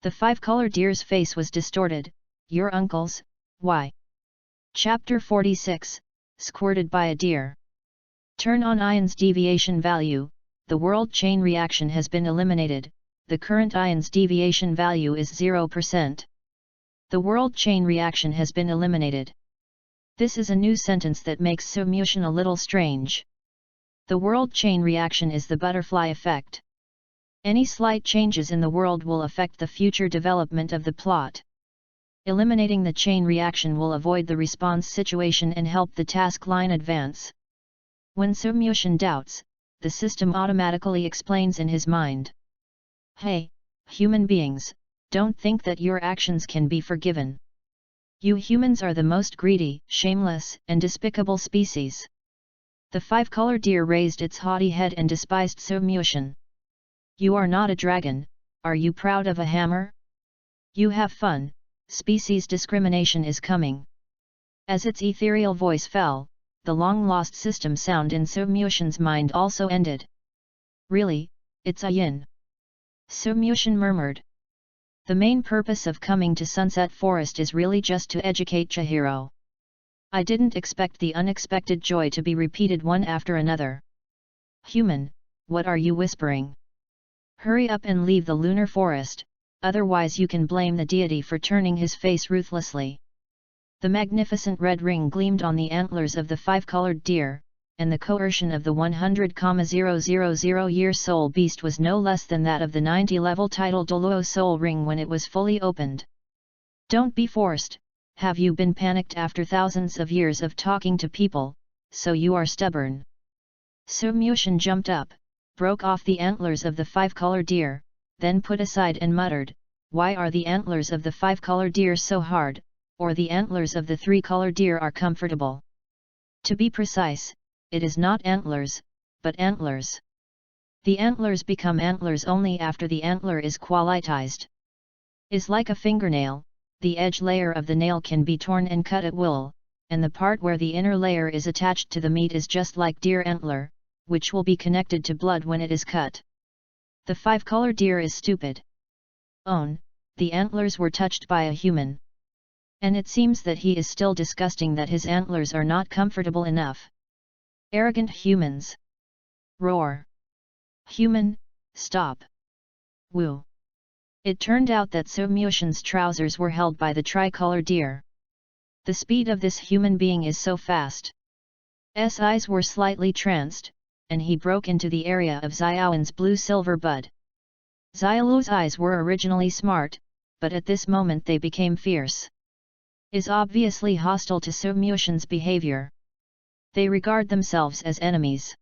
The five-colored deer's face was distorted. Your uncles, why? Chapter 46, Squirted by a Deer. Turn on Ion's deviation value, the world chain reaction has been eliminated, the current Ion's deviation value is 0%. The world chain reaction has been eliminated. This is a new sentence that makes Somushin a little strange. The world chain reaction is the butterfly effect. Any slight changes in the world will affect the future development of the plot. Eliminating the chain reaction will avoid the response situation and help the task line advance. When Somushin doubts, the system automatically explains in his mind. Hey, human beings, don't think that your actions can be forgiven. You humans are the most greedy, shameless, and despicable species. The five-colored deer raised its haughty head and despised Somushin. You are not a dragon, are you proud of a hammer? You have fun, species discrimination is coming. As its ethereal voice fell, the long-lost system sound in Su-Mushin's mind also ended. Really, it's a yin. Su-Mushin murmured. The main purpose of coming to Sunset Forest is really just to educate Chihiro. I didn't expect the unexpected joy to be repeated one after another. Human, what are you whispering? Hurry up and leave the lunar forest, otherwise you can blame the deity for turning his face ruthlessly. The magnificent red ring gleamed on the antlers of the five-colored deer, and the coercion of the 100,000-year soul beast was no less than that of the 90-level title Douluo soul ring when it was fully opened. Don't be forced, have you been panicked after thousands of years of talking to people, so you are stubborn? Su-Mushin jumped up, broke off the antlers of the five-color deer, then put aside and muttered, why are the antlers of the five-color deer so hard, or the antlers of the three-color deer are comfortable? To be precise, it is not antlers, but antlers. The antlers become antlers only after the antler is qualitized. Is like a fingernail, the edge layer of the nail can be torn and cut at will, and the part where the inner layer is attached to the meat is just like deer antler, which will be connected to blood when it is cut. The five-color deer is stupid. The antlers were touched by a human. And it seems that he is still disgusting that his antlers are not comfortable enough. Arrogant humans! Roar! Human, stop! Woo! It turned out that Su-Mushin's trousers were held by the tricolor deer. The speed of this human being is so fast. His eyes were slightly tranced, and he broke into the area of Xiaowen's blue-silver bud. Xiaolu's eyes were originally smart, but at this moment they became fierce. Is obviously hostile to Su-Mushin's behavior. They regard themselves as enemies.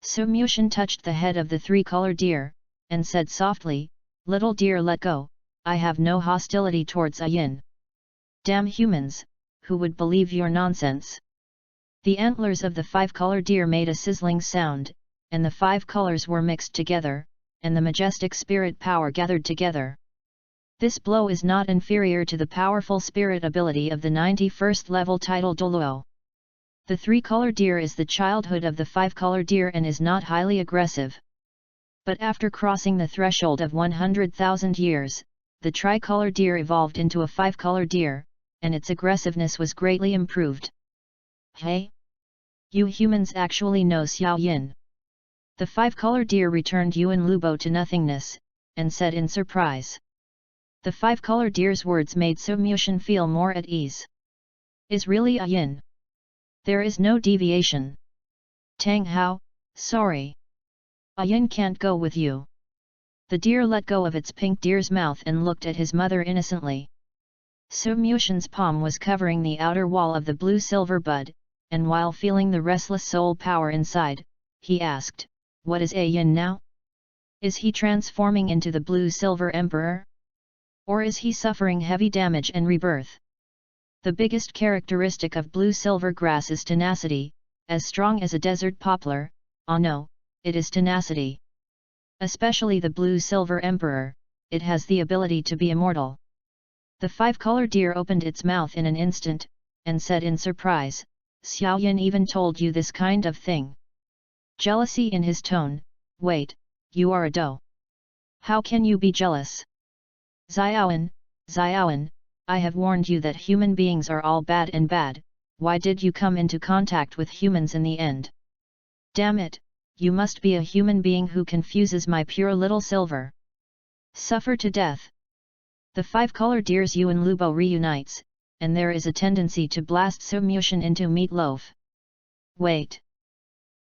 Su-Mushin touched the head of the three-color deer, and said softly, little deer, let go, I have no hostility towards a yin. Damn humans, who would believe your nonsense? The antlers of the five-color deer made a sizzling sound, and the five colors were mixed together, and the majestic spirit power gathered together. This blow is not inferior to the powerful spirit ability of the 91st level title Douluo. The three-color deer is the childhood of the five-color deer and is not highly aggressive. But after crossing the threshold of 100,000 years, the tricolor deer evolved into a five-color deer, and its aggressiveness was greatly improved. Hey! You humans actually know Xiao Yin. The five-color deer returned Yuan Lubo to nothingness, and said in surprise. The five-color deer's words made Su-Mushin feel more at ease. Is really a yin. There is no deviation. Tang Hao, sorry. A yin can't go with you. The deer let go of its pink deer's mouth and looked at his mother innocently. Su-Mushin's palm was covering the outer wall of the blue-silver bud, and while feeling the restless soul power inside, he asked, what is a yin now? Is he transforming into the blue-silver emperor? Or is he suffering heavy damage and rebirth? The biggest characteristic of blue-silver grass is tenacity, as strong as a desert poplar. Oh no, it is tenacity. Especially the blue-silver emperor, it has the ability to be immortal. The five-color deer opened its mouth in an instant, and said in surprise, Xiao Yin even told you this kind of thing? Jealousy in his tone, wait, you are a doe. How can you be jealous? Xiaowen, I have warned you that human beings are all bad and bad, why did you come into contact with humans in the end? Damn it, you must be a human being who confuses my pure little silver. Suffer to death. The five-color deer's Yuan Lubo reunites, and there is a tendency to blast Su-Mushin into meatloaf. Wait!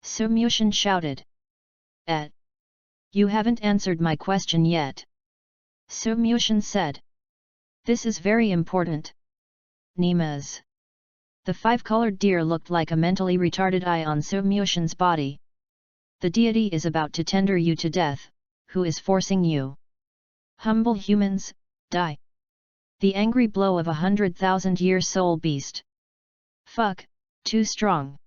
Su-Mushin shouted. You haven't answered my question yet. Su-Mushin said. This is very important. Nimas. The five-colored deer looked like a mentally retarded eye on Su-Mushin's body. The deity is about to tender you to death, who is forcing you? Humble humans, die. The angry blow of 100,000-year soul beast. Fuck, too strong.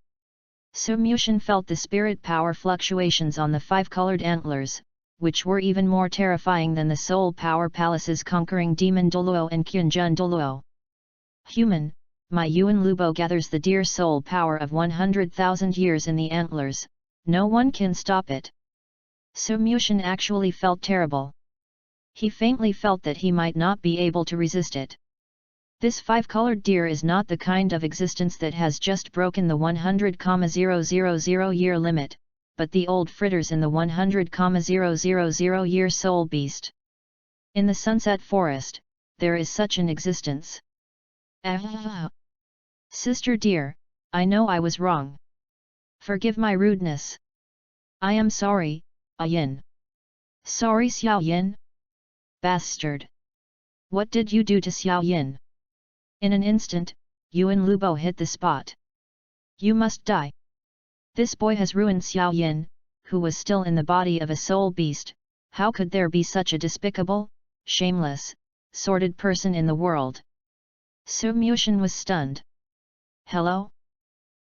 Su-Mushin felt the spirit power fluctuations on the five-colored antlers, which were even more terrifying than the soul power palaces conquering demon Douluo and Kyunjun Douluo. Human, my Yuan Lubo gathers the dear soul power of 100,000 years in the antlers, no one can stop it. Su Muxian actually felt terrible. He faintly felt that he might not be able to resist it. This five-colored deer is not the kind of existence that has just broken the 100,000 year limit, but the old fritters in the 100,000 year soul beast. In the sunset forest, there is such an existence. Ah! Sister dear, I know I was wrong. Forgive my rudeness. I am sorry, Yin. Sorry Xiao Yin? Bastard! What did you do to Xiao Yin? In an instant, Yuan Lubo hit the spot. You must die. This boy has ruined Xiao Yin, who was still in the body of a soul beast. How could there be such a despicable, shameless, sordid person in the world? Su Muxian was stunned. Hello?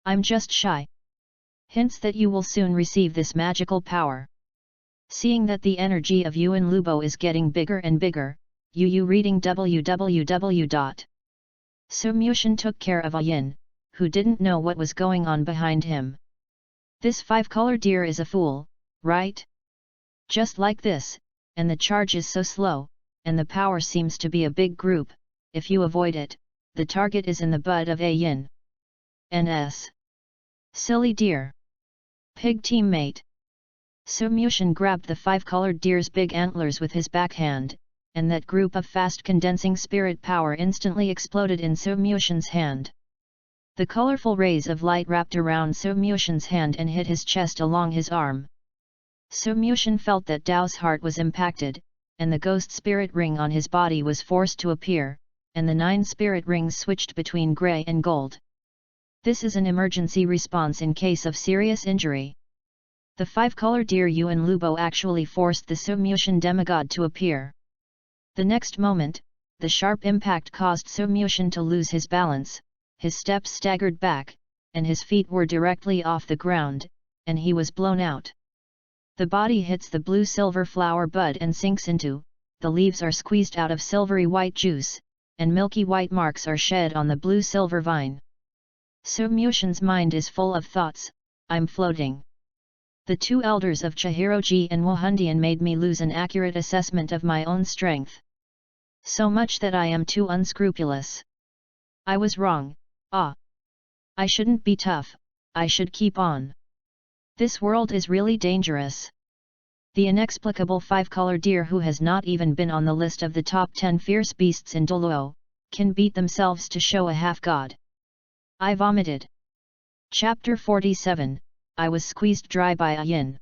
I'm just shy. Hints that you will soon receive this magical power. Seeing that the energy of Yuan Lubo is getting bigger and bigger, Yu reading www. Su Muxian took care of Yin, who didn't know what was going on behind him. This five-color deer is a fool, right? Just like this, and the charge is so slow, and the power seems to be a big group. If you avoid it, the target is in the butt of a Yin. NS. Silly deer. Pig teammate. Su Muxian grabbed the five-colored deer's big antlers with his backhand, and that group of fast-condensing spirit power instantly exploded in Su Muxian's hand. The colorful rays of light wrapped around Su Muxian's hand and hit his chest along his arm. Su Muxian felt that Dao's heart was impacted, and the ghost spirit ring on his body was forced to appear, and the 9 spirit rings switched between grey and gold. This is an emergency response in case of serious injury. The five-color deer Yuan Lubo actually forced the Su Muxian demigod to appear. The next moment, the sharp impact caused Su Muxian to lose his balance, his steps staggered back, and his feet were directly off the ground, and he was blown out. The body hits the blue-silver flower bud and sinks into, the leaves are squeezed out of silvery white juice, and milky white marks are shed on the blue-silver vine. Su Muxian's mind is full of thoughts, I'm floating. The 2 elders of Chihiroji and Wahundian made me lose an accurate assessment of my own strength. So much that I am too unscrupulous. I was wrong, I shouldn't be tough, I should keep on. This world is really dangerous. The inexplicable five-color deer who has not even been on the list of the top 10 fierce beasts in Douluo, can beat themselves to show a half-god. I vomited. Chapter 47, I was squeezed dry by a Yin.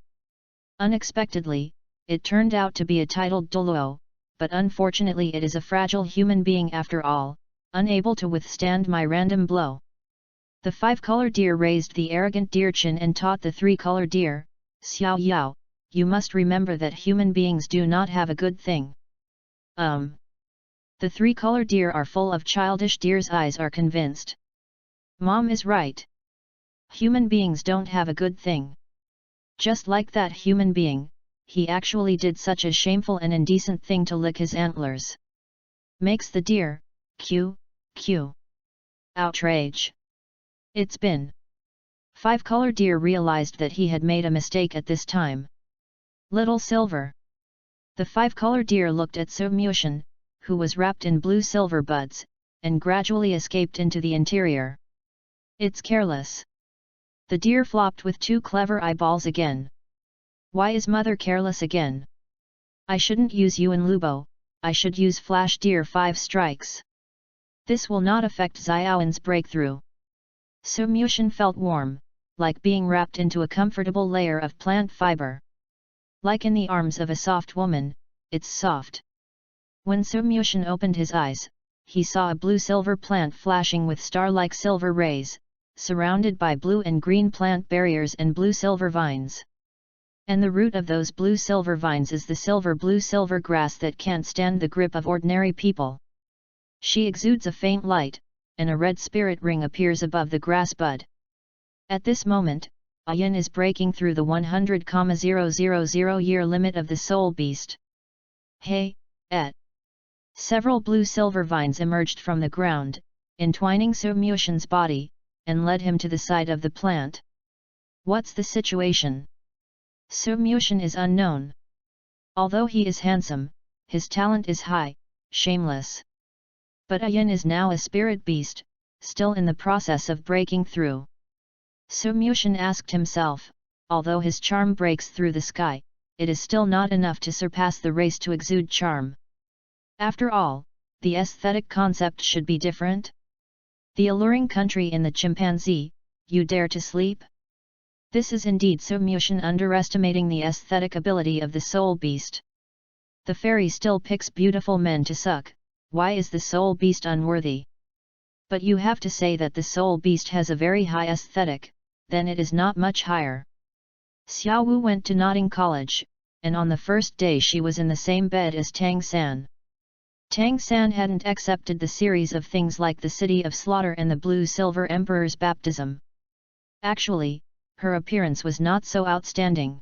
Unexpectedly, it turned out to be a titled Douluo, but unfortunately it is a fragile human being after all, unable to withstand my random blow. The five-color deer raised the arrogant deer chin and taught the three-color deer, Xiao Yao, you must remember that human beings do not have a good thing. The three-color deer are full of childish deer's eyes are convinced. Mom is right. Human beings don't have a good thing. Just like that human being, he actually did such a shameful and indecent thing to lick his antlers. Makes the deer, Q. Outrage. It's been. Five-color deer realized that he had made a mistake at this time. Little Silver. The five-color deer looked at Su Muxian, who was wrapped in blue silver buds, and gradually escaped into the interior. It's careless. The deer flopped with 2 clever eyeballs again. Why is mother careless again? I shouldn't use Yuan Lubo, I should use Flash Deer 5 strikes. This will not affect Xiaoan's breakthrough. Su Muxian felt warm, like being wrapped into a comfortable layer of plant fiber. Like in the arms of a soft woman, it's soft. When Su Muxian opened his eyes, he saw a blue-silver plant flashing with star-like silver rays, surrounded by blue and green plant barriers and blue-silver vines. And the root of those blue-silver vines is the silver-blue-silver grass that can't stand the grip of ordinary people. She exudes a faint light, and a red spirit ring appears above the grass bud. At this moment, a Yin is breaking through the 100,000 year limit of the soul beast. Hey, Several blue-silver vines emerged from the ground, entwining Sumyushin's body, and led him to the side of the plant. What's the situation? Sumyushin is unknown. Although he is handsome, his talent is high, shameless. But Ayin is now a spirit beast, still in the process of breaking through. Sumyushin asked himself, although his charm breaks through the sky, it is still not enough to surpass the race to exude charm. After all, the aesthetic concept should be different. The alluring country in the chimpanzee, you dare to sleep? This is indeed Sumyushin underestimating the aesthetic ability of the soul beast. The fairy still picks beautiful men to suck, why is the soul beast unworthy? But you have to say that the soul beast has a very high aesthetic, then it is not much higher. Xiaowu went to Notting College, and on the first day she was in the same bed as Tang San. Tang San hadn't accepted the series of things like the City of Slaughter and the Blue Silver Emperor's baptism. Actually, her appearance was not so outstanding.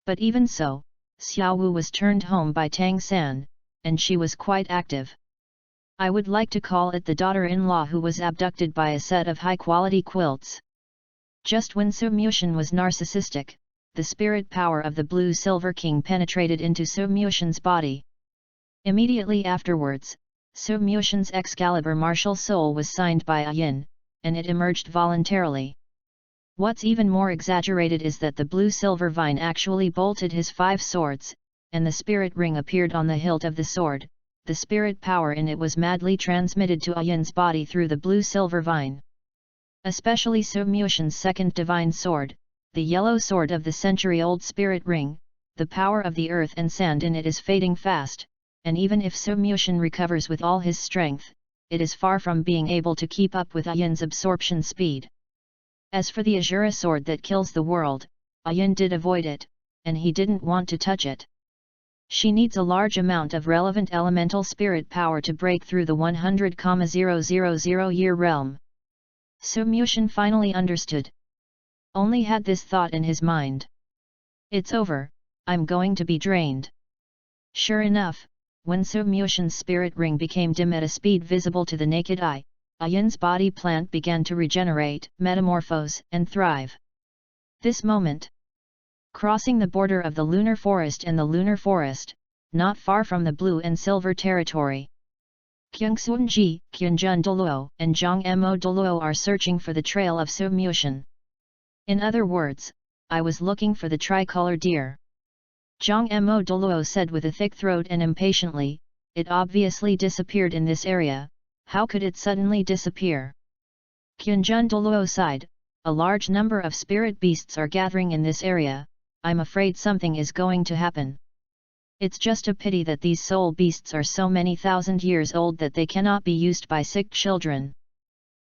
But even so, Xiaowu was turned home by Tang San, and she was quite active. I would like to call it the daughter-in-law who was abducted by a set of high-quality quilts. Just when Sumyushin was narcissistic, the spirit power of the Blue Silver King penetrated into Sumyushin's body. Immediately afterwards, Sumyushin's Excalibur martial soul was signed by Ayin, and it emerged voluntarily. What's even more exaggerated is that the Blue Silver Vine actually bolted his 5 swords, and the spirit ring appeared on the hilt of the sword. The spirit power in it was madly transmitted to Ayin's body through the Blue Silver Vine. Especially Sumyushin's second divine sword, the yellow sword of the century-old spirit ring, the power of the earth and sand in it is fading fast, and even if Sumyushin recovers with all his strength, it is far from being able to keep up with Ayin's absorption speed. As for the Azura sword that kills the world, Ayin did avoid it, and he didn't want to touch it. She needs a large amount of relevant elemental spirit power to break through the 100,000-year realm. Sumyushin finally understood. Only had this thought in his mind. It's over, I'm going to be drained. Sure enough, when Sumyushin's spirit ring became dim at a speed visible to the naked eye, Ayin's body plant began to regenerate, metamorphose, and thrive. This moment, crossing the border of the lunar forest and the lunar forest, not far from the blue and silver territory, Kyungsunji, Kyunjun Douluo, and Zhang-mo Douluo are searching for the trail of Sumyushin. In other words, I was looking for the tricolor deer. Zhang-mo Douluo said with a thick throat and impatiently, it obviously disappeared in this area, how could it suddenly disappear? Kyunjun Douluo sighed, a large number of spirit beasts are gathering in this area, I'm afraid something is going to happen. It's just a pity that these soul beasts are so many thousand years old that they cannot be used by sick children.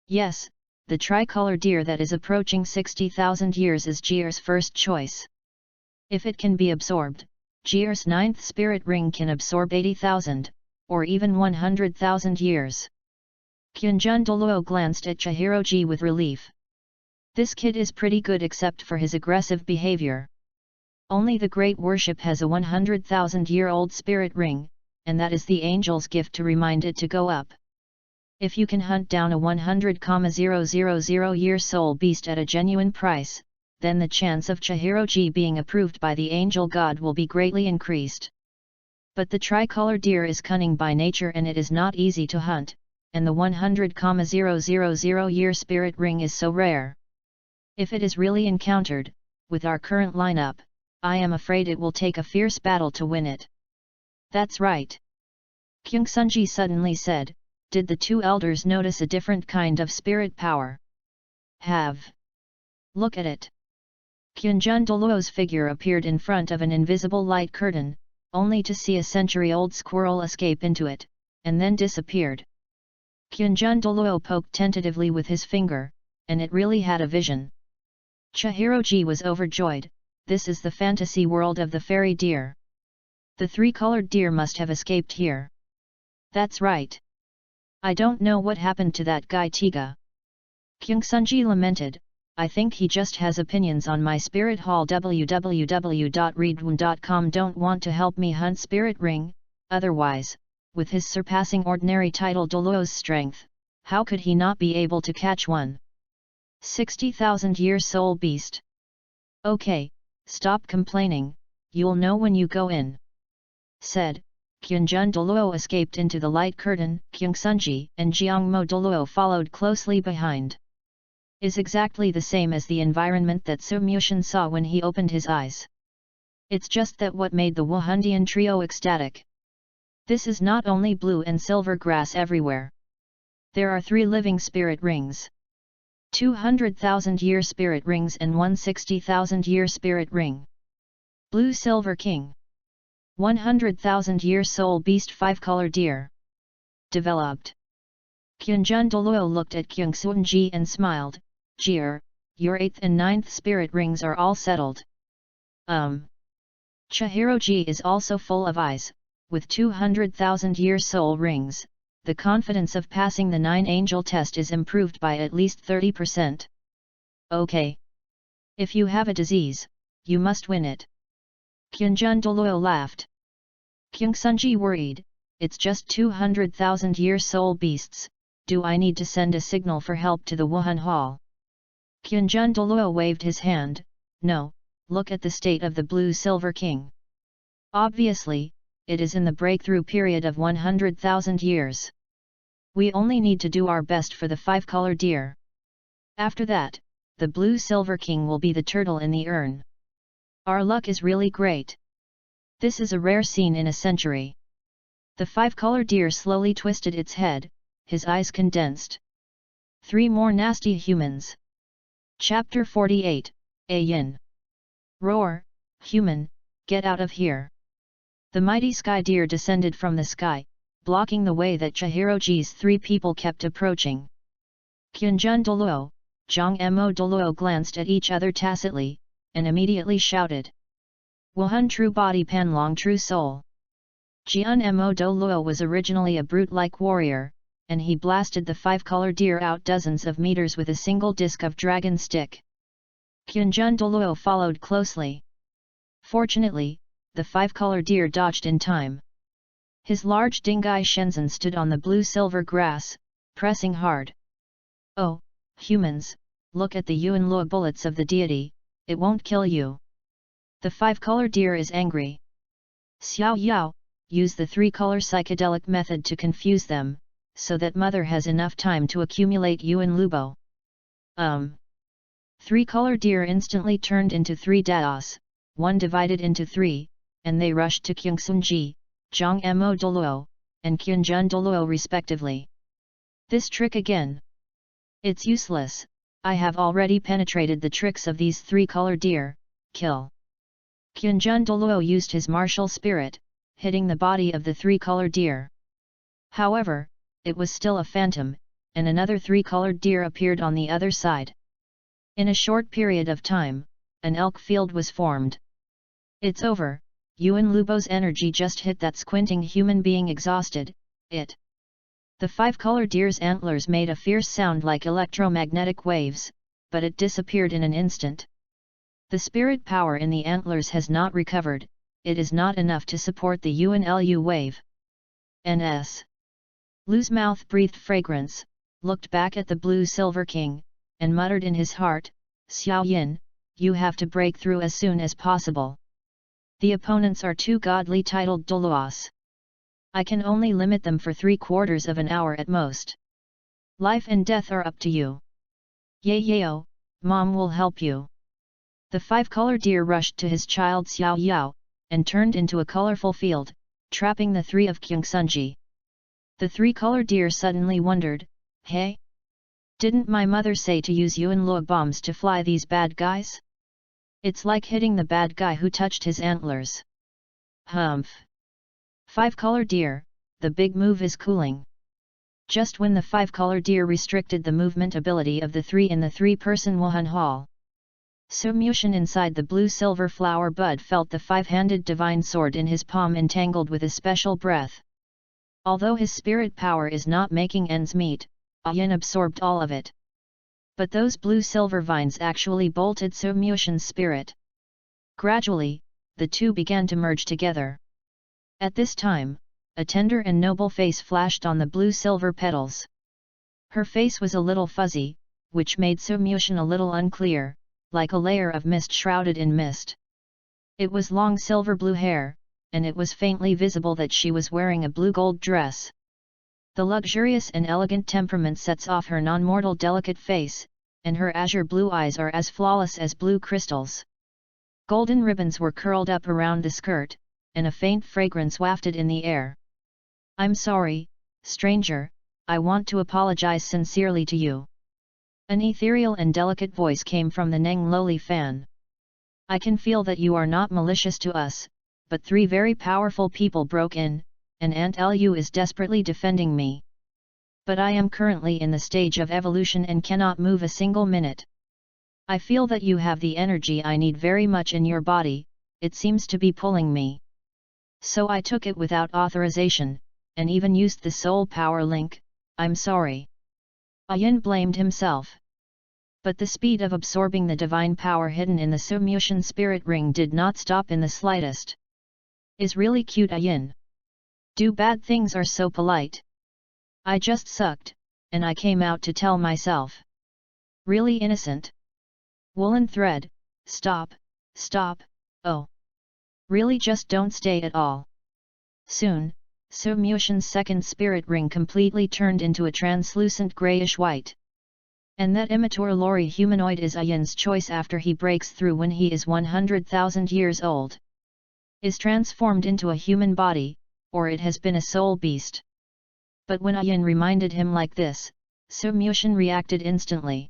Yes, the tricolor deer that is approaching 60,000 years is Jier's first choice. If it can be absorbed, Jier's 9th spirit ring can absorb 80,000, or even 100,000 years. Kyunjun Douluo glanced at Chihiroji with relief. This kid is pretty good except for his aggressive behavior. Only the Great Worship has a 100,000-year-old spirit ring, and that is the angel's gift to remind it to go up. If you can hunt down a 100,000-year soul beast at a genuine price, then the chance of Chihiroji being approved by the angel god will be greatly increased. But the tricolor deer is cunning by nature and it is not easy to hunt, and the 100,000-year spirit ring is so rare. If it is really encountered, with our current lineup, I am afraid it will take a fierce battle to win it. That's right. Kyungsunji suddenly said, did the two elders notice a different kind of spirit power? Have. Look at it. Kyunjun Douluo's figure appeared in front of an invisible light curtain, only to see a century-old squirrel escape into it, and then disappeared. Kyunjun Douluo poked tentatively with his finger, and it really had a vision. Chihiroji was overjoyed, this is the fantasy world of the fairy deer. The 3-colored deer must have escaped here. That's right. I don't know what happened to that guy Tiga. Kyungsunji lamented, I think he just has opinions on my spirit hall. www.readaloud.com don't want to help me hunt spirit ring, otherwise, with his surpassing ordinary title Douluo's strength, how could he not be able to catch one? 60,000-year soul beast. Okay, stop complaining, you'll know when you go in. Said, Kyunjun Douluo escaped into the light curtain, Kyungsunji and Jiangmo Douluo followed closely behind. Is exactly the same as the environment that Su Mushin saw when he opened his eyes. It's just that what made the Wuhandian trio ecstatic. This is not only blue and silver grass everywhere. There are 3 living spirit rings. 200,000-year spirit rings and 160,000-year spirit ring. Blue Silver King. 100,000-year soul beast 5-color deer. Developed. Kyunjun Douluo looked at Kyungsunji and smiled, Jeer, your 8th and 9th spirit rings are all settled. Chihiroji is also full of eyes, with 200,000-year soul rings. The confidence of passing the 9-angel test is improved by at least 30%. Okay. If you have a disease, you must win it. Kyunjun Douluo laughed. Kyungsunji worried, it's just 200,000-year soul beasts, do I need to send a signal for help to the Wuhan Hall? Kyunjun Douluo waved his hand, no, look at the state of the Blue Silver King. Obviously, it is in the breakthrough period of 100,000 years. We only need to do our best for the 5-color deer. After that, the Blue Silver King will be the turtle in the urn. Our luck is really great. This is a rare scene in a century. The 5-color deer slowly twisted its head, his eyes condensed. 3 more nasty humans. Chapter 48, A Yin. Roar, human, get out of here. The mighty sky deer descended from the sky, blocking the way that Chihiroji's 3 people kept approaching. Kyunjun Douluo, Jiangmo Douluo glanced at each other tacitly, and immediately shouted. Wuhan True Body Panlong True Soul. Jiangmo Douluo was originally a brute-like warrior, and he blasted the 5-color deer out dozens of meters with a single disc of dragon stick. Kyunjun Douluo followed closely. Fortunately, the 5-color deer dodged in time. His large dingai Shenzhen stood on the blue-silver grass, pressing hard. Oh, humans, look at the Yuan Luo bullets of the deity, it won't kill you. The 5-color deer is angry. Xiao Yao, use the 3-color psychedelic method to confuse them, so that mother has enough time to accumulate Yuan Lubo. 3-color deer instantly turned into 3 daos, one divided into 3, and they rushed to Kyungsunji, Jiangmo Douluo, and Kyunjun Douluo respectively. This trick again. It's useless, I have already penetrated the tricks of these 3-color deer, kill. Kyunjun Douluo used his martial spirit, hitting the body of the 3-color deer. However, it was still a phantom, and another 3-colored deer appeared on the other side. In a short period of time, an elk field was formed. It's over. Yuan Lubo's energy just hit that squinting human being exhausted, it. The 5-color deer's antlers made a fierce sound like electromagnetic waves, but it disappeared in an instant. The spirit power in the antlers has not recovered, it is not enough to support the Yuan Lu wave. Ns. Lu's mouth breathed fragrance, looked back at the Blue Silver King, and muttered in his heart, Xiao Yin, you have to break through as soon as possible. The opponents are 2 godly titled Douluos. I can only limit them for 3/4 of an hour at most. Life and death are up to you. Yeo, Mom will help you. The 5-color deer rushed to his child Xiao Yao, and turned into a colorful field, trapping the 3 of Kyungsunji. The 3-color deer suddenly wondered, hey? Didn't my mother say to use Yuan Luo bombs to fly these bad guys? It's like hitting the bad guy who touched his antlers. Humph. 5-color deer, the big move is cooling. Just when the 5-color deer restricted the movement ability of the 3 in the 3-person Wuhan Hall, Su Mushin inside the blue-silver flower bud felt the 5-handed divine sword in his palm entangled with a special breath. Although his spirit power is not making ends meet, Yin absorbed all of it. But those blue-silver vines actually bolted Su Mushin's spirit. Gradually, the 2 began to merge together. At this time, a tender and noble face flashed on the blue-silver petals. Her face was a little fuzzy, which made Sumyushin a little unclear, like a layer of mist shrouded in mist. It was long silver blue hair, and it was faintly visible that she was wearing a blue-gold dress. The luxurious and elegant temperament sets off her non-mortal delicate face, and her azure blue eyes are as flawless as blue crystals. Golden ribbons were curled up around the skirt, and a faint fragrance wafted in the air. "I'm sorry, stranger, I want to apologize sincerely to you." An ethereal and delicate voice came from the Neng Loli fan. "I can feel that you are not malicious to us, but 3 very powerful people broke in, and Aunt Lu is desperately defending me. But I am currently in the stage of evolution and cannot move a single minute. I feel that you have the energy I need very much in your body, it seems to be pulling me. So I took it without authorization, and even used the soul power link, I'm sorry." Ayin blamed himself. But the speed of absorbing the divine power hidden in the Sumyushin spirit ring did not stop in the slightest. "Is really cute Ayin. Do bad things are so polite. I just sucked, and I came out to tell myself. Really innocent. Woolen thread, stop, oh. Really just don't stay at all." Soon, Sumyushin's second spirit ring completely turned into a translucent grayish-white. And that immature lorry humanoid is Ayin's choice after he breaks through when he is 100,000 years old. Is transformed into a human body, or it has been a soul beast. But when Ayin reminded him like this, Sumyushin reacted instantly.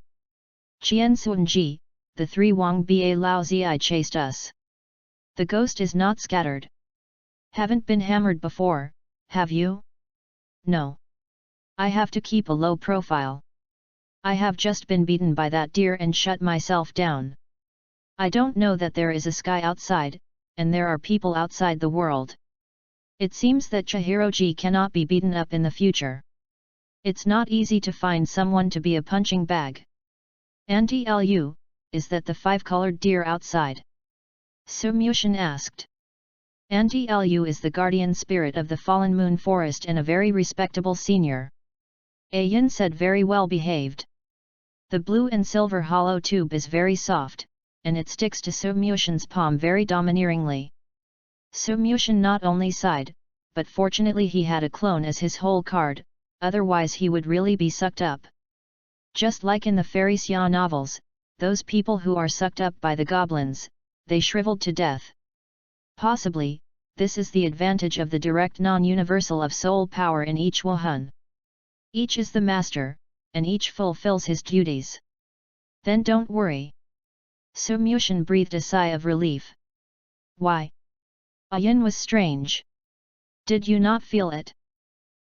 "Qian Sunji, the 3 Wang Ba Lao Zi chased us. The ghost is not scattered. Haven't been hammered before, have you?" "No. I have to keep a low profile. I have just been beaten by that deer and shut myself down. I don't know that there is a sky outside, and there are people outside the world. It seems that Chihiroji cannot be beaten up in the future. It's not easy to find someone to be a punching bag. Auntie Lu, is that the 5-colored deer outside?" Sumyushin asked. Auntie Lu is the guardian spirit of the fallen moon forest and a very respectable senior. Ayin said, very well behaved. The blue and silver hollow tube is very soft, and it sticks to Sumyushin's palm very domineeringly. Sumyushin not only sighed, but fortunately he had a clone as his whole card, otherwise he would really be sucked up. Just like in the fairy Xia novels, those people who are sucked up by the goblins, they shriveled to death. Possibly, this is the advantage of the direct non-universal of soul power in each Wuhan. Each is the master, and each fulfills his duties. Then don't worry. Sumyushin breathed a sigh of relief. Why? Ayin was strange. Did you not feel it?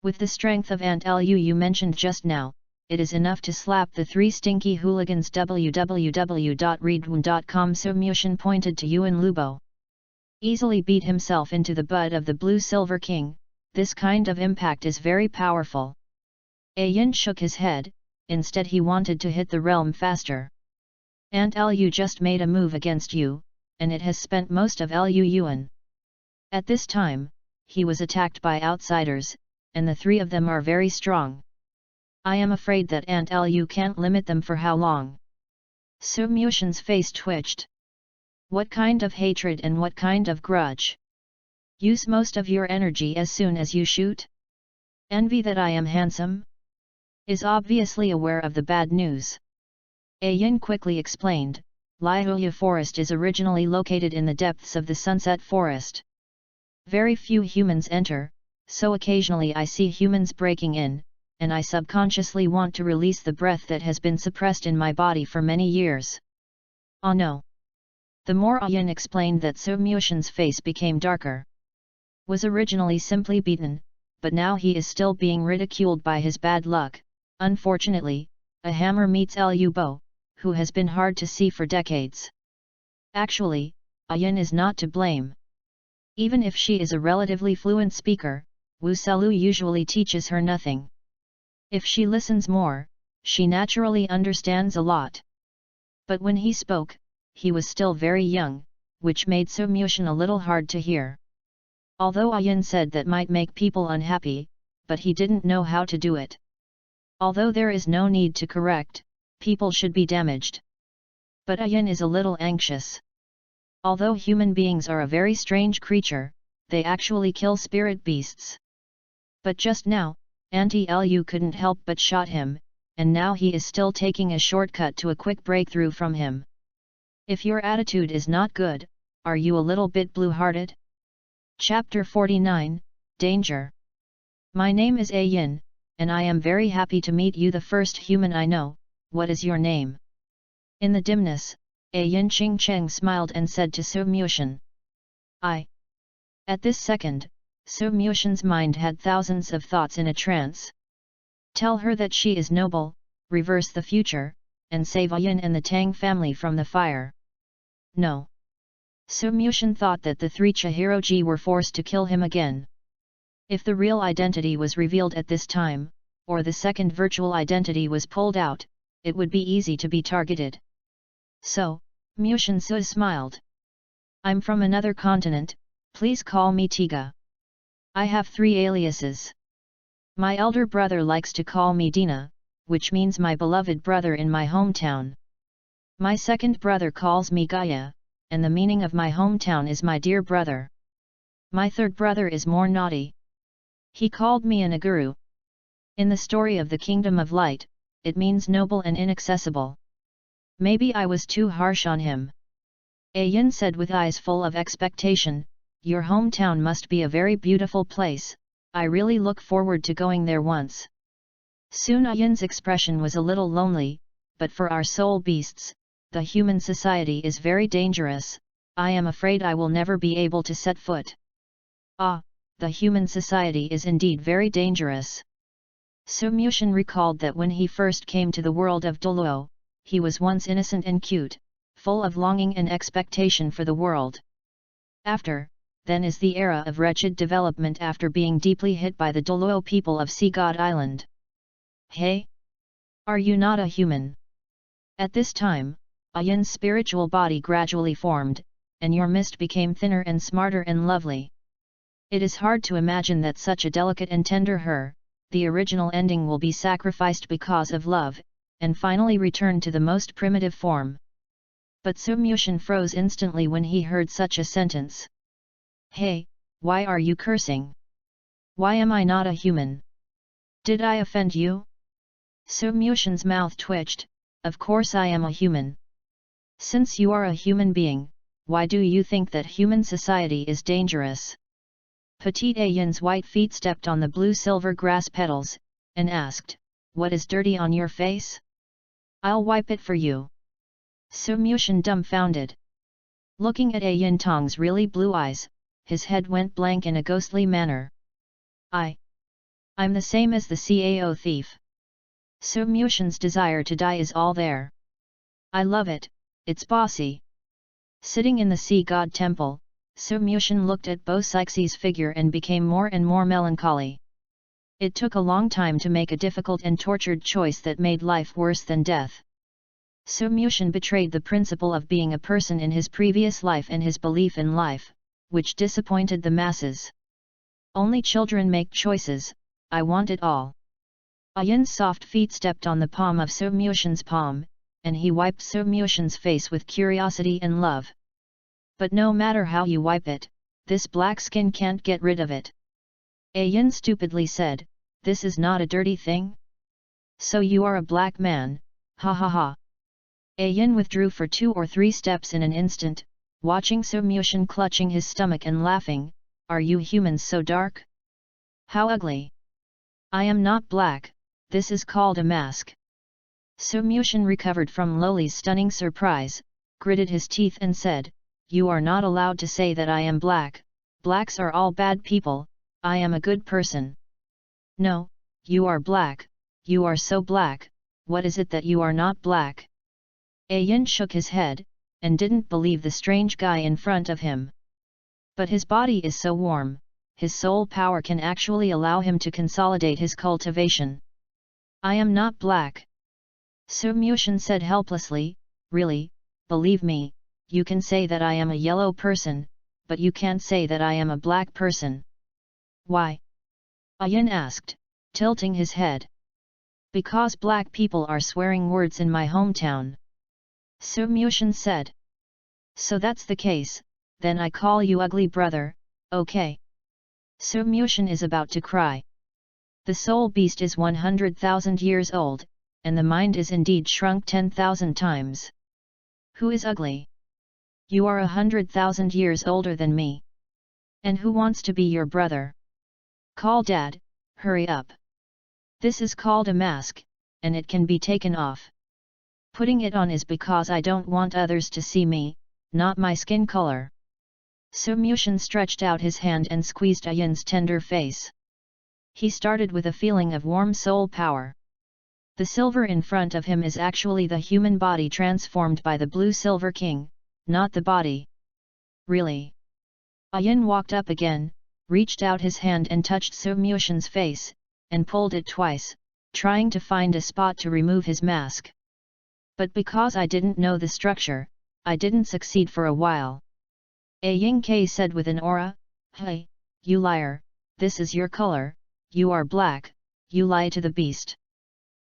With the strength of Aunt Lu you mentioned just now, it is enough to slap the 3 stinky hooligans. www.readaloud.com. Sumyushin pointed to Yuan Lubo. Easily beat himself into the butt of the Blue Silver King, this kind of impact is very powerful. Ayin shook his head, instead he wanted to hit the realm faster. Aunt Lu just made a move against you, and it has spent most of Lu Yuan. At this time, he was attacked by outsiders, and the 3 of them are very strong. I am afraid that Aunt Lu can't limit them for how long. Sumyushin's face twitched. What kind of hatred and what kind of grudge? Use most of your energy as soon as you shoot? Envy that I am handsome? Is obviously aware of the bad news. Ayin quickly explained, Lihuya Forest is originally located in the depths of the Sunset Forest. Very few humans enter, so occasionally I see humans breaking in, and I subconsciously want to release the breath that has been suppressed in my body for many years. Oh no! The more Ayin explained that Sumyushin's face became darker. Was originally simply beaten, but now he is still being ridiculed by his bad luck. Unfortunately, a hammer meets Lu Bo, who has been hard to see for decades. Actually, Ayin is not to blame. Even if she is a relatively fluent speaker, Wu Selu usually teaches her nothing. If she listens more, she naturally understands a lot. But when he spoke, he was still very young, which made Sumyushin a little hard to hear. Although Ayin said that might make people unhappy, but he didn't know how to do it. Although there is no need to correct, people should be damaged. But Ayin is a little anxious. Although human beings are a very strange creature, they actually kill spirit beasts. But just now, Auntie Lu couldn't help but shot him, and now he is still taking a shortcut to a quick breakthrough from him. If your attitude is not good, are you a little bit blue-hearted? Chapter 49, Danger. My name is Ayin, and I am very happy to meet you, the first human I know. What is your name? In the dimness, Ayin Ching Cheng smiled and said to Su Mushan. I. At this second, Su Mushan's mind had thousands of thoughts in a trance. Tell her that she is noble, reverse the future, and save Ayin and the Tang family from the fire. No. Su Mushan thought that the three Chihiroji were forced to kill him again. If the real identity was revealed at this time, or the second virtual identity was pulled out, it would be easy to be targeted. So, Mushan Su smiled. I'm from another continent, please call me Tiga. I have 3 aliases. My elder brother likes to call me Dina, which means my beloved brother in my hometown. My second brother calls me Gaia, and the meaning of my hometown is my dear brother. My third brother is more naughty. He called me an Aguru. In the story of the Kingdom of Light, it means noble and inaccessible. Maybe I was too harsh on him. Ayin said with eyes full of expectation, your hometown must be a very beautiful place, I really look forward to going there once. Soon Ayin's expression was a little lonely, but for our soul beasts, the human society is very dangerous, I am afraid I will never be able to set foot. Ah, the human society is indeed very dangerous. Su Mushan recalled that when he first came to the world of Douluo, he was once innocent and cute, full of longing and expectation for the world. Then is the era of wretched development after being deeply hit by the Douluo people of Sea God Island. Hey? Are you not a human? At this time, Ayin's spiritual body gradually formed, and your mist became thinner and smarter and lovely. It is hard to imagine that such a delicate and tender her, the original ending will be sacrificed because of love, and finally return to the most primitive form. But Su Mushan froze instantly when he heard such a sentence. Hey, why are you cursing? Why am I not a human? Did I offend you? Su Mushan's mouth twitched, of course I am a human. Since you are a human being, why do you think that human society is dangerous? Petite Ayin's white feet stepped on the blue-silver grass petals, and asked, what is dirty on your face? I'll wipe it for you. Su Mushan dumbfounded. Looking at Ayin Tong's really blue eyes, his head went blank in a ghostly manner. I'm the same as the Cao thief. Su Mushan's desire to die is all there. I love it, it's bossy. Sitting in the sea god temple, Su Mushan looked at Bo Sixie's figure and became more and more melancholy. It took a long time to make a difficult and tortured choice that made life worse than death. Su Mushan betrayed the principle of being a person in his previous life and his belief in life, which disappointed the masses. Only children make choices, I want it all. Ayin's soft feet stepped on the palm of Su Mushan's palm, and he wiped Su Mushan's face with curiosity and love. But no matter how you wipe it, this black skin can't get rid of it. Ayin stupidly said, this is not a dirty thing? So you are a black man, ha ha ha. Ayin withdrew for 2 or 3 steps in an instant, watching Su Mushan clutching his stomach and laughing, are you humans so dark? How ugly! I am not black, this is called a mask. Su Mushan recovered from Loli's stunning surprise, gritted his teeth and said, you are not allowed to say that I am black, blacks are all bad people, I am a good person. No, you are black, you are so black, what is it that you are not black? Ayin shook his head, and didn't believe the strange guy in front of him. But his body is so warm, his soul power can actually allow him to consolidate his cultivation. I am not black. Su Mushan said helplessly, really, believe me, you can say that I am a yellow person, but you can't say that I am a black person. Why? Ayin asked, tilting his head. Because black people are swearing words in my hometown. Su Mushin said. So that's the case, then I call you ugly brother, okay? Su Mushin is about to cry. The soul beast is 100,000 years old, and the mind is indeed shrunk 10,000 times. Who is ugly? You are 100,000 years older than me. And who wants to be your brother? Call dad, hurry up. This is called a mask, and it can be taken off. Putting it on is because I don't want others to see me, not my skin color. Su Mushin stretched out his hand and squeezed Ayin's tender face. He started with a feeling of warm soul power. The silver in front of him is actually the human body transformed by the blue silver king, not the body. Really? Ayin walked up again, reached out his hand and touched Su Mushin's face, and pulled it twice, trying to find a spot to remove his mask. But because I didn't know the structure, I didn't succeed for a while. Ying Ke said with an aura, "Hey, you liar, this is your color, you are black, you lie to the beast.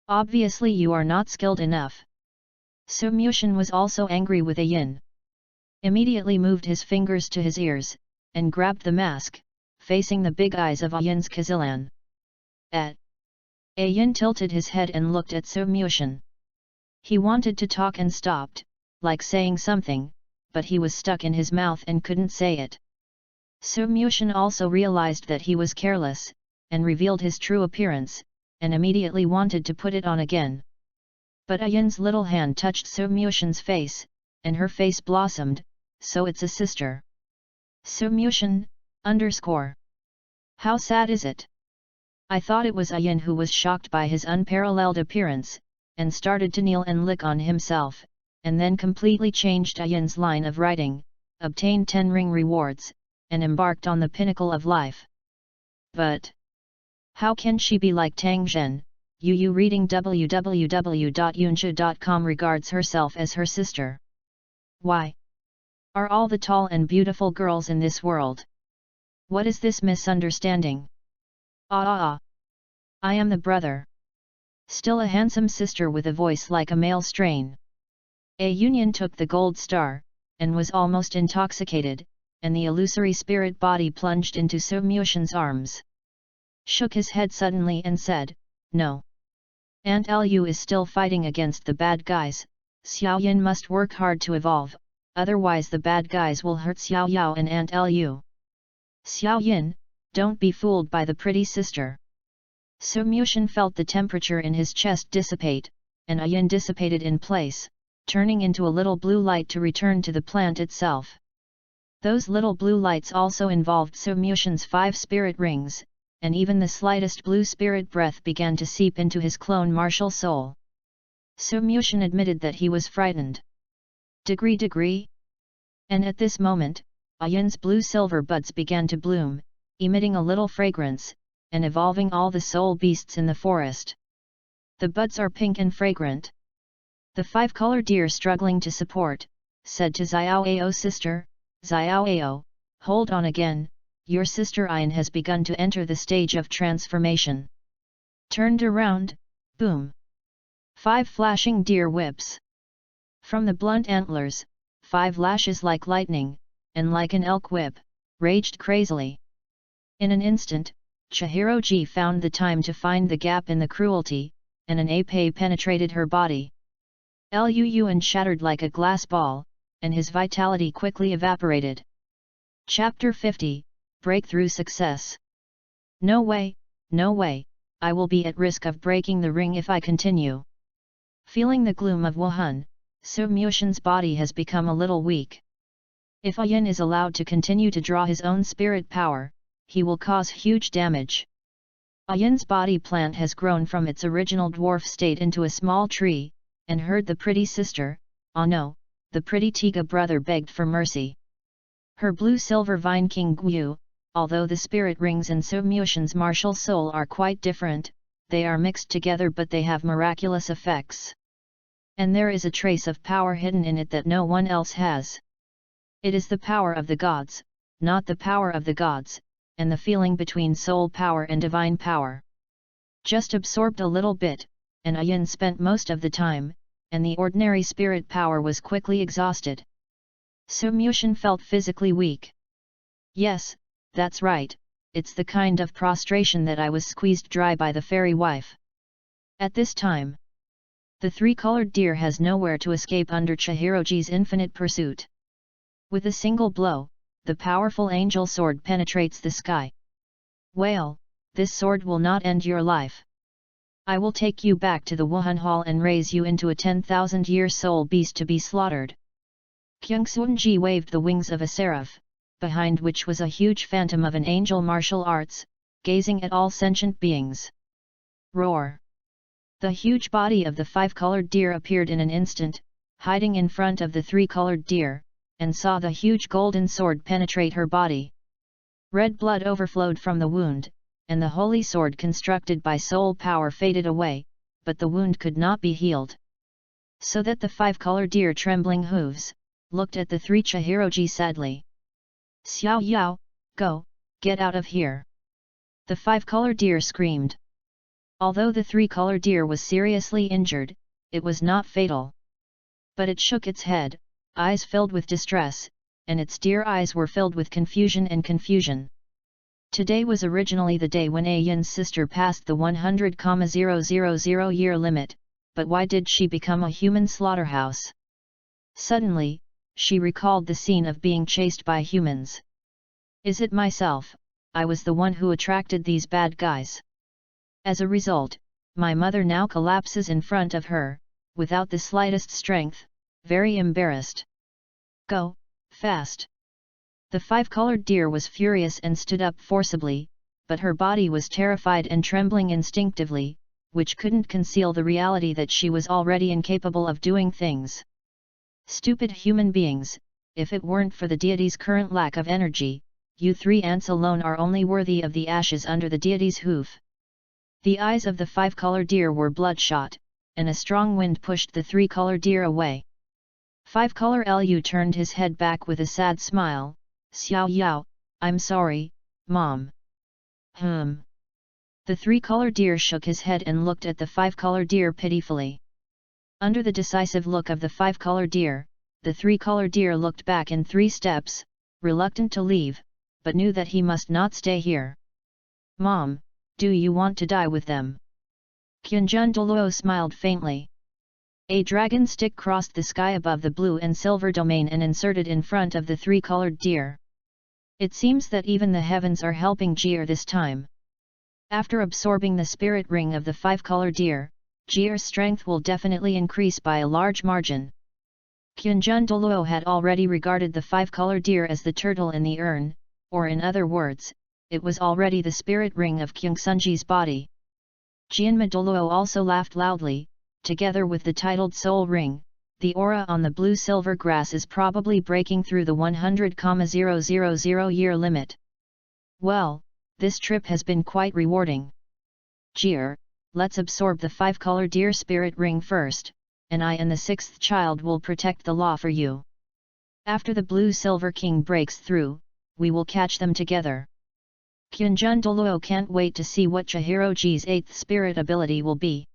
Obviously you are not skilled enough." Su Mushin was also angry with Ayin. Immediately moved his fingers to his ears, and grabbed the mask, facing the big eyes of Ayin's Kazilan. Ayin tilted his head and looked at Su Mushin. He wanted to talk and stopped, like saying something, but he was stuck in his mouth and couldn't say it. Su Mushin also realized that he was careless, and revealed his true appearance, and immediately wanted to put it on again. But Ayin's little hand touched Su Mushin's face, and her face blossomed, so it's a sister. Su Mushin, _. How sad is it? I thought it was Ayin who was shocked by his unparalleled appearance, and started to kneel and lick on himself, and then completely changed Ayin's line of writing, obtained 10 ring rewards, and embarked on the pinnacle of life. But how can she be like Tang Zhen? Yu reading www.yunsha.com regards herself as her sister. Why? Are all the tall and beautiful girls in this world? What is this misunderstanding? I am the brother. Still a handsome sister with a voice like a male strain. A Union took the gold star, and was almost intoxicated, and the illusory spirit body plunged into Su Mushin's arms. Shook his head suddenly and said, "No. Aunt Lu is still fighting against the bad guys, Xiao Yin must work hard to evolve, otherwise the bad guys will hurt Xiao Yao and Aunt Lu. Xiao Yin, don't be fooled by the pretty sister." Su Mushin felt the temperature in his chest dissipate, and Ayin dissipated in place, turning into a little blue light to return to the plant itself. Those little blue lights also involved Su Mushin's 5 spirit rings, and even the slightest blue spirit breath began to seep into his clone martial soul. Su Mushin admitted that he was frightened. Degree? And at this moment, Ayin's blue-silver buds began to bloom, emitting a little fragrance, and evolving all the soul beasts in the forest. The buds are pink and fragrant. The 5-color deer struggling to support, said to Xiao Ao, "Sister, Xiao Ao, hold on again, your sister Ayin has begun to enter the stage of transformation." Turned around, boom! 5 flashing deer whips. From the blunt antlers, 5 lashes like lightning, and like an elk whip, raged crazily. In an instant, Chihiroji found the time to find the gap in the cruelty, and an ape penetrated her body. Luu shattered like a glass ball, and his vitality quickly evaporated. Chapter 50, Breakthrough Success. No way, I will be at risk of breaking the ring if I continue. Feeling the gloom of Wuhan, Su Mushin's body has become a little weak. If Ayin is allowed to continue to draw his own spirit power, he will cause huge damage. Ayin's body plant has grown from its original dwarf state into a small tree, and heard the pretty sister, "Oh no," the pretty Tiga brother begged for mercy. Her blue-silver vine King Guyu, although the spirit rings in Su Mushin's martial soul are quite different, they are mixed together but they have miraculous effects. And there is a trace of power hidden in it that no one else has. It is the power of the gods, not the power of the gods, and the feeling between soul power and divine power. Just absorbed a little bit, and Ayin spent most of the time, and the ordinary spirit power was quickly exhausted. Su Mushan felt physically weak. Yes, that's right, it's the kind of prostration that I was squeezed dry by the fairy wife. At this time, the three-colored deer has nowhere to escape under Chihiroji's infinite pursuit. With a single blow, the powerful angel sword penetrates the sky. Wail, this sword will not end your life. I will take you back to the Wuhan Hall and raise you into a 10,000-year soul beast to be slaughtered. Kyungsunji waved the wings of a seraph, behind which was a huge phantom of an angel martial arts, gazing at all sentient beings. Roar! The huge body of the five-colored deer appeared in an instant, hiding in front of the three-colored deer, and saw the huge golden sword penetrate her body. Red blood overflowed from the wound, and the holy sword constructed by soul power faded away, but the wound could not be healed. So that the five-colored deer trembling hooves, looked at the three Chihiroji sadly. Xiao Yao, go, get out of here! The five-colored deer screamed. Although the three-colored deer was seriously injured, it was not fatal. But it shook its head, eyes filled with distress, and its deer eyes were filled with confusion. Today was originally the day when Ayin's sister passed the 100,000 year limit, but why did she become a human slaughterhouse? Suddenly, she recalled the scene of being chased by humans. Is it myself? I was the one who attracted these bad guys. As a result, my mother now collapses in front of her, without the slightest strength, very embarrassed. Go, fast! The five-colored deer was furious and stood up forcibly, but her body was terrified and trembling instinctively, which couldn't conceal the reality that she was already incapable of doing things. Stupid human beings, if it weren't for the deity's current lack of energy, you three ants alone are only worthy of the ashes under the deity's hoof. The eyes of the five-colored deer were bloodshot, and a strong wind pushed the three-colored deer away. Five-color Lu turned his head back with a sad smile. Xiao Yao, I'm sorry, Mom. The three-colored deer shook his head and looked at the five-colored deer pitifully. Under the decisive look of the five-colored deer, the three-colored deer looked back in 3 steps, reluctant to leave, but knew that he must not stay here. Mom, do you want to die with them? Kyunjun Douluo smiled faintly. A dragon stick crossed the sky above the blue and silver domain and inserted in front of the three-colored deer. It seems that even the heavens are helping Jir this time. After absorbing the spirit ring of the five-colored deer, Jir's strength will definitely increase by a large margin. Kyunjun Douluo had already regarded the five-colored deer as the turtle in the urn, or in other words, it was already the spirit ring of Kyungsunji's body. Jianma Douluo also laughed loudly. Together with the titled soul ring, the aura on the blue-silver grass is probably breaking through the 100,000 year limit. Well, this trip has been quite rewarding. Jir, let's absorb the five-color deer spirit ring first, and I and the 6th child will protect the law for you. After the blue-silver king breaks through, we will catch them together. Kyunjun Douluo can't wait to see what Chihiroji's 8th spirit ability will be.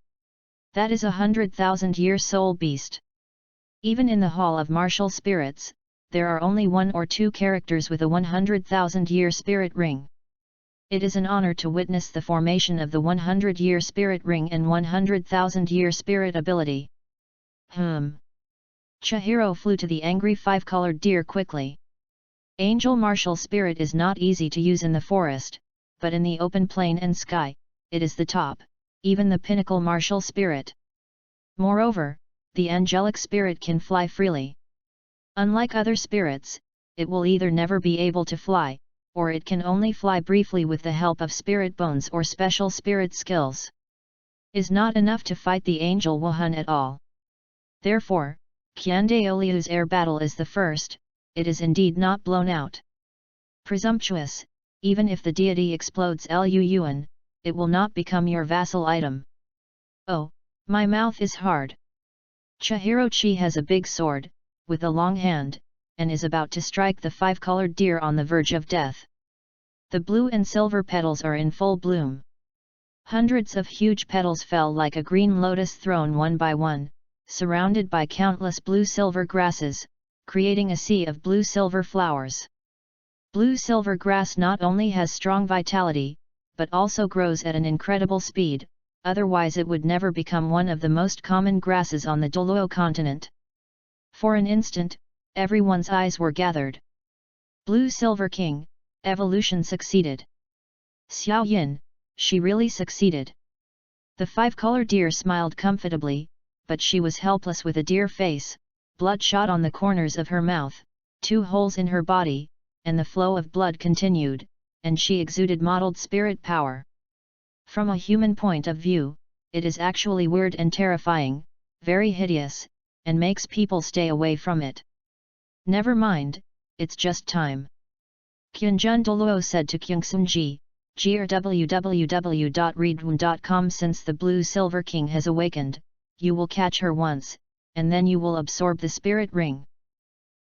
That is a 100,000-year soul beast. Even in the Hall of Martial Spirits, there are only 1 or 2 characters with a 100,000-year spirit ring. It is an honor to witness the formation of the 100-year spirit ring and 100,000-year spirit ability. Chihiro flew to the angry five-colored deer quickly. Angel martial spirit is not easy to use in the forest, but in the open plain and sky, it is the top, even the pinnacle martial spirit. Moreover, the angelic spirit can fly freely. Unlike other spirits, it will either never be able to fly, or it can only fly briefly with the help of spirit bones or special spirit skills. Is not enough to fight the angel Wuhan at all. Therefore, Qiandaoliu's air battle is the first. It is indeed not blown out. Presumptuous, even if the deity explodes Lu Yuan, it will not become your vassal item. Oh, my mouth is hard. Chihirochi has a big sword, with a long hand, and is about to strike the five-colored deer on the verge of death. The blue and silver petals are in full bloom. Hundreds of huge petals fell like a green lotus thrown one by one, surrounded by countless blue-silver grasses, creating a sea of blue-silver flowers. Blue-silver grass not only has strong vitality, but also grows at an incredible speed, otherwise it would never become one of the most common grasses on the Douluo continent. For an instant, everyone's eyes were gathered. Blue-silver king, evolution succeeded. Xiao Yin, she really succeeded. The five-color deer smiled comfortably, but she was helpless with a deer face, bloodshot on the corners of her mouth, 2 holes in her body, and the flow of blood continued, and she exuded mottled spirit power. From a human point of view, it is actually weird and terrifying, very hideous, and makes people stay away from it. Never mind, it's just time. Qianjun Douluo said to Kyungsunji, www.readaloud.com. Since the blue-silver king has awakened, you will catch her once, and then you will absorb the spirit ring.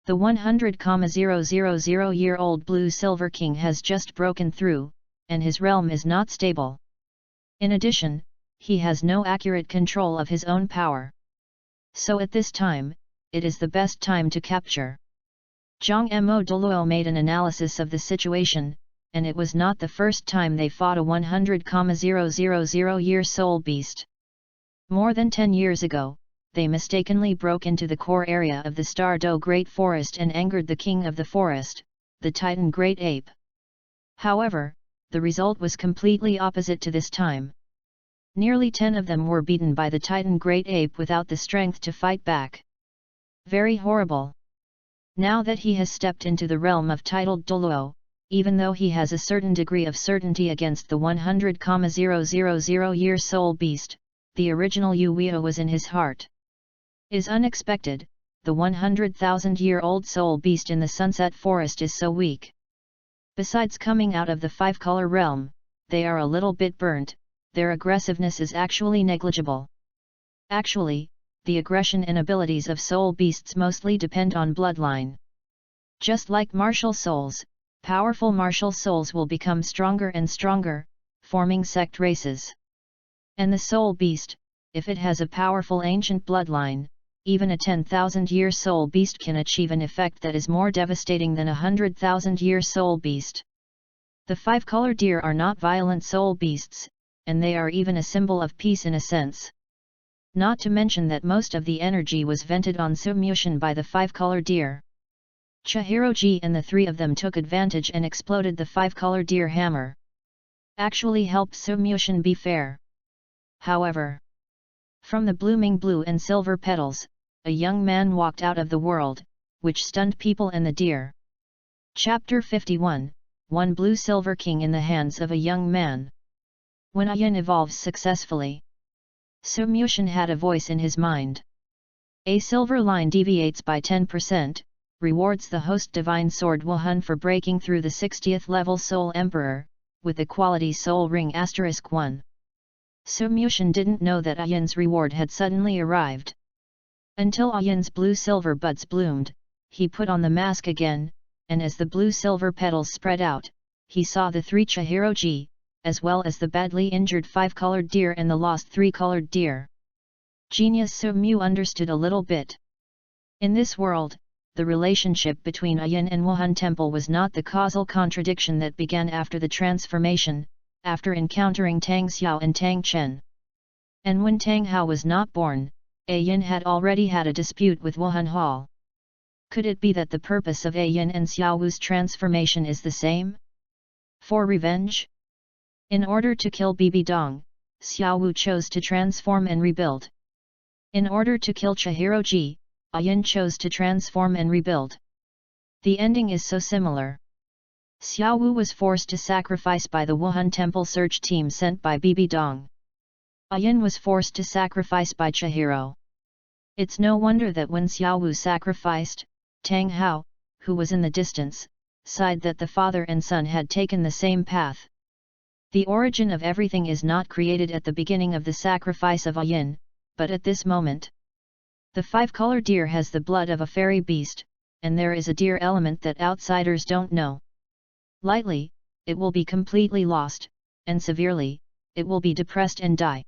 The 100,000-year-old blue-silver king has just broken through, and his realm is not stable. In addition, he has no accurate control of his own power. So at this time, it is the best time to capture. Zhang Mo Douluo made an analysis of the situation, and it was not the first time they fought a 100,000-year soul beast. More than 10 years ago, they mistakenly broke into the core area of the Star-Do Great Forest and angered the king of the forest, the Titan Great Ape. However, the result was completely opposite to this time. Nearly 10 of them were beaten by the Titan Great Ape without the strength to fight back. Very horrible. Now that he has stepped into the realm of titled Douluo, even though he has a certain degree of certainty against the 100,000-year soul beast, the original Yuweo was in his heart. Is unexpected, the 100,000-year-old soul beast in the Sunset Forest is so weak. Besides coming out of the 5-color realm, they are a little bit burnt, their aggressiveness is actually negligible. Actually, the aggression and abilities of soul beasts mostly depend on bloodline. Just like martial souls, powerful martial souls will become stronger and stronger, forming sect races. And the soul beast, if it has a powerful ancient bloodline, even a 10,000-year soul beast can achieve an effect that is more devastating than a 100,000-year soul beast. The 5-color deer are not violent soul beasts, and they are even a symbol of peace in a sense. Not to mention that most of the energy was vented on Submushin by the 5-color deer. Chihiroji and the 3 of them took advantage and exploded the 5-color deer hammer. Actually helped Submushin be fair. However, from the blooming blue and silver petals, a young man walked out of the world, which stunned people and the deer. Chapter 51, One Blue-Silver King in the Hands of a Young Man. When Ayin evolves successfully, Submushin had a voice in his mind. A silver line deviates by 10%, rewards the host Divine Sword Wuhan for breaking through the 60th level Soul Emperor, with the quality Soul Ring *1. Submushin didn't know that Ayin's reward had suddenly arrived. Until Ayin's blue-silver buds bloomed, he put on the mask again, and as the blue-silver petals spread out, he saw the 3 Chihiroji, as well as the badly injured 5-colored deer and the lost 3-colored deer. Genius Submu understood a little bit. In this world, the relationship between Ayin and Wuhan Temple was not the causal contradiction that began after the transformation, after encountering Tang Xiao and Tang Chen. And when Tang Hao was not born, Ayin had already had a dispute with Wuhan Hall. Could it be that the purpose of Ayin and Xiao Wu's transformation is the same? For revenge? In order to kill Bibi Dong, Xiao Wu chose to transform and rebuild. In order to kill Chihiroji, Ayin chose to transform and rebuild. The ending is so similar. Xiao Wu was forced to sacrifice by the Wuhan Temple search team sent by Bibi Dong. Ayin was forced to sacrifice by Chihiro. It's no wonder that when Xiao Wu sacrificed, Tang Hao, who was in the distance, sighed that the father and son had taken the same path. The origin of everything is not created at the beginning of the sacrifice of Ayin, but at this moment. The 5-color deer has the blood of a fairy beast, and there is a deer element that outsiders don't know. Lightly, it will be completely lost, and severely, it will be depressed and die.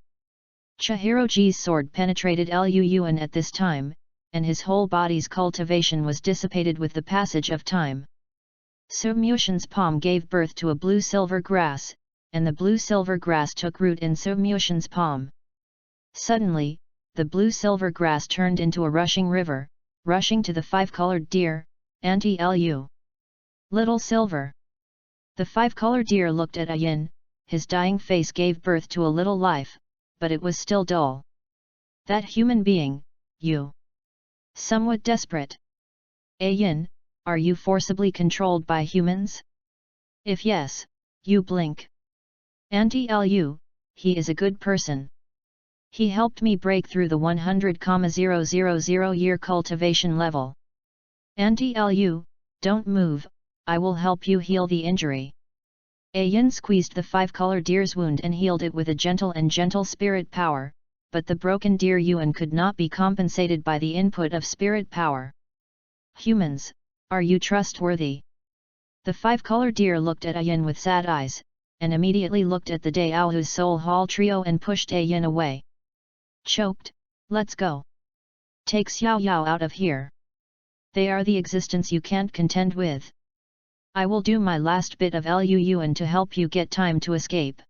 Chihiroji's sword penetrated Lu Yuan at this time, and his whole body's cultivation was dissipated with the passage of time. Su Mushin's palm gave birth to a blue-silver grass, and the blue-silver grass took root in Su Mushin's palm. Suddenly, the blue-silver grass turned into a rushing river, rushing to the five-colored deer, Anti-Lu. Little Silver. The five-colored deer looked at Yin, his dying face gave birth to a little life, but it was still dull. That human being, you. Somewhat desperate. Yin, are you forcibly controlled by humans? If yes, you blink. Anti-Lu, he is a good person. He helped me break through the 100,000 year cultivation level. Anti-Lu, don't move, I will help you heal the injury. Yin squeezed the five-color deer's wound and healed it with a gentle spirit power, but the broken deer Yuan could not be compensated by the input of spirit power. Humans, are you trustworthy? The five-color deer looked at Yin with sad eyes, and immediately looked at the Daohu's Soul Hall trio and pushed Yin away. Choked, let's go. Take Xiao Yao out of here. They are the existence you can't contend with. I will do my last bit of Lu Yuan to help you get time to escape.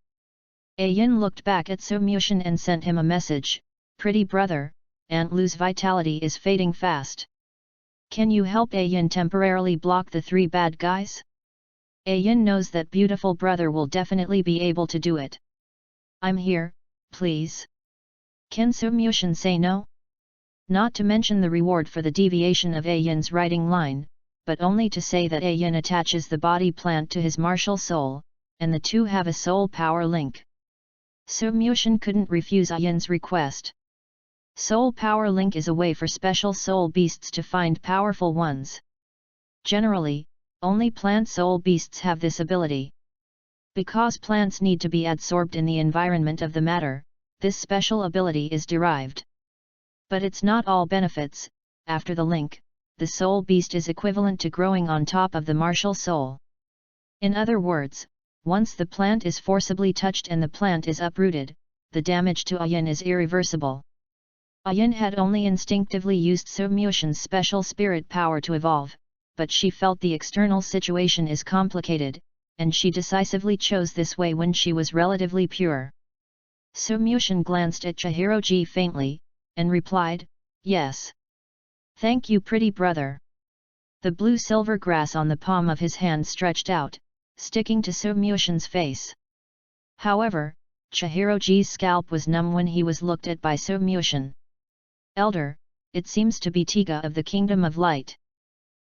Yin looked back at Su Mushin and sent him a message, pretty brother, Aunt Lu's vitality is fading fast. Can you help Yin temporarily block the three bad guys? Yin knows that beautiful brother will definitely be able to do it. I'm here, please. Can Su Mushin say no? Not to mention the reward for the deviation of Yin's writing line, but only to say that Yin attaches the body plant to his martial soul, and the two have a soul power link. Su Mushin couldn't refuse Yin's request. Soul power link is a way for special soul beasts to find powerful ones. Generally, only plant soul beasts have this ability. Because plants need to be adsorbed in the environment of the matter, this special ability is derived. But it's not all benefits. After the link, the soul beast is equivalent to growing on top of the martial soul. In other words, once the plant is forcibly touched and the plant is uprooted, the damage to Yin is irreversible. Yin had only instinctively used Su Mushin's special spirit power to evolve, but she felt the external situation is complicated, and she decisively chose this way when she was relatively pure. Su Mushin glanced at Chihiroji faintly, and replied, yes. Thank you pretty brother. The blue-silver grass on the palm of his hand stretched out, sticking to Su Mushin's face. However, Chihiroji's scalp was numb when he was looked at by Su Mushin. Elder, it seems to be Tiga of the Kingdom of Light.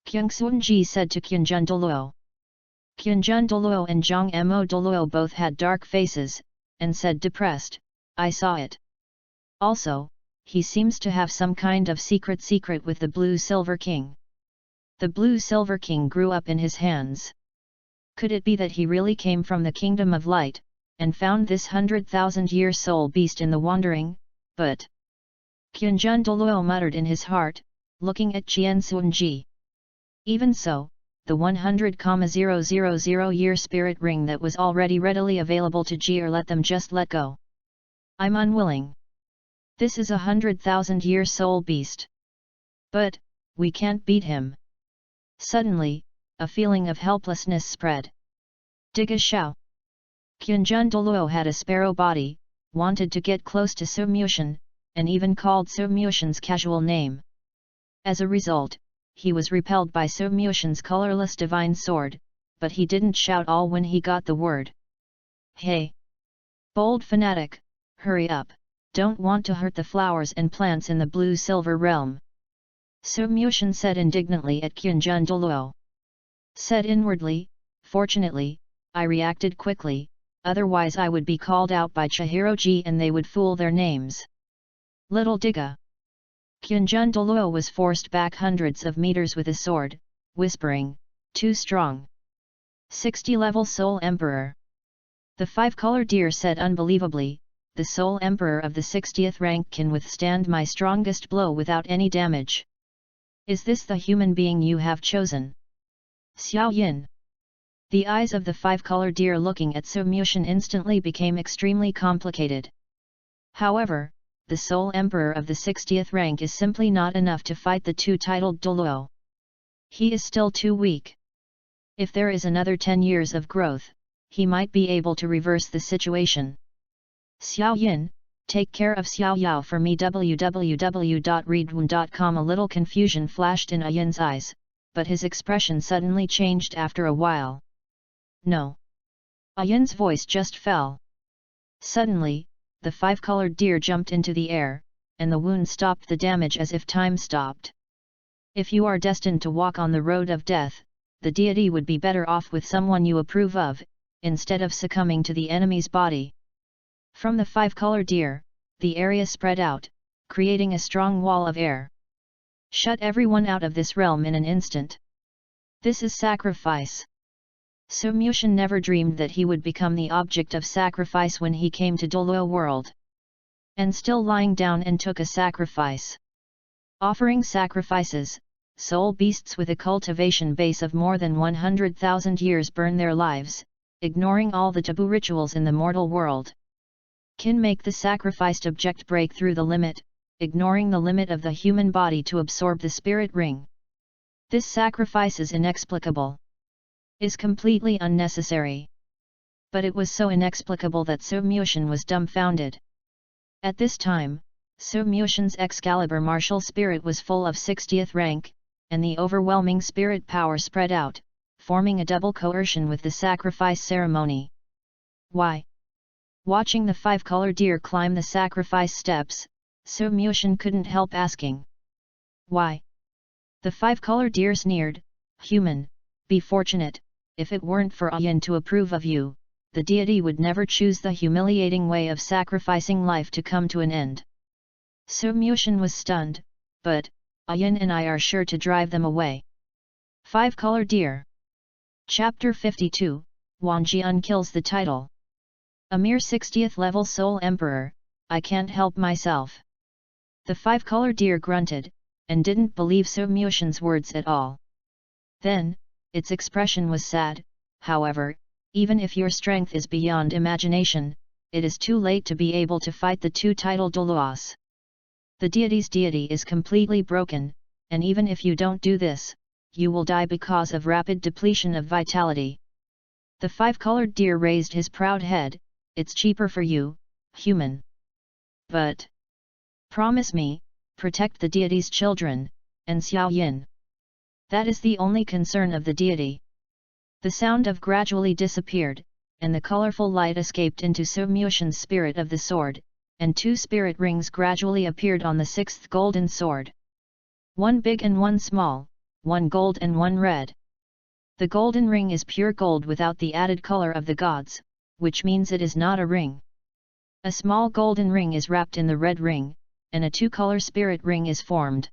Kyungsunji said to Kyunjun Douluo. Kyunjun Douluo and Zhang Mo Douluo both had dark faces, and said depressed, I saw it. Also, he seems to have some kind of secret with the Blue-Silver King. The Blue-Silver King grew up in his hands. Could it be that he really came from the Kingdom of Light, and found this 100,000-year soul beast in the wandering? But Kyunjun Douluo muttered in his heart, looking at Qiansunji. Even so, the 100,000-year spirit ring that was already readily available to Jir let them just let go. I'm unwilling. This is 100,000-year soul beast. But, we can't beat him. Suddenly, a feeling of helplessness spread. Diga Xiao. Kyunjun Douluo had a sparrow body, wanted to get close to Su Mushin, and even called Su Mushin's casual name. As a result, he was repelled by Su Mushin's colorless divine sword, but he didn't shout all when he got the word. Hey! Bold fanatic, hurry up! Don't want to hurt the flowers and plants in the blue-silver realm. Su Mushin said indignantly at Kyunjun Douluo. Said inwardly, fortunately, I reacted quickly, otherwise I would be called out by Chihiroji and they would fool their names. Little Diga. Kyunjun Douluo was forced back hundreds of meters with his sword, whispering, too strong. 60-level Soul Emperor. The five-color deer said unbelievably, the Soul Emperor of the 60th rank can withstand my strongest blow without any damage. Is this the human being you have chosen? Xiao Yin. The eyes of the five-color deer looking at Submution instantly became extremely complicated. However, the sole emperor of the 60th rank is simply not enough to fight the two-titled Douluo. He is still too weak. If there is another 10 years of growth, he might be able to reverse the situation. Xiao Yin, take care of Xiao Yao for me. www.readaloud.com. A little confusion flashed in Yin's eyes, but his expression suddenly changed after a while. No. Yin's voice just fell. Suddenly, the five-colored deer jumped into the air, and the wound stopped the damage as if time stopped. If you are destined to walk on the road of death, the deity would be better off with someone you approve of, instead of succumbing to the enemy's body. From the five-color deer, the area spread out, creating a strong wall of air. Shut everyone out of this realm in an instant. This is sacrifice. Submution never dreamed that he would become the object of sacrifice when he came to Douluo world. And still lying down and took a sacrifice. Offering sacrifices, soul beasts with a cultivation base of more than 100,000 years burn their lives, ignoring all the taboo rituals in the mortal world. Can make the sacrificed object break through the limit, ignoring the limit of the human body to absorb the spirit ring. This sacrifice is inexplicable. Is completely unnecessary. But it was so inexplicable that Submution was dumbfounded. At this time, Submution's Excalibur martial spirit was full of 60th rank, and the overwhelming spirit power spread out, forming a double coercion with the sacrifice ceremony. Why? Watching the five-color deer climb the sacrifice steps, Submution couldn't help asking. Why? The five-color deer sneered, "Human, be fortunate. If it weren't for Yin to approve of you, the deity would never choose the humiliating way of sacrificing life to come to an end." Submution was stunned, but Yin and I are sure to drive them away. Five-color deer. Chapter 52, Wang Jian kills the title. A mere 60th level soul emperor, I can't help myself. The five-color deer grunted, and didn't believe Submution's words at all. Then, its expression was sad. However, even if your strength is beyond imagination, it is too late to be able to fight the two-titled Douluos. The deity's deity is completely broken, and even if you don't do this, you will die because of rapid depletion of vitality. The five-colored deer raised his proud head. It's cheaper for you, human. But promise me, protect the deity's children, and Xiao Yin. That is the only concern of the deity. The sound of gradually disappeared, and the colorful light escaped into Submution's spirit of the sword, and two spirit rings gradually appeared on the sixth golden sword. One big and one small, one gold and one red. The golden ring is pure gold without the added color of the gods, which means it is not a ring. A small golden ring is wrapped in the red ring, and a two-color spirit ring is formed.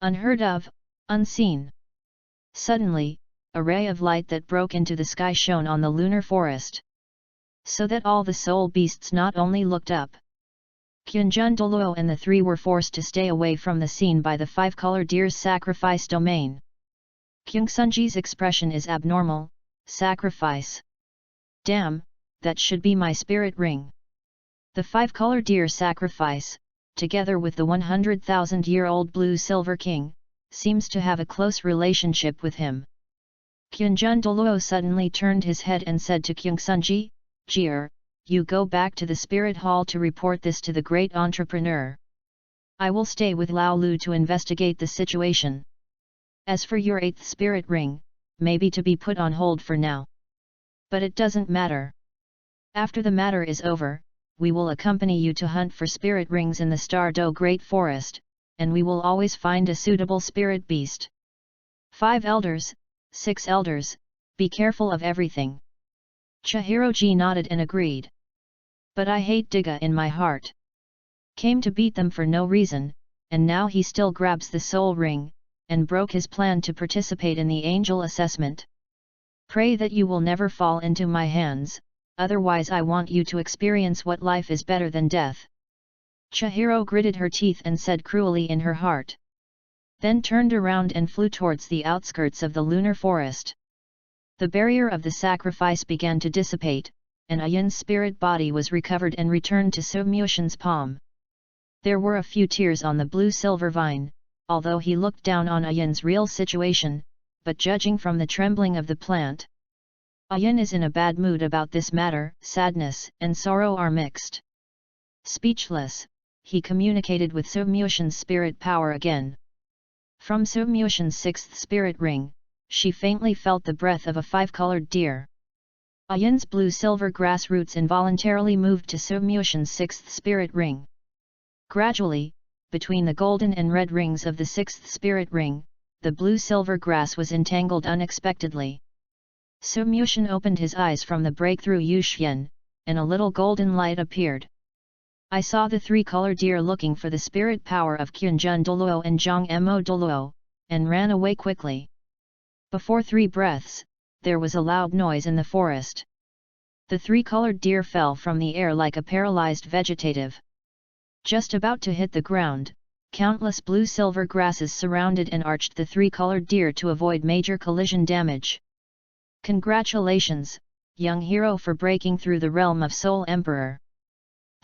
Unheard of, unseen. Suddenly, a ray of light that broke into the sky shone on the lunar forest. So that all the soul beasts not only looked up. Qianjun Douluo and the three were forced to stay away from the scene by the five-color deer's sacrifice domain. Qingsunji's expression is abnormal. Sacrifice. Damn, that should be my spirit ring. The five-color deer sacrifice, together with the 100,000-year-old blue silver king, seems to have a close relationship with him. Qianjun Douluo suddenly turned his head and said to Qingsunji, "Jir, you go back to the spirit hall to report this to the great entrepreneur. I will stay with Lao Lu to investigate the situation. As for your 8th spirit ring, maybe to be put on hold for now. But it doesn't matter. After the matter is over, we will accompany you to hunt for spirit rings in the Star Do Great Forest, and we will always find a suitable spirit beast. 5 elders, 6 elders, be careful of everything." Chihiroji nodded and agreed. "But I hate Diga in my heart. Came to beat them for no reason, and now he still grabs the soul ring, and broke his plan to participate in the angel assessment. Pray that you will never fall into my hands, otherwise I want you to experience what life is better than death." Chihiro gritted her teeth and said cruelly in her heart. Then turned around and flew towards the outskirts of the lunar forest. The barrier of the sacrifice began to dissipate, and Ayin's spirit body was recovered and returned to So Mushin's palm. There were a few tears on the blue-silver vine, although he looked down on Ayin's real situation, but judging from the trembling of the plant, Ayin is in a bad mood about this matter. Sadness and sorrow are mixed. Speechless, he communicated with So Mushin's spirit power again. From So Mushin's sixth spirit ring, she faintly felt the breath of a five-colored deer. Ayin's blue-silver grass roots involuntarily moved to So Mushin's sixth spirit ring. Gradually, between the golden and red rings of the sixth spirit ring, the blue-silver grass was entangled unexpectedly. So Mushin opened his eyes from the breakthrough Yuxian, and a little golden light appeared. I saw the three-color deer looking for the spirit power of Qianjun Douluo and Zhang Mo Douluo, and ran away quickly. Before 3 breaths, there was a loud noise in the forest. The three-colored deer fell from the air like a paralyzed vegetative. Just about to hit the ground, countless blue-silver grasses surrounded and arched the three-colored deer to avoid major collision damage. Congratulations, young hero, for breaking through the realm of Soul Emperor.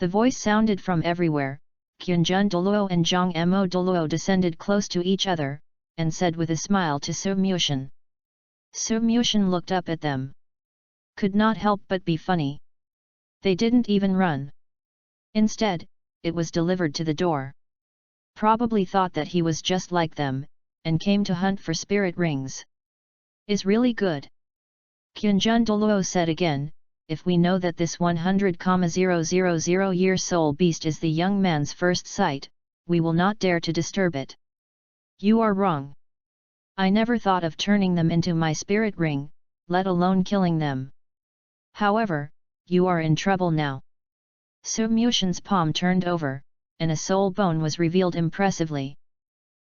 The voice sounded from everywhere. Qianjun Douluo and Zhang Mo Douluo descended close to each other, and said with a smile to So Mushin. So Mushin looked up at them. Could not help but be funny. They didn't even run. Instead, it was delivered to the door. Probably thought that he was just like them, and came to hunt for spirit rings. Is really good. Qianjun Douluo said again, if we know that this 100,000-year soul beast is the young man's first sight, we will not dare to disturb it. You are wrong. I never thought of turning them into my spirit ring, let alone killing them. However, you are in trouble now. So Mushin's palm turned over, and a soul bone was revealed impressively.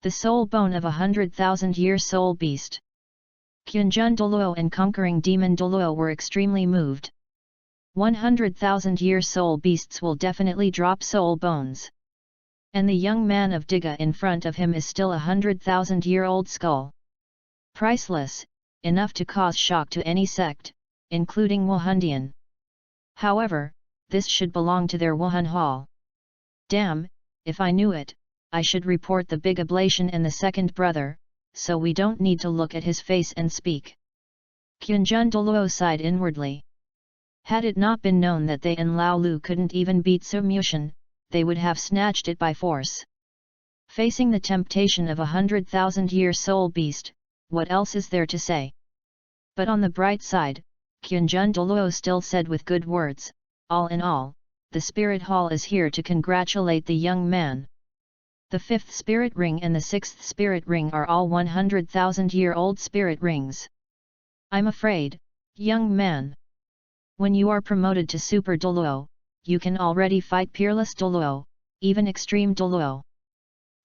The soul bone of 100,000-year soul beast. Qianjun Douluo and conquering demon Douluo were extremely moved. 100,000-year soul beasts will definitely drop soul bones. And the young man of Diga in front of him is still 100,000-year-old skull. Priceless, enough to cause shock to any sect, including Wuhandian. However, this should belong to their Wuhan Hall. Damn, if I knew it, I should report the big ablation and the second brother, so we don't need to look at his face and speak. Qianjun Douluo sighed inwardly. Had it not been known that they and Lao Lu couldn't even beat So Mushin, they would have snatched it by force. Facing the temptation of 100,000-year soul beast, what else is there to say? But on the bright side, Qianjun Douluo still said with good words, all in all, the Spirit Hall is here to congratulate the young man. The 5th spirit ring and the 6th spirit ring are all 100,000-year-old spirit rings. I'm afraid, young man. When you are promoted to Super Douluo, you can already fight Peerless Douluo, even Extreme Douluo.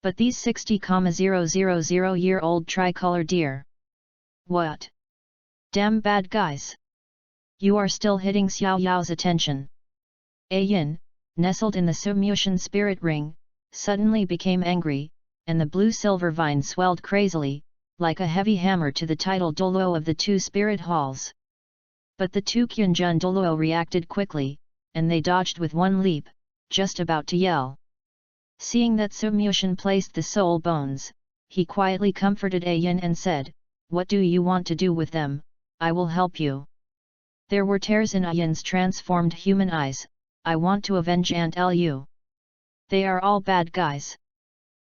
But these 60,000-year-old tricolor deer. What? Damn bad guys. You are still hitting Xiao Yao's attention. Yin, nestled in the So Mushin spirit ring, suddenly became angry, and the blue-silver vine swelled crazily, like a heavy hammer to the title Douluo of the 2 spirit halls. But the 2 Qianjun Douluo reacted quickly, and they dodged with one leap, just about to yell. Seeing that So Mushin placed the soul bones, he quietly comforted Yin and said, what do you want to do with them? I will help you. There were tears in Yin's transformed human eyes. I want to avenge Aunt Lu. They are all bad guys.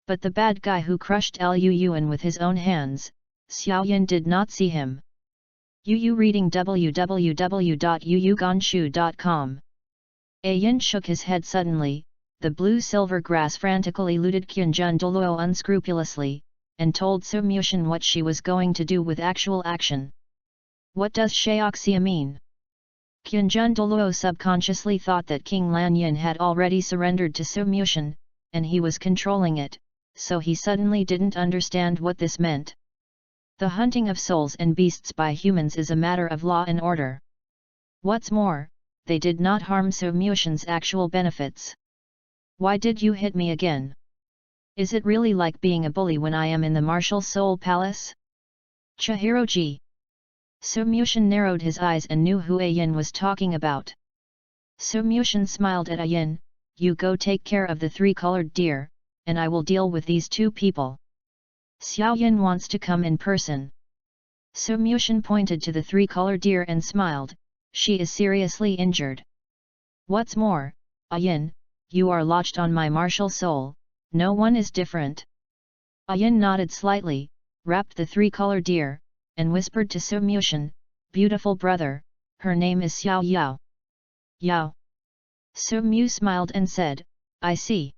But the bad guy who crushed Lu Yuan with his own hands, Xiao Yin did not see him. Yu reading www.yuyuganshu.com. Yin shook his head suddenly. The blue-silver grass frantically looted Qianjun Douluo unscrupulously, and told So Mushin what she was going to do with actual action. What does Shaoxia mean? Qianjun Douluo subconsciously thought that King Lanyin had already surrendered to So Mushin, and he was controlling it, so he suddenly didn't understand what this meant. The hunting of souls and beasts by humans is a matter of law and order. What's more, they did not harm So Mushin's actual benefits. Why did you hit me again? Is it really like being a bully when I am in the martial soul palace? Chihiroji. Su Muxian narrowed his eyes and knew who Ayin was talking about. Su Muxian smiled at Ayin, "You go take care of the three-colored deer, and I will deal with these two people. Xiao Yin wants to come in person." Su Muxian pointed to the three-colored deer and smiled, "She is seriously injured. What's more, Ayin, you are lodged on my martial soul, no one is different." Ayin nodded slightly, wrapped the three-colored deer, and whispered to Su Muxian, "Beautiful brother, her name is Xiao Yao." "Yao." Su Mu smiled and said, "I see."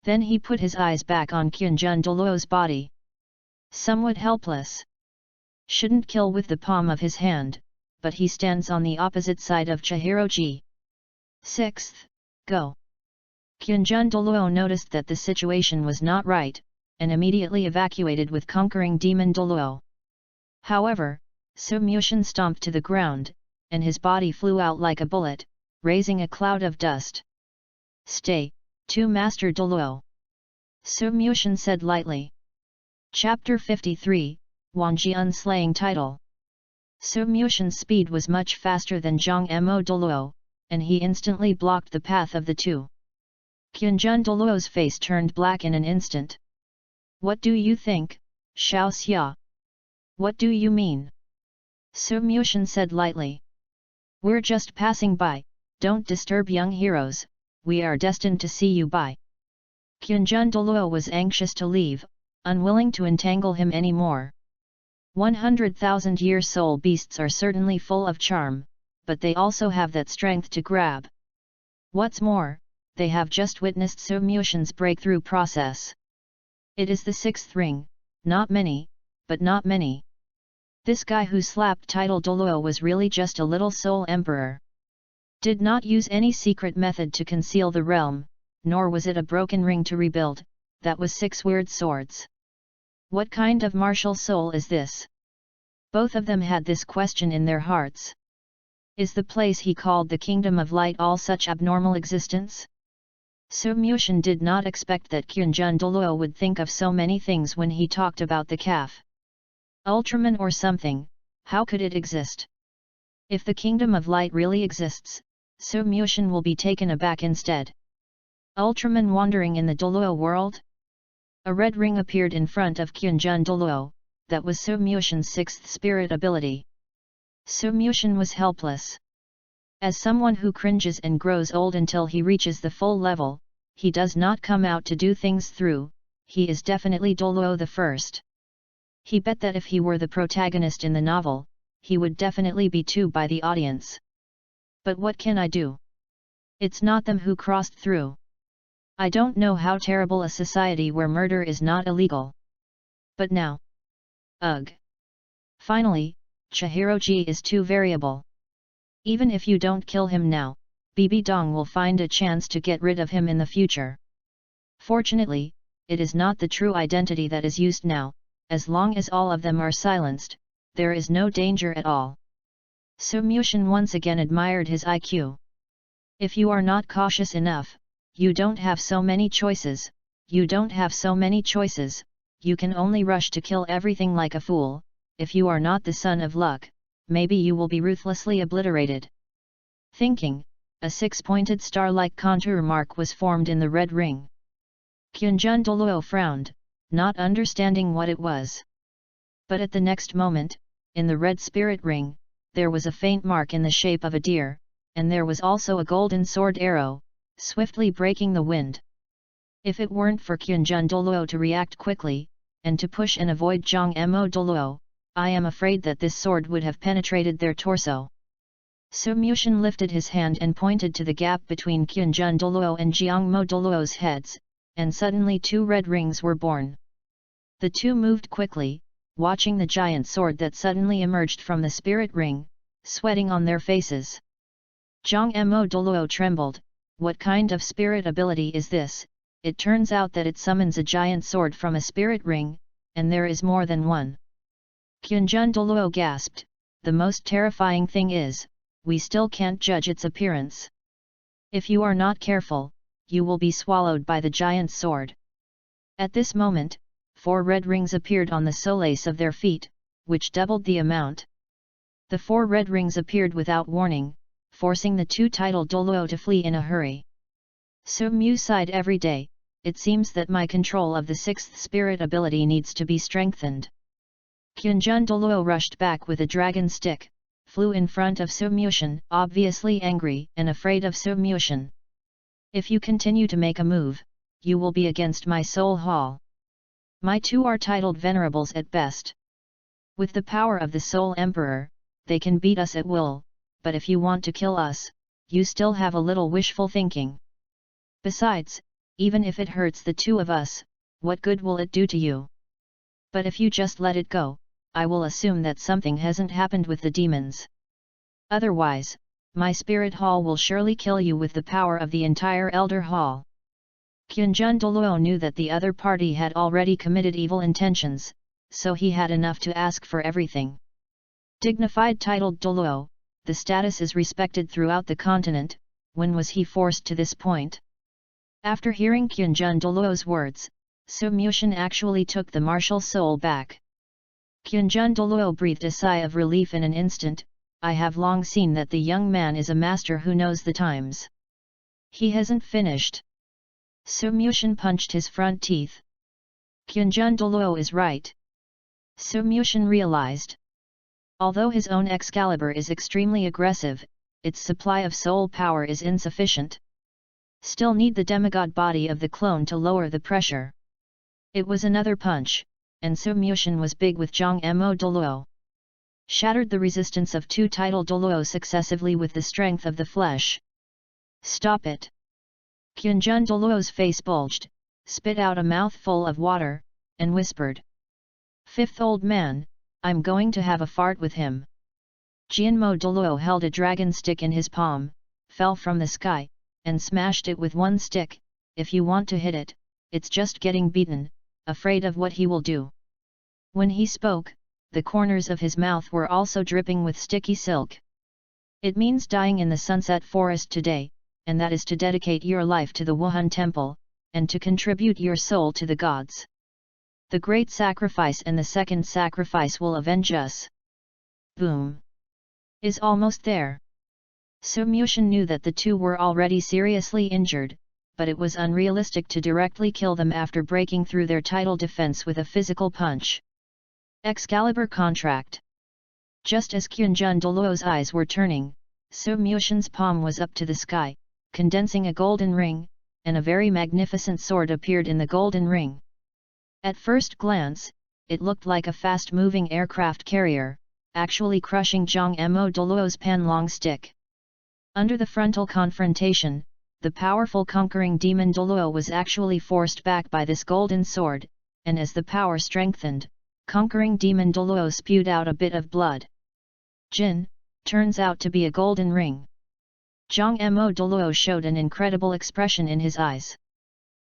Then he put his eyes back on Qianjun Douluo's body. Somewhat helpless. Shouldn't kill with the palm of his hand, but he stands on the opposite side of Chihiroji. 6th, Go. Qianjun Douluo noticed that the situation was not right, and immediately evacuated with conquering demon Douluo. However, Su Muxian stomped to the ground, and his body flew out like a bullet, raising a cloud of dust. "Stay, to Master Douluo," Su Muxian said lightly. Chapter 53, Wangjian slaying title. Su Muxian's speed was much faster than Zhang Mo Douluo, and he instantly blocked the path of the two. Qianjun Douluo's face turned black in an instant. "What do you think, Xiao Xia? What do you mean?" Su Muxian said lightly. "We're just passing by, don't disturb young heroes, we are destined to see you by." Qianjun Douluo was anxious to leave, unwilling to entangle him any more. 100,000-year soul beasts are certainly full of charm, but they also have that strength to grab. What's more, they have just witnessed Su Muxian's breakthrough process. It is the 6th ring, not many, but not many. This guy who slapped title Douluo was really just a little soul emperor. Did not use any secret method to conceal the realm, nor was it a broken ring to rebuild, that was 6 weird swords. What kind of martial soul is this? Both of them had this question in their hearts. Is the place he called the Kingdom of Light all such abnormal existence? Su Muxian did not expect that Qianjun Douluo would think of so many things when he talked about the calf. Ultraman or something, how could it exist? If the Kingdom of Light really exists, Su Muxian will be taken aback instead. Ultraman wandering in the Douluo world? A red ring appeared in front of Qianjun Douluo, that was Su Muxian's 6th spirit ability. Su Muxian was helpless. As someone who cringes and grows old until he reaches the full level, he does not come out to do things through, he is definitely Douluo the first. He bet that if he were the protagonist in the novel, he would definitely be too by the audience. But what can I do? It's not them who crossed through. I don't know how terrible a society where murder is not illegal. But now. Ugh. Finally, Chihiroji is too variable. Even if you don't kill him now, Bibi Dong will find a chance to get rid of him in the future. Fortunately, it is not the true identity that is used now, as long as all of them are silenced, there is no danger at all. Su Muxian once again admired his IQ. If you are not cautious enough, you don't have so many choices, you can only rush to kill everything like a fool. If you are not the son of luck, maybe you will be ruthlessly obliterated. Thinking, a 6-pointed star-like contour mark was formed in the red ring. Qianjun Douluo frowned, not understanding what it was. But at the next moment, in the red spirit ring, there was a faint mark in the shape of a deer, and there was also a golden sword arrow, swiftly breaking the wind. If it weren't for Qianjun Douluo to react quickly, and to push and avoid Zhang Mo Douluo, I am afraid that this sword would have penetrated their torso. Su Muxian lifted his hand and pointed to the gap between Qianjun Douluo and Zhang Mo Douluo's heads, and suddenly 2 red rings were born. The two moved quickly, watching the giant sword that suddenly emerged from the spirit ring, sweating on their faces. Zhang Mo Douluo trembled. What kind of spirit ability is this? It turns out that it summons a giant sword from a spirit ring, and there is more than one. Qianjun Douluo gasped, the most terrifying thing is, we still can't judge its appearance. If you are not careful, you will be swallowed by the giant sword. At this moment, 4 red rings appeared on the soles of their feet, which doubled the amount. The 4 red rings appeared without warning, forcing the 2 titled Douluo to flee in a hurry. Su-mu sighed every day, it seems that my control of the 6th spirit ability needs to be strengthened. Kyunjun Douluo rushed back with a dragon stick, flew in front of Su-mushan, obviously angry and afraid of Su-mushan. If you continue to make a move, you will be against my soul hall. My 2 are titled venerables at best. With the power of the Soul Emperor, they can beat us at will, but if you want to kill us, you still have a little wishful thinking. Besides, even if it hurts the 2 of us, what good will it do to you? But if you just let it go, I will assume that something hasn't happened with the demons. Otherwise, my spirit hall will surely kill you with the power of the entire Elder Hall. Kyunjun Douluo knew that the other party had already committed evil intentions, so he had enough to ask for everything. Dignified titled Douluo, the status is respected throughout the continent. When was he forced to this point? After hearing Kyunjun Douluo's words, Su-mushan actually took the martial soul back. Kyunjun Douluo breathed a sigh of relief in an instant. I have long seen that the young man is a master who knows the times. He hasn't finished. Su-mushan punched his front teeth. Kyunjun Douluo is right. Su-mushan realized. Although his own Excalibur is extremely aggressive, its supply of soul power is insufficient. Still need the demigod body of the clone to lower the pressure. It was another punch, and Su-mushan was big with Mo Douluo. Shattered the resistance of 2 titled Douluo successively with the strength of the flesh. Stop it! Kyunjun Douluo's face bulged, spit out a mouthful of water, and whispered. 5th old man, I'm going to have a fart with him. Mo Douluo held a dragon stick in his palm, fell from the sky, and smashed it with one stick. If you want to hit it, it's just getting beaten, afraid of what he will do. When he spoke, the corners of his mouth were also dripping with sticky silk. It means dying in the sunset forest today, and that is to dedicate your life to the Wuhan temple, and to contribute your soul to the gods. The great sacrifice and the second sacrifice will avenge us. Boom! Is almost there. Su-mushan knew that the 2 were already seriously injured, but it was unrealistic to directly kill them after breaking through their title defense with a physical punch. Excalibur contract. Just as Kyunjun Douluo's eyes were turning, Su-mushan's palm was up to the sky, condensing a golden ring, and a very magnificent sword appeared in the golden ring. At first glance, it looked like a fast-moving aircraft carrier, actually crushing Mo Douluo's pan-long stick. Under the frontal confrontation, the powerful conquering demon Douluo was actually forced back by this golden sword, and as the power strengthened, conquering demon Douluo spewed out a bit of blood. Jin, turns out to be a golden ring. Mo Douluo showed an incredible expression in his eyes.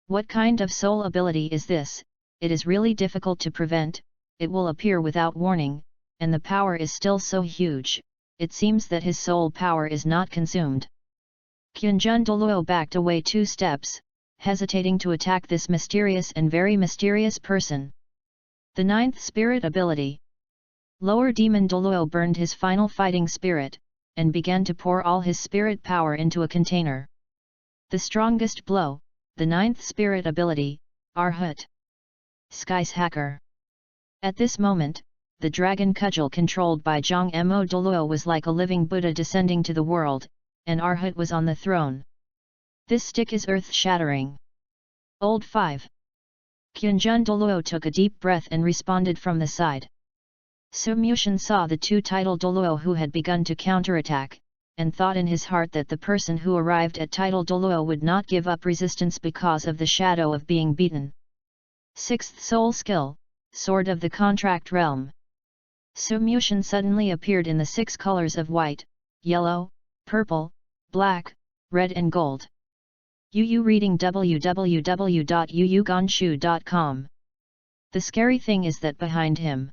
What kind of soul ability is this? It is really difficult to prevent, it will appear without warning, and the power is still so huge, it seems that his soul power is not consumed. Kyunjun Douluo backed away 2 steps, hesitating to attack this mysterious and very mysterious person. The 9th spirit ability. Lower demon Douluo burned his final fighting spirit, and began to pour all his spirit power into a container. The strongest blow, the 9th spirit ability, Arhat. Sky's Hacker. At this moment, the dragon cudgel controlled by Mo Douluo was like a living Buddha descending to the world, and Arhat was on the throne. This stick is earth-shattering. Old 5. Kyunjun Douluo took a deep breath and responded from the side. Su-mushan saw the 2 title Douluo who had begun to counterattack, and thought in his heart that the person who arrived at title Douluo would not give up resistance because of the shadow of being beaten. 6th soul skill, Sword of the Contract Realm. Su-mushan suddenly appeared in the 6 colors of white, yellow, purple, black, red and gold. Yu reading www.yuyugonshu.com. The scary thing is that behind him,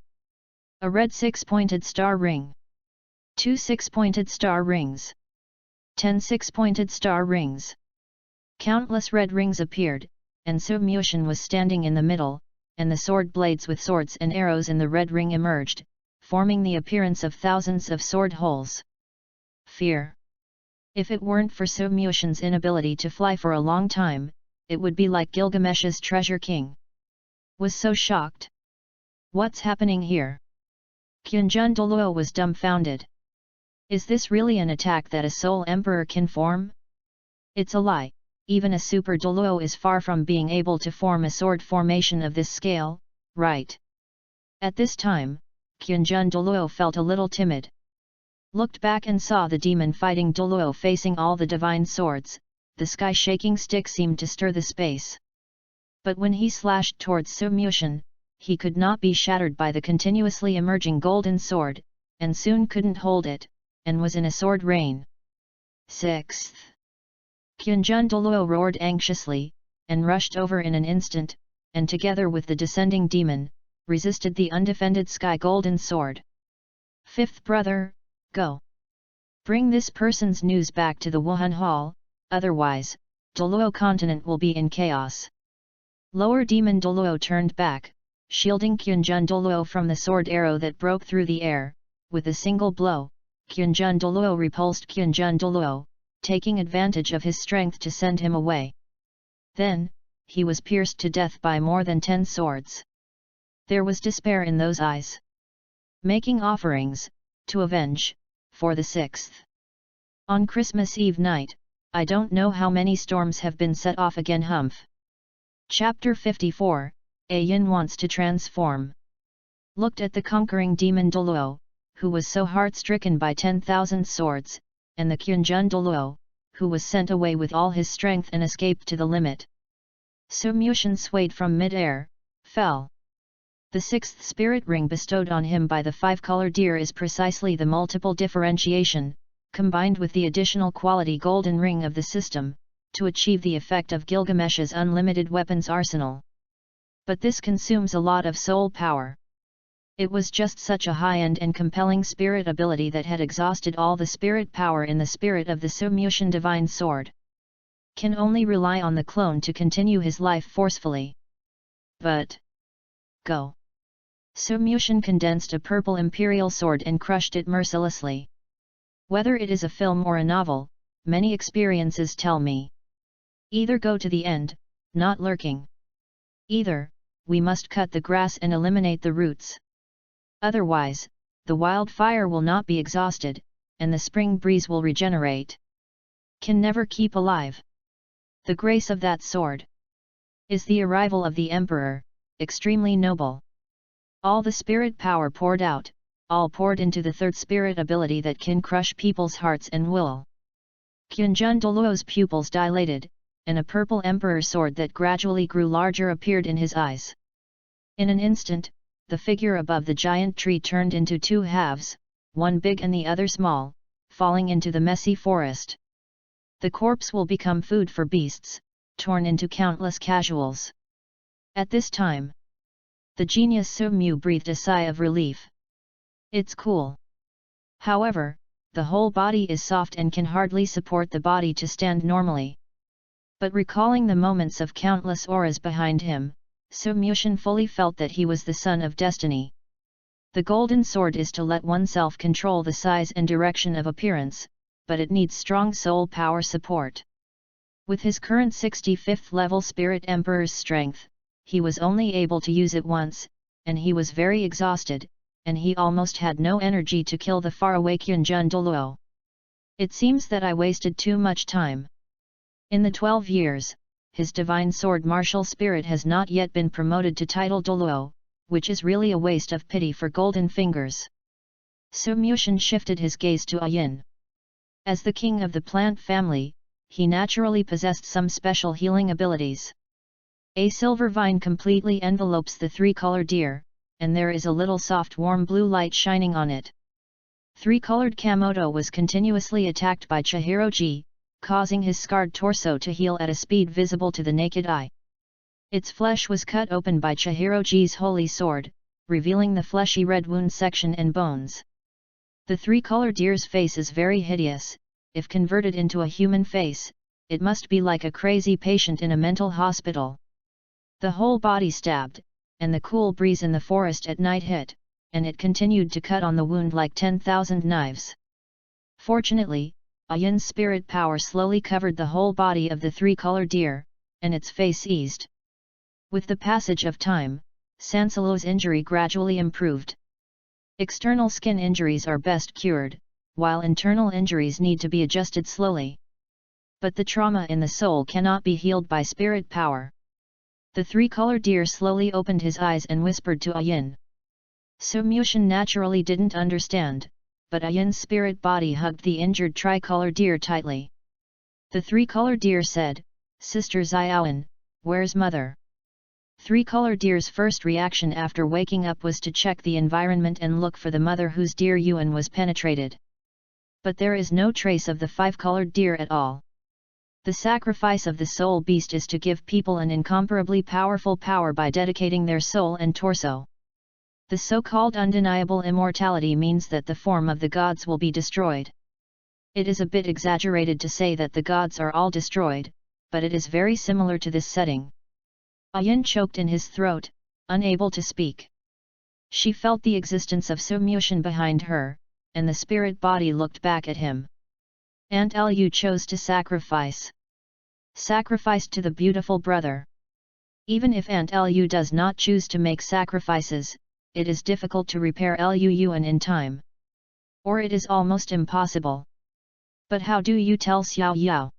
a red 6-pointed star ring. 2 6-pointed star rings. 10 6-pointed star rings. Countless red rings appeared, and Su-mushan was standing in the middle, and the sword blades with swords and arrows in the red ring emerged, forming the appearance of thousands of sword holes. Fear. If it weren't for Sumyushin's inability to fly for a long time, it would be like Gilgamesh's treasure king. Was so shocked. What's happening here? Kyunjun Douluo was dumbfounded. Is this really an attack that a soul emperor can form? It's a lie, even a super Douluo is far from being able to form a sword formation of this scale, right? At this time, Kyunjun Douluo felt a little timid. Looked back and saw the demon fighting Douluo facing all the divine swords, the sky-shaking stick seemed to stir the space. But when he slashed towards Sumyushin, he could not be shattered by the continuously emerging golden sword, and soon couldn't hold it, and was in a sword rain. 6th. Kyunjun Douluo roared anxiously, and rushed over in an instant, and together with the descending demon, resisted the undefended sky golden sword. 5th brother, go. Bring this person's news back to the Wuhan Hall, otherwise, Douluo continent will be in chaos. Lower demon Douluo turned back, shielding Kyunjun Douluo from the sword arrow that broke through the air. With a single blow, Kyunjun Douluo repulsed Kyunjun Douluo, taking advantage of his strength to send him away. Then, he was pierced to death by more than 10 swords. There was despair in those eyes. Making offerings, to avenge, for the 6th. On Christmas Eve night, I don't know how many storms have been set off again. Humph. Chapter 54, Yin wants to transform. Looked at the conquering demon Douluo, who was so heart-stricken by 10,000 swords, and the Kyunjun Douluo, who was sent away with all his strength and escaped to the limit. Sumyushin swayed from mid-air, fell. The 6th spirit ring bestowed on him by the 5-color deer is precisely the multiple differentiation, combined with the additional quality golden ring of the system, to achieve the effect of Gilgamesh's unlimited weapons arsenal. But this consumes a lot of soul power. It was just such a high-end and compelling spirit ability that had exhausted all the spirit power in the spirit of the Sumyushin divine sword. Can only rely on the clone to continue his life forcefully. But go. Sumyushin condensed a purple imperial sword and crushed it mercilessly. Whether it is a film or a novel, many experiences tell me. Either go to the end, not lurking. Either, we must cut the grass and eliminate the roots. Otherwise, the wildfire will not be exhausted, and the spring breeze will regenerate. Can never keep alive. The grace of that sword is the arrival of the Emperor, extremely noble. All the spirit power poured out, all poured into the 3rd spirit ability that can crush people's hearts and will. Kyunjun Douluo's pupils dilated, and a purple Emperor sword that gradually grew larger appeared in his eyes. In an instant, the figure above the giant tree turned into 2 halves, one big and the other small, falling into the messy forest. The corpse will become food for beasts, torn into countless casuals. At this time, the genius Sumyu breathed a sigh of relief. It's cool. However, the whole body is soft and can hardly support the body to stand normally. But recalling the moments of countless auras behind him, Sumyushin fully felt that he was the son of destiny. The golden sword is to let oneself control the size and direction of appearance, but it needs strong soul power support. With his current 65th level Spirit Emperor's strength, he was only able to use it once, and he was very exhausted, and he almost had no energy to kill the faraway Kyunjun Douluo. It seems that I wasted too much time. In the 12 years, his divine sword martial spirit has not yet been promoted to title Douluo, which is really a waste of pity for golden fingers. Sumyushin shifted his gaze to Yin. As the king of the plant family, he naturally possessed some special healing abilities. A silver vine completely envelopes the 3-color deer, and there is a little soft warm blue light shining on it. 3-colored Kamoto was continuously attacked by Chihiroji, causing his scarred torso to heal at a speed visible to the naked eye. Its flesh was cut open by Chihiroji's holy sword, revealing the fleshy red wound section and bones. The 3-color deer's face is very hideous. If converted into a human face, it must be like a crazy patient in a mental hospital. The whole body stabbed, and the cool breeze in the forest at night hit, and it continued to cut on the wound like 10,000 knives. Fortunately, Ayin's spirit power slowly covered the whole body of the three-colored deer, and its face eased. With the passage of time, Sansalot's injury gradually improved. External skin injuries are best cured, while internal injuries need to be adjusted slowly. But the trauma in the soul cannot be healed by spirit power. The three-colored deer slowly opened his eyes and whispered to Ayin. Sumyushin naturally didn't understand, but Ayin's spirit body hugged the injured tricolored deer tightly. The three-colored deer said, "Sister Xiaoan, where's mother?" Three-colored deer's first reaction after waking up was to check the environment and look for the mother whose deer Yuan was penetrated. But there is no trace of the five-colored deer at all. The sacrifice of the soul beast is to give people an incomparably powerful power by dedicating their soul and torso. The so-called undeniable immortality means that the form of the gods will be destroyed. It is a bit exaggerated to say that the gods are all destroyed, but it is very similar to this setting. Ayin choked in his throat, unable to speak. She felt the existence of Sumyushin behind her, and the spirit body looked back at him. Aunt Lu chose to sacrifice. Sacrificed to the beautiful brother. Even if Aunt Lu does not choose to make sacrifices, it is difficult to repair Lu Yuan in time. Or it is almost impossible. But how do you tell Xiao Yao?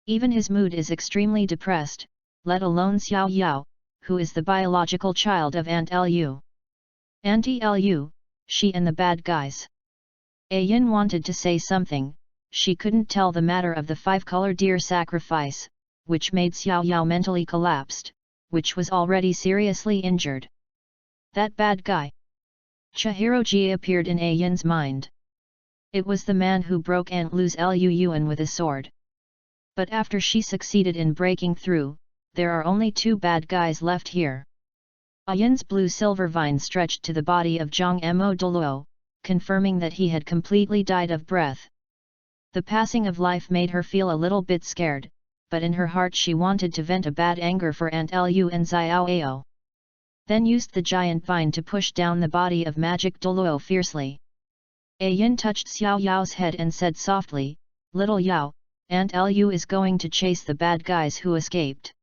Even his mood is extremely depressed, let alone Xiao Yao, who is the biological child of Aunt Lu. Auntie Lu, she and the bad guys. Ayin wanted to say something, she couldn't tell the matter of the five-colored deer sacrifice, which made Xiao Yao mentally collapsed, which was already seriously injured. That bad guy. Chihiroji appeared in Ayin's mind. It was the man who broke Aunt Lu's Lu Yuan with a sword. But after she succeeded in breaking through, there are only two bad guys left here. Ayin's blue-silver vine stretched to the body of Zhang Mo Douluo, confirming that he had completely died of breath. The passing of life made her feel a little bit scared, but in her heart she wanted to vent a bad anger for Aunt Lu and Xiao Ao. Then used the giant vine to push down the body of magic Douluo fiercely. Ayin touched Xiao Yao's head and said softly, "Little Yao, Aunt Lu is going to chase the bad guys who escaped.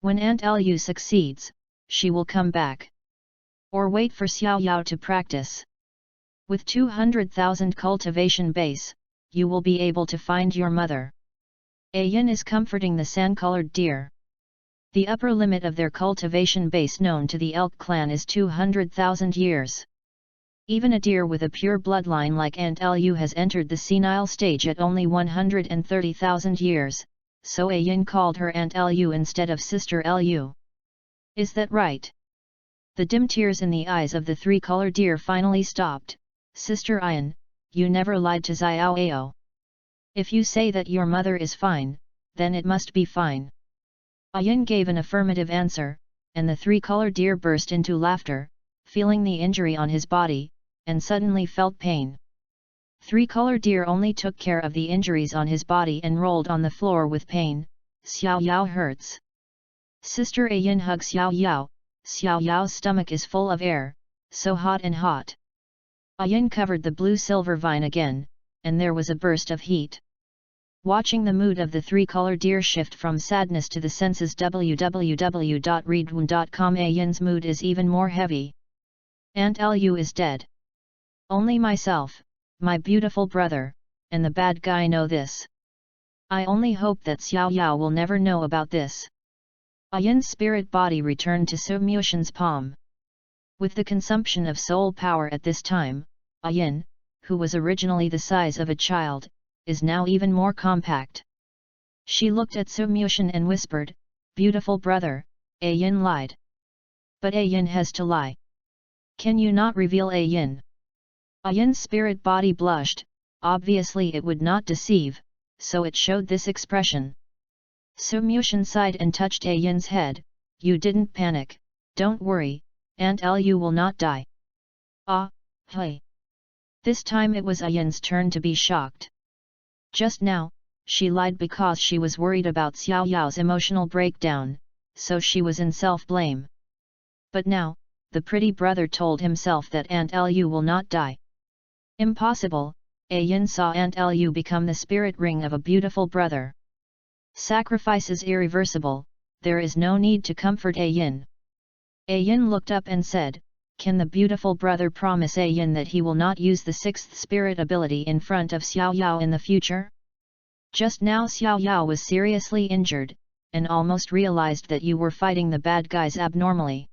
When Aunt Lu succeeds, she will come back. Or wait for Xiao Yao to practice. With 200,000 cultivation base, you will be able to find your mother." Ayin is comforting the sand-colored deer. The upper limit of their cultivation base known to the elk clan is 200,000 years. Even a deer with a pure bloodline like Aunt Lu has entered the senile stage at only 130,000 years, so Ayin called her Aunt Lu instead of Sister Lu. Is that right? The dim tears in the eyes of the three-colored deer finally stopped. Sister Ayin, you never lied to Xiao Ao. If you say that your mother is fine, then it must be fine. Ayin gave an affirmative answer, and the three-colored deer burst into laughter, feeling the injury on his body, and suddenly felt pain. Three-colored deer only took care of the injuries on his body and rolled on the floor with pain. Xiao Yao hurts. Sister Ayin hugs Xiao Yao. Xiao Yao's stomach is full of air, so hot and hot. Ayin covered the blue-silver vine again, and there was a burst of heat. Watching the mood of the three-colored deer shift from sadness to the senses, www.readaloud.com, Ayin's mood is even more heavy. Aunt Lu is dead. Only myself, my beautiful brother, and the bad guy know this. I only hope that Xiao Yao will never know about this. Ayin's spirit body returned to Sumyushin's palm. With the consumption of soul power at this time, Ayin, who was originally the size of a child, is now even more compact. She looked at Sumyushin and whispered, "Beautiful brother, Ayin lied." But Ayin has to lie. Can you not reveal Ayin? Ayin's spirit body blushed, obviously it would not deceive, so it showed this expression. Sumyushin sighed and touched Ayin's head, "You didn't panic, don't worry, Aunt Lu will not die." Ah, hey. This time it was Ayin's turn to be shocked. Just now, she lied because she was worried about Xiao Yao's emotional breakdown, so she was in self-blame. But now, the pretty brother told himself that Aunt Lu will not die. Impossible, A Yin saw Aunt Lu become the spirit ring of a beautiful brother. Sacrifice is irreversible, there is no need to comfort A Yin. A Yin looked up and said, "Can the beautiful brother promise A Yin that he will not use the sixth spirit ability in front of Xiao Yao in the future?" Just now Xiao Yao was seriously injured, and almost realized that you were fighting the bad guys abnormally.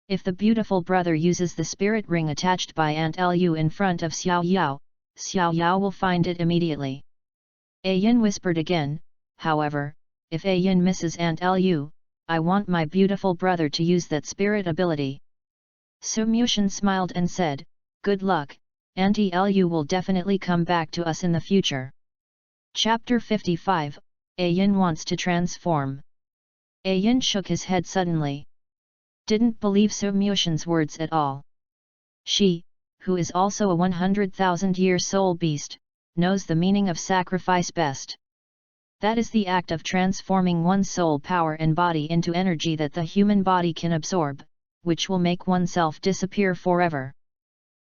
If the beautiful brother uses the spirit ring attached by Aunt Lu in front of Xiao Yao will find it immediately. A Yin whispered again, "However, if A Yin misses Aunt Lu, I want my beautiful brother to use that spirit ability." Su Mushin smiled and said, "Good luck, Auntie Lu will definitely come back to us in the future." Chapter 55, A Yin wants to transform. A Yin shook his head suddenly. Didn't believe Su Mushin's words at all. She, who is also a 100,000-year soul beast, knows the meaning of sacrifice best. That is the act of transforming one's soul power and body into energy that the human body can absorb, which will make oneself disappear forever.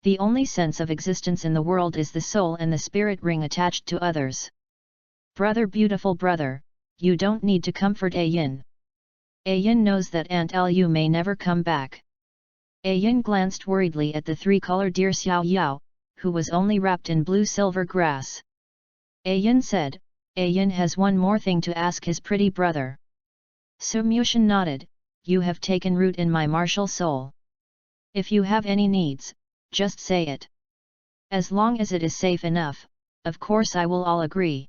The only sense of existence in the world is the soul and the spirit ring attached to others. Brother, beautiful brother, you don't need to comfort A Yin. A Yin knows that Aunt Lu may never come back. A Yin glanced worriedly at the three-colored deer Xiao Yao, who was only wrapped in blue-silver grass. A Yin said, "A Yin has one more thing to ask his pretty brother." Su Mushin nodded, "You have taken root in my martial soul. If you have any needs, just say it. As long as it is safe enough, of course I will all agree.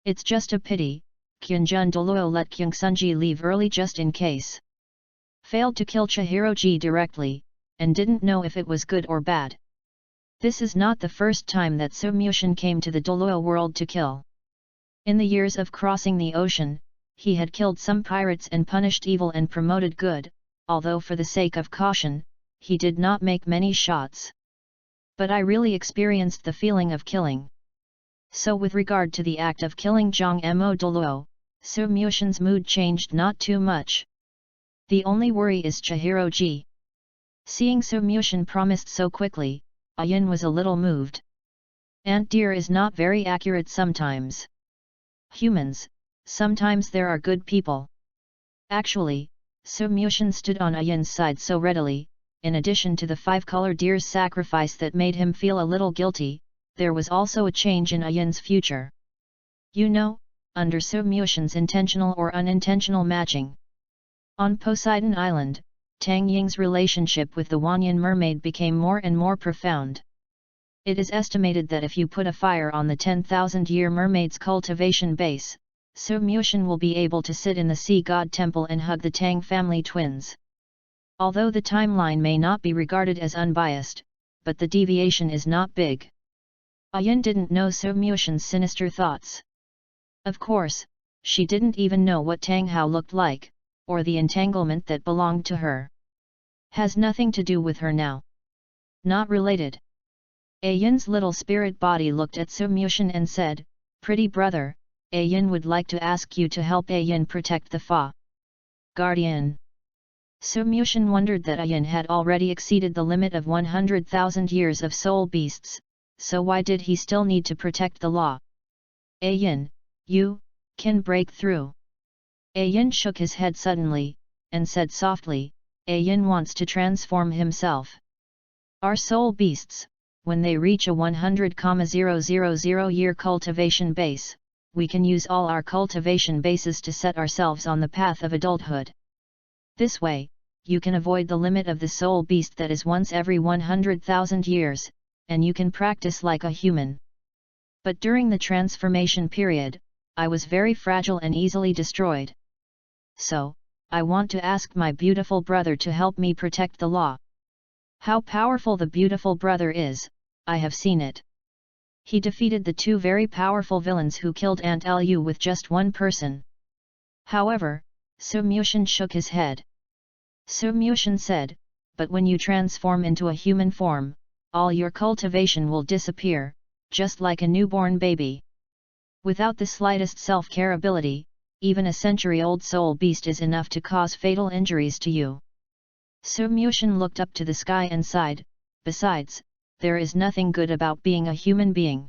It's just a pity, Kyunjun Douluo let Kyung Sunji leave early just in case. Failed to kill Chihiroji directly, and didn't know if it was good or bad. This is not the first time that Su Mushin came to the Douluo world to kill. In the years of crossing the ocean, he had killed some pirates and punished evil and promoted good, although for the sake of caution, he did not make many shots. But I really experienced the feeling of killing. So with regard to the act of killing Zhang Mo Douluo, Su Mushin's mood changed not too much. The only worry is Chihiroji. Seeing Su Mushin promised so quickly, A Yin was a little moved. Aunt Deer is not very accurate sometimes. Humans, sometimes there are good people. Actually, Su Mushin stood on A Yin's side so readily, in addition to the five-color deer's sacrifice that made him feel a little guilty, there was also a change in A Yin's future. You know, under Su Mushin's intentional or unintentional matching. On Poseidon Island, Tang Ying's relationship with the Wanyan mermaid became more and more profound. It is estimated that if you put a fire on the 10,000-year mermaid's cultivation base, Su Mushin will be able to sit in the sea god temple and hug the Tang family twins. Although the timeline may not be regarded as unbiased, but the deviation is not big. A Yin didn't know Su Mushin's sinister thoughts. Of course, she didn't even know what Tang Hao looked like, or the entanglement that belonged to her. Has nothing to do with her now. Not related. A Yin's little spirit body looked at Su Mushin and said, "Pretty brother, A Yin would like to ask you to help A Yin protect the Fa Guardian." Su Mushin wondered that A Yin had already exceeded the limit of 100,000 years of soul beasts, so why did he still need to protect the law? A Yin, you can break through. A Yin shook his head suddenly, and said softly, "A Yin wants to transform himself. Our soul beasts, when they reach a 100,000 year cultivation base, we can use all our cultivation bases to set ourselves on the path of adulthood. This way, you can avoid the limit of the soul beast that is once every 100,000 years, and you can practice like a human. But during the transformation period, I was very fragile and easily destroyed. So, I want to ask my beautiful brother to help me protect the law." How powerful the beautiful brother is, I have seen it. He defeated the two very powerful villains who killed Aunt Lu with just one person. However, Su Mushin shook his head. Su Mushin said, "But when you transform into a human form, all your cultivation will disappear, just like a newborn baby. Without the slightest self-care ability, even a century-old soul beast is enough to cause fatal injuries to you." Su Muxian looked up to the sky and sighed, besides, there is nothing good about being a human being.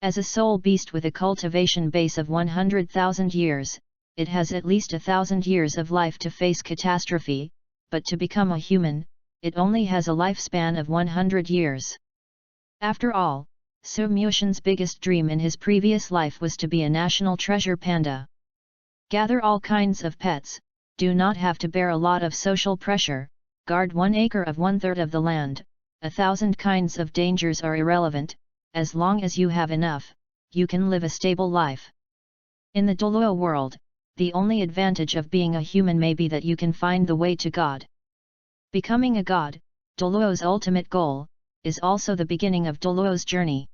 As a soul beast with a cultivation base of 100,000 years, it has at least 1,000 years of life to face catastrophe, but to become a human, it only has a lifespan of 100 years. After all, Su Muxian's biggest dream in his previous life was to be a national treasure panda. Gather all kinds of pets, do not have to bear a lot of social pressure, guard 1 acre of 1/3 of the land, 1,000 kinds of dangers are irrelevant, as long as you have enough, you can live a stable life. In the Douluo world, the only advantage of being a human may be that you can find the way to God. Becoming a god, Douluo's ultimate goal, is also the beginning of Douluo's journey.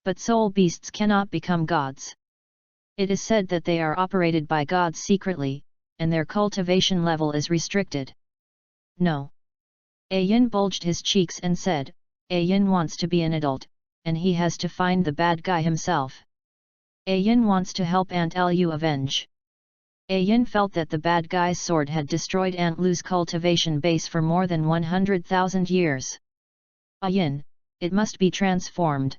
But soul beasts cannot become gods. It is said that they are operated by gods secretly, and their cultivation level is restricted. No. Yin bulged his cheeks and said, Yin wants to be an adult, and he has to find the bad guy himself. Yin wants to help Aunt Lu avenge. Yin felt that the bad guy's sword had destroyed Aunt Lu's cultivation base for more than 100,000 years. Yin, it must be transformed.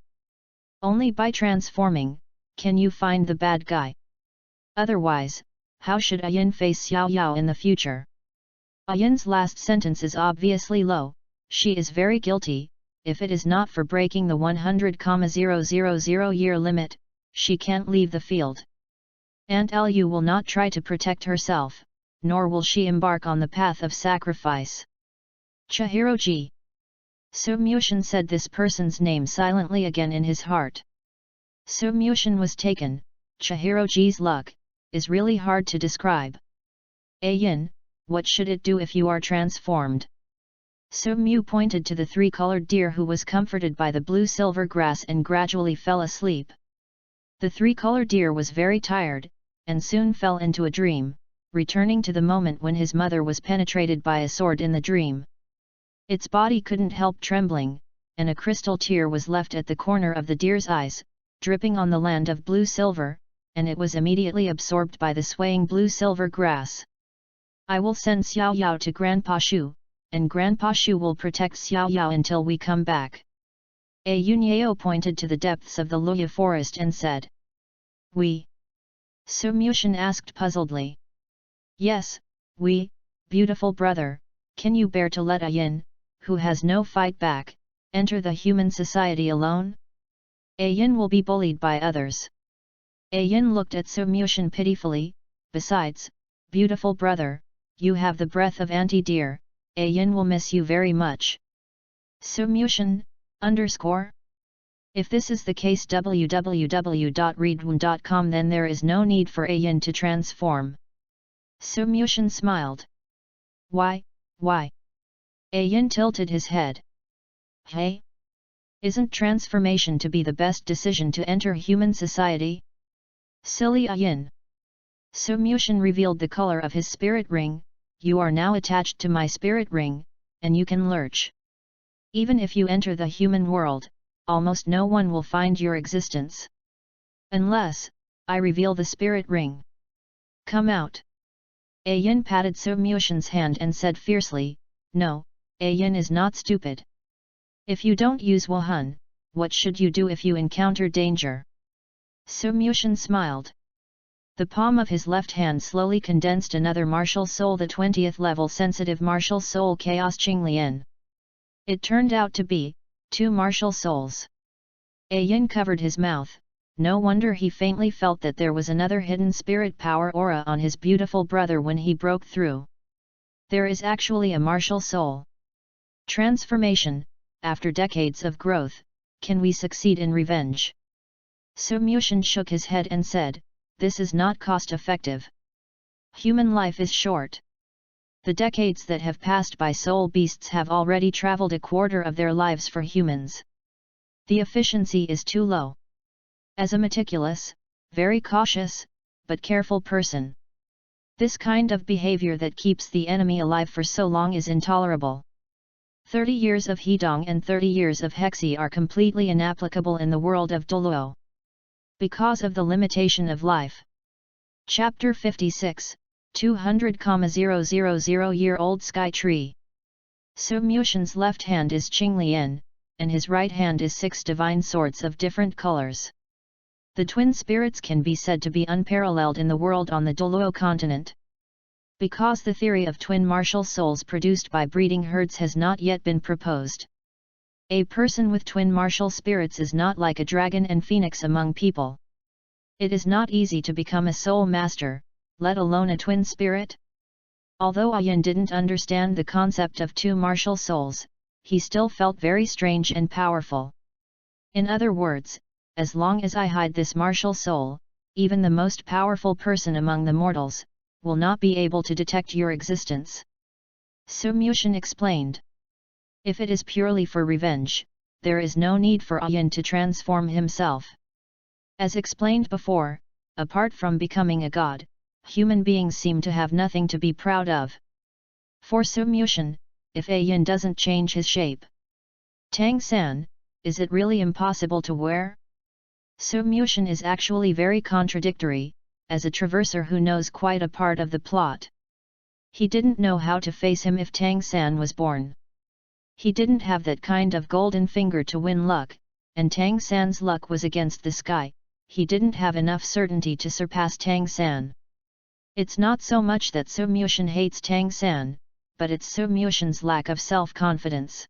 Only by transforming, can you find the bad guy. Otherwise, how should Yin face Xiao Yao in the future? Yin's last sentence is obviously low, she is very guilty, if it is not for breaking the 100,000 year limit, she can't leave the field. Aunt Lu will not try to protect herself, nor will she embark on the path of sacrifice. Chihiro-ji. Su Muxian said this person's name silently again in his heart. Su Muxian was taken, Chihiro-ji's luck, is really hard to describe. Yin, what should it do if you are transformed? Su Mu pointed to the 3-colored deer who was comforted by the blue-silver grass and gradually fell asleep. The 3-colored deer was very tired, and soon fell into a dream, returning to the moment when his mother was penetrated by a sword in the dream. Its body couldn't help trembling, and a crystal tear was left at the corner of the deer's eyes, dripping on the land of blue-silver, and it was immediately absorbed by the swaying blue-silver grass. I will send Xiao Yao to Grandpa Shu, and Grandpa Shu will protect Xiao Yao until we come back. Yunyao pointed to the depths of the Luya forest and said. We? Su Muxian asked puzzledly. Yes, we, beautiful brother, can you bear to let Yin, who has no fight back, enter the human society alone? Yin will be bullied by others. Yin looked at Su Muxian pitifully, besides, beautiful brother, you have the breath of anti-deer, Yin will miss you very much. Su Muxian, _ If this is the case www.readaloud.com, then there is no need for Yin to transform. Su Muxian smiled. Why? Yin tilted his head. Hey? Isn't transformation to be the best decision to enter human society? Silly Yin. Su Muxian revealed the color of his spirit ring. You are now attached to my spirit ring, and you can lurch. Even if you enter the human world, almost no one will find your existence. Unless, I reveal the spirit ring. Come out. Yin patted Su Muxian's hand and said fiercely, no, Yin is not stupid. If you don't use Wuhan, what should you do if you encounter danger? Su Muxian smiled. The palm of his left hand slowly condensed another martial soul, the 20th level sensitive martial soul Chaos Qinglian. It turned out to be 2 martial souls. Yin covered his mouth, no wonder he faintly felt that there was another hidden spirit power aura on his beautiful brother when he broke through. There is actually a martial soul. Transformation, after decades of growth, can we succeed in revenge? Su Muxian shook his head and said, this is not cost-effective. Human life is short. The decades that have passed by soul beasts have already traveled a quarter of their lives for humans. The efficiency is too low. As a meticulous, very cautious, but careful person, this kind of behavior that keeps the enemy alive for so long is intolerable. 30 years of Hedong and 30 years of Hexi are completely inapplicable in the world of Douluo. Because of the limitation of life. Chapter 56, 200,000-year-old Sky Tree. Su Muxian's left hand is Qinglian, and his right hand is 6 divine swords of different colors. The twin spirits can be said to be unparalleled in the world on the Douluo continent. Because the theory of twin martial souls produced by breeding herds has not yet been proposed. A person with twin martial spirits is not like a dragon and phoenix among people. It is not easy to become a soul master, let alone a twin spirit. Although Ayin didn't understand the concept of two martial souls, he still felt very strange and powerful. In other words, as long as I hide this martial soul, even the most powerful person among the mortals will not be able to detect your existence. Su Muxian explained. If it is purely for revenge, there is no need for Ayin to transform himself. As explained before, apart from becoming a god, human beings seem to have nothing to be proud of. For Su Muxian, if Ayin doesn't change his shape, Tang San, is it really impossible to wear? Su Muxian is actually very contradictory, as a traverser who knows quite a part of the plot. He didn't know how to face him if Tang San was born. He didn't have that kind of golden finger to win luck, and Tang San's luck was against the sky. He didn't have enough certainty to surpass Tang San. It's not so much that Su Muxian hates Tang San, but it's Su Muxian's lack of self-confidence.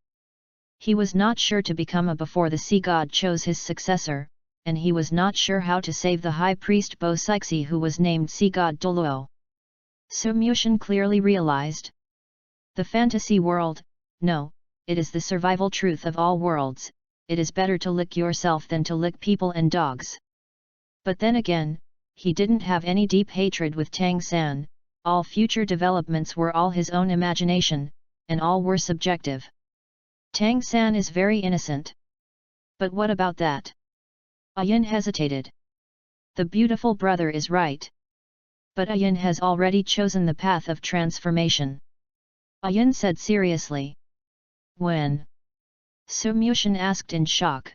He was not sure to become a before the sea god chose his successor, and he was not sure how to save the high priest Bo Sixi who was named sea god Douluo. Su Muxian clearly realized. The fantasy world, no, it is the survival truth of all worlds, it is better to lick yourself than to lick people and dogs. But then again, he didn't have any deep hatred with Tang San, all future developments were all his own imagination, and all were subjective. Tang San is very innocent. But what about that? Ayin hesitated. The beautiful brother is right. But Ayin has already chosen the path of transformation. Ayin said seriously. When? Su Muxian asked in shock.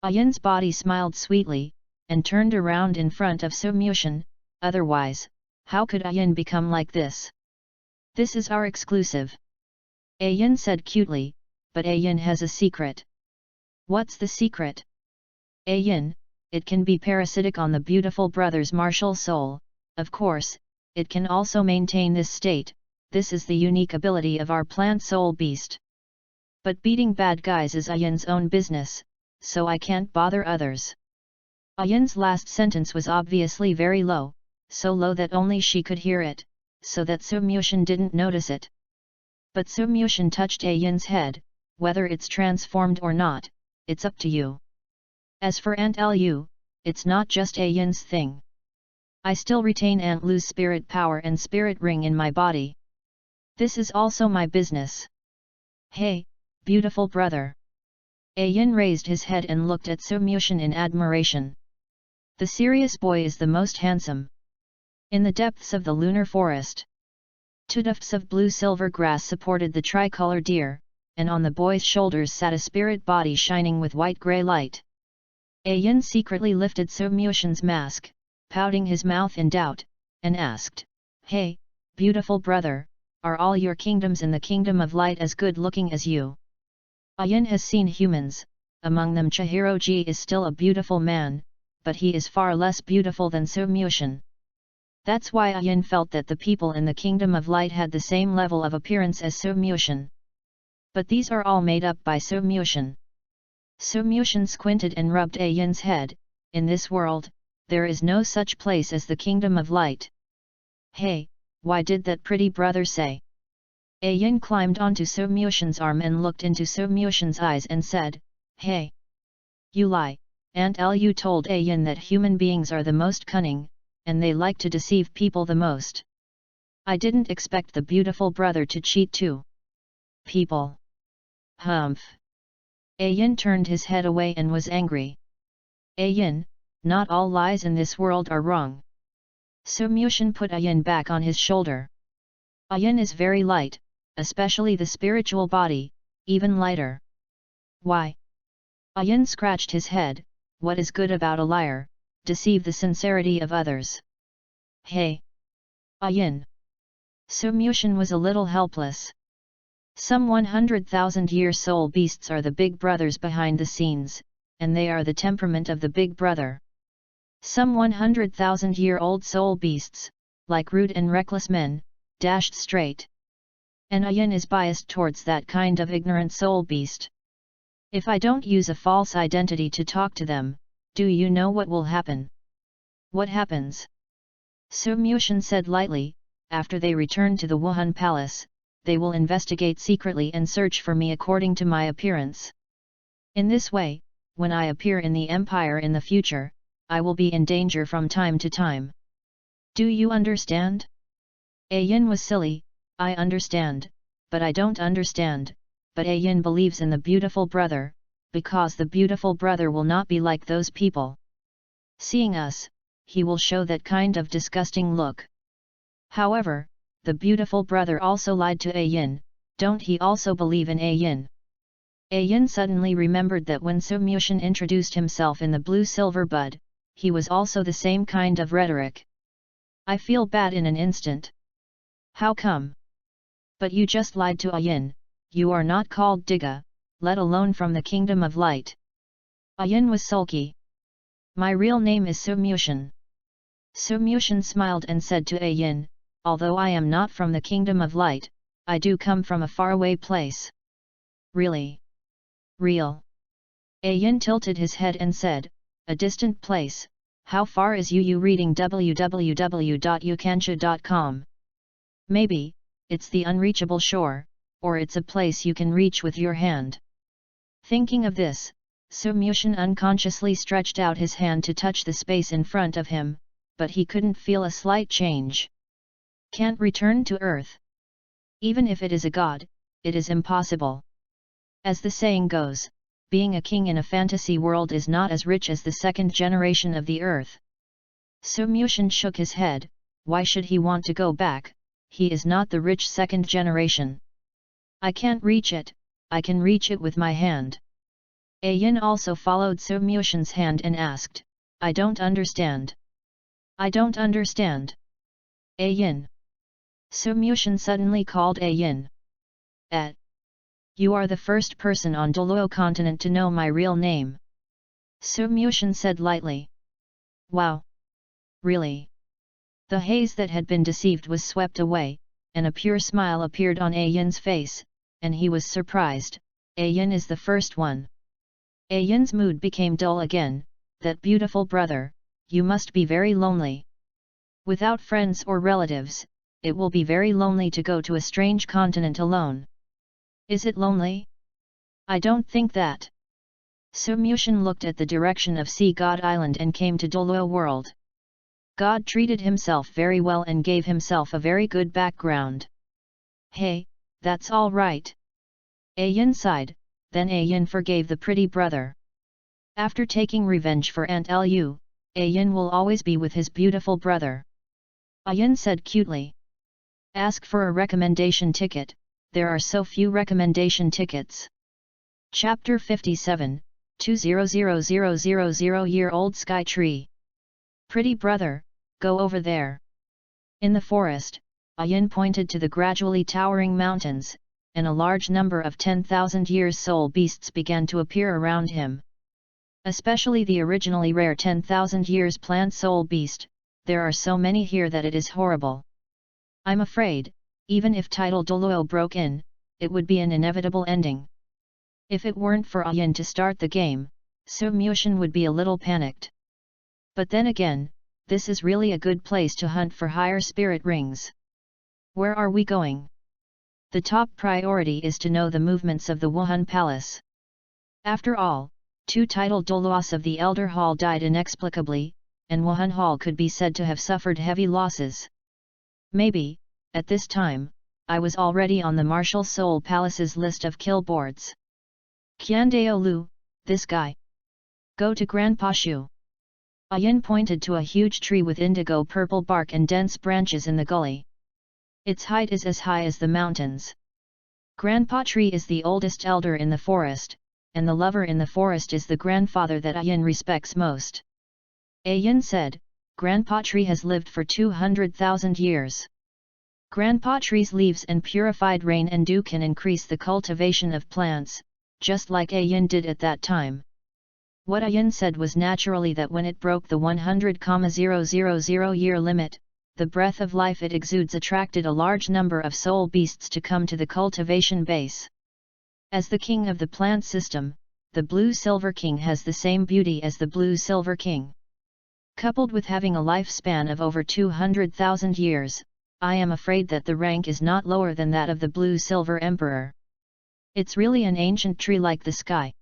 Ayin's body smiled sweetly, and turned around in front of Su Muxian, otherwise, how could Ayin become like this? This is our exclusive. Ayin said cutely, but Ayin has a secret. What's the secret? Ayin, it can be parasitic on the beautiful brother's martial soul, of course, it can also maintain this state, this is the unique ability of our plant soul beast. But beating bad guys is Ayin's own business, so I can't bother others. Ayin's last sentence was obviously very low, so low that only she could hear it, so that Su Muxian didn't notice it. But Su Muxian touched Ayin's head, whether it's transformed or not, it's up to you. As for Aunt Lu, it's not just Ayin's thing. I still retain Aunt Lu's spirit power and spirit ring in my body. This is also my business. Hey, beautiful brother. Ayin raised his head and looked at Su Muxian in admiration. The serious boy is the most handsome. In the depths of the lunar forest, two tufts of blue-silver grass supported the tricolor deer, and on the boy's shoulders sat a spirit body shining with white-grey light. Ayin secretly lifted Su Muxian's mask, pouting his mouth in doubt, and asked, Hey, beautiful brother, are all your kingdoms in the kingdom of light as good-looking as you? Ayin has seen humans, among them Chihiroji is still a beautiful man, but he is far less beautiful than Su Muxian. That's why Ayin felt that the people in the kingdom of light had the same level of appearance as Su Muxian. But these are all made up by Su Muxian. Su Muxian squinted and rubbed Ayin's head. In this world, there is no such place as the kingdom of light. Hey, why did that pretty brother say? Ayin climbed onto Su Muxian's arm and looked into Su Muxian's eyes and said, Hey! You lie, Aunt Lu told Ayin that human beings are the most cunning, and they like to deceive people the most. I didn't expect the beautiful brother to cheat too. People. Humph. Ayin turned his head away and was angry. Ayin, not all lies in this world are wrong. Su Muxian put Ayin back on his shoulder. Ayin is very light, especially the spiritual body, even lighter. Why? Ayin scratched his head. What is good about a liar? Deceive the sincerity of others. Hey! Ayin! Su Muxian was a little helpless. Some 100,000-year soul beasts are the big brothers behind the scenes, and they are the temperament of the big brother. Some 100,000-year-old soul beasts, like rude and reckless men, dashed straight. And Yin is biased towards that kind of ignorant soul beast. If I don't use a false identity to talk to them, do you know what will happen? What happens? Su Mushan said lightly, after they return to the Wuhan Palace, they will investigate secretly and search for me according to my appearance. In this way, when I appear in the Empire in the future, I will be in danger from time to time. Do you understand? Yin was silly. I understand, but I don't understand. But Yin believes in the beautiful brother, because the beautiful brother will not be like those people. Seeing us, he will show that kind of disgusting look. However, the beautiful brother also lied to Yin. Don't he also believe in Yin? Yin suddenly remembered that when Su Mushan introduced himself in the blue silver bud, he was also the same kind of rhetoric. I feel bad in an instant. How come? But you just lied to Yin. You are not called Diga, let alone from the Kingdom of Light. Yin was sulky. My real name is Su Mushan. Su Mushan smiled and said to Yin, although I am not from the Kingdom of Light, I do come from a faraway place. Really? Real? Yin tilted his head and said, a distant place. How far is you reading www.ukansha.com? Maybe, it's the unreachable shore, or it's a place you can reach with your hand. Thinking of this, Su Mushan unconsciously stretched out his hand to touch the space in front of him, but he couldn't feel a slight change. Can't return to Earth. Even if it is a god, it is impossible. As the saying goes, being a king in a fantasy world is not as rich as the second generation of the Earth. Su Mushan shook his head. Why should he want to go back? He is not the rich second generation. I can't reach it, I can reach it with my hand. Yin also followed Su Mushan's hand and asked, I don't understand. I don't understand. Yin. Su Mushan suddenly called Yin. You are the first person on Douluo continent to know my real name. Su Mushan said lightly. Wow! Really? The haze that had been deceived was swept away, and a pure smile appeared on Yin's face, and he was surprised. Yin is the first one. Yin's mood became dull again. That beautiful brother, you must be very lonely. Without friends or relatives, it will be very lonely to go to a strange continent alone. Is it lonely? I don't think that. Su Mushan looked at the direction of Sea God Island and came to Douluo World. God treated himself very well and gave himself a very good background. Hey, that's all right. Yin sighed, then Yin forgave the pretty brother. After taking revenge for Aunt Lu, Yin will always be with his beautiful brother. Yin said cutely. Ask for a recommendation ticket, there are so few recommendation tickets. Chapter 57, 200,000-year-old Sky Tree. Pretty brother, go over there. In the forest, Yin pointed to the gradually towering mountains, and a large number of 10,000 years soul beasts began to appear around him. Especially the originally rare 10,000 years plant soul beast, there are so many here that it is horrible. I'm afraid, even if Tidal Douluo broke in, it would be an inevitable ending. If it weren't for Yin to start the game, Su Mushan would be a little panicked. But then again, this is really a good place to hunt for higher spirit rings. Where are we going? The top priority is to know the movements of the Wuhan Palace. After all, 2 Tidal Douluos of the Elder Hall died inexplicably, and Wuhan Hall could be said to have suffered heavy losses. Maybe, at this time, I was already on the Martial Soul Palace's list of kill boards. Qiandao Lu, this guy. Go to Grandpa Shu. Yin pointed to a huge tree with indigo purple bark and dense branches in the gully. Its height is as high as the mountains. Grandpa Tree is the oldest elder in the forest, and the lover in the forest is the grandfather that Yin respects most. Yin said, Grandpa Tree has lived for 200,000 years. Grandpa tree's leaves and purified rain and dew can increase the cultivation of plants, just like Ayin did at that time. What Ayin said was naturally that when it broke the 100,000 year limit, the breath of life it exudes attracted a large number of soul beasts to come to the cultivation base. As the king of the plant system, the blue-silver king has the same beauty as the blue-silver king. Coupled with having a lifespan of over 200,000 years, I am afraid that the rank is not lower than that of the blue-silver emperor. It's really an ancient tree like the sky.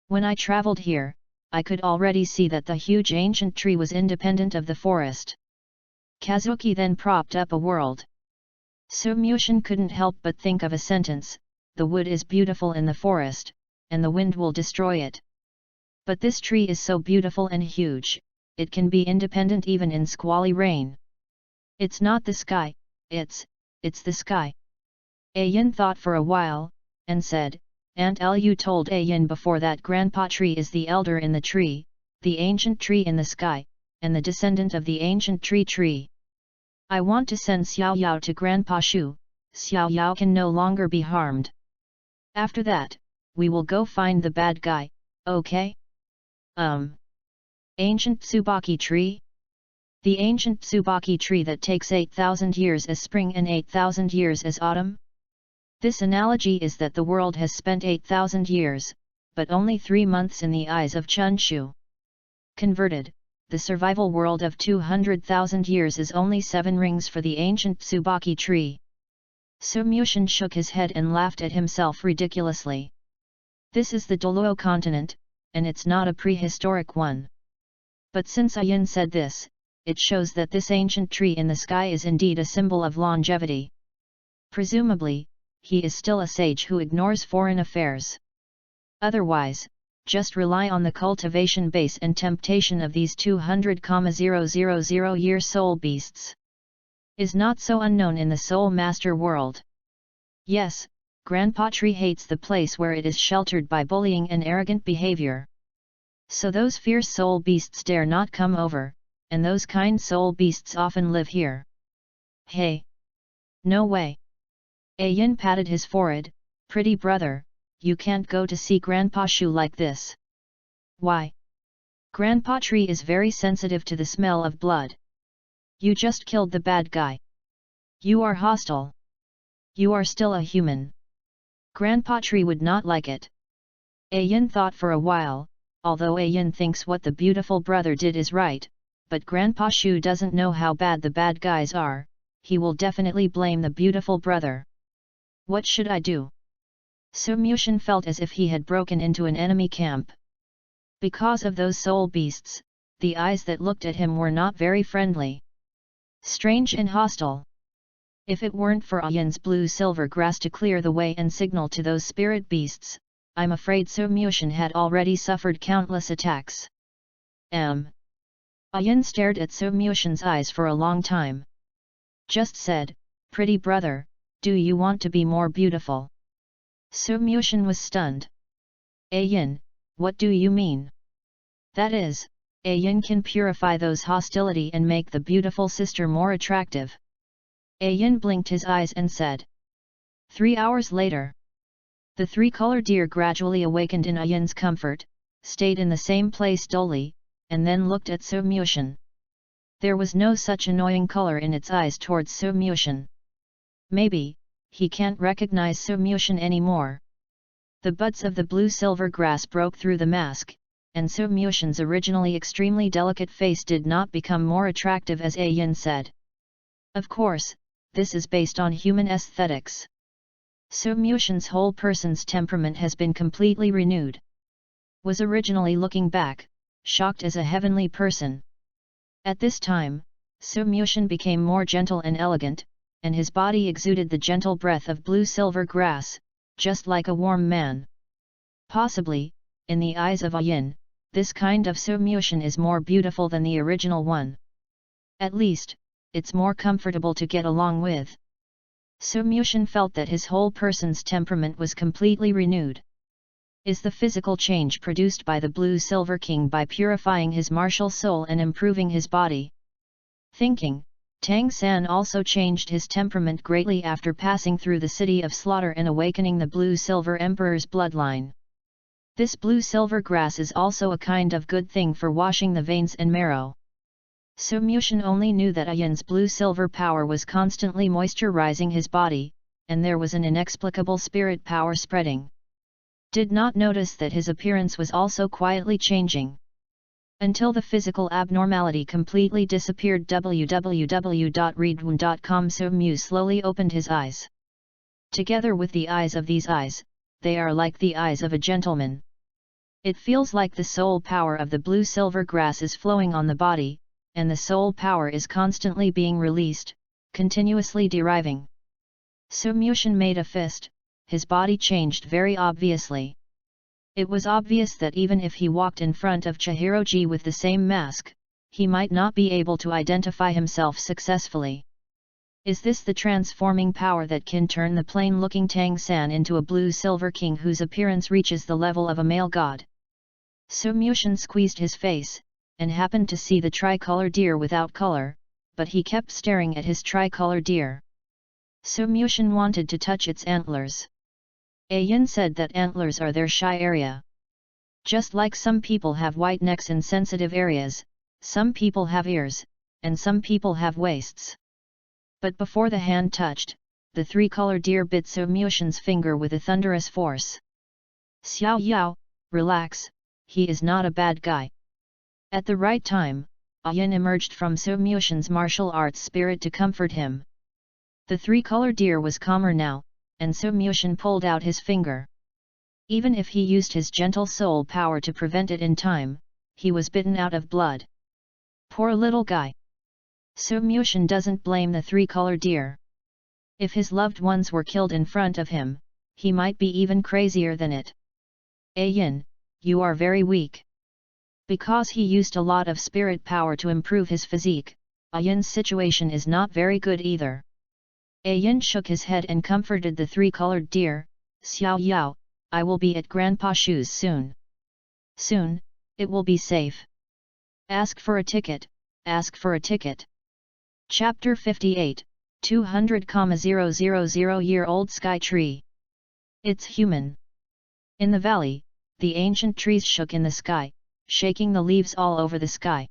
When I traveled here, I could already see that the huge ancient tree was independent of the forest. Kazuki then propped up a world. Sumyushin couldn't help but think of a sentence, the wood is beautiful in the forest, and the wind will destroy it. But this tree is so beautiful and huge, it can be independent even in squally rain. It's not the sky, it's the sky. Ayin thought for a while, and said, Aunt Lu told Ayin before that Grandpa tree is the elder in the tree, the ancient tree in the sky, and the descendant of the ancient tree. I want to send Xiao Yao to Grandpa Shu, Xiao Yao can no longer be harmed. After that, we will go find the bad guy, okay? Ancient Tsubaki tree? The ancient Tsubaki tree that takes 8,000 years as spring and 8,000 years as autumn? This analogy is that the world has spent 8,000 years, but only 3 months in the eyes of Chunshu. Converted, the survival world of 200,000 years is only 7 rings for the ancient Tsubaki tree. Sumyushin shook his head and laughed at himself ridiculously. This is the Douluo continent, and it's not a prehistoric one. But since Ayin said this, it shows that this ancient tree in the sky is indeed a symbol of longevity. Presumably, he is still a sage who ignores foreign affairs. Otherwise, just rely on the cultivation base and temptation of these 200,000 year soul beasts. Is not so unknown in the soul master world. Yes, Grandpa Tree hates the place where it is sheltered by bullying and arrogant behavior. So those fierce soul beasts dare not come over, and those kind soul beasts often live here. Hey! No way! Ayin patted his forehead, pretty brother, you can't go to see Grandpa Shu like this. Why? Grandpa Tree is very sensitive to the smell of blood. You just killed the bad guy. You are hostile. You are still a human. Grandpa Tree would not like it. Ayin thought for a while, although Ayin thinks what the beautiful brother did is right, but Grandpa Shu doesn't know how bad the bad guys are, he will definitely blame the beautiful brother. What should I do? Sumyushin felt as if he had broken into an enemy camp. Because of those soul beasts, the eyes that looked at him were not very friendly. Strange and hostile. If it weren't for Ayin's blue-silver grass to clear the way and signal to those spirit beasts, I'm afraid Sumyushin had already suffered countless attacks. Ayin stared at Sumyushin's eyes for a long time. Just said, pretty brother, do you want to be more beautiful? Sumyushin was stunned. Ayin, what do you mean? That is, Ayin can purify those hostility and make the beautiful sister more attractive. Ayin blinked his eyes and said. 3 hours later. The 3-color deer gradually awakened in Ayin's comfort, stayed in the same place dully, and then looked at Sumyushin. There was no such annoying color in its eyes towards Sumyushin. Maybe, he can't recognize Sumyushin anymore. The buds of the blue-silver grass broke through the mask, and Sumyushin's originally extremely delicate face did not become more attractive as Ayin said. Of course, this is based on human aesthetics. Sumyushin's whole person's temperament has been completely renewed. Was originally looking back, shocked as a heavenly person. At this time, Sumyushin became more gentle and elegant, and his body exuded the gentle breath of blue-silver grass, just like a warm man. Possibly, in the eyes of Ayin, this kind of Sumyushin is more beautiful than the original one. At least, it's more comfortable to get along with. Sumyushin felt that his whole person's temperament was completely renewed. Is the physical change produced by the blue-silver king by purifying his martial soul and improving his body? Thinking, Tang San also changed his temperament greatly after passing through the city of slaughter and awakening the blue-silver emperor's bloodline. This blue-silver grass is also a kind of good thing for washing the veins and marrow. Su Muxian only knew that Yin's blue-silver power was constantly moisturizing his body, and there was an inexplicable spirit power spreading. Did not notice that his appearance was also quietly changing. Until the physical abnormality completely disappeared. www.readaloud.com. Su Mu slowly opened his eyes. Together with the eyes of these eyes, they are like the eyes of a gentleman. It feels like the soul power of the blue-silver grass is flowing on the body, and the soul power is constantly being released, continuously deriving. Su Muxian made a fist, his body changed very obviously. It was obvious that even if he walked in front of Chihiroji with the same mask, he might not be able to identify himself successfully. Is this the transforming power that can turn the plain-looking Tang San into a blue-silver king whose appearance reaches the level of a male god? Su Muxian squeezed his face, and happened to see the tricolor deer without color, but he kept staring at his tricolor deer. Su Muxian wanted to touch its antlers. Yin said that antlers are their shy area. Just like some people have white necks in sensitive areas, some people have ears, and some people have waists. But before the hand touched, the three-color deer bit Su Muxian's finger with a thunderous force. Xiao Yao, relax, he is not a bad guy. At the right time, Yin emerged from Su Muxian's martial arts spirit to comfort him. The three-color deer was calmer now, and Su Muxian pulled out his finger. Even if he used his gentle soul power to prevent it in time, he was bitten out of blood. Poor little guy. Su Muxian doesn't blame the three-color deer. If his loved ones were killed in front of him, he might be even crazier than it. Yin, you are very weak. Because he used a lot of spirit power to improve his physique, Yin's situation is not very good either. Yin shook his head and comforted the three-colored deer. Xiao Yao, I will be at Grandpa Shu's soon. Soon, it will be safe. Ask for a ticket, ask for a ticket. Chapter 58, 200,000-year-old sky tree. It's human. In the valley, the ancient trees shook in the sky, shaking the leaves all over the sky.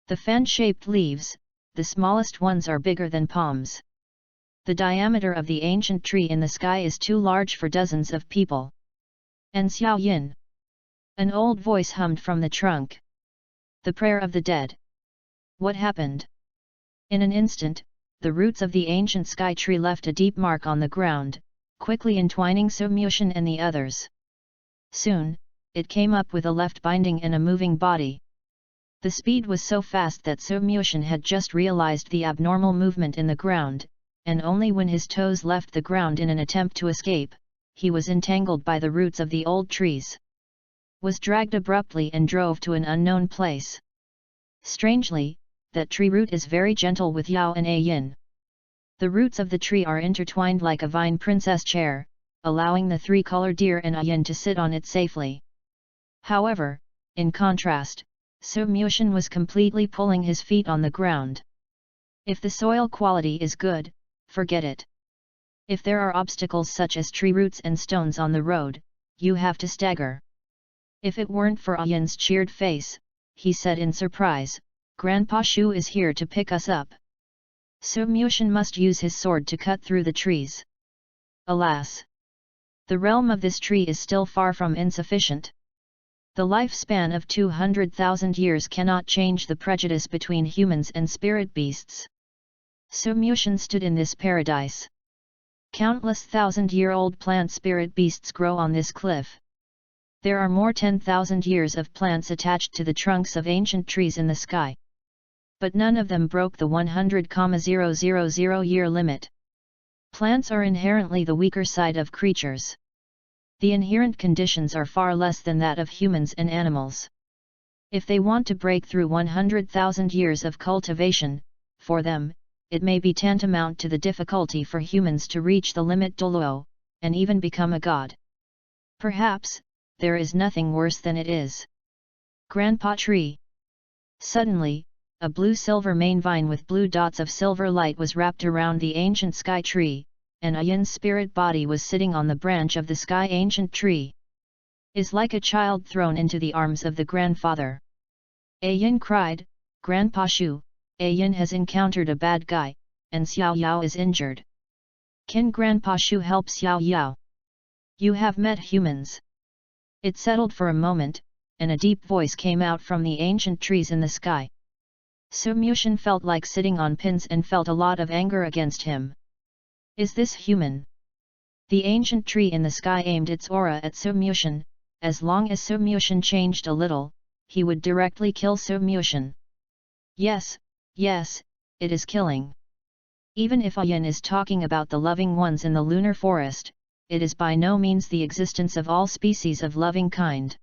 The fan-shaped leaves, the smallest ones are bigger than palms. The diameter of the ancient tree in the sky is too large for dozens of people. And Xiao Yin. An old voice hummed from the trunk. The prayer of the dead. What happened? In an instant, the roots of the ancient sky tree left a deep mark on the ground, quickly entwining Su Muxian and the others. Soon, it came up with a left binding and a moving body. The speed was so fast that Su Muxian had just realized the abnormal movement in the ground, and only when his toes left the ground in an attempt to escape, he was entangled by the roots of the old trees. Was dragged abruptly and drove to an unknown place. Strangely, that tree root is very gentle with Yao and Yin. The roots of the tree are intertwined like a vine princess chair, allowing the three-color deer and Yin to sit on it safely. However, in contrast, Su Muxian was completely pulling his feet on the ground. If the soil quality is good, forget it. If there are obstacles such as tree roots and stones on the road, you have to stagger. If it weren't for Yin's cheered face, he said in surprise, Grandpa Shu is here to pick us up. Su Muxian must use his sword to cut through the trees. Alas! The realm of this tree is still far from insufficient. The lifespan of 200,000 years cannot change the prejudice between humans and spirit beasts. Su Muxian stood in this paradise. Countless thousand-year-old plant spirit beasts grow on this cliff. There are more 10,000 years of plants attached to the trunks of ancient trees in the sky. But none of them broke the 100,000-year limit. Plants are inherently the weaker side of creatures. The inherent conditions are far less than that of humans and animals. If they want to break through 100,000 years of cultivation, for them, it may be tantamount to the difficulty for humans to reach the limit Douluo, and even become a god. Perhaps, there is nothing worse than it is. Grandpa Tree. Suddenly, a blue-silver main vine with blue dots of silver light was wrapped around the ancient sky tree, and Ayin's spirit body was sitting on the branch of the sky ancient tree. Is like a child thrown into the arms of the grandfather. Ayin cried, "Grandpa Shu, Ayin has encountered a bad guy, and Xiao Yao is injured. Can Grandpa Shu help Xiao Yao? You have met humans." It settled for a moment, and a deep voice came out from the ancient trees in the sky. Su Mushin felt like sitting on pins and felt a lot of anger against him. Is this human? The ancient tree in the sky aimed its aura at Su Mushin. As long as Su Mushin changed a little, he would directly kill Su Mushin. Yes, yes, it is killing. Even if Ayin is talking about the loving ones in the lunar forest, it is by no means the existence of all species of loving kind.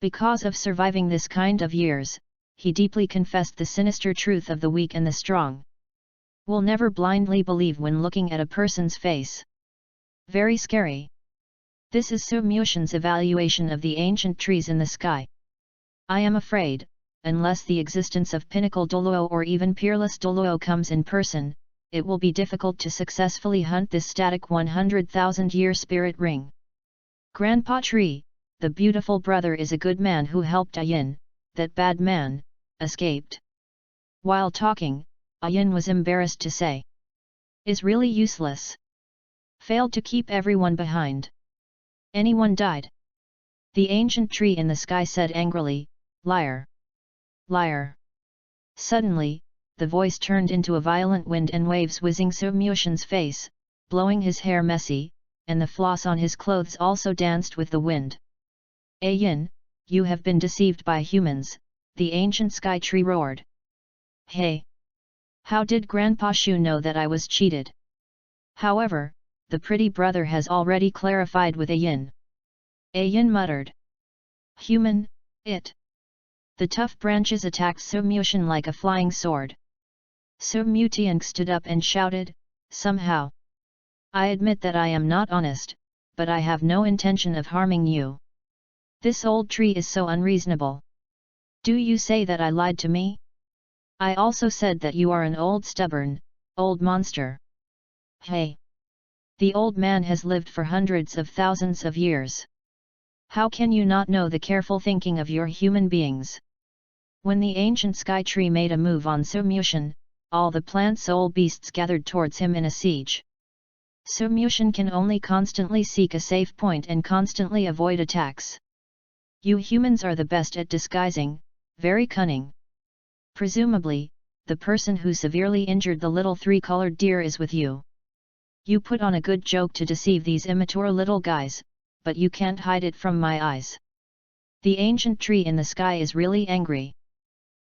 Because of surviving this kind of years, he deeply confessed the sinister truth of the weak and the strong. Will never blindly believe when looking at a person's face. Very scary. This is Su Mushin's evaluation of the ancient trees in the sky. I am afraid, unless the existence of Pinnacle Douluo or even Peerless Douluo comes in person, it will be difficult to successfully hunt this static 100,000-year spirit ring. Grandpa Tree, the beautiful brother is a good man who helped Ayin, that bad man, escaped. While talking, Ayin was embarrassed to say. Is really useless. Failed to keep everyone behind. Anyone died? The ancient tree in the sky said angrily, "Liar! Liar!" Suddenly, the voice turned into a violent wind and waves whizzing Su Mushin's face, blowing his hair messy, and the floss on his clothes also danced with the wind. Ayin, you have been deceived by humans, the ancient sky tree roared. Hey! How did Grandpa Shu know that I was cheated? However, the pretty brother has already clarified with Ayin. Ayin muttered. Human, it. The tough branches attacked Su Mushin like a flying sword. Su Mutian stood up and shouted, somehow. I admit that I am not honest, but I have no intention of harming you. This old tree is so unreasonable. Do you say that I lied to me? I also said that you are an old stubborn, old monster. Hey! The old man has lived for hundreds of thousands of years. How can you not know the careful thinking of your human beings? When the ancient sky tree made a move on Su Mushin, all the plant soul beasts gathered towards him in a siege. Su Mushin can only constantly seek a safe point and constantly avoid attacks. You humans are the best at disguising, very cunning. Presumably, the person who severely injured the little three-colored deer is with you. You put on a good joke to deceive these immature little guys, but you can't hide it from my eyes. The ancient tree in the sky is really angry.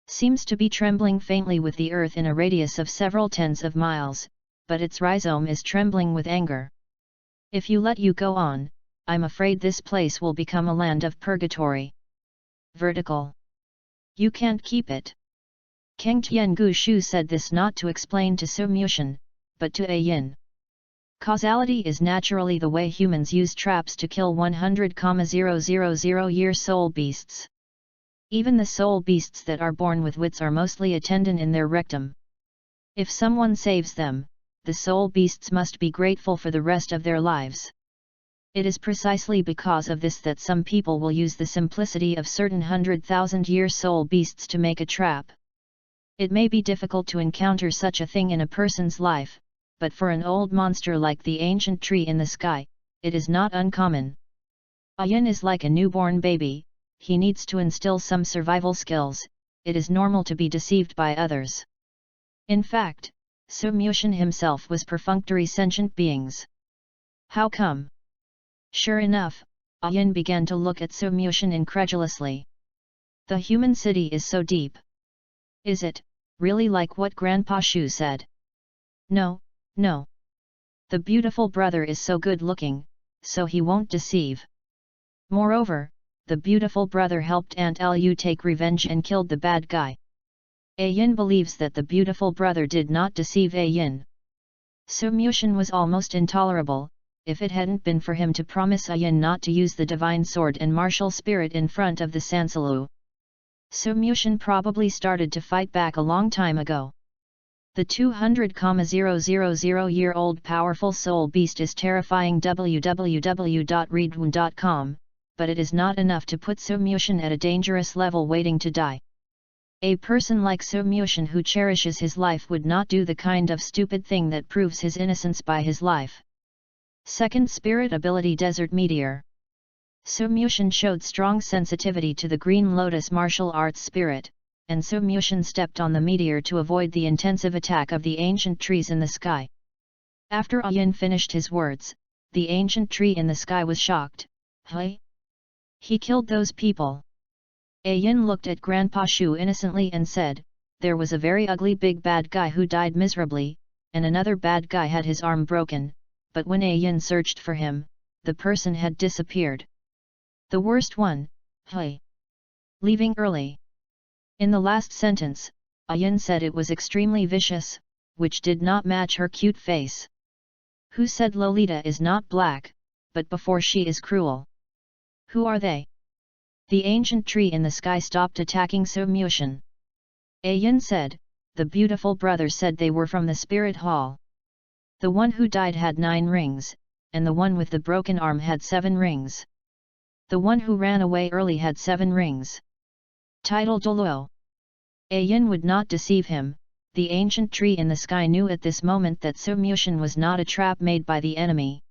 Seems to be trembling faintly with the earth in a radius of several tens of miles, but its rhizome is trembling with anger. If you let you go on, I'm afraid this place will become a land of purgatory. Vertical. You can't keep it. Kang Tiangu Shu said this not to explain to Su Mushin, but to Ayin. Causality is naturally the way humans use traps to kill 100,000-year soul beasts. Even the soul beasts that are born with wits are mostly a tendon in their rectum. If someone saves them, the soul beasts must be grateful for the rest of their lives. It is precisely because of this that some people will use the simplicity of certain 100,000-year soul beasts to make a trap. It may be difficult to encounter such a thing in a person's life, but for an old monster like the ancient tree in the sky, it is not uncommon. Ayin is like a newborn baby, he needs to instill some survival skills, it is normal to be deceived by others. In fact, Su Mushin himself was perfunctory sentient beings. How come? Sure enough, Ayin began to look at Su Mushin incredulously. The human city is so deep. Is it really like what Grandpa Shu said? No, no. The beautiful brother is so good looking, so he won't deceive. Moreover, the beautiful brother helped Aunt Lu take revenge and killed the bad guy. Ayin believes that the beautiful brother did not deceive Ayin. Su Mushin was almost intolerable, if it hadn't been for him to promise Ayin not to use the divine sword and martial spirit in front of the Sansalu. So Mushin probably started to fight back a long time ago. The 200,000-year-old powerful soul beast is terrifying www.readaloud.com, but it is not enough to put So Mushin at a dangerous level waiting to die. A person like So Mushin who cherishes his life would not do the kind of stupid thing that proves his innocence by his life. Second spirit ability Desert Meteor. So Mushin showed strong sensitivity to the Green Lotus martial arts spirit, and So Mushin stepped on the meteor to avoid the intensive attack of the ancient trees in the sky. After Ayin finished his words, the ancient tree in the sky was shocked. Hey? He killed those people. Ayin looked at Grandpa Shu innocently and said, there was a very ugly big bad guy who died miserably, and another bad guy had his arm broken, but when Ayin searched for him, the person had disappeared. The worst one, hey? Leaving early. In the last sentence, Ayin said it was extremely vicious, which did not match her cute face. Who said Lolita is not black, but before she is cruel? Who are they? The ancient tree in the sky stopped attacking So Mushin. Ayin said, the beautiful brother said they were from the spirit hall. The one who died had 9 rings, and the one with the broken arm had 7 rings. The one who ran away early had 7 rings. Title Douluo. Ayin would not deceive him. The ancient tree in the sky knew at this moment that So Mushin was not a trap made by the enemy.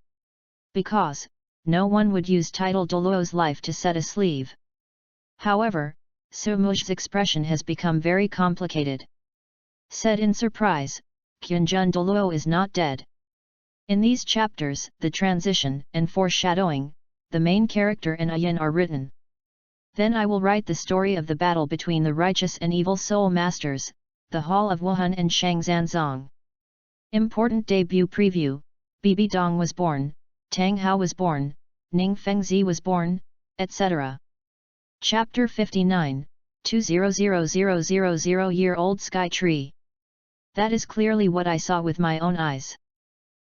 Because, no one would use title Douluo's life to set a sleeve. However, So Mushin's expression has become very complicated. Said in surprise, Kyunjun Douluo is not dead. In these chapters, the transition and foreshadowing, the main character and Ayin are written. Then I will write the story of the battle between the righteous and evil soul masters, the Hall of Wuhan and Shangzanzong. Important debut preview: Bibi Dong was born, Tang Hao was born, Ning Fengzi was born, etc. Chapter 59, 200,000-year-old Sky Tree. That is clearly what I saw with my own eyes.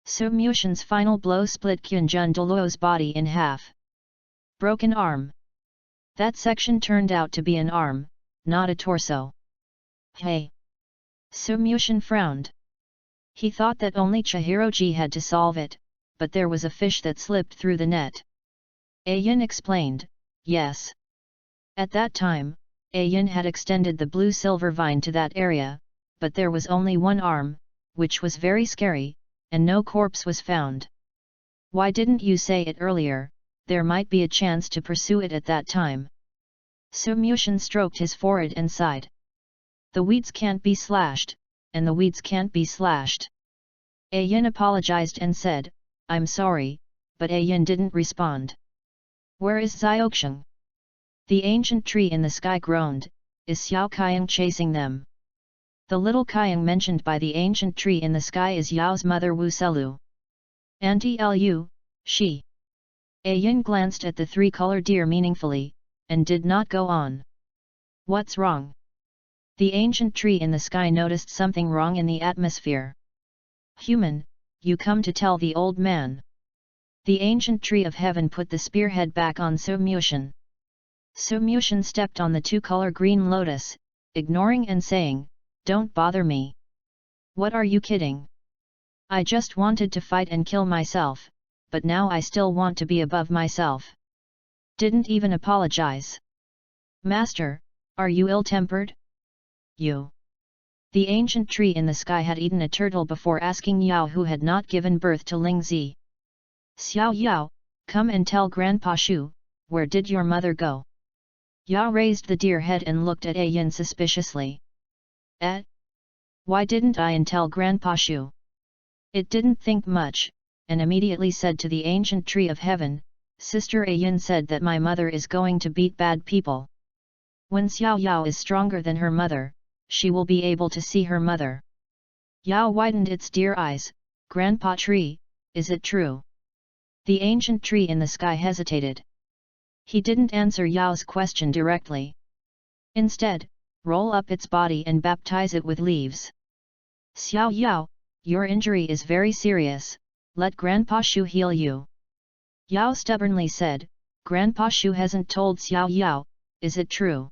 So Mushin's final blow split Kyunjun Douluo's body in half. Broken arm. That section turned out to be an arm, not a torso. Hey! So Mushin frowned. He thought that only Chihiroji had to solve it, but there was a fish that slipped through the net. Ayin explained, yes. At that time, Ayin had extended the blue-silver vine to that area, but there was only one arm, which was very scary, and no corpse was found. Why didn't you say it earlier? There might be a chance to pursue it at that time. So Mushin stroked his forehead and sighed. The weeds can't be slashed, and the weeds can't be slashed. Ayin apologized and said, I'm sorry, but Ayin didn't respond. Where is Xiaoxiang? The ancient tree in the sky groaned, is Xiao Qiang chasing them? The little Qiang mentioned by the ancient tree in the sky is Yao's mother Wu Selu. Auntie Lu, she. Ayin glanced at the 3-color deer meaningfully, and did not go on. What's wrong? The ancient tree in the sky noticed something wrong in the atmosphere. Human, you come to tell the old man. The ancient tree of heaven put the spearhead back on So Mushin. So Mushin stepped on the 2-color green lotus, ignoring and saying, don't bother me. What are you kidding? I just wanted to fight and kill myself, but now I still want to be above myself. Didn't even apologize. Master, are you ill-tempered? You. The ancient tree in the sky had eaten a turtle before asking Yao who had not given birth to Lingzi. Xiao Yao, come and tell Grandpa Shu, where did your mother go? Yao raised the deer head and looked at Ayin suspiciously. Why didn't Ayin tell Grandpa Shu? It didn't think much, and immediately said to the ancient tree of heaven, Sister Ayin said that my mother is going to beat bad people. When Xiao Yao is stronger than her mother, she will be able to see her mother. Yao widened its deer eyes, Grandpa Tree, is it true? The ancient tree in the sky hesitated. He didn't answer Yao's question directly. Instead, roll up its body and baptize it with leaves. Xiao Yao, your injury is very serious, let Grandpa Shu heal you. Yao stubbornly said, Grandpa Shu hasn't told Xiao Yao, is it true?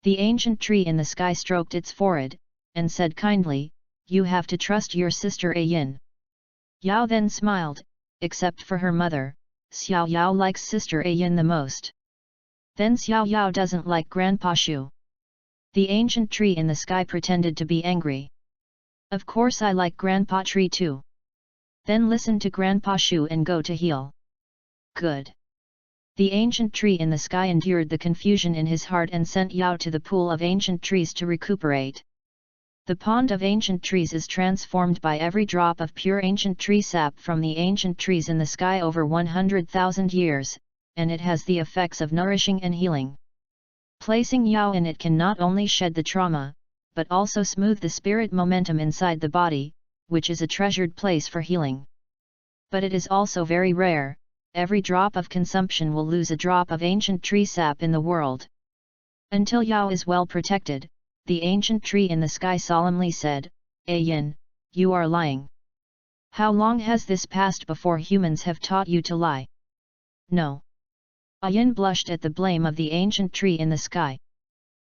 The ancient tree in the sky stroked its forehead, and said kindly, "You have to trust your sister Ayin." Yao then smiled, except for her mother. Xiao Yao likes sister Ayin the most. Then Xiao Yao doesn't like Grandpa Shu. The ancient tree in the sky pretended to be angry. Of course I like Grandpa Tree too. Then listen to Grandpa Shu and go to heal. Good. The ancient tree in the sky endured the confusion in his heart and sent Yao to the pool of ancient trees to recuperate. The pond of ancient trees is transformed by every drop of pure ancient tree sap from the ancient trees in the sky over 100,000 years, and it has the effects of nourishing and healing. Placing Yao in it can not only shed the trauma, but also smooth the spirit momentum inside the body, which is a treasured place for healing. But it is also very rare. Every drop of consumption will lose a drop of ancient tree sap in the world. Until Yao is well protected, the ancient tree in the sky solemnly said, "Ayin, you are lying. How long has this passed before humans have taught you to lie?" "No." Ayin blushed at the blame of the ancient tree in the sky.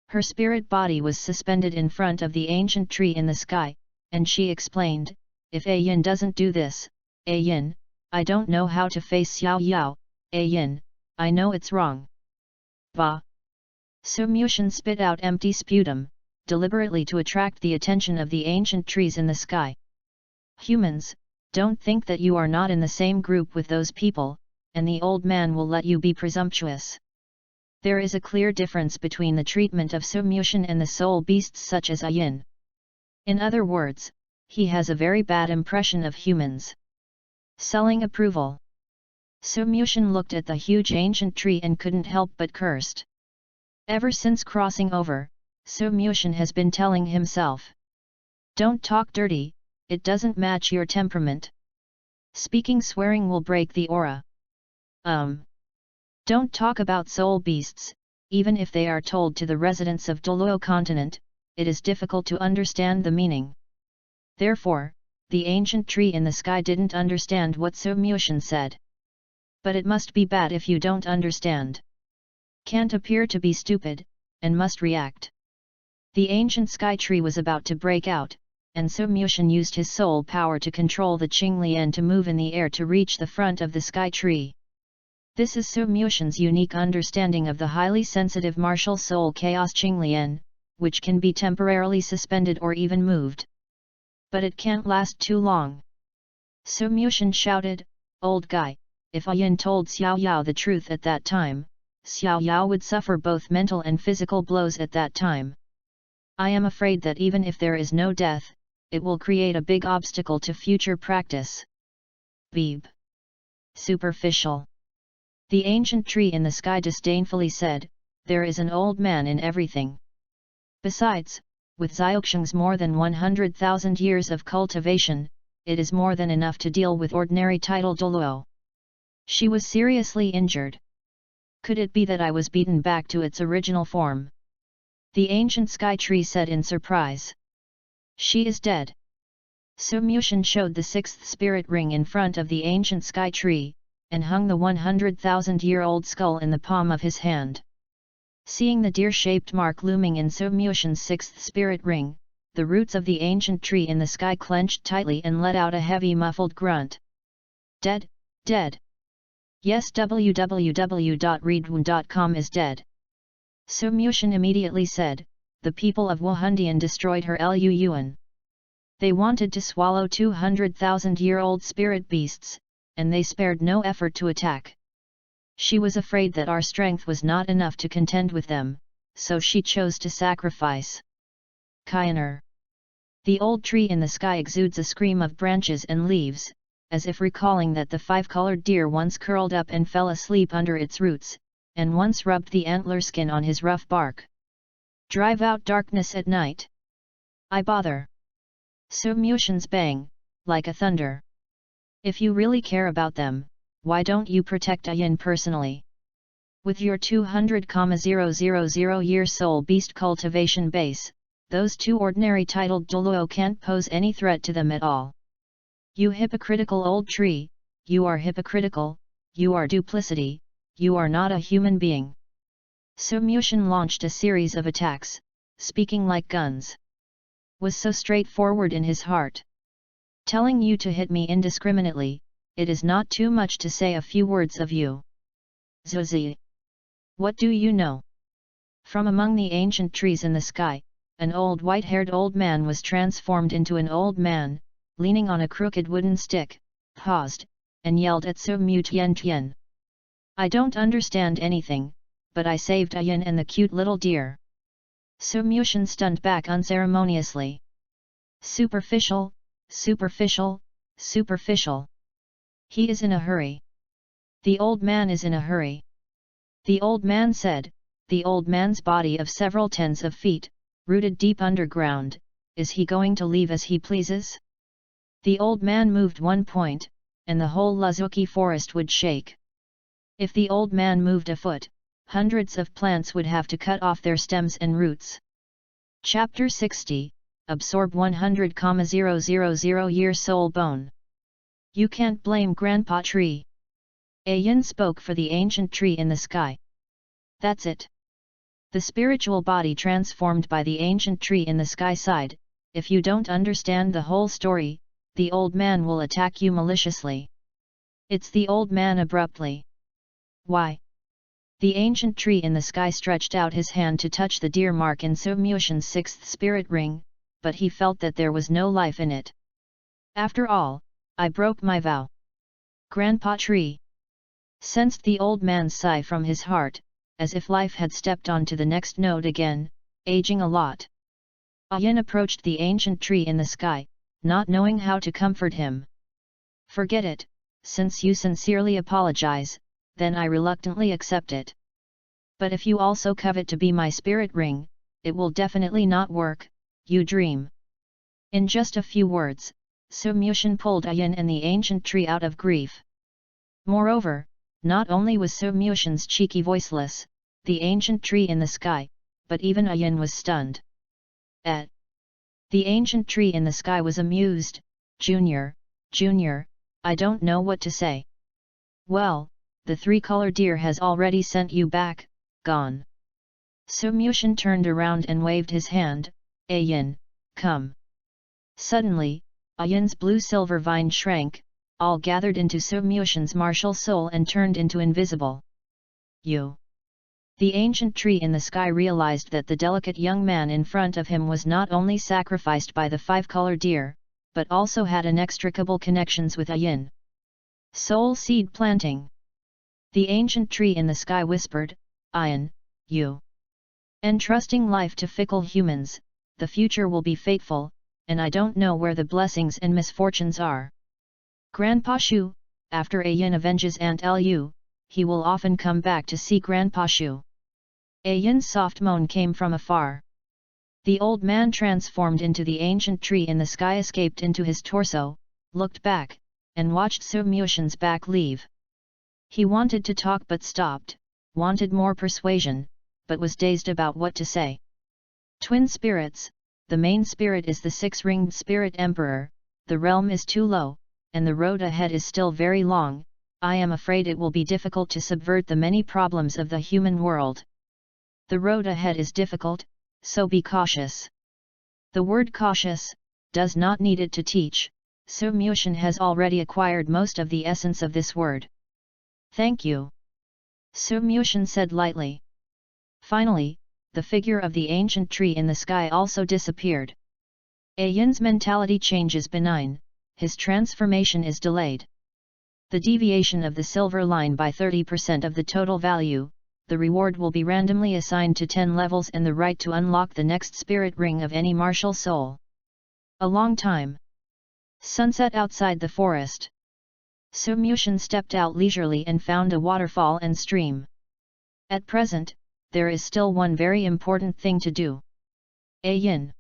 Her spirit body was suspended in front of the ancient tree in the sky, and she explained, "If Ayin doesn't do this, Ayin, I don't know how to face Xiao Yao, Ayin, I know it's wrong." Bah! Su Muxian spit out empty sputum, deliberately to attract the attention of the ancient trees in the sky. "Humans, don't think that you are not in the same group with those people, and the old man will let you be presumptuous. There is a clear difference between the treatment of Su Muxian and the soul beasts such as Ayin. In other words, he has a very bad impression of humans." Selling approval. Su Muxian looked at the huge ancient tree and couldn't help but cursed. Ever since crossing over, Su Muxian has been telling himself, "Don't talk dirty, it doesn't match your temperament. Speaking swearing will break the aura. Don't talk about soul beasts, even if they are told to the residents of Douluo continent, it is difficult to understand the meaning." Therefore, the ancient tree in the sky didn't understand what Su Muxian said. But it must be bad if you don't understand. Can't appear to be stupid, and must react. The ancient sky tree was about to break out, and Su Muxian used his soul power to control the Qinglian to move in the air to reach the front of the sky tree. This is Su Muxian's unique understanding of the highly sensitive martial soul chaos Qinglian, which can be temporarily suspended or even moved. But it can't last too long. Su Muxian shouted, "Old guy, if Ayin told Xiao Yao the truth at that time, Xiao Yao would suffer both mental and physical blows at that time. I am afraid that even if there is no death, it will create a big obstacle to future practice." Beeb. Superficial. The ancient tree in the sky disdainfully said, "There is an old man in everything. Besides, with Xiaoxing's more than 100,000 years of cultivation, it is more than enough to deal with ordinary title Douluo. She was seriously injured. Could it be that I was beaten back to its original form?" The ancient sky tree said in surprise. "She is dead." Su Muxian showed the sixth spirit ring in front of the ancient sky tree, and hung the 100,000-year-old skull in the palm of his hand. Seeing the deer-shaped mark looming in Su Muxian's sixth spirit ring, the roots of the ancient tree in the sky clenched tightly and let out a heavy muffled grunt. "Dead, dead. Yes, www.readaloud.com is dead." Su Muxian immediately said, "The people of Wuhundian destroyed her Luoyuan. They wanted to swallow 200,000-year-old spirit beasts, and they spared no effort to attack. She was afraid that our strength was not enough to contend with them, so she chose to sacrifice." Kyaner. The old tree in the sky exudes a scream of branches and leaves, as if recalling that the five-colored deer once curled up and fell asleep under its roots, and once rubbed the antler skin on his rough bark. "Drive out darkness at night. I bother." Su Muxian's bang, like a thunder. "If you really care about them, why don't you protect Ayin personally? With your 200,000-year soul beast cultivation base, those two ordinary titled Douluo can't pose any threat to them at all. You hypocritical old tree, you are hypocritical, you are duplicity, you are not a human being." Su Muxian launched a series of attacks, speaking like guns. Was so straightforward in his heart. Telling you to hit me indiscriminately, it is not too much to say a few words of you. Zuzi. What do you know? From among the ancient trees in the sky, an old white-haired old man was transformed into an old man, leaning on a crooked wooden stick, paused, and yelled at Su Muxian. I don't understand anything, but I saved Ayan and the cute little deer. Su Muxian stunned back unceremoniously. Superficial, superficial, superficial. He is in a hurry. The old man is in a hurry. The old man said, the old man's body of several tens of feet, rooted deep underground, is he going to leave as he pleases? The old man moved 1 point, and the whole Lazuki forest would shake. If the old man moved a foot, hundreds of plants would have to cut off their stems and roots. Chapter 60, Absorb 100,000 year soul bone. You can't blame Grandpa Tree. Ayin spoke for the ancient tree in the sky. That's it. The spiritual body transformed by the ancient tree in the sky side. If you don't understand the whole story, the old man will attack you maliciously. It's the old man abruptly. Why? The ancient tree in the sky stretched out his hand to touch the deer mark in Su Muxian's 6th spirit ring, but he felt that there was no life in it. After all, I broke my vow. Grandpa Tree sensed the old man's sigh from his heart, as if life had stepped on to the next node again, aging a lot. Ayin approached the ancient tree in the sky, not knowing how to comfort him. Forget it, since you sincerely apologize, then I reluctantly accept it. But if you also covet to be my spirit ring, it will definitely not work, you dream. In just a few words, Su Muxian pulled Ayin and the ancient tree out of grief. Moreover, not only was Su Muxian's cheeky voiceless, the ancient tree in the sky, but even Ayin was stunned. The ancient tree in the sky was amused. Junior, I don't know what to say. Well, the 3-color deer has already sent you back, gone. Su Muxian turned around and waved his hand. Ayin, come. Suddenly, Ayin's blue-silver vine shrank, all gathered into Su Muxian's martial soul and turned into invisible. You. The ancient tree in the sky realized that the delicate young man in front of him was not only sacrificed by the 5-color deer, but also had inextricable connections with Ayin. Soul seed planting. The ancient tree in the sky whispered, Ayin, you. Entrusting life to fickle humans, the future will be fateful, and I don't know where the blessings and misfortunes are. Grandpa Shu, after Ayin avenges Aunt Lu, he will often come back to see Grandpa Shu. Ayin's soft moan came from afar. The old man transformed into the ancient tree in the sky escaped into his torso, looked back, and watched Su Muxian's back leave. He wanted to talk but stopped, wanted more persuasion, but was dazed about what to say. Twin spirits, the main spirit is the 6-ringed spirit emperor, the realm is too low, and the road ahead is still very long. I am afraid it will be difficult to subvert the many problems of the human world. The road ahead is difficult, so be cautious. The word cautious does not need it to teach. Su Muxian has already acquired most of the essence of this word. Thank you. Su Muxian said lightly. Finally, the figure of the ancient tree in the sky also disappeared. Ayin's mentality change is benign, his transformation is delayed. The deviation of the silver line by 30% of the total value, the reward will be randomly assigned to 10 levels and the right to unlock the next spirit ring of any martial soul. A long time. Sunset outside the forest. Su Muxian stepped out leisurely and found a waterfall and stream. At present, there is still one very important thing to do. Ayin.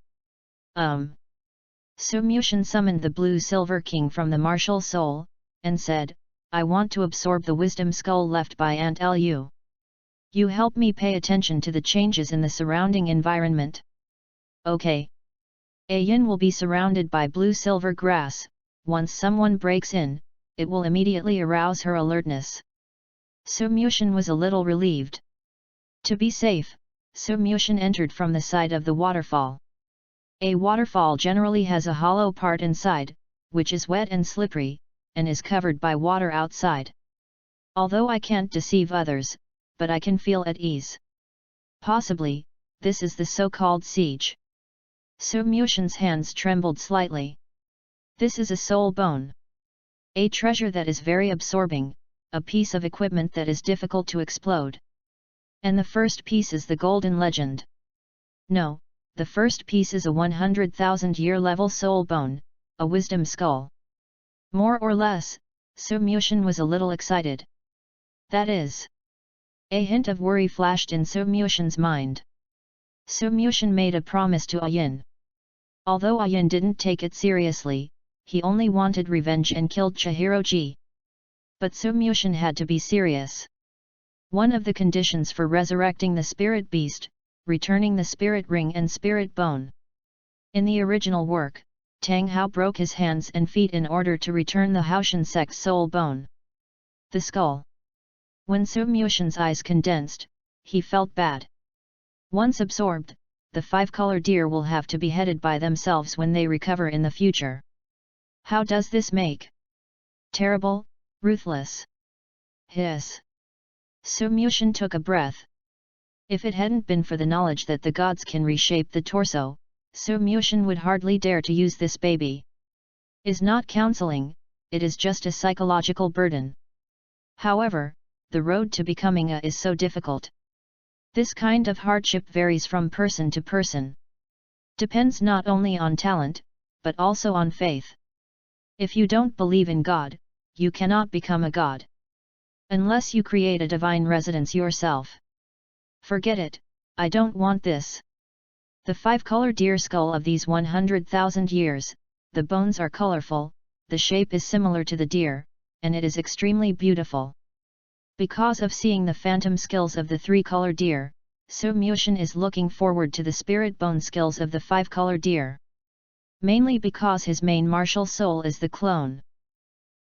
Su Muxian summoned the blue-silver king from the martial soul, and said, I want to absorb the wisdom skull left by Aunt Lu. You help me pay attention to the changes in the surrounding environment. Okay. Ayin will be surrounded by blue-silver grass. Once someone breaks in, it will immediately arouse her alertness. Su Muxian was a little relieved. To be safe, Sumyushin entered from the side of the waterfall. A waterfall generally has a hollow part inside, which is wet and slippery, and is covered by water outside. Although I can't deceive others, but I can feel at ease. Possibly, this is the so-called siege. Sumyushin's hands trembled slightly. This is a soul bone. A treasure that is very absorbing, a piece of equipment that is difficult to explode. And the first piece is the golden legend. No, the first piece is a 100,000-year level soul bone, a wisdom skull. More or less, Sumyushin was a little excited. That is. A hint of worry flashed in Sumyushin's mind. Sumyushin made a promise to Ayin. Although Ayin didn't take it seriously, he only wanted revenge and killed Chihiroji. But Sumyushin had to be serious. One of the conditions for resurrecting the spirit beast, returning the spirit ring and spirit bone. In the original work, Tang Hao broke his hands and feet in order to return the Haoshinsek's soul bone. The skull. When Sumyushin's eyes condensed, he felt bad. Once absorbed, the five-color deer will have to be headed by themselves when they recover in the future. How does this make? Terrible, ruthless. Hiss. Sumyushin took a breath. If it hadn't been for the knowledge that the gods can reshape the torso, Sumyushin would hardly dare to use this baby. Is not counseling, it is just a psychological burden. However, the road to becoming a is so difficult. This kind of hardship varies from person to person. Depends not only on talent, but also on faith. If you don't believe in God, you cannot become a god. Unless you create a divine residence yourself. Forget it, I don't want this. The five-color deer skull of these 100,000 years, the bones are colorful, the shape is similar to the deer, and it is extremely beautiful. Because of seeing the phantom skills of the three-color deer, Sumyushin is looking forward to the spirit bone skills of the five-color deer. Mainly because his main martial soul is the clone.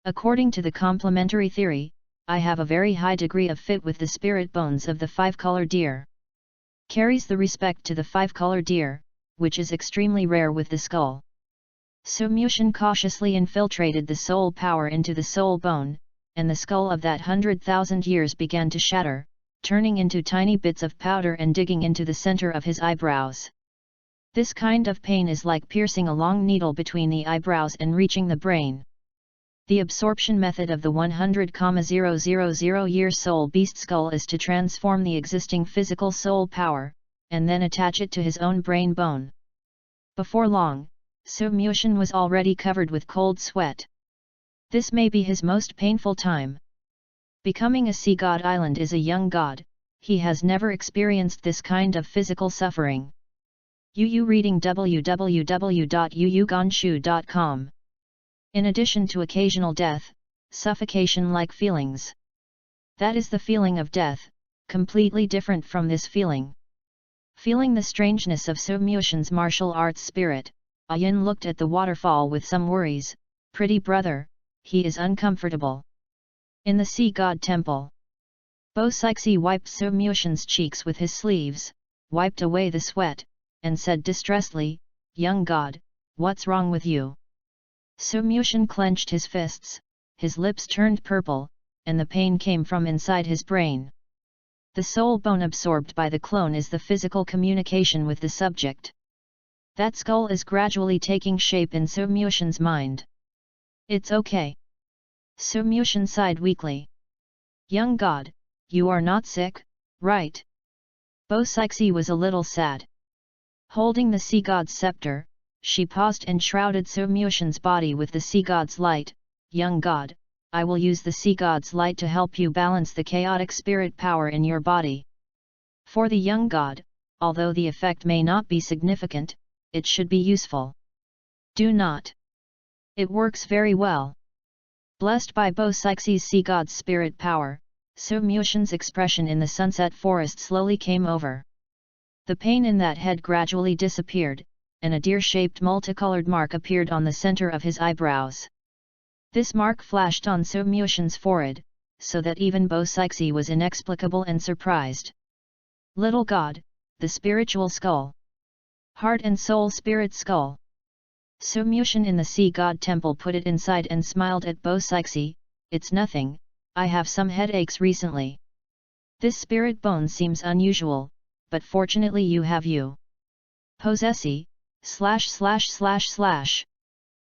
According to the complementary theory, I have a very high degree of fit with the spirit bones of the five-color deer. Carries the respect to the five-color deer, which is extremely rare with the skull. Sumyushin cautiously infiltrated the soul power into the soul bone, and the skull of that 100,000 years began to shatter, turning into tiny bits of powder and digging into the center of his eyebrows. This kind of pain is like piercing a long needle between the eyebrows and reaching the brain. The absorption method of the 100,000-year soul beast skull is to transform the existing physical soul power, and then attach it to his own brain bone. Before long, Sumyushin was already covered with cold sweat. This may be his most painful time. Becoming a sea god island is a young god, he has never experienced this kind of physical suffering. Reading www.yuyugonshu.com. In addition to occasional death, suffocation-like feelings. That is the feeling of death, completely different from this feeling. Feeling the strangeness of Sumyushin's martial arts spirit, Ayin looked at the waterfall with some worries. Pretty brother, he is uncomfortable. In the sea god temple, Bo-Sixi wiped Sumyushin's cheeks with his sleeves, wiped away the sweat, and said distressedly, "Young god, what's wrong with you?" Sumyushin clenched his fists, his lips turned purple, and the pain came from inside his brain. The soul bone absorbed by the clone is the physical communication with the subject. That skull is gradually taking shape in Sumyushin's mind. It's okay. Sumyushin sighed weakly. Young god, you are not sick, right? Bo-Sixi was a little sad. Holding the sea god's scepter, she paused and shrouded Sumyushin's body with the sea god's light. Young god, I will use the sea god's light to help you balance the chaotic spirit power in your body. For the young god, although the effect may not be significant, it should be useful. Do not. It works very well. Blessed by Bo-Sixi's sea god's spirit power, Sumyushin's expression in the sunset forest slowly came over. The pain in that head gradually disappeared, and a deer-shaped multicolored mark appeared on the center of his eyebrows. This mark flashed on Sumyushin's forehead, so that even Bo-Sixi was inexplicable and surprised. Little god, the spiritual skull. Heart and soul spirit skull. Sumushin in the sea god temple put it inside and smiled at Bo Sixi, it's nothing, I have some headaches recently. This spirit bone seems unusual, but fortunately you have you. Possessi, //